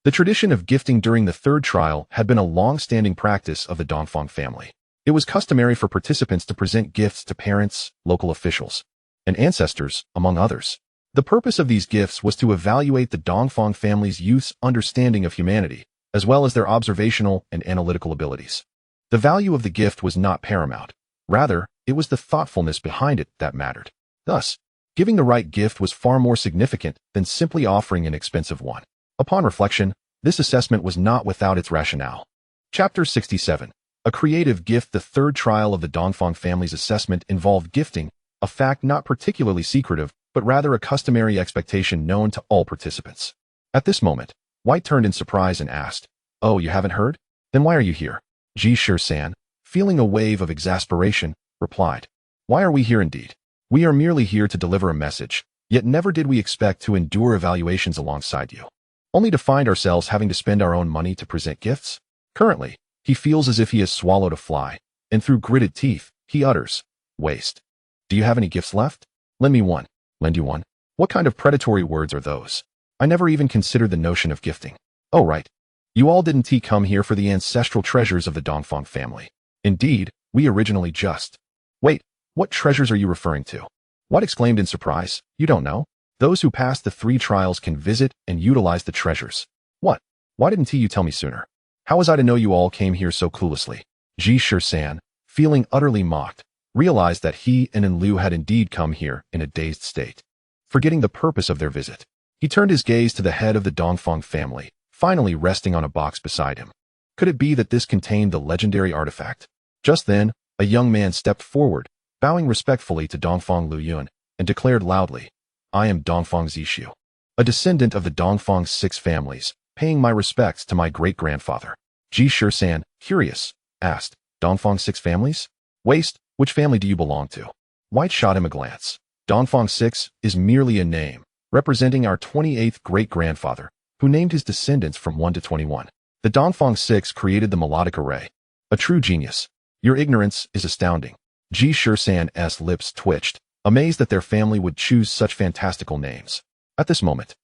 The tradition of gifting during the third trial had been a long-standing practice of the Dongfang family. It was customary for participants to present gifts to parents, local officials, and ancestors, among others. The purpose of these gifts was to evaluate the Dongfang family's youth's understanding of humanity, as well as their observational and analytical abilities. The value of the gift was not paramount. Rather, it was the thoughtfulness behind it that mattered. Thus, giving the right gift was far more significant than simply offering an expensive one. Upon reflection, this assessment was not without its rationale. Chapter 67. A creative gift. The third trial of the Dongfang family's assessment involved gifting, a fact not particularly secretive, but rather a customary expectation known to all participants. At this moment, White turned in surprise and asked, "Oh, you haven't heard? Then why are you here?" Ji Shisan, feeling a wave of exasperation, replied, "Why are we here indeed? We are merely here to deliver a message, yet never did we expect to endure evaluations alongside you, only to find ourselves having to spend our own money to present gifts." Currently, he feels as if he has swallowed a fly, and through gritted teeth, he utters, "Waste. Do you have any gifts left? Lend me one." Lend you one? What kind of predatory words are those? I never even considered the notion of gifting. Oh right. You all didn't come here for the ancestral treasures of the Dongfang family. Indeed, we originally just... Wait, what treasures are you referring to? White exclaimed in surprise. You don't know? Those who pass the 3 trials can visit and utilize the treasures. What? Why didn't you tell me sooner? How was I to know you all came here so cluelessly? Ji Shisan, feeling utterly mocked, realized that he and Enliu had indeed come here in a dazed state. Forgetting the purpose of their visit, he turned his gaze to the head of the Dongfang family, finally resting on a box beside him. Could it be that this contained the legendary artifact? Just then, a young man stepped forward, bowing respectfully to Dongfang Luyun, and declared loudly, "I am Dongfang Zishu, a descendant of the Dongfang 6 families, paying my respects to my great-grandfather." Ji Shisan, curious, asked, "Dongfang 6 families? Waste, which family do you belong to?" White shot him a glance. Dongfang 6 is merely a name, representing our 28th great-grandfather, who named his descendants from 1 to 21. The Dongfang 6 created the melodic array. A true genius. Your ignorance is astounding. Ji Shisan's lips twitched, amazed that their family would choose such fantastical names. At this moment,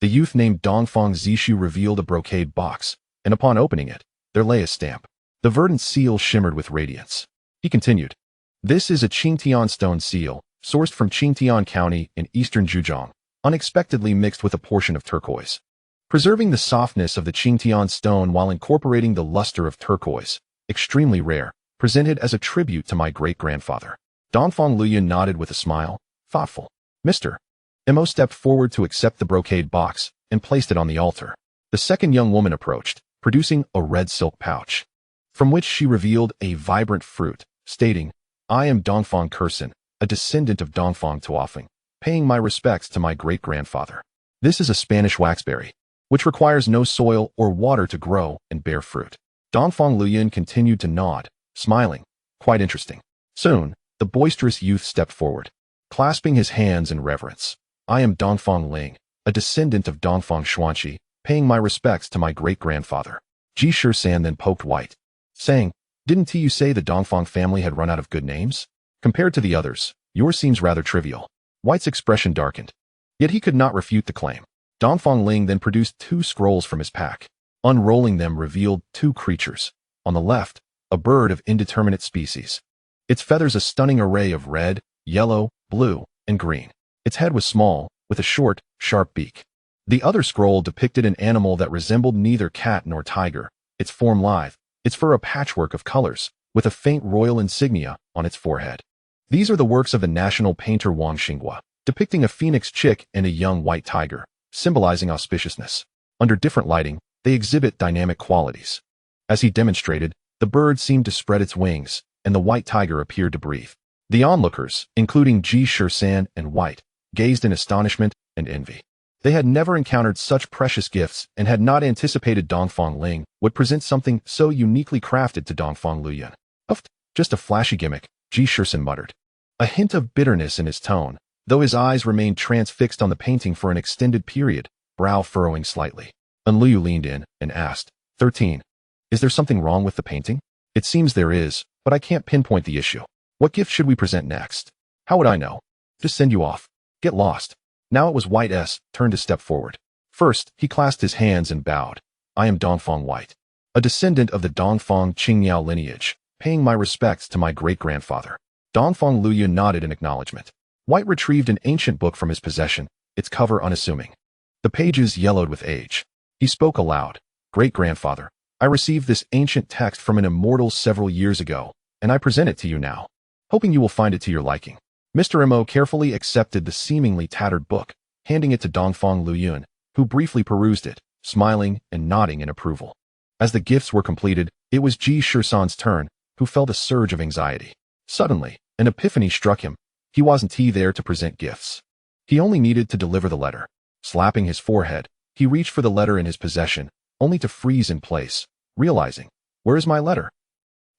the youth named Dongfang Zishu revealed a brocade box, and upon opening it, there lay a stamp. The verdant seal shimmered with radiance. He continued, "This is a Qingtian stone seal, sourced from Qingtian County in eastern Zhejiang, unexpectedly mixed with a portion of turquoise, preserving the softness of the Qingtian stone while incorporating the luster of turquoise, extremely rare, presented as a tribute to my great-grandfather." Dongfang Luyun nodded with a smile, thoughtful. Mr. Mo stepped forward to accept the brocade box and placed it on the altar. The second young woman approached, producing a red silk pouch, from which she revealed a vibrant fruit, stating, "I am Dongfang Kursin, a descendant of Dongfang Tuofeng, paying my respects to my great-grandfather. This is a Spanish waxberry, which requires no soil or water to grow and bear fruit." Dongfang Luyun continued to nod, smiling. Quite interesting. Soon, the boisterous youth stepped forward, clasping his hands in reverence. "I am Dongfang Ling, a descendant of Dongfang Xuanqi, paying my respects to my great-grandfather." Ji Shisan then poked White, saying, "Didn't you say the Dongfang family had run out of good names? Compared to the others, yours seems rather trivial." White's expression darkened, yet he could not refute the claim. Dongfang Ling then produced 2 scrolls from his pack. Unrolling them revealed 2 creatures. On the left, a bird of indeterminate species. Its feathers a stunning array of red, yellow, blue, and green. Its head was small, with a short, sharp beak. The other scroll depicted an animal that resembled neither cat nor tiger, its form lithe, its fur a patchwork of colors, with a faint royal insignia on its forehead. These are the works of the national painter Wang Xinghua, depicting a phoenix chick and a young white tiger, symbolizing auspiciousness. Under different lighting, they exhibit dynamic qualities. As he demonstrated, the bird seemed to spread its wings, and the white tiger appeared to breathe. The onlookers, including Ji Shisan and White, gazed in astonishment and envy. They had never encountered such precious gifts and had not anticipated Dongfang Ling would present something so uniquely crafted to Dongfang Luyun. Just a flashy gimmick, Ji Shisan muttered. A hint of bitterness in his tone, though his eyes remained transfixed on the painting for an extended period, brow furrowing slightly. Enliu leaned in and asked, 13. Is there something wrong with the painting? It seems there is, but I can't pinpoint the issue. What gift should we present next? How would I know? Just send you off. Get lost. Now it was White's turn to step forward. First, he clasped his hands and bowed. I am Dongfang White, a descendant of the Dongfang Qingyao lineage, paying my respects to my great-grandfather. Dongfang Luyun nodded in acknowledgement. White retrieved an ancient book from his possession, its cover unassuming. The pages yellowed with age. He spoke aloud. Great-grandfather, I received this ancient text from an immortal several years ago, and I present it to you now, hoping you will find it to your liking. Mr. Mo carefully accepted the seemingly tattered book, handing it to Dongfang Luyun, who briefly perused it, smiling and nodding in approval. As the gifts were completed, it was Ji Shisan's turn, who felt a surge of anxiety. Suddenly, an epiphany struck him. He wasn't there to present gifts. He only needed to deliver the letter. Slapping his forehead, he reached for the letter in his possession, only to freeze in place, realizing, "Where is my letter?"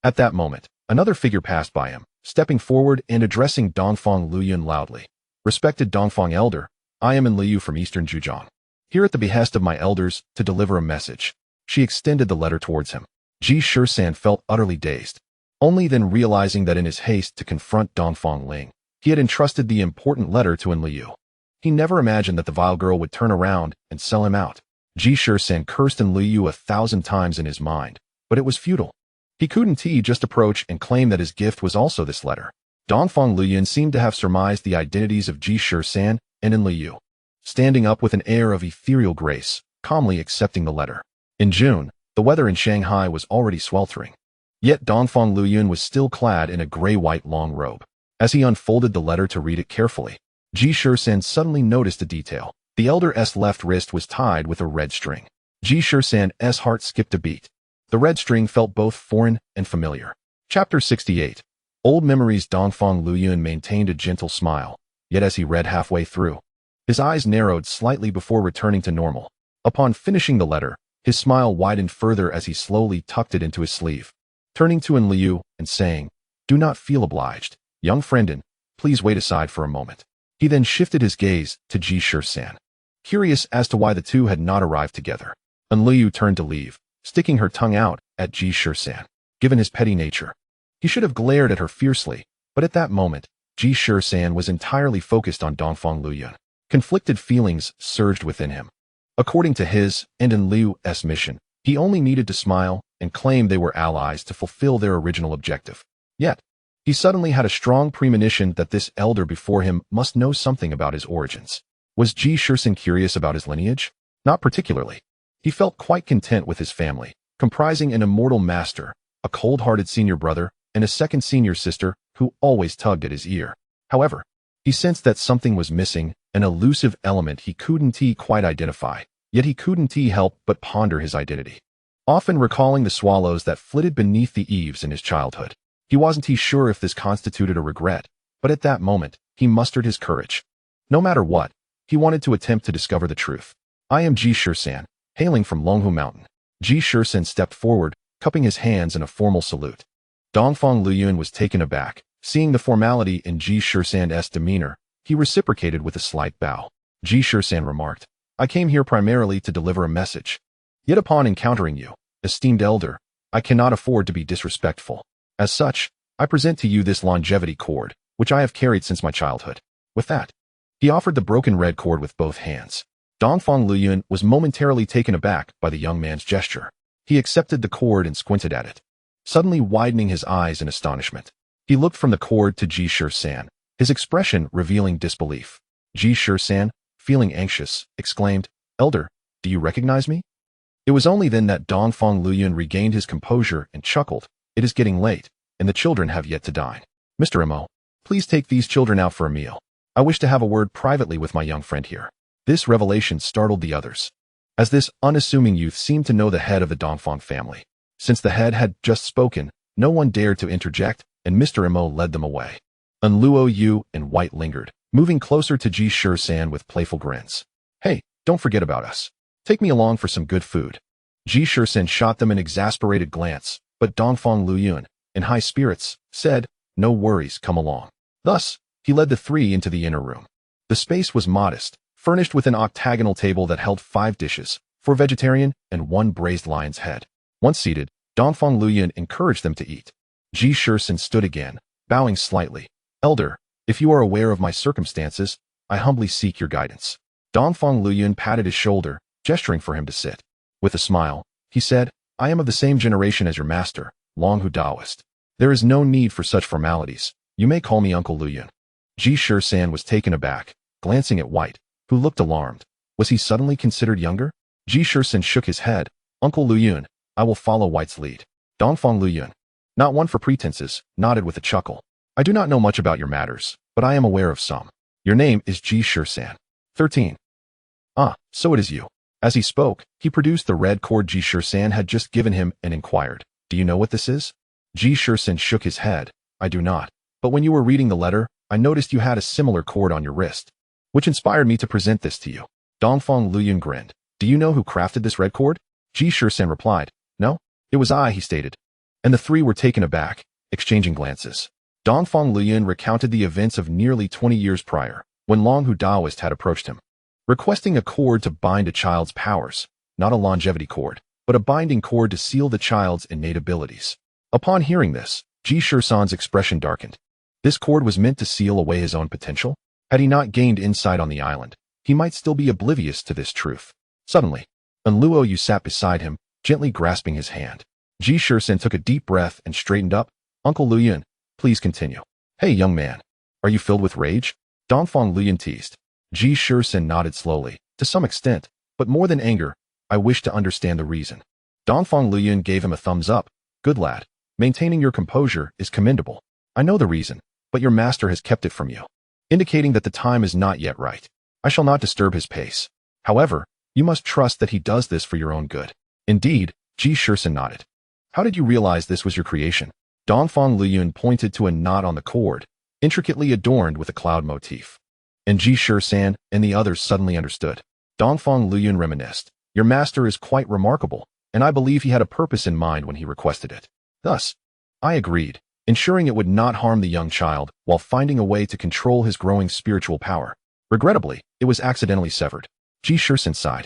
At that moment, another figure passed by him, stepping forward and addressing Dongfang Luyun loudly. "Respected Dongfang Elder, I am in Liu from Eastern Zhejiang, here at the behest of my elders to deliver a message." She extended the letter towards him. Ji Shisan felt utterly dazed, only then realizing that in his haste to confront Dongfang Ling, he had entrusted the important letter to Liu. He never imagined that the vile girl would turn around and sell him out. Ji Shisan cursed Liu 1,000 times in his mind, but it was futile. He couldn't just approach and claim that his gift was also this letter. Dongfang Luyun seemed to have surmised the identities of Ji Shisan and Liu, standing up with an air of ethereal grace, calmly accepting the letter. In June, the weather in Shanghai was already sweltering. Yet Dongfang Luyun was still clad in a gray-white long robe. As he unfolded the letter to read it carefully, Ji Shisan suddenly noticed a detail. The elder's left wrist was tied with a red string. Ji Shisan's heart skipped a beat. The red string felt both foreign and familiar. Chapter 68. Old Memories. Dongfang Luyun maintained a gentle smile, yet as he read halfway through, his eyes narrowed slightly before returning to normal. Upon finishing the letter, his smile widened further as he slowly tucked it into his sleeve. Turning to Liu and saying, "Do not feel obliged, young friend, please wait aside for a moment." He then shifted his gaze to Ji Shisan, curious as to why the two had not arrived together. Liu turned to leave, sticking her tongue out at Ji Shisan. Given his petty nature, he should have glared at her fiercely, but at that moment, Ji Shisan was entirely focused on Dongfang Luyun. Conflicted feelings surged within him. According to his and Liu's mission, he only needed to smile and claim they were allies to fulfill their original objective. Yet, he suddenly had a strong premonition that this elder before him must know something about his origins. Was Ji Shisan curious about his lineage? Not particularly. He felt quite content with his family, comprising an immortal master, a cold-hearted senior brother, and a second senior sister who always tugged at his ear. However, he sensed that something was missing, an elusive element he couldn't quite identify, yet he couldn't help but ponder his identity. Often recalling the swallows that flitted beneath the eaves in his childhood, he wasn't sure if this constituted a regret, but at that moment, he mustered his courage. No matter what, he wanted to attempt to discover the truth. "I am Ji Shisan, hailing from Longhu Mountain." Ji Shisan stepped forward, cupping his hands in a formal salute. Dongfang Luyun was taken aback. Seeing the formality in Ji Shisan's demeanor, he reciprocated with a slight bow. Ji Shisan remarked, "I came here primarily to deliver a message. Yet upon encountering you, esteemed elder, I cannot afford to be disrespectful. As such, I present to you this longevity cord, which I have carried since my childhood." With that, he offered the broken red cord with both hands. Dongfang Luyun was momentarily taken aback by the young man's gesture. He accepted the cord and squinted at it, suddenly widening his eyes in astonishment. He looked from the cord to Ji Shisan, his expression revealing disbelief. Ji Shisan, feeling anxious, exclaimed, "Elder, do you recognize me?" It was only then that Dongfang Luyun regained his composure and chuckled, "It is getting late, and the children have yet to dine. Mr. Mo, please take these children out for a meal. I wish to have a word privately with my young friend here." This revelation startled the others, as this unassuming youth seemed to know the head of the Dongfang family. Since the head had just spoken, no one dared to interject, and Mr. Mo led them away. Luo Yu and White lingered, moving closer to Ji Shisan with playful grins. "Hey, don't forget about us. Take me along for some good food." Ji Shisan shot them an exasperated glance, but Dongfang Luyun, in high spirits, said, "No worries, come along." Thus, he led the three into the inner room. The space was modest, furnished with an octagonal table that held 5 dishes, 4 vegetarian and 1 braised lion's head. Once seated, Dongfang Luyun encouraged them to eat. Ji Shisan stood again, bowing slightly. "Elder, if you are aware of my circumstances, I humbly seek your guidance." Dongfang Luyun patted his shoulder, gesturing for him to sit. With a smile, he said, "I am of the same generation as your master, Longhu Daoist. There is no need for such formalities. You may call me Uncle Luyun." Ji Shisan was taken aback, glancing at White, who looked alarmed. Was he suddenly considered younger? Ji Shisan shook his head. "Uncle Luyun, I will follow White's lead." Dongfang Luyun, not one for pretenses, nodded with a chuckle. "I do not know much about your matters, but I am aware of some. Your name is Ji Shisan. 13. "Ah, so it is you." As he spoke, he produced the red cord Ji Shisan had just given him and inquired, "Do you know what this is?" Ji Shisan shook his head. "I do not. But when you were reading the letter, I noticed you had a similar cord on your wrist." which inspired me to present this to you. Dongfeng Luyun grinned. Do you know who crafted this red cord? Ji Shisan replied. No, it was I, he stated. And the three were taken aback, exchanging glances. Dongfeng Luyun recounted the events of nearly 20 years prior, when Long Hu Daoist had approached him, requesting a cord to bind a child's powers, not a longevity cord, but a binding cord to seal the child's innate abilities. Upon hearing this, Ji Shisan's expression darkened. This cord was meant to seal away his own potential? Had he not gained insight on the island, he might still be oblivious to this truth. Suddenly, Luo Yu sat beside him, gently grasping his hand. Ji Shisan took a deep breath and straightened up. Uncle Luyun, please continue. Hey, young man, are you filled with rage? Dongfeng Luyun teased. Ji Shisan nodded slowly, to some extent, but more than anger, I wish to understand the reason. Dongfeng Luyun gave him a thumbs up. Good lad, maintaining your composure is commendable. I know the reason, but your master has kept it from you, indicating that the time is not yet right. I shall not disturb his pace. However, you must trust that he does this for your own good. Indeed, Ji Shisan nodded. How did you realize this was your creation? Dongfeng Luyun pointed to a knot on the cord, intricately adorned with a cloud motif. And Ji Shisan and the others suddenly understood. Dongfeng Luyun reminisced. Your master is quite remarkable, and I believe he had a purpose in mind when he requested it. Thus, I agreed, ensuring it would not harm the young child while finding a way to control his growing spiritual power. Regrettably, it was accidentally severed. Ji Shisan sighed.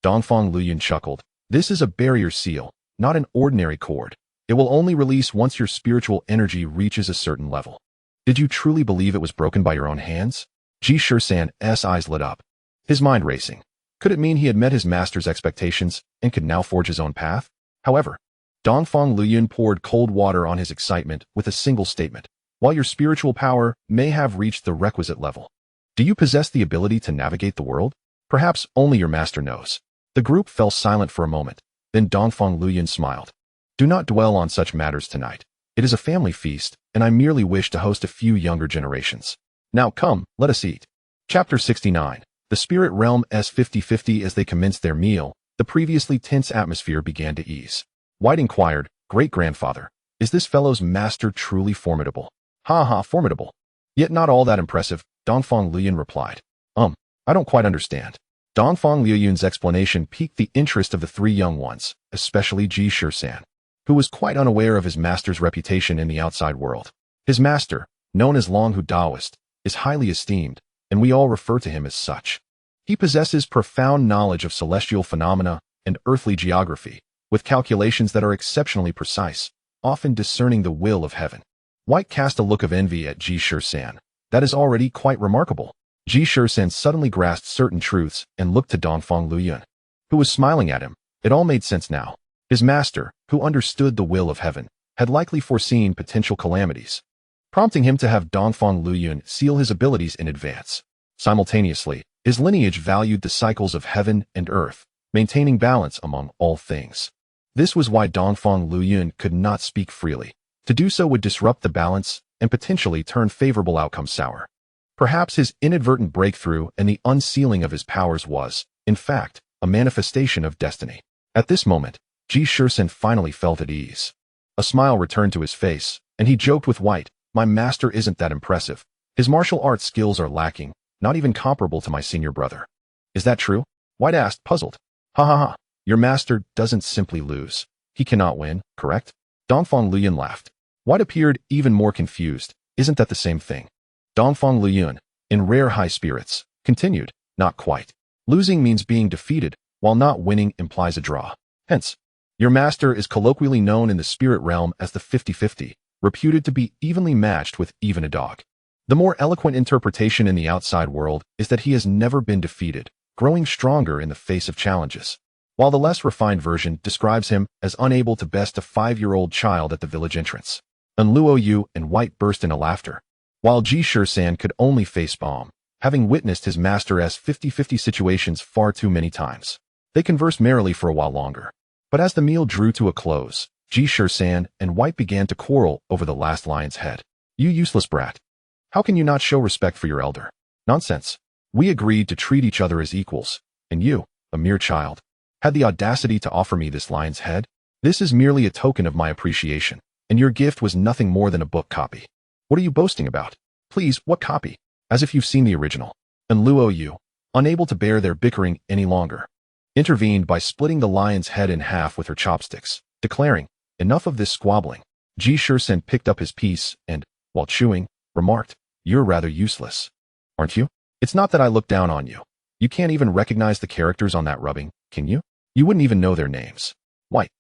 Dongfeng Luyun chuckled. This is a barrier seal, not an ordinary cord. It will only release once your spiritual energy reaches a certain level. Did you truly believe it was broken by your own hands? Ji Shisan's eyes lit up, his mind racing. Could it mean he had met his master's expectations and could now forge his own path? However, Dongfeng Luyun poured cold water on his excitement with a single statement. While your spiritual power may have reached the requisite level, do you possess the ability to navigate the world? Perhaps only your master knows. The group fell silent for a moment. Then Dongfeng Luyun smiled. Do not dwell on such matters tonight. It is a family feast, and I merely wish to host a few younger generations. Now come, let us eat. Chapter 69. The Spirit Realm S50-50. As they commenced their meal, the previously tense atmosphere began to ease. White inquired, Great-grandfather, is this fellow's master truly formidable? Ha ha, formidable. Yet not all that impressive, Dongfeng Luyun replied. I don't quite understand. Dongfeng Luyun's explanation piqued the interest of the three young ones, especially Ji Shisan, who was quite unaware of his master's reputation in the outside world. His master, known as Long Hu Daoist, is highly esteemed, and we all refer to him as such. He possesses profound knowledge of celestial phenomena and earthly geography, with calculations that are exceptionally precise, often discerning the will of heaven. White cast a look of envy at Ji Shisan. That is already quite remarkable. Ji Shisan suddenly grasped certain truths and looked to Dongfeng Luyun, who was smiling at him. It all made sense now. His master, who understood the will of heaven, had likely foreseen potential calamities, prompting him to have Dongfeng Luyun seal his abilities in advance. Simultaneously, his lineage valued the cycles of heaven and earth, maintaining balance among all things. This was why Dongfeng Luyun could not speak freely. To do so would disrupt the balance and potentially turn favorable outcomes sour. Perhaps his inadvertent breakthrough and the unsealing of his powers was, in fact, a manifestation of destiny. At this moment, Ji Shisan finally felt at ease. A smile returned to his face, and he joked with White, my master isn't that impressive. His martial arts skills are lacking, not even comparable to my senior brother. Is that true? White asked, puzzled. Ha ha ha, your master doesn't simply lose. He cannot win, correct? Dongfeng Luyun laughed. White appeared even more confused. Isn't that the same thing? Dongfeng Luyun, in rare high spirits, continued, not quite. Losing means being defeated, while not winning implies a draw. Hence, your master is colloquially known in the spirit realm as the 50-50, reputed to be evenly matched with even a dog. The more eloquent interpretation in the outside world is that he has never been defeated, growing stronger in the face of challenges, while the less refined version describes him as unable to best a 5-year-old child at the village entrance. Luo Yu and White burst into laughter, while Ji Shisan could only face Baum, having witnessed his master's 50-50 situations far too many times. They conversed merrily for a while longer, but as the meal drew to a close, Ji Shisan and White began to quarrel over the last lion's head. You useless brat. How can you not show respect for your elder? Nonsense. We agreed to treat each other as equals, and you, a mere child, had the audacity to offer me this lion's head? This is merely a token of my appreciation, and your gift was nothing more than a book copy. What are you boasting about? Please, what copy? As if you've seen the original. And Luo Yu, unable to bear their bickering any longer, intervened by splitting the lion's head in half with her chopsticks, declaring, "Enough of this squabbling." Ji Shisan picked up his piece and, while chewing, remarked, "You're rather useless, aren't you? It's not that I look down on you. You can't even recognize the characters on that rubbing, can you? You wouldn't even know their names." White,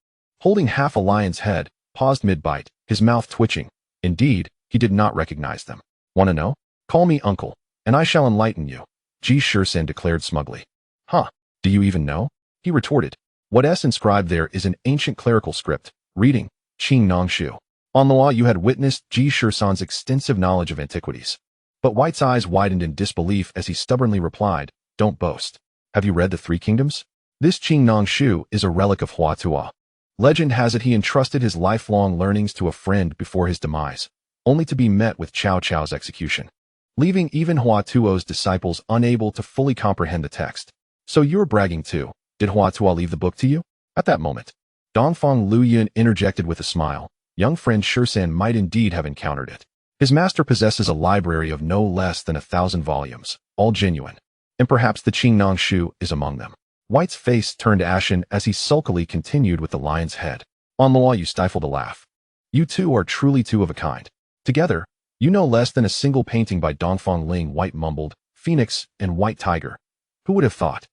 holding half a lion's head, paused mid-bite, his mouth twitching. Indeed, he did not recognize them. "Want to know? Call me uncle, and I shall enlighten you," Ji Shisan declared smugly. "Huh, do you even know?" he retorted. "What S inscribed there is an ancient clerical script, reading, Qing Nong Shu." On the law, you had witnessed Ji Shisan's extensive knowledge of antiquities. But White's eyes widened in disbelief as he stubbornly replied, "Don't boast. Have you read the Three Kingdoms? This Qing Nong Shu is a relic of Hua Tuo. Legend has it he entrusted his lifelong learnings to a friend before his demise, only to be met with Cao Cao's execution, leaving even Hua Tuo's disciples unable to fully comprehend the text. So you're bragging too. Did Hua Tuo leave the book to you?" At that moment, Dongfang Luyun interjected with a smile. Young friend Shisan might indeed have encountered it. His master possesses a library of no less than 1,000 volumes, all genuine, and perhaps the Qing Nong Shu is among them. White's face turned ashen as he sulkily continued with the lion's head. On the wall, you stifled a laugh. "You two are truly two of a kind. Together, you know less than a single painting by Dongfang Ling," White mumbled, "Phoenix and White Tiger. Who would have thought?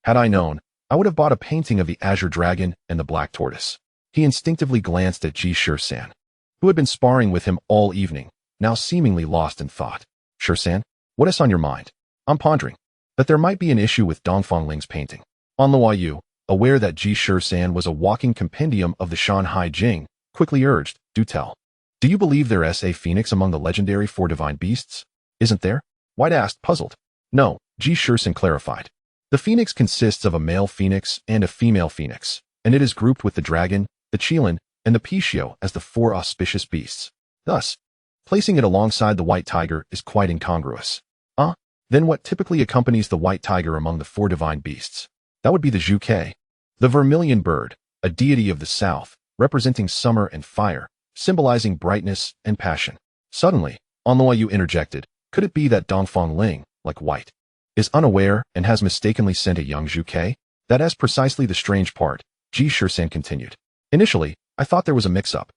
Had I known, I would have bought a painting of the Azure Dragon and the Black Tortoise." He instinctively glanced at Ji Shisan, who had been sparring with him all evening, now seemingly lost in thought. "Shisan, what is on your mind?" "I'm pondering that there might be an issue with Dongfang Ling's painting." On Luo Yu, aware that Ji Shisan was a walking compendium of the Shanhai Jing, quickly urged, "Do tell. Do you believe there is a phoenix among the legendary four divine beasts?" "Isn't there?" White asked, puzzled. "No," Ji Shisan clarified. "The phoenix consists of a male phoenix and a female phoenix, and it is grouped with the dragon, the Qilin, and the Pishio as the four auspicious beasts. Thus, placing it alongside the white tiger is quite incongruous." Then what typically accompanies the white tiger among the four divine beasts? That would be the Zhuke, the vermilion bird, a deity of the south, representing summer and fire, symbolizing brightness and passion. Suddenly, Luo Yu interjected, "Could it be that Dongfang Ling, like White, is unaware and has mistakenly sent a young Zhuke?" "That is precisely the strange part," Ji Shisan continued. "Initially, I thought there was a mix-up,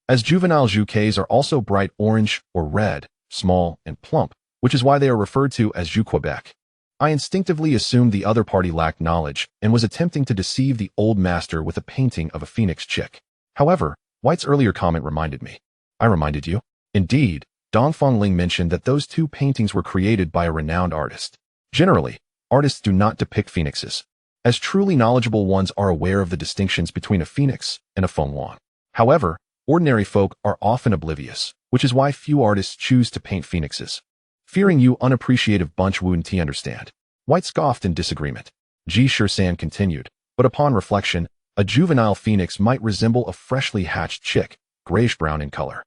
as juvenile Zhukes are also bright orange or red, small and plump, which is why they are referred to as Zhu Quebec. I instinctively assumed the other party lacked knowledge and was attempting to deceive the old master with a painting of a phoenix chick. However, White's earlier comment reminded me." "I reminded you?" "Indeed, Dongfang Ling mentioned that those two paintings were created by a renowned artist. Generally, artists do not depict phoenixes, as truly knowledgeable ones are aware of the distinctions between a phoenix and a fenghuang. However, ordinary folk are often oblivious, which is why few artists choose to paint phoenixes. Fearing you unappreciative bunch wouldn't understand." White scoffed in disagreement. Ji Shisan continued, "But upon reflection, a juvenile phoenix might resemble a freshly hatched chick, grayish-brown in color,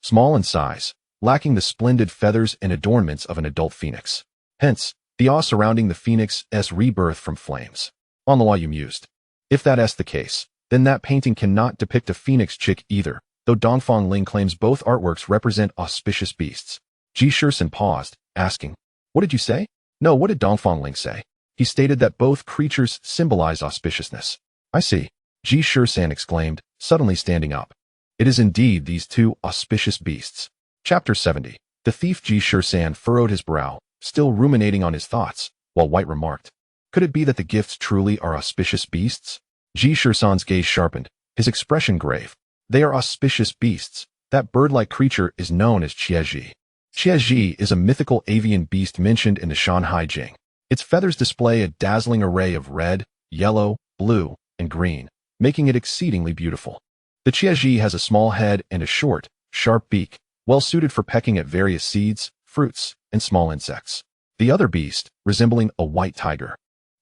small in size, lacking the splendid feathers and adornments of an adult phoenix. Hence, the awe surrounding the phoenix's rebirth from flames." On Luo Yu mused. "If that is the case, then that painting cannot depict a phoenix chick either, though Dongfang Ling claims both artworks represent auspicious beasts." Ji Shisan paused, asking, "What did you say?" "No, what did Dongfang Ling say?" "He stated that both creatures symbolize auspiciousness." "I see," Ji Shisan exclaimed, suddenly standing up. "It is indeed these two auspicious beasts." Chapter 70. The thief. Ji Shisan furrowed his brow, still ruminating on his thoughts, while White remarked, "Could it be that the gifts truly are auspicious beasts?" Ji Shisan's gaze sharpened, his expression grave. "They are auspicious beasts. That bird-like creature is known as Tieg Yu. Tieg Yu is a mythical avian beast mentioned in the Shanhai Jing. Its feathers display a dazzling array of red, yellow, blue, and green, making it exceedingly beautiful. The Tieg Yu has a small head and a short, sharp beak, well suited for pecking at various seeds, fruits, and small insects. The other beast, resembling a white tiger,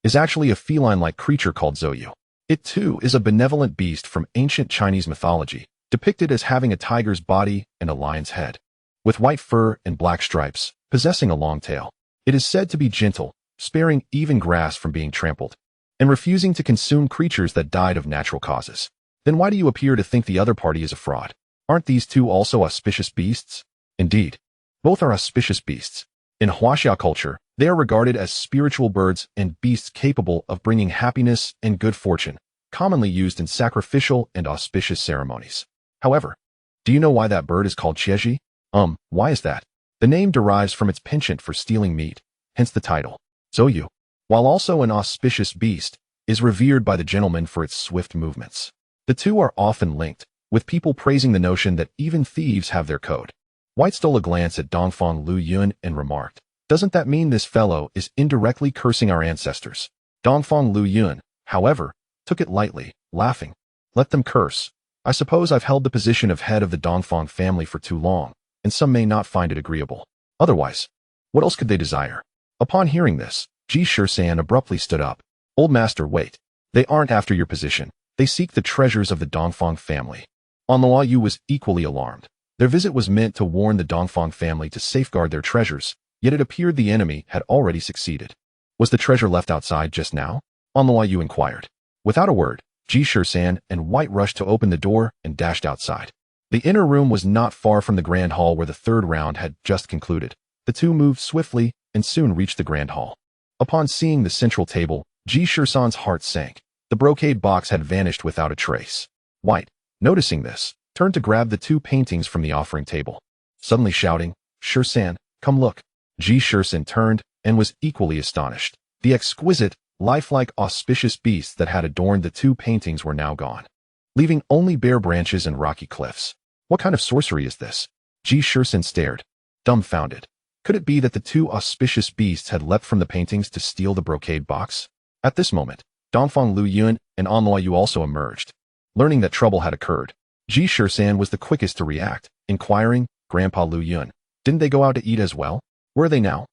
is actually a feline-like creature called Zouyu. It too is a benevolent beast from ancient Chinese mythology, depicted as having a tiger's body and a lion's head, with white fur and black stripes, possessing a long tail. It is said to be gentle, sparing even grass from being trampled, and refusing to consume creatures that died of natural causes. Then why do you appear to think the other party is a fraud? Aren't these two also auspicious beasts? Indeed, both are auspicious beasts. In Huaxia culture, They are regarded as spiritual birds and beasts capable of bringing happiness and good fortune, commonly used in sacrificial and auspicious ceremonies. However, do you know why that bird is called Tieg Yu? Why is that? The name derives from its penchant for stealing meat, hence the title. Tieg Yu, while also an auspicious beast, is revered by the gentleman for its swift movements. The two are often linked, with people praising the notion that even thieves have their code. White stole a glance at Dongfang Lu Yun and remarked, "Doesn't that mean this fellow is indirectly cursing our ancestors?" Dongfang Lu Yun, however, took it lightly, laughing. "Let them curse. I suppose I've held the position of head of the Dongfang family for too long, and some may not find it agreeable. Otherwise, what else could they desire?" Upon hearing this, Ji Shisan abruptly stood up. "Old master, wait. They aren't after your position. They seek the treasures of the Dongfang family." Anluo Yu was equally alarmed. Their visit was meant to warn the Dongfang family to safeguard their treasures, yet it appeared the enemy had already succeeded. "Was the treasure left outside just now?" Anluo Yu inquired. Without a word, Ji Shisan and White rushed to open the door and dashed outside. The inner room was not far from the grand hall where the third round had just concluded. The two moved swiftly and soon reached the grand hall. Upon seeing the central table, Ji Shisan's heart sank. The brocade box had vanished without a trace. White, noticing this, turned to grab the two paintings from the offering table. Suddenly shouting, "Shisan, come look." Ji Shisan turned and was equally astonished. The exquisite, lifelike auspicious beasts that had adorned the two paintings were now gone, leaving only bare branches and rocky cliffs. What kind of sorcery is this? Ji Shisan stared, dumbfounded. Could it be that the two auspicious beasts had leapt from the paintings to steal the brocade box? At this moment, Dongfang Lu Yun and Anluo Yu also emerged. Learning that trouble had occurred, Ji Shisan was the quickest to react, inquiring, "Grandpa Lu Yun, didn't they go out to eat as well? Where are they now?"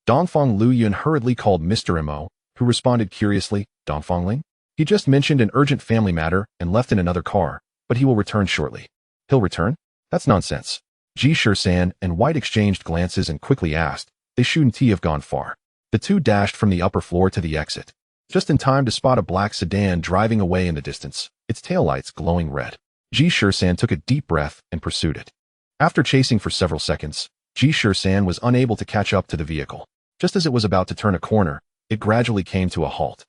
Dongfang Lu Yun hurriedly called Mr. Mo, who responded curiously, "Dongfang Ling? He just mentioned an urgent family matter and left in another car, but he will return shortly." "He'll return? That's nonsense." Ji Shisan and White exchanged glances and quickly asked, "They shouldn't have gone far." The two dashed from the upper floor to the exit, just in time to spot a black sedan driving away in the distance, its taillights glowing red. Ji Shisan took a deep breath and pursued it. After chasing for several seconds, Ji Shisan was unable to catch up to the vehicle. Just as it was about to turn a corner, it gradually came to a halt.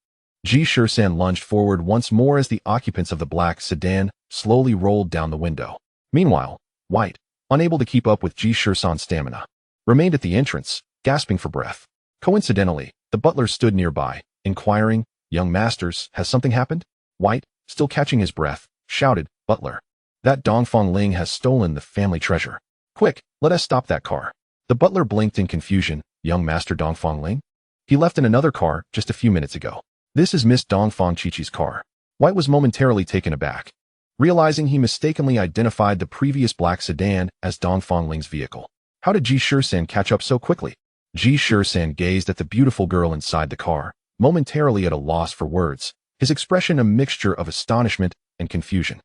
Ji Shisan lunged forward once more as the occupants of the black sedan slowly rolled down the window. Meanwhile, White, unable to keep up with Ji Shisan's stamina, remained at the entrance, gasping for breath. Coincidentally, the butler stood nearby, inquiring, "Young masters, has something happened?" White, still catching his breath, shouted, "Butler, that Dongfang Ling has stolen the family treasure. Quick, let us stop that car." The butler blinked in confusion. "Young Master Dongfang Ling? He left in another car just a few minutes ago. This is Miss Dongfang Chichi's car." White was momentarily taken aback, realizing he mistakenly identified the previous black sedan as Dongfang Ling's vehicle. How did Ji Shisan catch up so quickly? Ji Shisan gazed at the beautiful girl inside the car, momentarily at a loss for words, his expression a mixture of astonishment and confusion.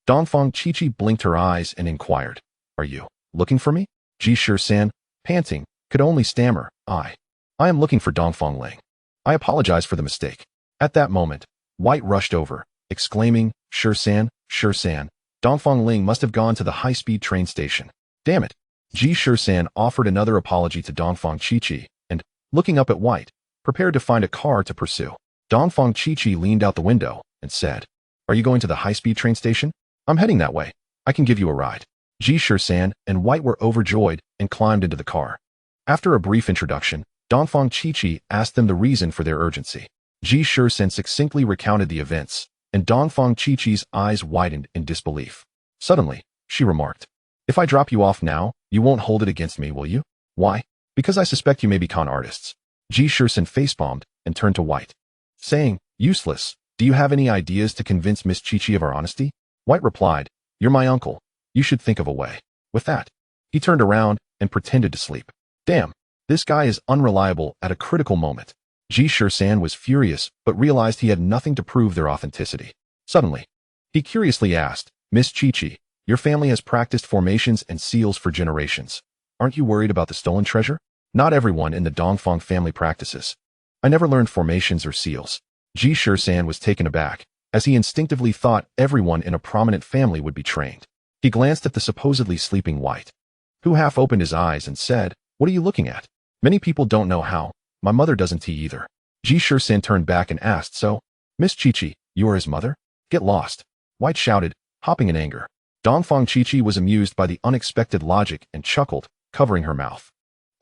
Dongfang Chichi blinked her eyes and inquired, "Are you looking for me?" Ji Shisan, panting, could only stammer, I am looking for Dongfang Ling. I apologize for the mistake." At that moment, White rushed over, exclaiming, Shisan, Dongfang Ling must have gone to the high-speed train station. Damn it." Ji Shisan offered another apology to Dongfang Chichi and, looking up at White, prepared to find a car to pursue. Dongfang Chichi leaned out the window and said, "Are you going to the high-speed train station? I'm heading that way. I can give you a ride." Ji Shisan and White were overjoyed and climbed into the car. After a brief introduction, Dongfang Chichi asked them the reason for their urgency. Ji Shisan succinctly recounted the events, and Dongfang Chichi's eyes widened in disbelief. Suddenly, she remarked, "If I drop you off now, you won't hold it against me, will you?" "Why?" "Because I suspect you may be con artists." Ji Shisan facepalmed and turned to White, saying, "Useless. Do you have any ideas to convince Miss Chichi of our honesty?" White replied, "You're my uncle. You should think of a way." With that, he turned around and pretended to sleep. Damn, this guy is unreliable at a critical moment. Ji Shisan was furious but realized he had nothing to prove their authenticity. Suddenly, he curiously asked, "Miss Chichi, your family has practiced formations and seals for generations. Aren't you worried about the stolen treasure?" "Not everyone in the Dongfang family practices. I never learned formations or seals." Ji Shisan was taken aback, as he instinctively thought everyone in a prominent family would be trained. He glanced at the supposedly sleeping White, who half opened his eyes and said, "What are you looking at? Many people don't know how My mother doesn't tea either. Ji Shisan turned back and asked, so, Miss Chi-Chi, you are his mother? Get lost. White shouted, hopping in anger. Dongfang Chi-Chi was amused by the unexpected logic and chuckled, covering her mouth.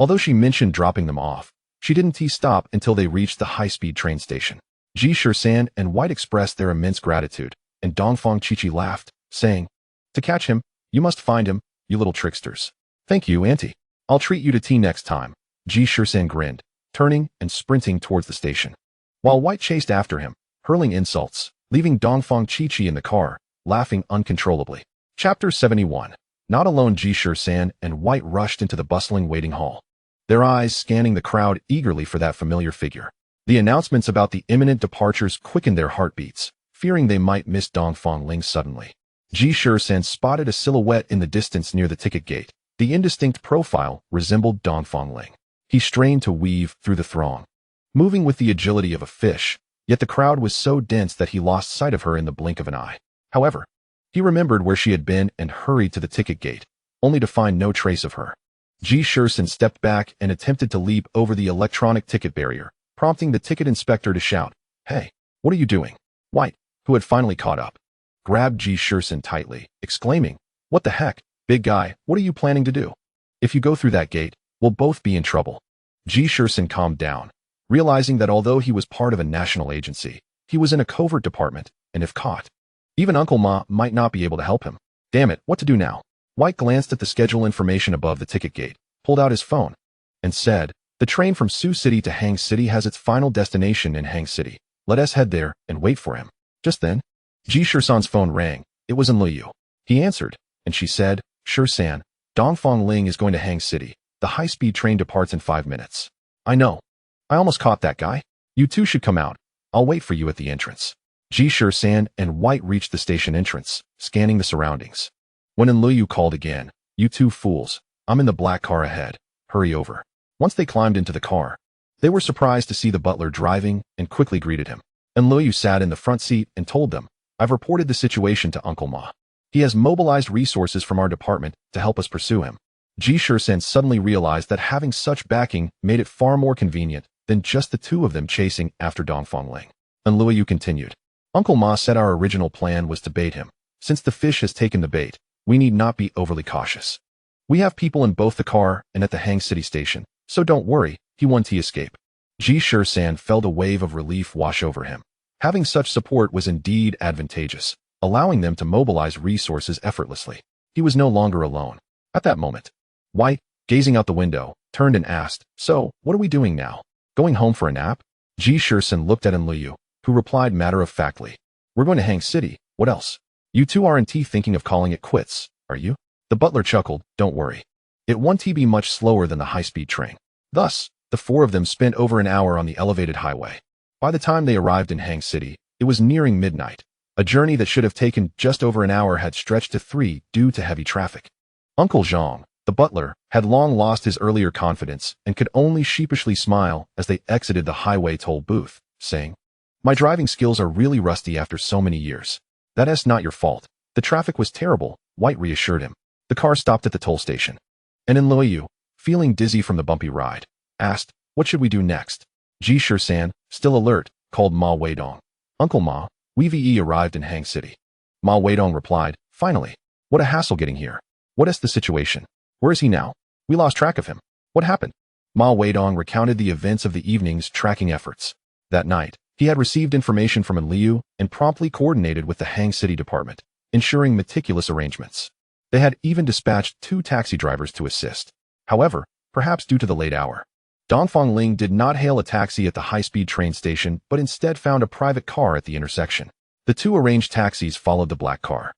Although she mentioned dropping them off, she didn't stop until they reached the high-speed train station. Ji Shisan and White expressed their immense gratitude, and Dongfang Chi-Chi laughed, saying, to catch him, you must find him, you little tricksters. Thank you, Auntie. I'll treat you to tea next time. Ji Shisan grinned, turning and sprinting towards the station. While White chased after him, hurling insults, leaving Dongfang Chi-Chi in the car, laughing uncontrollably. Chapter 71. Not alone, Ji Shisan and White rushed into the bustling waiting hall, their eyes scanning the crowd eagerly for that familiar figure. The announcements about the imminent departures quickened their heartbeats, fearing they might miss Dongfang Ling suddenly. Ji Shisan spotted a silhouette in the distance near the ticket gate. The indistinct profile resembled Dongfang Ling. He strained to weave through the throng, moving with the agility of a fish, yet the crowd was so dense that he lost sight of her in the blink of an eye. However, he remembered where she had been and hurried to the ticket gate, only to find no trace of her. Ji Shisan stepped back and attempted to leap over the electronic ticket barrier, prompting the ticket inspector to shout, Hey, what are you doing? White, who had finally caught up, grabbed Ji Shisan tightly, exclaiming, What the heck, big guy, what are you planning to do? If you go through that gate, we'll both be in trouble. Ji Shisan calmed down, realizing that although he was part of a national agency, he was in a covert department, and if caught, even Uncle Ma might not be able to help him. Damn it, what to do now? White glanced at the schedule information above the ticket gate, pulled out his phone, and said, The train from Sioux City to Hang City has its final destination in Hang City. Let us head there and wait for him. Just then, Ji Shisan's phone rang. It was Liu. He answered, and she said, Shisan, Dongfang Ling is going to Hang City. The high-speed train departs in 5 minutes. I know. I almost caught that guy. You two should come out. I'll wait for you at the entrance. Ji Shisan and White reached the station entrance, scanning the surroundings. When Liu called again, You two fools, I'm in the black car ahead. Hurry over. Once they climbed into the car, they were surprised to see the butler driving and quickly greeted him. Liu sat in the front seat and told them, I've reported the situation to Uncle Ma. He has mobilized resources from our department to help us pursue him. Ji Shisan suddenly realized that having such backing made it far more convenient than just the two of them chasing after Dongfang Ling. Liu continued, Uncle Ma said our original plan was to bait him. Since the fish has taken the bait, we need not be overly cautious. We have people in both the car and at the Hang City station, so don't worry, he won to escape. Ji Shisan felt a wave of relief wash over him. Having such support was indeed advantageous, allowing them to mobilize resources effortlessly. He was no longer alone. At that moment, White, gazing out the window, turned and asked, So, what are we doing now? Going home for a nap? Ji Shisan looked at Liu, who replied matter-of-factly, We're going to Hang City, what else? You two aren't thinking of calling it quits, are you? The butler chuckled, Don't worry. It won't be much slower than the high-speed train. Thus, the four of them spent over an hour on the elevated highway. By the time they arrived in Hang City, it was nearing midnight. A journey that should have taken just over an hour had stretched to 3 due to heavy traffic. Uncle Zhang, the butler, had long lost his earlier confidence and could only sheepishly smile as they exited the highway toll booth, saying, My driving skills are really rusty after so many years. That's not your fault. The traffic was terrible, White reassured him. The car stopped at the toll station. And Liu, feeling dizzy from the bumpy ride, asked, What should we do next? Ji Shisan, still alert, called Ma Weidong. Uncle Ma, we've arrived in Hang City. Ma Weidong replied, Finally. What a hassle getting here. What is the situation? Where is he now? We lost track of him. What happened? Ma Weidong recounted the events of the evening's tracking efforts. That night, he had received information from Liu and promptly coordinated with the Hang City department, ensuring meticulous arrangements. They had even dispatched 2 taxi drivers to assist. However, perhaps due to the late hour, Dongfang Ling did not hail a taxi at the high-speed train station but instead found a private car at the intersection. The 2 arranged taxis followed the black car,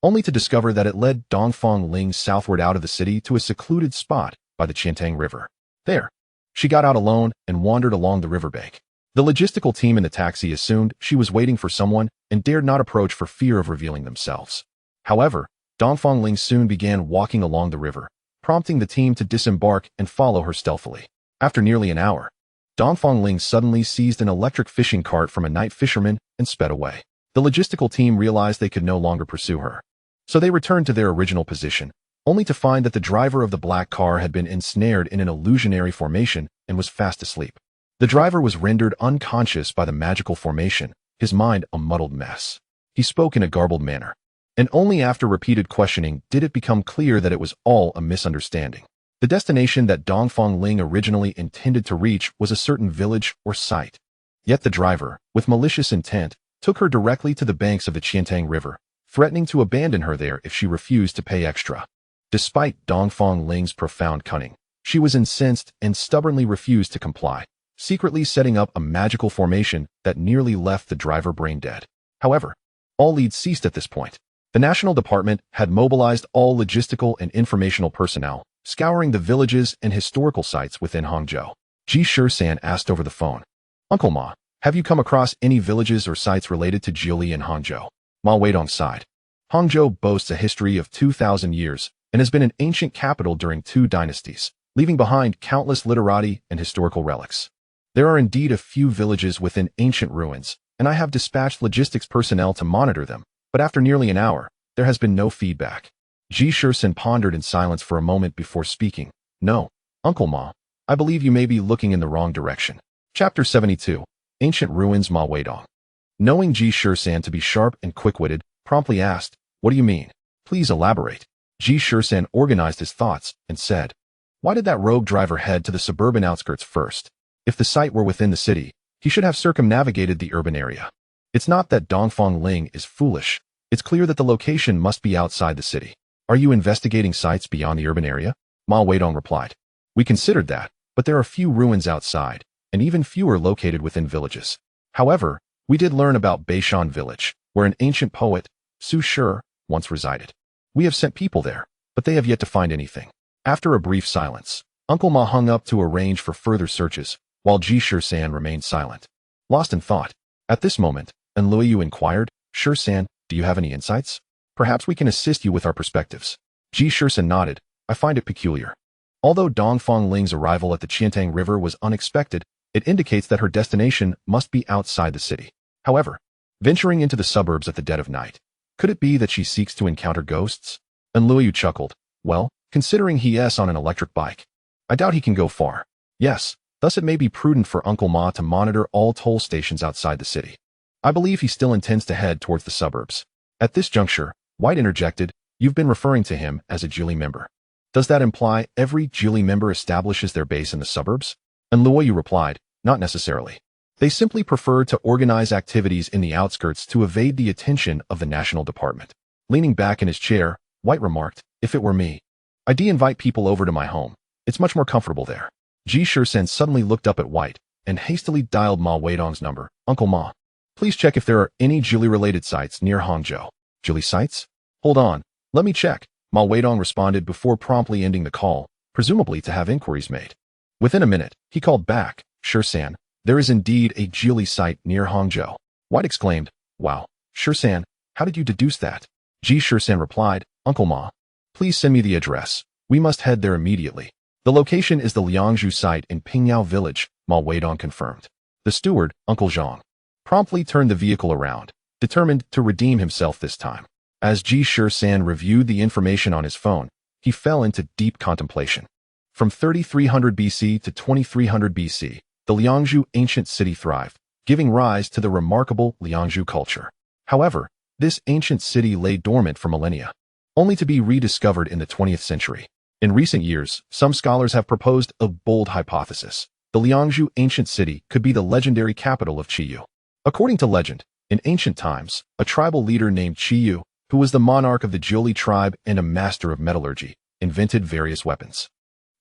only to discover that it led Dongfang Ling southward out of the city to a secluded spot by the Qiantang River. There, she got out alone and wandered along the riverbank. The logistical team in the taxi assumed she was waiting for someone and dared not approach for fear of revealing themselves. However, Dongfang Ling soon began walking along the river, prompting the team to disembark and follow her stealthily. After nearly an hour, Dongfang Ling suddenly seized an electric fishing cart from a night fisherman and sped away. The logistical team realized they could no longer pursue her, so they returned to their original position, only to find that the driver of the black car had been ensnared in an illusionary formation and was fast asleep. The driver was rendered unconscious by the magical formation, his mind a muddled mess. He spoke in a garbled manner, and only after repeated questioning did it become clear that it was all a misunderstanding. The destination that Dongfang Ling originally intended to reach was a certain village or site. Yet the driver, with malicious intent, took her directly to the banks of the Qiantang River, threatening to abandon her there if she refused to pay extra. Despite Dongfang Ling's profound cunning, she was incensed and stubbornly refused to comply, secretly setting up a magical formation that nearly left the driver brain dead. However, all leads ceased at this point. The National Department had mobilized all logistical and informational personnel, scouring the villages and historical sites within Hangzhou. Ji Shisan asked over the phone, "Uncle Ma, have you come across any villages or sites related to Jiuli in Hangzhou?" Ma Weidong sighed. Hangzhou boasts a history of 2,000 years and has been an ancient capital during 2 dynasties, leaving behind countless literati and historical relics. There are indeed a few villages within ancient ruins, and I have dispatched logistics personnel to monitor them, but after nearly an hour, there has been no feedback. Ji Shisan pondered in silence for a moment before speaking. "No, Uncle Ma, I believe you may be looking in the wrong direction." Chapter 72. Ancient Ruins. Ma Weidong, knowing Ji Shisan to be sharp and quick-witted, promptly asked, "What do you mean? Please elaborate." Ji Shisan organized his thoughts and said, "Why did that rogue driver head to the suburban outskirts first? If the site were within the city, he should have circumnavigated the urban area. It's not that Dongfang Ling is foolish. It's clear that the location must be outside the city. Are you investigating sites beyond the urban area?" Ma Weidong replied. "We considered that, but there are few ruins outside, and even fewer located within villages. However, we did learn about Beishan village, where an ancient poet, Su Shi, once resided. We have sent people there, but they have yet to find anything." After a brief silence, Uncle Ma hung up to arrange for further searches, while Ji Shisan remained silent, lost in thought. At this moment, Enluiyu inquired, "Shisan, do you have any insights? Perhaps we can assist you with our perspectives." Ji Shisan nodded. "I find it peculiar. Although Dongfang Ling's arrival at the Qiantang River was unexpected, it indicates that her destination must be outside the city. However, venturing into the suburbs at the dead of night, could it be that she seeks to encounter ghosts?" Enluiyu chuckled. "Well, considering he's on an electric bike, I doubt he can go far. Yes, thus it may be prudent for Uncle Ma to monitor all toll stations outside the city. I believe he still intends to head towards the suburbs." At this juncture, White interjected, "You've been referring to him as a Jiuli member. Does that imply every Jiuli member establishes their base in the suburbs?" Enluiyu replied, "Not necessarily. They simply prefer to organize activities in the outskirts to evade the attention of the National Department." Leaning back in his chair, White remarked, "If it were me, I'd invite people over to my home. It's much more comfortable there." Ji Shisan suddenly looked up at White and hastily dialed Ma Weidong's number. "Uncle Ma, please check if there are any Jiuli-related sites near Hangzhou." "Jiuli sites? Hold on, let me check," Ma Weidong responded before promptly ending the call, presumably to have inquiries made. Within a minute, he called back, "Shisan, there is indeed a Jiuli site near Hangzhou." White exclaimed, "Wow, Shisan, how did you deduce that?" Ji Shisan replied, "Uncle Ma, please send me the address. We must head there immediately." "The location is the Liangzhu site in Pingyao village," Ma Weidong confirmed. The steward, Uncle Zhang, promptly turned the vehicle around, determined to redeem himself this time. As Ji Shisan reviewed the information on his phone, he fell into deep contemplation. From 3300 BC to 2300 BC, the Liangzhu ancient city thrived, giving rise to the remarkable Liangzhu culture. However, this ancient city lay dormant for millennia, only to be rediscovered in the 20th century. In recent years, some scholars have proposed a bold hypothesis. The Liangzhu ancient city could be the legendary capital of Tieg Yu. According to legend, in ancient times, a tribal leader named Tieg Yu, who was the monarch of the Jiuli tribe and a master of metallurgy, invented various weapons.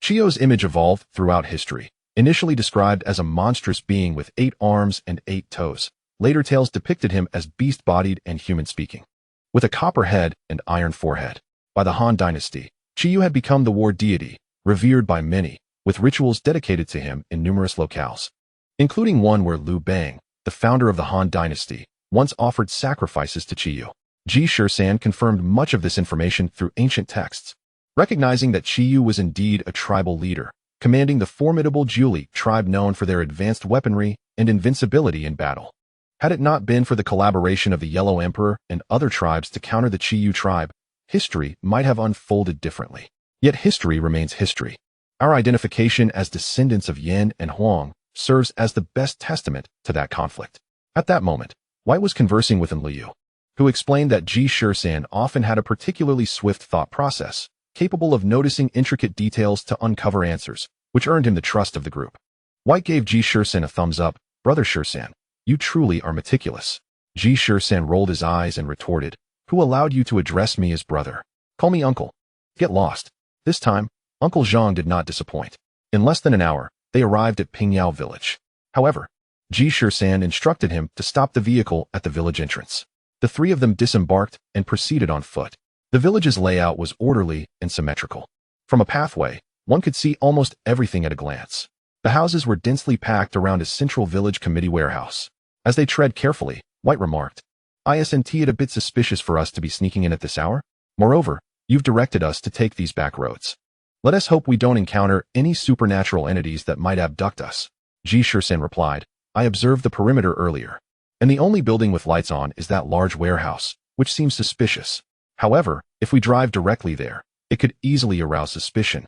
Tieg Yu's image evolved throughout history, initially described as a monstrous being with 8 arms and 8 toes. Later tales depicted him as beast-bodied and human-speaking, with a copper head and iron forehead. By the Han Dynasty, Tieg Yu had become the war deity, revered by many, with rituals dedicated to him in numerous locales, including one where Liu Bang, the founder of the Han Dynasty, once offered sacrifices to Tieg Yu. Ji Shisan confirmed much of this information through ancient texts, recognizing that Tieg Yu was indeed a tribal leader, commanding the formidable Jiuli tribe known for their advanced weaponry and invincibility in battle. Had it not been for the collaboration of the Yellow Emperor and other tribes to counter the Tieg Yu tribe, history might have unfolded differently. Yet history remains history. Our identification as descendants of Yan and Huang serves as the best testament to that conflict. At that moment, White was conversing with Liu, who explained that Ji Shisan often had a particularly swift thought process, capable of noticing intricate details to uncover answers, which earned him the trust of the group. White gave Ji Shisan a thumbs up. Brother Shisan, you truly are meticulous. Ji Shisan rolled his eyes and retorted, who allowed you to address me as brother? Call me uncle. Get lost. This time, Uncle Zhang did not disappoint. In less than an hour, they arrived at Pingyao village. However, Ji Shisan instructed him to stop the vehicle at the village entrance. The three of them disembarked and proceeded on foot. The village's layout was orderly and symmetrical. From a pathway, one could see almost everything at a glance. The houses were densely packed around a central village committee warehouse. As they tread carefully, White remarked, "Isn't it a bit suspicious for us to be sneaking in at this hour? Moreover, you've directed us to take these back roads. Let us hope we don't encounter any supernatural entities that might abduct us." Ji Shisan replied, "I observed the perimeter earlier, and the only building with lights on is that large warehouse, which seems suspicious. However, if we drive directly there, it could easily arouse suspicion.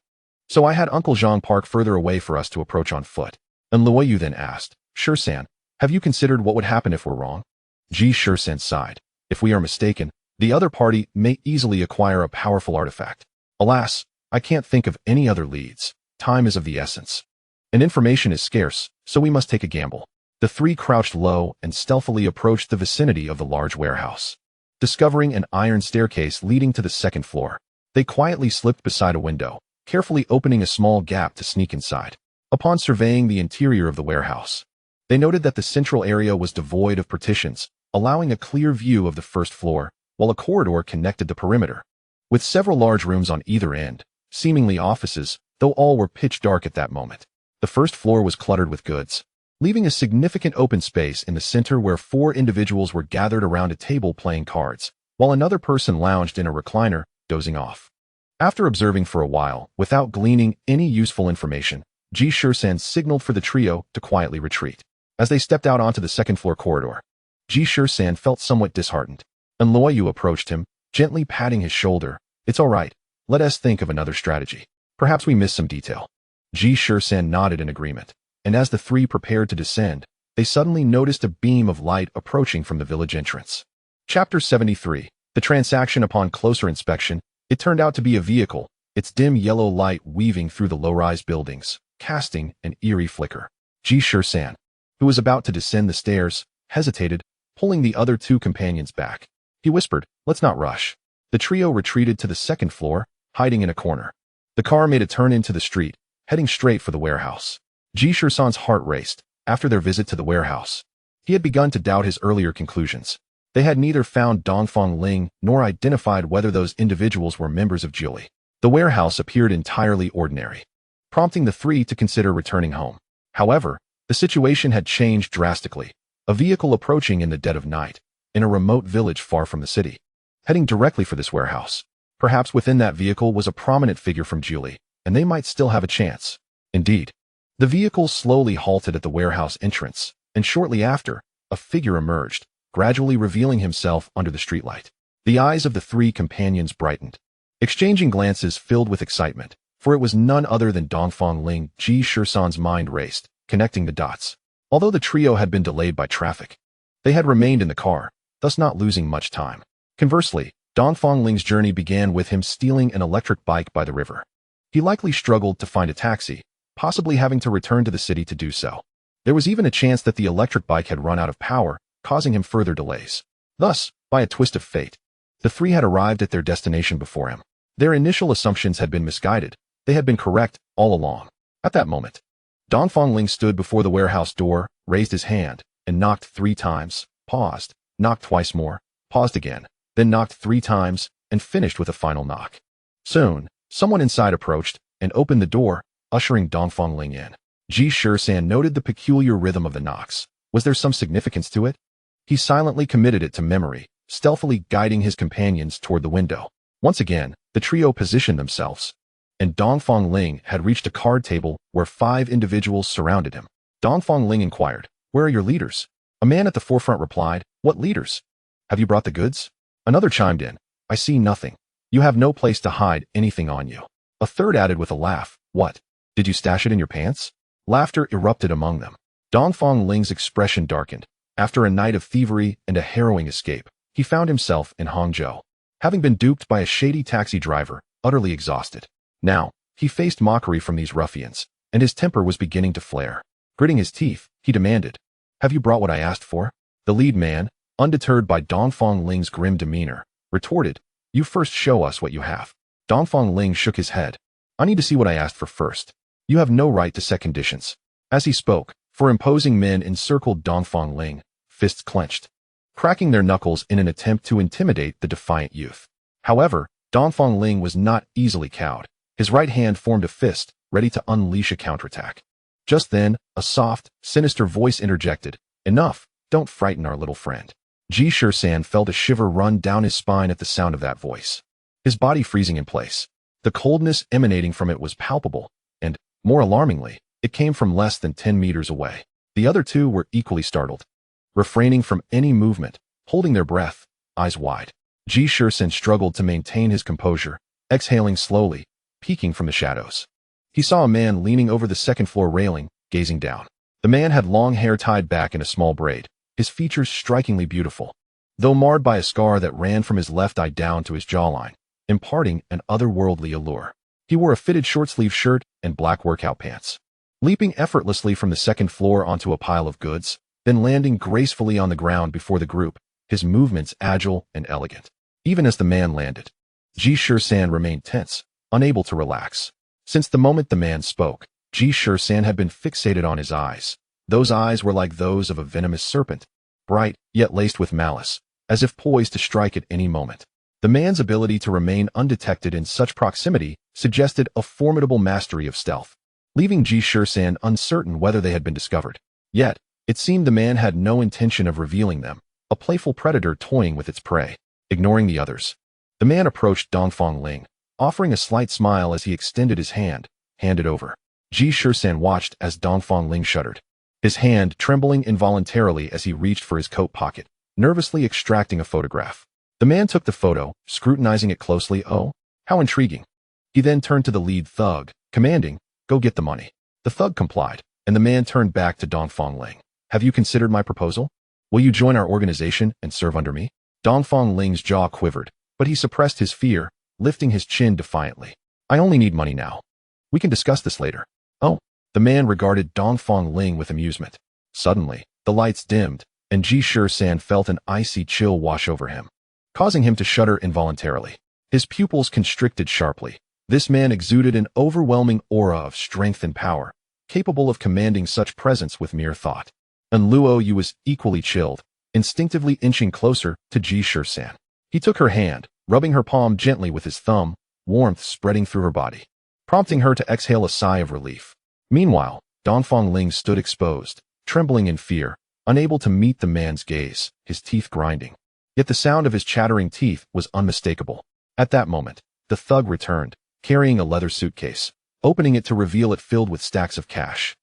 So I had Uncle Zhang park further away for us to approach on foot." And Liu then asked, "Shisan, have you considered what would happen if we're wrong?" Ji Shisan sighed. "If we are mistaken, the other party may easily acquire a powerful artifact. Alas, I can't think of any other leads. Time is of the essence. And information is scarce, so we must take a gamble." The three crouched low and stealthily approached the vicinity of the large warehouse. Discovering an iron staircase leading to the second floor, they quietly slipped beside a window, carefully opening a small gap to sneak inside. Upon surveying the interior of the warehouse, they noted that the central area was devoid of partitions, allowing a clear view of the first floor, while a corridor connected the perimeter. With several large rooms on either end, seemingly offices, though all were pitch dark at that moment. The first floor was cluttered with goods, leaving a significant open space in the center where four individuals were gathered around a table playing cards, while another person lounged in a recliner, dozing off. After observing for a while, without gleaning any useful information, Ji Shisan signaled for the trio to quietly retreat. As they stepped out onto the second-floor corridor, Ji Shisan felt somewhat disheartened, and Liu approached him, gently patting his shoulder. "It's all right. Let us think of another strategy. Perhaps we missed some detail." Ji Shisan nodded in agreement, and as the three prepared to descend, they suddenly noticed a beam of light approaching from the village entrance. Chapter 73. The transaction. Upon closer inspection, it turned out to be a vehicle, its dim yellow light weaving through the low-rise buildings, casting an eerie flicker. Ji Shisan, who was about to descend the stairs, hesitated, pulling the other two companions back. He whispered, "Let's not rush." The trio retreated to the second floor, hiding in a corner. The car made a turn into the street, heading straight for the warehouse. Ji Shisan's heart raced. After their visit to the warehouse, he had begun to doubt his earlier conclusions. They had neither found Dongfang Ling nor identified whether those individuals were members of Jiuli. The warehouse appeared entirely ordinary, prompting the three to consider returning home. However, the situation had changed drastically. A vehicle approaching in the dead of night, in a remote village far from the city, heading directly for this warehouse. Perhaps within that vehicle was a prominent figure from Jiuli, and they might still have a chance. Indeed, the vehicle slowly halted at the warehouse entrance, and shortly after, a figure emerged, gradually revealing himself under the streetlight. The eyes of the three companions brightened, exchanging glances filled with excitement, for it was none other than Dongfang Ling. Ji Shisan's mind raced, connecting the dots. Although the trio had been delayed by traffic, they had remained in the car, thus not losing much time. Conversely, Dongfang Ling's journey began with him stealing an electric bike by the river. He likely struggled to find a taxi, possibly having to return to the city to do so. There was even a chance that the electric bike had run out of power, causing him further delays. Thus, by a twist of fate, the three had arrived at their destination before him. Their initial assumptions had been misguided. They had been correct all along. At that moment, Dongfang Ling stood before the warehouse door, raised his hand, and knocked 3 times, paused, knocked twice more, paused again, then knocked 3 times, and finished with a final knock. Soon, someone inside approached and opened the door, ushering Dongfang Ling in. Ji Shisan noted the peculiar rhythm of the knocks. Was there some significance to it? He silently committed it to memory, stealthily guiding his companions toward the window. Once again, the trio positioned themselves, and Dongfang Ling had reached a card table where 5 individuals surrounded him. Dongfang Ling inquired, "Where are your leaders?" A man at the forefront replied, "What leaders? Have you brought the goods?" Another chimed in, "I see nothing. You have no place to hide anything on you." A third added with a laugh, "What? Did you stash it in your pants?" Laughter erupted among them. Dongfang Ling's expression darkened. After a night of thievery and a harrowing escape, he found himself in Hangzhou, having been duped by a shady taxi driver, utterly exhausted. Now, he faced mockery from these ruffians, and his temper was beginning to flare. Gritting his teeth, he demanded, "Have you brought what I asked for?" The lead man, undeterred by Dongfang Ling's grim demeanor, retorted, "You first show us what you have." Dongfang Ling shook his head. "I need to see what I asked for first. You have no right to set conditions." As he spoke, four imposing men encircled Dongfang Ling, fists clenched, cracking their knuckles in an attempt to intimidate the defiant youth. However, Dongfang Ling was not easily cowed. His right hand formed a fist, ready to unleash a counterattack. Just then, a soft, sinister voice interjected, "Enough, don't frighten our little friend." Ji Shisan felt a shiver run down his spine at the sound of that voice, his body freezing in place. The coldness emanating from it was palpable, and, more alarmingly, it came from less than 10 meters away. The other two were equally startled, refraining from any movement, holding their breath, eyes wide. Ji Shisan struggled to maintain his composure, exhaling slowly, peeking from the shadows. He saw a man leaning over the second-floor railing, gazing down. The man had long hair tied back in a small braid, his features strikingly beautiful, though marred by a scar that ran from his left eye down to his jawline, imparting an otherworldly allure. He wore a fitted short-sleeve shirt and black workout pants. Leaping effortlessly from the second floor onto a pile of goods, then landing gracefully on the ground before the group, his movements agile and elegant. Even as the man landed, Ji Shisan remained tense, unable to relax. Since the moment the man spoke, Ji Shisan had been fixated on his eyes. Those eyes were like those of a venomous serpent, bright yet laced with malice, as if poised to strike at any moment. The man's ability to remain undetected in such proximity suggested a formidable mastery of stealth, leaving Ji Shisan uncertain whether they had been discovered. Yet, it seemed the man had no intention of revealing them, a playful predator toying with its prey. Ignoring the others, the man approached Dongfang Ling, offering a slight smile as he extended his hand, handed over. Ji Shisan watched as Dongfang Ling shuddered, his hand trembling involuntarily as he reached for his coat pocket, nervously extracting a photograph. The man took the photo, scrutinizing it closely. "Oh, how intriguing." He then turned to the lead thug, commanding, "Go get the money." The thug complied, and the man turned back to Dongfang Ling. "Have you considered my proposal? Will you join our organization and serve under me?" Dongfang Ling's jaw quivered, but he suppressed his fear, lifting his chin defiantly. "I only need money now. We can discuss this later." "Oh." The man regarded Dongfang Ling with amusement. Suddenly, the lights dimmed, and Ji Shisan felt an icy chill wash over him, causing him to shudder involuntarily. His pupils constricted sharply. This man exuded an overwhelming aura of strength and power, capable of commanding such presence with mere thought. And Luo Yu was equally chilled, instinctively inching closer to Ji Shisan. He took her hand, rubbing her palm gently with his thumb, warmth spreading through her body, prompting her to exhale a sigh of relief. Meanwhile, Dongfang Ling stood exposed, trembling in fear, unable to meet the man's gaze, his teeth grinding. Yet the sound of his chattering teeth was unmistakable. At that moment, the thug returned, carrying a leather suitcase, opening it to reveal it filled with stacks of cash.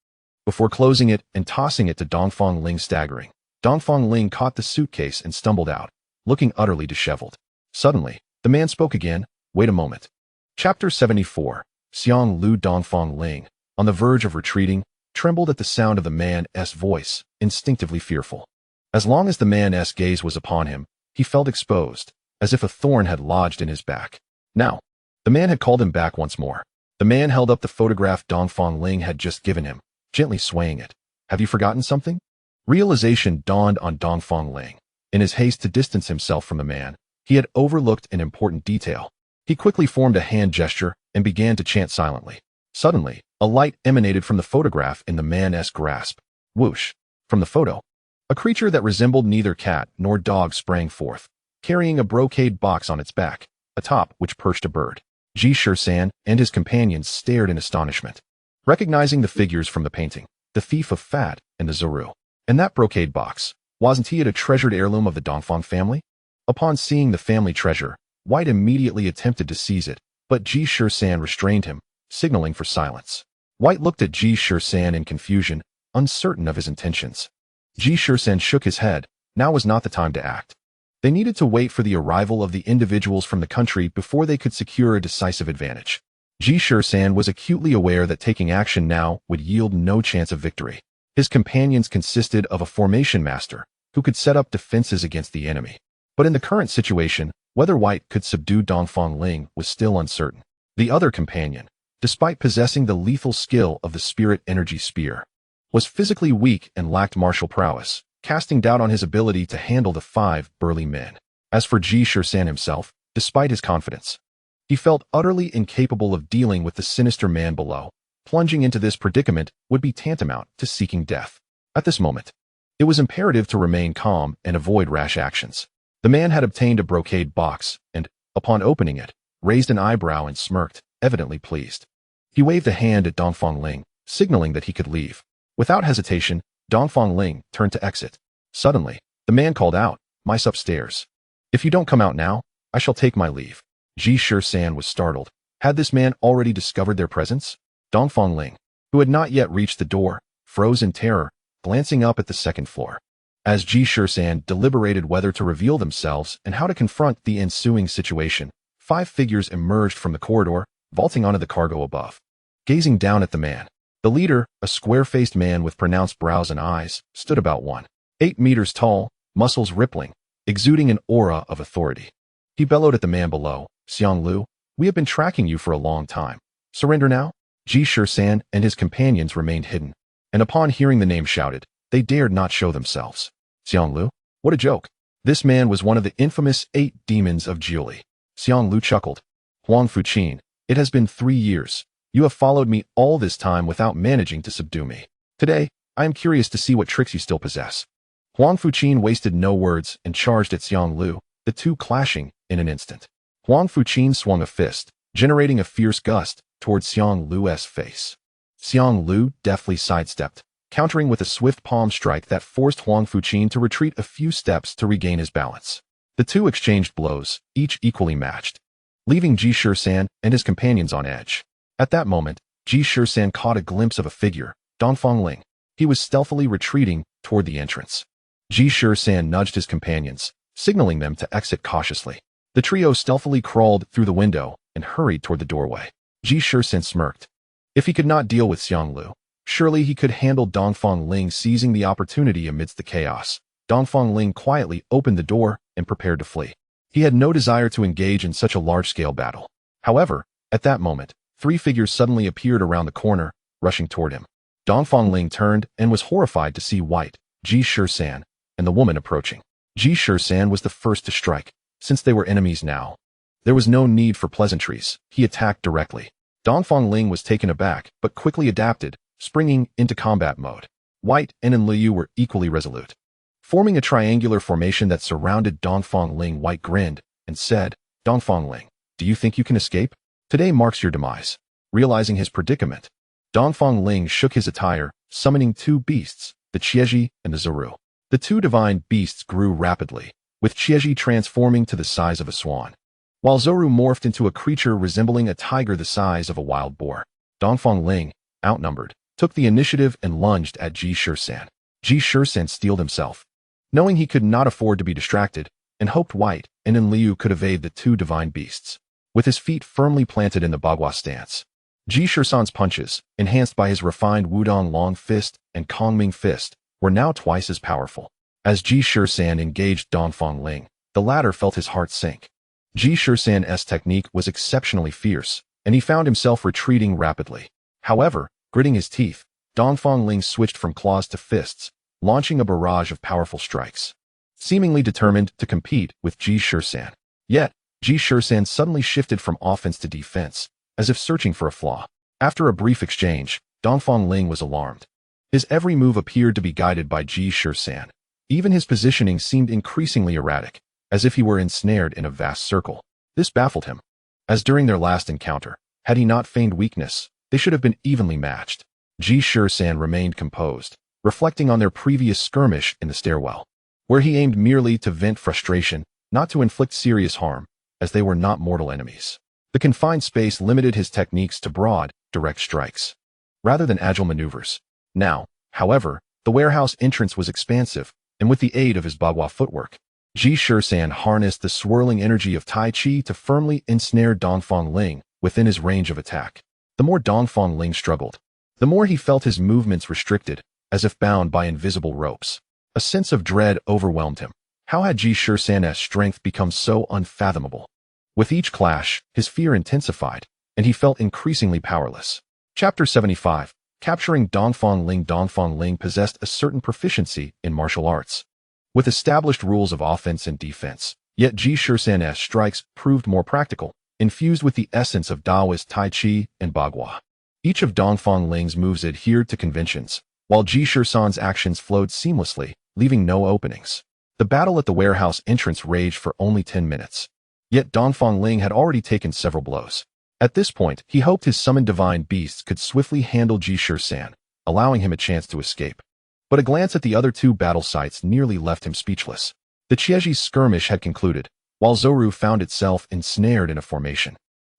Before closing it and tossing it to Dongfang Ling staggering, Dongfang Ling caught the suitcase and stumbled out, looking utterly disheveled. Suddenly, the man spoke again. "Wait a moment." Chapter 74. Xiang Lu. Dongfang Ling, on the verge of retreating, trembled at the sound of the man's voice, instinctively fearful. As long as the man's gaze was upon him, he felt exposed, as if a thorn had lodged in his back. Now, the man had called him back once more. The man held up the photograph Dongfang Ling had just given him, gently swaying it. "Have you forgotten something?" Realization dawned on Dongfang Ling. In his haste to distance himself from the man, he had overlooked an important detail. He quickly formed a hand gesture and began to chant silently. Suddenly, a light emanated from the photograph in the man's grasp. Whoosh! From the photo, a creature that resembled neither cat nor dog sprang forth, carrying a brocade box on its back, atop which perched a bird. Ji Shisan and his companions stared in astonishment, recognizing the figures from the painting, the thief of fat and the Zuru. And that brocade box, wasn't it a treasured heirloom of the Dongfang family? Upon seeing the family treasure, White immediately attempted to seize it, but Ji Shisan restrained him, signaling for silence. White looked at Ji Shisan in confusion, uncertain of his intentions. Ji Shisan shook his head. Now was not the time to act. They needed to wait for the arrival of the individuals from the country before they could secure a decisive advantage. Ji Shisan was acutely aware that taking action now would yield no chance of victory. His companions consisted of a formation master, who could set up defenses against the enemy. But in the current situation, whether White could subdue Dongfang Ling was still uncertain. The other companion, despite possessing the lethal skill of the spirit energy spear, was physically weak and lacked martial prowess, casting doubt on his ability to handle the 5 burly men. As for Ji Shisan himself, despite his confidence, he felt utterly incapable of dealing with the sinister man below. Plunging into this predicament would be tantamount to seeking death. At this moment, it was imperative to remain calm and avoid rash actions. The man had obtained a brocade box and, upon opening it, raised an eyebrow and smirked, evidently pleased. He waved a hand at Dongfang Ling, signaling that he could leave. Without hesitation, Dongfang Ling turned to exit. Suddenly, the man called out, "Mice upstairs. If you don't come out now, I shall take my leave." Ji Shisan was startled. Had this man already discovered their presence? Dongfang Ling, who had not yet reached the door, froze in terror, glancing up at the second floor. As Ji Shisan deliberated whether to reveal themselves and how to confront the ensuing situation, 5 figures emerged from the corridor, vaulting onto the cargo above. Gazing down at the man, the leader, a square-faced man with pronounced brows and eyes, stood about 1.8 meters tall, muscles rippling, exuding an aura of authority. He bellowed at the man below, "Xiang Lu, we have been tracking you for a long time. Surrender now?" Ji Shisan and his companions remained hidden, and upon hearing the name shouted, they dared not show themselves. Xiang Lu? What a joke. This man was one of the infamous 8 demons of Jiuli. Xiang Lu chuckled. "Huang Fuqin, it has been 3 years. You have followed me all this time without managing to subdue me. Today, I am curious to see what tricks you still possess." Huang Fuqin wasted no words and charged at Xiang Lu, the two clashing in an instant. Huang Fuqin swung a fist, generating a fierce gust towards Xiang Lu's face. Xiang Lu deftly sidestepped, countering with a swift palm strike that forced Huang Fuqin to retreat a few steps to regain his balance. The two exchanged blows, each equally matched, leaving Ji Shisan and his companions on edge. At that moment, Ji Shisan caught a glimpse of a figure, Dongfang Ling. He was stealthily retreating toward the entrance. Ji Shisan nudged his companions, signaling them to exit cautiously. The trio stealthily crawled through the window and hurried toward the doorway. Ji Shisan smirked. If he could not deal with Xiang Lu, surely he could handle Dongfang Ling. Seizing the opportunity amidst the chaos, Dongfang Ling quietly opened the door and prepared to flee. He had no desire to engage in such a large-scale battle. However, at that moment, 3 figures suddenly appeared around the corner, rushing toward him. Dongfang Ling turned and was horrified to see White, Ji Shisan, and the woman approaching. Ji Shisan was the first to strike. Since they were enemies now, there was no need for pleasantries. He attacked directly. Dongfang Ling was taken aback, but quickly adapted, springing into combat mode. White and Liu were equally resolute. Forming a triangular formation that surrounded Dongfang Ling, White grinned and said, "Dongfang Ling, do you think you can escape? Today marks your demise." Realizing his predicament, Dongfang Ling shook his attire, summoning 2 beasts, the Qiezhi and the Zoru. The 2 divine beasts grew rapidly, with Qiezhi transforming to the size of a swan, while Zoru morphed into a creature resembling a tiger the size of a wild boar. Dongfang Ling, outnumbered, took the initiative and lunged at Ji Shisan. Ji Shisan steeled himself, knowing he could not afford to be distracted, and hoped White and Liu could evade the 2 divine beasts. With his feet firmly planted in the Bagua stance, Ji Shisan's punches, enhanced by his refined Wudong long fist and Kongming fist, were now twice as powerful. As Ji Shisan engaged Dongfang Ling, the latter felt his heart sink. Ji Shisan's technique was exceptionally fierce, and he found himself retreating rapidly. However, gritting his teeth, Dongfang Ling switched from claws to fists, launching a barrage of powerful strikes, seemingly determined to compete with Ji Shisan. Yet, Ji Shisan suddenly shifted from offense to defense, as if searching for a flaw. After a brief exchange, Dongfang Ling was alarmed. His every move appeared to be guided by Ji Shisan. Even his positioning seemed increasingly erratic, as if he were ensnared in a vast circle. This baffled him, as during their last encounter, had he not feigned weakness, they should have been evenly matched. Ji Shisan remained composed, reflecting on their previous skirmish in the stairwell, where he aimed merely to vent frustration, not to inflict serious harm, as they were not mortal enemies. The confined space limited his techniques to broad, direct strikes, rather than agile maneuvers. Now, however, the warehouse entrance was expansive, and with the aid of his Bagua footwork, Ji Shisan harnessed the swirling energy of Tai Chi to firmly ensnare Dongfang Ling, within his range of attack. The more Dongfang Ling struggled, the more he felt his movements restricted, as if bound by invisible ropes. A sense of dread overwhelmed him. How had Ji Shisan's strength become so unfathomable? With each clash, his fear intensified, and he felt increasingly powerless. Chapter 75. Capturing Dongfang Ling. Dongfang Ling possessed a certain proficiency in martial arts, with established rules of offense and defense. Yet Ji Shisan's strikes proved more practical, infused with the essence of Taoist Tai Chi and Bagua. Each of Dongfang Ling's moves adhered to conventions, while Ji Shisan's actions flowed seamlessly, leaving no openings. The battle at the warehouse entrance raged for only 10 minutes. Yet Dongfang Ling had already taken several blows. At this point, he hoped his summoned divine beasts could swiftly handle Ji Shisan, allowing him a chance to escape. But a glance at the other two battle sites nearly left him speechless. The Chieji's skirmish had concluded, while Zoru found itself ensnared in a formation,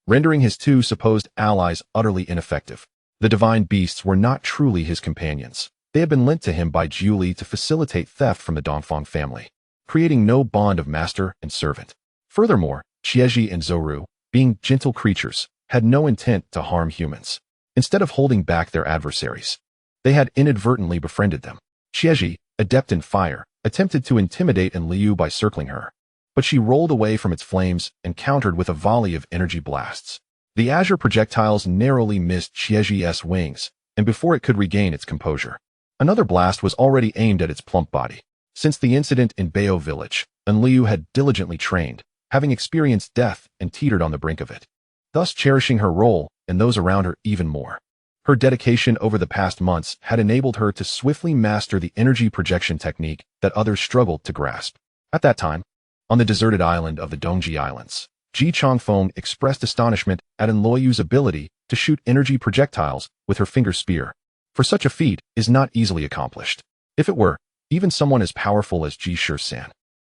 rendering his two supposed allies utterly ineffective. The divine beasts were not truly his companions. They had been lent to him by Jiuli to facilitate theft from the Dongfang family, creating no bond of master and servant. Furthermore, Chieji and Zoru, being gentle creatures, had no intent to harm humans. Instead of holding back their adversaries, they had inadvertently befriended them. Chieji, adept in fire, attempted to intimidate Liu by circling her, but she rolled away from its flames and countered with a volley of energy blasts. The azure projectiles narrowly missed Chieji's wings, and before it could regain its composure, another blast was already aimed at its plump body. Since the incident in Bao village, Liu had diligently trained, having experienced death and teetered on the brink of it, thus cherishing her role and those around her even more. Her dedication over the past months had enabled her to swiftly master the energy projection technique that others struggled to grasp. At that time, on the deserted island of the Dongji Islands, Ji Changfeng expressed astonishment at Liu's ability to shoot energy projectiles with her finger spear. For such a feat is not easily accomplished. If it were, even someone as powerful as Ji Shisan,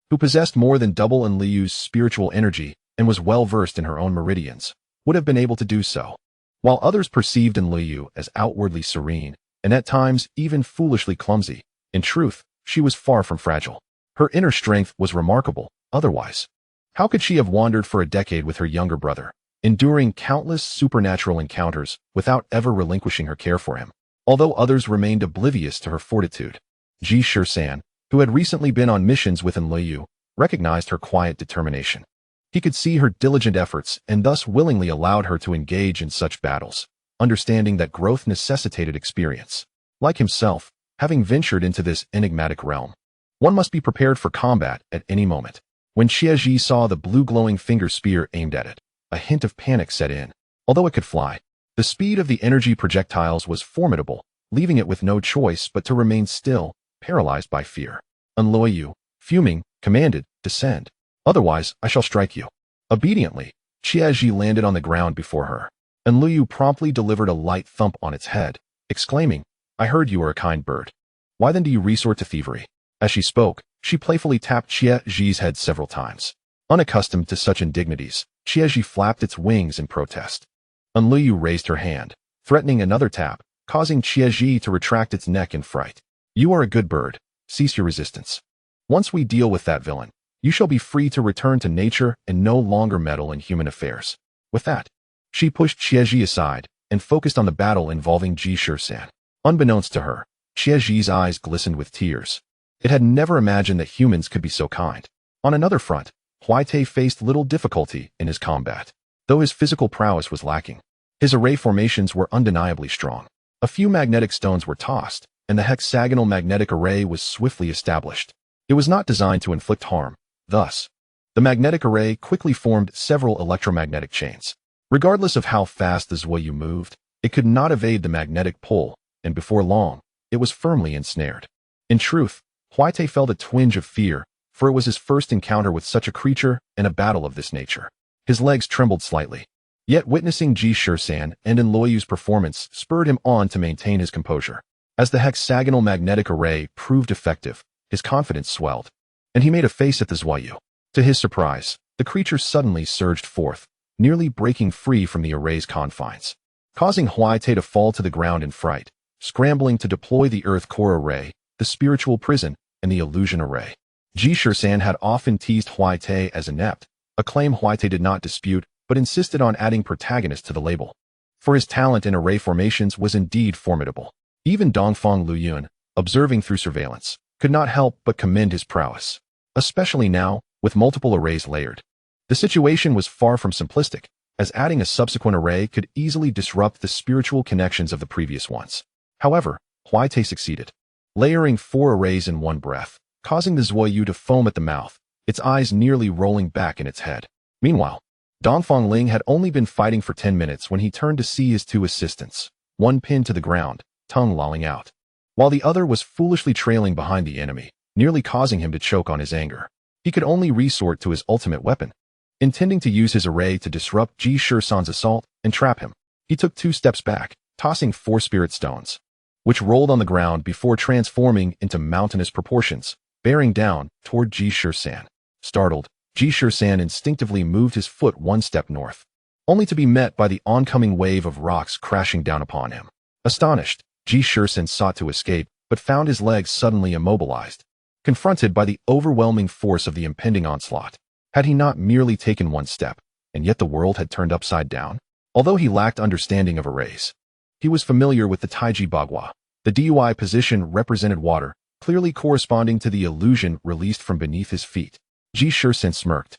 who possessed more than double Liu's spiritual energy and was well versed in her own meridians, would have been able to do so. While others perceived Liu as outwardly serene, and at times even foolishly clumsy, in truth, she was far from fragile. Her inner strength was remarkable, otherwise. How could she have wandered for a decade with her younger brother, enduring countless supernatural encounters without ever relinquishing her care for him? Although others remained oblivious to her fortitude, Ji Shisan, who had recently been on missions with Liu, recognized her quiet determination. He could see her diligent efforts and thus willingly allowed her to engage in such battles, understanding that growth necessitated experience. Like himself, having ventured into this enigmatic realm, one must be prepared for combat at any moment. When Chieji saw the blue glowing finger spear aimed at it, a hint of panic set in. Although it could fly, the speed of the energy projectiles was formidable, leaving it with no choice but to remain still, paralyzed by fear. Liu, fuming, commanded, "Descend. Otherwise, I shall strike you." Obediently, Chieji landed on the ground before her, and Liu promptly delivered a light thump on its head, exclaiming, "I heard you are a kind bird. Why then do you resort to thievery?" As she spoke, she playfully tapped Chieji's head several times. Unaccustomed to such indignities, Chieji flapped its wings in protest. Liu raised her hand, threatening another tap, causing Chieji to retract its neck in fright. "You are a good bird. Cease your resistance. Once we deal with that villain, you shall be free to return to nature and no longer meddle in human affairs." With that, she pushed Chieji aside and focused on the battle involving Ji Shisan. Unbeknownst to her, Chieji's eyes glistened with tears. It had never imagined that humans could be so kind. On another front, Huaitei faced little difficulty in his combat, though his physical prowess was lacking. His array formations were undeniably strong. A few magnetic stones were tossed, and the hexagonal magnetic array was swiftly established. It was not designed to inflict harm. Thus, the magnetic array quickly formed several electromagnetic chains. Regardless of how fast the Zuoyu moved, it could not evade the magnetic pull, and before long, it was firmly ensnared. In truth, Huaitei felt a twinge of fear, for it was his first encounter with such a creature and a battle of this nature. His legs trembled slightly. Yet witnessing Ji Shisan and Liu's performance spurred him on to maintain his composure. As the hexagonal magnetic array proved effective, his confidence swelled, and he made a face at the Zuoyu. To his surprise, the creature suddenly surged forth, nearly breaking free from the array's confines, causing Huaitei to fall to the ground in fright, scrambling to deploy the Earth Core Array, the Spiritual Prison, and the Illusion Array. Ji Shisan had often teased Huaitei as inept, a claim Huaitei did not dispute, but insisted on adding protagonist to the label. For his talent in array formations was indeed formidable. Even Dongfang Luyun, observing through surveillance, could not help but commend his prowess, especially now, with multiple arrays layered. The situation was far from simplistic, as adding a subsequent array could easily disrupt the spiritual connections of the previous ones. However, Huaite succeeded, layering 4 arrays in one breath, causing the Zuoyu to foam at the mouth, its eyes nearly rolling back in its head. Meanwhile, Dongfang Ling had only been fighting for 10 minutes when he turned to see his 2 assistants, one pinned to the ground, tongue lolling out, while the other was foolishly trailing behind the enemy, nearly causing him to choke on his anger. He could only resort to his ultimate weapon. Intending to use his array to disrupt Ji Shisan's assault and trap him, he took 2 steps back, tossing 4 spirit stones, which rolled on the ground before transforming into mountainous proportions, bearing down toward Ji Shisan. Startled, Ji Shisan instinctively moved his foot 1 step north, only to be met by the oncoming wave of rocks crashing down upon him. Astonished, Ji Shisan sought to escape, but found his legs suddenly immobilized, confronted by the overwhelming force of the impending onslaught. Had he not merely taken 1 step, and yet the world had turned upside down? Although he lacked understanding of arrays, he was familiar with the Taiji Bagua. The DUI position represented water, clearly corresponding to the illusion released from beneath his feet. Ji Shisan smirked,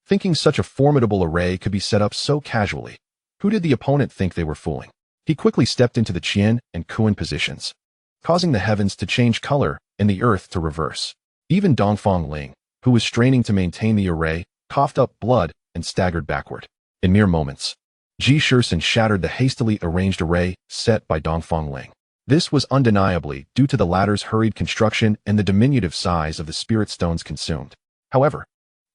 thinking such a formidable array could be set up so casually. Who did the opponent think they were fooling? He quickly stepped into the Qian and Kuan positions, causing the heavens to change color and the earth to reverse. Even Dongfang Ling, who was straining to maintain the array, coughed up blood and staggered backward. In mere moments, Ji Shisan shattered the hastily arranged array set by Dongfang Ling. This was undeniably due to the latter's hurried construction and the diminutive size of the spirit stones consumed. However,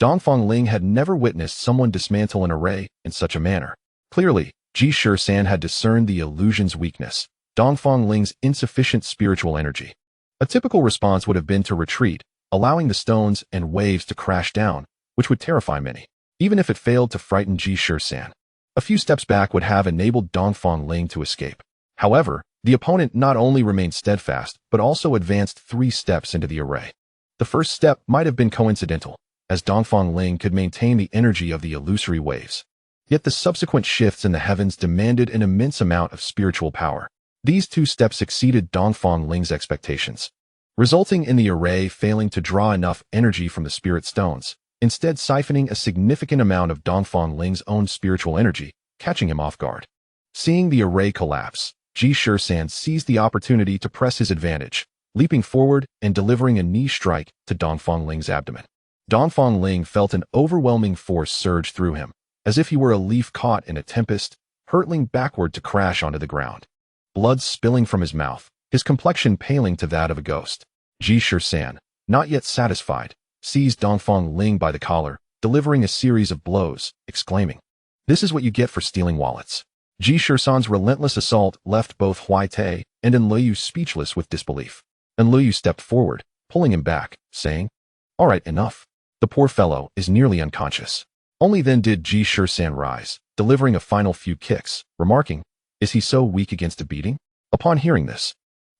Dongfang Ling had never witnessed someone dismantle an array in such a manner. Clearly, Ji Shisan had discerned the illusion's weakness, Dongfang Ling's insufficient spiritual energy. A typical response would have been to retreat, allowing the stones and waves to crash down, which would terrify many, even if it failed to frighten Ji Shisan. A few steps back would have enabled Dongfang Ling to escape. However, the opponent not only remained steadfast, but also advanced 3 steps into the array. The first step might have been coincidental, as Dongfang Ling could maintain the energy of the illusory waves. Yet the subsequent shifts in the heavens demanded an immense amount of spiritual power. These 2 steps exceeded Dongfang Ling's expectations, resulting in the array failing to draw enough energy from the spirit stones, instead siphoning a significant amount of Dongfang Ling's own spiritual energy, catching him off guard. Seeing the array collapse, Ji Shisan seized the opportunity to press his advantage, leaping forward and delivering a knee strike to Dongfang Ling's abdomen. Dongfang Ling felt an overwhelming force surge through him, as if he were a leaf caught in a tempest, hurtling backward to crash onto the ground. Blood spilling from his mouth, his complexion paling to that of a ghost. Ji Shisan, not yet satisfied, seized Dongfang Ling by the collar, delivering a series of blows, exclaiming, "This is what you get for stealing wallets." Ji Shisan's relentless assault left both Huaite and Enluyu speechless with disbelief. Enluyu stepped forward, pulling him back, saying, "All right, enough. The poor fellow is nearly unconscious." Only then did Ji Shisan rise, delivering a final few kicks, remarking, "Is he so weak against a beating?" Upon hearing this,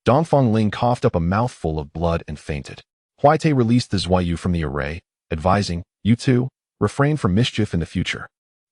Dongfang Ling coughed up a mouthful of blood and fainted. Huaite released the Zuoyu from the array, advising, "You two, refrain from mischief in the future.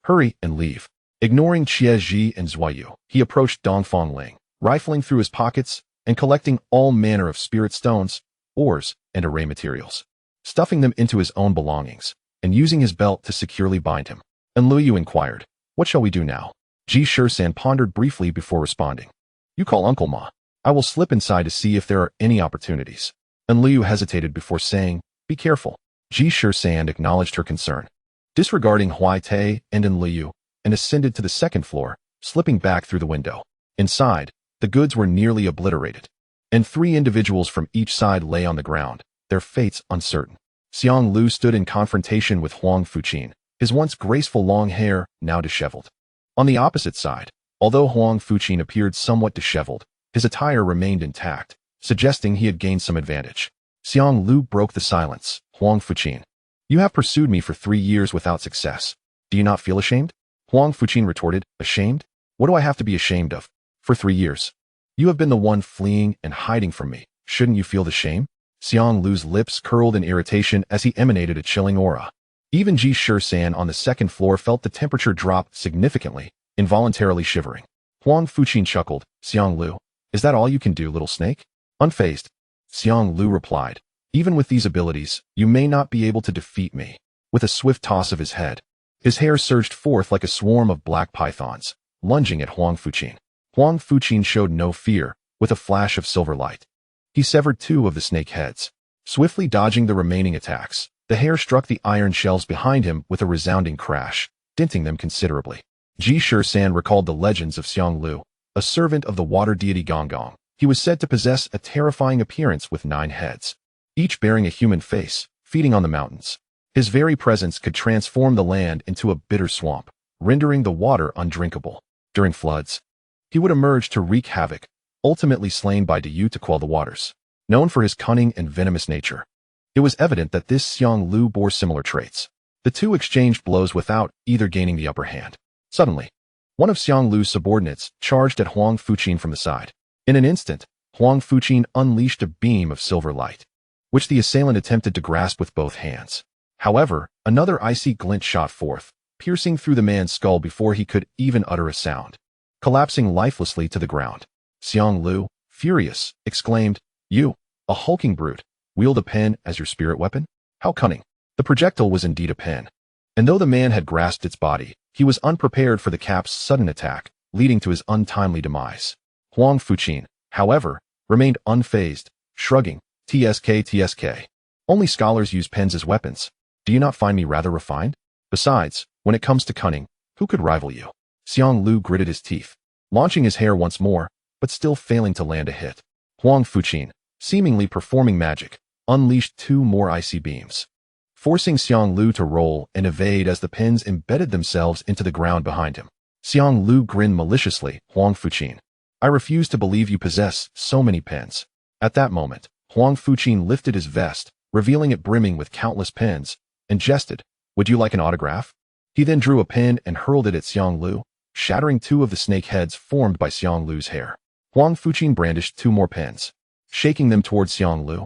Hurry and leave." Ignoring Ji and Zuoyu, he approached Dongfang Ling, rifling through his pockets and collecting all manner of spirit stones, ores, and array materials, stuffing them into his own belongings, and using his belt to securely bind him. Enluyu inquired, "What shall we do now?" Ji Shisan pondered briefly before responding, "You call Uncle Ma. I will slip inside to see if there are any opportunities." Enluyu hesitated before saying, "Be careful." Ji Shisan acknowledged her concern, disregarding Huaite and Enluyu, and ascended to the 2nd floor, slipping back through the window. Inside, the goods were nearly obliterated, and 3 individuals from each side lay on the ground, their fates uncertain. Xiang Lu stood in confrontation with Huang Fuqin, his once graceful long hair now disheveled. On the opposite side, although Huang Fuqin appeared somewhat disheveled, his attire remained intact, suggesting he had gained some advantage. Xiang Lu broke the silence. "Huang Fuqin, you have pursued me for 3 years without success. Do you not feel ashamed?" Huang Fuqin retorted, "Ashamed? What do I have to be ashamed of? For 3 years. You have been the one fleeing and hiding from me. Shouldn't you feel the shame?" Xiang Lu's lips curled in irritation as he emanated a chilling aura. Even Ji Shisan on the second floor felt the temperature drop significantly, involuntarily shivering. Huang Fuqin chuckled. Xiang Lu, is that all you can do, little snake? Unfazed, Xiang Lu replied. Even with these abilities, you may not be able to defeat me. With a swift toss of his head, his hair surged forth like a swarm of black pythons, lunging at Huang Fuqin. Huang Fuqin showed no fear, with a flash of silver light. He severed 2 of the snake heads. Swiftly dodging the remaining attacks, the hair struck the iron shelves behind him with a resounding crash, denting them considerably. Ji Shisan recalled the legends of Xiang Lu, a servant of the water deity Gonggong. He was said to possess a terrifying appearance with 9 heads, each bearing a human face, feeding on the mountains. His very presence could transform the land into a bitter swamp, rendering the water undrinkable. During floods, he would emerge to wreak havoc, ultimately slain by Tieg Yu to quell the waters. Known for his cunning and venomous nature, it was evident that this Xiang Lu bore similar traits. The 2 exchanged blows without either gaining the upper hand. Suddenly, one of Xiang Lu's subordinates charged at Huang Fuqin from the side. In an instant, Huang Fuqin unleashed a beam of silver light, which the assailant attempted to grasp with both hands. However, another icy glint shot forth, piercing through the man's skull before he could even utter a sound. Collapsing lifelessly to the ground, Xiang Lu, furious, exclaimed, "You, a hulking brute, wield a pen as your spirit weapon? How cunning!" The projectile was indeed a pen, and though the man had grasped its body, he was unprepared for the cap's sudden attack, leading to his untimely demise. Huang Fuqin, however, remained unfazed, shrugging. TSK. Only scholars use pens as weapons. Do you not find me rather refined? Besides, when it comes to cunning, who could rival you? Xiang Lu gritted his teeth, launching his hair once more, but still failing to land a hit. Huang Fuqin, seemingly performing magic, unleashed 2 more icy beams, forcing Xiang Lu to roll and evade as the pins embedded themselves into the ground behind him. Xiang Lu grinned maliciously. Huang Fuqin, I refuse to believe you possess so many pens. At that moment, Huang Fuqin lifted his vest, revealing it brimming with countless pens, and jested, "Would you like an autograph?" He then drew a pen and hurled it at Xiang Lu, shattering 2 of the snake heads formed by Xiang Lu's hair. Huang Fuqin brandished 2 more pens, shaking them towards Xiang Lu.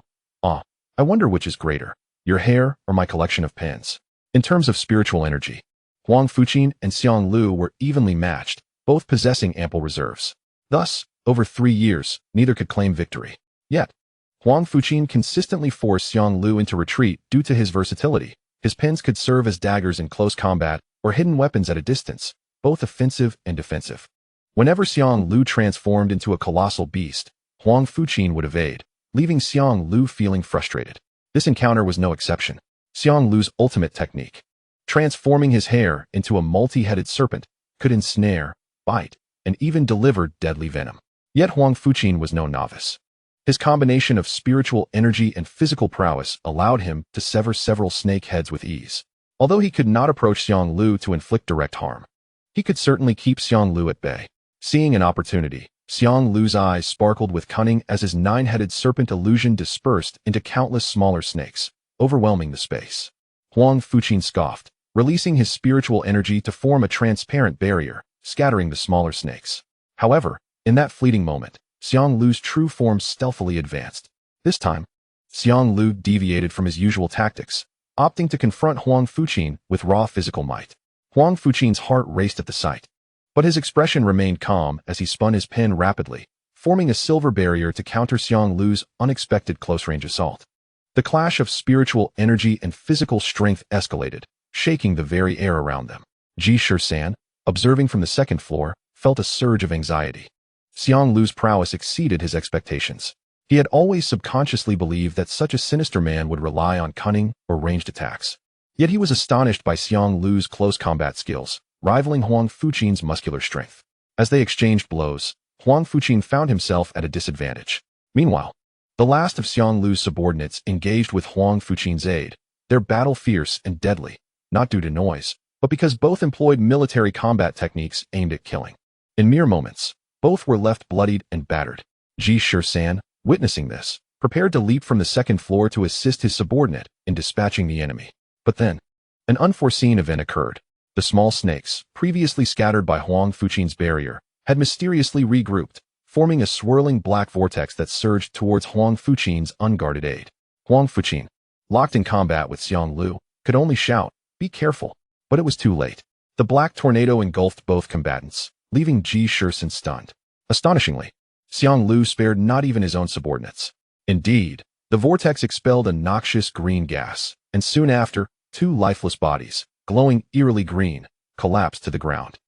I wonder which is greater, your hair or my collection of pens. In terms of spiritual energy, Huang Fuqin and Xiang Lu were evenly matched, both possessing ample reserves. Thus, over 3 years, neither could claim victory. Yet, Huang Fuqin consistently forced Xiang Lu into retreat due to his versatility. His pens could serve as daggers in close combat or hidden weapons at a distance, both offensive and defensive. Whenever Xiang Lu transformed into a colossal beast, Huang Fuqin would evade, leaving Xiang Lu feeling frustrated. This encounter was no exception. Xiang Lu's ultimate technique, transforming his hair into a multi-headed serpent, could ensnare, bite, and even deliver deadly venom. Yet Huang Fuqin was no novice. His combination of spiritual energy and physical prowess allowed him to sever several snake heads with ease. Although he could not approach Xiang Lu to inflict direct harm, he could certainly keep Xiang Lu at bay. Seeing an opportunity, Xiang Lu's eyes sparkled with cunning as his 9-headed serpent illusion dispersed into countless smaller snakes, overwhelming the space. Huang Fuqin scoffed, releasing his spiritual energy to form a transparent barrier, scattering the smaller snakes. However, in that fleeting moment, Xiang Lu's true form stealthily advanced. This time, Xiang Lu deviated from his usual tactics, opting to confront Huang Fuqin with raw physical might. Huang Fuqin's heart raced at the sight, but his expression remained calm as he spun his pen rapidly, forming a silver barrier to counter Xiang Lu's unexpected close-range assault. The clash of spiritual energy and physical strength escalated, shaking the very air around them. Ji Shisan, observing from the second floor, felt a surge of anxiety. Xiang Lu's prowess exceeded his expectations. He had always subconsciously believed that such a sinister man would rely on cunning or ranged attacks. Yet he was astonished by Xiang Lu's close combat skills, rivaling Huang Fuqin's muscular strength. As they exchanged blows, Huang Fuqin found himself at a disadvantage. Meanwhile, the last of Xiang Lu's subordinates engaged with Huang Fuqin's aid, their battle fierce and deadly, not due to noise, but because both employed military combat techniques aimed at killing. In mere moments, both were left bloodied and battered. Ji Shisan, witnessing this, prepared to leap from the second floor to assist his subordinate in dispatching the enemy. But then, an unforeseen event occurred. The small snakes, previously scattered by Huang Fuqin's barrier, had mysteriously regrouped, forming a swirling black vortex that surged towards Huang Fuqin's unguarded aid. Huang Fuqin, locked in combat with Xiang Lu, could only shout, "Be careful." But it was too late. The black tornado engulfed both combatants, leaving Ji Shisan stunned. Astonishingly, Xiang Lu spared not even his own subordinates. Indeed, the vortex expelled a noxious green gas, and soon after, two lifeless bodies, glowing eerily green, collapsed to the ground.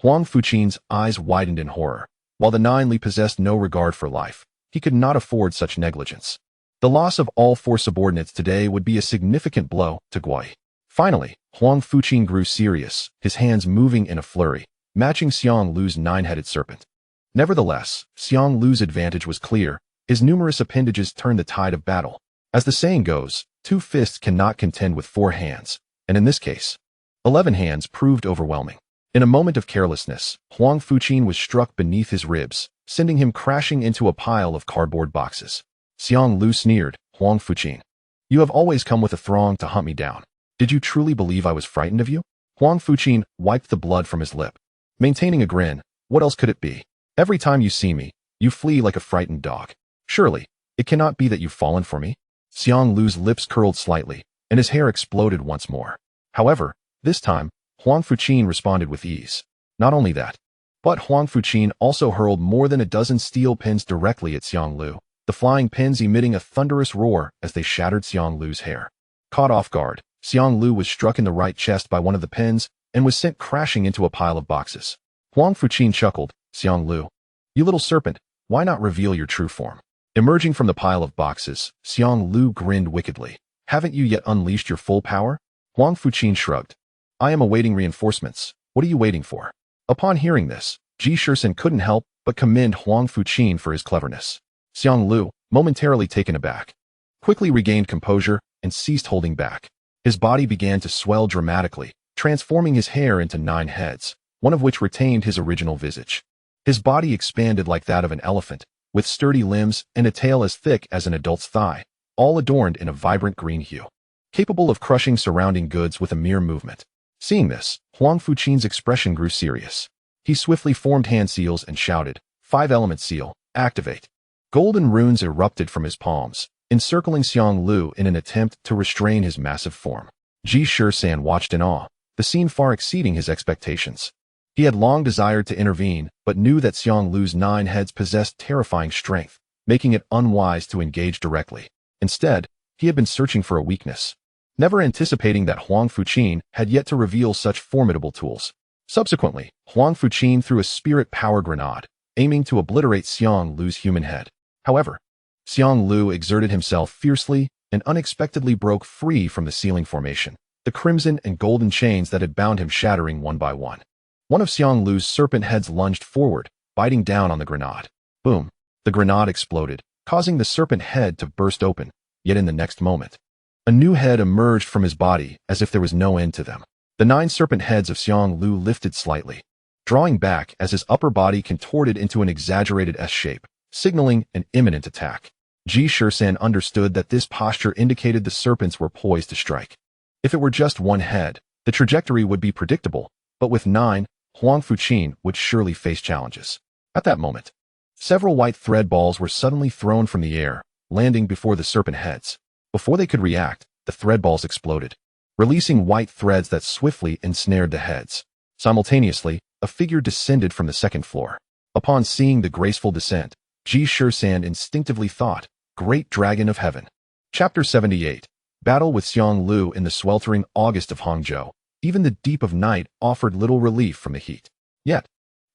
Huang Fuqin's eyes widened in horror. While the Nine Li possessed no regard for life, he could not afford such negligence. The loss of all four subordinates today would be a significant blow to Guai. Finally, Huang Fuqin grew serious, his hands moving in a flurry, matching Xiang Lu's nine-headed serpent. Nevertheless, Xiang Lu's advantage was clear. His numerous appendages turned the tide of battle. As the saying goes, 2 fists cannot contend with 4 hands, and in this case, 11 hands proved overwhelming. In a moment of carelessness, Huang Fuqin was struck beneath his ribs, sending him crashing into a pile of cardboard boxes. Xiang Lu sneered, "Huang Fuqin, you have always come with a throng to hunt me down. Did you truly believe I was frightened of you?" Huang Fuqin wiped the blood from his lip. Maintaining a grin, "What else could it be? Every time you see me, you flee like a frightened dog. Surely, it cannot be that you've fallen for me?" Xiang Lu's lips curled slightly, and his hair exploded once more. However, this time, Huang Fuqin responded with ease. Not only that, but Huang Fuqin also hurled more than a dozen steel pins directly at Xiang Lu, the flying pins emitting a thunderous roar as they shattered Xiang Lu's hair. Caught off guard, Xiang Lu was struck in the right chest by one of the pins and was sent crashing into a pile of boxes. Huang Fuqin chuckled, "Xiang Lu, you little serpent, why not reveal your true form?" Emerging from the pile of boxes, Xiang Lu grinned wickedly. "Haven't you yet unleashed your full power?" Huang Fuqin shrugged. "I am awaiting reinforcements. What are you waiting for?" Upon hearing this, Ji Shisan couldn't help but commend Huang Fuqin for his cleverness. Xiang Lu, momentarily taken aback, quickly regained composure and ceased holding back. His body began to swell dramatically, transforming his hair into 9 heads, one of which retained his original visage. His body expanded like that of an elephant, with sturdy limbs and a tail as thick as an adult's thigh, all adorned in a vibrant green hue, capable of crushing surrounding goods with a mere movement. Seeing this, Huang Fuqin's expression grew serious. He swiftly formed hand seals and shouted, "5-element seal, activate." Golden runes erupted from his palms, encircling Xiang Lu in an attempt to restrain his massive form. Ji Shisan watched in awe, the scene far exceeding his expectations. He had long desired to intervene, but knew that Xiang Lu's 9 heads possessed terrifying strength, making it unwise to engage directly. Instead, he had been searching for a weakness, never anticipating that Huang Fuqin had yet to reveal such formidable tools. Subsequently, Huang Fuqin threw a spirit power grenade, aiming to obliterate Xiang Lu's human head. However, Xiang Lu exerted himself fiercely and unexpectedly broke free from the sealing formation, the crimson and golden chains that had bound him shattering one by one. One of Xiang Lu's serpent heads lunged forward, biting down on the grenade. Boom! The grenade exploded, causing the serpent head to burst open, yet in the next moment, a new head emerged from his body as if there was no end to them. The 9 serpent heads of Xiang Lu lifted slightly, drawing back as his upper body contorted into an exaggerated S-shape, signaling an imminent attack. Ji Shisan understood that this posture indicated the serpents were poised to strike. If it were just one head, the trajectory would be predictable, but with 9, Huang Fuqin would surely face challenges. At that moment, several white thread balls were suddenly thrown from the air, landing before the serpent heads. Before they could react, the thread balls exploded, releasing white threads that swiftly ensnared the heads. Simultaneously, a figure descended from the 2nd floor. Upon seeing the graceful descent, Ji Shisan instinctively thought, "Great Dragon of Heaven." Chapter 78. Battle with Xiang Lu in the sweltering August of Hangzhou. Even the deep of night offered little relief from the heat. Yet,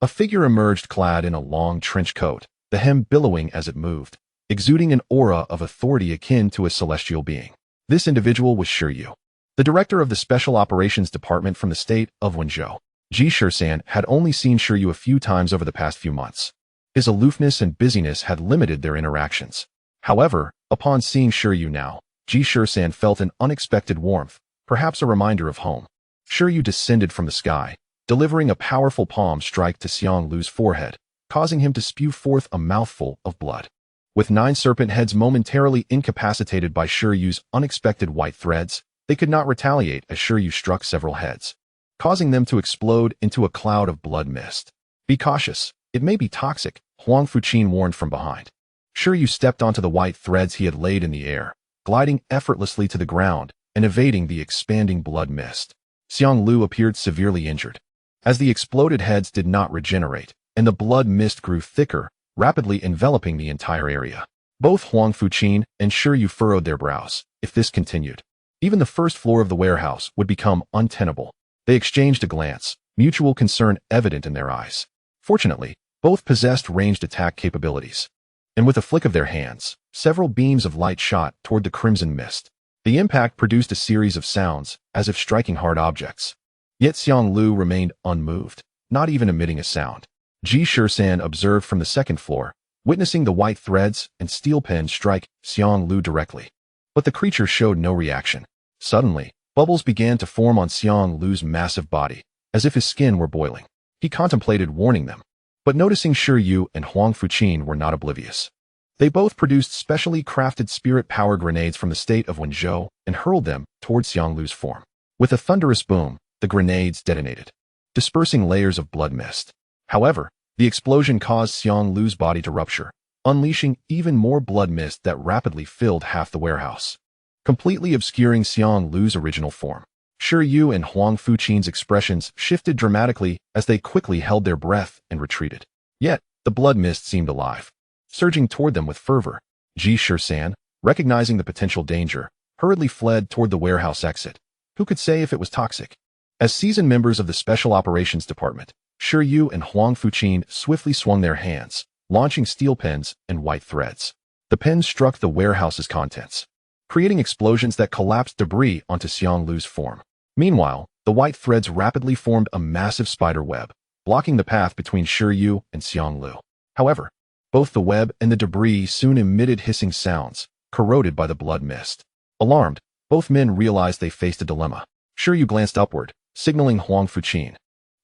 a figure emerged clad in a long trench coat, the hem billowing as it moved, exuding an aura of authority akin to a celestial being. This individual was Shi Yu, the director of the Special Operations Department from the state of Wenzhou. Ji Shisan had only seen Shi Yu a few times over the past few months. His aloofness and busyness had limited their interactions. However, upon seeing Shi Yu now, Ji Shisan felt an unexpected warmth, perhaps a reminder of home. Shi Yu descended from the sky, delivering a powerful palm strike to Xiang Lu's forehead, causing him to spew forth a mouthful of blood. With 9 serpent heads momentarily incapacitated by Shi Yu's unexpected white threads, they could not retaliate as Shi Yu struck several heads, causing them to explode into a cloud of blood mist. "Be cautious, it may be toxic," Huang Fuqin warned from behind. Shi Yu stepped onto the white threads he had laid in the air, gliding effortlessly to the ground and evading the expanding blood mist. Xiang Lu appeared severely injured. As the exploded heads did not regenerate, and the blood mist grew thicker, rapidly enveloping the entire area. Both Huang Fuqin and Shi Yu furrowed their brows. If this continued, even the first floor of the warehouse would become untenable. They exchanged a glance, mutual concern evident in their eyes. Fortunately, both possessed ranged attack capabilities. And with a flick of their hands, several beams of light shot toward the crimson mist. The impact produced a series of sounds, as if striking hard objects. Yet Xiang Lu remained unmoved, not even emitting a sound. Ji Shisan observed from the second floor, witnessing the white threads and steel pins strike Xiang Lu directly. But the creature showed no reaction. Suddenly, bubbles began to form on Xiang Lu's massive body, as if his skin were boiling. He contemplated warning them. But noticing Shi Yu and Huang Fuqin were not oblivious. They both produced specially crafted spirit power grenades from the state of Wenzhou and hurled them toward Xiang Lu's form. With a thunderous boom, the grenades detonated, dispersing layers of blood mist. However, the explosion caused Xiang Lu's body to rupture, unleashing even more blood mist that rapidly filled half the warehouse, completely obscuring Xiang Lu's original form. Shi Yu and Huang Fuqin's expressions shifted dramatically as they quickly held their breath and retreated. Yet, the blood mist seemed alive, surging toward them with fervor. Ji Shisan, recognizing the potential danger, hurriedly fled toward the warehouse exit. Who could say if it was toxic? As seasoned members of the Special Operations Department, Shi Yu and Huang Fuqin swiftly swung their hands, launching steel pins and white threads. The pins struck the warehouse's contents, creating explosions that collapsed debris onto Xiang Lu's form. Meanwhile, the white threads rapidly formed a massive spider web, blocking the path between Shi Yu and Xiang Lu. However, both the web and the debris soon emitted hissing sounds, corroded by the blood mist. Alarmed, both men realized they faced a dilemma. Shi Yu glanced upward, signaling Huang Fuqin,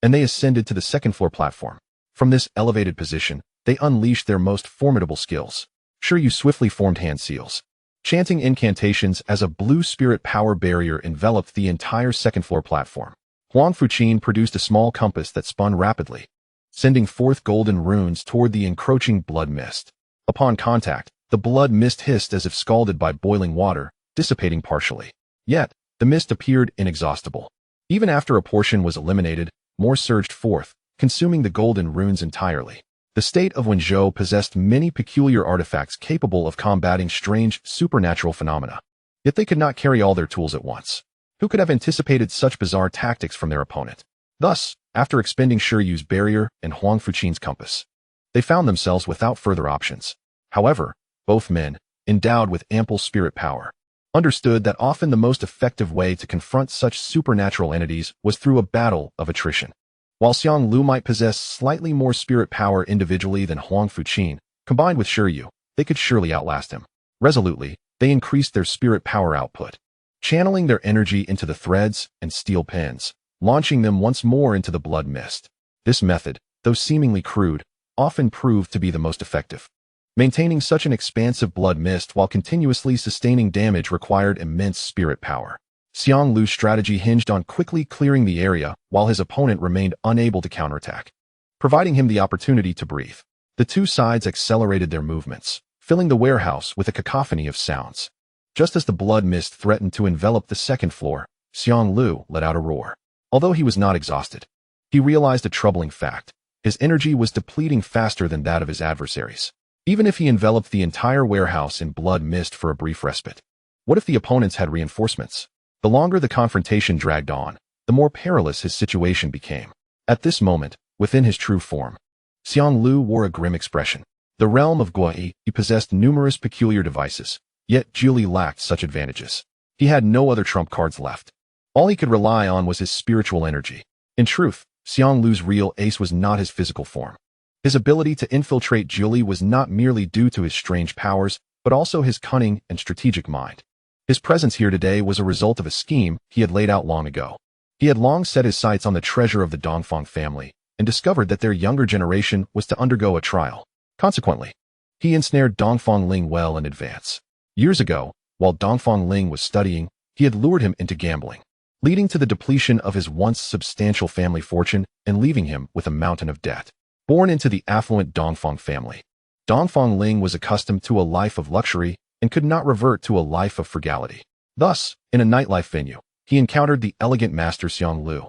and they ascended to the second-floor platform. From this elevated position, they unleashed their most formidable skills. Shi Yu swiftly formed hand seals, chanting incantations as a blue spirit power barrier enveloped the entire second-floor platform. Huang Fuqin produced a small compass that spun rapidly, sending forth golden runes toward the encroaching blood mist. Upon contact, the blood mist hissed as if scalded by boiling water, dissipating partially. Yet, the mist appeared inexhaustible. Even after a portion was eliminated, more surged forth, consuming the golden runes entirely. The state of Wenzhou possessed many peculiar artifacts capable of combating strange supernatural phenomena. Yet they could not carry all their tools at once. Who could have anticipated such bizarre tactics from their opponent? Thus, after expending Shi Yu's barrier and Huang Fuqin's compass, they found themselves without further options. However, both men, endowed with ample spirit power, understood that often the most effective way to confront such supernatural entities was through a battle of attrition. While Xiang Lu might possess slightly more spirit power individually than Huang Fuqin, combined with Shi Yu, they could surely outlast him. Resolutely, they increased their spirit power output, channeling their energy into the threads and steel pins, launching them once more into the blood mist. This method, though seemingly crude, often proved to be the most effective. Maintaining such an expansive blood mist while continuously sustaining damage required immense spirit power. Xiang Lu's strategy hinged on quickly clearing the area while his opponent remained unable to counterattack, providing him the opportunity to breathe. The two sides accelerated their movements, filling the warehouse with a cacophony of sounds. Just as the blood mist threatened to envelop the second floor, Xiang Lu let out a roar. Although he was not exhausted, he realized a troubling fact. His energy was depleting faster than that of his adversaries. Even if he enveloped the entire warehouse in blood mist for a brief respite. What if the opponents had reinforcements? The longer the confrontation dragged on, the more perilous his situation became. At this moment, within his true form, Xiang Lu wore a grim expression. The realm of Guai, he possessed numerous peculiar devices, yet Jiuli lacked such advantages. He had no other trump cards left. All he could rely on was his spiritual energy. In truth, Xiang Lu's real ace was not his physical form. His ability to infiltrate Jiuli was not merely due to his strange powers, but also his cunning and strategic mind. His presence here today was a result of a scheme he had laid out long ago. He had long set his sights on the treasure of the Dongfang family and discovered that their younger generation was to undergo a trial. Consequently, he ensnared Dongfang Ling well in advance. Years ago, while Dongfang Ling was studying, he had lured him into gambling, leading to the depletion of his once substantial family fortune and leaving him with a mountain of debt. Born into the affluent Dongfang family, Dongfang Ling was accustomed to a life of luxury and could not revert to a life of frugality. Thus, in a nightlife venue, he encountered the elegant master Xiang Lu,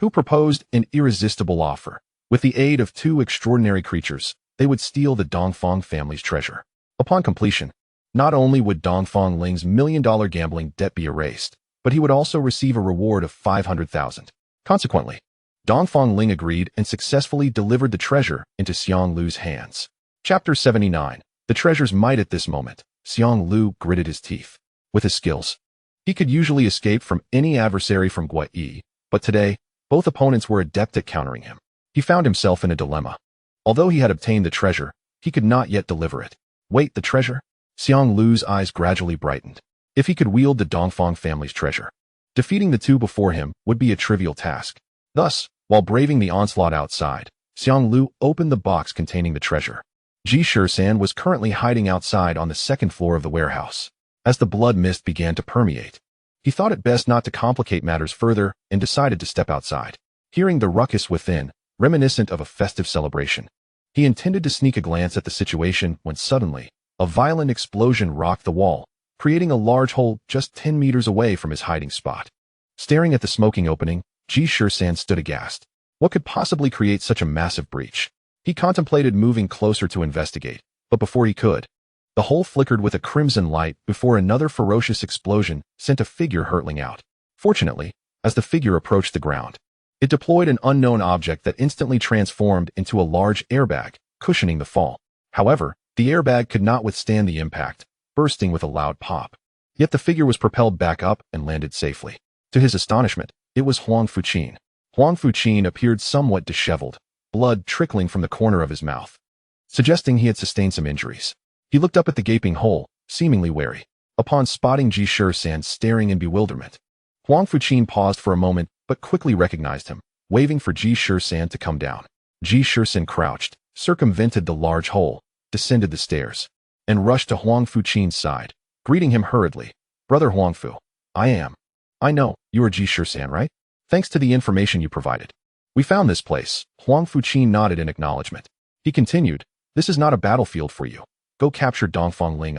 who proposed an irresistible offer. With the aid of two extraordinary creatures, they would steal the Dongfang family's treasure. Upon completion, not only would Dongfang Ling's million-dollar gambling debt be erased, but he would also receive a reward of 500,000. Consequently, Dongfang Ling agreed and successfully delivered the treasure into Xiang Lu's hands. Chapter 79. The treasure's might. At this moment, Xiang Lu gritted his teeth. With his skills, he could usually escape from any adversary from Gui Yi, but today, both opponents were adept at countering him. He found himself in a dilemma. Although he had obtained the treasure, he could not yet deliver it. Wait, the treasure? Xiang Lu's eyes gradually brightened. If he could wield the Dongfang family's treasure, defeating the two before him would be a trivial task. Thus, while braving the onslaught outside, Xiang Lu opened the box containing the treasure. Ji Shisan was currently hiding outside on the second floor of the warehouse. As the blood mist began to permeate, he thought it best not to complicate matters further and decided to step outside. Hearing the ruckus within, reminiscent of a festive celebration, he intended to sneak a glance at the situation when suddenly, a violent explosion rocked the wall, creating a large hole just 10 meters away from his hiding spot. Staring at the smoking opening, Ji Shisan stood aghast. What could possibly create such a massive breach? He contemplated moving closer to investigate, but before he could, the hole flickered with a crimson light before another ferocious explosion sent a figure hurtling out. Fortunately, as the figure approached the ground, it deployed an unknown object that instantly transformed into a large airbag, cushioning the fall. However, the airbag could not withstand the impact, bursting with a loud pop. Yet the figure was propelled back up and landed safely. To his astonishment, it was Huang Fuqin. Huang Fuqin appeared somewhat disheveled, blood trickling from the corner of his mouth, suggesting he had sustained some injuries. He looked up at the gaping hole, seemingly wary. Upon spotting Ji Shisan staring in bewilderment, Huang Fuqin paused for a moment but quickly recognized him, waving for Ji Shisan to come down. Ji Shisan crouched, circumvented the large hole, descended the stairs, and rushed to Huang Fuqin's side, greeting him hurriedly. "Brother Huangfu, I know, you are Ji Shisan, right? Thanks to the information you provided, we found this place." Huang Fuqin nodded in acknowledgement. He continued, "This is not a battlefield for you. Go capture Dongfang Ling.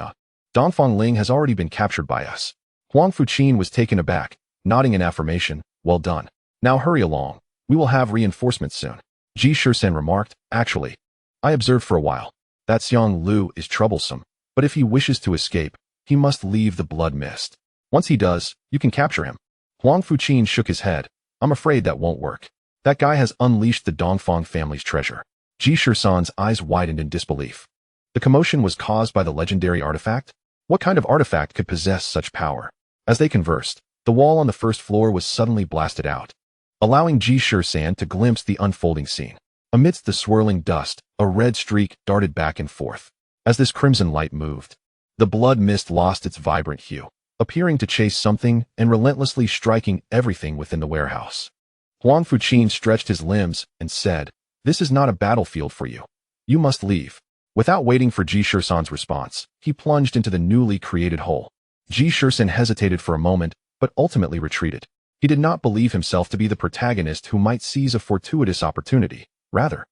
Dongfang Ling has already been captured by us." Huang Fuqin was taken aback, nodding in affirmation. "Well done. Now hurry along. We will have reinforcements soon." Ji Shisan remarked, "Actually, I observed for a while that Xiang Lu is troublesome, but if he wishes to escape, he must leave the blood mist. Once he does, you can capture him." Huang Fuqin shook his head. "I'm afraid that won't work. That guy has unleashed the Dongfang family's treasure." Ji Shisan's eyes widened in disbelief. The commotion was caused by the legendary artifact? What kind of artifact could possess such power? As they conversed, the wall on the first floor was suddenly blasted out, allowing Ji Shisan to glimpse the unfolding scene. Amidst the swirling dust, a red streak darted back and forth. As this crimson light moved, the blood mist lost its vibrant hue, appearing to chase something and relentlessly striking everything within the warehouse. Huang Fuqin stretched his limbs and said, "This is not a battlefield for you. You must leave." Without waiting for Ji Shisan's response, he plunged into the newly created hole. Ji Shisan hesitated for a moment, but ultimately retreated. He did not believe himself to be the protagonist who might seize a fortuitous opportunity. Rather,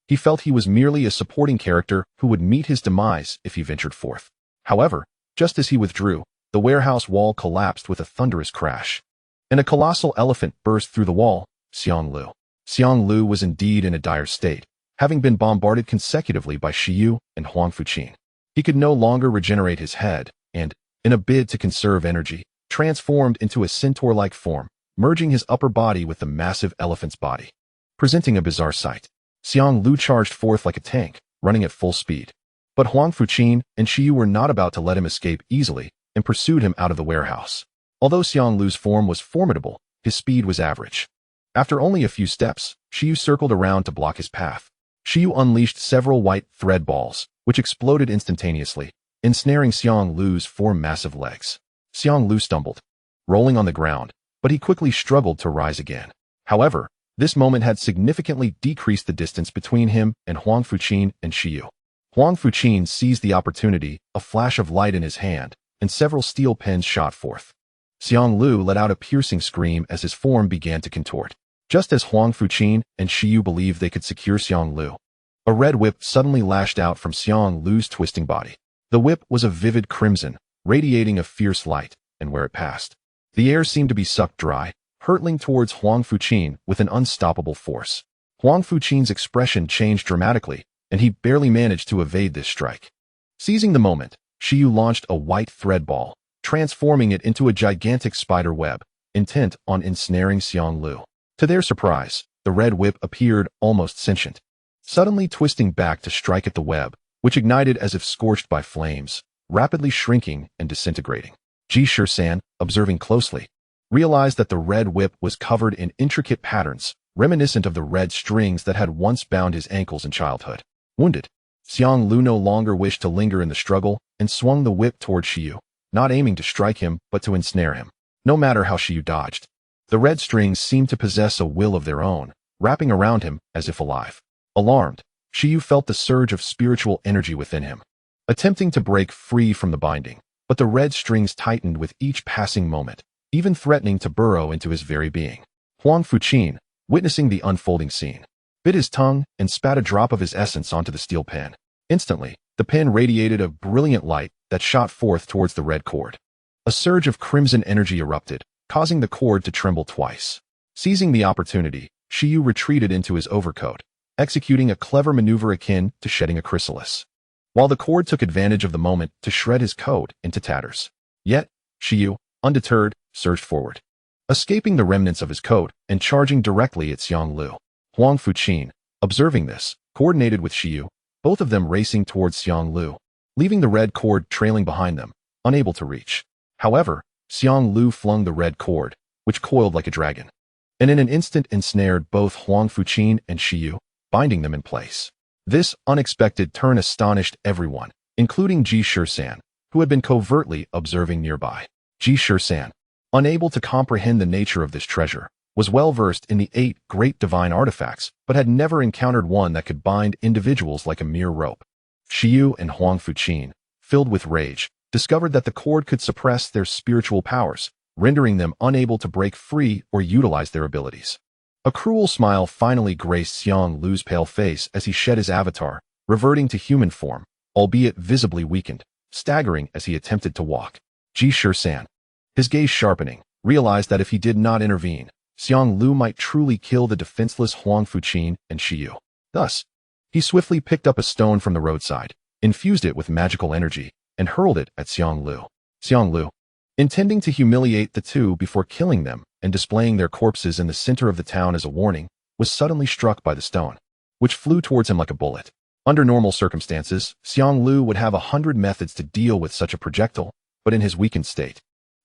he felt he was merely a supporting character who would meet his demise if he ventured forth. However, just as he withdrew, the warehouse wall collapsed with a thunderous crash, and a colossal elephant burst through the wall. Xiang Lu. Xiang Lu was indeed in a dire state, having been bombarded consecutively by Ji Yu and Huang Fuqin. He could no longer regenerate his head, and, in a bid to conserve energy, transformed into a centaur-like form, merging his upper body with the massive elephant's body. Presenting a bizarre sight, Xiang Lu charged forth like a tank, running at full speed. But Huang Fuqin and Ji Yu were not about to let him escape easily and pursued him out of the warehouse. Although Xiang Lu's form was formidable, his speed was average. After only a few steps, Ji Yu circled around to block his path. Ji Yu unleashed several white thread balls, which exploded instantaneously, ensnaring Xiang Lu's four massive legs. Xiang Lu stumbled, rolling on the ground, but he quickly struggled to rise again. However, this moment had significantly decreased the distance between him and Huang Fuqin and Ji Yu. Huang Fuqin seized the opportunity, a flash of light in his hand, and several steel pens shot forth. Xiang Lu let out a piercing scream as his form began to contort. Just as Huang Fuqin and Ji Yu believed they could secure Xiang Lu, a red whip suddenly lashed out from Xiang Lu's twisting body. The whip was a vivid crimson, radiating a fierce light, and where it passed, The air seemed to be sucked dry, hurtling towards Huang Fuqin with an unstoppable force. Huang Fuqin's expression changed dramatically, and he barely managed to evade this strike. Seizing the moment, Ji Yu launched a white thread ball, transforming it into a gigantic spider web, intent on ensnaring Xiang Lu. To their surprise, the red whip appeared almost sentient, suddenly twisting back to strike at the web, which ignited as if scorched by flames, rapidly shrinking and disintegrating. Ji Shisan, observing closely, realized that the red whip was covered in intricate patterns, reminiscent of the red strings that had once bound his ankles in childhood. Wounded, Xiang Lu no longer wished to linger in the struggle and swung the whip toward Ji Yu, not aiming to strike him but to ensnare him. No matter how Ji Yu dodged, the red strings seemed to possess a will of their own, wrapping around him as if alive. Alarmed, Ji Yu felt the surge of spiritual energy within him, attempting to break free from the binding, but the red strings tightened with each passing moment, even threatening to burrow into his very being. Huang Fuqin, witnessing the unfolding scene, bit his tongue and spat a drop of his essence onto the steel pen. Instantly, the pen radiated a brilliant light that shot forth towards the red cord. A surge of crimson energy erupted, causing the cord to tremble twice. Seizing the opportunity, Ji Yu retreated into his overcoat, executing a clever maneuver akin to shedding a chrysalis, while the cord took advantage of the moment to shred his coat into tatters. Yet, Ji Yu, undeterred, surged forward, escaping the remnants of his coat and charging directly at Xiang Lu. Huang Fuqin, observing this, coordinated with Ji Yu, both of them racing towards Xiang Lu, leaving the red cord trailing behind them, unable to reach. However, Xiang Lu flung the red cord, which coiled like a dragon, and in an instant ensnared both Huang Fuqin and Ji Yu, binding them in place. This unexpected turn astonished everyone, including Ji Shisan, who had been covertly observing nearby. Ji Shisan, unable to comprehend the nature of this treasure, was well versed in the 8 great divine artifacts, but had never encountered one that could bind individuals like a mere rope. Ji Yu and Huang Fuqin, filled with rage, discovered that the cord could suppress their spiritual powers, rendering them unable to break free or utilize their abilities. A cruel smile finally graced Xiang Lu's pale face as he shed his avatar, reverting to human form, albeit visibly weakened, staggering as he attempted to walk. Ji Shisan, his gaze sharpening, realized that if he did not intervene, Xiang Lu might truly kill the defenseless Huang Fuqin and Ji Yu. Thus, he swiftly picked up a stone from the roadside, infused it with magical energy, and hurled it at Xiang Lu. Xiang Lu, intending to humiliate the two before killing them and displaying their corpses in the center of the town as a warning, was suddenly struck by the stone, which flew towards him like a bullet. Under normal circumstances, Xiang Lu would have 100 methods to deal with such a projectile, but in his weakened state,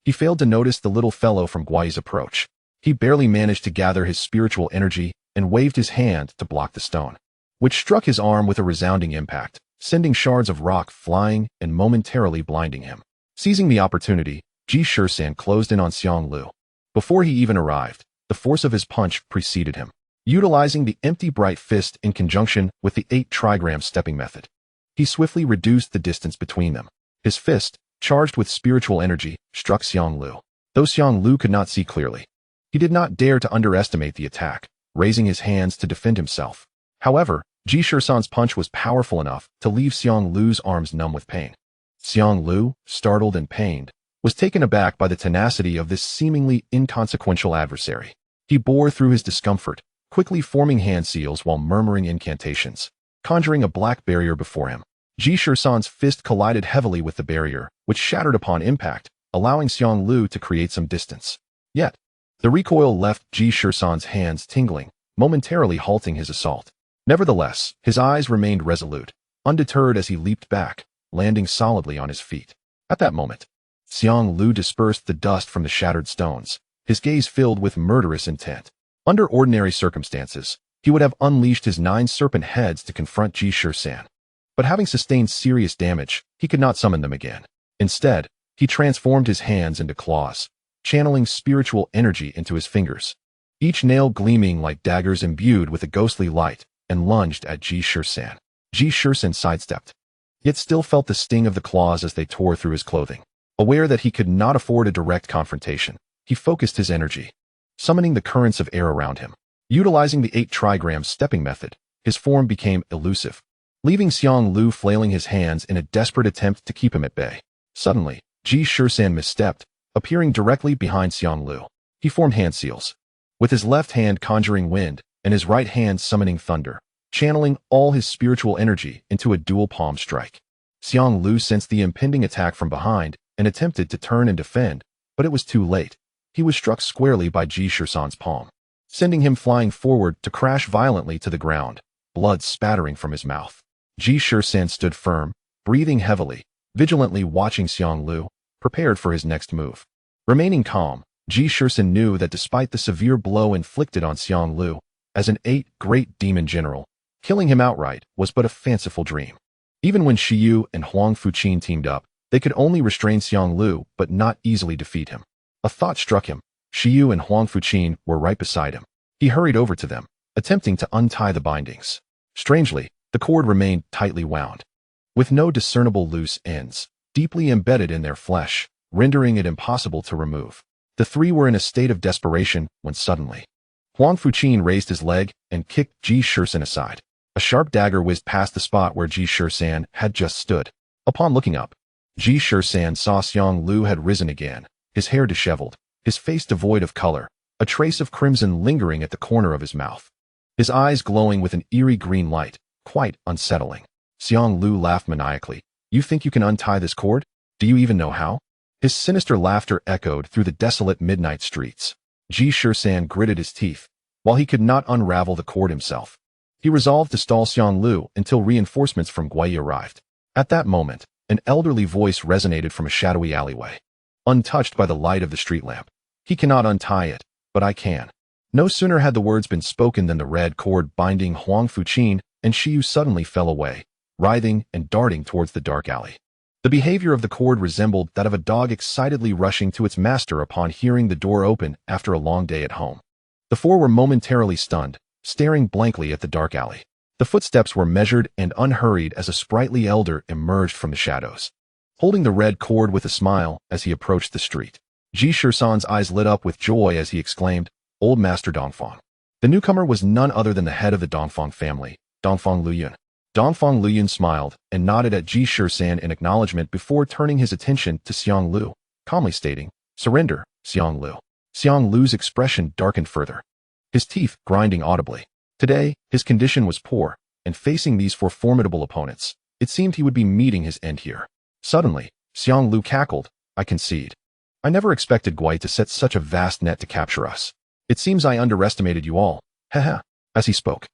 he failed to notice the little fellow from Guai's approach. He barely managed to gather his spiritual energy and waved his hand to block the stone, which struck his arm with a resounding impact, sending shards of rock flying and momentarily blinding him. Seizing the opportunity, Ji Shisan closed in on Xiang Lu. Before he even arrived, the force of his punch preceded him. Utilizing the empty bright fist in conjunction with the 8 trigram stepping method, he swiftly reduced the distance between them. His fist, charged with spiritual energy, struck Xiang Lu. Though Xiang Lu could not see clearly, he did not dare to underestimate the attack, raising his hands to defend himself. However, Ji Shisan's punch was powerful enough to leave Xiang Lu's arms numb with pain. Xiang Lu, startled and pained, was taken aback by the tenacity of this seemingly inconsequential adversary. He bore through his discomfort, quickly forming hand seals while murmuring incantations, conjuring a black barrier before him. Ji Shisan's fist collided heavily with the barrier, which shattered upon impact, allowing Xiang Lu to create some distance. Yet, the recoil left Ji Shisan's hands tingling, momentarily halting his assault. Nevertheless, his eyes remained resolute, undeterred as he leaped back, landing solidly on his feet. At that moment, Xiang Lu dispersed the dust from the shattered stones, his gaze filled with murderous intent. Under ordinary circumstances, he would have unleashed his 9 serpent heads to confront Ji Shisan. But having sustained serious damage, he could not summon them again. Instead, he transformed his hands into claws, channeling spiritual energy into his fingers, each nail gleaming like daggers imbued with a ghostly light, and lunged at Ji Shisan. Ji Shisan sidestepped, yet still felt the sting of the claws as they tore through his clothing. Aware that he could not afford a direct confrontation, he focused his energy, summoning the currents of air around him. Utilizing the 8 trigram stepping method, his form became elusive, leaving Xiang Lu flailing his hands in a desperate attempt to keep him at bay. Suddenly, Ji Shisan misstepped, appearing directly behind Xiang Lu. He formed hand seals, with his left hand conjuring wind and his right hand summoning thunder, channeling all his spiritual energy into a dual palm strike. Xiang Lu sensed the impending attack from behind and attempted to turn and defend, but it was too late. He was struck squarely by Ji Shisan's palm, sending him flying forward to crash violently to the ground, blood spattering from his mouth. Ji Shisan stood firm, breathing heavily, vigilantly watching Xiang Lu, prepared for his next move. Remaining calm, Ji Shisan knew that despite the severe blow inflicted on Xiang Lu, as an 8th great demon general, killing him outright was but a fanciful dream. Even when Shi Yu and Huang Fuqin teamed up, they could only restrain Xiang Lu but not easily defeat him. A thought struck him. Shi Yu and Huang Fuqin were right beside him. He hurried over to them, attempting to untie the bindings. Strangely, the cord remained tightly wound, with no discernible loose ends, deeply embedded in their flesh, rendering it impossible to remove. The three were in a state of desperation when suddenly, Huang Fuqin raised his leg and kicked Ji Shisan aside. A sharp dagger whizzed past the spot where Ji Shisan had just stood. Upon looking up, Ji Shisan saw Xiang Lu had risen again, his hair disheveled, his face devoid of color, a trace of crimson lingering at the corner of his mouth. His eyes glowing with an eerie green light, quite unsettling. Xiang Lu laughed maniacally. "You think you can untie this cord? Do you even know how?" His sinister laughter echoed through the desolate midnight streets. Ji Shisan gritted his teeth. While he could not unravel the cord himself, he resolved to stall Xiang Lu until reinforcements from Guai arrived. At that moment, an elderly voice resonated from a shadowy alleyway, untouched by the light of the street lamp. "He cannot untie it, but I can." No sooner had the words been spoken than the red cord binding Huang Fuqin and Shi Yu suddenly fell away, writhing and darting towards the dark alley. The behavior of the cord resembled that of a dog excitedly rushing to its master upon hearing the door open after a long day at home. The four were momentarily stunned, staring blankly at the dark alley. The footsteps were measured and unhurried as a sprightly elder emerged from the shadows, holding the red cord with a smile as he approached the street. Ji Shisan's eyes lit up with joy as he exclaimed, "Old Master Dongfang." The newcomer was none other than the head of the Dongfang family, Dongfang Luyun. Dongfang Luyun smiled and nodded at Ji Shisan in acknowledgement before turning his attention to Xiang Lu, calmly stating, "Surrender, Xiang Lu." Xiang Lu's expression darkened further, his teeth grinding audibly. Today, his condition was poor, and facing these four formidable opponents, it seemed he would be meeting his end here. Suddenly, Xiang Lu cackled, "I concede. I never expected Guai to set such a vast net to capture us. It seems I underestimated you all. Haha." As he spoke,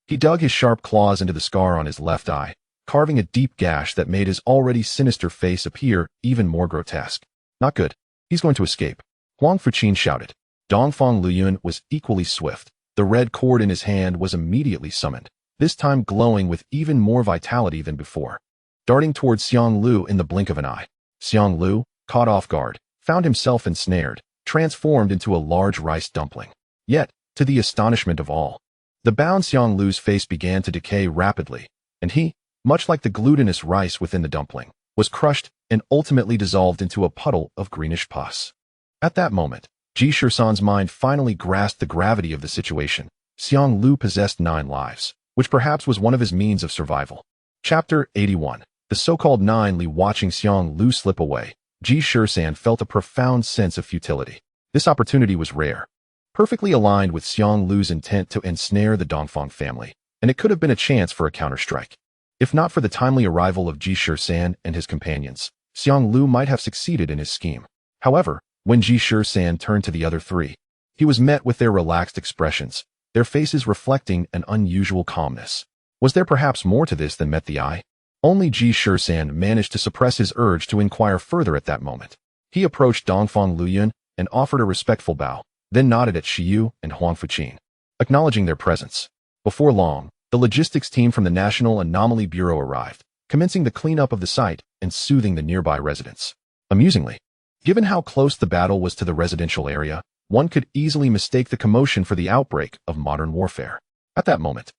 he dug his sharp claws into the scar on his left eye, carving a deep gash that made his already sinister face appear even more grotesque. "Not good. He's going to escape." Huang Fuqin shouted. Dongfang Luyun was equally swift. The red cord in his hand was immediately summoned, this time glowing with even more vitality than before, darting towards Xiang Lu in the blink of an eye. Xiang Lu, caught off guard, found himself ensnared, transformed into a large rice dumpling. Yet, to the astonishment of all, the bound Xiang Lu's face began to decay rapidly, and he, much like the glutinous rice within the dumpling, was crushed and ultimately dissolved into a puddle of greenish pus. At that moment, Ji Shisan's mind finally grasped the gravity of the situation. Xiang Lu possessed 9 lives, which perhaps was one of his means of survival. Chapter 81. The so-called 9 Li. Watching Xiang Lu slip away, Ji Shisan felt a profound sense of futility. This opportunity was rare, perfectly aligned with Xiang Lu's intent to ensnare the Dongfang family, and it could have been a chance for a counterstrike. If not for the timely arrival of Ji Shisan and his companions, Xiang Lu might have succeeded in his scheme. However, when Ji Shisan turned to the other 3, he was met with their relaxed expressions, their faces reflecting an unusual calmness. Was there perhaps more to this than met the eye? Only Ji Shisan managed to suppress his urge to inquire further at that moment. He approached Dongfang Luyun and offered a respectful bow, then nodded at Shi Yu and Huang Fuqin, acknowledging their presence. Before long, the logistics team from the National Anomaly Bureau arrived, commencing the cleanup of the site and soothing the nearby residents. Amusingly, given how close the battle was to the residential area, one could easily mistake the commotion for the outbreak of modern warfare. At that moment,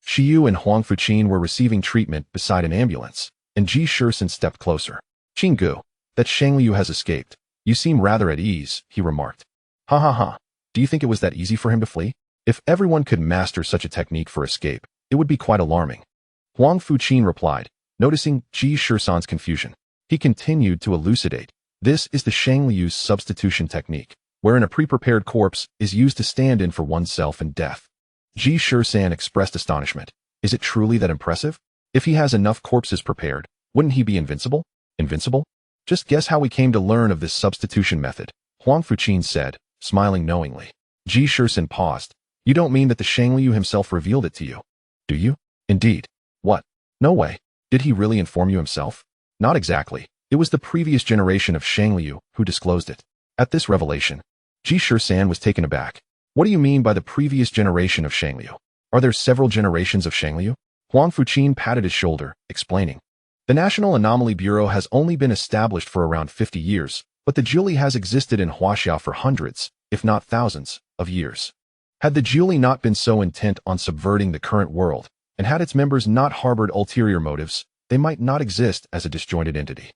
Shi Yu and Huang Fuqin were receiving treatment beside an ambulance, and Ji Shisan stepped closer. "Qinggu, that Shang Liu has escaped. You seem rather at ease," he remarked. "Ha ha ha. Do you think it was that easy for him to flee? If everyone could master such a technique for escape, it would be quite alarming." Huang Fuqin replied, noticing Ji Shisan's confusion. He continued to elucidate. This is the Shangliu's substitution technique, wherein a pre-prepared corpse is used to stand in for oneself in death. Ji Shisan expressed astonishment. Is it truly that impressive? If he has enough corpses prepared, wouldn't he be invincible? Invincible? Just guess how we came to learn of this substitution method, Huang Fuqin said, smiling knowingly. Ji Shisan paused. You don't mean that the Shangliu himself revealed it to you, do you? Indeed. What? No way. Did he really inform you himself? Not exactly. It was the previous generation of Shangliu who disclosed it. At this revelation, Ji Shisan was taken aback. What do you mean by the previous generation of Shangliu? Are there several generations of Shangliu? Huang Fuqin patted his shoulder, explaining. The National Anomaly Bureau has only been established for around 50 years, but the Jiuli has existed in Huaxia for hundreds, if not thousands, of years. Had the Jiuli not been so intent on subverting the current world, and had its members not harbored ulterior motives, they might not exist as a disjointed entity.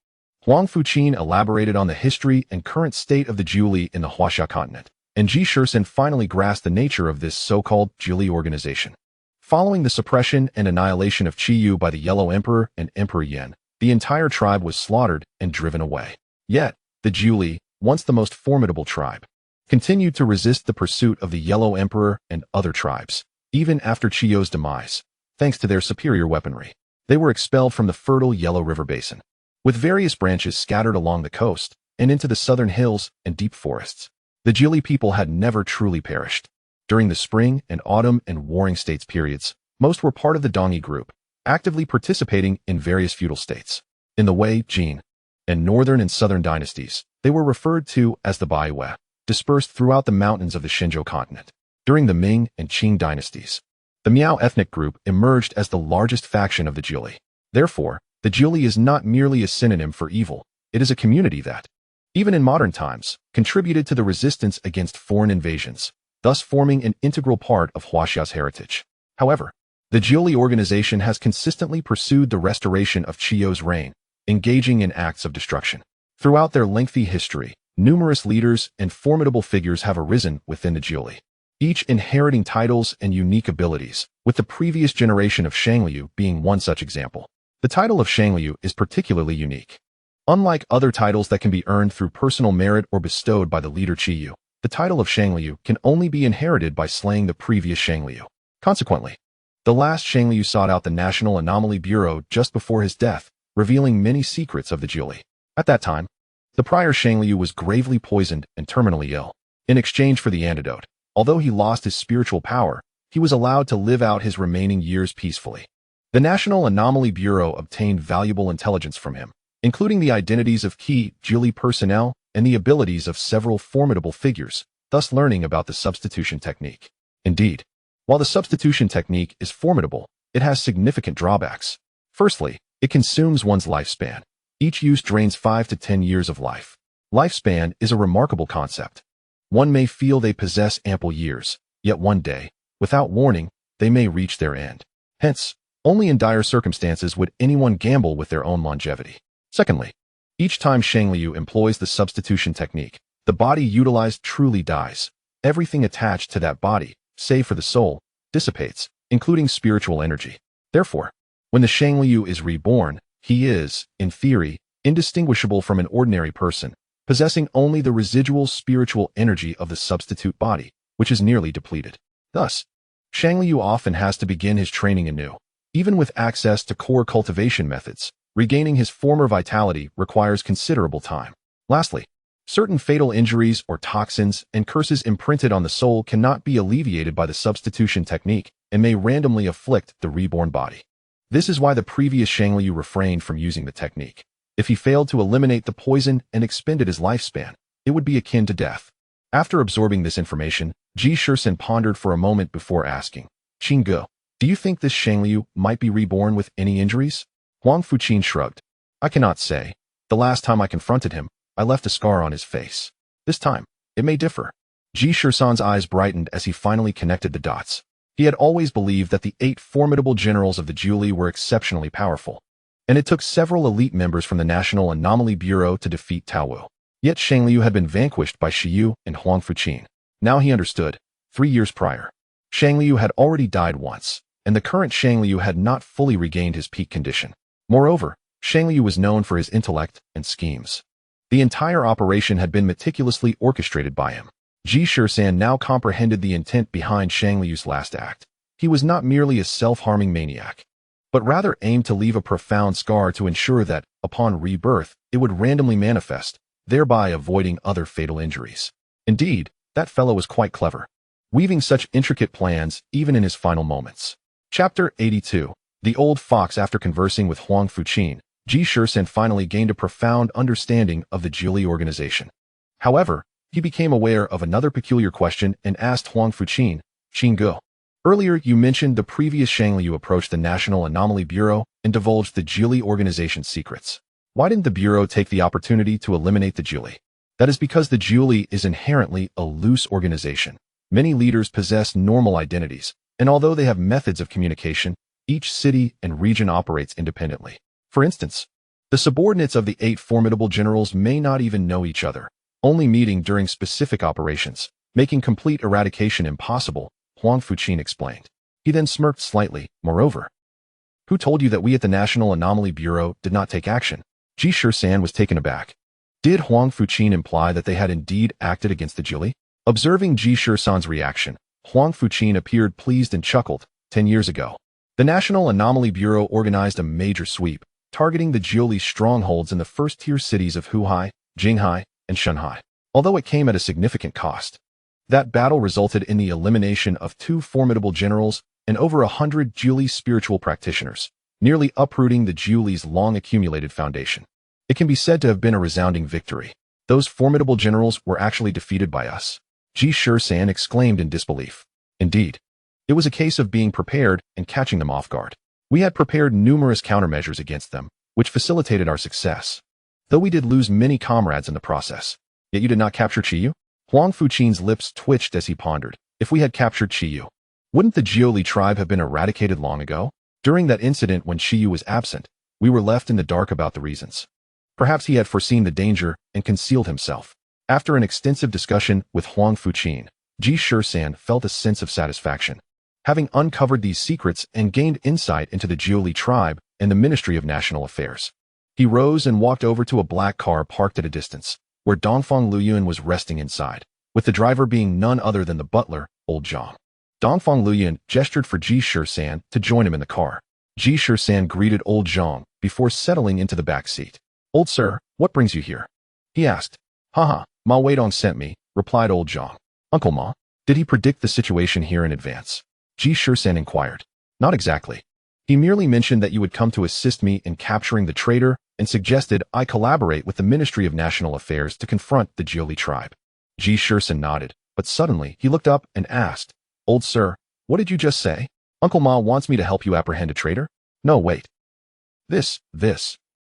Huang Fuqin elaborated on the history and current state of the Jiuli in the Huaxia continent, and Ji Shisan finally grasped the nature of this so-called Jiuli organization. Following the suppression and annihilation of Tieg Yu by the Yellow Emperor and Emperor Yan, the entire tribe was slaughtered and driven away. Yet, the Jiuli, once the most formidable tribe, continued to resist the pursuit of the Yellow Emperor and other tribes, even after Tieg Yu's demise, thanks to their superior weaponry. They were expelled from the fertile Yellow River Basin, with various branches scattered along the coast and into the southern hills and deep forests. The Jiuli people had never truly perished. During the spring and autumn and warring states periods, most were part of the Dongyi group, actively participating in various feudal states. In the Wei, Jin, and northern and southern dynasties, they were referred to as the Baiwei, dispersed throughout the mountains of the Xinzhou continent. During the Ming and Qing dynasties, the Miao ethnic group emerged as the largest faction of the Jiuli. Therefore, the Jiuli is not merely a synonym for evil, it is a community that, even in modern times, contributed to the resistance against foreign invasions, thus forming an integral part of Huaxia's heritage. However, the Jiuli organization has consistently pursued the restoration of Tieg Yu's reign, engaging in acts of destruction. Throughout their lengthy history, numerous leaders and formidable figures have arisen within the Jiuli, each inheriting titles and unique abilities, with the previous generation of Shangliu being one such example. The title of Shangliu is particularly unique. Unlike other titles that can be earned through personal merit or bestowed by the leader Tieg Yu, the title of Shangliu can only be inherited by slaying the previous Shangliu. Consequently, the last Shangliu sought out the National Anomaly Bureau just before his death, revealing many secrets of the Jiuli. At that time, the prior Shangliu was gravely poisoned and terminally ill. In exchange for the antidote, although he lost his spiritual power, he was allowed to live out his remaining years peacefully. The National Anomaly Bureau obtained valuable intelligence from him, including the identities of key Jiuli personnel and the abilities of several formidable figures, thus learning about the substitution technique. Indeed, while the substitution technique is formidable, it has significant drawbacks. Firstly, it consumes one's lifespan. Each use drains 5 to 10 years of life. Lifespan is a remarkable concept. One may feel they possess ample years, yet one day, without warning, they may reach their end. Hence, only in dire circumstances would anyone gamble with their own longevity. Secondly, each time Shangliu employs the substitution technique, the body utilized truly dies. Everything attached to that body, save for the soul, dissipates, including spiritual energy. Therefore, when the Shangliu is reborn, he is, in theory, indistinguishable from an ordinary person, possessing only the residual spiritual energy of the substitute body, which is nearly depleted. Thus, Shangliu often has to begin his training anew. Even with access to core cultivation methods, regaining his former vitality requires considerable time. Lastly, certain fatal injuries or toxins and curses imprinted on the soul cannot be alleviated by the substitution technique and may randomly afflict the reborn body. This is why the previous Shangliu refrained from using the technique. If he failed to eliminate the poison and expended his lifespan, it would be akin to death. After absorbing this information, Ji Shisan pondered for a moment before asking, Qingge, do you think this Shangliu might be reborn with any injuries? Huang Fuqin shrugged. I cannot say. The last time I confronted him, I left a scar on his face. This time, it may differ. Ji Shisan's eyes brightened as he finally connected the dots. He had always believed that the 8 formidable generals of the Jiuli were exceptionally powerful, and it took several elite members from the National Anomaly Bureau to defeat Tao Wu. Yet Shangliu had been vanquished by Shi Yu and Huang Fuqin. Now he understood. 3 years prior, Shangliu had already died once, and the current Shangliu had not fully regained his peak condition. Moreover, Shangliu was known for his intellect and schemes. The entire operation had been meticulously orchestrated by him. Ji Shisan now comprehended the intent behind Shang Liu's last act. He was not merely a self-harming maniac, but rather aimed to leave a profound scar to ensure that, upon rebirth, it would randomly manifest, thereby avoiding other fatal injuries. Indeed, that fellow was quite clever, weaving such intricate plans even in his final moments. Chapter 82. The Old Fox. After conversing with Huang Fuqin, Ji Shisan finally gained a profound understanding of the Jiuli organization. However, he became aware of another peculiar question and asked Huang Fuqin, "Qinggu, earlier you mentioned the previous Shang Liu approached the National Anomaly Bureau and divulged the Jiuli organization's secrets. Why didn't the Bureau take the opportunity to eliminate the Jiuli?" "That is because the Jiuli is inherently a loose organization. Many leaders possess normal identities, and although they have methods of communication, each city and region operates independently. For instance, the subordinates of the 8 formidable generals may not even know each other, only meeting during specific operations, making complete eradication impossible," Huang Fuqin explained. He then smirked slightly. "Moreover, who told you that we at the National Anomaly Bureau did not take action?" Ji Shisan was taken aback. Did Huang Fuqin imply that they had indeed acted against the Jiuli? Observing Ji Shisan's reaction, Huang Fuqin appeared pleased and chuckled. 10 years ago, the National Anomaly Bureau organized a major sweep, targeting the Jiuli strongholds in the first-tier cities of Huhai, Jinghai, and Shanghai, although it came at a significant cost. That battle resulted in the elimination of 2 formidable generals and over 100 Jiuli spiritual practitioners, nearly uprooting the Jiuli's long-accumulated foundation. It can be said to have been a resounding victory. Those formidable generals were actually defeated by us, Ji Shisan exclaimed in disbelief. Indeed, it was a case of being prepared and catching them off guard. We had prepared numerous countermeasures against them, which facilitated our success, though we did lose many comrades in the process. Yet you did not capture Tieg Yu? Huang Fuqin's lips twitched as he pondered. If we had captured Tieg Yu, wouldn't the Jiuli tribe have been eradicated long ago? During that incident when Tieg Yu was absent, we were left in the dark about the reasons. Perhaps he had foreseen the danger and concealed himself. After an extensive discussion with Huang Fuqin, Ji Shisan felt a sense of satisfaction. Having uncovered these secrets and gained insight into the Jiuli tribe and the Ministry of National Affairs, he rose and walked over to a black car parked at a distance, where Dongfang Luyuan was resting inside, with the driver being none other than the butler, Old Zhang. Dongfang Luyuan gestured for Ji Shisan to join him in the car. Ji Shisan greeted Old Zhang before settling into the back seat. "Old sir, what brings you here?" he asked. "Haha, Ma Weidong sent me," replied Old Zhang. "Uncle Ma, did he predict the situation here in advance?" Ji Shisan inquired. "Not exactly. He merely mentioned that you would come to assist me in capturing the traitor and suggested I collaborate with the Ministry of National Affairs to confront the Jiuli tribe." Ji Shisan nodded, but suddenly he looked up and asked, "Old sir, what did you just say? Uncle Ma wants me to help you apprehend a traitor?" "No, wait. This.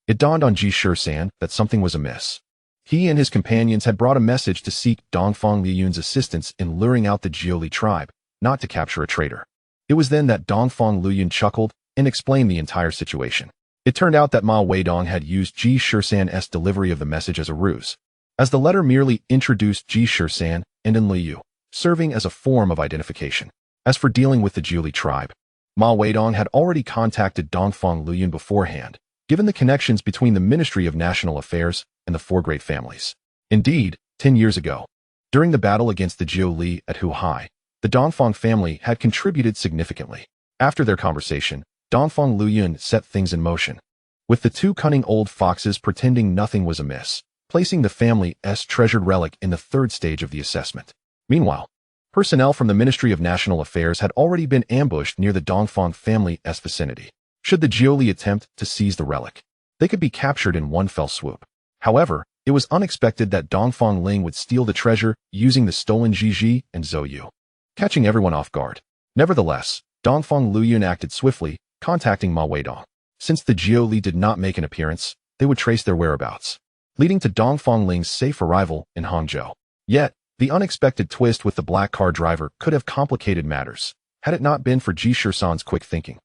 It dawned on Ji Shisan that something was amiss. He and his companions had brought a message to seek Dongfang Liyuan's assistance in luring out the Jiuli tribe, not to capture a traitor. It was then that Dongfang Liyuan chuckled and explained the entire situation. It turned out that Ma Weidong had used Ji Shisan's delivery of the message as a ruse, as the letter merely introduced Ji Shisan and An Liu, serving as a form of identification. As for dealing with the Jiuli tribe, Ma Weidong had already contacted Dongfang Liyuan beforehand, given the connections between the Ministry of National Affairs and the 4 great families. Indeed, 10 years ago, during the battle against the Jiuli at Huhai, the Dongfang family had contributed significantly. After their conversation, Dongfang Liyuan set things in motion, with the 2 cunning old foxes pretending nothing was amiss, placing the family's treasured relic in the 3rd stage of the assessment. Meanwhile, personnel from the Ministry of National Affairs had already been ambushed near the Dongfang family's vicinity. Should the Jiuli attempt to seize the relic, they could be captured in one fell swoop. However, it was unexpected that Dongfang Ling would steal the treasure using the stolen Ji and Zhou Yu, catching everyone off guard. Nevertheless, Dongfang Liyuan acted swiftly, contacting Ma Weidong. Since the Jiuli did not make an appearance, they would trace their whereabouts, leading to Dongfang Ling's safe arrival in Hangzhou. Yet, the unexpected twist with the black car driver could have complicated matters, had it not been for Ji Shisan's quick thinking.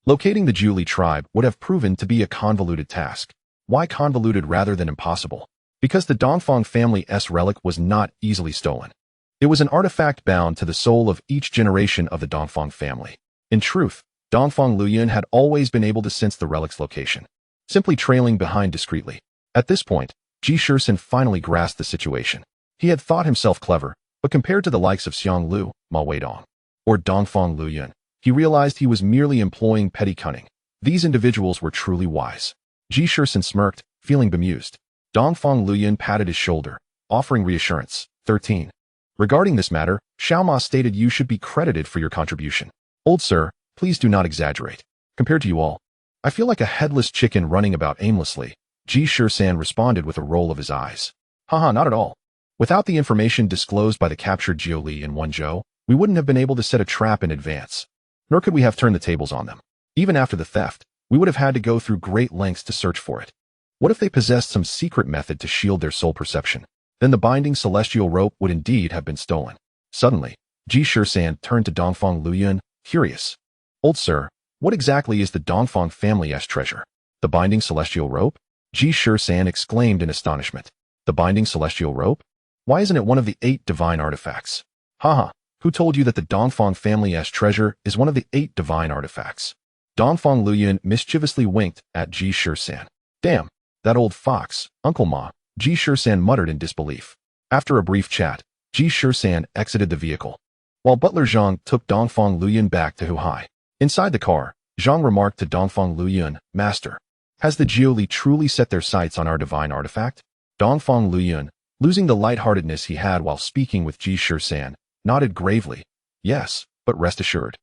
Locating the Jiuli tribe would have proven to be a convoluted task. Why convoluted rather than impossible? Because the Dongfang family's relic was not easily stolen. It was an artifact bound to the soul of each generation of the Dongfang family. In truth, Dongfang Liyuan had always been able to sense the relic's location, simply trailing behind discreetly. At this point, Ji Shisan finally grasped the situation. He had thought himself clever, but compared to the likes of Xiang Lu, Ma Weidong, or Dongfang Luyun, he realized he was merely employing petty cunning. These individuals were truly wise. Ji Shisan smirked, feeling bemused. Dongfang Luyun patted his shoulder, offering reassurance. 13. Regarding this matter, Xiao Ma stated you should be credited for your contribution. Old sir, please do not exaggerate. Compared to you all, I feel like a headless chicken running about aimlessly. Ji Shisan responded with a roll of his eyes. Haha, not at all. Without the information disclosed by the captured Jiuli and Wenzhou, we wouldn't have been able to set a trap in advance. Nor could we have turned the tables on them. Even after the theft, we would have had to go through great lengths to search for it. What if they possessed some secret method to shield their soul perception? Then the binding celestial rope would indeed have been stolen. Suddenly, Ji Shisan turned to Dongfang Luyun, curious. Old sir, what exactly is the Dongfang family's treasure? The binding celestial rope? Ji Shisan exclaimed in astonishment. The binding celestial rope? Why isn't it one of the 8 divine artifacts? Haha, who told you that the Dongfang family's treasure is one of the 8 divine artifacts? Dongfang Luyun mischievously winked at Ji Shisan. Damn, that old fox, Uncle Ma, Ji Shisan muttered in disbelief. After a brief chat, Ji Shisan exited the vehicle, while Butler Zhang took Dongfang Luyun back to Huhai. Inside the car, Zhang remarked to Dongfang Luyun, Master, has the Jiuli truly set their sights on our divine artifact? Dongfang Luyun, losing the lightheartedness he had while speaking with Ji Shisan, nodded gravely. Yes, but rest assured,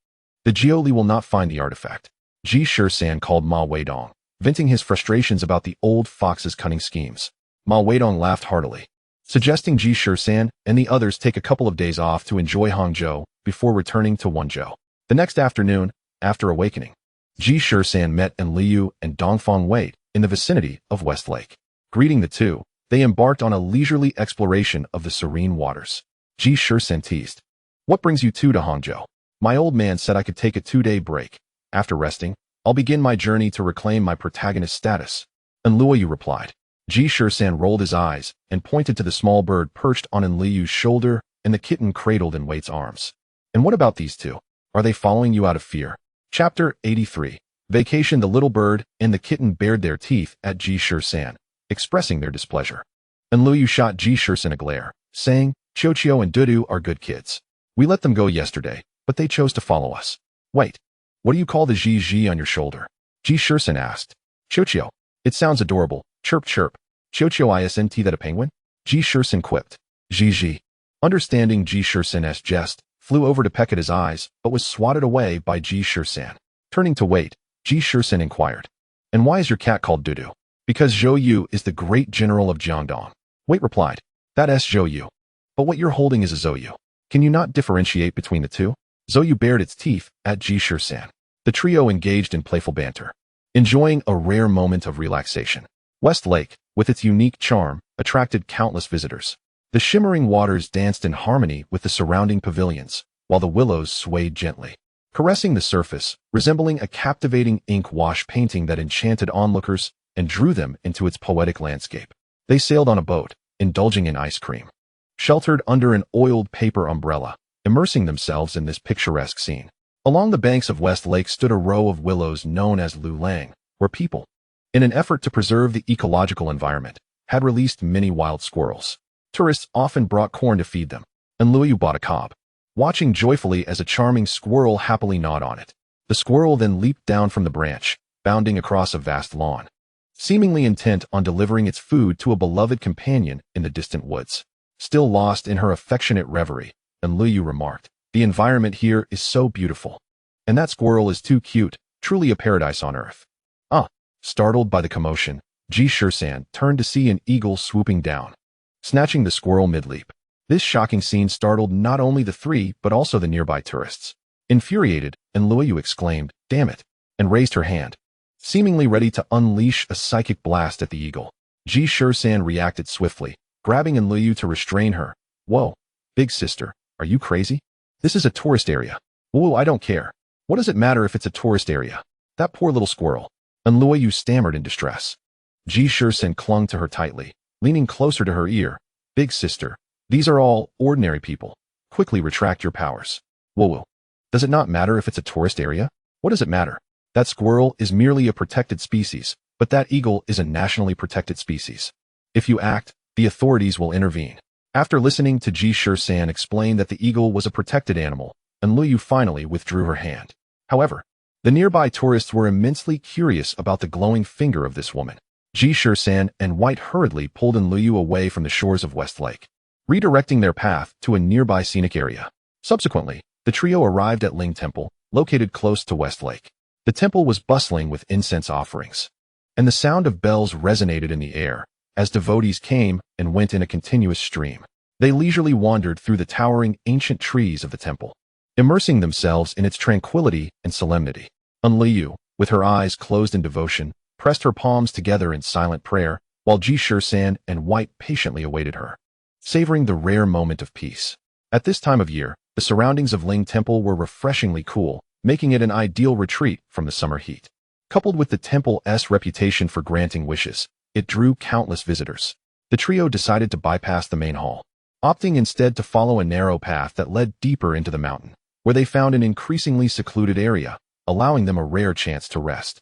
the Jiuli will not find the artifact. Ji Shisan called Ma Weidong, venting his frustrations about the old fox's cunning schemes. Ma Weidong laughed heartily, suggesting Ji Shisan and the others take a couple of days off to enjoy Hangzhou before returning to Wenzhou. The next afternoon, after awakening, Ji Shisan met Liu and Dongfang Wei in the vicinity of West Lake. Greeting the two, they embarked on a leisurely exploration of the serene waters. Ji Shisan teased, What brings you two to Hangzhou? My old man said I could take a 2-day break. After resting, I'll begin my journey to reclaim my protagonist status. Liu replied. Ji Shisan rolled his eyes and pointed to the small bird perched on Liu's shoulder and the kitten cradled in Wait's arms. And what about these two? Are they following you out of fear? Chapter 83. Vacation. The little bird and the kitten bared their teeth at Ji Shisan, expressing their displeasure. Liu shot Ji Shisan a glare, saying, Qiuqiu and Dudu are good kids. We let them go yesterday, but they chose to follow us. Wait, what do you call the Ji on your shoulder? Ji Shisan asked. Qiuqiu. It sounds adorable. Chirp chirp. Qiuqiu isn't that a penguin? Ji Shisan quipped. Ji. Understanding Ji Shisan's jest, flew over to peck at his eyes, but was swatted away by Ji Shisan. Turning to Wait, Ji Shisan inquired. And why is your cat called Dudu? Because Zhou Yu is the great general of Jiangdong. Wait replied. That's Zhou Yu. But what you're holding is a Zhou Yu. Can you not differentiate between the two? Zhou Yu bared its teeth at Ji Shisan. The trio engaged in playful banter, enjoying a rare moment of relaxation. West Lake, with its unique charm, attracted countless visitors. The shimmering waters danced in harmony with the surrounding pavilions, while the willows swayed gently, caressing the surface, resembling a captivating ink wash painting that enchanted onlookers and drew them into its poetic landscape. They sailed on a boat, indulging in ice cream, sheltered under an oiled paper umbrella, immersing themselves in this picturesque scene. Along the banks of West Lake stood a row of willows known as Lulang, where people, in an effort to preserve the ecological environment, had released many wild squirrels. Tourists often brought corn to feed them, and Liu bought a cob, watching joyfully as a charming squirrel happily gnawed on it. The squirrel then leaped down from the branch, bounding across a vast lawn, seemingly intent on delivering its food to a beloved companion in the distant woods. Still lost in her affectionate reverie, Liu remarked, The environment here is so beautiful. And that squirrel is too cute, truly a paradise on earth. Startled by the commotion, Ji Shisan turned to see an eagle swooping down, snatching the squirrel mid-leap. This shocking scene startled not only the three but also the nearby tourists. Infuriated, Liu exclaimed, Damn it, and raised her hand, seemingly ready to unleash a psychic blast at the eagle. Ji Shisan reacted swiftly, grabbing Liu to restrain her. Whoa, big sister, are you crazy? This is a tourist area. Whoa, I don't care. What does it matter if it's a tourist area? That poor little squirrel. Liu stammered in distress. Ji Shisan clung to her tightly, leaning closer to her ear. Big sister, these are all ordinary people. Quickly retract your powers. Whoa. Does it not matter if it's a tourist area? What does it matter? That squirrel is merely a protected species, but that eagle is a nationally protected species. If you act, the authorities will intervene. After listening to Ji Shisan explain that the eagle was a protected animal, Enlil finally withdrew her hand. However, the nearby tourists were immensely curious about the glowing finger of this woman. Ji Shisan and White hurriedly pulled Enlil away from the shores of West Lake, redirecting their path to a nearby scenic area. Subsequently, the trio arrived at Ling Temple, located close to West Lake. The temple was bustling with incense offerings, and the sound of bells resonated in the air as devotees came and went in a continuous stream. They leisurely wandered through the towering ancient trees of the temple, immersing themselves in its tranquility and solemnity. Enlil, with her eyes closed in devotion, pressed her palms together in silent prayer, while Ji Shisan and White patiently awaited her, savoring the rare moment of peace. At this time of year, the surroundings of Ling Temple were refreshingly cool, making it an ideal retreat from the summer heat. Coupled with the temple's reputation for granting wishes, it drew countless visitors. The trio decided to bypass the main hall, opting instead to follow a narrow path that led deeper into the mountain, where they found an increasingly secluded area, allowing them a rare chance to rest.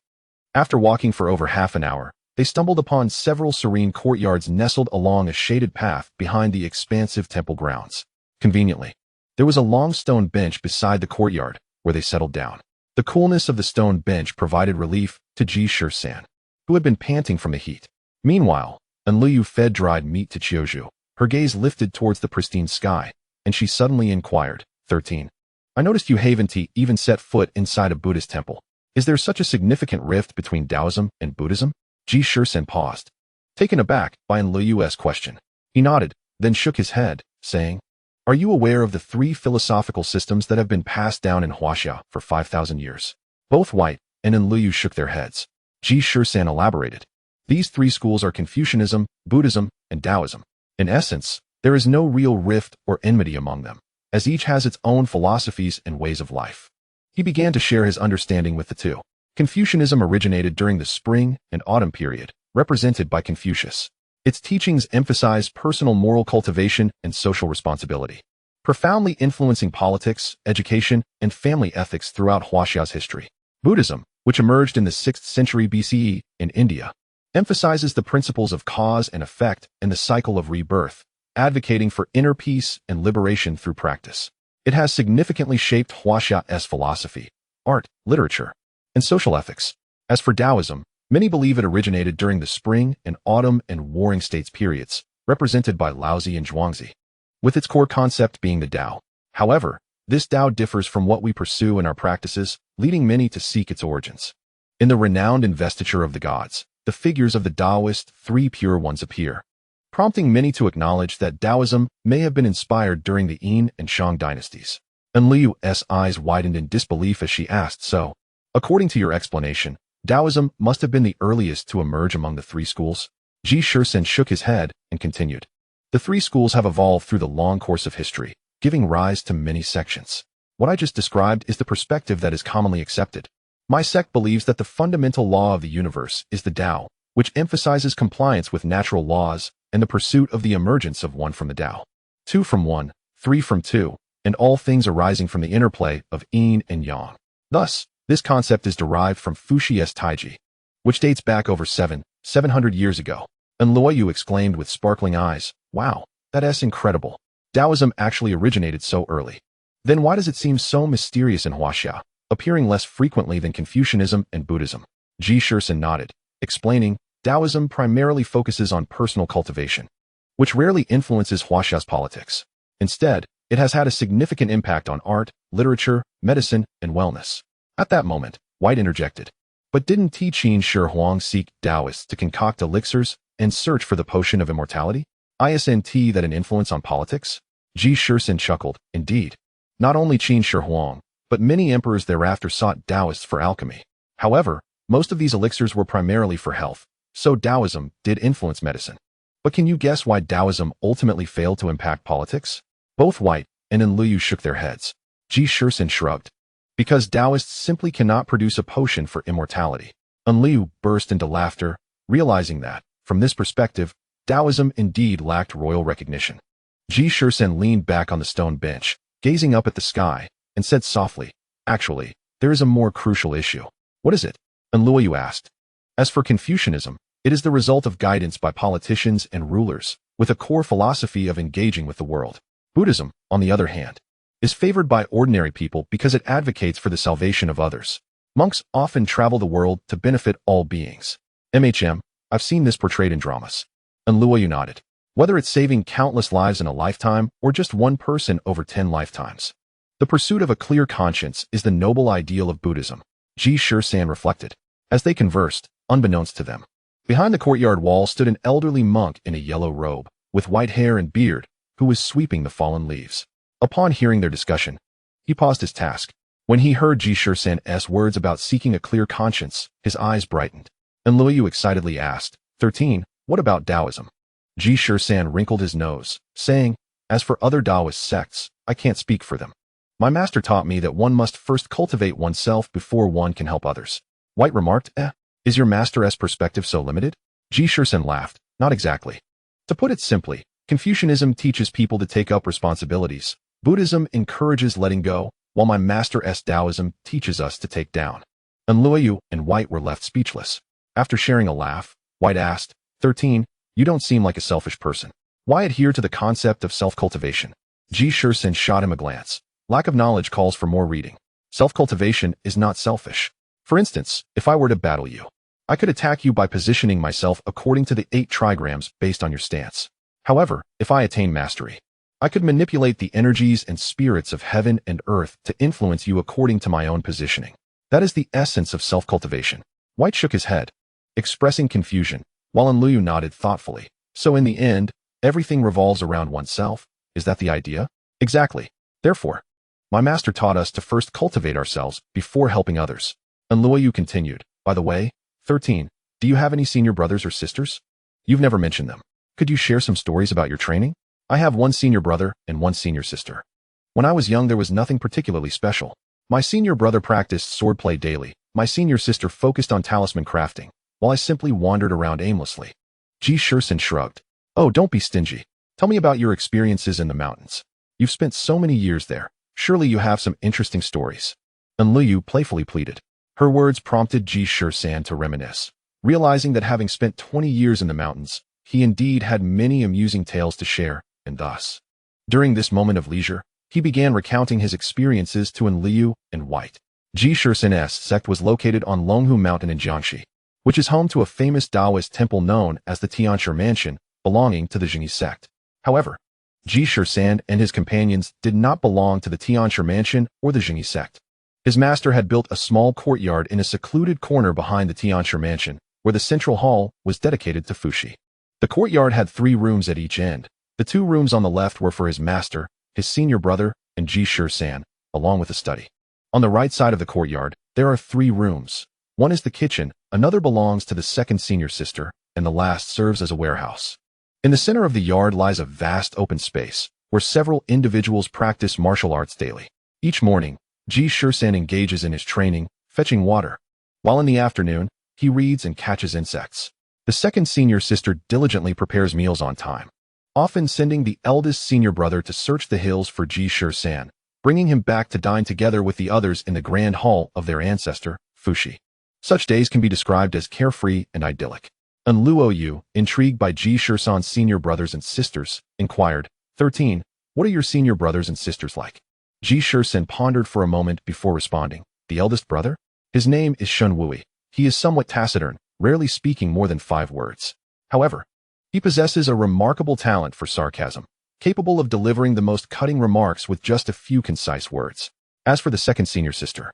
After walking for over half an hour, they stumbled upon several serene courtyards nestled along a shaded path behind the expansive temple grounds. Conveniently, there was a long stone bench beside the courtyard, where they settled down. The coolness of the stone bench provided relief to Ji Shisan, who had been panting from the heat. Meanwhile, Enlil fed dried meat to Tieg Yu. Her gaze lifted towards the pristine sky, and she suddenly inquired, 13. I noticed you haven't even set foot inside a Buddhist temple. Is there such a significant rift between Taoism and Buddhism? Ji Shisan paused, taken aback by Enlil's question. He nodded, then shook his head, saying, Are you aware of the 3 philosophical systems that have been passed down in Huaxia for 5,000 years? Both White and Enlil shook their heads. Ji Shisan elaborated. These 3 schools are Confucianism, Buddhism, and Taoism. In essence, there is no real rift or enmity among them, as each has its own philosophies and ways of life. He began to share his understanding with the two. Confucianism originated during the spring and autumn period, represented by Confucius. Its teachings emphasize personal moral cultivation and social responsibility, profoundly influencing politics, education, and family ethics throughout Huaxia's history. Buddhism, which emerged in the 6th century BCE in India, emphasizes the principles of cause and effect and the cycle of rebirth, advocating for inner peace and liberation through practice. It has significantly shaped Huaxia's philosophy, art, literature, and social ethics. As for Taoism, many believe it originated during the spring and autumn and warring states periods, represented by Laozi and Zhuangzi, with its core concept being the Tao. However, this Tao differs from what we pursue in our practices, leading many to seek its origins. In the renowned Investiture of the Gods, the figures of the Taoist 3 Pure Ones appear, prompting many to acknowledge that Taoism may have been inspired during the Yin and Shang dynasties. Enlil's eyes widened in disbelief as she asked, So, according to your explanation, Taoism must have been the earliest to emerge among the 3 schools? Ji Shisan shook his head and continued. The 3 schools have evolved through the long course of history, giving rise to many sections. What I just described is the perspective that is commonly accepted. My sect believes that the fundamental law of the universe is the Tao, which emphasizes compliance with natural laws and the pursuit of the emergence of 1 from the Tao, 2 from 1, 3 from 2, and all things arising from the interplay of yin and yang. Thus, this concept is derived from Fuxi's Taiji, which dates back over 700 years ago. Enlil exclaimed with sparkling eyes, Wow, that's incredible. Taoism actually originated so early. Then why does it seem so mysterious in Huaxia, appearing less frequently than Confucianism and Buddhism? Ji Shisan nodded, explaining, Taoism primarily focuses on personal cultivation, which rarely influences Huaxia's politics. Instead, it has had a significant impact on art, literature, medicine, and wellness. At that moment, White interjected. But didn't Qin Shi Huang seek Taoists to concoct elixirs and search for the potion of immortality? Isn't that an influence on politics? Ji Shisan chuckled. Indeed. Not only Qin Shi Huang, but many emperors thereafter sought Taoists for alchemy. However, most of these elixirs were primarily for health, so Taoism did influence medicine. But can you guess why Taoism ultimately failed to impact politics? Both White and Enlil shook their heads. Ji Shisan shrugged. Because Taoists simply cannot produce a potion for immortality. Enlil burst into laughter, realizing that, from this perspective, Taoism indeed lacked royal recognition. Ji Shisan leaned back on the stone bench, gazing up at the sky, and said softly, Actually, there is a more crucial issue. What is it? Enlil asked. As for Confucianism, It is the result of guidance by politicians and rulers, with a core philosophy of engaging with the world. Buddhism, on the other hand, is favored by ordinary people because it advocates for the salvation of others. Monks often travel the world to benefit all beings. I've seen this portrayed in dramas. And Luoyu nodded. Whether it's saving countless lives in a lifetime or just one person over 10 lifetimes. The pursuit of a clear conscience is the noble ideal of Buddhism, Ji Shisan reflected. As they conversed, unbeknownst to them, behind the courtyard wall stood an elderly monk in a yellow robe, with white hair and beard, who was sweeping the fallen leaves. Upon hearing their discussion, he paused his task. When he heard Ji Shisan's words about seeking a clear conscience, his eyes brightened. And Luoyu excitedly asked, 13, what about Taoism? Ji Shisan wrinkled his nose, saying, as for other Taoist sects, I can't speak for them. My master taught me that one must first cultivate oneself before one can help others. White remarked, is your master's perspective so limited? Ji Shisan laughed, not exactly. To put it simply, Confucianism teaches people to take up responsibilities. Buddhism encourages letting go, while my master's Taoism teaches us to take down. And Luoyu and White were left speechless. After sharing a laugh, White asked, 13, you don't seem like a selfish person. Why adhere to the concept of self-cultivation? Ji Shisan shot him a glance. Lack of knowledge calls for more reading. Self-cultivation is not selfish. For instance, if I were to battle you, I could attack you by positioning myself according to the 8 trigrams based on your stance. However, if I attain mastery, I could manipulate the energies and spirits of heaven and earth to influence you according to my own positioning. That is the essence of self-cultivation. White shook his head, expressing confusion, while Enlil nodded thoughtfully. So in the end, everything revolves around oneself. Is that the idea? Exactly. Therefore, my master taught us to first cultivate ourselves before helping others. And Luoyu continued, by the way, 13, do you have any senior brothers or sisters? You've never mentioned them. Could you share some stories about your training? I have one senior brother and one senior sister. When I was young, there was nothing particularly special. My senior brother practiced swordplay daily. My senior sister focused on talisman crafting, while I simply wandered around aimlessly. Ji Shisan shrugged. Oh, don't be stingy. Tell me about your experiences in the mountains. You've spent so many years there. Surely you have some interesting stories. And Liu playfully pleaded. Her words prompted Ji Shisan to reminisce, realizing that having spent 20 years in the mountains, he indeed had many amusing tales to share, and thus, during this moment of leisure, he began recounting his experiences to Enlil and White. Ji Shisan's sect was located on Longhu Mountain in Jiangxi, which is home to a famous Taoist temple known as the Tianshi Mansion, belonging to the Jiuli Sect. However, Ji Shisan and his companions did not belong to the Tianshi Mansion or the Jiuli Sect. His master had built a small courtyard in a secluded corner behind the Tianshi Mansion, where the central hall was dedicated to Fuxi. The courtyard had 3 rooms at each end. The 2 rooms on the left were for his master, his senior brother, and Ji Shisan, along with a study. On the right side of the courtyard, there are 3 rooms. One is the kitchen, another belongs to the second senior sister, and the last serves as a warehouse. In the center of the yard lies a vast open space, where several individuals practice martial arts daily. Each morning, Ji Shisan engages in his training, fetching water, while in the afternoon, he reads and catches insects. The second senior sister diligently prepares meals on time, often sending the eldest senior brother to search the hills for Ji Shisan, bringing him back to dine together with the others in the grand hall of their ancestor, Fuxi. Such days can be described as carefree and idyllic. And Luoyu, intrigued by Ji Shisan's senior brothers and sisters, inquired, 13, what are your senior brothers and sisters like? Ji Shisan pondered for a moment before responding, the eldest brother? His name is Shun Wui. He is somewhat taciturn, rarely speaking more than 5 words. However, he possesses a remarkable talent for sarcasm, capable of delivering the most cutting remarks with just a few concise words. As for the second senior sister,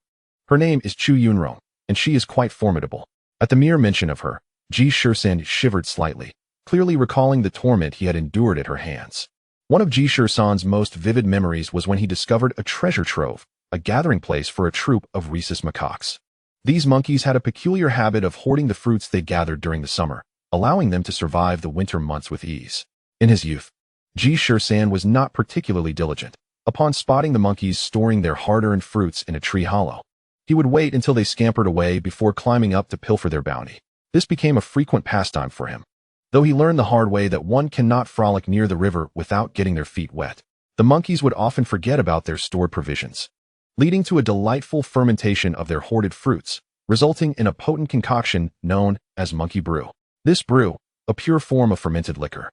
her name is Chu Yunrong, and she is quite formidable. At the mere mention of her, Ji Shisan shivered slightly, clearly recalling the torment he had endured at her hands. One of Ji Shisan's most vivid memories was when he discovered a treasure trove, a gathering place for a troop of rhesus macaques. These monkeys had a peculiar habit of hoarding the fruits they gathered during the summer, allowing them to survive the winter months with ease. In his youth, Ji Shisan was not particularly diligent. Upon spotting the monkeys storing their hard-earned fruits in a tree hollow, he would wait until they scampered away before climbing up to pilfer their bounty. This became a frequent pastime for him, though he learned the hard way that one cannot frolic near the river without getting their feet wet. The monkeys would often forget about their stored provisions, leading to a delightful fermentation of their hoarded fruits, resulting in a potent concoction known as monkey brew. This brew, a pure form of fermented liquor,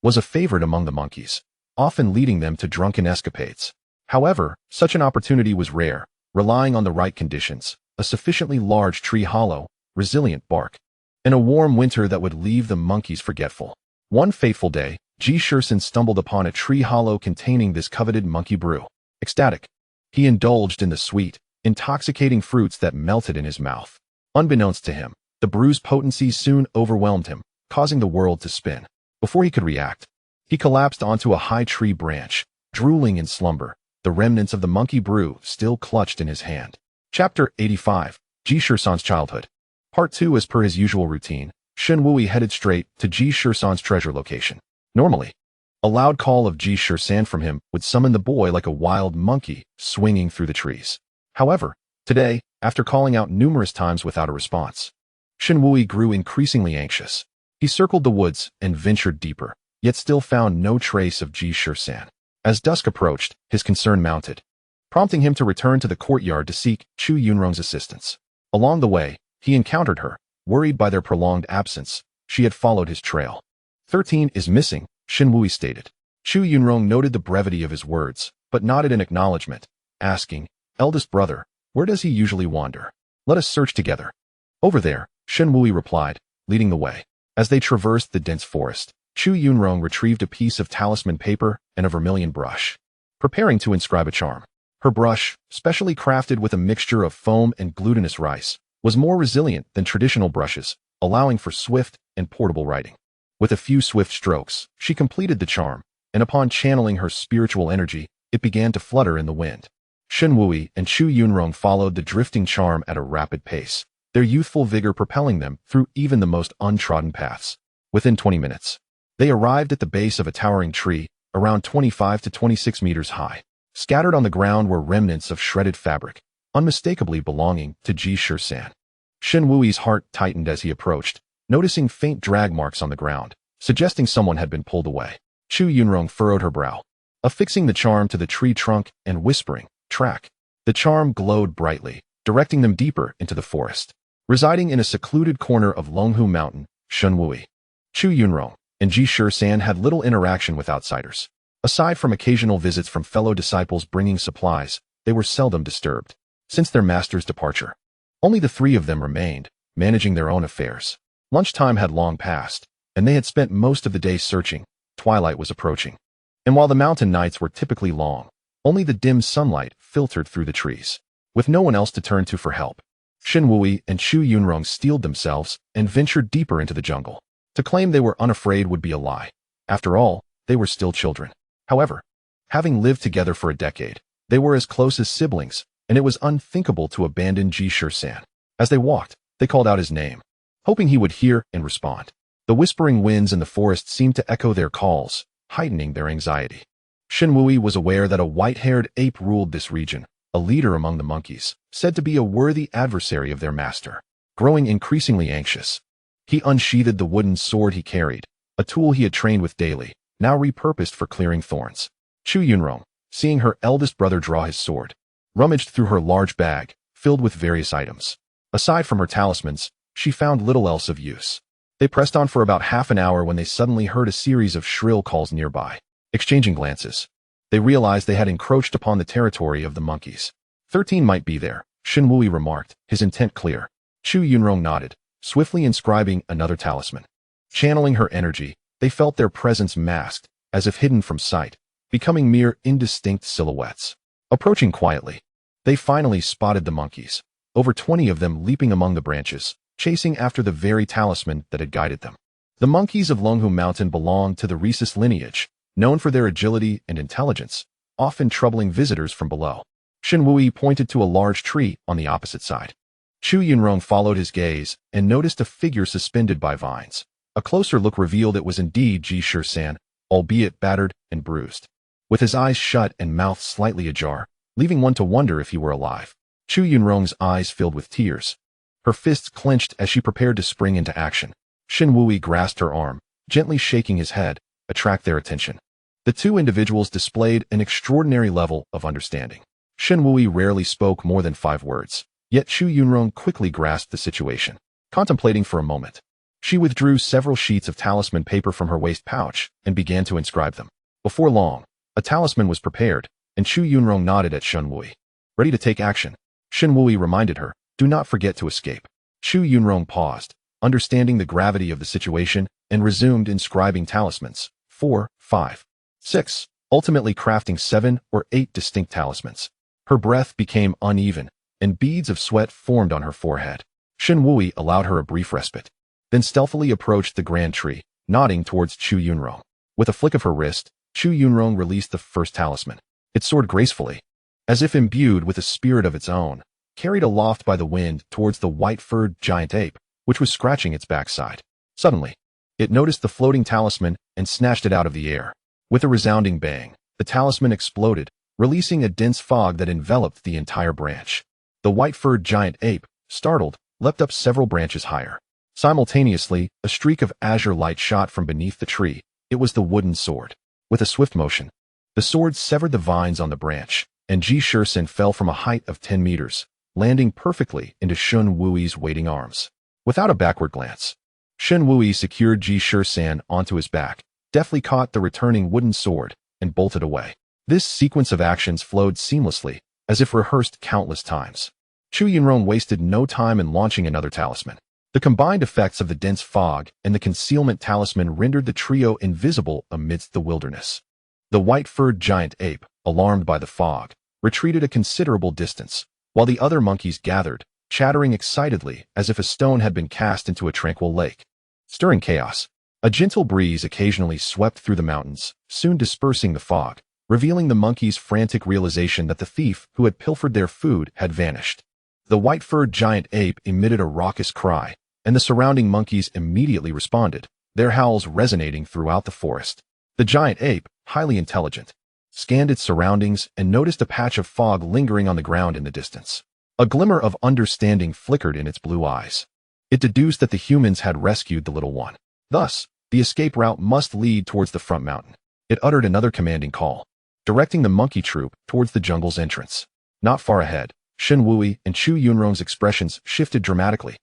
was a favorite among the monkeys, often leading them to drunken escapades. However, such an opportunity was rare, relying on the right conditions, a sufficiently large tree hollow, resilient bark, and a warm winter that would leave the monkeys forgetful. One fateful day, Ji Shisan stumbled upon a tree hollow containing this coveted monkey brew. Ecstatic, he indulged in the sweet, intoxicating fruits that melted in his mouth. Unbeknownst to him, the brew's potency soon overwhelmed him, causing the world to spin. Before he could react, he collapsed onto a high tree branch, drooling in slumber, the remnants of the monkey brew still clutched in his hand. Chapter 85, Ji Shisan's Childhood. Part 2. As per his usual routine, Shen Wui headed straight to Ji Shisan's treasure location. Normally, a loud call of Ji Shisan from him would summon the boy like a wild monkey swinging through the trees. However, today, after calling out numerous times without a response, Shen Wui grew increasingly anxious. He circled the woods and ventured deeper, yet still found no trace of Ji Shisan. As dusk approached, his concern mounted, prompting him to return to the courtyard to seek Chu Yunrong's assistance. Along the way, he encountered her. Worried by their prolonged absence, she had followed his trail. 13 is missing, Shen Wui stated. Chu Yunrong noted the brevity of his words, but nodded in acknowledgement, asking, "Eldest brother, where does he usually wander? Let us search together." "Over there," Shen Wui replied, leading the way. As they traversed the dense forest, Chu Yunrong retrieved a piece of talisman paper and a vermilion brush, preparing to inscribe a charm. Her brush, specially crafted with a mixture of foam and glutinous rice, was more resilient than traditional brushes, allowing for swift and portable writing. With a few swift strokes, she completed the charm, and upon channeling her spiritual energy, it began to flutter in the wind. Shen Wui and Chu Yunrong followed the drifting charm at a rapid pace, their youthful vigor propelling them through even the most untrodden paths. Within 20 minutes, they arrived at the base of a towering tree, around 25 to 26 meters high. Scattered on the ground were remnants of shredded fabric, unmistakably belonging to Ji Shisan. Shen Wui's heart tightened as he approached, noticing faint drag marks on the ground, suggesting someone had been pulled away. Chu Yunrong furrowed her brow, affixing the charm to the tree trunk and whispering, "Track." The charm glowed brightly, directing them deeper into the forest. Residing in a secluded corner of Longhu Mountain, Shen Wui, Chu Yunrong, and Ji Shisan had little interaction with outsiders. Aside from occasional visits from fellow disciples bringing supplies, they were seldom disturbed. Since their master's departure, only the three of them remained, managing their own affairs. Lunchtime had long passed, and they had spent most of the day searching. Twilight was approaching, and while the mountain nights were typically long, only the dim sunlight filtered through the trees. With no one else to turn to for help, Shen Wui and Chu Yunrong steeled themselves and ventured deeper into the jungle. To claim they were unafraid would be a lie. After all, they were still children. However, having lived together for a decade, they were as close as siblings, and it was unthinkable to abandon Ji Shisan. As they walked, they called out his name, hoping he would hear and respond. The whispering winds in the forest seemed to echo their calls, heightening their anxiety. Shen Wui was aware that a white-haired ape ruled this region, a leader among the monkeys, said to be a worthy adversary of their master. Growing increasingly anxious, he unsheathed the wooden sword he carried, a tool he had trained with daily, now repurposed for clearing thorns. Chu Yunrong, seeing her eldest brother draw his sword, rummaged through her large bag, filled with various items. Aside from her talismans, she found little else of use. They pressed on for about half an hour when they suddenly heard a series of shrill calls nearby. Exchanging glances, they realized they had encroached upon the territory of the monkeys. 13 might be there, Shen Wui remarked, his intent clear. Chu Yunrong nodded, swiftly inscribing another talisman. Channeling her energy, they felt their presence masked, as if hidden from sight, becoming mere indistinct silhouettes. Approaching quietly, they finally spotted the monkeys, over 20 of them leaping among the branches, chasing after the very talisman that had guided them. The monkeys of Longhu Mountain belonged to the rhesus lineage, known for their agility and intelligence, often troubling visitors from below. Shen Wui pointed to a large tree on the opposite side. Chu Yunrong followed his gaze and noticed a figure suspended by vines. A closer look revealed it was indeed Ji Shisan, albeit battered and bruised, with his eyes shut and mouth slightly ajar, leaving one to wonder if he were alive. Chu Yunrong's eyes filled with tears. Her fists clenched as she prepared to spring into action. Shen Wui grasped her arm, gently shaking his head, attract their attention. The two individuals displayed an extraordinary level of understanding. Shen Wui rarely spoke more than 5 words, yet Chu Yunrong quickly grasped the situation. Contemplating for a moment, She withdrew several sheets of talisman paper from her waist pouch and began to inscribe them. Before long, a talisman was prepared, and Chu Yunrong nodded at Shen Wui. Ready to take action. Shen Wui reminded her, do not forget to escape. Chu Yunrong paused, understanding the gravity of the situation, and resumed inscribing talismans. 4, 5, 6, ultimately crafting 7 or 8 distinct talismans. Her breath became uneven, and beads of sweat formed on her forehead. Shen Wui allowed her a brief respite, then stealthily approached the grand tree, nodding towards Chu Yunrong. With a flick of her wrist, Chu Yunrong released the first talisman. It soared gracefully, as if imbued with a spirit of its own, carried aloft by the wind towards the white-furred giant ape, which was scratching its backside. Suddenly, it noticed the floating talisman and snatched it out of the air. With a resounding bang, the talisman exploded, releasing a dense fog that enveloped the entire branch. The white-furred giant ape, startled, leapt up several branches higher. Simultaneously, a streak of azure light shot from beneath the tree. It was the wooden sword. With a swift motion, the sword severed the vines on the branch, and Ji Shisan fell from a height of 10 meters, landing perfectly into Shen Wui's waiting arms. Without a backward glance, Shen Wui secured Ji Shisan onto his back, deftly caught the returning wooden sword, and bolted away. This sequence of actions flowed seamlessly, as if rehearsed countless times. Chu Yunrong wasted no time in launching another talisman. The combined effects of the dense fog and the concealment talisman rendered the trio invisible amidst the wilderness. The white-furred giant ape, alarmed by the fog, retreated a considerable distance, while the other monkeys gathered, chattering excitedly as if a stone had been cast into a tranquil lake. Stirring chaos, a gentle breeze occasionally swept through the mountains, soon dispersing the fog, revealing the monkeys' frantic realization that the thief who had pilfered their food had vanished. The white-furred giant ape emitted a raucous cry, and the surrounding monkeys immediately responded, their howls resonating throughout the forest. The giant ape, highly intelligent, scanned its surroundings and noticed a patch of fog lingering on the ground in the distance. A glimmer of understanding flickered in its blue eyes. It deduced that the humans had rescued the little one. Thus, the escape route must lead towards the front mountain. It uttered another commanding call, directing the monkey troop towards the jungle's entrance. Not far ahead, Shen Wui and Chu Yunrong's expressions shifted dramatically,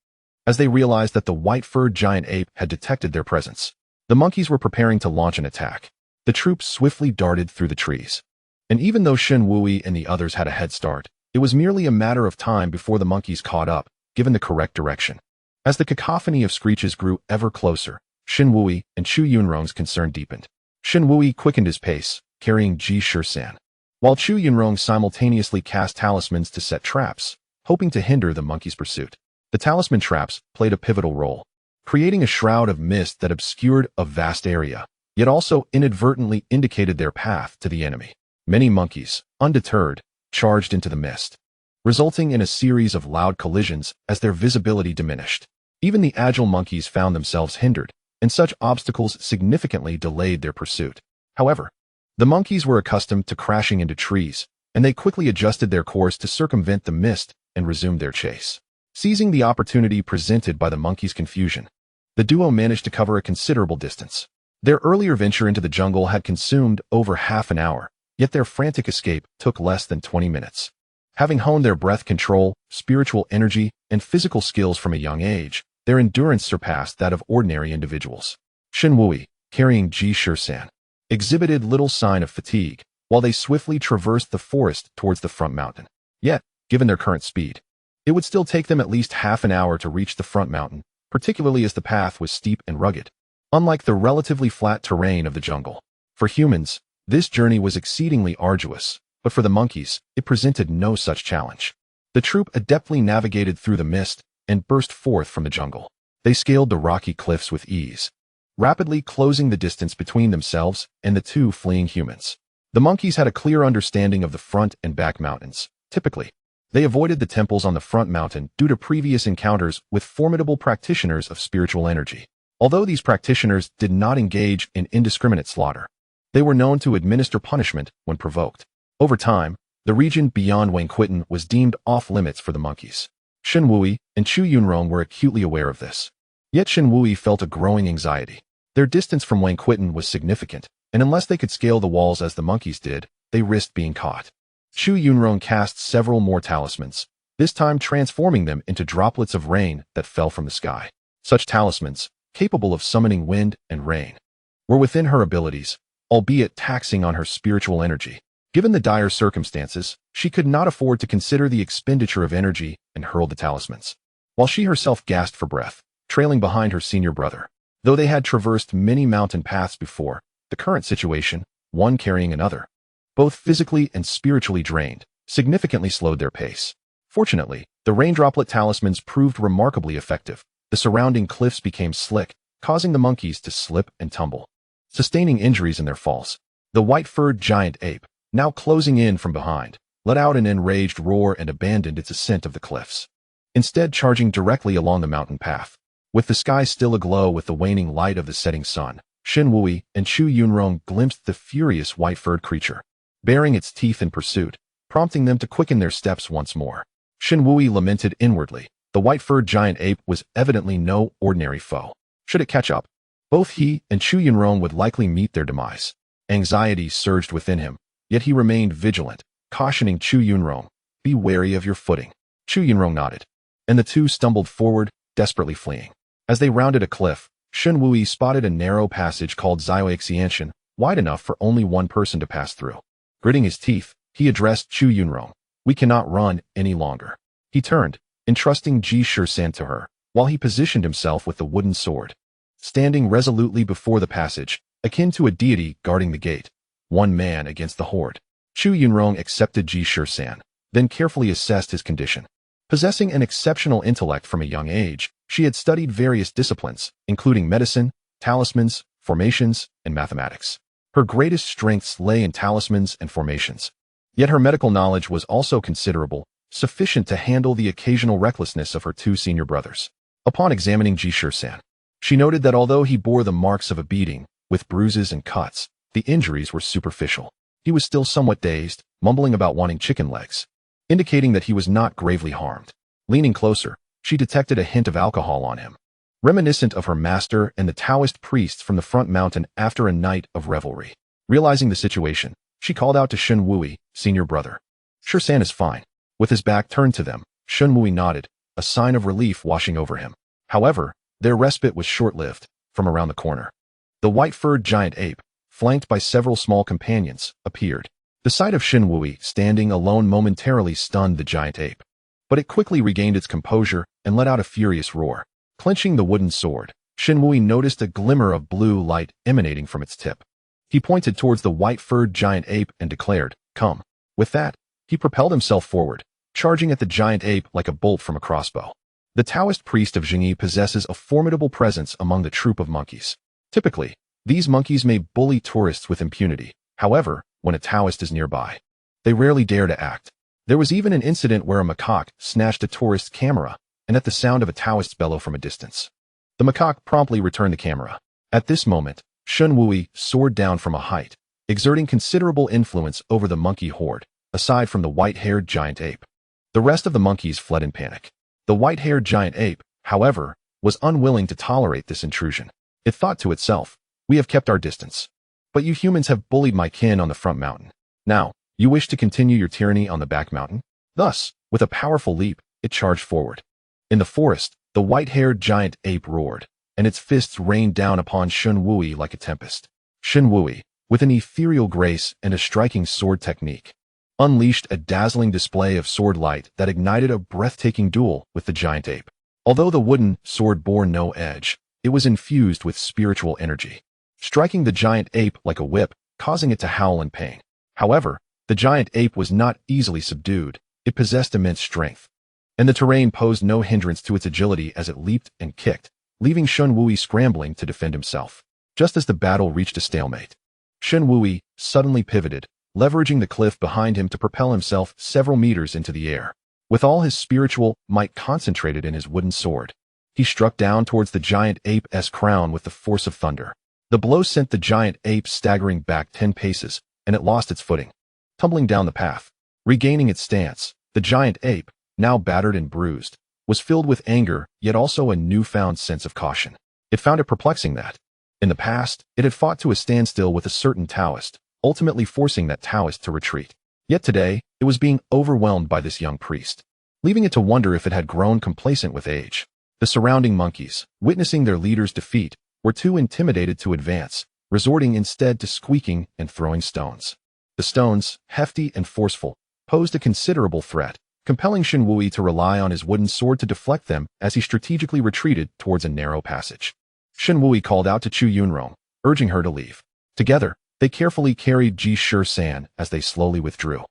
as they realized that the white-furred giant ape had detected their presence. The monkeys were preparing to launch an attack. The troops swiftly darted through the trees. And even though Shen Wui and the others had a head start, it was merely a matter of time before the monkeys caught up, given the correct direction. As the cacophony of screeches grew ever closer, Shen Wui and Chu Yunrong's concern deepened. Shen Wui quickened his pace, carrying Ji Shisan, while Chu Yunrong simultaneously cast talismans to set traps, hoping to hinder the monkeys' pursuit. The talisman traps played a pivotal role, creating a shroud of mist that obscured a vast area, yet also inadvertently indicated their path to the enemy. Many monkeys, undeterred, charged into the mist, resulting in a series of loud collisions as their visibility diminished. Even the agile monkeys found themselves hindered, and such obstacles significantly delayed their pursuit. However, the monkeys were accustomed to crashing into trees, and they quickly adjusted their course to circumvent the mist and resumed their chase. Seizing the opportunity presented by the monkeys' confusion, the duo managed to cover a considerable distance. Their earlier venture into the jungle had consumed over half an hour, yet their frantic escape took less than 20 minutes. Having honed their breath control, spiritual energy, and physical skills from a young age, their endurance surpassed that of ordinary individuals. Shen Wui, carrying Ji Shisan, exhibited little sign of fatigue, while they swiftly traversed the forest towards the front mountain. Yet, given their current speed, it would still take them at least half an hour to reach the front mountain, particularly as the path was steep and rugged. Unlike the relatively flat terrain of the jungle, for humans, this journey was exceedingly arduous, but for the monkeys, it presented no such challenge. The troop adeptly navigated through the mist and burst forth from the jungle. They scaled the rocky cliffs with ease, rapidly closing the distance between themselves and the two fleeing humans. The monkeys had a clear understanding of the front and back mountains. Typically, they avoided the temples on the front mountain due to previous encounters with formidable practitioners of spiritual energy. Although these practitioners did not engage in indiscriminate slaughter, they were known to administer punishment when provoked. Over time, the region beyond Wangquitten was deemed off-limits for the monkeys. Shen Wui and Chu Yunrong were acutely aware of this. Yet Shen Wui felt a growing anxiety. Their distance from Wangquitten was significant, and unless they could scale the walls as the monkeys did, they risked being caught. Chu Yunrong cast several more talismans, this time transforming them into droplets of rain that fell from the sky. Such talismans, capable of summoning wind and rain, were within her abilities, albeit taxing on her spiritual energy. Given the dire circumstances, she could not afford to consider the expenditure of energy and hurled the talismans, while she herself gasped for breath, trailing behind her senior brother. Though they had traversed many mountain paths before, the current situation, one carrying another, both physically and spiritually drained, significantly slowed their pace. Fortunately, the raindroplet talismans proved remarkably effective. The surrounding cliffs became slick, causing the monkeys to slip and tumble, sustaining injuries in their falls. The white-furred giant ape, now closing in from behind, let out an enraged roar and abandoned its ascent of the cliffs, instead charging directly along the mountain path. With the sky still aglow with the waning light of the setting sun, Shen Wui and Chu Yunrong glimpsed the furious white-furred creature, baring its teeth in pursuit, prompting them to quicken their steps once more. Shen Wui lamented inwardly. The white-furred giant ape was evidently no ordinary foe. Should it catch up, both he and Chu Yunrong would likely meet their demise. Anxiety surged within him, yet he remained vigilant, cautioning Chu Yunrong, "Be wary of your footing." Chu Yunrong nodded, and the two stumbled forward, desperately fleeing. As they rounded a cliff, Shen Wui spotted a narrow passage called Xiaoxianshan, wide enough for only one person to pass through. Gritting his teeth, he addressed Chu Yunrong. "We cannot run any longer." He turned, entrusting Ji Shisan to her, while he positioned himself with the wooden sword, standing resolutely before the passage, akin to a deity guarding the gate, one man against the horde. Chu Yunrong accepted Ji Shisan, then carefully assessed his condition. Possessing an exceptional intellect from a young age, she had studied various disciplines, including medicine, talismans, formations, and mathematics. Her greatest strengths lay in talismans and formations. Yet her medical knowledge was also considerable, sufficient to handle the occasional recklessness of her two senior brothers. Upon examining Ji Shisan, she noted that although he bore the marks of a beating, with bruises and cuts, the injuries were superficial. He was still somewhat dazed, mumbling about wanting chicken legs, indicating that he was not gravely harmed. Leaning closer, she detected a hint of alcohol on him, reminiscent of her master and the Taoist priests from the front mountain after a night of revelry. Realizing the situation, she called out to Shen Wui, senior brother. "Shisan is fine." With his back turned to them, Shen Wui nodded, a sign of relief washing over him. However, their respite was short-lived. From around the corner, the white-furred giant ape, flanked by several small companions, appeared. The sight of Shen Wui standing alone momentarily stunned the giant ape, but it quickly regained its composure and let out a furious roar. Clenching the wooden sword, Shen Wui noticed a glimmer of blue light emanating from its tip. He pointed towards the white-furred giant ape and declared, "Come." With that, he propelled himself forward, charging at the giant ape like a bolt from a crossbow. The Taoist priest of Jingyi possesses a formidable presence among the troop of monkeys. Typically, these monkeys may bully tourists with impunity. However, when a Taoist is nearby, they rarely dare to act. There was even an incident where a macaque snatched a tourist's camera, and at the sound of a Taoist's bellow from a distance, the macaque promptly returned the camera. At this moment, Shen Wui soared down from a height, exerting considerable influence over the monkey horde, aside from the white-haired giant ape. The rest of the monkeys fled in panic. The white-haired giant ape, however, was unwilling to tolerate this intrusion. It thought to itself, "We have kept our distance, but you humans have bullied my kin on the front mountain. Now, you wish to continue your tyranny on the back mountain?" Thus, with a powerful leap, it charged forward. In the forest, the white-haired giant ape roared, and its fists rained down upon Shen Wui like a tempest. Shen Wui, with an ethereal grace and a striking sword technique, unleashed a dazzling display of sword light that ignited a breathtaking duel with the giant ape. Although the wooden sword bore no edge, it was infused with spiritual energy, striking the giant ape like a whip, causing it to howl in pain. However, the giant ape was not easily subdued. It possessed immense strength, and the terrain posed no hindrance to its agility as it leaped and kicked, leaving Shen Wui scrambling to defend himself. Just as the battle reached a stalemate, Shen Wui suddenly pivoted, leveraging the cliff behind him to propel himself several meters into the air. With all his spiritual might concentrated in his wooden sword, he struck down towards the giant ape's crown with the force of thunder. The blow sent the giant ape staggering back 10 paces, and it lost its footing, tumbling down the path. Regaining its stance, the giant ape, now battered and bruised, was filled with anger, yet also a newfound sense of caution. It found it perplexing that, in the past, it had fought to a standstill with a certain Taoist, ultimately forcing that Taoist to retreat. Yet today, it was being overwhelmed by this young priest, leaving it to wonder if it had grown complacent with age. The surrounding monkeys, witnessing their leader's defeat, were too intimidated to advance, resorting instead to squeaking and throwing stones. The stones, hefty and forceful, posed a considerable threat, compelling Shen Wui to rely on his wooden sword to deflect them as he strategically retreated towards a narrow passage. Shen Wui called out to Chu Yunrong, urging her to leave. Together, they carefully carried Ji Shisan as they slowly withdrew.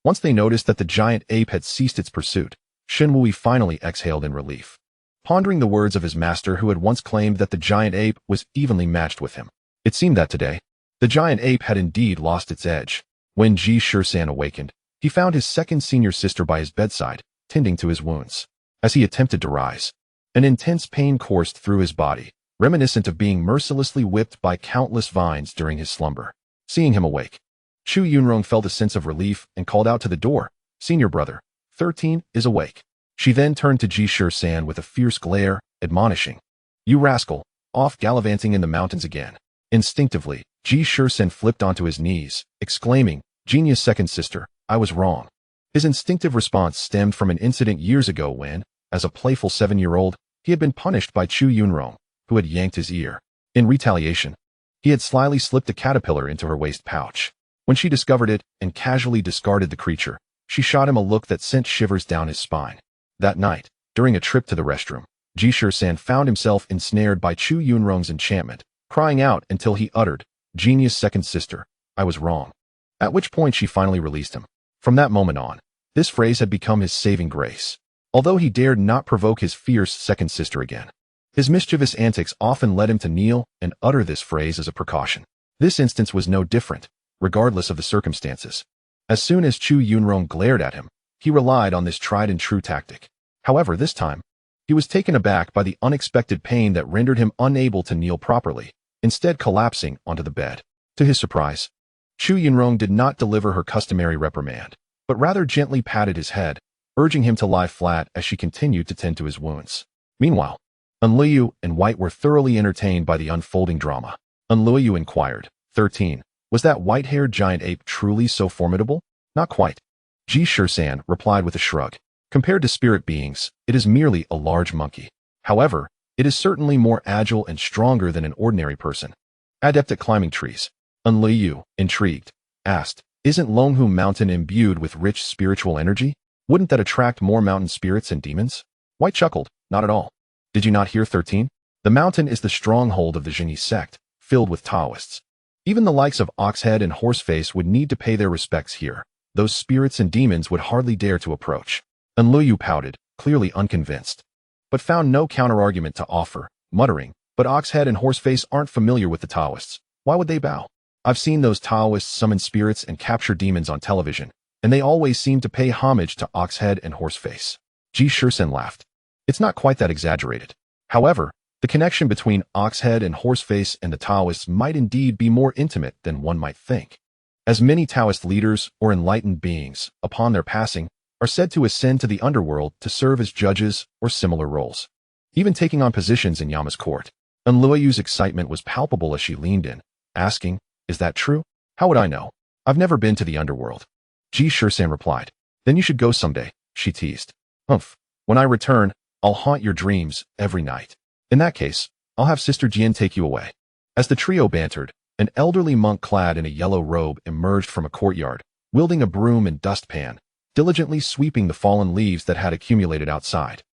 Once they noticed that the giant ape had ceased its pursuit, Shen Wui finally exhaled in relief. Pondering the words of his master who had once claimed that the giant ape was evenly matched with him, it seemed that today, the giant ape had indeed lost its edge. When Ji Shisan awakened, he found his second senior sister by his bedside, tending to his wounds. As he attempted to rise, an intense pain coursed through his body, reminiscent of being mercilessly whipped by countless vines during his slumber. Seeing him awake, Chu Yunrong felt a sense of relief and called out to the door, "Senior brother, 13 is awake." She then turned to Ji Shisan with a fierce glare, admonishing, "You rascal, off gallivanting in the mountains again." Instinctively, Ji Shisan flipped onto his knees, exclaiming, "Genius second sister, I was wrong." His instinctive response stemmed from an incident years ago when, as a playful 7-year-old, he had been punished by Chu Yunrong, who had yanked his ear. In retaliation, he had slyly slipped a caterpillar into her waist pouch. When she discovered it and casually discarded the creature, she shot him a look that sent shivers down his spine. That night, during a trip to the restroom, Ji Shisan found himself ensnared by Chu Yunrong's enchantment, crying out until he uttered, "Genius second sister, I was wrong." At which point she finally released him. From that moment on, this phrase had become his saving grace. Although he dared not provoke his fierce second sister again, his mischievous antics often led him to kneel and utter this phrase as a precaution. This instance was no different, regardless of the circumstances. As soon as Chu Yunrong glared at him, he relied on this tried-and-true tactic. However, this time, he was taken aback by the unexpected pain that rendered him unable to kneel properly, instead collapsing onto the bed. To his surprise, Chu Yunrong did not deliver her customary reprimand, but rather gently patted his head, urging him to lie flat as she continued to tend to his wounds. Meanwhile, Enliu and White were thoroughly entertained by the unfolding drama. Enliu inquired, 13, was that white-haired giant ape truly so formidable? Not quite. Ji Shisan replied with a shrug. Compared to spirit beings, it is merely a large monkey. However, it is certainly more agile and stronger than an ordinary person. Adept at climbing trees. Enliu, intrigued, asked, "Isn't Longhu Mountain imbued with rich spiritual energy? Wouldn't that attract more mountain spirits and demons?" White chuckled, "Not at all. Did you not hear 13? The mountain is the stronghold of the Jiuli Sect, filled with Taoists. Even the likes of Oxhead and Horseface would need to pay their respects here. Those spirits and demons would hardly dare to approach." Enliu pouted, clearly unconvinced, but found no counter-argument to offer, muttering, "But Oxhead and Horseface aren't familiar with the Taoists. Why would they bow? I've seen those Taoists summon spirits and capture demons on television, and they always seem to pay homage to Oxhead and Horseface." Ji Shisan laughed. "It's not quite that exaggerated. However, the connection between Oxhead and Horseface and the Taoists might indeed be more intimate than one might think, as many Taoist leaders or enlightened beings, upon their passing, are said to ascend to the underworld to serve as judges or similar roles, even taking on positions in Yama's court." Enliu's excitement was palpable as she leaned in, asking, "Is that true? How would I know? I've never been to the underworld." Ji Shisan replied, "Then you should go someday," she teased. "Humph. When I return, I'll haunt your dreams every night. In that case, I'll have Sister Jian take you away." As the trio bantered, an elderly monk clad in a yellow robe emerged from a courtyard, wielding a broom and dustpan, diligently sweeping the fallen leaves that had accumulated outside.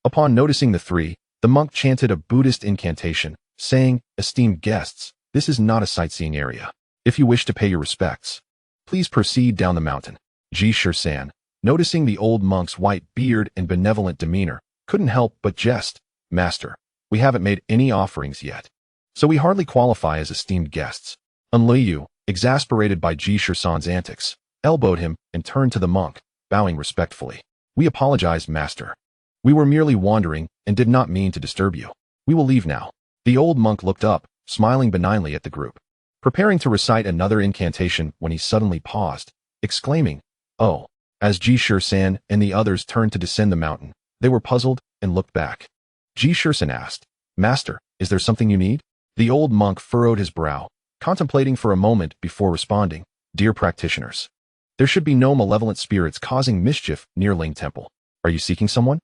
Upon noticing the three, the monk chanted a Buddhist incantation, saying, "Esteemed guests, this is not a sightseeing area. If you wish to pay your respects, please proceed down the mountain." Ji Shisan, noticing the old monk's white beard and benevolent demeanor, couldn't help but jest, "Master, we haven't made any offerings yet, so we hardly qualify as esteemed guests." Enliu, exasperated by Ji Shisan's antics, elbowed him and turned to the monk, bowing respectfully. "We apologize, Master. We were merely wandering and did not mean to disturb you. We will leave now." The old monk looked up, smiling benignly at the group, preparing to recite another incantation when he suddenly paused, exclaiming, "Oh." As Ji Shisan and the others turned to descend the mountain, they were puzzled and looked back. Ji Shisan asked, "Master, is there something you need?" The old monk furrowed his brow, contemplating for a moment before responding, "Dear practitioners, there should be no malevolent spirits causing mischief near Ling Temple. Are you seeking someone?"